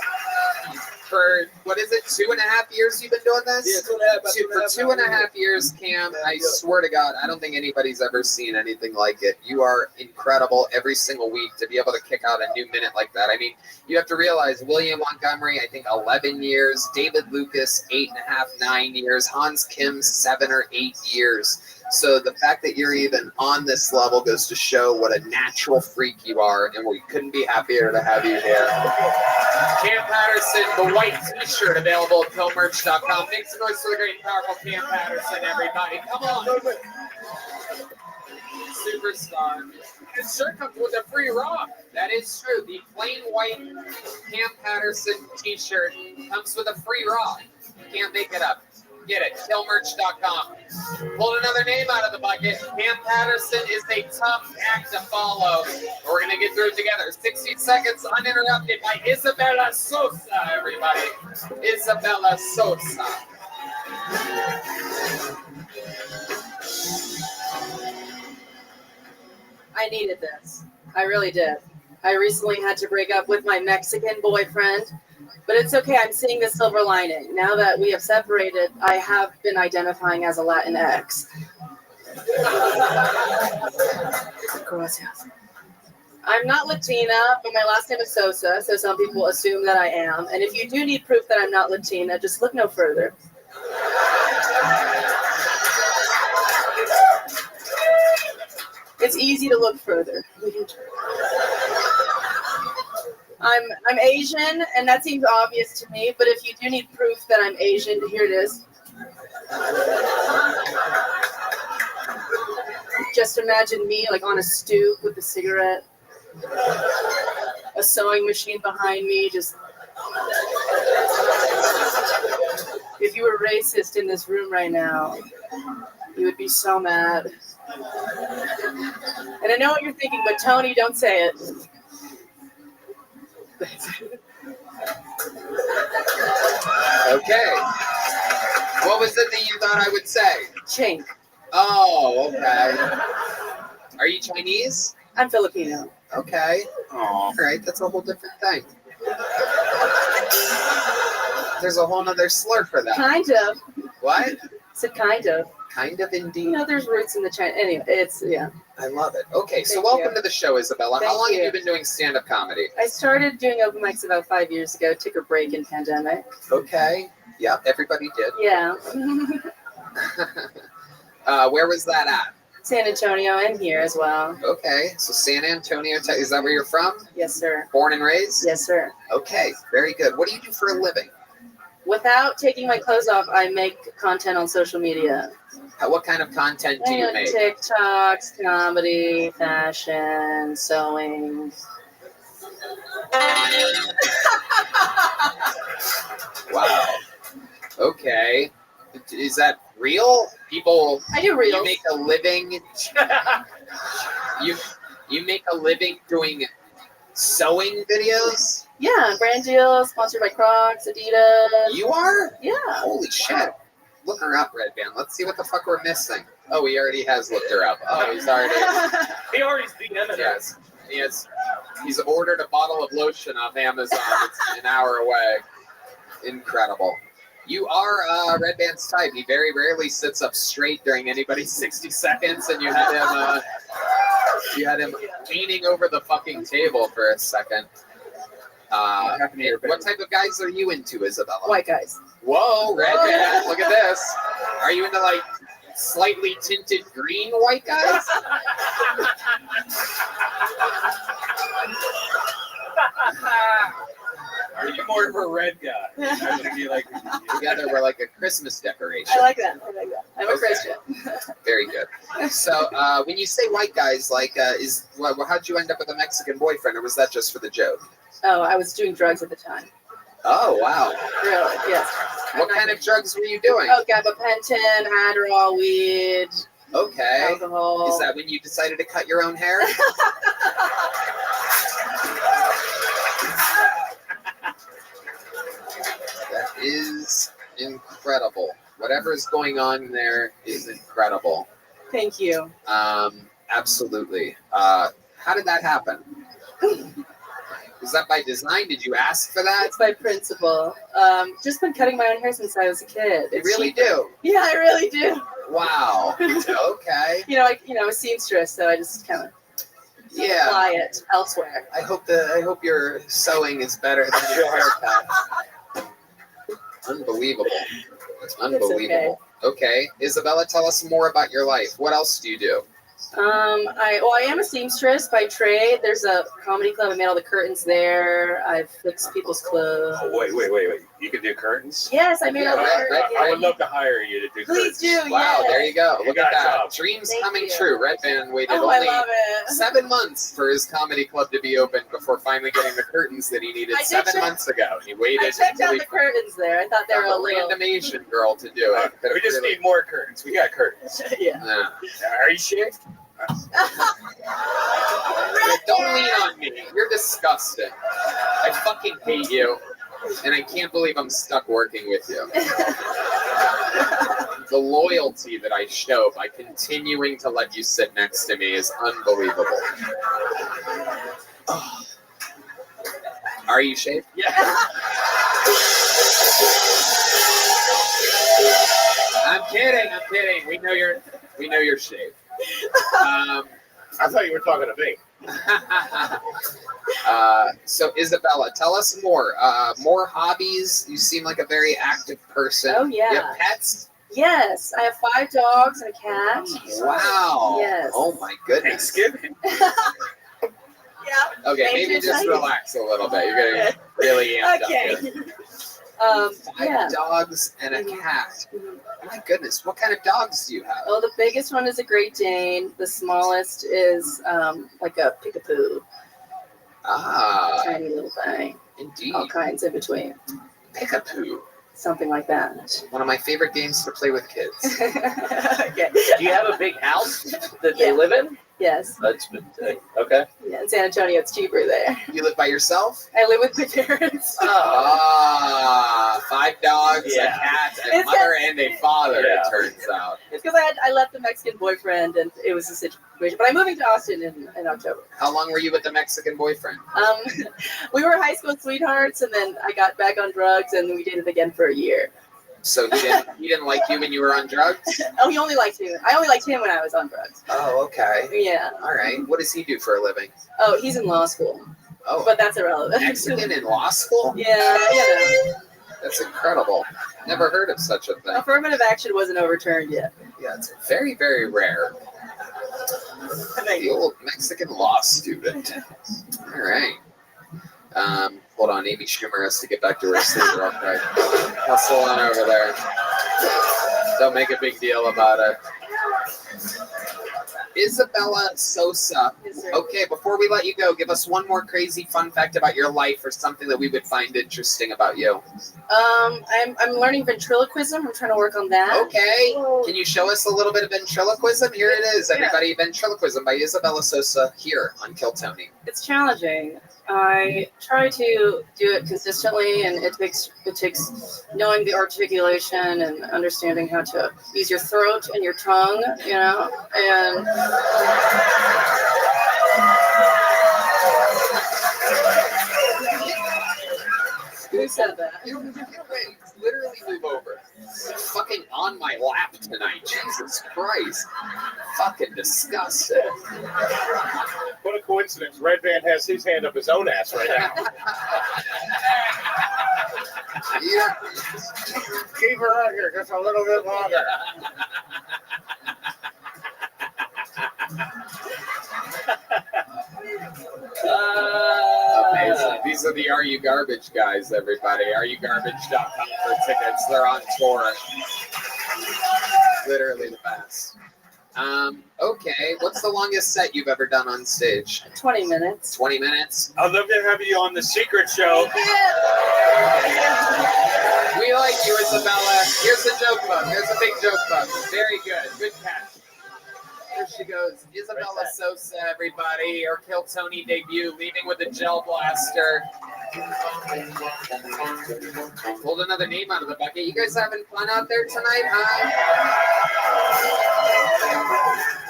For, what is it, 2.5 years you've been doing this? Yeah, 2.5. For 2.5 years, Cam, I swear to God, I don't think anybody's ever seen anything like it. You are incredible every single week to be able to kick out a new minute like that. I mean, you have to realize William Montgomery, I think 11 years, David Lucas, 8.5, 9 years, Hans Kim, 7 or 8 years. So the fact that you're even on this level goes to show what a natural freak you are, and we couldn't be happier to have you here. Cam Patterson, the white t-shirt available at PillMerch.com. Make some noise for the great and powerful Cam Patterson, everybody. Come on. Superstar. This shirt comes with a free rock. That is true. The plain white Cam Patterson t-shirt comes with a free rock. You can't make it up. Get it. Killmerch.com. Pulled another name out of the bucket. Cam Patterson is a tough act to follow. We're going to get through it together. 60 seconds uninterrupted by Isabella Sosa, everybody. Isabella Sosa. I needed this. I really did. I recently had to break up with my Mexican boyfriend, but it's okay. I'm seeing the silver lining. Now that we have separated, I have been identifying as a Latinx. Gracias. I'm not Latina, but my last name is Sosa, so some people assume that I am. And if you do need proof that I'm not Latina, just look no further. It's easy to look further. I'm Asian, and that seems obvious to me, but if you do need proof that I'm Asian, here it is. Just imagine me like on a stoop with a cigarette, a sewing machine behind me, just... If you were racist in this room right now, you would be so mad. And I know what you're thinking, but Tony, don't say it. Okay. What was it that you thought I would say? Chink. Oh, okay. Are you Chinese? I'm Filipino. Okay. All right, that's a whole different thing. There's a whole nother slur for that. Kind of. What? It's kind of. Kind of indeed. You know, there's roots in the China. Anyway, it's, yeah. I love it. Okay, so Thank welcome you. to the show, Isabella. How Thank long you. have you been doing stand-up comedy? I started doing open mics about 5 years ago, took a break in pandemic. Okay. Yeah, everybody did. Yeah. Where was that at? San Antonio and here as well. Okay, so San Antonio, is that where you're from? Yes, sir. Born and raised? Yes, sir. Okay, very good. What do you do for a living? Without taking my clothes off, I make content on social media. What kind of content do you make? TikToks, comedy, fashion, sewing. Wow. Okay. Is that real? People. I do reels. You make a living. you make a living doing sewing videos? Yeah, brand deals, sponsored by Crocs, Adidas. You are? Yeah. Holy shit. Look her up, Red Band. Let's see what the fuck we're missing. Oh, he already has looked her up. Oh, he's already. He already DM'd her. Yes. He's ordered a bottle of lotion off Amazon. It's an hour away. Incredible. You are Red Band's type. He very rarely sits up straight during anybody's 60 seconds, and you had him leaning over the fucking table for a second. What type of guys are you into, Isabella? White guys. Whoa, Red Band, look at this. Are you into like slightly tinted green white guys? Are you more of a red guy? Together we're like a Christmas decoration. I like that. I'm a Okay. Christian. Very good. So when you say white guys, like, how'd you end up with a Mexican boyfriend, or was that just for the joke? Oh, I was doing drugs at the time. Oh, wow. Really? Yes. What kind of drugs were you doing? Oh, gabapentin, Adderall, weed. Okay. Alcohol. Is that when you decided to cut your own hair? That is incredible. Whatever is going on there is incredible. Thank you. Absolutely. How did that happen? Was that by design? Did you ask for that? It's by principle. Just been cutting my own hair since I was a kid. You It's really cheaper. do? Yeah, I really do. Wow. Okay. I'm a seamstress, so I just kind of apply it elsewhere. I hope your sewing is better than your haircut. Unbelievable. Unbelievable. Okay. Isabella, tell us more about your life. What else do you do? I am a seamstress by trade. There's a comedy club. I made all the curtains there. I've fixed people's clothes. Oh, wait. You can do curtains? Yes, I made all the curtains. I would love to hire you to do Please curtains. do. Wow, yes. there you go. You Look got at that. jobs. Dreams Thank coming you. true. Red Band waited Oh, I only love it. 7 months for his comedy club to be open before finally getting the curtains that he needed I did 7 check- months ago. He waited I checked until out he the curtains there. I thought they were found a a little. random Asian girl to do it. We just need more curtains. We got curtains. Yeah. Yeah. Are you shaved? Don't lean on me. You're disgusting. I fucking hate you. And I can't believe I'm stuck working with you. The loyalty that I show by continuing to let you sit next to me is unbelievable. Oh. Are you shaved? Yeah. I'm kidding. We know you're shaved. I thought you were talking to me. So Isabella, tell us more. More hobbies. You seem like a very active person. Oh, yeah. You have pets? Yes, I have 5 dogs and a cat. Wow. Yes. Oh my goodness. Thanksgiving. Yeah. Okay, maybe just relax a little bit. You're getting really amped up Okay. here. 5 Yeah. dogs and a cat. My goodness, what kind of dogs do you have? Oh, the biggest one is a Great Dane. The smallest is like a Pickapoo. Ah, Tiny little thing. indeed. All kinds in between. Pickapoo. Something like that. One of my favorite games to play with kids. Okay. Do you have a big house that they live in? Yes. That's okay. Yeah, in San Antonio, it's cheaper there. You live by yourself? I live with my parents. Ah, 5 dogs, Yeah. a cat, a It's mother, and a father, Yeah. it turns out. It's because I left the Mexican boyfriend, and it was a situation. But I'm moving to Austin in October. How long were you with the Mexican boyfriend? We were high school sweethearts, and then I got back on drugs, and we dated again for a year. So he didn't like you when you were on drugs? Oh, he only liked me. I only liked him when I was on drugs. Oh, okay. Yeah. All right. What does he do for a living? Oh, he's in law school. Oh, But that's irrelevant. Mexican in law school? Yeah, you know. That's incredible. Never heard of such a thing. Affirmative action wasn't overturned yet. Yeah, it's very, very rare. The old Mexican law student. All right. Hold on, Amy Schumer has to get back to her seat real quick. Hustle on over there. Don't make a big deal about it. Isabella Sosa. Okay, before we let you go, give us one more crazy fun fact about your life or something that we would find interesting about you. I'm learning ventriloquism. I'm trying to work on that. Okay, can you show us a little bit of ventriloquism? Here it is, everybody. Ventriloquism by Isabella Sosa here on Kill Tony. It's challenging. I try to do it consistently, and it takes knowing the articulation and understanding how to use your throat and your tongue, you know, and who said that? Literally move over. You're fucking on my lap tonight. Jesus Christ. Fucking disgusting. What a coincidence. Red Band has his hand up his own ass right now. Yeah. Keep her out here just a little bit longer. Amazing. These are the Are You Garbage guys, everybody. AreYouGarbage.com for tickets. They're on tour. Literally the best. Okay, what's the longest set you've ever done on stage? 20 minutes. 20 minutes? I'd love to have you on The Secret Show. We like you, Isabella. Here's the joke book. Here's a big joke book. Very good. Good catch. Here she goes. Isabella Sosa, everybody. Her Kill Tony debut, leaving with a gel blaster. Pulled another name out of the bucket. You guys having fun out there tonight, huh?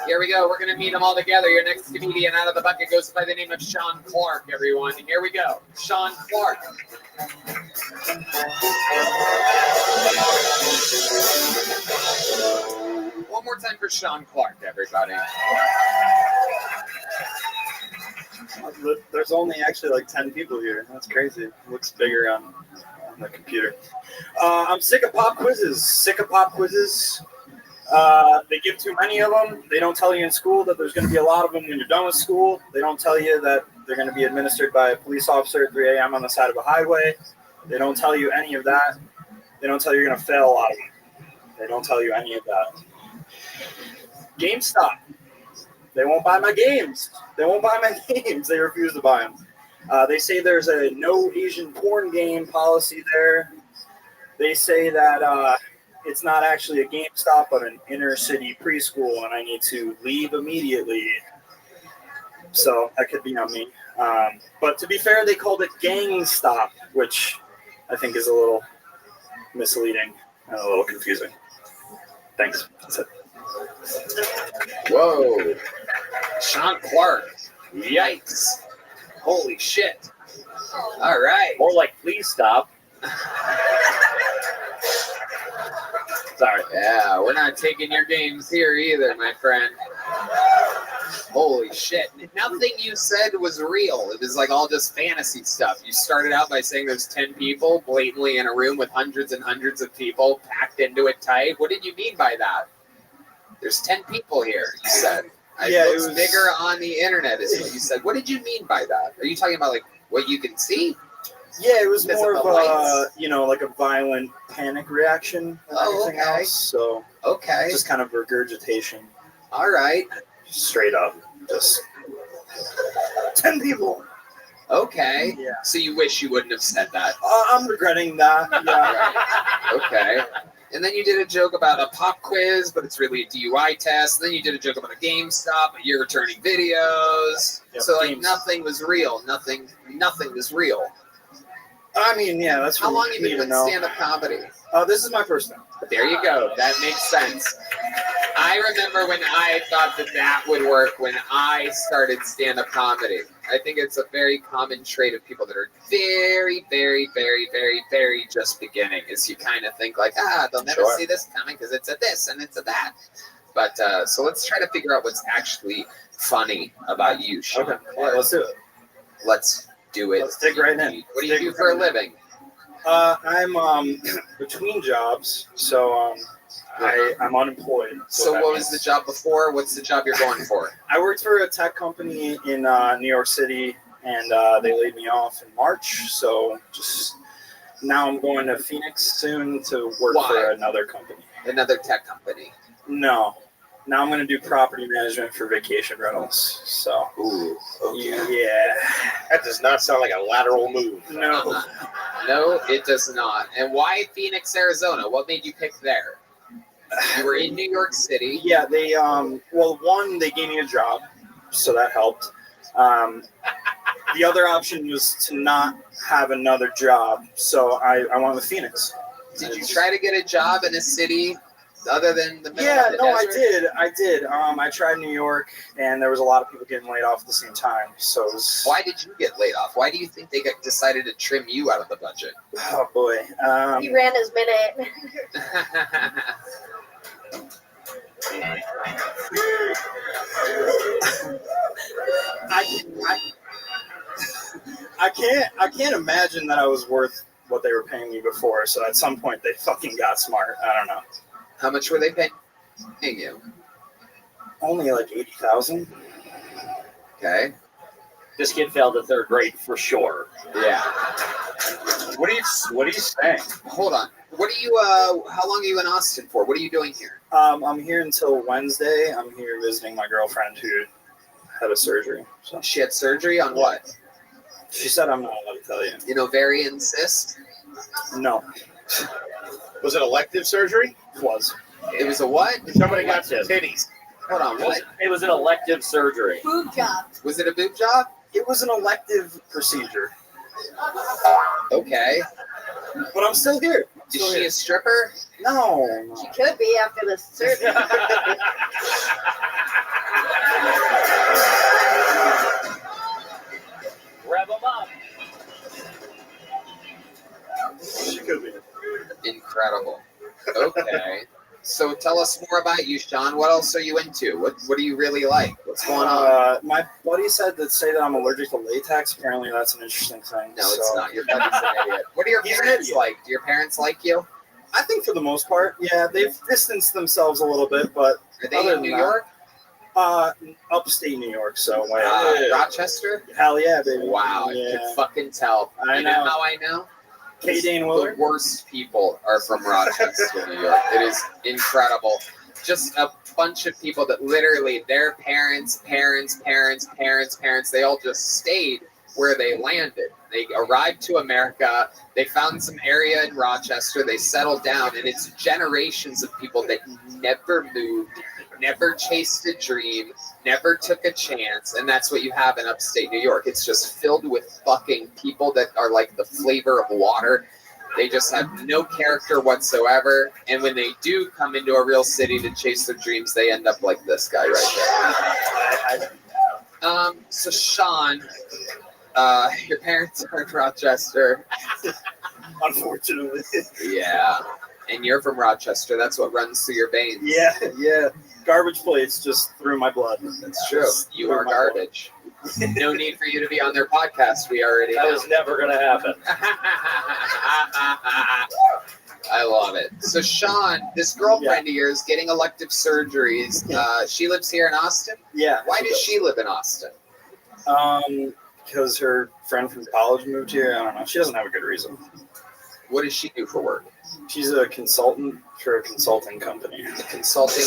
Here we go. We're going to meet them all together. Your next comedian out of the bucket goes by the name of Sean Clark, everyone. Here we go. Sean Clark. One more time for Sean Clark, everybody. There's only actually like 10 people here. That's crazy. It looks bigger on the computer. I'm sick of pop quizzes. They give too many of them. They don't tell you in school that there's going to be a lot of them when you're done with school. They don't tell you that they're going to be administered by a police officer at 3 a.m. on the side of a highway. They don't tell you any of that. They don't tell you you're going to fail a lot of them. They don't tell you any of that. GameStop. They won't buy my games. They won't buy my games. They refuse to buy them. They say there's a no Asian porn game policy there. They say that it's not actually a GameStop, but an inner city preschool, and I need to leave immediately. So that could be on me. But to be fair, they called it GangStop, which I think is a little misleading and a little confusing. Thanks. That's it. Whoa. Sean Clark. Yikes. Holy shit. All right. More like, please stop. Sorry. Yeah, we're not taking your games here either, my friend. Holy shit. Nothing you said was real. It was like all just fantasy stuff. You started out by saying there's 10 people blatantly in a room with hundreds and hundreds of people packed into it tight. What did you mean by that? There's 10 people here, you said. Yeah, it was bigger on the internet is what you said. What did you mean by that? Are you talking about like what you can see? Yeah, it was Because more of of the a, lights? like a violent panic reaction than anything else. So okay, just kind of regurgitation. All right. Straight up, just 10 people. Okay. Yeah. So you wish you wouldn't have said that. I'm regretting that. Yeah. Okay. And then you did a joke about a pop quiz, but it's really a DUI test. And then you did a joke about a GameStop, but you're returning videos. Yep, So like games. nothing was real. Nothing was real. I mean, yeah, that's How for long have you me been to doing know. stand-up comedy? This is my first time. There you go. That makes sense. I remember when I thought that would work when I started stand-up comedy. I think it's a very common trait of people that are very, very, very, very, very just beginning is you kind of think like, they'll never see this coming because it's a this and it's a that. But so let's try to figure out what's actually funny about you, Sean. Okay, yeah, let's do it. Let's do it. Let's dig right in. What do you do for a living? I'm between jobs, so I'm unemployed. So what was the job before? What's the job you're going for? I worked for a tech company in New York City, and they laid me off in March. So just now I'm going to Phoenix soon to work for another company. Another tech company? No. Now I'm going to do property management for vacation rentals. So, yeah. That does not sound like a lateral move. No. No, it does not. And why Phoenix, Arizona? What made you pick there? You were in New York City. Yeah, they one, they gave me a job, so that helped. The other option was to not have another job, so I went with Phoenix. Did you try to get a job in a city other than the middle Yeah, of the no, desert? I did. I tried New York, and there was a lot of people getting laid off at the same time. So it was... Why did you get laid off? Why do you think they decided to trim you out of the budget? Oh boy. He ran his minute. I can't imagine that I was worth what they were paying me before. So at some point they fucking got smart. I don't know. How much were they paying you? Only like 80,000. Okay. This kid failed the third grade for sure. Yeah. What are you saying? Hold on. What are you? How long are you in Austin for? What are you doing here? I'm here until Wednesday. I'm here visiting my girlfriend who had a surgery. So she had surgery on what? She said I'm not allowed to tell you. An ovarian cyst? No. Was it elective surgery? It was. It was a what? Somebody got some titties. Hold on, what? It was an elective surgery. Boob job. Was it a boob job? It was an elective procedure. Okay. But I'm still here. Is she a stripper? No. She could be after the surgery. Rev them up. She could be. Incredible. Okay. So tell us more about you, Sean. What else are you into? What do you really like? What's going on? My buddy said that I'm allergic to latex. Apparently, that's an interesting thing. No, it's not. Your buddy's an idiot. What are your parents like? Do your parents like you? I think for the most part, yeah, they've distanced themselves a little bit, but Are they other in than New that- York? Upstate New York, so Rochester? Hell yeah, baby. Wow, I Yeah. could fucking tell. I You know know. how I know? K. Dane The Willard? worst people are from Rochester, New York. It is incredible. Just a bunch of people that literally their parents, they all just stayed where they landed. They arrived to America. They found some area in Rochester. They settled down, and it's generations of people that never moved, never chased a dream, never took a chance, and that's what you have in upstate New York. It's just filled with fucking people that are like the flavor of water. They just have no character whatsoever, and when they do come into a real city to chase their dreams, they end up like this guy right there. So Sean, your parents are in Rochester. Unfortunately. Yeah. And you're from Rochester. That's what runs through your veins. Yeah. Garbage plates just through my blood. That's true. You are garbage. No need for you to be on their podcast. We already That know. was never going to happen. I love it. So Sean, this girlfriend of yours getting elective surgeries. She lives here in Austin? Yeah. Why does she live in Austin? Because her friend from college moved here. I don't know. She doesn't have a good reason. What does she do for work? She's a consultant for a consulting company. Consulting.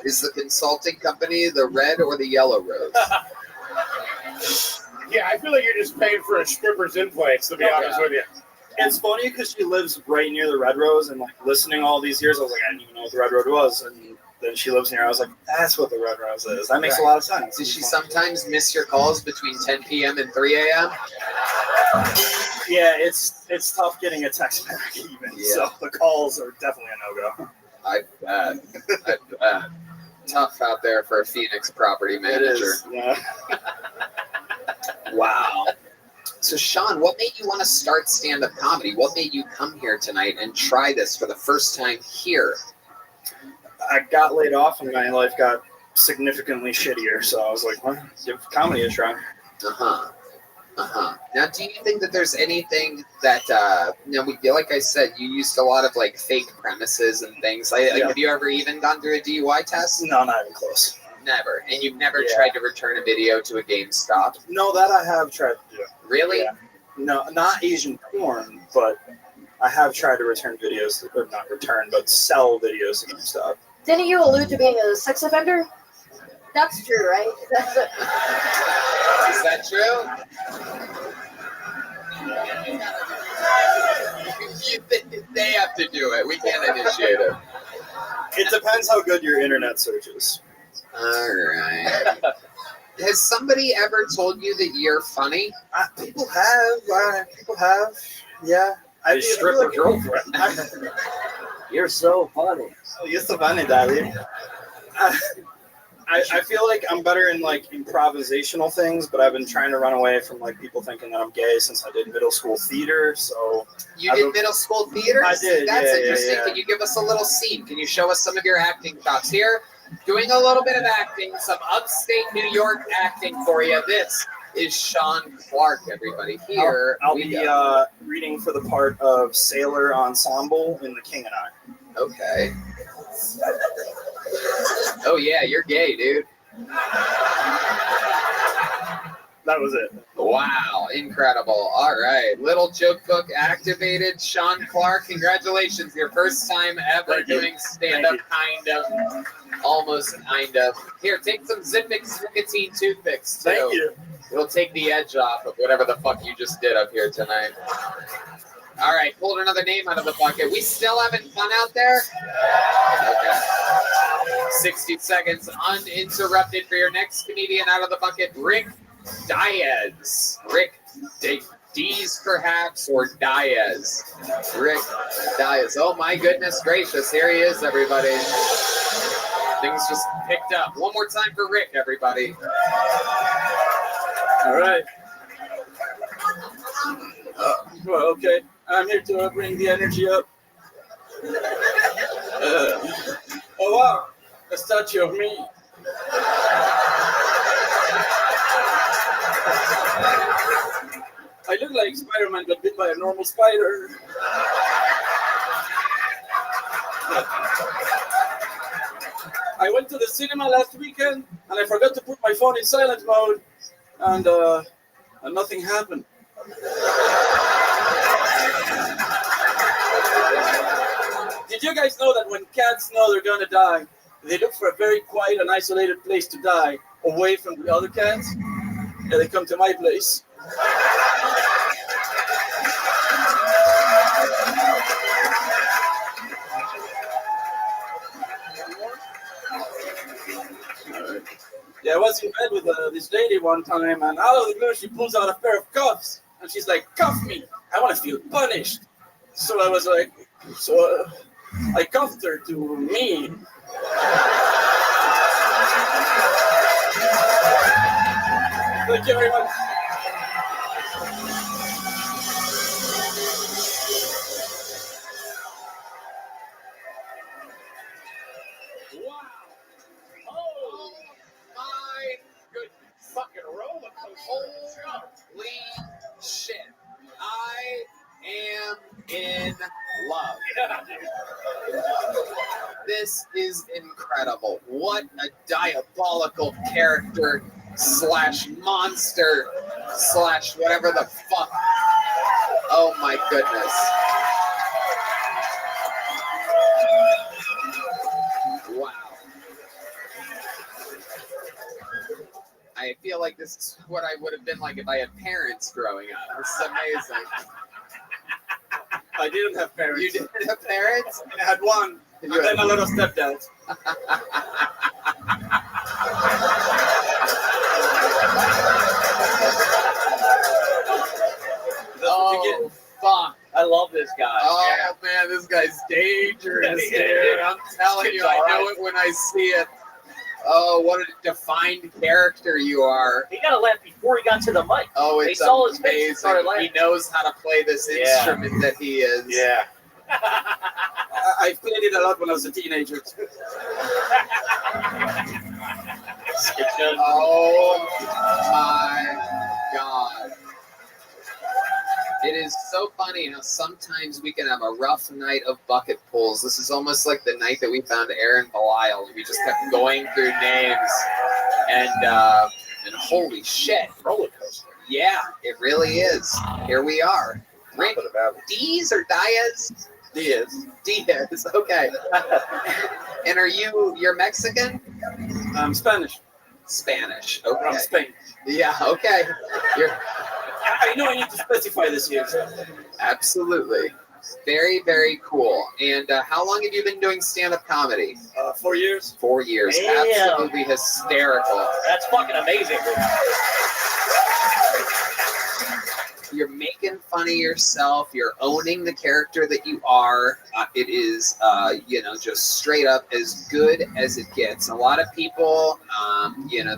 Is the consulting company the red or the yellow rose? Yeah, I feel like you're just paying for a stripper's implants, to be honest with you. It's funny because she lives right near the Red Rose, and like listening all these years, I was like, I didn't even know what the Red Road was, and then she lives near. I was like, that's what the Red Rose is. That makes a lot of sense. Does she sometimes miss your calls between 10 p.m. and 3 a.m.? Yeah, it's tough getting a text back even. So the calls are definitely a no-go. I bet. Tough out there for a Phoenix property manager. It is. Yeah. Wow. So Sean, what made you want to start stand-up comedy? What made you come here tonight and try this for the first time here? I got laid off and my life got significantly shittier, so I was like, well, give comedy a try. Now, do you think that there's anything that, like I said, you used a lot of like fake premises and things. Have you ever even gone through a DUI test? No, not even close. Never. And you've never tried to return a video to a GameStop? No, that I have tried to do. Really? Yeah. No, not Asian porn, but I have tried to return videos, or not return, but sell videos to GameStop. Didn't you allude to being a sex offender? That's true, right? That's it. Is that true? They have to do it. We can't initiate it. It depends how good your internet search is. All right. Has somebody ever told you that you're funny? People have. Yeah. I strip her girlfriend. You're so funny. Oh, you're so funny, Daddy. I feel like I'm better in like improvisational things, but I've been trying to run away from like people thinking that I'm gay since I did middle school theater. So you did middle school theater? I did. That's yeah, interesting. Yeah. Can you give us a little scene? Can you show us some of your acting chops here? Doing a little bit of acting, some upstate New York acting for you. This is Sean Clark, everybody. Here I'll be reading for the part of Sailor Ensemble in The King and I. Okay. Oh yeah, you're gay, dude. That was it. Wow, incredible. All right, little joke book activated. Sean Clark, congratulations. Your first time ever doing stand-up, kind of, almost kind of. Here, take some Zippix nicotine toothpicks, too. Thank you. It'll take the edge off of whatever the fuck you just did up here tonight. All right, pulled another name out of the bucket. We still having fun out there? Okay. 60 seconds uninterrupted for your next comedian out of the bucket, Rick Diaz. Rick Dees, perhaps, or Diaz. Rick Diaz. Oh, my goodness gracious. Here he is, everybody. Things just picked up. One more time for Rick, everybody. All right. Well, okay. I'm here to bring the energy up. Oh, wow. A statue of me. I look like Spider-Man got bit by a normal spider. I went to the cinema last weekend and I forgot to put my phone in silent mode, and nothing happened. Did you guys know that when cats know they're gonna die, they look for a very quiet and isolated place to die, away from the other cats? Yeah, they come to my place. Yeah, I was in bed with this lady one time, and out of the blue, she pulls out a pair of cuffs, and she's like, "Cuff me! I want to feel punished." So I was like, I cuffed her to me. Thank you very much. My goodness. Fucking roller coaster. Holy shit. I am in love. This is incredible. What a diabolical character slash monster slash whatever the fuck. Oh my goodness. Wow. I feel like this is what I would have been like if I had parents growing up. This is amazing. I didn't have parents. You didn't have parents? I had one, and then a lot of stepdads. Oh, fuck. I love this guy. Oh, man, this guy's dangerous, dude. I'm telling you, I know it when I see it. Oh, what a defined character you are. He got a laugh before he got to the mic. Oh, They it's saw his face and amazing. started laughing. He knows how to play this instrument that he is. Yeah. I played it a lot when I was a teenager. Oh, my God. It is so funny how sometimes we can have a rough night of bucket pulls. This is almost like the night that we found Aaron Belial. We just kept going through names, and holy shit, roller coaster. Yeah, it really is. Here we are. Rick, Diaz or Diaz? Diaz. Diaz. Okay. And you're Mexican? I'm Spanish. Spanish. Okay. From Spain. Yeah. Okay. I know I need to specify this here. Absolutely. Very, very cool. And how long have you been doing stand-up comedy? 4 years. 4 years. Damn. Absolutely hysterical. That's fucking amazing. You're making fun of yourself. You're owning the character that you are. It is, just straight up as good as it gets. A lot of people,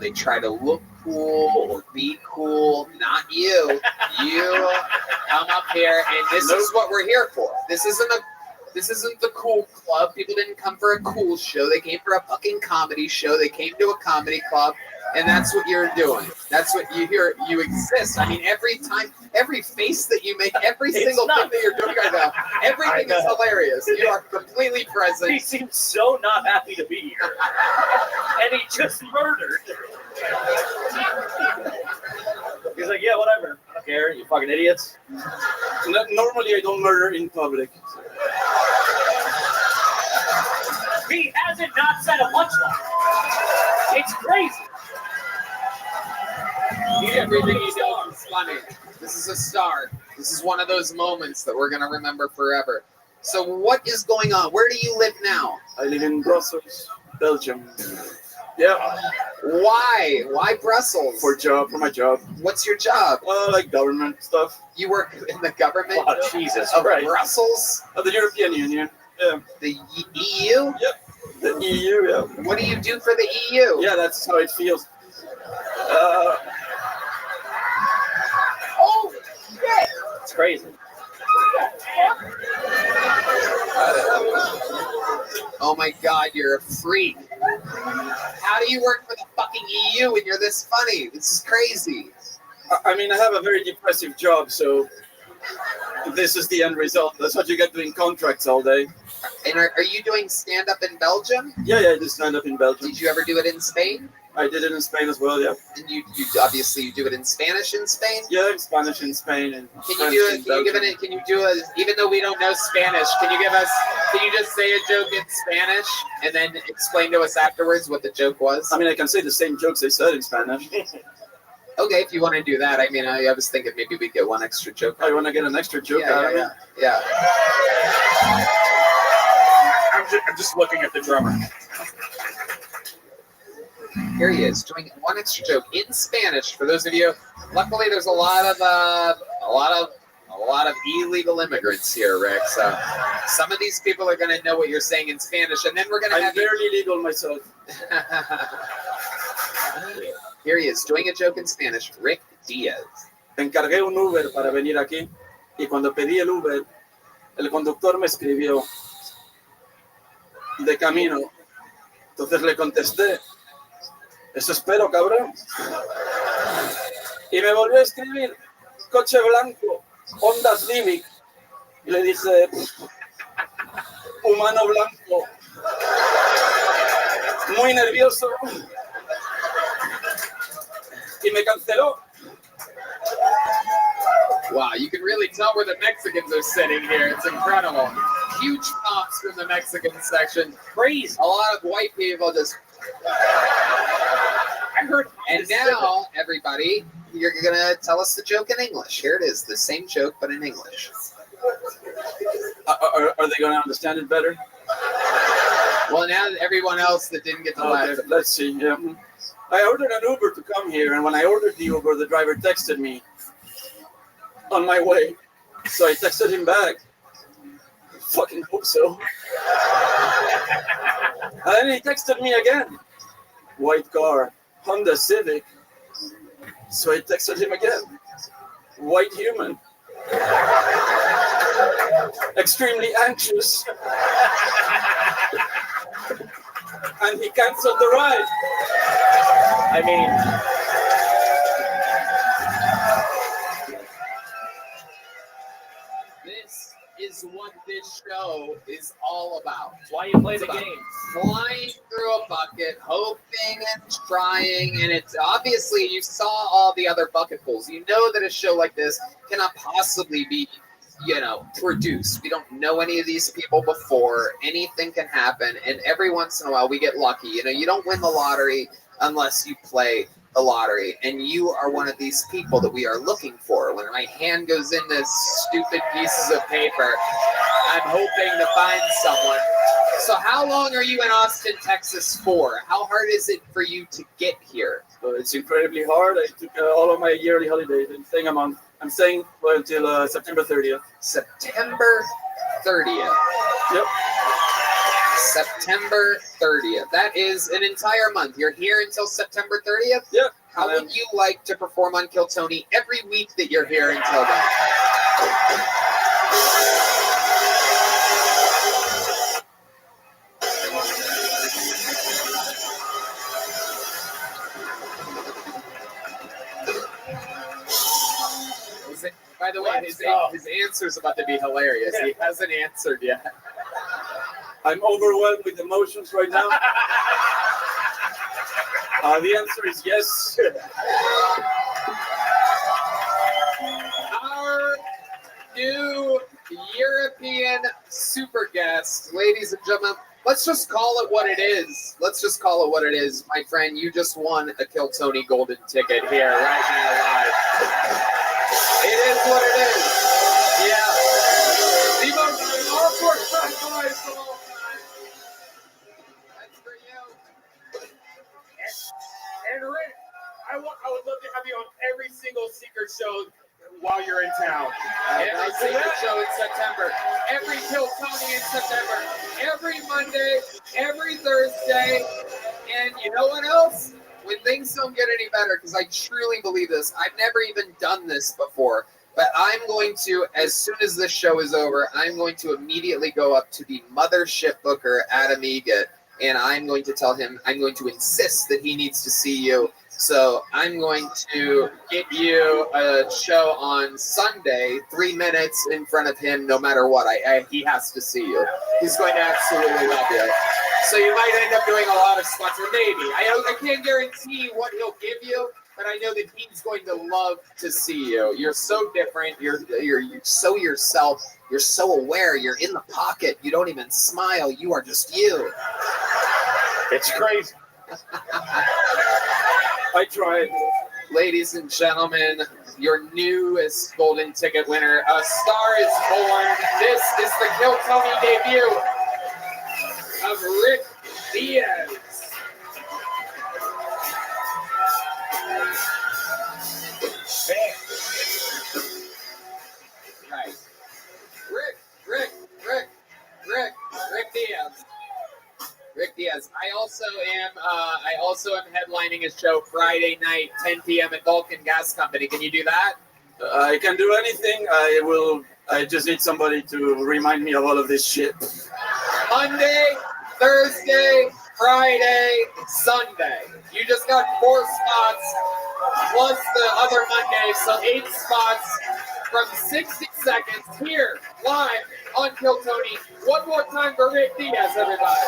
they try to look cool or be cool. Not you. You come up here, and this is what we're here for. This isn't the cool club. People didn't come for a cool show. They came for a fucking comedy show. They came to a comedy club. And that's what you're doing. That's what you hear. You exist. I mean, every time, every face that you make, every single thing that you're doing right now, everything is hilarious. You are completely present. He seems so not happy to be here. And he just murdered. He's like, yeah, whatever. I don't care. You fucking idiots. Normally, I don't murder in public. He hasn't not said a punchline. It's crazy. Everything he does is funny. This is a star. This is one of those moments that we're going to remember forever. So what is going on? Where do you live now? I live in Brussels, Belgium. Yeah. Why? Why Brussels? For my job. What's your job? Like government stuff. You work in the government? Oh, Jesus of Christ. Brussels? Of the European Union. Yeah. The EU? Yep. The EU, yeah. What do you do for the EU? Yeah, that's how it feels. Oh, shit! It's crazy. Oh my God, you're a freak. How do you work for the fucking EU when you're this funny? This is crazy. I mean, I have a very depressive job, so this is the end result. That's what you get doing contracts all day. And are you doing stand-up in Belgium? Yeah, I do stand up in Belgium. Did you ever do it in Spain? I did it in Spain as well, yeah. And you obviously you do it in Spanish in Spain? Yeah, in Spanish in Spain. And can you do it? Can you do it? Even though we don't know Spanish, can you just say a joke in Spanish and then explain to us afterwards what the joke was? I mean, I can say the same jokes they said in Spanish. Okay, if you want to do that. I mean, I was thinking maybe we get one extra joke. I want to get an extra joke out of it. Yeah. I'm just looking at the drummer. Here he is doing one extra joke in Spanish for those of you. Luckily, there's a lot of illegal immigrants here, Rick. So some of these people are going to know what you're saying in Spanish, and then we're going to have. I'm barely legal myself. Here he is doing a joke in Spanish. Rick Diaz. Encargué un Uber para venir aquí y cuando pedí el Uber, el conductor me escribió de camino. Entonces le contesté, eso espero, cabrón. Y me volvió a escribir, coche blanco, Honda Civic. Y le dije, humano blanco. Muy nervioso. Y me canceló. Wow, you can really tell where the Mexicans are sitting here. It's incredible. Huge pops from the Mexican section. Crazy. A lot of white people just. I heard. And now, everybody, you're going to tell us the joke in English. Here it is, the same joke, but in English. Are they going to understand it better? Well, now everyone else that didn't get to laugh. Let's see. Yeah. I ordered an Uber to come here, and when I ordered the Uber, the driver texted me on my way. So I texted him back. Fucking hope so. And then he texted me again. White car, Honda Civic. So I texted him again. White human. Extremely anxious. And he canceled the ride. I mean, this is what this show is all about. that's why you play It's the about game. Flying through a bucket, hoping and trying, and it's obviously you saw all the other bucket pulls. You know that a show like this cannot possibly be, produced. We don't know any of these people before. Anything can happen, and every once in a while we get lucky. You don't win the lottery unless you play the lottery, and you are one of these people that we are looking for. When my hand goes in this stupid pieces of paper, I'm hoping to find someone. So how long are you in Austin, Texas for? How hard is it for you to get here? It's incredibly hard. I took all of my yearly holidays and staying a month. I'm staying until September 30th. September 30th. Yep. September 30th. That is an entire month. You're here until September 30th? Yep. How would you like to perform on Kill Tony every week that you're here until then? By the way, his answer's about to be hilarious. He hasn't answered yet. I'm overwhelmed with emotions right now. The answer is yes. Our new European super guest, ladies and gentlemen, let's just call it what it is. Let's just call it what it is. My friend, you just won a Kill Tony golden ticket here right now live. It is what it is. Yeah. The most awkward franchise of all time. That's for you. And Rick, I would love to have you on every single secret show while you're in town. Every single show in September. Every Kill Tony in September. Every Monday. Every Thursday. And you know what else? When things don't get any better, because I truly believe this, I've never even done this before, but I'm going to, as soon as this show is over, I'm going to immediately go up to the mothership booker at Amiga, and I'm going to tell him, I'm going to insist that he needs to see you So I'm going to get you a show on Sunday, 3 minutes in front of him, no matter what. He has to see you. He's going to absolutely love you. So you might end up doing a lot of spots, or maybe. I can't guarantee what he'll give you, but I know that he's going to love to see you. You're so different. You're so yourself. You're so aware. You're in the pocket. You don't even smile. You are just you. It's crazy. I tried. Ladies and gentlemen, your newest golden ticket winner, a star is born. This is the Kill Tony debut of Rick Diaz. Right. Rick Diaz. Rick Diaz. I also am headlining a show Friday night, 10 p.m. at Vulcan Gas Company. Can you do that? I can do anything. I just need somebody to remind me of all of this shit. Monday, Thursday, Friday, Sunday. You just got 4 spots plus the other Monday, so 8 spots from 60 seconds here live on Kill Tony. One more time for Rick Diaz, everybody.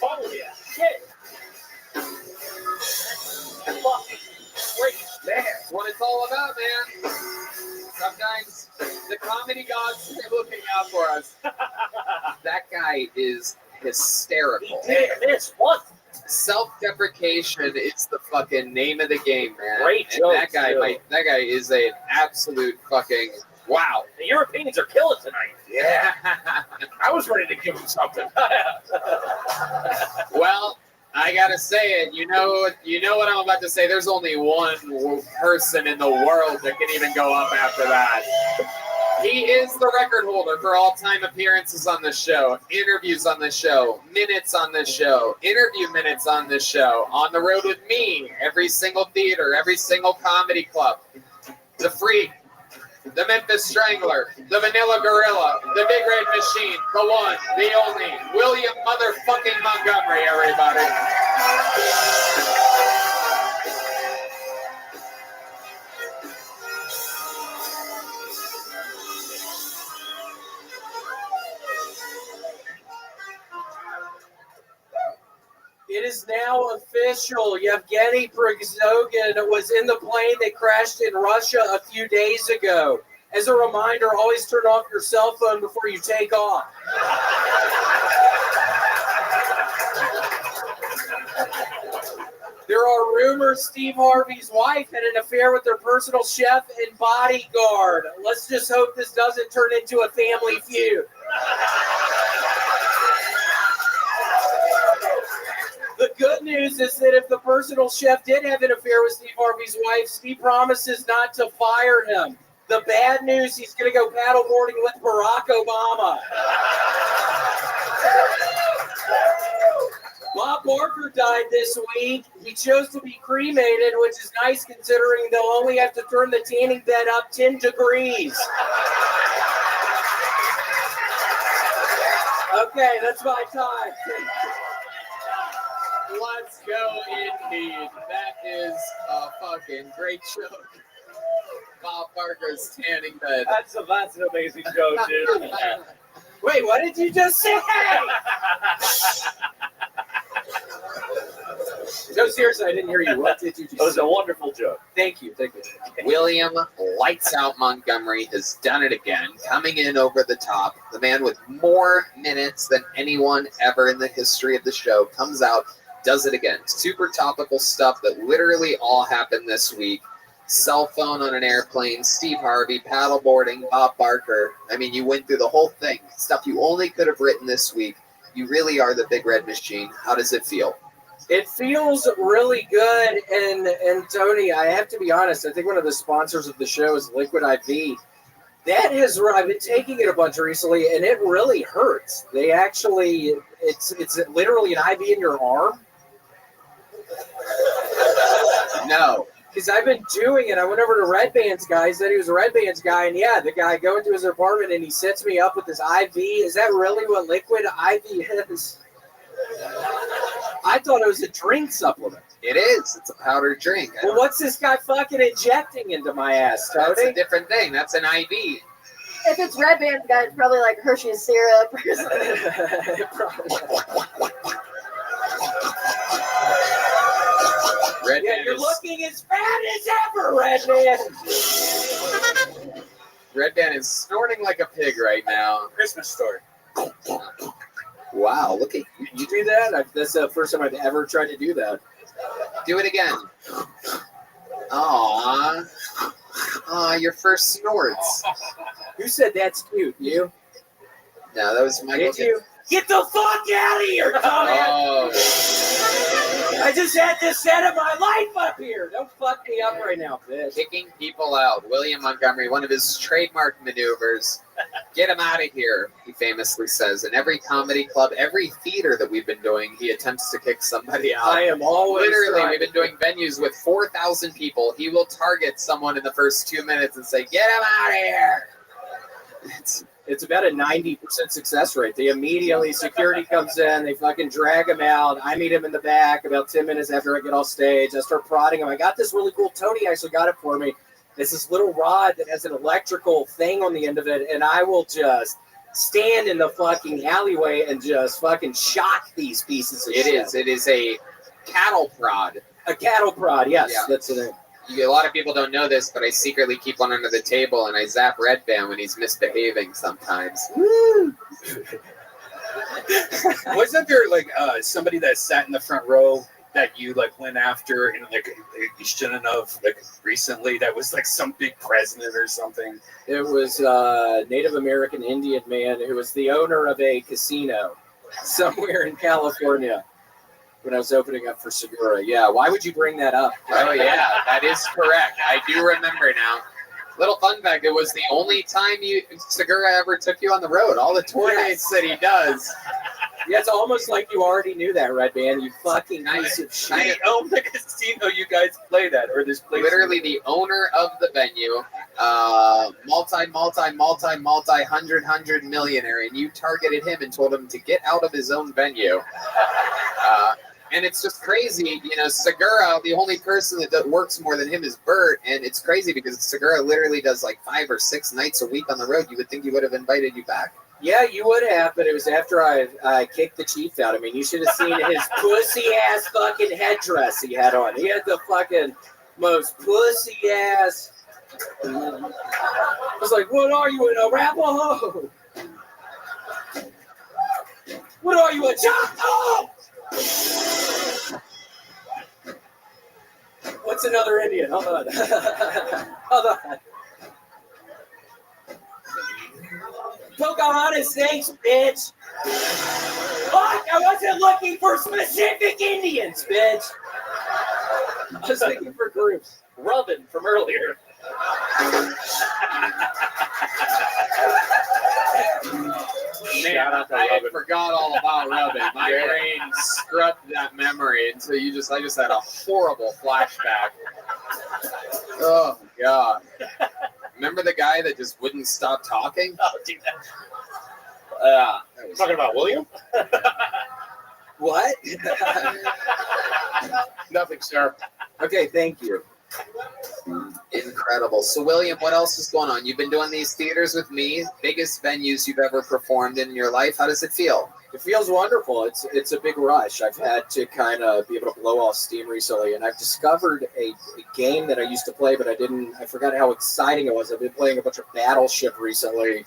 Oh yeah, shit. Fucking great, man. That's what it's all about, man. Sometimes the comedy gods are looking out for us. That guy is hysterical. This what? Self-deprecation is the fucking name of the game, man. Great and joke, that guy is an absolute fucking wow. The Europeans are killing tonight. Yeah. I was ready to give him something. Well, I gotta say it. You know what I'm about to say. There's only one person in the world that can even go up after that. He is the record holder for all-time appearances on the show, interviews on the show, minutes on the show, interview minutes on the show, on the road with me, every single theater, every single comedy club. The Freak, the Memphis Strangler, the Vanilla Gorilla, the Big Red Machine, the one, the only, William motherfucking Montgomery, everybody. It is now official. Yevgeny Prigozhin was in the plane that crashed in Russia a few days ago. As a reminder, always turn off your cell phone before you take off. There are rumors Steve Harvey's wife had an affair with their personal chef and bodyguard. Let's just hope this doesn't turn into a family feud. The good news is that if the personal chef did have an affair with Steve Harvey's wife, Steve promises not to fire him. The bad news, he's going to go paddleboarding with Barack Obama. Bob Barker died this week. He chose to be cremated, which is nice considering they'll only have to turn the tanning bed up 10 degrees. Okay, that's my time. Let's go indeed. That is a fucking great joke. Bob Barker's tanning bed. That's an amazing joke, dude. Wait, what did you just say? No, seriously, I didn't hear you. What did you just say? It was a wonderful joke. Thank you. William Lights Out Montgomery has done it again, coming in over the top. The man with more minutes than anyone ever in the history of the show comes out, does it again. Super topical stuff that literally all happened this week. Cell phone on an airplane, Steve Harvey, paddleboarding, Bob Barker. I mean, you went through the whole thing. Stuff you only could have written this week. You really are the Big Red Machine. How does it feel? It feels really good, and Tony, I have to be honest, I think one of the sponsors of the show is Liquid IV. I've been taking it a bunch recently, and it really hurts. It's literally an IV in your arm. No. Because I've been doing it. I went over to Red Band's guy. He said he was a Red Band's guy. And yeah, the guy go into his apartment and he sets me up with this IV. Is that really what liquid IV is? I thought it was a drink supplement. It is. It's a powdered drink. Well, what's this guy fucking injecting into my ass, Tony? That's a different thing. That's an IV. If it's Red Band's guy, it's probably like Hershey's syrup or something. Red yeah, Band you're is, looking as fat as ever, Red Band. Red Band is snorting like a pig right now. Christmas story. Wow, look at you. You do that? That's the first time I've ever tried to do that. Do it again. Aww. Aw, your first snorts. Who said that's cute? You? No, that was Michael. Did you? Get the fuck out of here, dumbass! Oh. I just had to set up my life up here. Don't fuck me up right now, bitch. Kicking people out. William Montgomery, one of his trademark maneuvers. Get him out of here, he famously says. In every comedy club, every theater that we've been doing, he attempts to kick somebody out. I am always Literally, trying. we've been doing venues with 4,000 people. He will target someone in the first 2 minutes and say, get him out of here. It's about a 90% success rate. They immediately, security comes in, they fucking drag him out. I meet him in the back about 10 minutes after I get off stage. I start prodding him. I got this really cool, Tony actually got it for me. It's this little rod that has an electrical thing on the end of it, and I will just stand in the fucking alleyway and just fucking shock these pieces of shit. It is a cattle prod. A cattle prod, yes. Yeah. That's it. A lot of people don't know this, but I secretly keep one under the table and I zap Red Band when he's misbehaving sometimes. Woo! Wasn't there like somebody that sat in the front row that you like went after and like you shouldn't have like recently? That was like some big president or something. It was a Native American Indian man who was the owner of a casino somewhere in California. When I was opening up for Segura. Yeah, why would you bring that up? Oh, yeah, that is correct. I do remember now. Little fun fact, it was the only time Segura ever took you on the road. All the tour dates that he does. Yeah, it's almost like you already knew that, Red Band. You fucking piece of shit. I own the casino you guys play that, or this place. Literally the owner of the venue, multi hundred millionaire, and you targeted him and told him to get out of his own venue. And it's just crazy, Segura, the only person that works more than him is Bert, and it's crazy because Segura literally does like 5 or 6 nights a week on the road. You would think he would have invited you back. Yeah, you would have, but it was after I kicked the chief out. I mean, you should have seen his pussy-ass fucking headdress he had on. He had the fucking most pussy-ass... I was like, what are you, an Arapaho? What are you, a Choctaw? What's another Indian? Hold on. Hold on. Pocahontas, thanks, bitch. Fuck, I wasn't looking for specific Indians, bitch. I was looking for groups. Robin from earlier. Man, I had forgot all about Robin. My brain scrubbed that memory until I just had a horrible flashback. Oh, God. Remember the guy that just wouldn't stop talking? Oh, dude. Talking about William? What? Nothing, sir. Okay, thank you. Incredible. So, William, what else is going on? You've been doing these theaters with me, biggest venues you've ever performed in your life. How does it feel? It feels wonderful. It's a big rush. I've had to kind of be able to blow off steam recently, and I've discovered a game that I used to play, but I forgot how exciting it was. I've been playing a bunch of Battleship recently.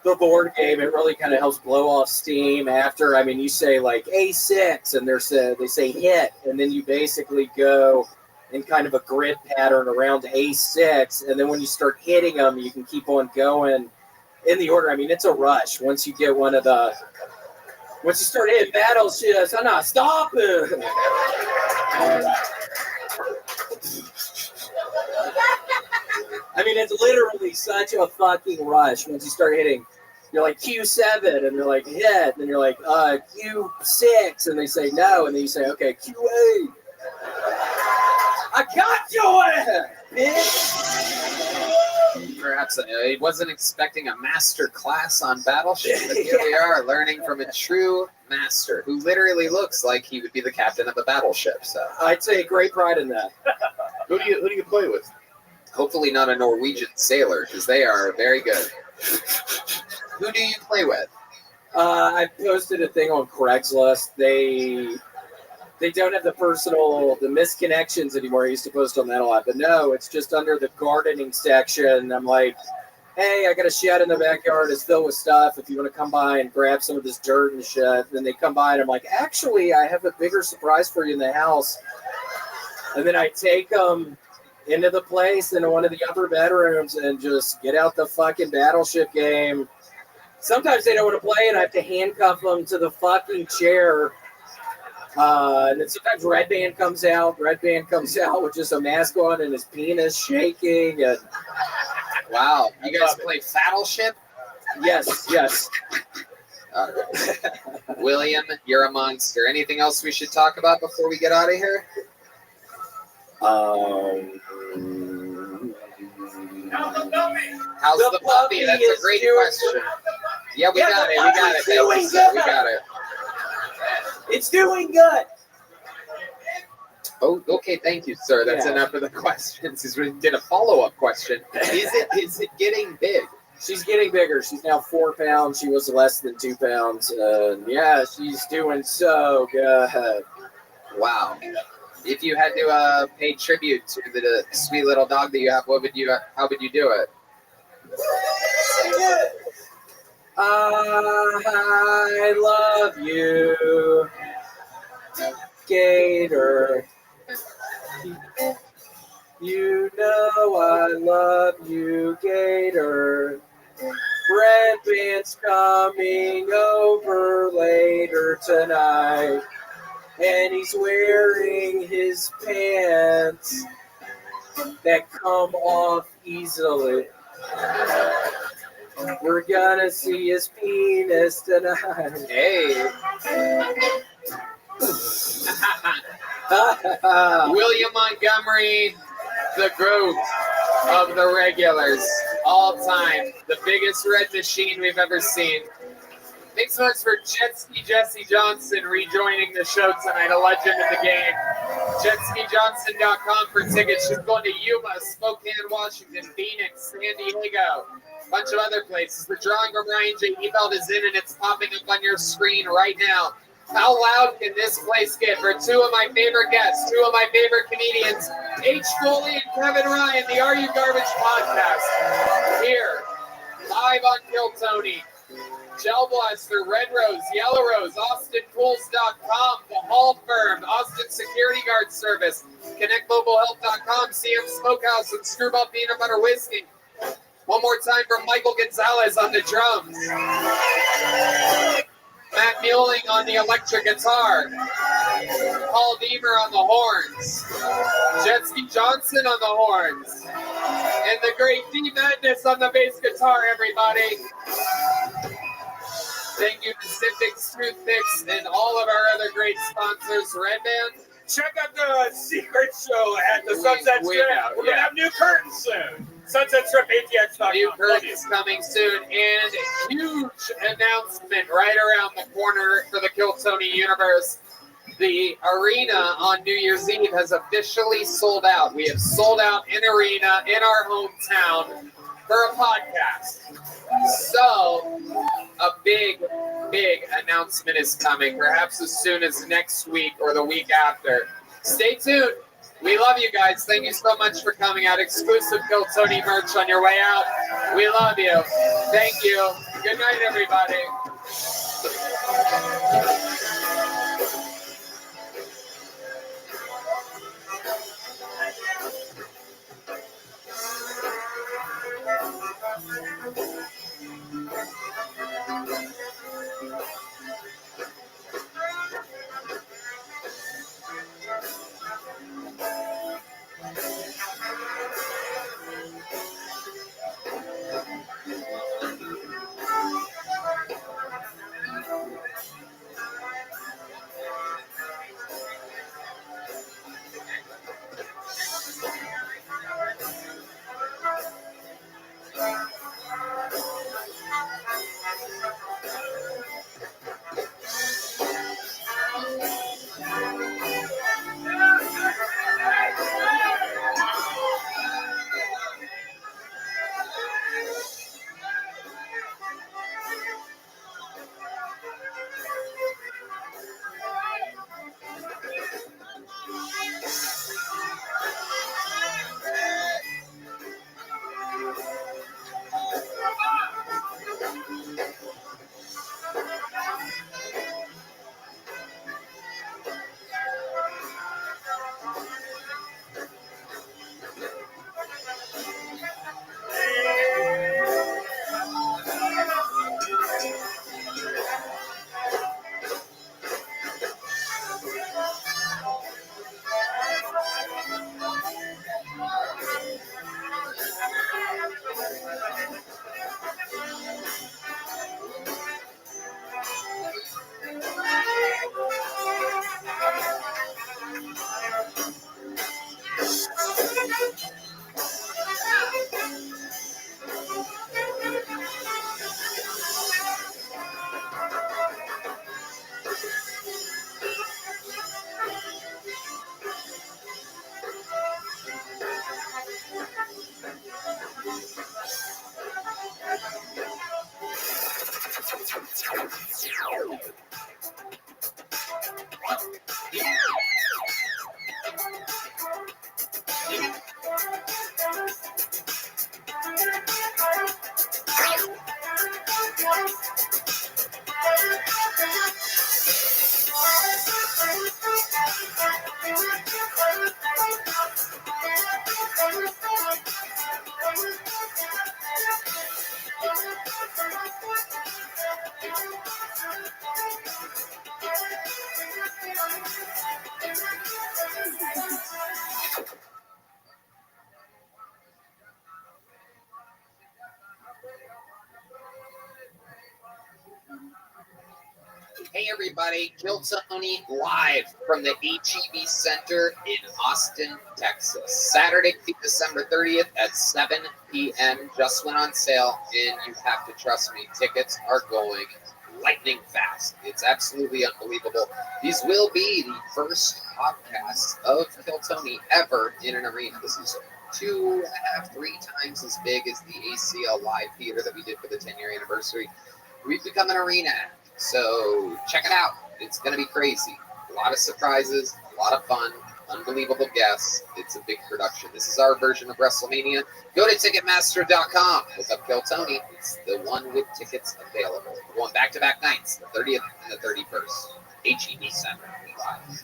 The board game, it really kind of helps blow off steam after, you say like A6, and they say hit, and then you basically go in kind of a grid pattern around A6, and then when you start hitting them, you can keep on going in the order. It's a rush. Once you start hitting battleships, stop it. It's literally such a fucking rush once you start hitting. You're like Q7, and they're like hit, and you're like Q6, and they say no, and then you say okay Q8. I got your ass, bitch. Perhaps he wasn't expecting a master class on Battleship, but here we are learning from a true master who literally looks like he would be the captain of a battleship. So I take great pride in that. Who do you play with? Hopefully not a Norwegian sailor, because they are very good. Who do you play with? I posted a thing on Craigslist. They don't have the misconnections anymore. I used to post on that a lot, but no, it's just under the gardening section. I'm like, hey, I got a shed in the backyard. It's filled with stuff. If you want to come by and grab some of this dirt and shit. Then they come by and I'm like, actually, I have a bigger surprise for you in the house. And then I take them into the place in one of the upper bedrooms and just get out the fucking Battleship game. Sometimes they don't want to play and I have to handcuff them to the fucking chair. And then sometimes Red Band comes out with just a mask on and his penis shaking. And wow, you guys play Battleship? Yes. All right. William, you're a monster. Anything else we should talk about before we get out of here? How's the puppy? That's a great question. Yeah, we got it. We got it. It's doing good. Oh, okay. Thank you, sir. That's enough of the questions. We did a follow-up question. Is it getting big? She's getting bigger. She's now 4 pounds. She was less than 2 pounds. Yeah, she's doing so good. Wow. If you had to pay tribute to the sweet little dog that you have, how would you do it? I love you, Gator. You know I love you, Gator. Red Band's coming over later tonight, and he's wearing his pants that come off easily. We're gonna see his penis tonight. Hey. William Montgomery, the GOAT of the regulars, all time, the biggest red machine we've ever seen. Big much for Jetski Jesse Johnson rejoining the show tonight, a legend of the game. JetskiJohnson.com for tickets. She's going to Yuma, Spokane, Washington, Phoenix, San Diego, a bunch of other places. The drawing from Ryan J. Ebelt is in, and it's popping up on your screen right now. How loud can this place get for two of my favorite guests, two of my favorite comedians, H. Foley and Kevin Ryan, the Are You Garbage podcast, here, live on Kill Tony. Gel Blaster, Red Rose, Yellow Rose, AustinPools.com, The Hall Firm, Austin Security Guard Service, ConnectMobileHealth.com, CM Smokehouse, and Screwball Peanut Butter Whiskey. One more time from Michael Gonzalez on the drums. Matt Mueling on the electric guitar. Paul Deemer on the horns. Jetski Johnson on the horns. And the great D Madness on the bass guitar, everybody. Thank you to Synthix, Toothpicks, and all of our other great sponsors. Red Band. Check out the secret show at the Sunset Strip. We're going to have new curtains soon. Sunset Strip, ATX.com. New curtains coming soon, and huge announcement right around the corner for the Kill Tony universe. The arena on New Year's Eve has officially sold out. We have sold out an arena in our hometown for a podcast. So, a big announcement is coming, perhaps as soon as next week or the week after. Stay tuned. We love you guys. Thank you so much for coming out. Exclusive Kill Tony merch on your way out. We love you. Thank you. Good night, everybody. Hey everybody, Kill Tony live from the HEB Center in Austin, Texas. Saturday, December 30th at 7 p.m. Just went on sale, and you have to trust me, tickets are going lightning fast. It's absolutely unbelievable. These will be the first podcasts of Kill Tony ever in an arena. This is 2.5, 3 times as big as the ACL Live Theater that we did for the 10-year anniversary. We've become an arena act. So check it out. It's going to be crazy. A lot of surprises, a lot of fun, unbelievable guests. It's a big production. This is our version of WrestleMania. Go to Ticketmaster.com. Look up Kill Tony. It's the one with tickets available. We're going back-to-back nights, the 30th and the 31st. HEB Center. Live.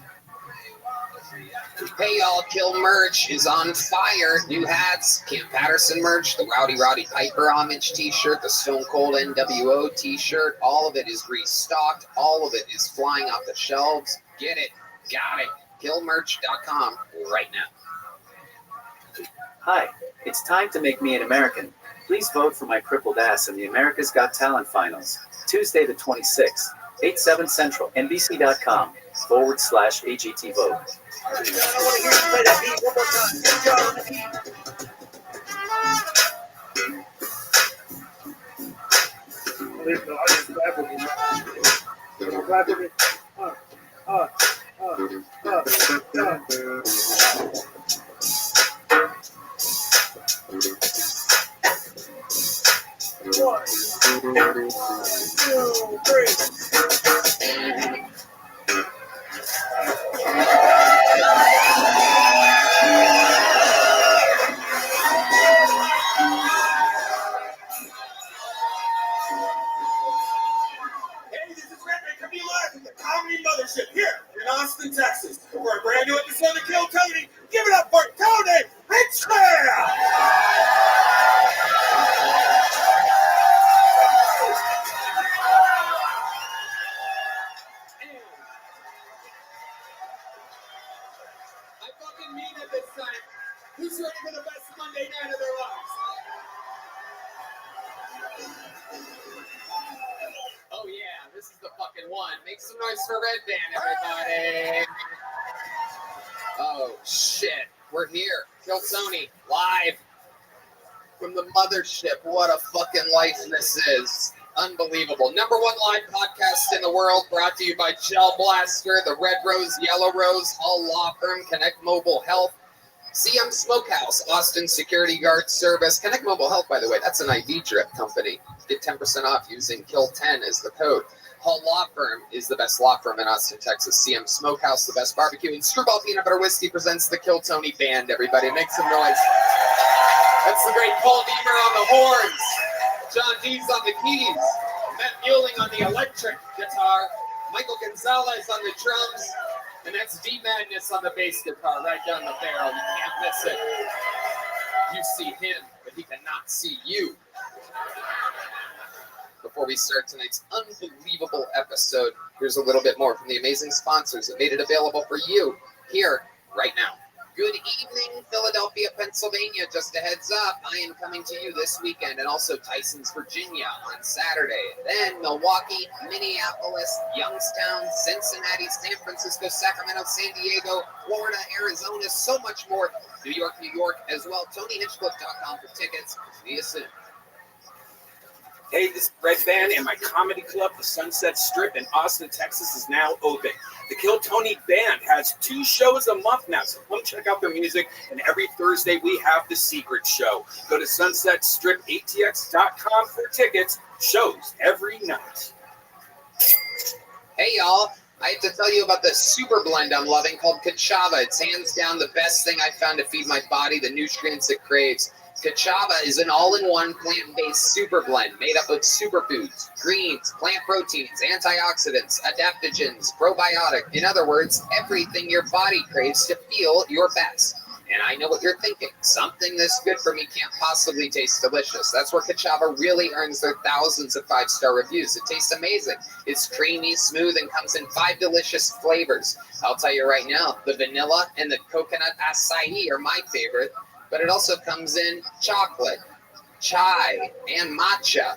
Hey y'all, Kill merch is on fire. New hats, Cam Patterson merch, the Rowdy Piper homage t-shirt, the Stone Cold NWO t-shirt. All of it is restocked. All of it is flying off the shelves. Get it. Got it. Killmerch.com right now. Hi, it's time to make me an American. Please vote for my crippled ass in the America's Got Talent Finals, Tuesday the 26th, 8/7 Central, NBC.com/AGT vote. I want to hear you play that beat one more time. One, 2, 3. Comedy Mothership here in Austin, Texas, for a brand new episode of Kill Tony. Give it up for Tony Richmond! I fucking mean it this time. Who's ready for the best Monday night of their lives? Oh yeah, this is the fucking one. Make some noise for Red Band, everybody. Oh shit, we're here. Kill Tony, live from the mothership. What a fucking life this is. Unbelievable. #1 live podcast in the world, brought to you by Gel Blaster, the Red Rose, Yellow Rose, Hall Law Firm, Connect Mobile Health, CM Smokehouse, Austin Security Guard Service. Connect Mobile Health, by the way, that's an IV drip company. Get 10% off using KILL10 as the code. Hall Law Firm is the best law firm in Austin, Texas. CM Smokehouse, the best barbecue. And Screwball Peanut Butter Whiskey presents the Kill Tony Band, everybody. Make some noise. That's the great Paul Deemer on the horns. John Dees on the keys. Matt Mueling on the electric guitar. Michael Gonzalez on the drums. And that's D Madness on the bass guitar right down the barrel. You can't miss it. You see him, but he cannot see you. Before we start tonight's unbelievable episode, here's a little bit more from the amazing sponsors that made it available for you here right now. Good evening, Philadelphia, Pennsylvania. Just a heads up, I am coming to you this weekend, and also Tysons, Virginia on Saturday. Then Milwaukee, Minneapolis, Youngstown, Cincinnati, San Francisco, Sacramento, San Diego, Florida, Arizona, so much more. New York as well. TonyHitchcliffe.com for tickets. See you soon. Hey, this is Red Band, and my comedy club, the Sunset Strip in Austin, Texas, is now open. The Kill Tony Band has 2 shows a month now, so come check out their music. And every Thursday, we have the Secret Show. Go to sunsetstripatx.com for tickets. Shows every night. Hey, y'all. I have to tell you about the super blend I'm loving called Kachava. It's hands down the best thing I've found to feed my body the nutrients it craves. Kachava is an all-in-one plant-based super blend made up of superfoods, greens, plant proteins, antioxidants, adaptogens, probiotic. In other words, everything your body craves to feel your best. And I know what you're thinking. Something this good for me can't possibly taste delicious. That's where Kachava really earns their thousands of 5-star reviews. It tastes amazing. It's creamy, smooth, and comes in 5 delicious flavors. I'll tell you right now, the vanilla and the coconut acai are my favorite. But it also comes in chocolate, chai, and matcha.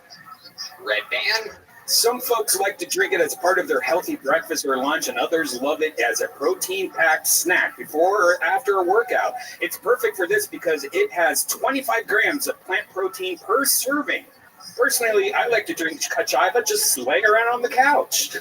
Red Band, Some folks like to drink it as part of their healthy breakfast or lunch, and others love it as a protein-packed snack before or after a workout. It's perfect for this because it has 25 grams of plant protein per serving. Personally, I like to drink Kachaiba just laying around on the couch.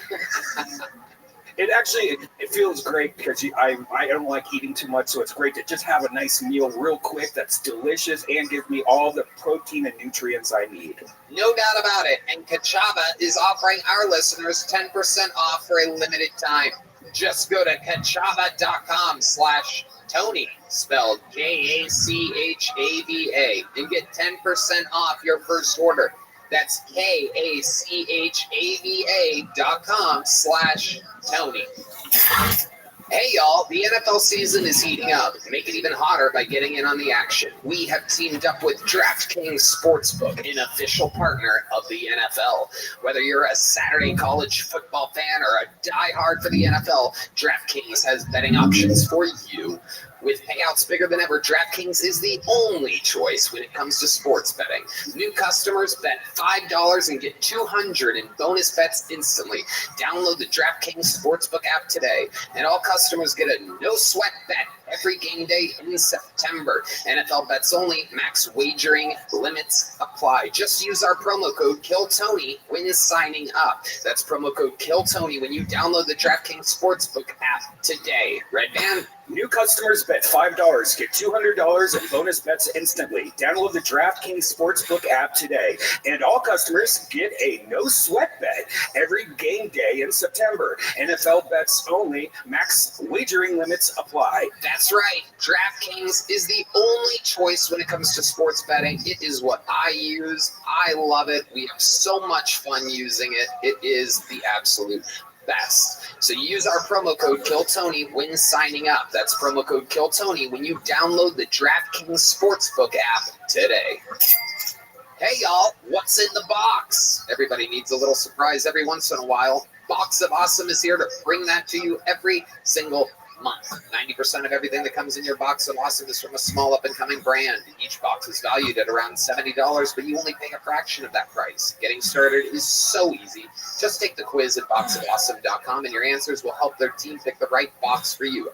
It feels great because I don't like eating too much, so it's great to just have a nice meal real quick that's delicious and gives me all the protein and nutrients I need. No doubt about it. And Kachaba is offering our listeners 10% off for a limited time. Just go to kachava.com/Tony, spelled Kachava, and get 10% off your first order. That's kachava.com/Tony. Hey y'all, the NFL season is heating up. Make it even hotter by getting in on the action. We have teamed up with DraftKings Sportsbook, an official partner of the NFL. Whether you're a Saturday college football fan or a diehard for the NFL, DraftKings has betting options for you. With payouts bigger than ever, DraftKings is the only choice when it comes to sports betting. New customers bet $5 and get $200 in bonus bets instantly. Download the DraftKings Sportsbook app today, and all customers get a no-sweat bet every game day in September. NFL bets only. Max wagering limits apply. Just use our promo code KILLTONY when signing up. That's promo code KILLTONY when you download the DraftKings Sportsbook app today. Red Band? New customers bet $5, get $200 in bonus bets instantly. Download the DraftKings Sportsbook app today. And all customers get a no-sweat bet every game day in September. NFL bets only. Max wagering limits apply. That's right. DraftKings is the only choice when it comes to sports betting. It is what I use. I love it. We have so much fun using it. It is the absolute best. So use our promo code KILLTONY when signing up. That's promo code KILLTONY when you download the DraftKings Sportsbook app today. Hey y'all, what's in the box? Everybody needs a little surprise every once in a while. Box of Awesome is here to bring that to you every single month. 90% of everything that comes in your Box of Awesome is from a small up-and-coming brand. Each box is valued at around $70, but you only pay a fraction of that price. Getting started is so easy. Just take the quiz at boxofawesome.com, and your answers will help their team pick the right box for you.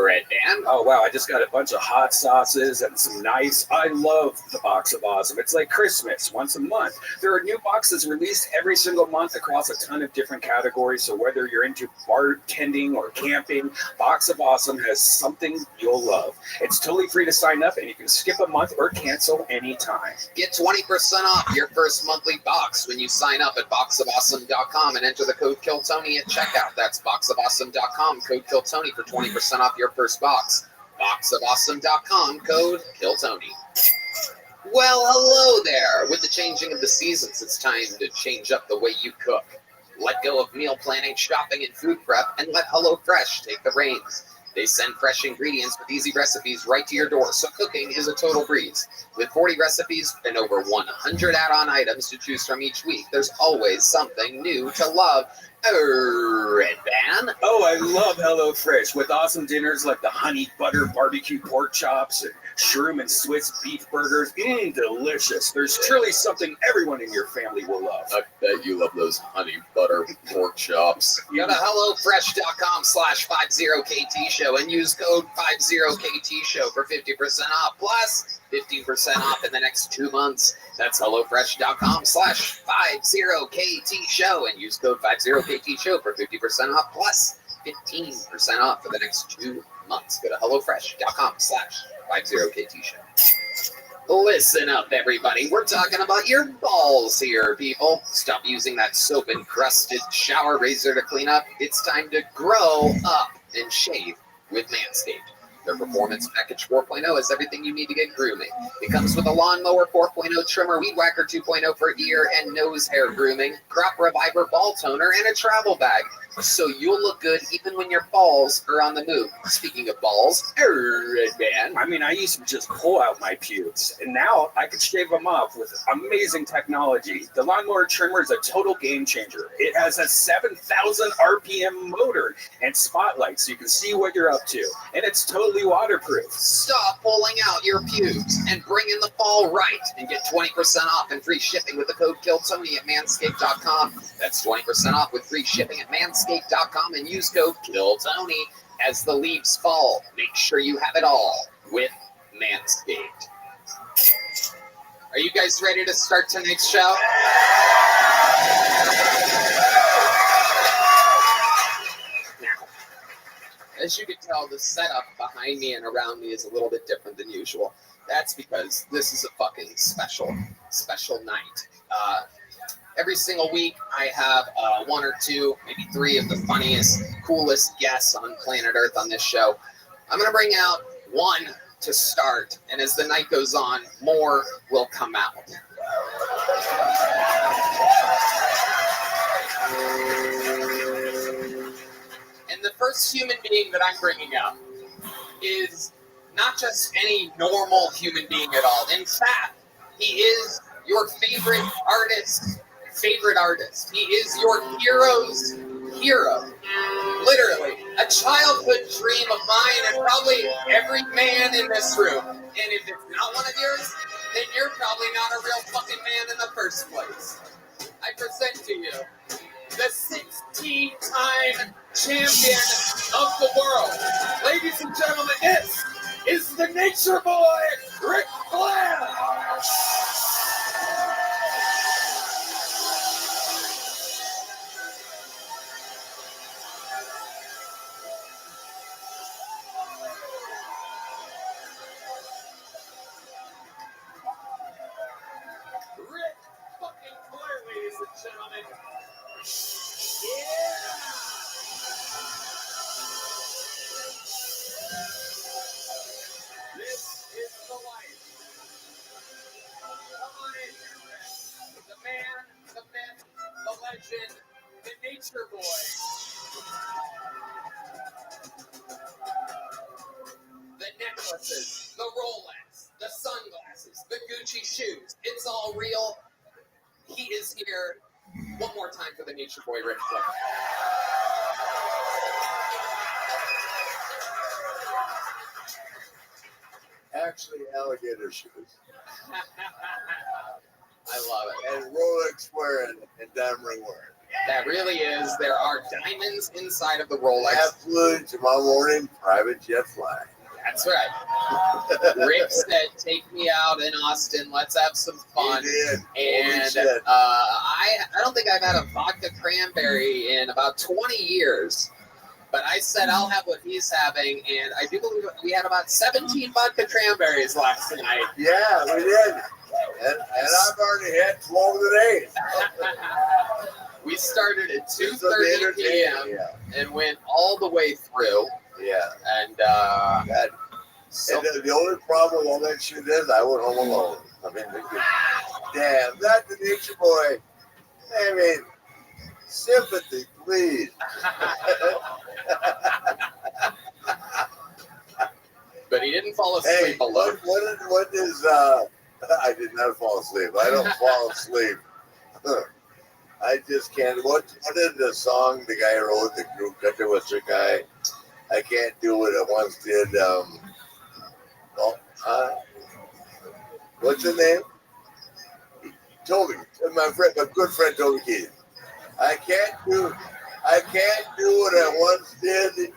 Red Dan? Oh, wow, I just got a bunch of hot sauces and some nice. I love the Box of Awesome. It's like Christmas once a month. There are new boxes released every single month across a ton of different categories, so whether you're into bartending or camping, Box of Awesome has something you'll love. It's totally free to sign up, and you can skip a month or cancel anytime. Get 20% off your first monthly box when you sign up at boxofawesome.com and enter the code KILLTONY at checkout. That's boxofawesome.com, code KILLTONY for 20% off your first box. Boxofawesome.com, code KILLTONY. Well, hello there. With the changing of the seasons, it's time to change up the way you cook. Let go of meal planning, shopping, and food prep, and let HelloFresh take the reins. They send fresh ingredients with easy recipes right to your door, so cooking is a total breeze. With 40 recipes and over 100 add-on items to choose from each week, there's always something new to love. Red Band? Oh, I love HelloFresh with awesome dinners like the honey butter barbecue pork chops and shroom and Swiss beef burgers. Delicious. There's truly something everyone in your family will love. I bet you love those honey butter pork chops. Go to HelloFresh.com/50KT-show and use code 50KT-show for 50% off. Plus 15% off in the next 2 months. That's HelloFresh.com/50KT-show and use code 50KT-show for 50% off plus 15% off for the next 2 months. Go to HelloFresh.com/50KT-show. Listen up, everybody. We're talking about your balls here, people. Stop using that soap-encrusted shower razor to clean up. It's time to grow up and shave with Manscaped. Their Performance Package 4.0 is everything you need to get grooming. It comes with a Lawnmower 4.0 trimmer, Weed Whacker 2.0 for ear and nose hair grooming, Crop Reviver ball toner, and a travel bag. So you'll look good even when your balls are on the move. Speaking of balls, Red Band. I mean, I used to just pull out my pubes, and now I can shave them off with amazing technology. The Lawnmower Trimmer is a total game changer. It has a 7,000 RPM motor and spotlight so you can see what you're up to. And it's totally fully waterproof. Stop pulling out your pubes and bring in the fall right and get 20% off and free shipping with the code KILLTONY at manscaped.com. That's 20% off with free shipping at manscaped.com and use code KILLTONY as the leaves fall. Make sure you have it all with Manscaped. Are you guys ready to start tonight's show? Now, as you can tell, the setup behind me and around me is a little bit different than usual. That's because this is a fucking special night. Every single week, I have one or two, maybe three of the funniest, coolest guests on planet Earth on this show. I'm going to bring out one to start, and as the night goes on, more will come out. And the first human being that I'm bringing up is not just any normal human being at all. In fact, he is your favorite artist. He is your hero's hero. Literally, a childhood dream of mine and probably every man in this room. And if it's not one of yours, then you're probably not a real fucking man in the first place. I present to you the 16-time champion of the world. Ladies and gentlemen, this is the Nature Boy, Ric Flair. Ric fucking Flair, ladies and gentlemen. Yeah! This is the life. Come on in here, Ric. The man, the myth, the legend, the Nature Boy. The necklaces, the Rolex, the sunglasses, the Gucci shoes. It's all real. He is here. One more time for the Nature Boy, Ric Flair. Actually, alligator shoes. I love it. And Rolex wearing and diamond ring wearing. That really is. There are diamonds inside of the Rolex. Absolutely. Tomorrow morning, private jet flying. That's right. Rick said, take me out in Austin. Let's have some fun. He did. And I don't think I've had a vodka cranberry in about 20 years. But I said I'll have what he's having, and I do believe we had about 17 vodka cranberries last night. Yeah, we did. And I've already had 12 today. We started at 2:30 p.m. and went all the way through. Yeah. And the only problem with all that shit is I went home alone. I mean, damn, not the Nature Boy. I mean, sympathy, please. But he didn't fall asleep alone. What is, I did not fall asleep. I don't fall asleep. I just can't. What is the song the guy wrote, the group country western guy? I can't do what I once did. What's his name? Toby. My good friend Toby Keith. I can't do what I once did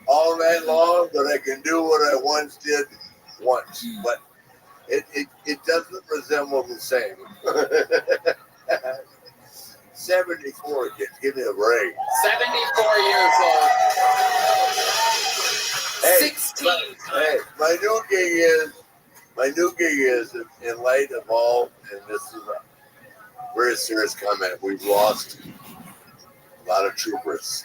all night long, but I can do what I once did once. But it doesn't resemble the same. 74 kids, give me a break. 74 years old. Hey, 16. Hey, my new gig is in light of all, and this is a very serious comment. We've lost a lot of troopers.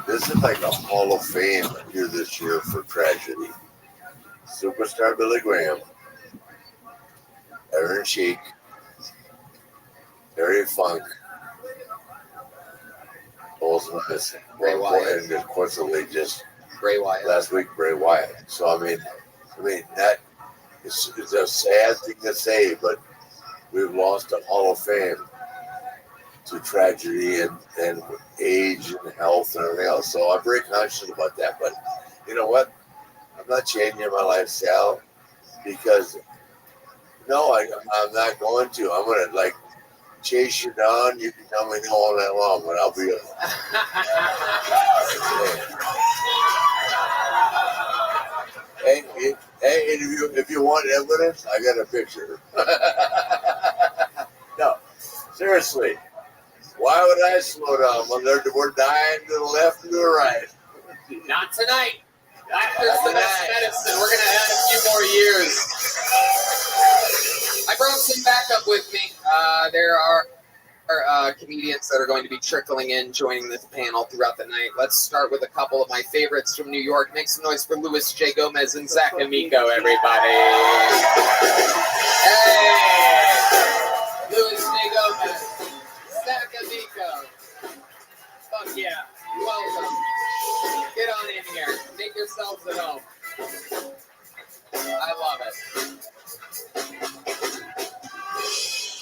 This is like a Hall of Fame here this year for tragedy. Superstar Billy Graham, Aaron Sheik, Terry Funk, both missing. Bray Wyatt. And of course, the latest Bray Wyatt. Last week, Bray Wyatt. So I mean that is a sad thing to say, but we've lost a Hall of Fame to tragedy and age and health and everything else. So I'm very conscious about that. But You know what? I'm not changing my lifestyle because no, I'm not going to. I'm gonna like chase you down. You can tell me no all night long, but I'll be. Hey, if you want evidence, I got a picture. No, seriously. Why would I slow down when we're dying to the left and to the right? Not tonight. Laughter's the best medicine. We're going to add a few more years. I brought some backup with me. There are comedians that are going to be trickling in, joining this panel throughout the night. Let's start with a couple of my favorites from New York. Make some noise for Louis J. Gomez and Zach Amico, everybody. Hey! Louis J. Gomez. Zach Amico. Fuck yeah. Welcome. Get on in here. Make yourselves at home. I love it.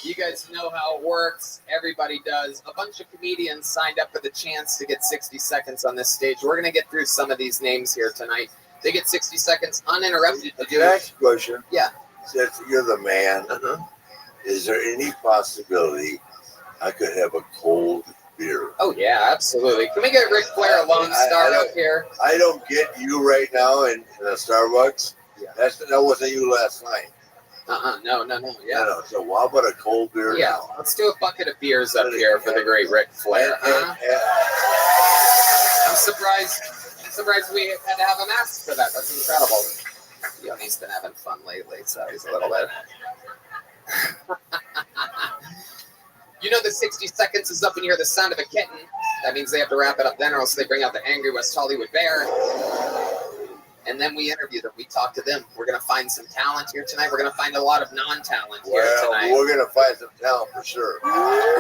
You guys know how it works. Everybody does. A bunch of comedians signed up for the chance to get 60 seconds on this stage. We're going to get through some of these names here tonight. They get 60 seconds uninterrupted to do. Next question. Yeah. Since you're the man, is there any possibility I could have a cold beer? Oh, yeah, absolutely. Can we get Ric Flair a Lone Star up here? I don't get you right now in a Starbucks. Yeah. That wasn't you last night. No. Yeah. No. So how about a cold beer? Yeah, now? Let's do a bucket of beers up here for the great Ric Flair. I'm surprised we had to have a mask for that. That's incredible. Yoni's been having fun lately, so he's a little bit. You know the 60 seconds is up when you hear the sound of a kitten. That means they have to wrap it up then, or else they bring out the angry West Hollywood bear. And then we interview them. We talk to them. We're going to find some talent here tonight. We're going to find a lot of non-talent here tonight. We're going to find some talent for sure.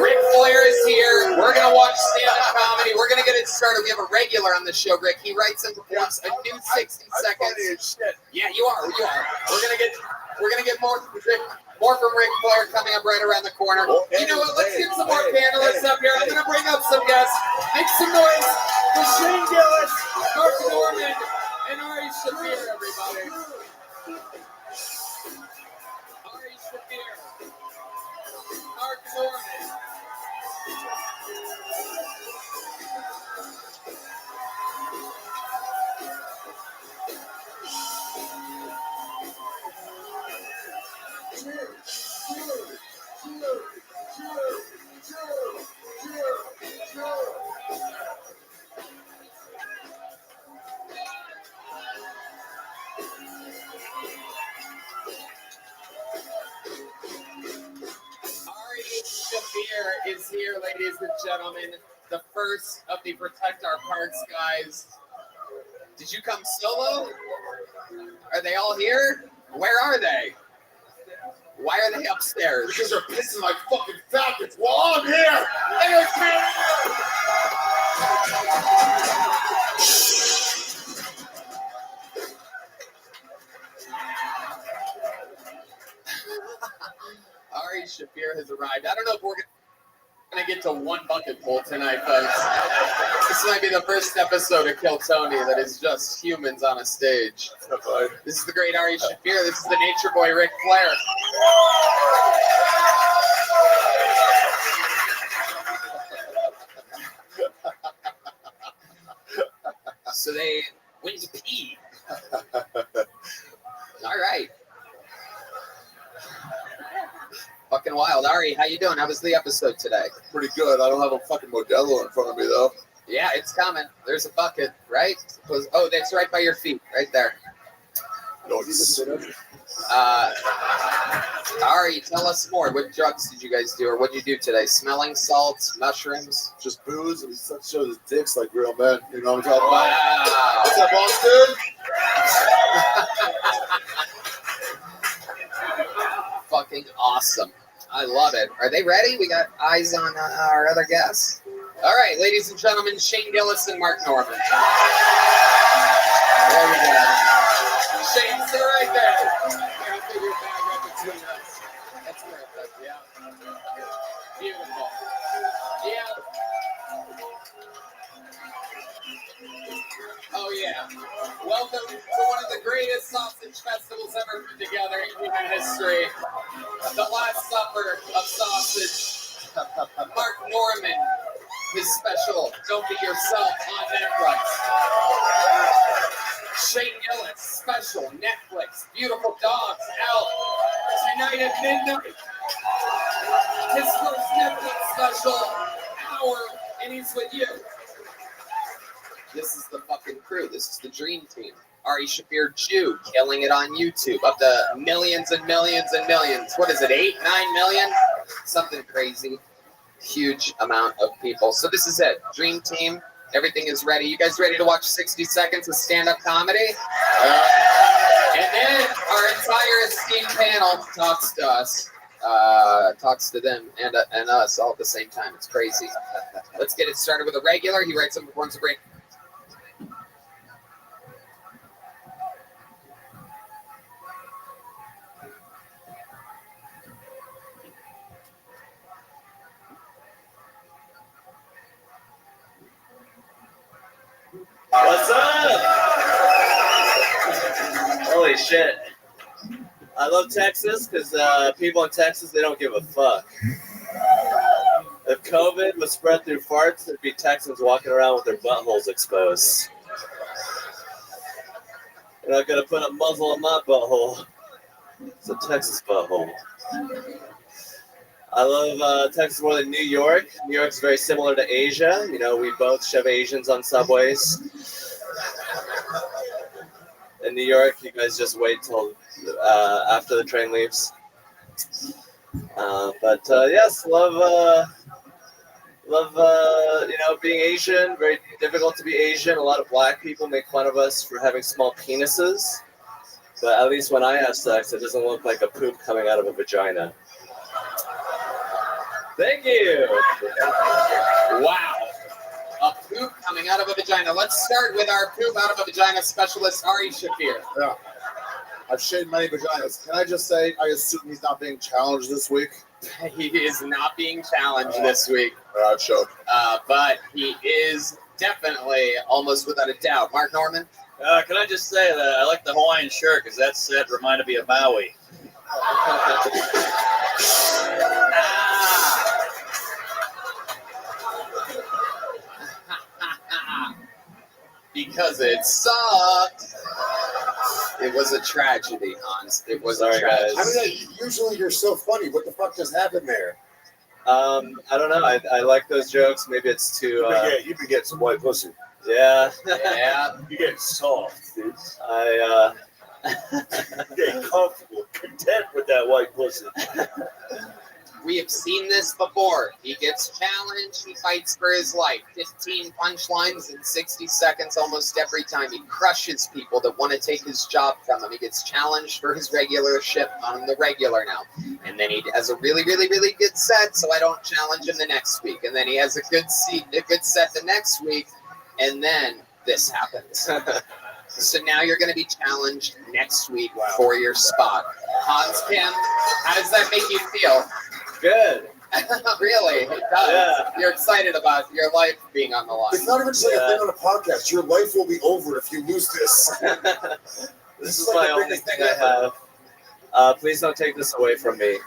Ric Flair is here. We're going to watch stand-up comedy. We're going to get it started. We have a regular on the show, Rick. He writes and performs a new 60 seconds. Yeah, you are. We're going to get more from Ric Flair coming up right around the corner. You know what? Let's get some more panelists up here. I'm going to bring up some guests. Make some noise for Shane Gillis, Mark Norman, and Ari Shafir, everybody. Ari Shafir. Mark Norman. Shafir is here, ladies and gentlemen. The first of the Protect Our Parks guys. Did you come solo? Are they all here? Where are they? Why are they upstairs? Because they're pissing like fucking falcons while I'm here. Ari Shafir has arrived. I don't know if we're going to get to one bucket pool tonight, folks. This might be the first episode of Kill Tony that is just humans on a stage. This is the great Ari Shafir. This is the nature boy, Ric Flair. So they went to pee. All right. Fucking wild. Ari, how you doing? How was the episode today? Pretty good. I don't have a fucking Modelo in front of me, though. Yeah, it's coming. There's a bucket, right? Oh, that's right by your feet, right there. No, he's Ari, tell us more. What drugs did you guys do, or what did you do today? Smelling salts, mushrooms? Just booze, and he shows his dicks like real men. You know what I'm talking about? Wow. What's up, Austin? Fucking awesome. I love it. Are they ready? We got eyes on our other guests. All right, ladies and gentlemen, Shane Gillis and Mark Norman. There we go. Shane, sit right there. I'll put your bag right between us. That's perfect, yeah. Beautiful. Yeah. Oh, yeah. Welcome welcome to one of the greatest sausage festivals ever put together in human history. The Last Supper of Sausage. Mark Norman, his special Don't Be Yourself on Netflix. Shane Gillis, special Netflix. Beautiful Dogs out tonight at midnight. His first Netflix special, Hour, and he's with you. This is the fucking crew. This is the dream team. Ari Shafir Jew killing it on YouTube. Up to millions and millions and millions. What is it, 8, 9 million? Something crazy. Huge amount of people. So this is it. Dream team. Everything is ready. You guys ready to watch 60 seconds of stand-up comedy? And then our entire esteemed panel talks to us. Talks to them and us all at the same time. It's crazy. Let's get it started with a regular. He writes and performs a break. What's up? Holy shit. I love Texas because people in Texas, they don't give a fuck. If COVID was spread through farts, there'd be Texans walking around with their buttholes exposed. You're not going to put a muzzle on my butthole. It's a Texas butthole. I love Texas more than New York. New York's very similar to Asia. You know, we both shove Asians on subways. In New York, you guys just wait till after the train leaves. Yes, love being Asian. Very difficult to be Asian. A lot of black people make fun of us for having small penises. But at least when I have sex, it doesn't look like a poop coming out of a vagina. Thank you. Wow. A poop coming out of a vagina. Let's start with our poop out of a vagina specialist, Ari Shafir. Yeah. I've shaved many vaginas. Can I just say, I assume he's not being challenged this week? He is not being challenged this week. I'm sure. But he is definitely, almost without a doubt. Mark Norman? Can I just say that I like the Hawaiian shirt because that set reminded me of Maui. Because it sucked. It was a tragedy, Hans. It was a tragedy. I mean, usually you're so funny. What the fuck just happened there? I don't know. I like those jokes. Maybe it's too... You've been getting some white pussy. Yeah. Yeah. You're getting soft, dude. I getting comfortable, content with that white pussy. We have seen this before. He gets challenged. He fights for his life. 15 punchlines in 60 seconds almost every time. He crushes people that want to take his job from him. He gets challenged for his regular ship on the regular now. And then he has a really, really, really good set, so I don't challenge him the next week. And then he has a good set the next week. And then this happens. So now you're going to be challenged next week for your spot. Hans Kim, how does that make you feel? Good. Really? It does. Yeah. You're excited about your life being on the line. It's not even just like a thing on a podcast. Your life will be over if you lose this. This is my only thing I have. Please don't take this away from me.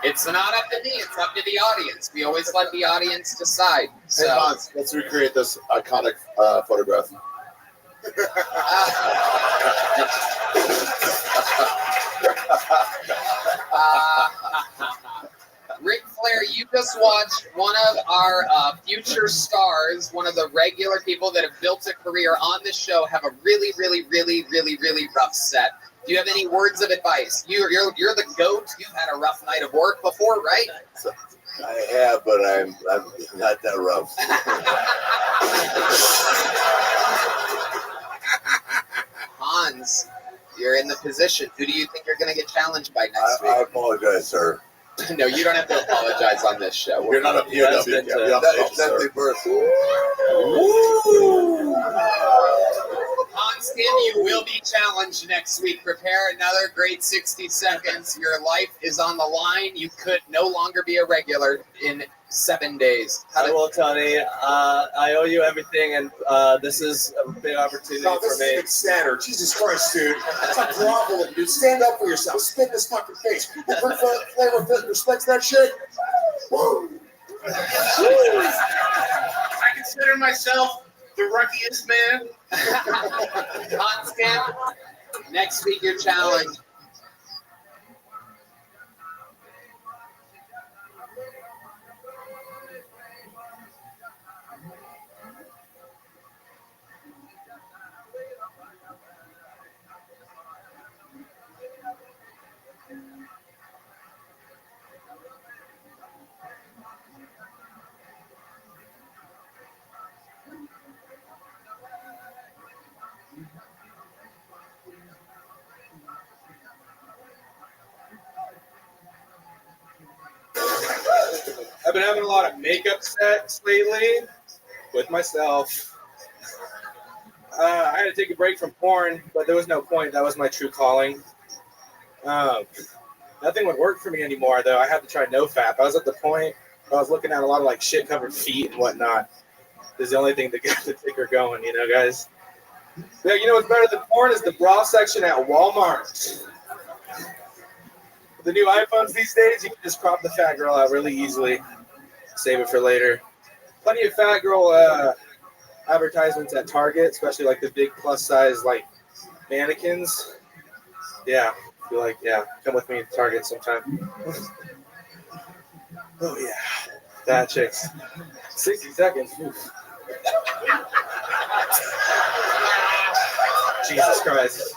It's not up to me. It's up to the audience. We always let the audience decide. So. Hey, Hans, let's recreate this iconic photograph. Ric Flair, you just watched one of our future stars, one of the regular people that have built a career on the show, have a really, really, really, really, really rough set. Do you have any words of advice? You're the GOAT. You've had a rough night of work before, right? I have, but I'm not that rough. Hans, you're in the position. Who do you think you're going to get challenged by next week? I apologize, sir. No, you don't have to apologize on this show. You're not a POW. That's the person. Hans Skin, you will be challenged next week. Prepare another great 60 seconds. Your life is on the line. You could no longer be a regular in 7 days. I will, Tony. I owe you everything, and this is a big opportunity No, for this me. is big standard. Jesus Christ, dude. Stop groveling, dude. Stand up for yourself. Spit in this fucking face. Flavor respects that shit. Woo! I consider myself the luckiest man. Hot Skin, next week your challenge. I've been having a lot of makeup sex lately with myself. I had to take a break from porn, but there was no point. That was my true calling. Nothing would work for me anymore, though. I had to try NoFap. I was at the point I was looking at a lot of like shit-covered feet and whatnot. It's the only thing to get the ticker going, you know, guys. Yeah, you know what's better than porn is the bra section at Walmart. The new iPhones these days, you can just crop the fat girl out really easily. Save it for later. Plenty of fat girl advertisements at Target, especially like the big plus size like mannequins. Yeah, feel like come with me to Target sometime. Oh yeah, fat chicks. 60 seconds. Oof. Jesus Christ,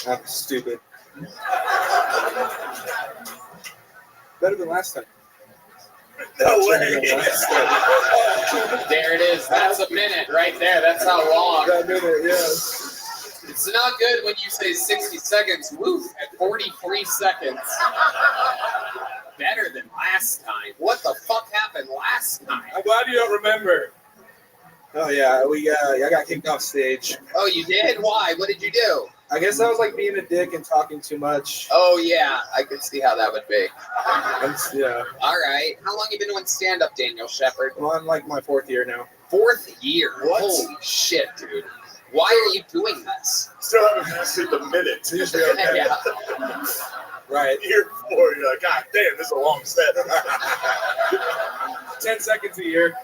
I'm stupid. Better than last time. No way. There it is. That's a minute right there. That's how long. That minute, yeah. It's not good when you say 60 seconds. Woof, at 43 seconds. Better than last time. What the fuck happened last time? I'm glad you don't remember. Oh yeah, I got kicked off stage. Oh, you did? Why? What did you do? I guess I was like being a dick and talking too much. Oh yeah, I could see how that would be. Yeah. All right. How long you been doing stand-up, Daniel Shepard? Well, I'm like my 4th year now. 4th year. What? Holy shit, dude. Why are you doing this? Still haven't passed the minute. Usually okay. Yeah. Right. Year 4, you're like, God damn, this is a long set. 10 seconds a year.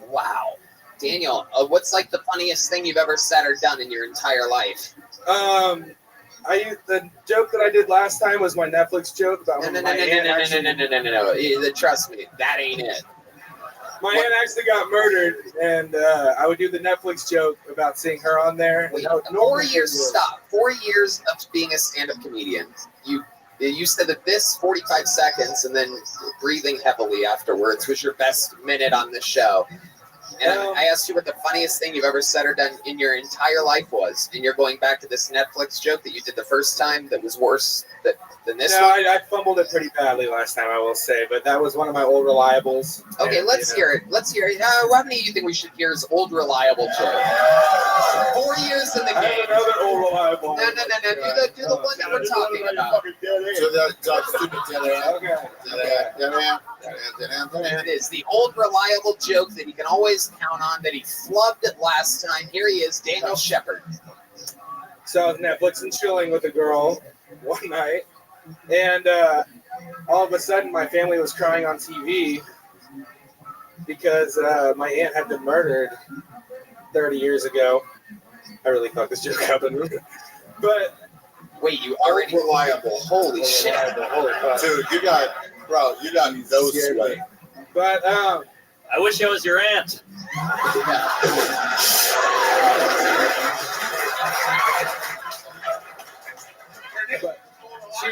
Wow. Daniel, what's like the funniest thing you've ever said or done in your entire life? The joke that I did last time was my Netflix joke about No. Trust me, that ain't it. My aunt actually got murdered, and I would do the Netflix joke about seeing her on there. Wait, 4 years. Stop. 4 years of being a stand-up comedian. You said that this 45 seconds and then breathing heavily afterwards was your best minute on the show. And I asked you what the funniest thing you've ever said or done in your entire life was. And you're going back to this Netflix joke that you did the first time that was worse than this one? I fumbled it pretty badly last time, I will say. But that was one of my old reliables. Okay, and, let's hear it. Let's hear it. How many do you think we should hear is old reliable joke? 4 years in the game. I have another old reliable. No. Do the one that we're talking about. So that's stupid. It is the old reliable joke that you can always count on, that he flubbed it last time. Here he is, Daniel Shepard. So I was Netflix and chilling with a girl one night, and all of a sudden my family was crying on TV because my aunt had been murdered 30 years ago. I really thought this joke happened. But wait, you already reliable. Holy shit. Holy fuck. Dude, you got no sweat. But I wish I was your aunt.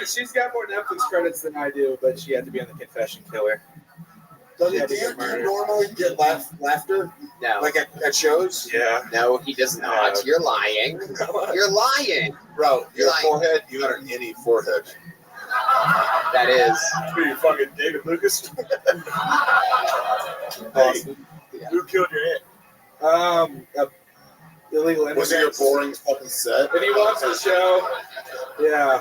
She's got more Netflix credits than I do, but she had to be on The Confession Killer. Do you normally get laughter? No. Like at shows? Yeah. No, he does not. No. You're lying. You're lying. Bro, your lying. forehead, you got an innie forehead. That is. Who you fucking David Lucas? Awesome. Who killed your aunt? illegal Was it immigrants. a boring fucking set? If he wants the show, yeah.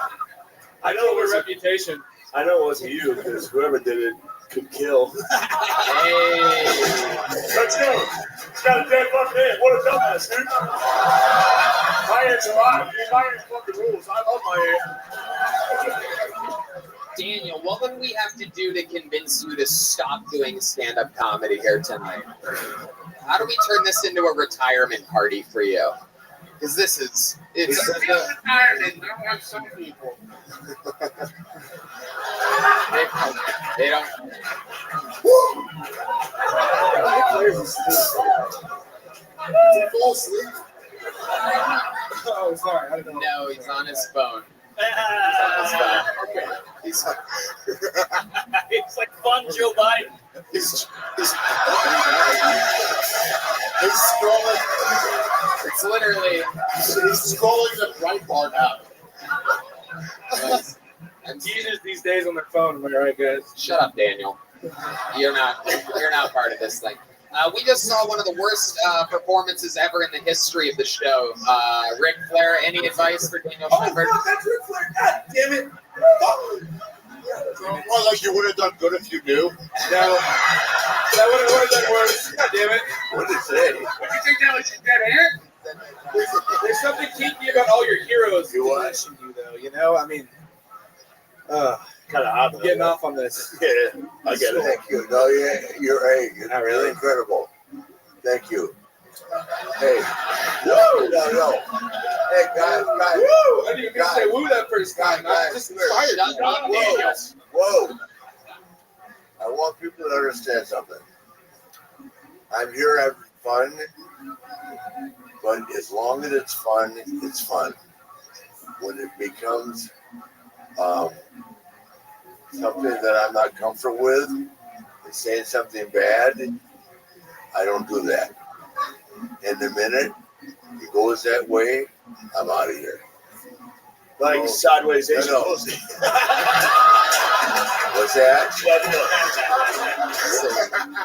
I know it was reputation. I know it wasn't you because whoever did it could kill. Hey. Let's go. It's got a dead fucking head. What a dumbass, dude. My head's alive. Dude, my head fucking rules. I love my head. Daniel, what would we have to do to convince you to stop doing stand-up comedy here tonight? How do we turn this into a retirement party for you? Because it's retirement. I want some people. they don't. Oh, sorry. I don't know. No, he's on his phone. He's like fun Joe Biden. He's scrolling. It's literally. He's scrolling the Breitbart app. Users these days on their phone, am I right, guys? Shut up, Daniel. You're not part of this thing. We just saw one of the worst performances ever in the history of the show. Ric Flair, any advice for Daniel Scheinberg? Oh, fuck, that's Ric Flair. God damn it. Well, like you would have done good if you knew. No. That would have done worse. God damn it. What did it say? What do you think that was your dead hair? There's something kinky about all your heroes You what? mention you, though. You know, I mean, Kind of hot. getting off on this. Yeah, I get it. Thank you. No, you're incredible. Thank you. Hey, no. Hey, guys. Woo! I didn't even say woo that first time. I'm just inspired. Whoa. I want people to understand something. I'm here having fun, but as long as it's fun, it's fun. When it becomes something that I'm not comfortable with and saying something bad, I don't do that. And the minute it goes that way, I'm out of here. Like sideways Asian No. pussy. What's that?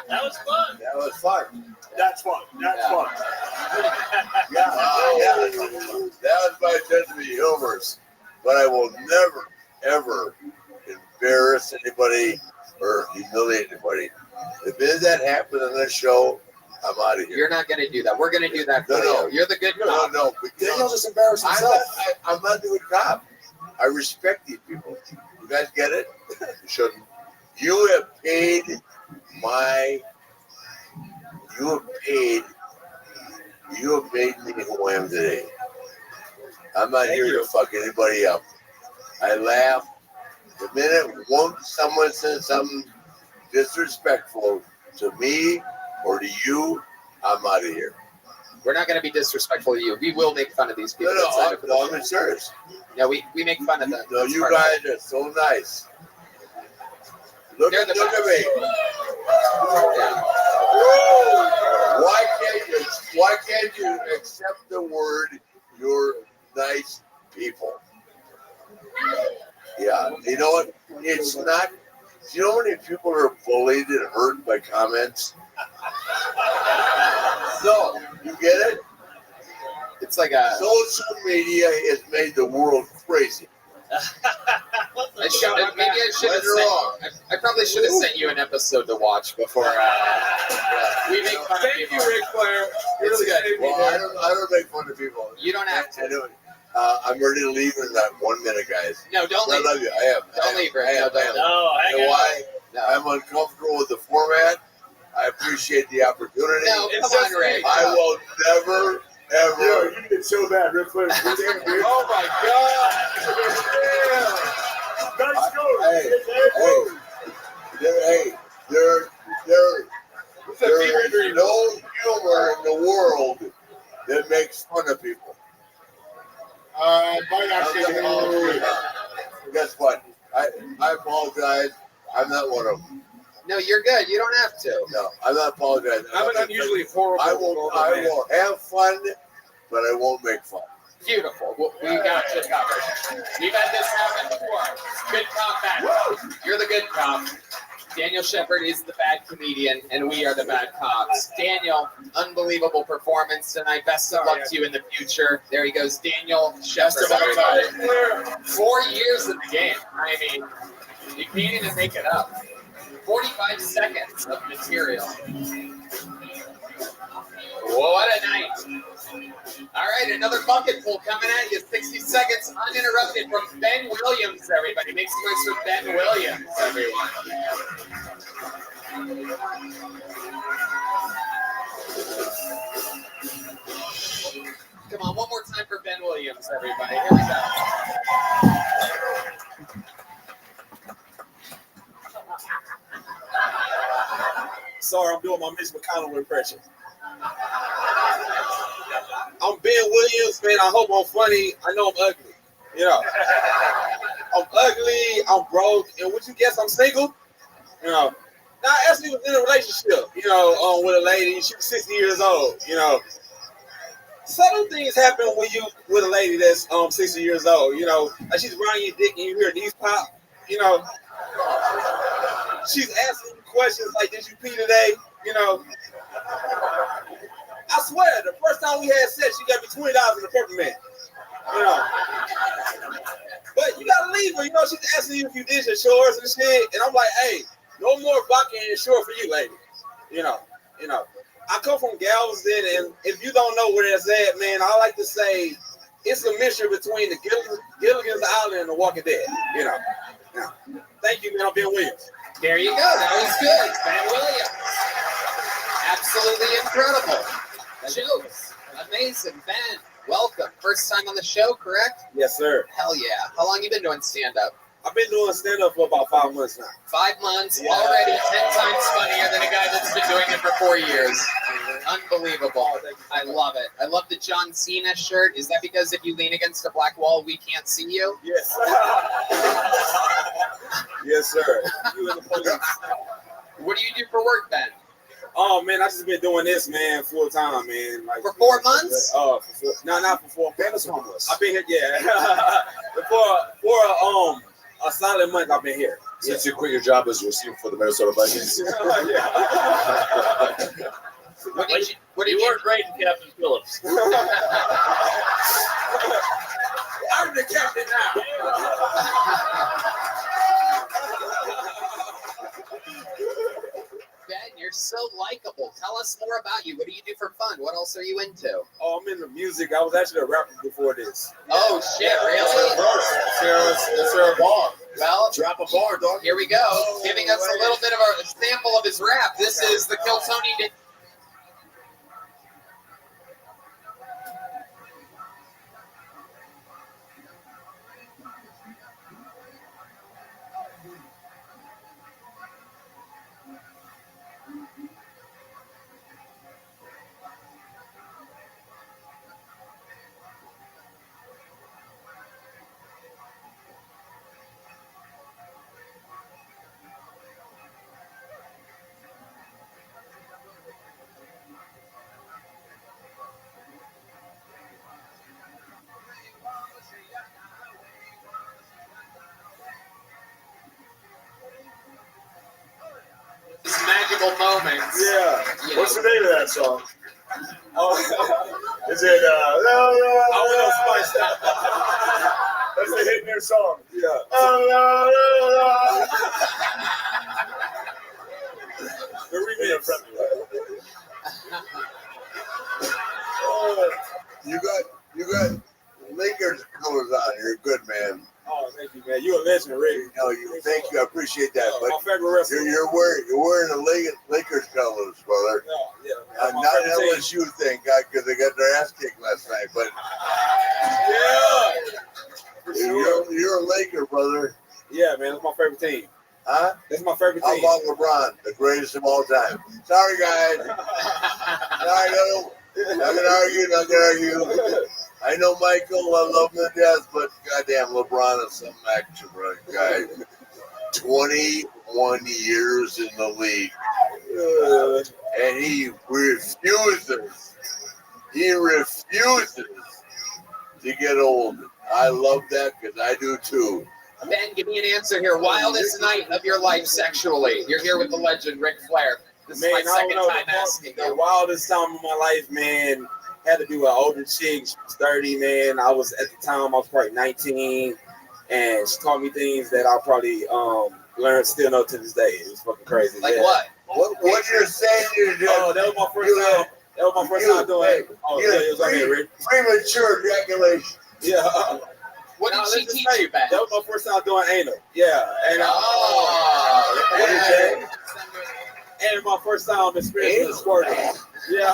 That was fun. That was fun. That's fun. That's fun. Yeah. That was my sense of humorous. But I will never, ever embarrass anybody or humiliate anybody. If that happens on this show, I'm out of here. You're not going to do that. We're going to do that for you. You're the good cop. No. Daniel just embarrassed himself. I'm not the good cop. I respect these people. You guys get it? You shouldn't. You have paid me who I am today. I'm not here to fuck anybody up. I laugh. The minute someone says something disrespectful to me or to you, I'm out of here. We're not going to be disrespectful to you. We will make fun of these people. I'm serious. No, we make fun of them. No, you guys are so nice. Look at me. Why can't you accept the word you're nice people? Yeah, you know what? It's not. Do you know how many people are bullied and hurt by comments? No, you get it? It's like a social media has made the world crazy. I probably should have sent you an episode to watch before we make fun of people. Thank you, Ric Flair. It's good. Well, I don't make fun of people. You don't have to. I don't. I'm ready to leave in that 1 minute, guys. No, don't leave. I love you. I am. Don't leave, Rick. I am. No, You know why? No. I'm uncomfortable with the format. I appreciate the opportunity. No, come on, Rick. I will never, ever. Yo, you did so bad, Ric Flair. Oh my God! Nice go. There's no humor in the world that makes fun of people. Guess what? I apologize. I'm not one of them. No, you're good. You don't have to. No, I'm not apologizing. I'm an unusually horrible. I will have fun, but I won't make fun. Beautiful. We got you covered. We've had this happen before. Good cop, bad cop. You're the good cop. Daniel Daniel Shepard is the bad comedian, and we are the bad cops. Daniel, unbelievable performance tonight. Best of luck to you in the future. There he goes, Daniel Shepard. Everybody. 4 years in the game. I mean, you can't even make it up. 45 seconds of material. What a night. All right, another bucket full coming at you. 60 seconds uninterrupted from Ben Williams, everybody. Make some noise for Ben Williams, everyone. Come on, one more time for Ben Williams, everybody. Here we go. Sorry, I'm doing my Mitch McConnell impression. I'm Ben Williams, man. I hope I'm funny. I know I'm ugly. You know, I'm ugly. I'm broke. And would you guess I'm single? You know, now I actually was in a relationship. You know, with a lady. She was 60 years old. You know, subtle things happen when you with a lady that's 60 years old. You know, like she's riding your dick and you hear knees pop. You know, she's asking you questions like, "Did you pee today?" You know. I swear, the first time we had sex, she got me $20 in the peppermint. You know. But you gotta leave her, you know, she's asking you if you did your chores and shit. And I'm like, hey, no more vodka and shore for you, lady. You know. I come from Galveston, and if you don't know where that's at, man, I like to say it's a mixture between the Gilligan's Island and the Walking Dead. You know. Yeah. Thank you, man. I'm Ben Williams. There you go. That was good. Ben Williams. Absolutely incredible. Jokes. Amazing. Ben, welcome. First time on the show, correct? Yes, sir. Hell yeah. How long you been doing stand-up? I've been doing stand-up for about 5 months now. 5 months, already 10 times funnier than a guy that's been doing it for 4 years. Unbelievable. I love it. I love the John Cena shirt. Is that because if you lean against a black wall, we can't see you? Yes. Yes, sir. You in the police. What do you do for work, Ben? Oh man, I just been doing this, man, full time, man. Like for 4 months? Not for 4 months. I've been here, yeah. for a solid month, I've been here. Since you quit your job as receiver for the Minnesota Vikings. What did you were great in Captain Phillips. I'm the captain now. Ben, you're so likable. Tell us more about you. What do you do for fun? What else are you into? Oh, I'm into music. I was actually a rapper before this. Oh, shit, really? Let's hear a bar. Well, drop a bar, dog. Here we go. Giving us a little bit of a sample of his rap. This is the Kill Tony. Magical moments. Yeah. What's the name of that song? Oh, is it I don't know Spice Up. That's the hit in their song. Yeah. The remix. You got Lakers colors on. You're a good man. Oh, thank you, man. You're a legend, Rick. No, thank you. I appreciate that. But my favorite wrestler. You're wearing the Lakers colors, brother. Yeah, man. Not an LSU thing, because they got their ass kicked last night. But yeah, you're a Laker, brother. Yeah, man. That's my favorite team. Huh? That's my favorite team. How about LeBron, the greatest of all time? Sorry, guys. Not gonna argue. I know Michael, I love him to death, but goddamn, LeBron is some action guy. 21 years in the league. And he refuses to get old. I love that because I do too. Ben, give me an answer here. Wildest night of your life sexually. You're here with the legend, Ric Flair. This Man, is I my don't second know. time asking The you. wildest time of my life, man, had to be with an older chick. She was 30, man. I was, at the time, I was probably 19. And she taught me things that I'll probably learn, still know to this day. It was fucking crazy. Like yeah. what? What you're saying is that Oh, that was my first time. That was my first time doing it. Oh, yeah, it was on here, Rick. premature ejaculation. Yeah. What did she let's just teach say, you, Ben? That was my first time doing anal. Yeah. And and my first time experiencing squirting. Yeah.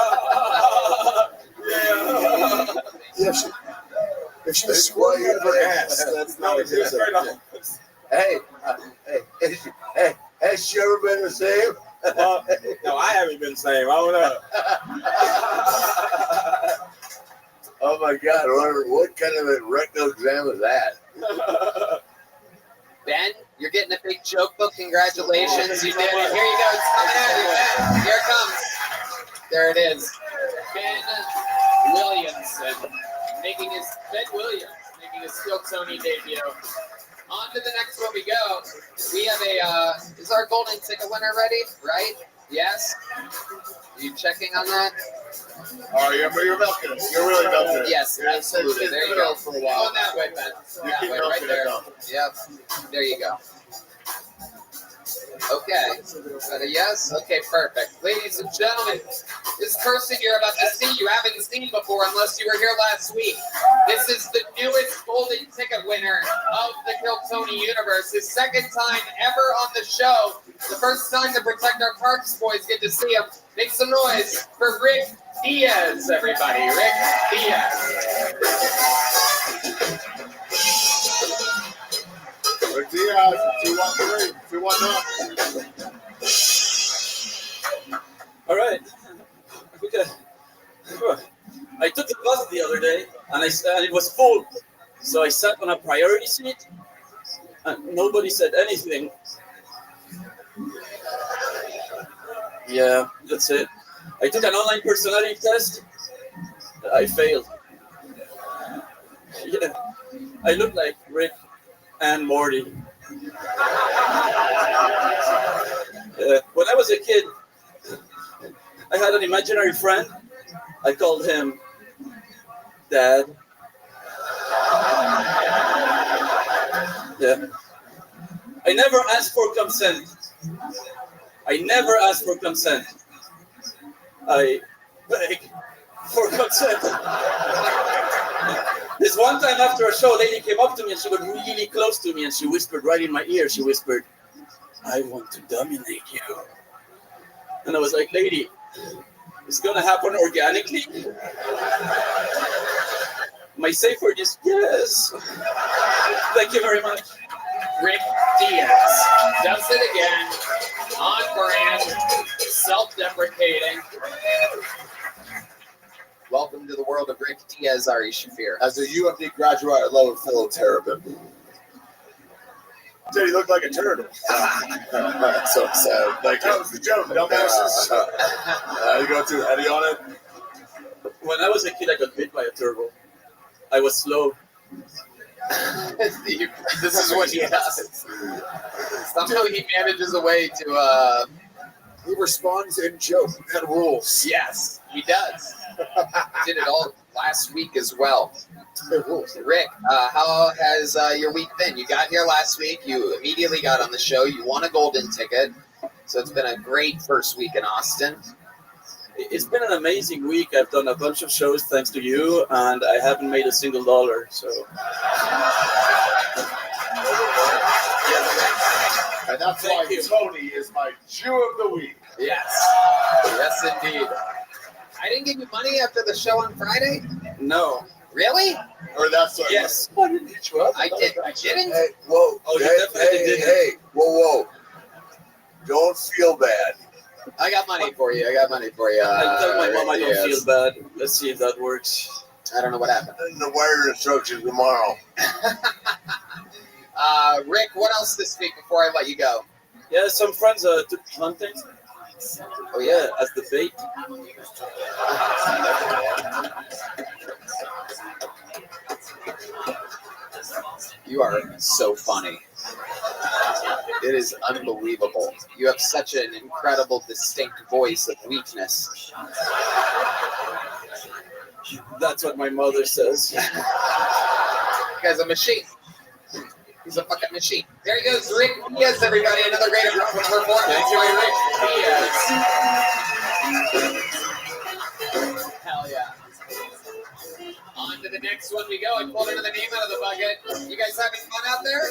Yeah. If she was squirting out of her ass, That's not a good thing. Hey, has she ever been the same? No, I haven't been the same. I don't know. Oh my God! What kind of a rectal exam is that? Ben, you're getting a big joke book. Congratulations. You did it. Here you go. It's coming at you, Ben. Here it comes. There it is. Ben Williams making his Still Tony debut. On to the next one we go. We have is our golden ticket winner ready? Right? Yes? Are you checking on that? Oh, you're milking it. You're really milking it. Yes, absolutely. There you go. For a while. Going that way, Ben. You That keep way, milking right there. it now. Yep. There you go. Okay. Is that a yes? Okay, perfect. Ladies and gentlemen, this person you're about to see, you haven't seen before unless you were here last week. This is the newest golden ticket winner of the Kill Tony universe. His second time ever on the show. The first time to Protect Our Parks boys get to see him. Make some noise for Rick Diaz, everybody. Rick Diaz. Rick Diaz, 213, 219. All right. Okay. I took the bus the other day, and it was full. So I sat on a priority seat, and nobody said anything. Yeah, that's it. I took an online personality test. I failed. Yeah, I look like Rick and Morty. When I was a kid, I had an imaginary friend. I called him Dad. Yeah. I never asked for consent. I beg for consent. This one time after a show, a lady came up to me and she got really close to me and she whispered right in my ear, she whispered, "I want to dominate you." And I was like, "Lady, it's gonna happen organically." My safe word is yes. Thank you very much. Rick Diaz does it again. On brand. Self-deprecating. Welcome to the world of Rick Diaz, Ari Shafir. As a UMD graduate, I love a fellow terrapin. Dude, you look like a turtle. That's so sad. Thank you. That was the joke, dumbasses. You go to Eddie on it? When I was a kid, I got bit by a turtle. I was slow. This is what he does. Somehow he manages a way to He responds in joke and rules. Yes, he does. Did it all last week as well. Rick, how has your week been? You got here last week. You immediately got on the show. You won a golden ticket. So it's been a great first week in Austin. It's been an amazing week. I've done a bunch of shows thanks to you, and I haven't made a single dollar. So, And that's why Tony is my Jew of the week. Yes. Yes, indeed. I didn't give you money after the show on Friday? No. Really? Or that's what. Yes. I didn't hit you up. I didn't? Hey, whoa. Oh, you definitely didn't. Hey, whoa. Don't feel bad. I got money for you. I tell my mom I don't feel bad. Let's see if that works. I don't know what happened. And the wire instructions tomorrow. Rick, what else this week before I let you go? Yeah, some friends took hunting. Oh, yeah, as the bait. You are so funny. It is unbelievable. You have such an incredible, distinct voice of weakness. That's what my mother says. This guy's a machine. He's a fucking machine. There he goes, Rick Diaz, everybody. Another great performance by Rick Diaz. Hell yeah. On to the next one we go. I pulled another name out of the bucket. You guys having fun out there?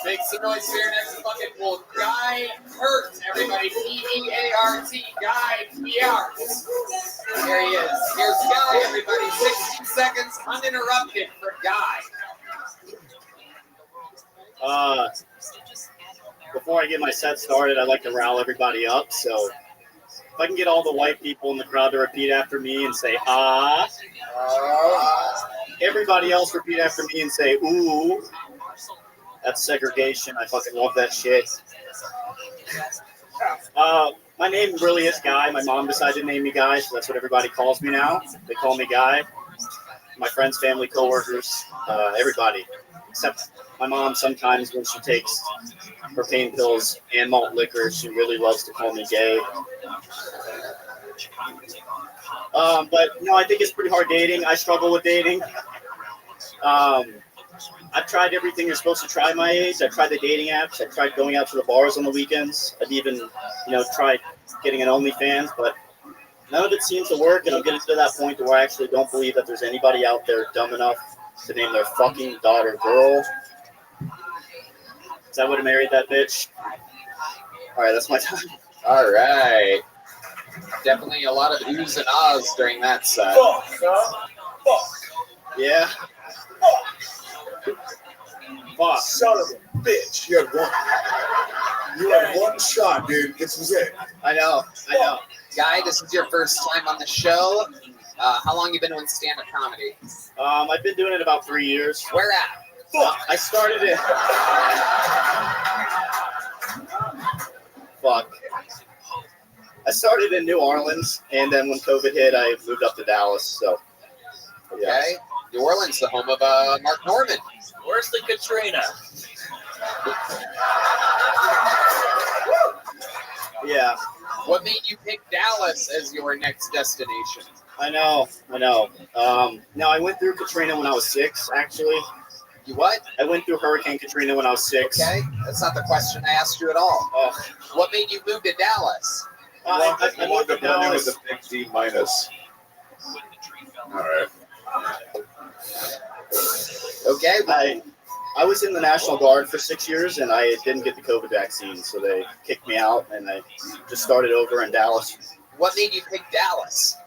Make some noise for your next bucket pool. Guy Hurt, everybody. P-E-A-R-T. Guy P-R. There he is. Here's Guy, everybody. 60 seconds uninterrupted for Guy. Before I get my set started, I like to rile everybody up. So if I can get all the white people in the crowd to repeat after me and say, ah. Everybody else repeat after me and say, ooh. That's segregation. I fucking love that shit. My name really is Guy. My mom decided to name me Guy, so that's what everybody calls me now. They call me Guy. My friends, family, coworkers, everybody. Except my mom sometimes when she takes her pain pills and malt liquor, she really loves to call me gay. But no, I think it's pretty hard dating. I struggle with dating. I've tried everything you're supposed to try my age. I've tried the dating apps. I've tried going out to the bars on the weekends. I've even, tried getting an OnlyFans, but none of it seems to work. And I'm getting to that point where I actually don't believe that there's anybody out there dumb enough to name their fucking daughter girl. Because I would have married that bitch. All right, that's my time. All right. Definitely a lot of oohs and ahs during that set. Fuck, huh? Fuck. Yeah. Fuck. Son of a bitch. You had one shot, dude. This was it. I know. Guy, this is your first time on the show. How long you been doing stand-up comedy? I've been doing it about 3 years. Where at? I started it. Fuck. I started in New Orleans, and then when COVID hit, I moved up to Dallas. So, okay. New Orleans, the home of Mark Norman. Worse than Katrina. Yeah. What made you pick Dallas as your next destination? I know. No, I went through Katrina when I was 6, actually. You what? I went through Hurricane Katrina when I was 6. Okay, that's not the question I asked you at all. Oh. What made you move to Dallas? I moved to Dallas with a big D minus. All right. Okay. I was in the National Guard for 6 years, and I didn't get the COVID vaccine, so they kicked me out, and I just started over in Dallas. What made you pick Dallas?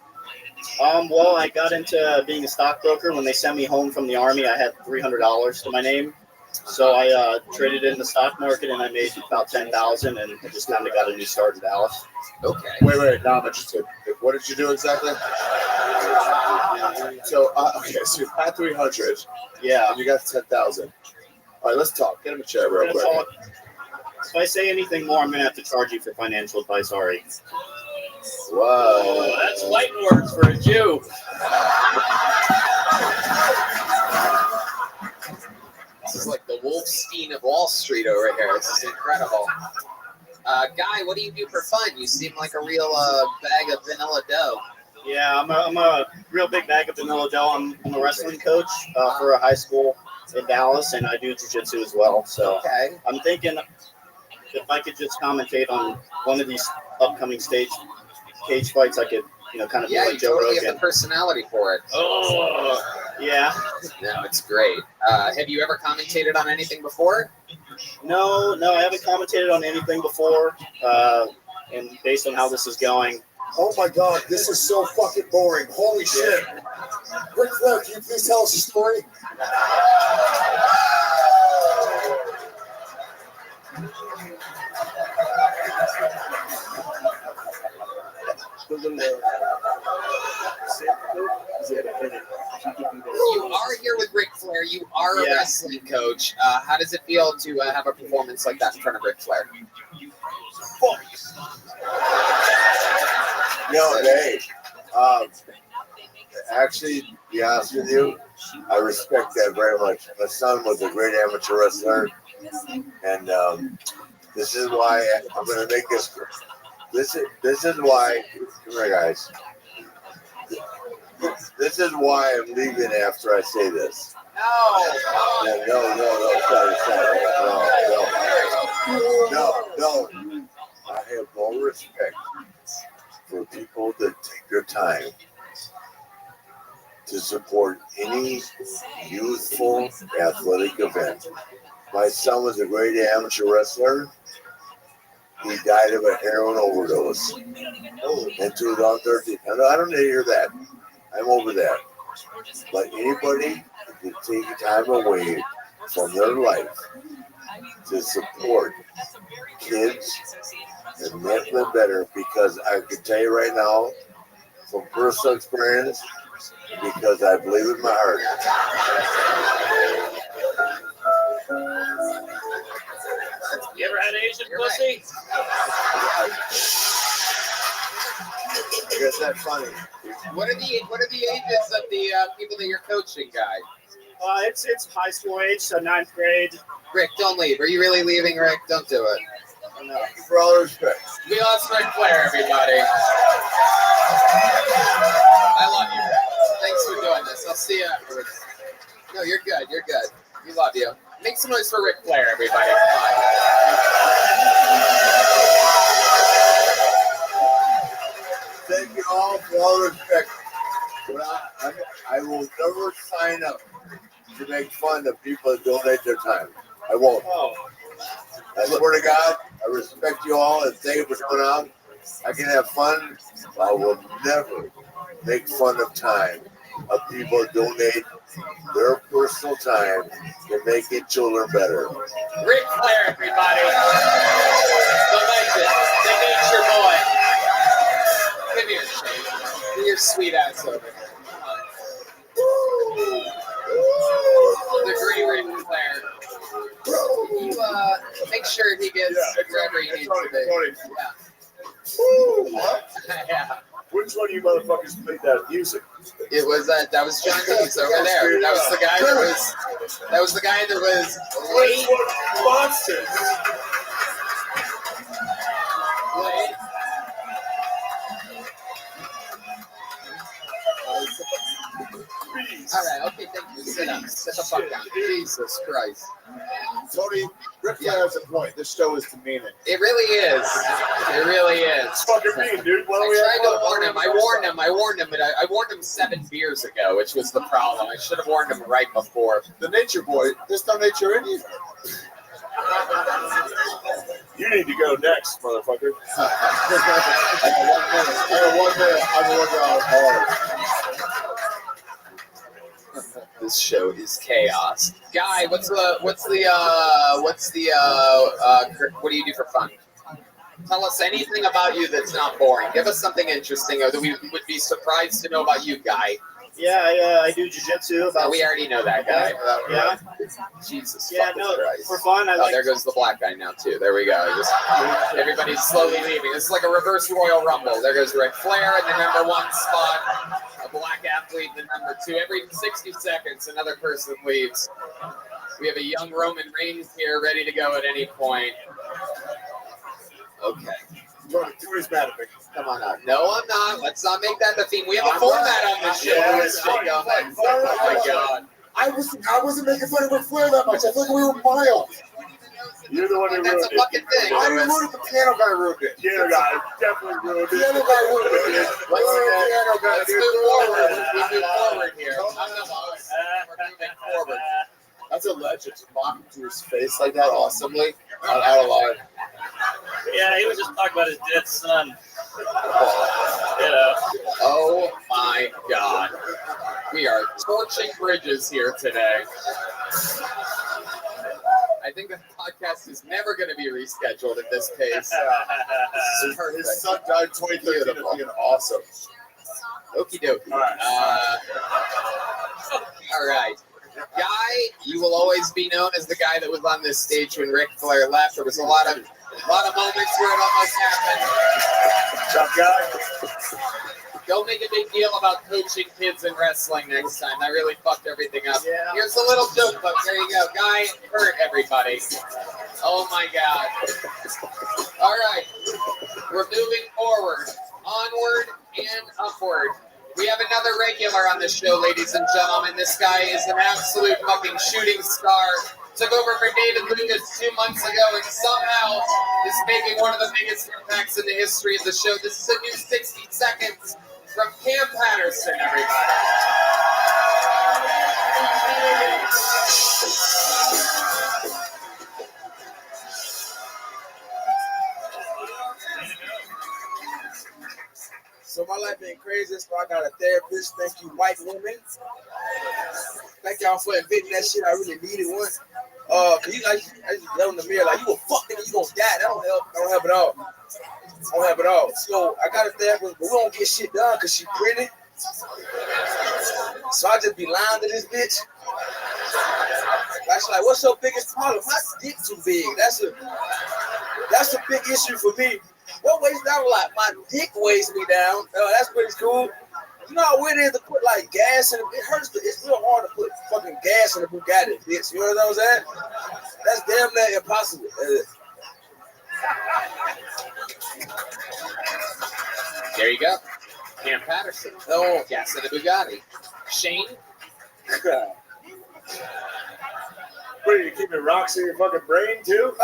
Well, I got into being a stockbroker. When they sent me home from the Army, I had $300 to my name. So I traded it in the stock market, and I made about $10,000, and I just kind of got a new start in Dallas. Okay. Wait. Now I'm interested. What did you do exactly? So, so you had 300. Yeah. And you got 10,000. All right, let's talk. Get him a chair real quick. If I say anything more, I'm going to have to charge you for financial advice, Ari. Whoa. That's fighting words for a Jew. This is like the Wolfstein of Wall Street over here. This is incredible. Guy, what do you do for fun? You seem like a real bag of vanilla dough. Yeah, I'm a real big bag of vanilla dough. I'm a wrestling coach for a high school in Dallas, and I do jiu-jitsu as well. So okay. I'm thinking if I could just commentate on one of these upcoming cage fights, I could, kind of be like Joe totally Rogan. have the personality for it. Oh, yeah. No, it's great. Have you ever commentated on anything before? No, I haven't commentated on anything before. And based on how this is going, Oh my God, this is so fucking boring. Holy shit. Ric Flair, can you please tell us a story? You are here with Ric Flair. You are a wrestling coach. How does it feel to have a performance like that in front of Ric Flair? Hey, actually, to be honest with you, I respect that very much. My son was a great amateur wrestler, and this is why I'm going to make this. This is why. Come here, guys. This is why I'm leaving after I say this. No, no. I have no respect for people that take their time to support any youthful athletic event. My son was a great amateur wrestler. He died of a heroin overdose in 2013. I don't need to hear that. I'm over that. But anybody that take time away from their life to support kids and make them better, because I can tell you right now, from personal experience, because I believe in my heart. You ever had Asian pussy? I guess that's funny. What are the ages of the people that you're coaching, guy? It's high school age, so 9th grade. Rick, don't leave. Are you really leaving, Rick? Don't do it. No. For all respect. We lost Ric Flair, everybody. I love you, Rick. Thanks for doing this. I'll see you afterwards. No, you're good. You're good. We love you. Make some noise for Ric Flair, everybody. Come on. Thank you all for all respect. But I will never sign up to make fun of people that donate their time. I won't. I swear to God, I respect you all and thank you for coming out. I can have fun, but I will never make fun of time of people that donate their personal time to making children better. Ric Flair, everybody. The legend, the nature boy. Come here, Shane. Get your sweet ass over here. Come on. The great Ric Flair. You make sure he gets wherever he needs to be. What? Yeah. Which one of you motherfuckers played that music? It was that was John Dees over there. That was the guy that was late. Monsters. Late. All right, okay, thank you. Sit down. Sit the fuck down. Jesus Christ. Tony, Ric Flair has a point. This show is demeaning. It really is. It really is. It's fucking mean, dude. I tried to warn him. I warned him, but I warned him 7 beers ago, which was the problem. I should have warned him right before. The nature boy. There's no nature in you. You need to go next, motherfucker. I got 1 minute. I'm working on it hard. This show is chaos. Guy, what do you do for fun? Tell us anything about you that's not boring. Give us something interesting or that we would be surprised to know about you, Guy. Yeah, I do jiu-jitsu. We already know that guy. Yeah. Jesus fucking Christ. For fun. There goes the black guy now, too. There we go. Everybody's slowly leaving. It's like a reverse Royal Rumble. There goes Ric Flair in the number 1 spot. A black athlete in the number 2. Every 60 seconds, another person leaves. We have a young Roman Reigns here ready to go at any point. Okay. Tony's mad at me. Come on up. No, I'm not. Let's not make that the theme. We have a format on this show. Oh my God. I wasn't making fun of Ric Flair that much. I think we were mild. You're the one who ruined it. That's a fucking thing. I didn't ruin it. The piano guy ruined it. Piano guy definitely ruined it. Piano guy ruined it. Let's move forward. We move forward here. I'm the boss. We're moving forward. That's a legend. To mock him to his face like that awesomely. Not out of line. Yeah, he was just talking about his dead son. Oh my God. We are torching bridges here today. I think the podcast is never going to be rescheduled at this pace. His son died in 2013. It's being awesome. Okie dokie. All right. Guy, you will always be known as the guy that was on this stage when Ric Flair left. There was a lot of moments where it almost happened. Tough guy. Don't make a big deal about coaching kids in wrestling next time. That really fucked everything up. Yeah. Here's a little joke book. There you go. Guy hurt everybody. Oh my God. All right. We're moving forward. Onward and upward. We have another regular on the show, ladies and gentlemen. This guy is an absolute fucking shooting star. Took over for David Lucas 2 months ago and somehow is making one of the biggest impacts in the history of the show. This is a new 60 seconds from Cam Patterson, everybody. So my life been crazy, so I got a therapist. Thank you, white women. Thank y'all for inventing that shit. I really needed one. Cause I just yell in the mirror like, you a fuck nigga, you gonna die. That don't help. I don't help at all. I don't help at all. So I got a therapist, but we don't get shit done cause she pretty. So I just be lying to this bitch. She's like, what's your biggest problem? My dick too big. That's a big issue for me. What weighs down a lot? My dick weighs me down. That's pretty cool. You know how weird it is to put like gas in it? It hurts. It's real hard to put fucking gas in a Bugatti, bitch. You know what I'm saying? That's damn near impossible. There you go. Cam Patterson. Oh, gas in a Bugatti. Shane. What, you keeping rocks in your fucking brain too?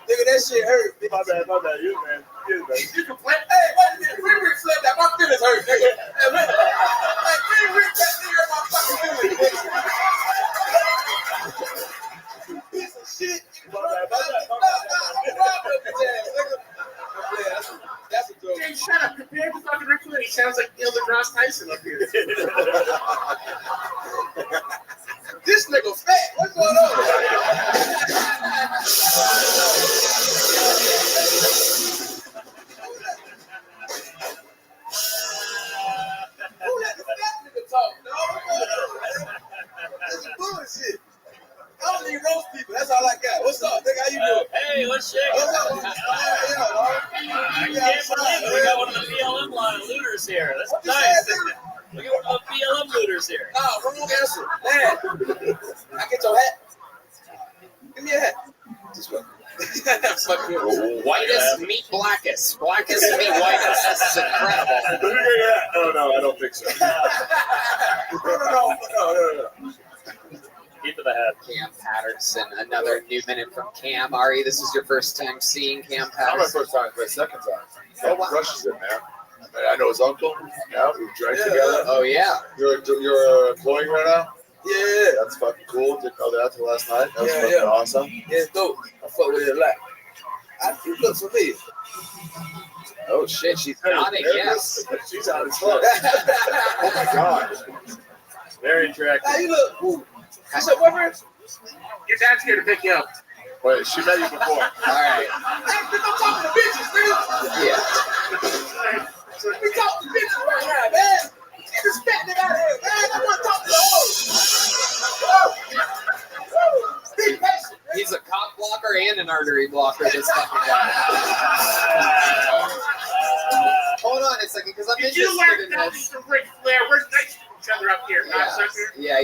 Nigga, that shit hurt. My bad. You, man. You can play. Hey, wait a minute. Rick said that. My feelings hurt, nigga. Hey, Rick that nigga in my fucking feelings. Piece of shit. That's a joke. Hey, shut up. Compared to fucking Rick Flair, he sounds like Neil deGrasse Tyson up here. This nigga fat. What's going on? Who let the fat nigga talk? No, this is bullshit. I don't need roast people. That's all I got. What's up, nigga? How you doing? Hey, what's shaking? What's up? I can't believe it. We got one of the BLM looters here. That's nice. We got one of the BLM looters here. Oh, wrong answer. Man, I get your hat. Give me a hat. This one. Whitest meet blackest. Blackest meet whitest. This is incredible. No, I don't think so. No. Keep to the head. Cam Patterson. Another new minute from Cam. Ari, this is your first time seeing Cam Not my Patterson. first time, my second time. Oh, wow. Crushes it, man. I know his uncle. Yeah, we drank together. Oh, yeah. You're an employee right now? Yeah. That's fucking cool. Didn't know that till last night. That was fucking Yeah. awesome. Yeah, it's dope. I fuck with it a lot. You look familiar. Oh, shit. She's nodding, yes. She's out as fuck. Oh my god. Very attractive. How you look? Ooh. What's up, boyfriend? Your dad's here to pick you up. Wait, she met you before. All right. I'm talking to bitches, nigga. Yeah. We talking to bitches right now, man. Get this fat nigga out of here, man. I want to talk to the hoes. Be patient. He's a cock blocker and an artery blocker, this fucking guy. Hold on a second, because I'm Did interested you learn in that this. from Ric Flair? We're nice to each other up here, cocksucker. Yeah.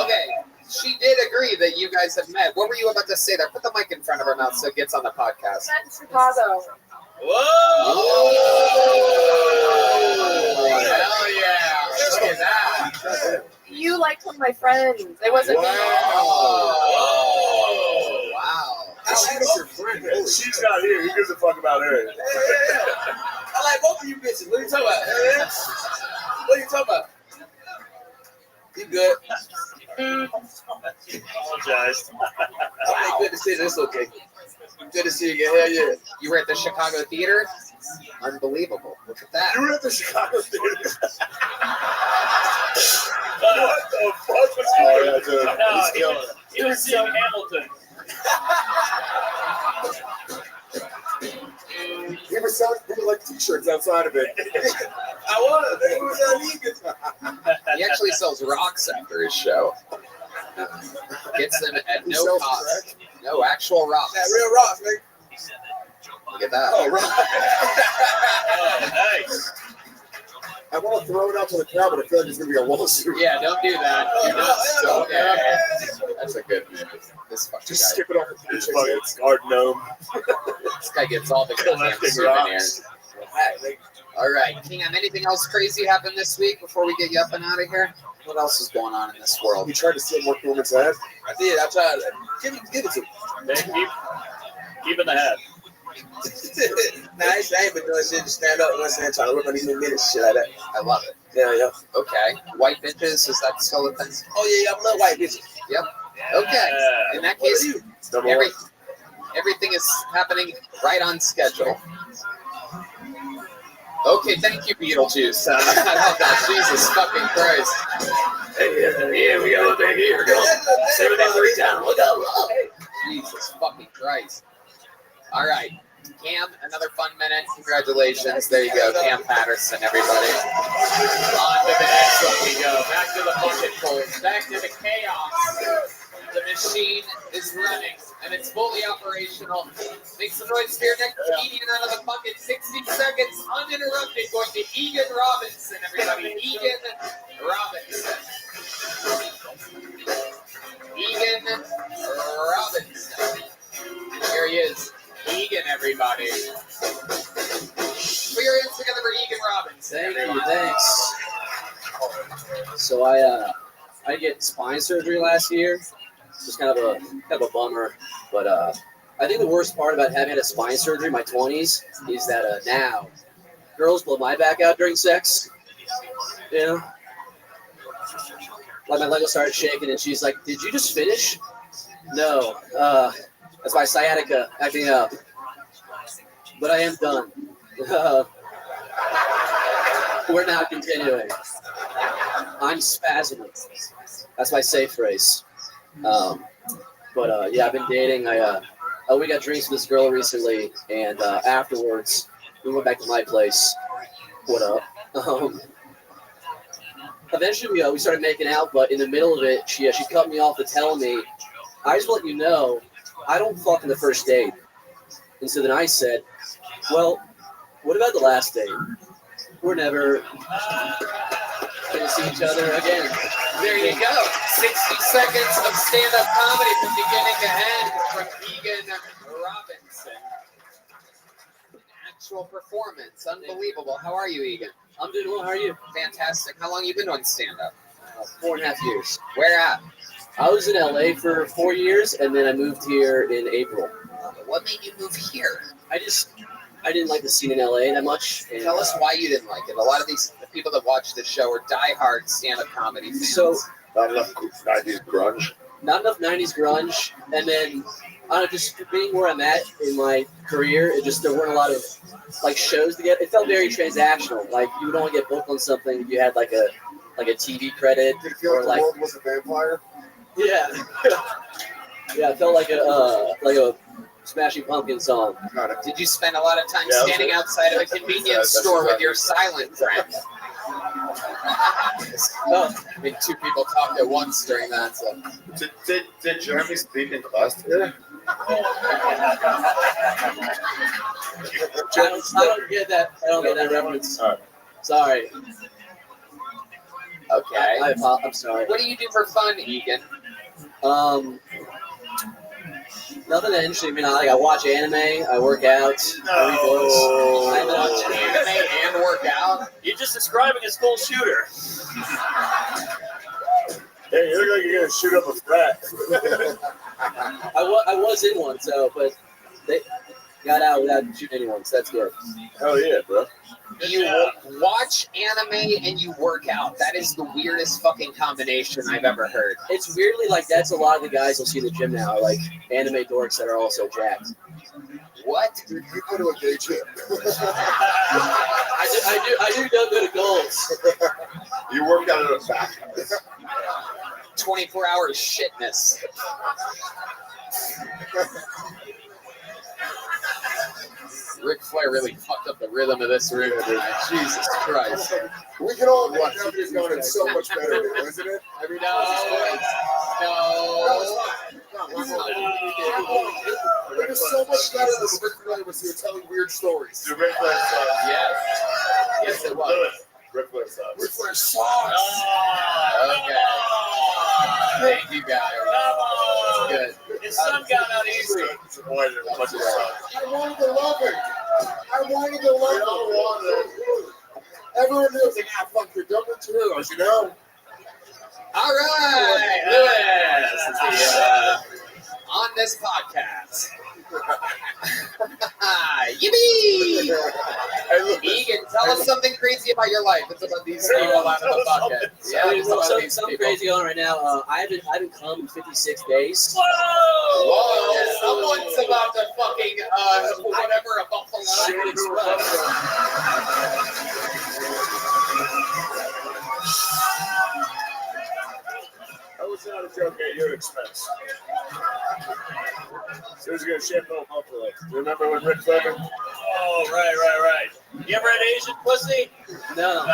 Okay. She did agree that you guys have met. What were you about to say there? Put the mic in front of her mouth so it gets on the podcast. Met in Chicago. Whoa! Hell yeah! Look at that. You liked one of my friends. It wasn't me. Oh, wow. That's your friend. She's not here. Who gives a fuck about her? Yeah. I like both of you bitches. What are you talking about? What are you talking about? You good? Apologize. Okay, good to see you. It's okay. Good to see you again. Hell yeah. You were at the Chicago Theater? Unbelievable. Look at that. You were at the Chicago Theater. What the fuck was going on? He was seeing Hamilton. He was selling like t-shirts outside of it. I was. It was He actually sells rocks after his show. Gets them at no cost. No, actual rocks. That real rocks, nigga. Look at that. Oh, right. Nice. I want to throw it out to the crowd, but I feel like it's going to be a lawsuit. Yeah, don't do that. Do not stop. Yeah. That's a good move. This fucking Just guy. skip it off the This fucking garden gnome. This guy gets all the goddamn Collecting souvenirs. rocks. All right, Cam, anything else crazy happened this week before we get you up and out of here? What else is going on in this world? You tried to steal Mark Norman's head? I did. I tried. Give it to me. Then keep in the head. Nah, I ain't been doing shit to stand up and trying to work on these new minutes shit like that. I love it. Yeah. Okay. White bitches, is that still a thing? Oh, yeah, I love white bitches. Yep. Okay. In that case, everything is happening right on schedule. Okay, thank you, Beetlejuice. I love that. Jesus fucking Christ. Yeah, we got a thing here. Go. 73 down. Look out. Jesus fucking Christ. All right. Cam, another fun minute. Congratulations. There you go. Cam Patterson, everybody. On to the next one we go. Back to the bucket pulls. Back to the chaos. The machine is running, and it's fully operational. Make some noise for your next comedian out of the bucket. 60 seconds uninterrupted. Going to Egan Robinson, everybody. Egan Robinson. Egan Robinson. Here he is. Egan, everybody. Put your hands together for Egan Robinson. Thank you, thanks. So I get spine surgery last year. It's just kind of a bummer, but I think the worst part about having had a spine surgery in my 20s is that now girls blow my back out during sex. You know, like my leg started shaking, and she's like, "Did you just finish?" No, that's my sciatica acting up. But I am done. We're now continuing. I'm spasming. That's my safe phrase. Yeah, I've been dating. We got drinks with this girl recently, and afterwards we went back to my place. What up? Eventually we started making out, but in the middle of it, she cut me off to tell me, "I just want you to know, I don't fuck in the first date." And so then I said, "Well, what about the last date? We're never going to see each other again." There you go. 60 seconds of stand-up comedy from beginning to end from Egan Robinson. An actual performance. Unbelievable. How are you, Egan? I'm doing well. How are you? Fantastic. How long you been doing stand-up? 4.5 years. Where at? I was in LA for 4 years, and then I moved here in April. What made you move here? I didn't like the scene in LA that much. And, tell us why you didn't like it. A lot of the people that watch the show are diehard stand-up comedy fans. So not enough 90s grunge. Not enough 90s grunge, and then I don't know, just being where I'm at in my career, there weren't a lot of like shows to get. It felt very transactional. Like you would only get booked on something if you had like a TV credit. Did it feel like the world was a vampire? Yeah. Yeah, it felt like a Smashing Pumpkins song. Did you spend a lot of time standing outside of a convenience store with your silent friend? I mean, two people talked at once during that. So. Did Jeremy speak in class today? I don't get that. I don't get that reference. All right. Sorry. Okay. I'm sorry. What do you do for fun, Egan? Nothing interesting. I mean, I watch anime. I work out. I read books. I watch anime and work out. You're just describing a school shooter. Hey, you look like you're gonna shoot up a frat. I was in one, but they got out without shooting anyone, so that's good. Hell yeah, bro. You watch anime and you work out. That is the weirdest fucking combination I've ever heard. It's weirdly like that's a lot of the guys you'll see in the gym now, like anime dorks that are also jacked. What? You go to a gay gym. I do go to goals. You work out at a back. 24 hours shitness. Ric Flair really fucked up the rhythm of this room tonight. Jesus Christ. We can all watch this going in so much better, isn't it? No. It was so much better than Rick Flair was here telling weird stories. Dude, Ric Flair sucks. Yes. Yes, it was. Ric Flair sucks. Ric Flair sucks. Okay. Thank you, guys. Good. His son got out easy. Disappointed in a bunch of sucks. I wanted the loving. I wanted the loving. Everyone knew it was like, fuck, you're done with heroes, you know? All right, Lewis is on this podcast. Yippee! Egan, tell us something crazy about your life. It's about these people out of the bucket. Yeah, it's about these something people. crazy on right now. I haven't come in 56 days. Whoa! Someone's about to fucking whatever a buffalo express. That was not a joke at your expense. So he's going to ship home hopefully. Remember when Ric Flair? Oh, right. You ever had Asian pussy? No.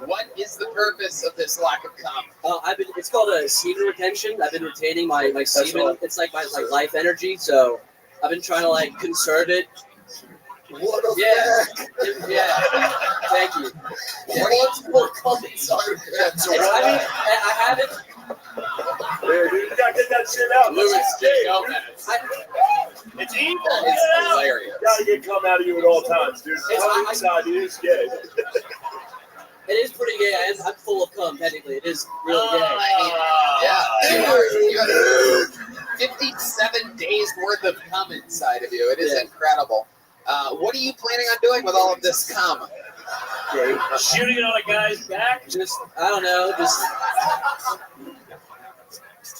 What is the purpose of this lack of cum? It's called a semen retention. I've been retaining my semen. It's like my life energy. So I've been trying to conserve it. What a Yeah. Thank you. He wants more cum inside of him. So I haven't. Yeah, dude, you gotta get that shit out. Louis J. Gomez. It's evil. That is hilarious. You gotta get cum out of you at all times, dude. Cum inside you is gay. It is pretty gay. I'm full of cum, technically. It is really gay. Yeah. You have 57 days worth of cum inside of you. It is incredible. What are you planning on doing with all of this cum? Shooting it on a guy's back? I don't know.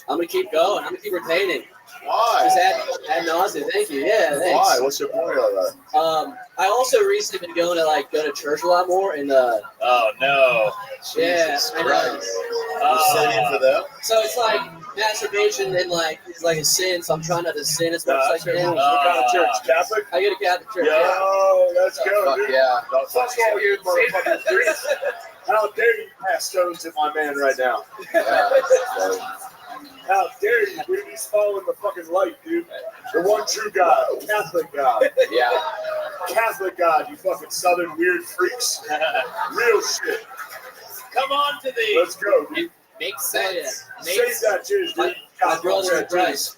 I'm going to keep going. I'm going to keep retaining. Why? Just ad nauseam. Thank you. Yeah, thanks. Why? What's your point of that? I also recently been going to church a lot more and oh no. Jesus Christ. You're singing for them? So it's like masturbation and it's like a sin, so I'm trying not to sin as much as I can. What kind of church? Catholic? I go to Catholic church. Yo, let's go, Fuck dude. yeah. Fuck all you motherfuckers, dude. How dare you pass stones at my man right now? How dare you? He's following the fucking light, dude. The one true God, Catholic God. Yeah. Catholic God, you fucking southern weird freaks. Real shit. Come on to the. Let's go, dude. It makes sense. Save that shit, dude. My brother in Christ.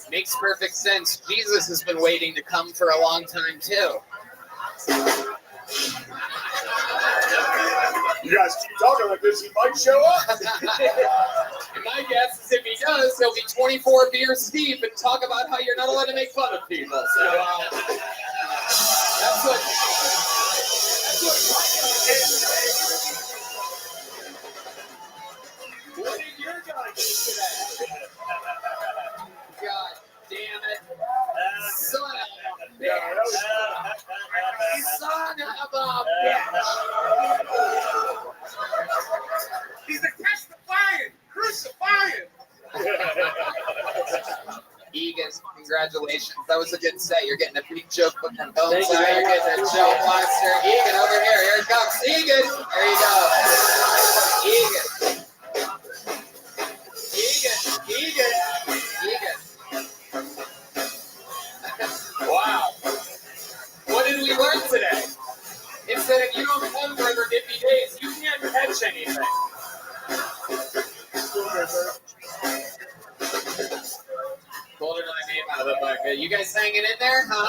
Makes perfect sense. Jesus has been waiting to come for a long time too. You guys keep talking like this, he might show up. And my guess is if he does, he'll be 24 beers deep and talk about how you're not allowed to make fun of people. So that's what. What did your guy do today? God damn it. Son of a bitch. Son of a bitch. He's a testifying, crucifying. Egan, congratulations. That was a good set. You're getting a big joke book from Bones. Thank you You're very getting a joke monster. Egan, over here. Here it comes. Egan. There you go. Egan. Wow. What did we learn today? It said if you don't come for over 50 days, you can't catch anything. Pulled another name out of the bucket. You guys hanging in there, huh?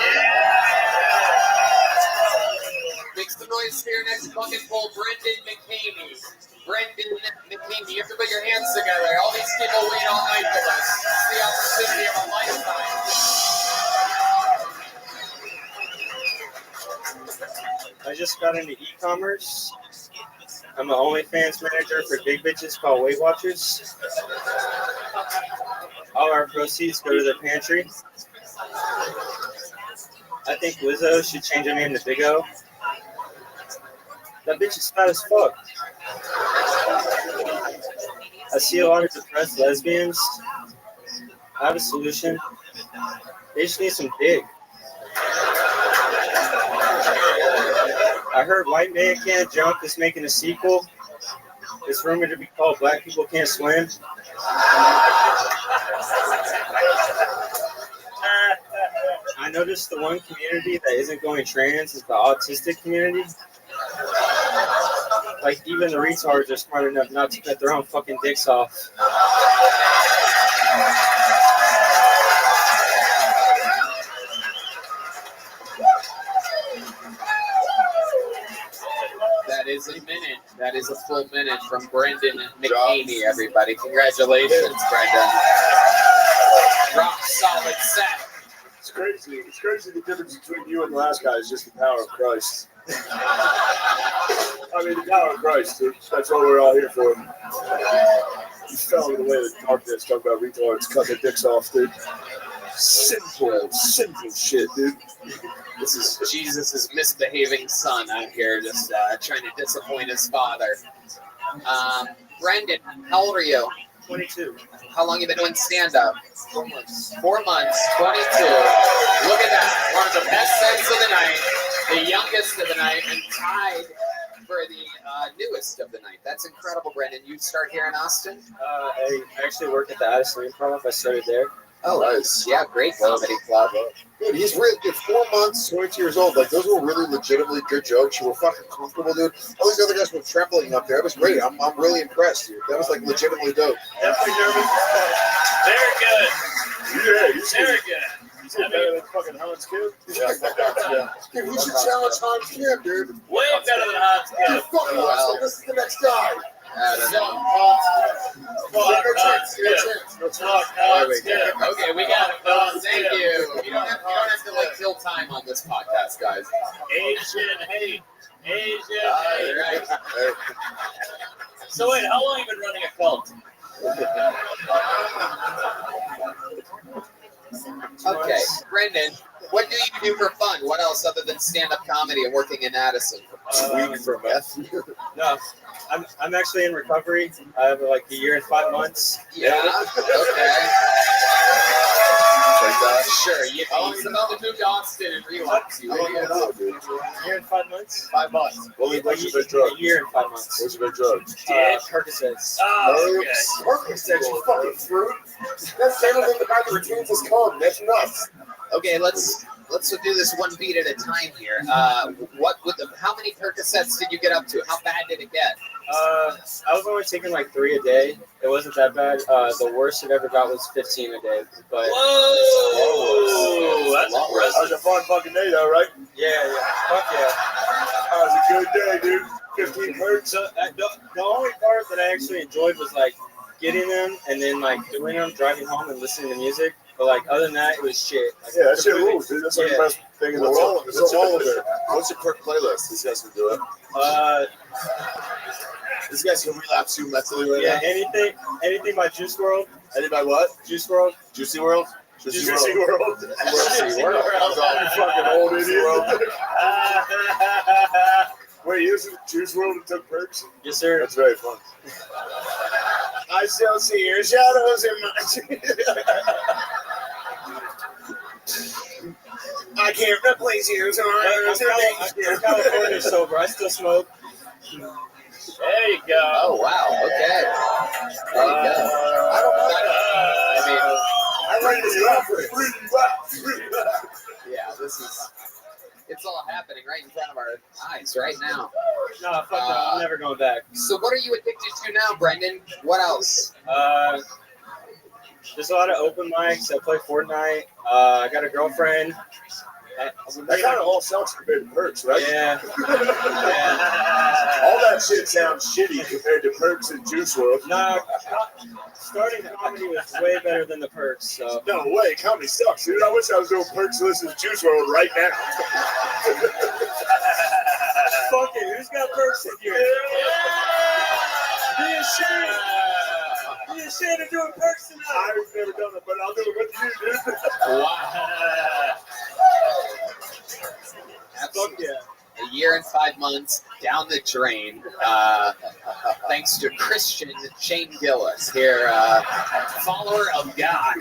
Make some noise here. Next bucket full, Brendan McCamey. Brendan McCamey. You have to put your hands together. All these people wait all night for this. It's the opportunity of a lifetime. I just got into e-commerce. I'm an OnlyFans manager for big bitches called Weight Watchers. All our proceeds go to the pantry. I think Lizzo should change her name to Big O. That bitch is fat as fuck. I see a lot of depressed lesbians. I have a solution. They just need some dick. I heard White Man Can't Jump is making a sequel. It's rumored to be called Black People Can't Swim. I noticed the one community that isn't going trans is the autistic community. Like, even the retards are smart enough not to cut their own fucking dicks off. That is a minute. That is a full minute from Brendan McHaney, everybody. Congratulations, Brendan. Rock solid set. It's crazy. It's crazy the difference between you and the last guy is just the power of Christ. I mean, the power of Christ, dude. That's what we're all here for. You fell into the way of the darkness, talk about retards, cut their dicks off, dude. Sinful shit, dude. This is Jesus' misbehaving son out here just trying to disappoint his father. Brendan, how old are you? 22. How long have you been doing stand-up? 4 months. 4 months, 22. Look at that. One of the best sets of the night, the youngest of the night, and tied for the newest of the night. That's incredible, Brendan. You start here in Austin? I actually work at the Addison Improv. I started there. Oh, nice. Yeah, great comedy club. Dude, he's really good. 4 months, 22 years old. Like, those were really legitimately good jokes. You were fucking comfortable, dude. All these other guys were trembling up there. It was great. I'm really impressed, dude. That was, like, legitimately dope. Definitely nervous. Very good. Yeah, you Very good. You said better than fucking Hans Kid? Yeah. Dude, we should challenge Hans Kim, dude. Way better than Hans Kid. Dude, fucking awesome. This is the next guy. Okay, we got it, fellas. Thank you. You don't have to like kill time on this podcast, guys. Asian hate. Asian hate. Right. So wait, how long have you been running a cult? Okay, Brendan, what do you do for fun? What else other than stand-up comedy and working in Addison? Tweak for meth. No, I'm actually in recovery. I have like a year and 5 months. Yeah, okay. Sure, he's about to move to Austin and relapse. A year and 5 months? 5 months. What's your big drug? A year and 5 months. What's your big drug? Percocets. Oh, okay. Percocets, you fucking fruit. That's the same thing about the retains as cum. That's nuts. Okay, let's do this one beat at a time here. How many Percocets did you get up to? How bad did it get? I was only taking like 3 a day. It wasn't that bad. The worst it ever got was 15 a day. But whoa, that's impressive. That was a fun fucking day, though, right? Yeah. Fuck yeah. That was a good day, dude. 15 perks. So the only part that I actually enjoyed was like getting them and then like doing them, driving home and listening to music. But like other than that, it was shit. Like, Yeah, that shit rules, dude. That's like the best thing in the world. So all of it. What's your perk playlist? These guys can do it. These guys can relapse you mentally right now. Anything by Juice WRLD. Anything by what? Juice WRLD. Juicy World? Juicy World. Juicy World. You fucking old idiot. Wait, you listen to Juice WRLD and took perks? Yes, sir. That's very fun. I still see your shadows in my... I can't replace you, so I'm California sober. I still smoke. There you go. Oh wow. Okay. There you go. I'm ready to laugh for it. Yeah, it's all happening right in front of our eyes right now. No, fuck that. I'm never going back. So what are you addicted to now, Brendan? What else? There's a lot of open mics. I play Fortnite. I got a girlfriend. That kind of all sounds compared to perks, right? Yeah. All that shit sounds shitty compared to perks and Juice WRLD. No, starting comedy was way better than the perks. So. No way, comedy sucks, dude. I wish I was doing perks and listening to Juice WRLD right now. Fuck it, who's got perks in here? Be ashamed. Be ashamed of doing perks tonight. I've never done it, but I'll do it with you, dude. Wow. Fuck yeah. A year and 5 months down the drain. Thanks to Christian Shane Gillis here, follower of God.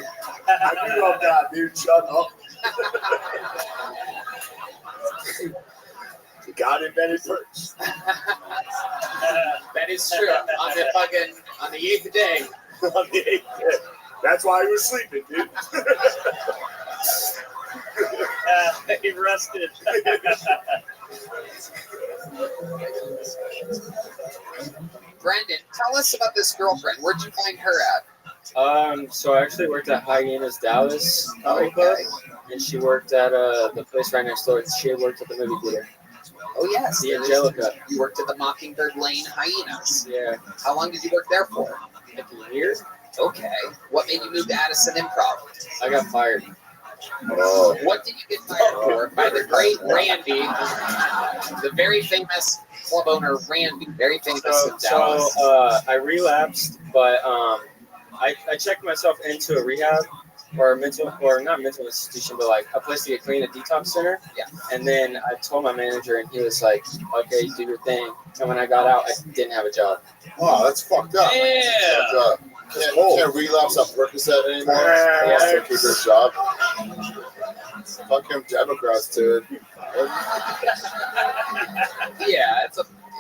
I do love God, dude. Shut up. God invented first. That is true. On the 8th day. On the 8th day. That's why he was sleeping, dude. He rested. Brendan, tell us about this girlfriend. Where'd you find her at? So I actually worked at Hyenas Dallas Comedy Club, and she worked at the place right next door. She worked at the movie theater. Oh yes, The Angelica. You worked at the Mockingbird Lane Hyenas. Yeah. How long did you work there for? Like a year. Okay. What made you move to Addison Improv? I got fired. Oh. What did you get fired for? By the great Randy, the very famous club owner Randy, very famous in Dallas. I relapsed, but I checked myself into a rehab or not mental institution, but like a place to get clean, a detox center. Yeah. And then I told my manager, and he was like, "Okay, do your thing." And when I got out, I didn't have a job. Wow, that's fucked up. Yeah. Can't relapse on Percocet anymore. Yeah. Wants to keep his job. Fuck him, Democrats, dude. Yeah,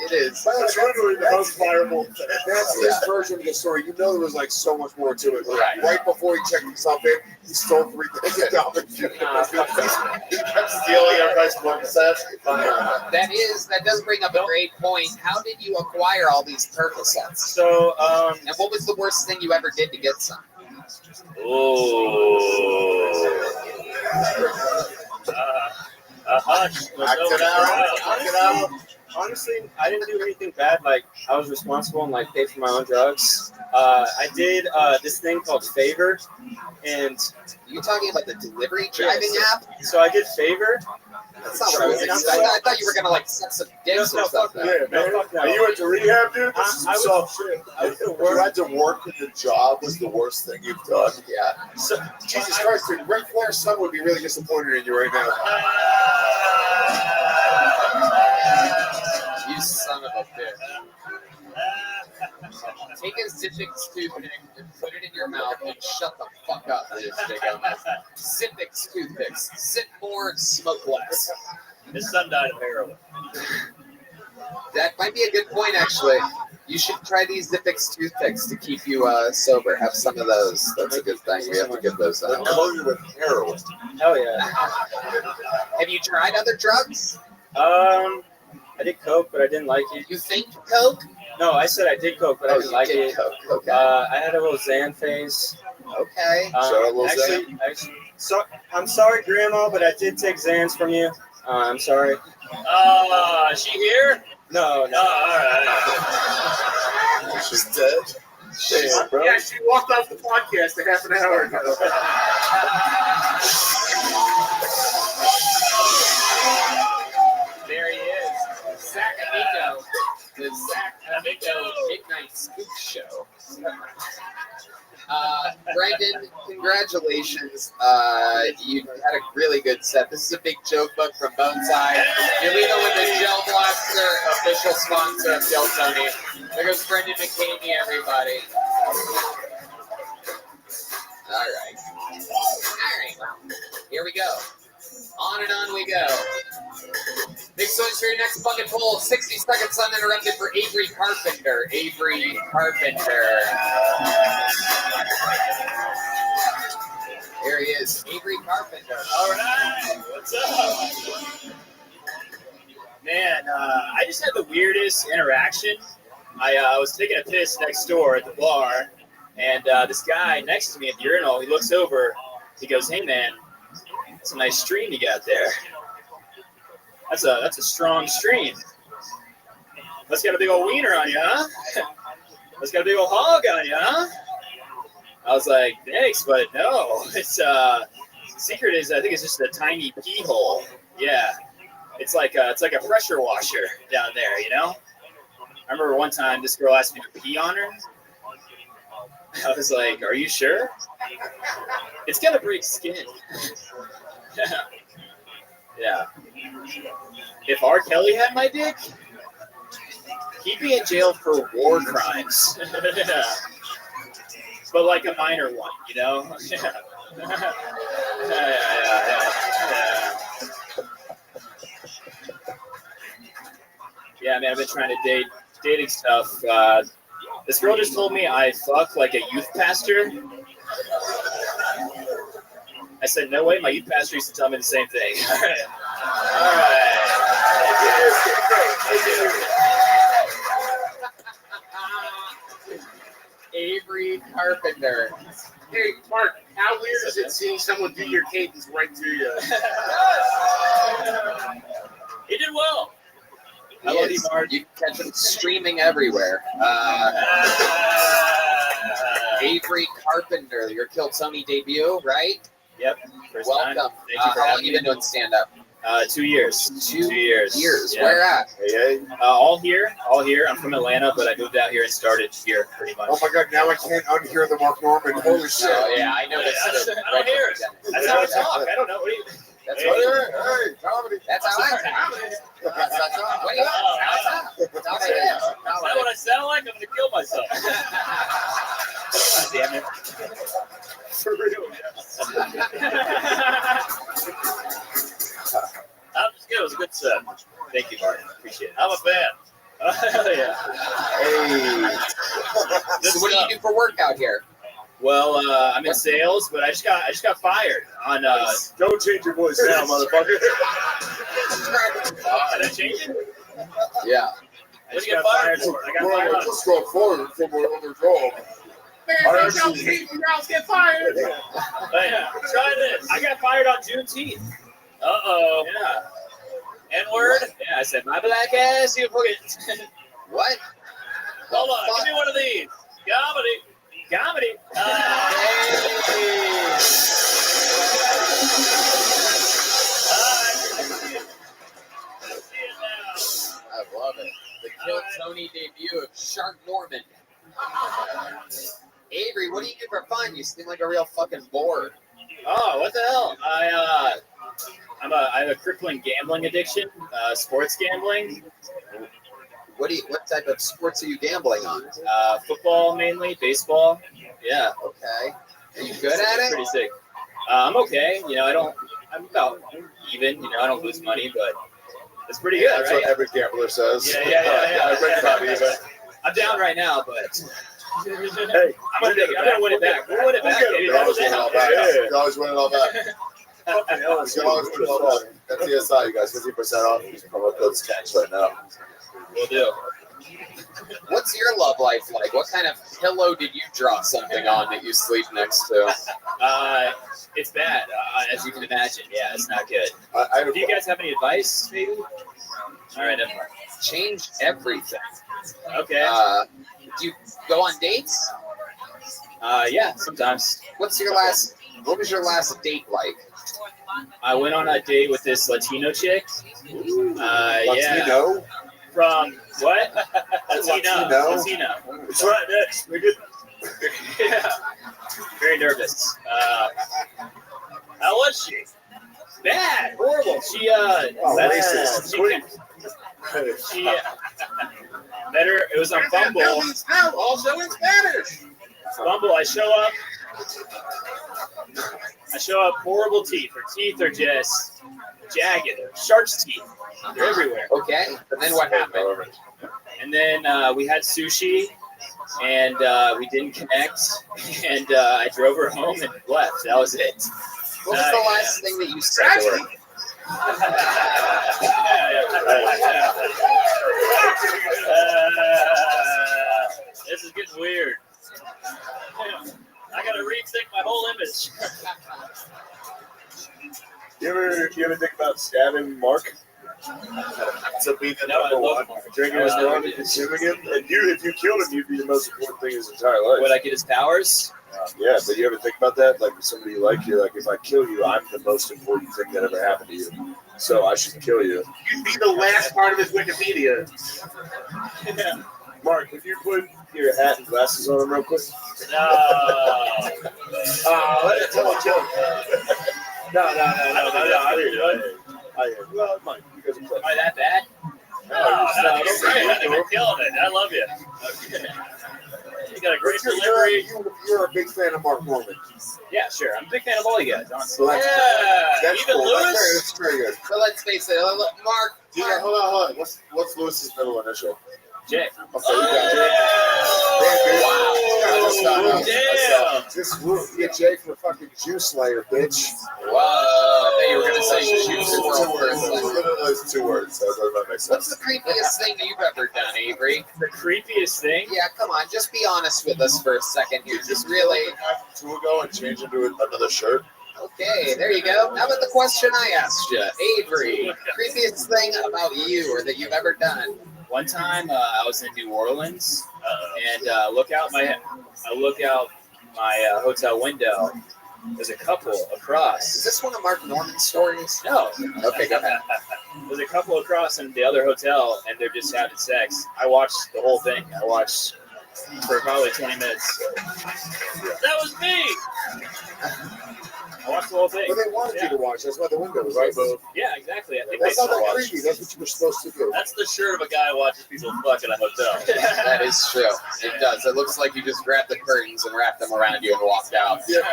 it is. That's literally the most viable thing. That's his version of the story. You know there was like so much more to it. Right before he checked himself in, he stole 3 things of Dollar He kept stealing everybody's Percocets. That does bring up a great point. How did you acquire all these Percocets? So, and what was the worst thing you ever did to get some? Honestly, I didn't do anything bad. Like, I was responsible and like paid for my own drugs. I did this thing called Favor, and you talking about the delivery driving app? So I did Favor. That's not what I was expecting. I thought you were gonna like set some dicks or something. Yeah, man. You went to rehab, dude? This is some soft shit. You had to work in the job was the worst thing you've done. Yeah. So, Jesus Christ, dude, Ric Flair's son would be really disappointed in you right now. You son of a bitch. Take a Zippix toothpick and put it in your mouth and shut the fuck up. Zippix toothpicks. Zip more, smoke less. His son died of heroin. That might be a good point, actually. You should try these Zippix toothpicks to keep you sober. Have some of those. That's a good thing. We have to give those out. Loaded with heroin. Hell yeah. Have you tried other drugs? I did coke, but I didn't like it. You think coke? No, I said I did coke, but I didn't like it. Coke. Okay. I had a little Xan phase. Okay. So I'm sorry, Grandma, but I did take Xans from you. I'm sorry. Is she here? No. All right. She's dead. Damn, bro. Yeah, she walked off the podcast a half an hour ago. There he is. Zach Amico. The Zach Amico Midnight Scoop Show. Brendan, congratulations. You had a really good set. This is a big joke book from Boneside. You're leaving with the Gel Blaster, official sponsor of Gel Tony. There goes Brendan McCamey, everybody. All right. Here we go. On and on we go. Big swings for your next bucket pull. 60 seconds uninterrupted for Avery Carpenter. There he is, Avery Carpenter. All right, what's up? Man, I just had the weirdest interaction. I was taking a piss next door at the bar, and this guy next to me at the urinal, he looks over, he goes, "Hey man, that's a nice stream you got there. That's a strong stream. That's got a big old wiener on you, huh? That's got a big old hog on you, huh?" I was like, "Thanks, but no. It's secret is I think it's just a tiny pee hole. Yeah, it's like a pressure washer down there, you know." I remember one time this girl asked me to pee on her. I was like, "Are you sure? It's gonna break skin." Yeah. If R. Kelly had my dick, he'd be in jail for war crimes. But like a minor one, you know? Yeah. man, I've been trying to dating stuff. This girl just told me I fuck like a youth pastor. I said, no way, my youth pastor used to tell me the same thing. All right. Avery Carpenter. Hey, Mark, how weird is it seeing someone do your cadence right to you? He did well. I love you, Mark. You can catch him streaming everywhere. Avery Carpenter, your Kill Tony debut, right? Yep. First Welcome. time. Thank you for how long having you been me. doing stand-up? 2 years. 2 years. Yeah. Where at? All here. I'm from Atlanta, but I moved out here and started here pretty much. Oh my God! Now I can't unhear the Mark Norman. Holy shit! Oh, yeah, I noticed it. I don't hear it. That's how I talk. I don't know. What do you? That's Hey, comedy. That's how I talk. That's how I talk. What do you want? That's how I Is that what I sound like? I'm gonna kill myself. God damn it. For real. I'm just kidding. It was a good set. Thank you, Mark. Appreciate it. I'm a fan. Hell yeah. Hey. So what do you do for work out here? Well, I'm in sales, but I just got fired on. Don't change your voice now, motherfucker. Did I change it? Yeah. What did you get fired for? I got Well, fired I on. just got fired from my other job. Man, don't y'all hate when y'all get fired. Hey, try this. I got fired on Juneteenth. Uh-oh. Yeah. N-word? Yeah, I said, my black ass, you forget. What? Hold on. Give me one of these. Comedy. I love it. The Kill Tony debut of Shark Norman. Avery, what do you do for fun? You seem like a real fucking bore. Oh, what the hell? I have a crippling gambling addiction, sports gambling. What type of sports are you gambling on? Football mainly, baseball. Yeah. Okay. Are you good at it? Pretty sick. I'm okay. I'm about even. I don't lose money, but it's pretty good, That's right? what every gambler says. Yeah. I'm down right now, but Hey, I'm gonna win it back. We'll win it back. Baby. You always win it all back. You always win it all back. You can always win it all back. That's TSI, you guys. 50% off. Use promo code SCATCH right now. We'll do. What's your love life like? What kind of pillow did you draw something on that you sleep next to? It's bad, as you can imagine. Yeah, it's not good. Do you guys have any advice, maybe? All right, never mind. Change everything. Okay. Do you go on dates? Yeah, sometimes. What was your last date like? I went on a date with this Latino chick. Yeah. Latino? From what? Latino. It's right next, nigga. Yeah. Very nervous. How was she? Bad, horrible. She racist. She met her. It was on Bumble. Now also in Spanish. Bumble. I show up. Horrible teeth. Her teeth are just jagged. Shark's teeth. They're everywhere. Okay. And then what happened? And then we had sushi, and we didn't connect. And I drove her home and left. That was it. What was the last thing that you said to her? This is getting weird. I gotta rethink my whole image. You ever think about stabbing Mark? To be the number one, drinking his blood and consuming him. And if you killed him, you'd be the most important thing in his entire life. Would I get his powers? Yeah, but you ever think about that? Like with somebody you like, you're like, if I kill you, I'm the most important thing that ever happened to you. So I should kill you. You'd be the last part of his Wikipedia. Mark, if you put your hat and glasses on him real quick. No, I didn't do it. Well, Mike, you guys are close. Am I that bad? That's great. You're killing it. I love you. got a great You're, delivery. you're a big fan of Mark Norman. Yeah, sure. I'm a big fan of all you guys, honestly. So that's Yeah, even cool. Lewis. That's very good. But let's face it, Mark. Yeah, hold on. What's Lewis's middle initial? Jay. Okay, you got Jay. Wow. Damn. Just get Jay for fucking Juice Slayer, bitch. Wow. I thought you were gonna say Juice World for a second. It's 2 words, so that makes What's sense. the creepiest thing you've ever done, Avery? The creepiest thing? Yeah, come on, just be honest with us for a second here. Just really. Two ago and change into another shirt. Okay, there you go. How about the question I asked you, Avery? Creepiest thing about you or that you've ever done? One time, I was in New Orleans, and I look out my hotel window. There's a couple across. Is this one of Mark Norman's stories? No. Okay, go ahead. There's a couple across in the other hotel, and they're just having sex. I watched the whole thing. I watched for probably 20 minutes. That was me. I watched the whole thing. But they wanted you to watch. That's why the window was right. Yeah, exactly. I think That's they not that watched. creepy. That's what you were supposed to do. That's the shirt of a guy who watches people fuck in a hotel. That is true. It does. It looks like you just grabbed the curtains and wrapped them around you and walked out. Yeah.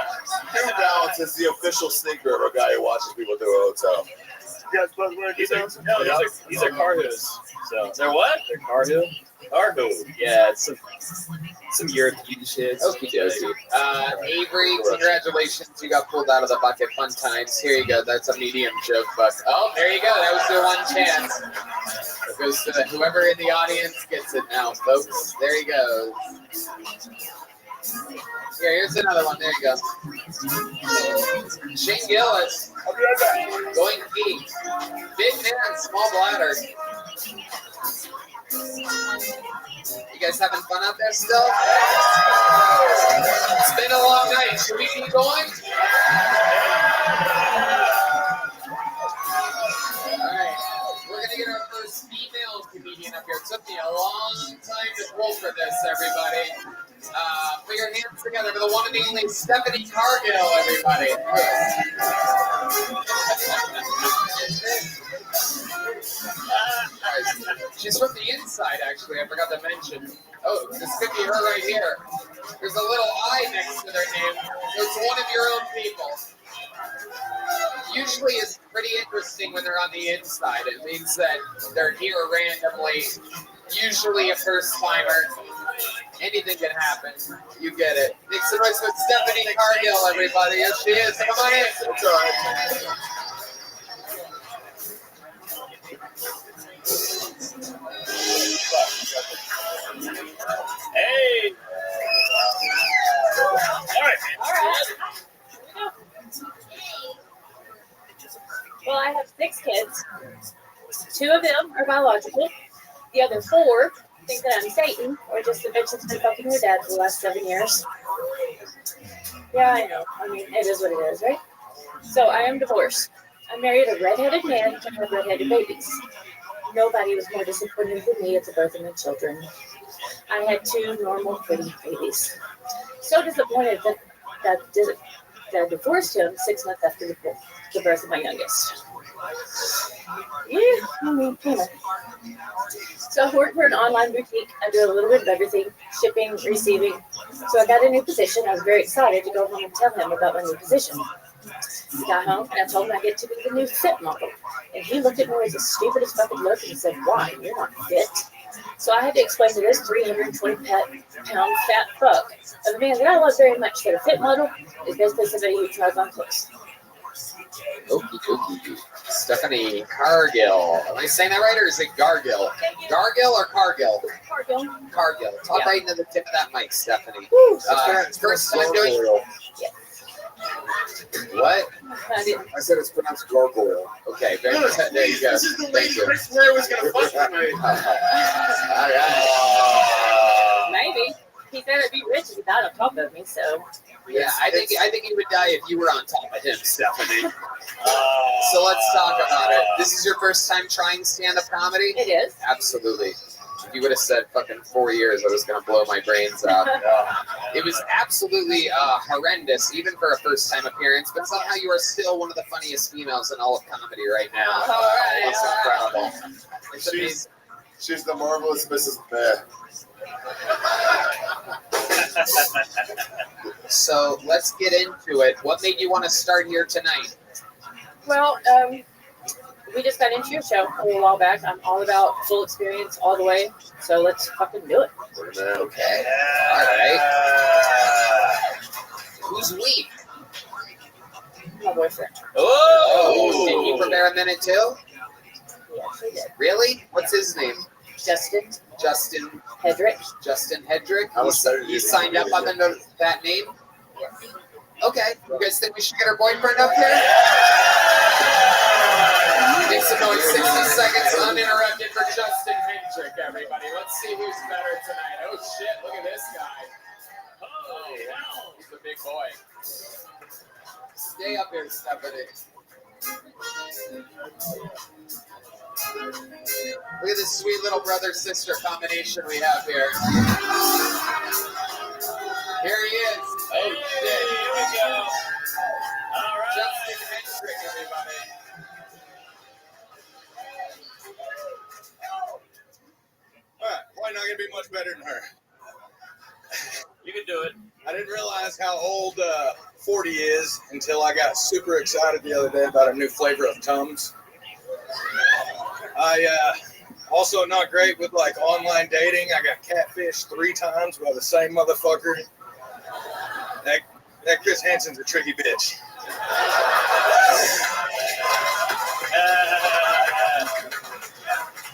New Balance is the official sneaker of a guy who watches people do a hotel. You guys both wearing These are, details? no, these are car hoods. So they're what? They're car hood. Car hood. Yeah, it's some European shit. Okie dokie. Avery, congratulations. You got pulled out of the bucket. Fun times. Here you go. That's a medium joke, but oh, there you go. That was your one chance. It goes to whoever in the audience gets it now, folks. There you go. Here, here's another one. There you go. Shane Gillis. Going pee. Big man, small bladder. You guys having fun out there still? It's been a long night. Should we keep going? Alright. We're going to get our first female comedian up here. It took me a long time to pull for this, everybody. Put your hands together for the one and only Stephanie Cargill, everybody. She's from the inside, actually. I forgot to mention. Oh, this could be her right here. There's a little I next to their name. So it's one of your own people. Usually it's pretty interesting when they're on the inside. It means that they're here randomly. Usually a first timer. Anything can happen. You get it. Make some noise with Stephanie Cargill, everybody. Yes, she is. Come on in. It's all right. Hey. All right. Well, I have 6 kids. 2 of them are biological. The other 4 think that I'm Satan, or just a bitch that's been fucking her dad for the last 7 years. Yeah, I know. I mean, it is what it is, right? So I am divorced. I married a redheaded man and had redheaded babies. Nobody was more disappointed than me at the birth of my children. I had 2 normal, pretty babies. So disappointed that I divorced him 6 months after the birth of my youngest. Yeah, I mean, you know. So I work for an online boutique. I do a little bit of everything, shipping, receiving. So I got a new position. I was very excited to go home and tell him about my new position. I got home and I told him I get to be the new fit model. And he looked at me with the stupidest fucking look and said, "Why? You're not fit." So I had to explain to this 320-pound fat fuck of a man that I love very much that a fit model is basically somebody who tries on clothes. Okie dokie. Stephanie Cargill. Am I saying that right, or is it Gargill? Gargill or Cargill? Cargill. Cargill. Talk right into the tip of that mic, Stephanie. First time doing. Yeah. What? I said it's pronounced gargoyle. Okay, very good. There you go. This is the Thank lady you. Chris Ware was going to fuck tonight. All right. Maybe. He said I'd be rich if he died on top of me, so. Yeah, I think he would die if you were on top of him, Stephanie. So let's talk about it. This is your first time trying stand-up comedy? It is. Absolutely. If you would have said fucking 4 years, I was going to blow my brains out. It was absolutely horrendous, even for a first-time appearance, but somehow you are still one of the funniest females in all of comedy right now. All right. It's incredible. It's amazing. She's the marvelous Mrs. Meh. So let's get into it. What made you want to start here tonight? Well, we just got into your show a little while back. I'm all about full experience all the way. So let's fucking do it. Okay. All right. Who's we? My boyfriend. Oh! Did he prepare a minute too? Yes, he did. Really? What's his name? Justin. Justin Hedrick. Justin Hedrick. I was starting to He do signed up on that name? Yes. Okay. You guys think we should get our boyfriend up here? Make some noise. 60 seconds uninterrupted for Justin Hedrick, everybody. Let's see who's better tonight. Oh, shit. Look at this guy. Oh, wow. He's a big boy. Stay up here, Stephanie. Look at this sweet little brother-sister combination we have here. Here he is. Oh, shit. Here we go. All right. Justin Hedrick, everybody. All right, probably not going to be much better than her. You can do it. I didn't realize how old 40 is until I got super excited the other day about a new flavor of Tums. I also not great with like online dating. I got catfished 3 times by the same motherfucker. That Chris Hansen's a tricky bitch.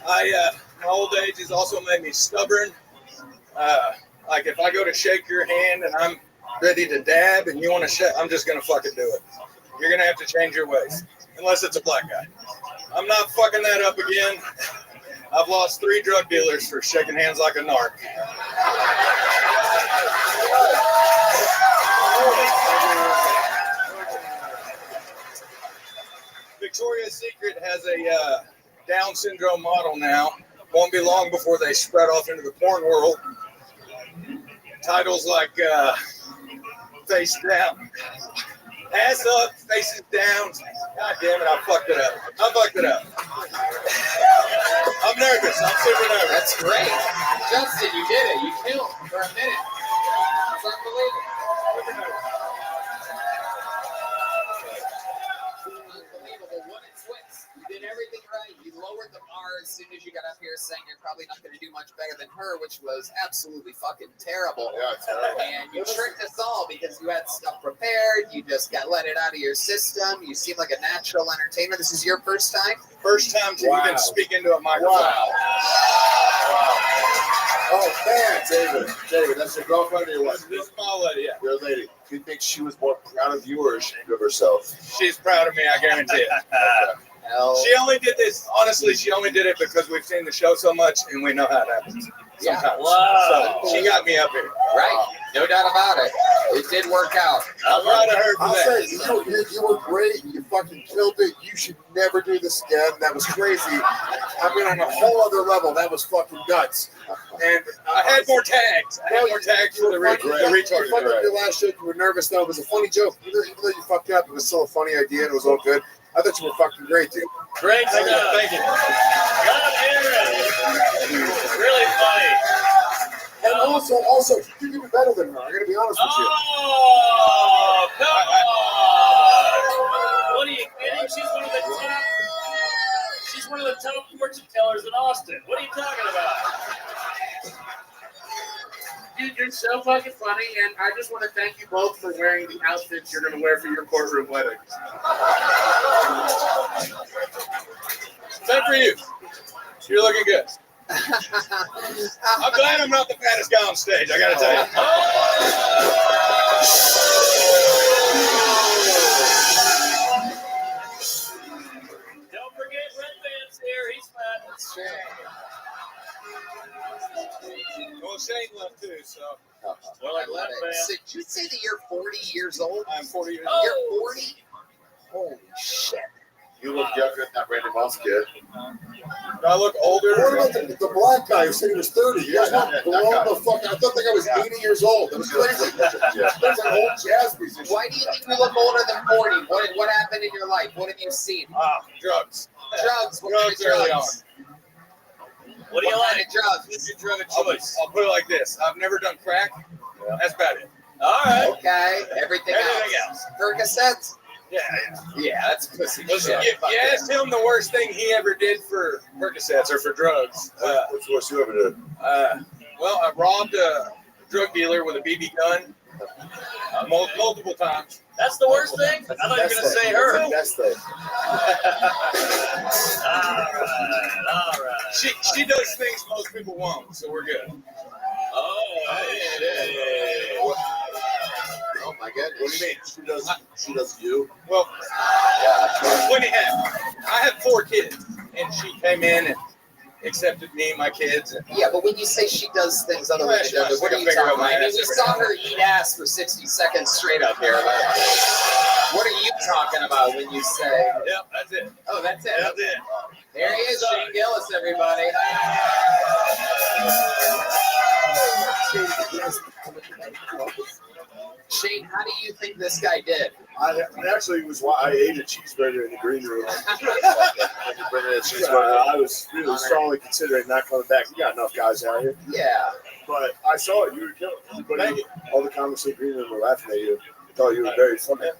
My old age has also made me stubborn. Like if I go to shake your hand and I'm ready to dab and you want to shake, I'm just going to fucking do it. You're going to have to change your ways. Unless it's a black guy. I'm not fucking that up again. I've lost 3 drug dealers for shaking hands like a narc. Victoria's Secret has a Down syndrome model now. Won't be long before they spread off into the porn world. Titles like Face Down. Ass up, faces down. God damn it, I fucked it up. I'm nervous. I'm super nervous. That's great. Justin, you did it. You killed for a minute. It's unbelievable. Unbelievable. What a twist. You did everything right. You lowered the bar as soon as you got up here saying you're probably not going to do much better than her, which was absolutely fucking terrible. Yeah, terrible. And you tricked us all because you had stuff prepared. You just got let it out of your system. You seem like a natural entertainer. This is your first time? First time to even speak into a microphone. Wow. Oh man, David, that's your girlfriend or your wife? This is my lady, yeah. Your lady. Do you think she was more proud of you or ashamed of herself? She's proud of me, I guarantee it. She only did this, honestly, she only did it because we've seen the show so much and we know how it happens. Yeah. Sometimes. Wow. So she got me up here. Right. No doubt about it. It did work out. I'm proud of her for I'll that. say, you were great. You fucking killed it. You should never do this again. That was crazy. I mean, on a whole other level, that was fucking nuts. And I had more tags. I had more tags for the retarded. Your last joke, you were nervous, though. It was a funny joke. Even though you fucked up, it was still a funny idea and it was all good. I thought you were fucking great, dude. Great stuff. Thank you. Love hearing it. Really funny. And also, you did better than her. I'm gonna be honest with you. Oh, come on! What are you kidding? She's one of the top fortune tellers in Austin. What are you talking about? Dude, you're so fucking funny, and I just want to thank you both for wearing the outfits you're going to wear for your courtroom wedding. Same for you. You're looking good. I'm glad I'm not the fattest guy on stage, I gotta tell you. Don't forget Red Band's here. He's fat. That's true. Well, Shane left too, so. Well, I love it. So, did you say that you're 40 years old? I'm 40 years old. You're 40? Holy shit. You look younger than that Randy Moss kid. Do I look older? What about the black guy who said he was 30? You guys want blown the fuck? I thought that guy was 80 years old. That was crazy. That's an old jazz musician. Why do you think you look older than 40? What happened in your life? What have you seen? Drugs. Drugs. What kind of Early on. drugs? What do you What kind like? of drugs? What's your drug of choice? I'll put it like this. I've never done crack. That's about it. All right. Okay. Everything else. Percocets? Yeah. Yeah, that's pussy. Listen, shit. you asked him the worst thing he ever did for Percocets or for drugs. What's the worst you ever did? Well, I robbed a drug dealer with a BB gun multiple times. That's the worst thing? I thought you were going to say her. Best thing. All right. She does things most people won't, so we're good. Oh my goodness. What do you mean? She does you? Well, yeah. I have 4 kids, and she came in and accepted me and my kids. Yeah, but when you say she does things other women do, what are you talking about? I mean, we saw her eat ass for 60 seconds straight up here. What are you talking about when you say? Yep, that's it. Oh, that's it. That's it. There he is, Shane Gillis, everybody. Shane, how do you think this guy did? I actually I ate a cheeseburger in the green room. I was really strongly considering not coming back. We got enough guys out here. Yeah. But I saw it. You were killing everybody. All the comments in the green room were laughing at you. I thought you were very funny.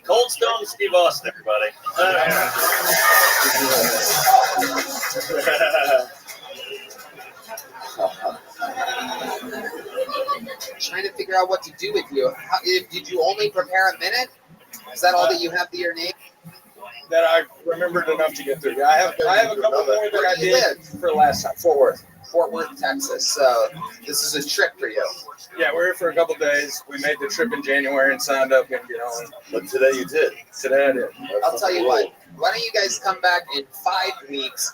Cold Stone Steve Austin, everybody. Trying to figure out what to do with you. Did you only prepare a minute? Is that all that you have to your name? That I remembered enough to get through. I have a couple more that I did for last time. Fort Worth, Texas. So this is a trip for you. Yeah, we're here for a couple days. We made the trip in January and signed up and But today you did. Today I did. I'll tell you what. Why don't you guys come back in 5 weeks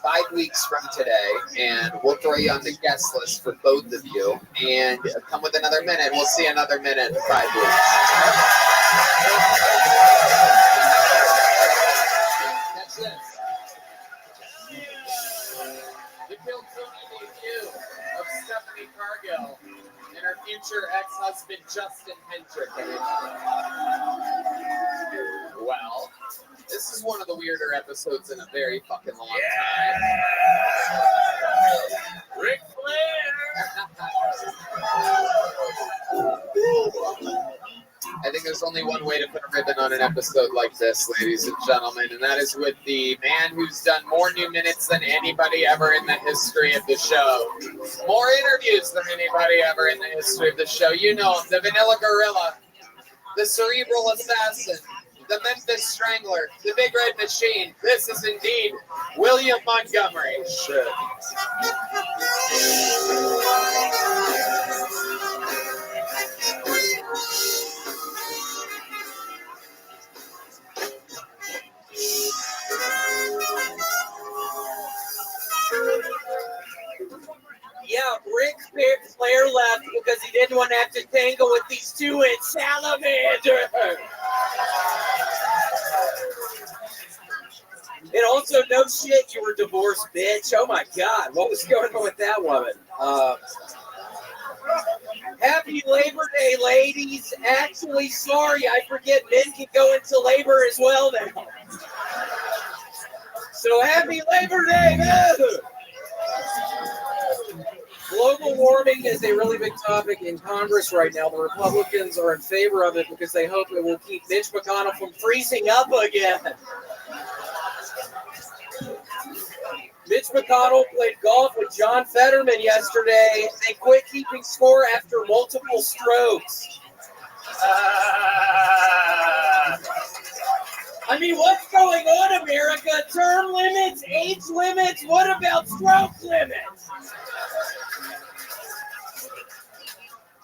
from today, and we'll throw you on the guest list for both of you, and come with another minute. We'll see another minute in 5 weeks. That's it. The Kill Tony debut of Stephanie Cargill and her future ex-husband Justin Hendrick. Well, this is one of the weirder episodes in a very fucking long time. Ric I think there's only one way to put a ribbon on an episode like this, ladies and gentlemen, and that is with the man who's done more new minutes than anybody ever in the history of the show. More interviews than anybody ever in the history of the show. You know him, the Vanilla Gorilla, the Cerebral Assassin, the Memphis Strangler, the Big Red Machine. This is indeed William Montgomery. Shit. Yeah, Ric Flair left because he didn't want to have to tangle with these 2-inch salamanders. And also, no shit, you were divorced, bitch. Oh my God, what was going on with that woman? Happy Labor Day, ladies. Actually, sorry, I forget men can go into labor as well now. So happy Labor Day, man. Global warming is a really big topic in Congress right now. The Republicans are in favor of it because they hope it will keep Mitch McConnell from freezing up again. Mitch McConnell played golf with John Fetterman yesterday. They quit keeping score after multiple strokes. I mean, what's going on, America? Term limits, age limits, what about stroke limits?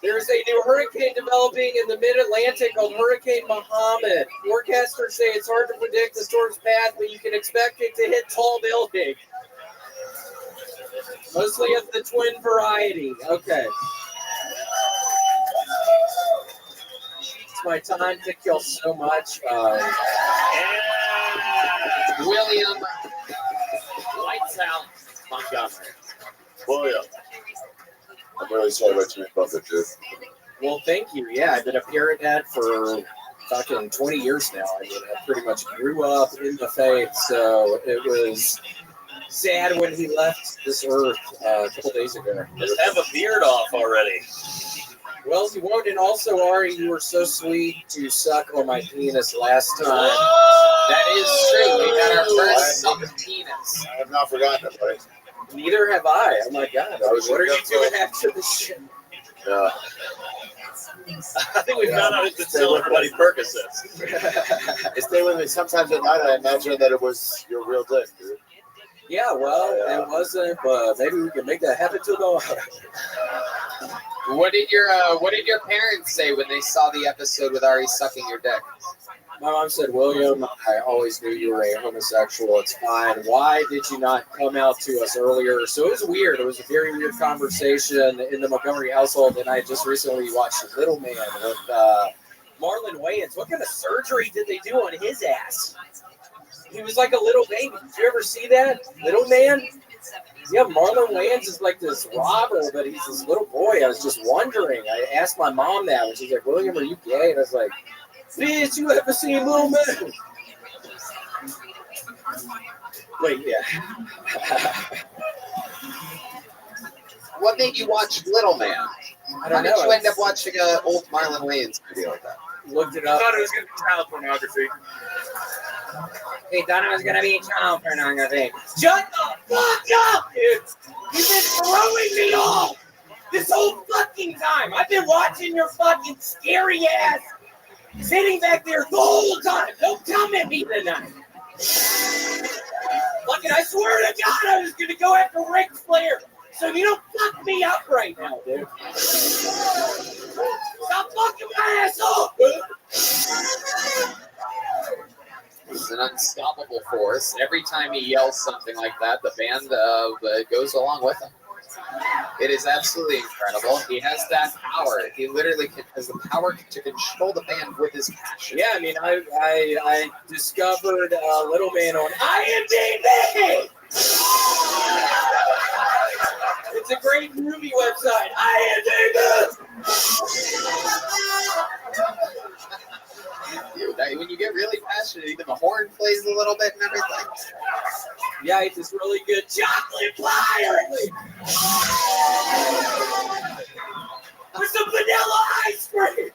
There's a new hurricane developing in the mid-Atlantic called Hurricane Muhammad. Forecasters say it's hard to predict the storm's path, but you can expect it to hit tall buildings. Mostly of the twin variety. Okay. It's my time. Thank y'all so much. William Lights Out Montgomery. Oh, yeah. I'm really sorry about you, Buffett, dude. Well, thank you. Yeah, I've been a parent dad for fucking 20 years now. I mean, I pretty much grew up in the faith, so it was sad when he left this earth a couple days ago. Just have a beard off already. Well, you won't, and also, Ari, you were so sweet to suck on my penis last time. That is true. We had our first suck of penis. I have not forgotten it, buddy. Neither have I. Oh my God. What are you doing after this shit? I think we found out it's still everybody Percocets. It stayed with me. Sometimes at night I imagine that it was your real dick, dude. Yeah, well, it wasn't, but maybe we can make that happen tomorrow. What did your parents say when they saw the episode with Ari sucking your dick? My mom said, William, I always knew you were a homosexual. It's fine. Why did you not come out to us earlier? So it was weird. It was a very weird conversation in the Montgomery household. And I just recently watched Little Man with Marlon Wayans. What kind of surgery did they do on his ass? He was like a little baby. Did you ever see that? Little Man? Yeah, Marlon Wayans is like this robber, but he's this little boy. I was just wondering. I asked my mom that, and she's like, William, are you gay? And I was like, bitch, you ever seen Little Man? Wait, yeah. What made you watch Little Man? How did you end up watching an old Marlon Wayans video like that? Looked it I up. thought it was going to be child pornography. He thought it was going to be child pornography. Shut the fuck up, dude! You've been throwing me off this whole fucking time. I've been watching your fucking scary ass sitting back there the whole time. Don't come at me tonight. Fucking, I swear to God, I was going to go after Ric Flair. So you don't fuck me up right now, dude. Stop fucking my ass up, dude. He's an unstoppable force. Every time he yells something like that, the band goes along with him. It is absolutely incredible. He has that power. He literally has the power to control the band with his passion. Yeah, I mean, I discovered Little Man on IMDb. It's a great movie website. IMDb. Dude, when you get really passionate, even the horn plays a little bit and everything. Yeah, it's this really good chocolate pie with some vanilla ice cream.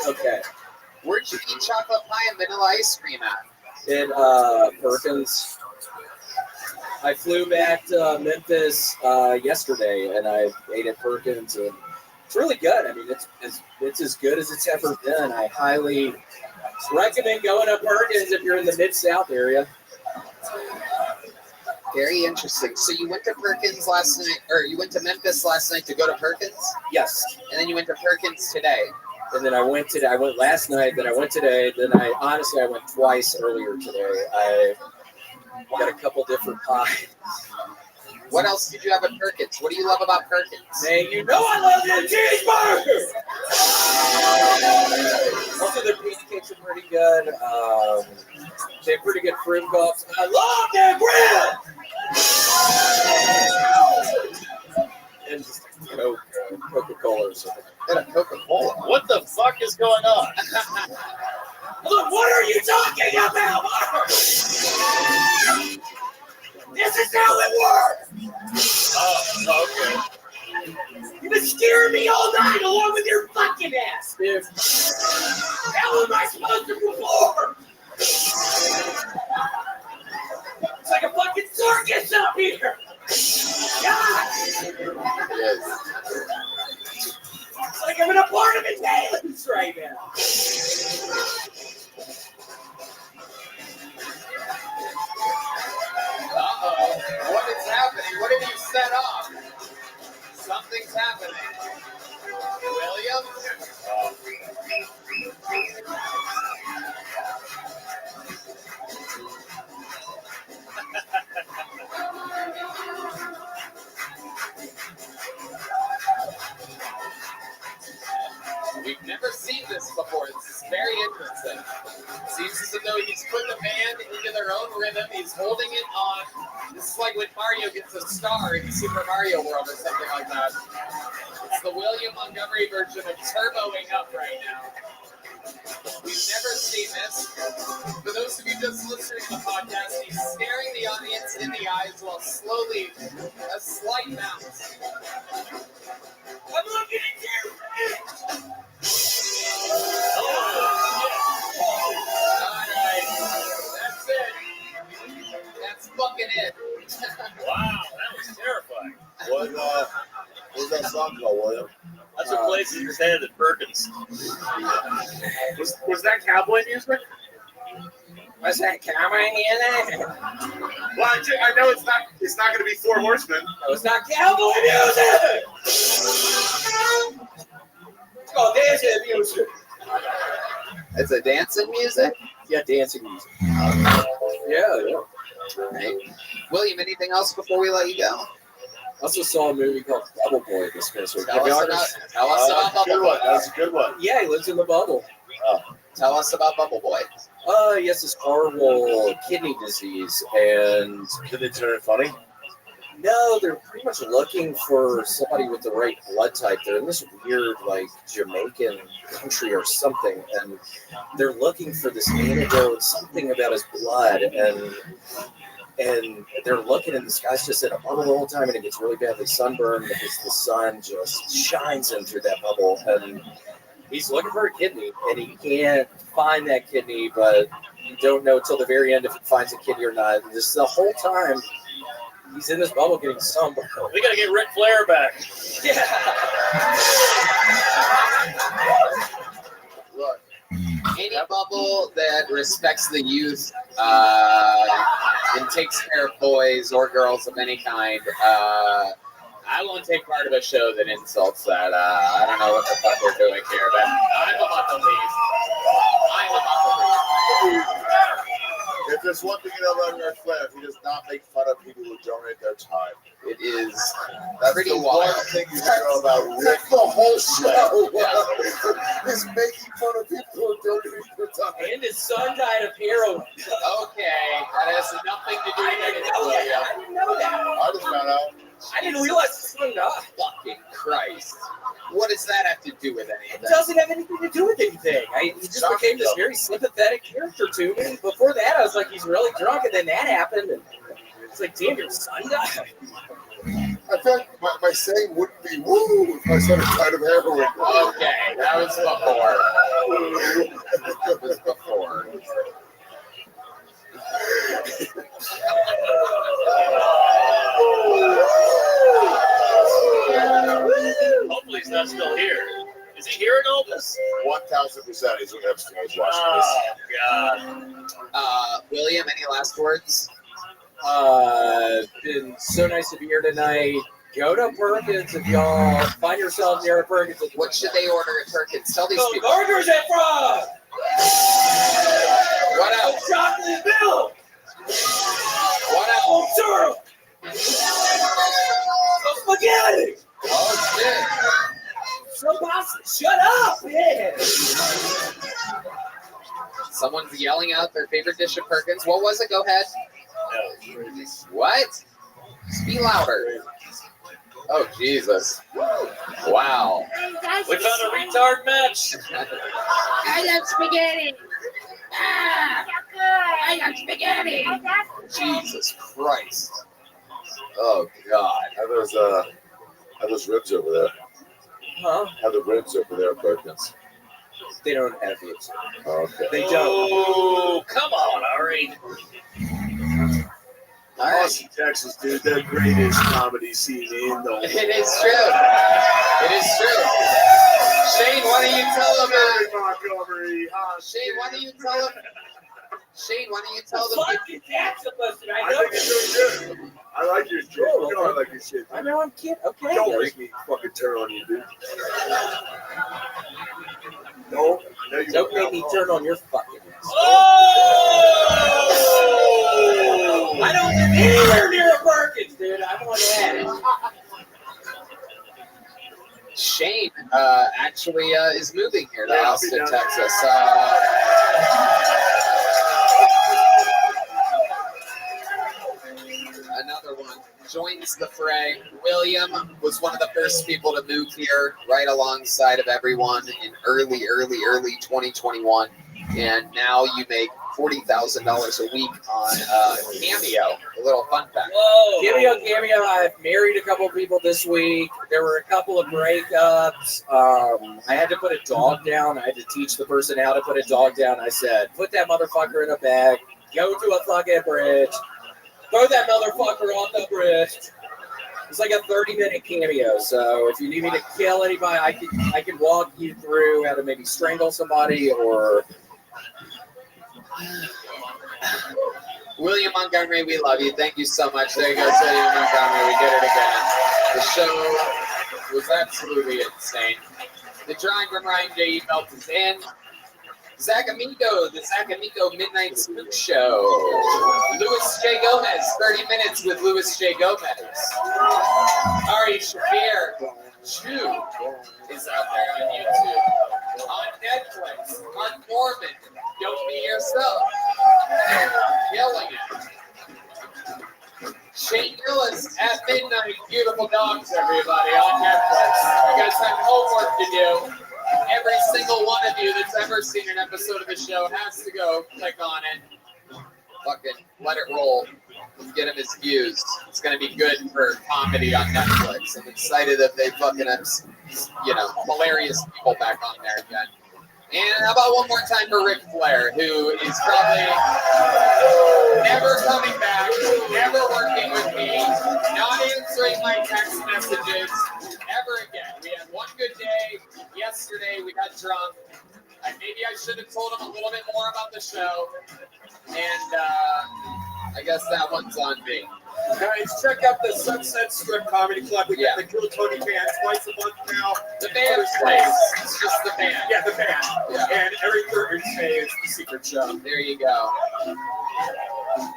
Okay. Where'd you eat chocolate pie and vanilla ice cream at? In Perkins. I flew back to Memphis yesterday, and I ate at Perkins, and it's really good. I mean, it's as good as it's ever been. I highly recommend going to Perkins if you're in the Mid-South area. Very interesting. So you went to Perkins last night, or you went to Memphis last night to go to Perkins? Yes. And then you went to Perkins today. And then I went last night, then I went today, then I went twice earlier today. I got a couple different pies. What else did you have at Perkins? What do you love about Perkins? Man, you know I love their cheeseburgers! Also, their pizza cakes are pretty good. They have pretty good fruit cups. I love their bread! And just Coca-Cola or something. And a Coca-Cola. What the fuck is going on? Look, what are you talking about, Mark? This is how it works! Oh, okay. You've been scaring me all night along with your fucking ass, dude. How am I supposed to perform? It's like a fucking circus up here! God! Yes. It's like I'm in a Barnabas Dance right now. Uh-oh. What is happening? What have you set off? Something's happening. William? We've never seen this before. This is very interesting. Seems as though he's put the band into their own rhythm. He's holding it on. This is like when Mario gets a star in Super Mario World or something like that. It's the William Montgomery version of turboing up right now. We've never seen this. For those of you just listening to the podcast, he's staring the audience in the eyes while slowly a slight bounce. in. Wow, that was terrifying. What's that song called, William? That's what places his head at Perkins. Was that cowboy music? Was that cowboy music? Well, I know it's not. It's not going to be Four Horsemen. No, it's not cowboy music. It's called dancing music. It's a dancing music? Yeah, dancing music. Yeah. Right. William, anything else before we let you go? I also saw a movie called Bubble Boy this week. Tell us about Bubble Boy. That's a good one. Yeah, he lives in the bubble. Tell us about Bubble Boy. He has this horrible kidney disease, and did they turn it funny? No, they're pretty much looking for somebody with the right blood type. They're in this weird, like, Jamaican country or something, and they're looking for this antidote, something about his blood, and they're looking, and this guy's just in a bubble the whole time, and it gets really badly sunburned because the sun just shines in through that bubble, and he's looking for a kidney, and he can't find that kidney, but you don't know till the very end if he finds a kidney or not. And this the whole time, he's in this bubble getting sunburned. We gotta get Ric Flair back. Yeah. Look, any bubble that respects the youth and takes care of boys or girls of any kind, I won't take part of a show that insults that. I don't know what the fuck we're doing here, but I'm about to leave. If there's one thing about Ric Flair, he does not make fun of people who donate their time. It is pretty wild. One thing you know about Rick. The whole show is making fun of people who are donating their time. And his son died of heroin. Okay, that has nothing to do with anything. I didn't know that. I just found out. I didn't realize his son died. Fucking Christ. What does that have to do with anything? It doesn't have anything to do with anything. He just became this very sympathetic character to me. Before that, I was like, he's really drunk, and then that happened, and it's like, damn, your son died. I feel like my saying wouldn't be woo if my son died of heroin. Okay, that was before. That was before. Hopefully he's not still here. Is he hearing all this? 1,000% he's upstairs watching Oh, God. William, any last words? Been so nice to be here tonight. Go to Perkins if y'all find yourself near a Perkins. What should they order at Perkins? Tell these people. Burgers and fries! What else? Chocolate milk! What else? Syrup! Spaghetti! Oh, shit. Some pasta. Shut up, man! Someone's yelling out their favorite dish at Perkins. What was it? Go ahead. What? Be louder. Oh, Jesus. Wow. We found a retard match. I love spaghetti. I love spaghetti. Jesus Christ. Oh, God. Have those ribs over there. Huh? Have the ribs over there at Perkins. They don't have it. Oh, okay. They don't. Oh, come on, Ari. Austin, Texas, dude, the greatest comedy scene in the world. It is true. It is true. Shane, why don't you tell them? Montgomery. Shane, why don't you tell them? Shane, why don't you tell them? Fuck your dad's supposed to. I think it's really good. I like your shit. You know I like your shit. I know I'm kidding. Okay. Don't make me fucking turn on you, dude. No, Don't make me turn on your fucking ass. Oh! I don't live anywhere near a Perkins, dude. I'm on that. Shane actually is moving here to Yeah, I'll be Austin, down. Texas. Another one joins the fray. William was one of the first people to move here right alongside of everyone in early 2021. And now you make $40,000 a week on Cameo. A little fun fact. Whoa. Cameo. I've married a couple of people this week. There were a couple of breakups. I had to put a dog down. I had to teach the person how to put a dog down. I said, put that motherfucker in a bag. Go to a fucking bridge. Throw that motherfucker off the bridge. It's like a 30-minute cameo. So if you need me to kill anybody, I can walk you through how to maybe strangle somebody or. William Montgomery, we love you. Thank you so much. There you go, William Montgomery. We did it again. The show was absolutely insane. The drawing from Ryan J. Belt is in. Zach Amico, the Zach Amico Midnight Spook Show. Louis J. Gomez, 30 minutes with Louis J. Gomez. Ari Shafir, Chew, is out there on YouTube. On Netflix, on Norman, Don't Be Yourself. Killing it. Shane Gillis at midnight, Beautiful Dogs, everybody, on Netflix. You guys have homework to do. Every single one of you that's ever seen an episode of the show has to go click on it. Fucking let it roll. Get him his views. It's going to be good for comedy on Netflix. I'm excited that they fucking have, hilarious people back on there again. And how about one more time for Ric Flair, who is probably never coming back, never working with me, not answering my text messages ever again. We had one good day. Yesterday we got drunk. Maybe I should have told him a little bit more about the show. And I guess that one's on me. Guys, check out the Sunset Strip Comedy Club. We got the Kill Tony band twice a month now. The band plays. It's just the band. Yeah, the band. Yeah. And every Thursday is the secret show. There you go.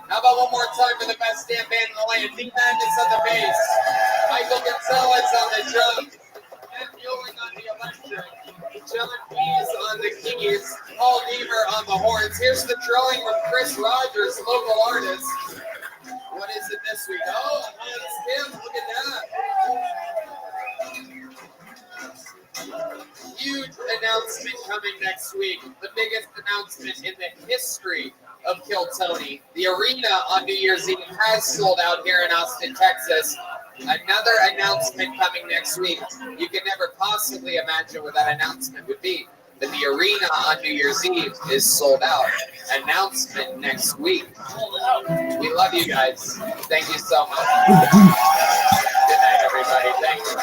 How about one more time for the best damn band in the land? D Madness on the bass. Michael Gonzalez on the drums. Matt Mueller on the electric. John Pease on the keys. Paul Deaver on the horns. Here's the drawing from Chris Rogers, local artist. What is it this week? Oh, it's him. Look at that. Huge announcement coming next week. The biggest announcement in the history of Kill Tony. The arena on New Year's Eve has sold out here in Austin, Texas. Another announcement coming next week. You can never possibly imagine what that announcement would be. But the arena on New Year's Eve is sold out. Announcement next week. We love you guys. Thank you so much. Good night, everybody. Thank you.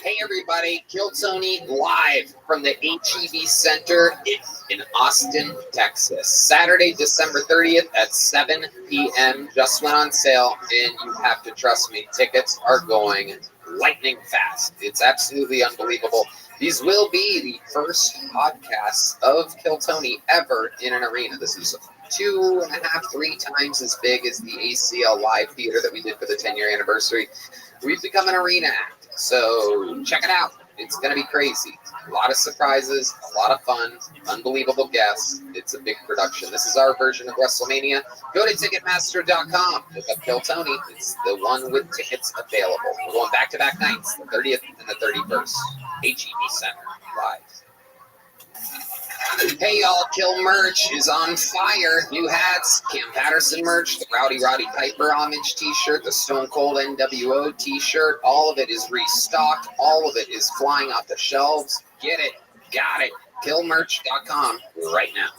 Hey everybody, Kill Tony live from the HEB Center in Austin, Texas. Saturday, December 30th at 7 p.m. Just went on sale, and you have to trust me, tickets are going lightning fast. It's absolutely unbelievable. These will be the first podcasts of Kill Tony ever in an arena. This is 2.5, 3 times as big as the ACL live theater that we did for the 10-year anniversary. We've become an arena act, so check it out. It's going to be crazy. A lot of surprises, a lot of fun, unbelievable guests. It's a big production. This is our version of WrestleMania. Go to Ticketmaster.com. Look up Kill Tony. It's the one with tickets available. We're going back-to-back nights, the 30th and the 31st. HEB Center, live. Hey y'all, Kill merch is on fire. New hats, Cam Patterson merch, the Rowdy Roddy Piper homage t-shirt, the Stone Cold NWO t-shirt. All of it is restocked. All of it is flying off the shelves. Get it, got it. Killmerch.com right now.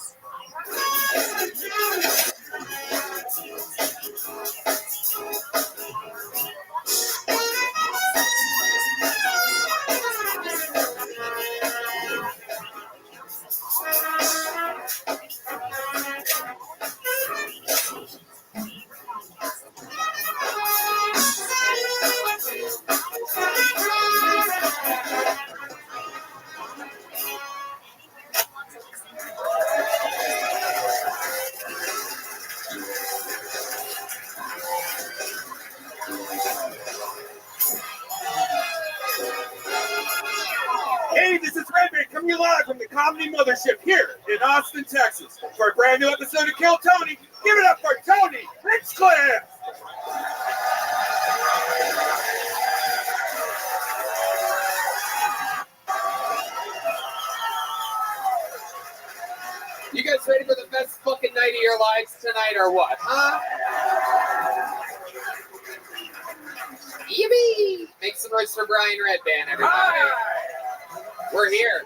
Hey, this is Rabbi coming to you live from the Comedy Mothership here in Austin, Texas for a brand new episode of Kill Tony. Give it up for Tony Hinchcliffe! You guys ready for the best fucking night of your lives tonight or what, huh? Yippee! Make some noise for Brian Redband, everybody. Hi. We're here.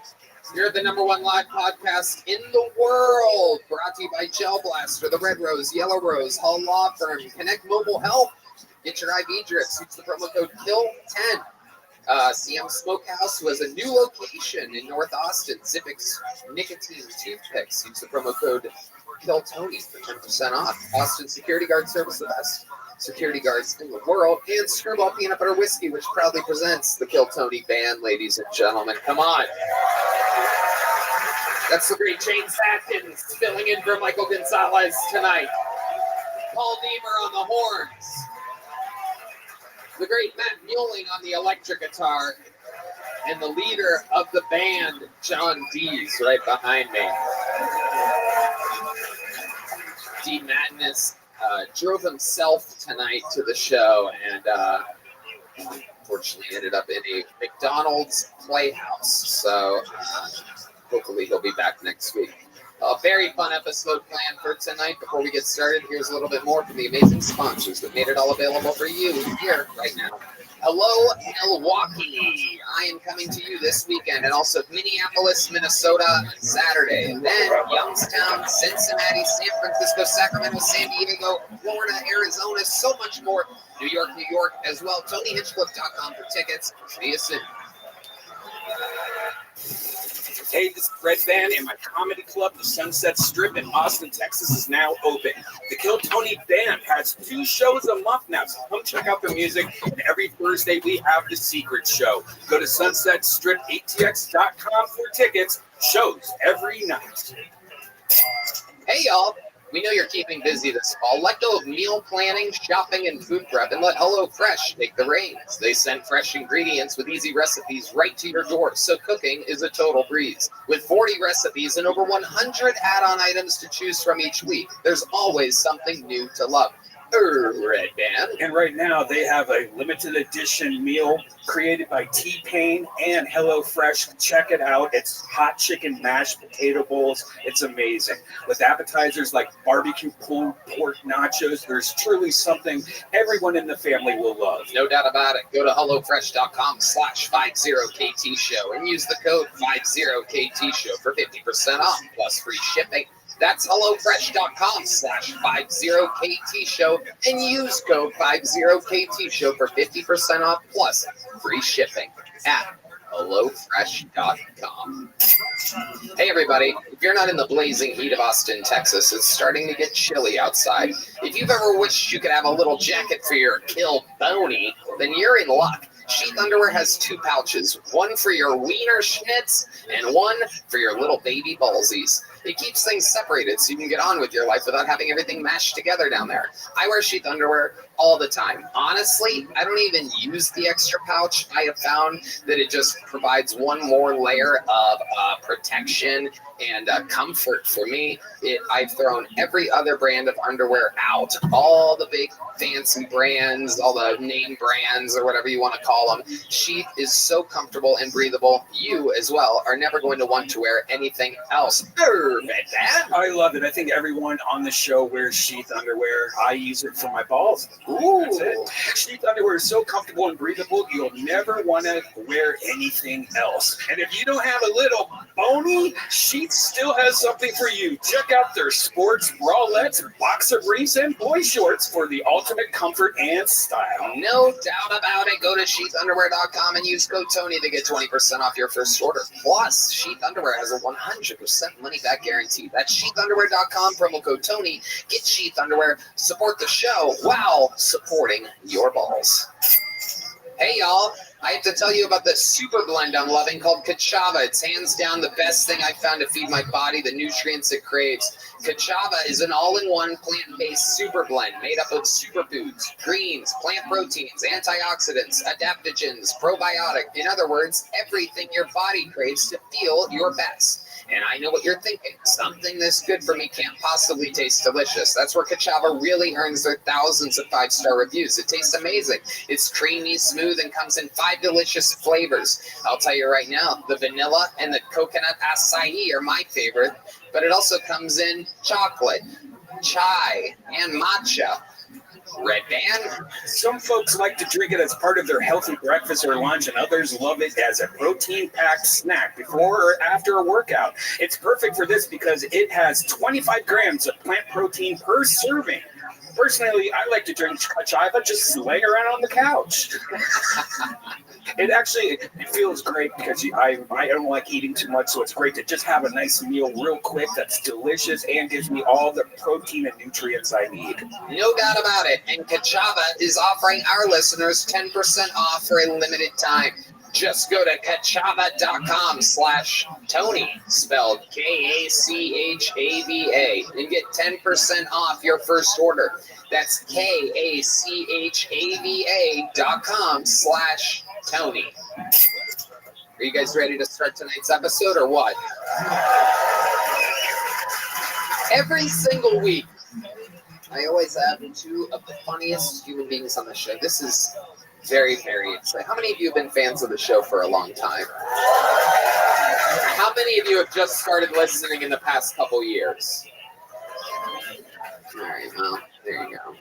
You're the #1 live podcast in the world. Brought to you by Gel Blaster, the Red Rose, Yellow Rose, Hall Law Firm, Connect Mobile Health. Get your IV drips. Use the promo code KILL10. CM Smokehouse, who has a new location in North Austin. Zippix Nicotine Toothpicks. Use the promo code KILLTONY for 10% off. Austin Security Guard Service, the best security guards in the world. And Screwball Peanut Butter Whiskey, which proudly presents the Kill Tony Band, ladies and gentlemen. Come on. That's the great James Atkins filling in for Michael Gonzalez tonight. Paul Deemer on the horns. The great Matt Muelling on the electric guitar. And the leader of the band, John Dees, right behind me. D. Madness drove himself tonight to the show and unfortunately ended up in a McDonald's playhouse. So hopefully he'll be back next week. A very fun episode planned for tonight. Before we get started, here's a little bit more from the amazing sponsors that made it all available for you here right now. Hello, Milwaukee. I am coming to you this weekend, and also Minneapolis, Minnesota on Saturday. Then Youngstown, Cincinnati, San Francisco, Sacramento, San Diego, Florida, Arizona, so much more. New York as well. TonyHinchcliffe.com for tickets. See you soon. Hey, this is Red Band, and my comedy club, the Sunset Strip in Austin, Texas, is now open. The Kill Tony Band has 2 shows a month now, so come check out the music. And every Thursday, we have the Secret Show. Go to sunsetstripatx.com for tickets. Shows every night. Hey, y'all. We know you're keeping busy this fall. Let go of meal planning, shopping, and food prep, and let HelloFresh take the reins. They send fresh ingredients with easy recipes right to your door, so cooking is a total breeze. With 40 recipes and over 100 add-on items to choose from each week, there's always something new to love. Red Band. And right now they have a limited edition meal created by T-Pain and HelloFresh. Check it out. It's hot chicken mashed potato bowls. It's amazing. With appetizers like barbecue pulled pork nachos, there's truly something everyone in the family will love. No doubt about it. Go to HelloFresh.com/50KT show and use the code 50KT show for 50% off plus free shipping. That's HelloFresh.com/50KT show and use code 50KT show for 50% off plus free shipping at HelloFresh.com. Hey everybody, if you're not in the blazing heat of Austin, Texas, it's starting to get chilly outside. If you've ever wished you could have a little jacket for your kill bony, then you're in luck. Sheath Underwear has 2 pouches, one for your wiener schnitz and one for your little baby ballsies. It keeps things separated so you can get on with your life without having everything mashed together down there. I wear Sheath Underwear all the time. Honestly, I don't even use the extra pouch. I have found that it just provides one more layer of protection and comfort for me. I've thrown every other brand of underwear out. All the big fancy brands, all the name brands or whatever you want to call them. Sheath is so comfortable and breathable. You as well are never going to want to wear anything else. I love it. I think everyone on the show wears Sheath Underwear. I use it for my balls. Ooh. That's it. Sheath Underwear is so comfortable and breathable, you'll never want to wear anything else. And if you don't have a little bony, Sheath still has something for you. Check out their sports bralettes, boxer briefs, and boy shorts for the ultimate comfort and style. No doubt about it. Go to sheathunderwear.com and use code Tony to get 20% off your first order. Plus, Sheath Underwear has a 100% money-back guarantee. That's sheathunderwear.com, promo code Tony. Get Sheath Underwear, support the show while supporting your balls. Hey, y'all. I have to tell you about the super blend I'm loving called Kachava. It's hands down the best thing I've found to feed my body the nutrients it craves. Kachava is an all-in-one plant-based super blend made up of superfoods, greens, plant proteins, antioxidants, adaptogens, probiotic. In other words, everything your body craves to feel your best. And I know what you're thinking. Something this good for me can't possibly taste delicious. That's where Kachava really earns their thousands of 5-star reviews. It tastes amazing. It's creamy, smooth, and comes in 5 delicious flavors. I'll tell you right now, the vanilla and the coconut acai are my favorite, but it also comes in chocolate, chai, and matcha. Red Band. Some folks like to drink it as part of their healthy breakfast or lunch, and others love it as a protein-packed snack before or after a workout. It's perfect for this because it has 25 grams of plant protein per serving. Personally, I like to drink Kachava just laying around on the couch. It feels great because I don't like eating too much, so it's great to just have a nice meal real quick that's delicious and gives me all the protein and nutrients I need. No doubt about it. And Kachava is offering our listeners 10% off for a limited time. Just go to kachava.com/Tony, spelled Kachava, and get 10% off your first order. That's kachava.com/Tony. Are you guys ready to start tonight's episode or what? Every single week, I always have 2 of the funniest human beings on the show. This is very, very exciting. How many of you have been fans of the show for a long time? How many of you have just started listening in the past couple years? All right, well, there you go.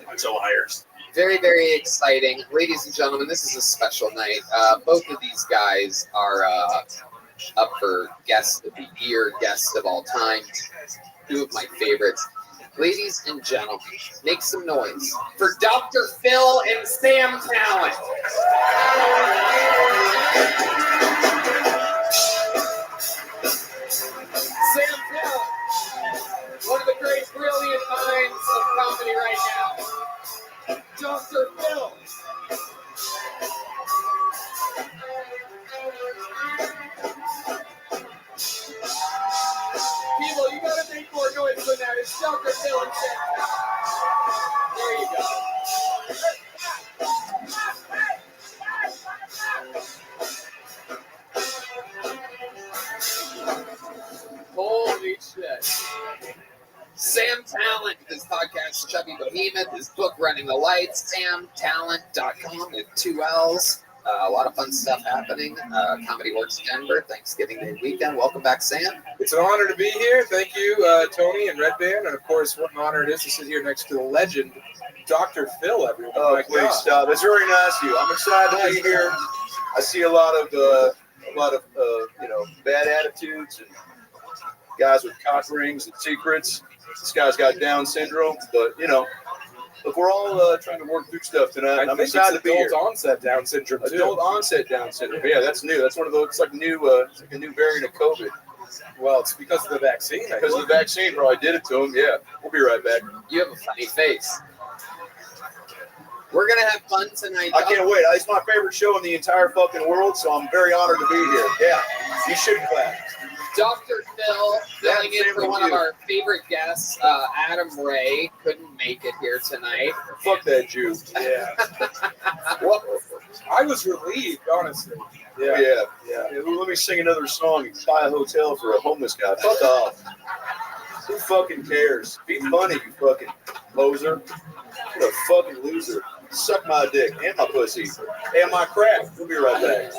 Bunch of liars. Very, very exciting. Ladies and gentlemen, this is a special night. Both of these guys are up for guest of the year, guest of all time. 2 of my favorites. Ladies and gentlemen, make some noise for Dr. Phil and Sam Talent. Sam Talent, one of the great brilliant minds of comedy right now. Dr. Phil. People, you gotta make more noise than that. It's Dr. Phil and Sam. There you go. Holy shit. Sam Talent, his podcast, Chubby Behemoth, his book, Running the Lights, samtalent.com with 2 L's. A lot of fun stuff happening. Comedy Works Denver, Thanksgiving Day weekend. Welcome back, Sam. It's an honor to be here. Thank you, Tony and Red Band. And of course, what an honor it is to sit here next to the legend, Dr. Phil, everyone. Oh, please stop. It's very nice of you. I'm excited to be here. I see a lot of bad attitudes and guys with cock rings and secrets. This guy's got Down syndrome, but look, we're all trying to work through stuff tonight. I'm excited to be here. Adult onset Down syndrome too. Adult onset Down syndrome. Yeah, that's new. That's one of those. It's like new. It's like a new variant of COVID. Well, it's because of the vaccine. Because of the vaccine, probably did it to him. Yeah, we'll be right back. You have a funny face. We're going to have fun tonight. I can't wait. It's my favorite show in the entire fucking world, so I'm very honored to be here. Yeah, you should clap. Dr. Phil, filling in for one of our favorite guests, Adam Ray, couldn't make it here tonight. Fuck that Jew. Yeah. Well, I was relieved, honestly. Yeah. Let me sing another song and buy a hotel for a homeless guy. Fuck off. Who fucking cares? Be funny, you fucking poser. What a fucking loser. Suck my dick and my pussy and my crack. We'll be right back.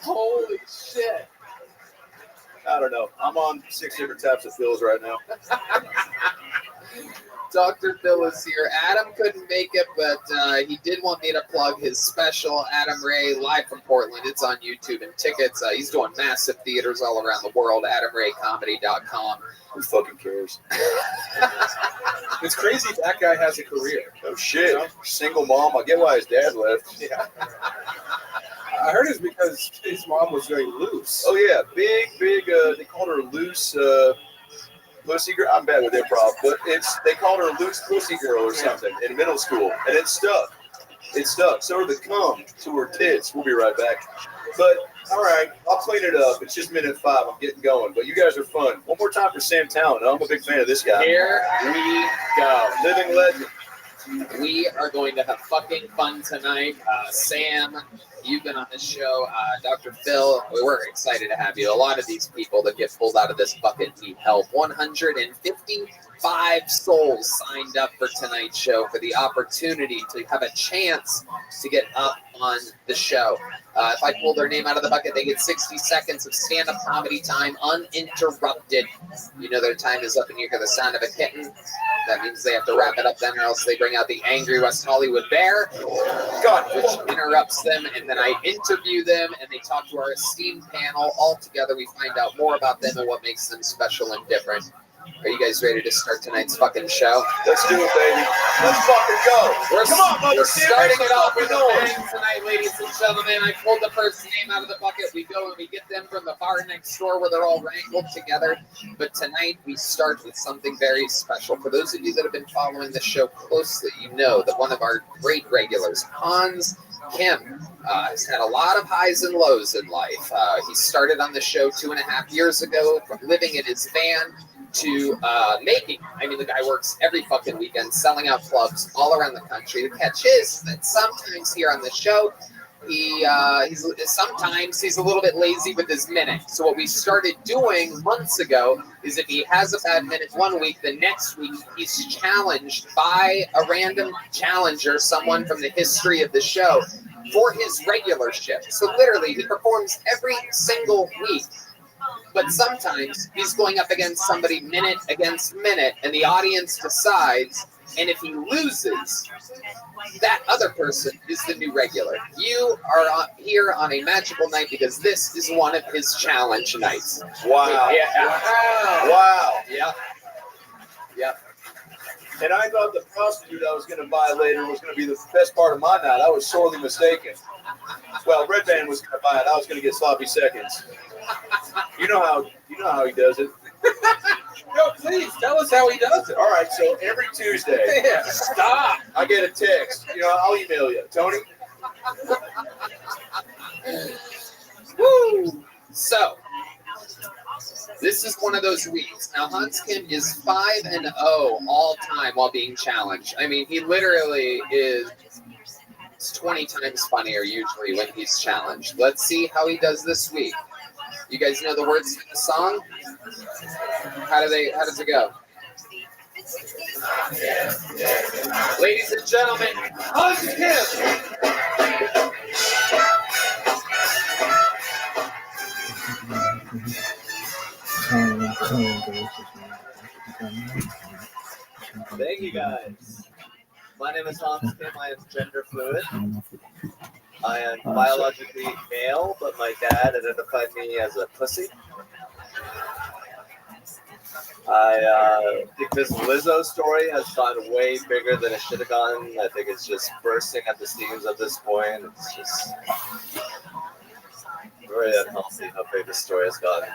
Holy shit. I don't know. I'm on 6 different types of Phils right now. Dr. Phil is here. Adam couldn't make it, but he did want me to plug his special, Adam Ray, live from Portland. It's on YouTube and tickets. He's doing massive theaters all around the world. AdamRayComedy.com. Who fucking cares? It's crazy that guy has a career. Oh shit. Single mom. I get why his dad left. Yeah. I heard it's because his mom was very loose. Oh yeah, big. They called her loose pussy girl. I'm bad with improv, but they called her loose pussy girl or something in middle school, and it stuck. It stuck. So did the cum to her tits. We'll be right back. But all right, I'll clean it up. It's just minute 5. I'm getting going, but you guys are fun. One more time for Sam Talent. I'm a big fan of this guy. Here we go. Living legend. We are going to have fucking fun tonight. Sam, you've been on this show. Dr. Phil, we're excited to have you. A lot of these people that get pulled out of this bucket need help. 155 souls signed up for tonight's show for the opportunity to have a chance to get up on the show. If I pull their name out of the bucket, they get 60 seconds of stand-up comedy time uninterrupted. You know their time is up and you hear the sound of a kitten. That means they have to wrap it up then, or else they bring out the angry West Hollywood bear, which interrupts them, and then I interview them, and they talk to our esteemed panel. All together, we find out more about them and what makes them special and different. Are you guys ready to start tonight's fucking show? Let's do it, baby. Let's fucking go. Come on, mother. We're starting it off with a bang tonight, ladies and gentlemen. I pulled the first name out of the bucket. We go and we get them from the bar next door where they're all wrangled together. But tonight we start with something very special. For those of you that have been following the show closely, you know that one of our great regulars, Hans Kim, has had a lot of highs and lows in life. He started on the show 2.5 years ago from living in his van to making. I mean, the guy works every fucking weekend, selling out clubs all around the country. The catch is that sometimes here on the show, sometimes he's a little bit lazy with his minute. So what we started doing months ago is if he has a bad minute one week, the next week he's challenged by a random challenger, someone from the history of the show, for his regular shift. So literally, he performs every single week. But sometimes he's going up against somebody minute against minute, and the audience decides. And if he loses, that other person is the new regular. You are here on a magical night because this is one of his challenge nights. Wow. Yeah. Wow. Yep. Yep. And I thought the prostitute I was going to buy later was going to be the best part of my night. I was sorely mistaken. Well, Red Band was going to buy it. I was going to get sloppy seconds. You know how he does it. No, please tell us how he does it. All right, so every Tuesday, stop. I get a text. I'll email you, Tony. Woo! So, this is one of those weeks. Now, Hans Kim is 5-0 all time while being challenged. I mean, he literally is 20 times funnier usually when he's challenged. Let's see how he does this week. You guys know the words to the song? How does it go? Ladies and gentlemen, Hans Kim! Thank you guys. My name is Hans Kim. I am gender fluid. I am biologically male, but my dad identified me as a pussy. I think this Lizzo story has gone way bigger than it should have gone. I think it's just bursting at the seams at this point. It's just very unhealthy how big this story has gotten.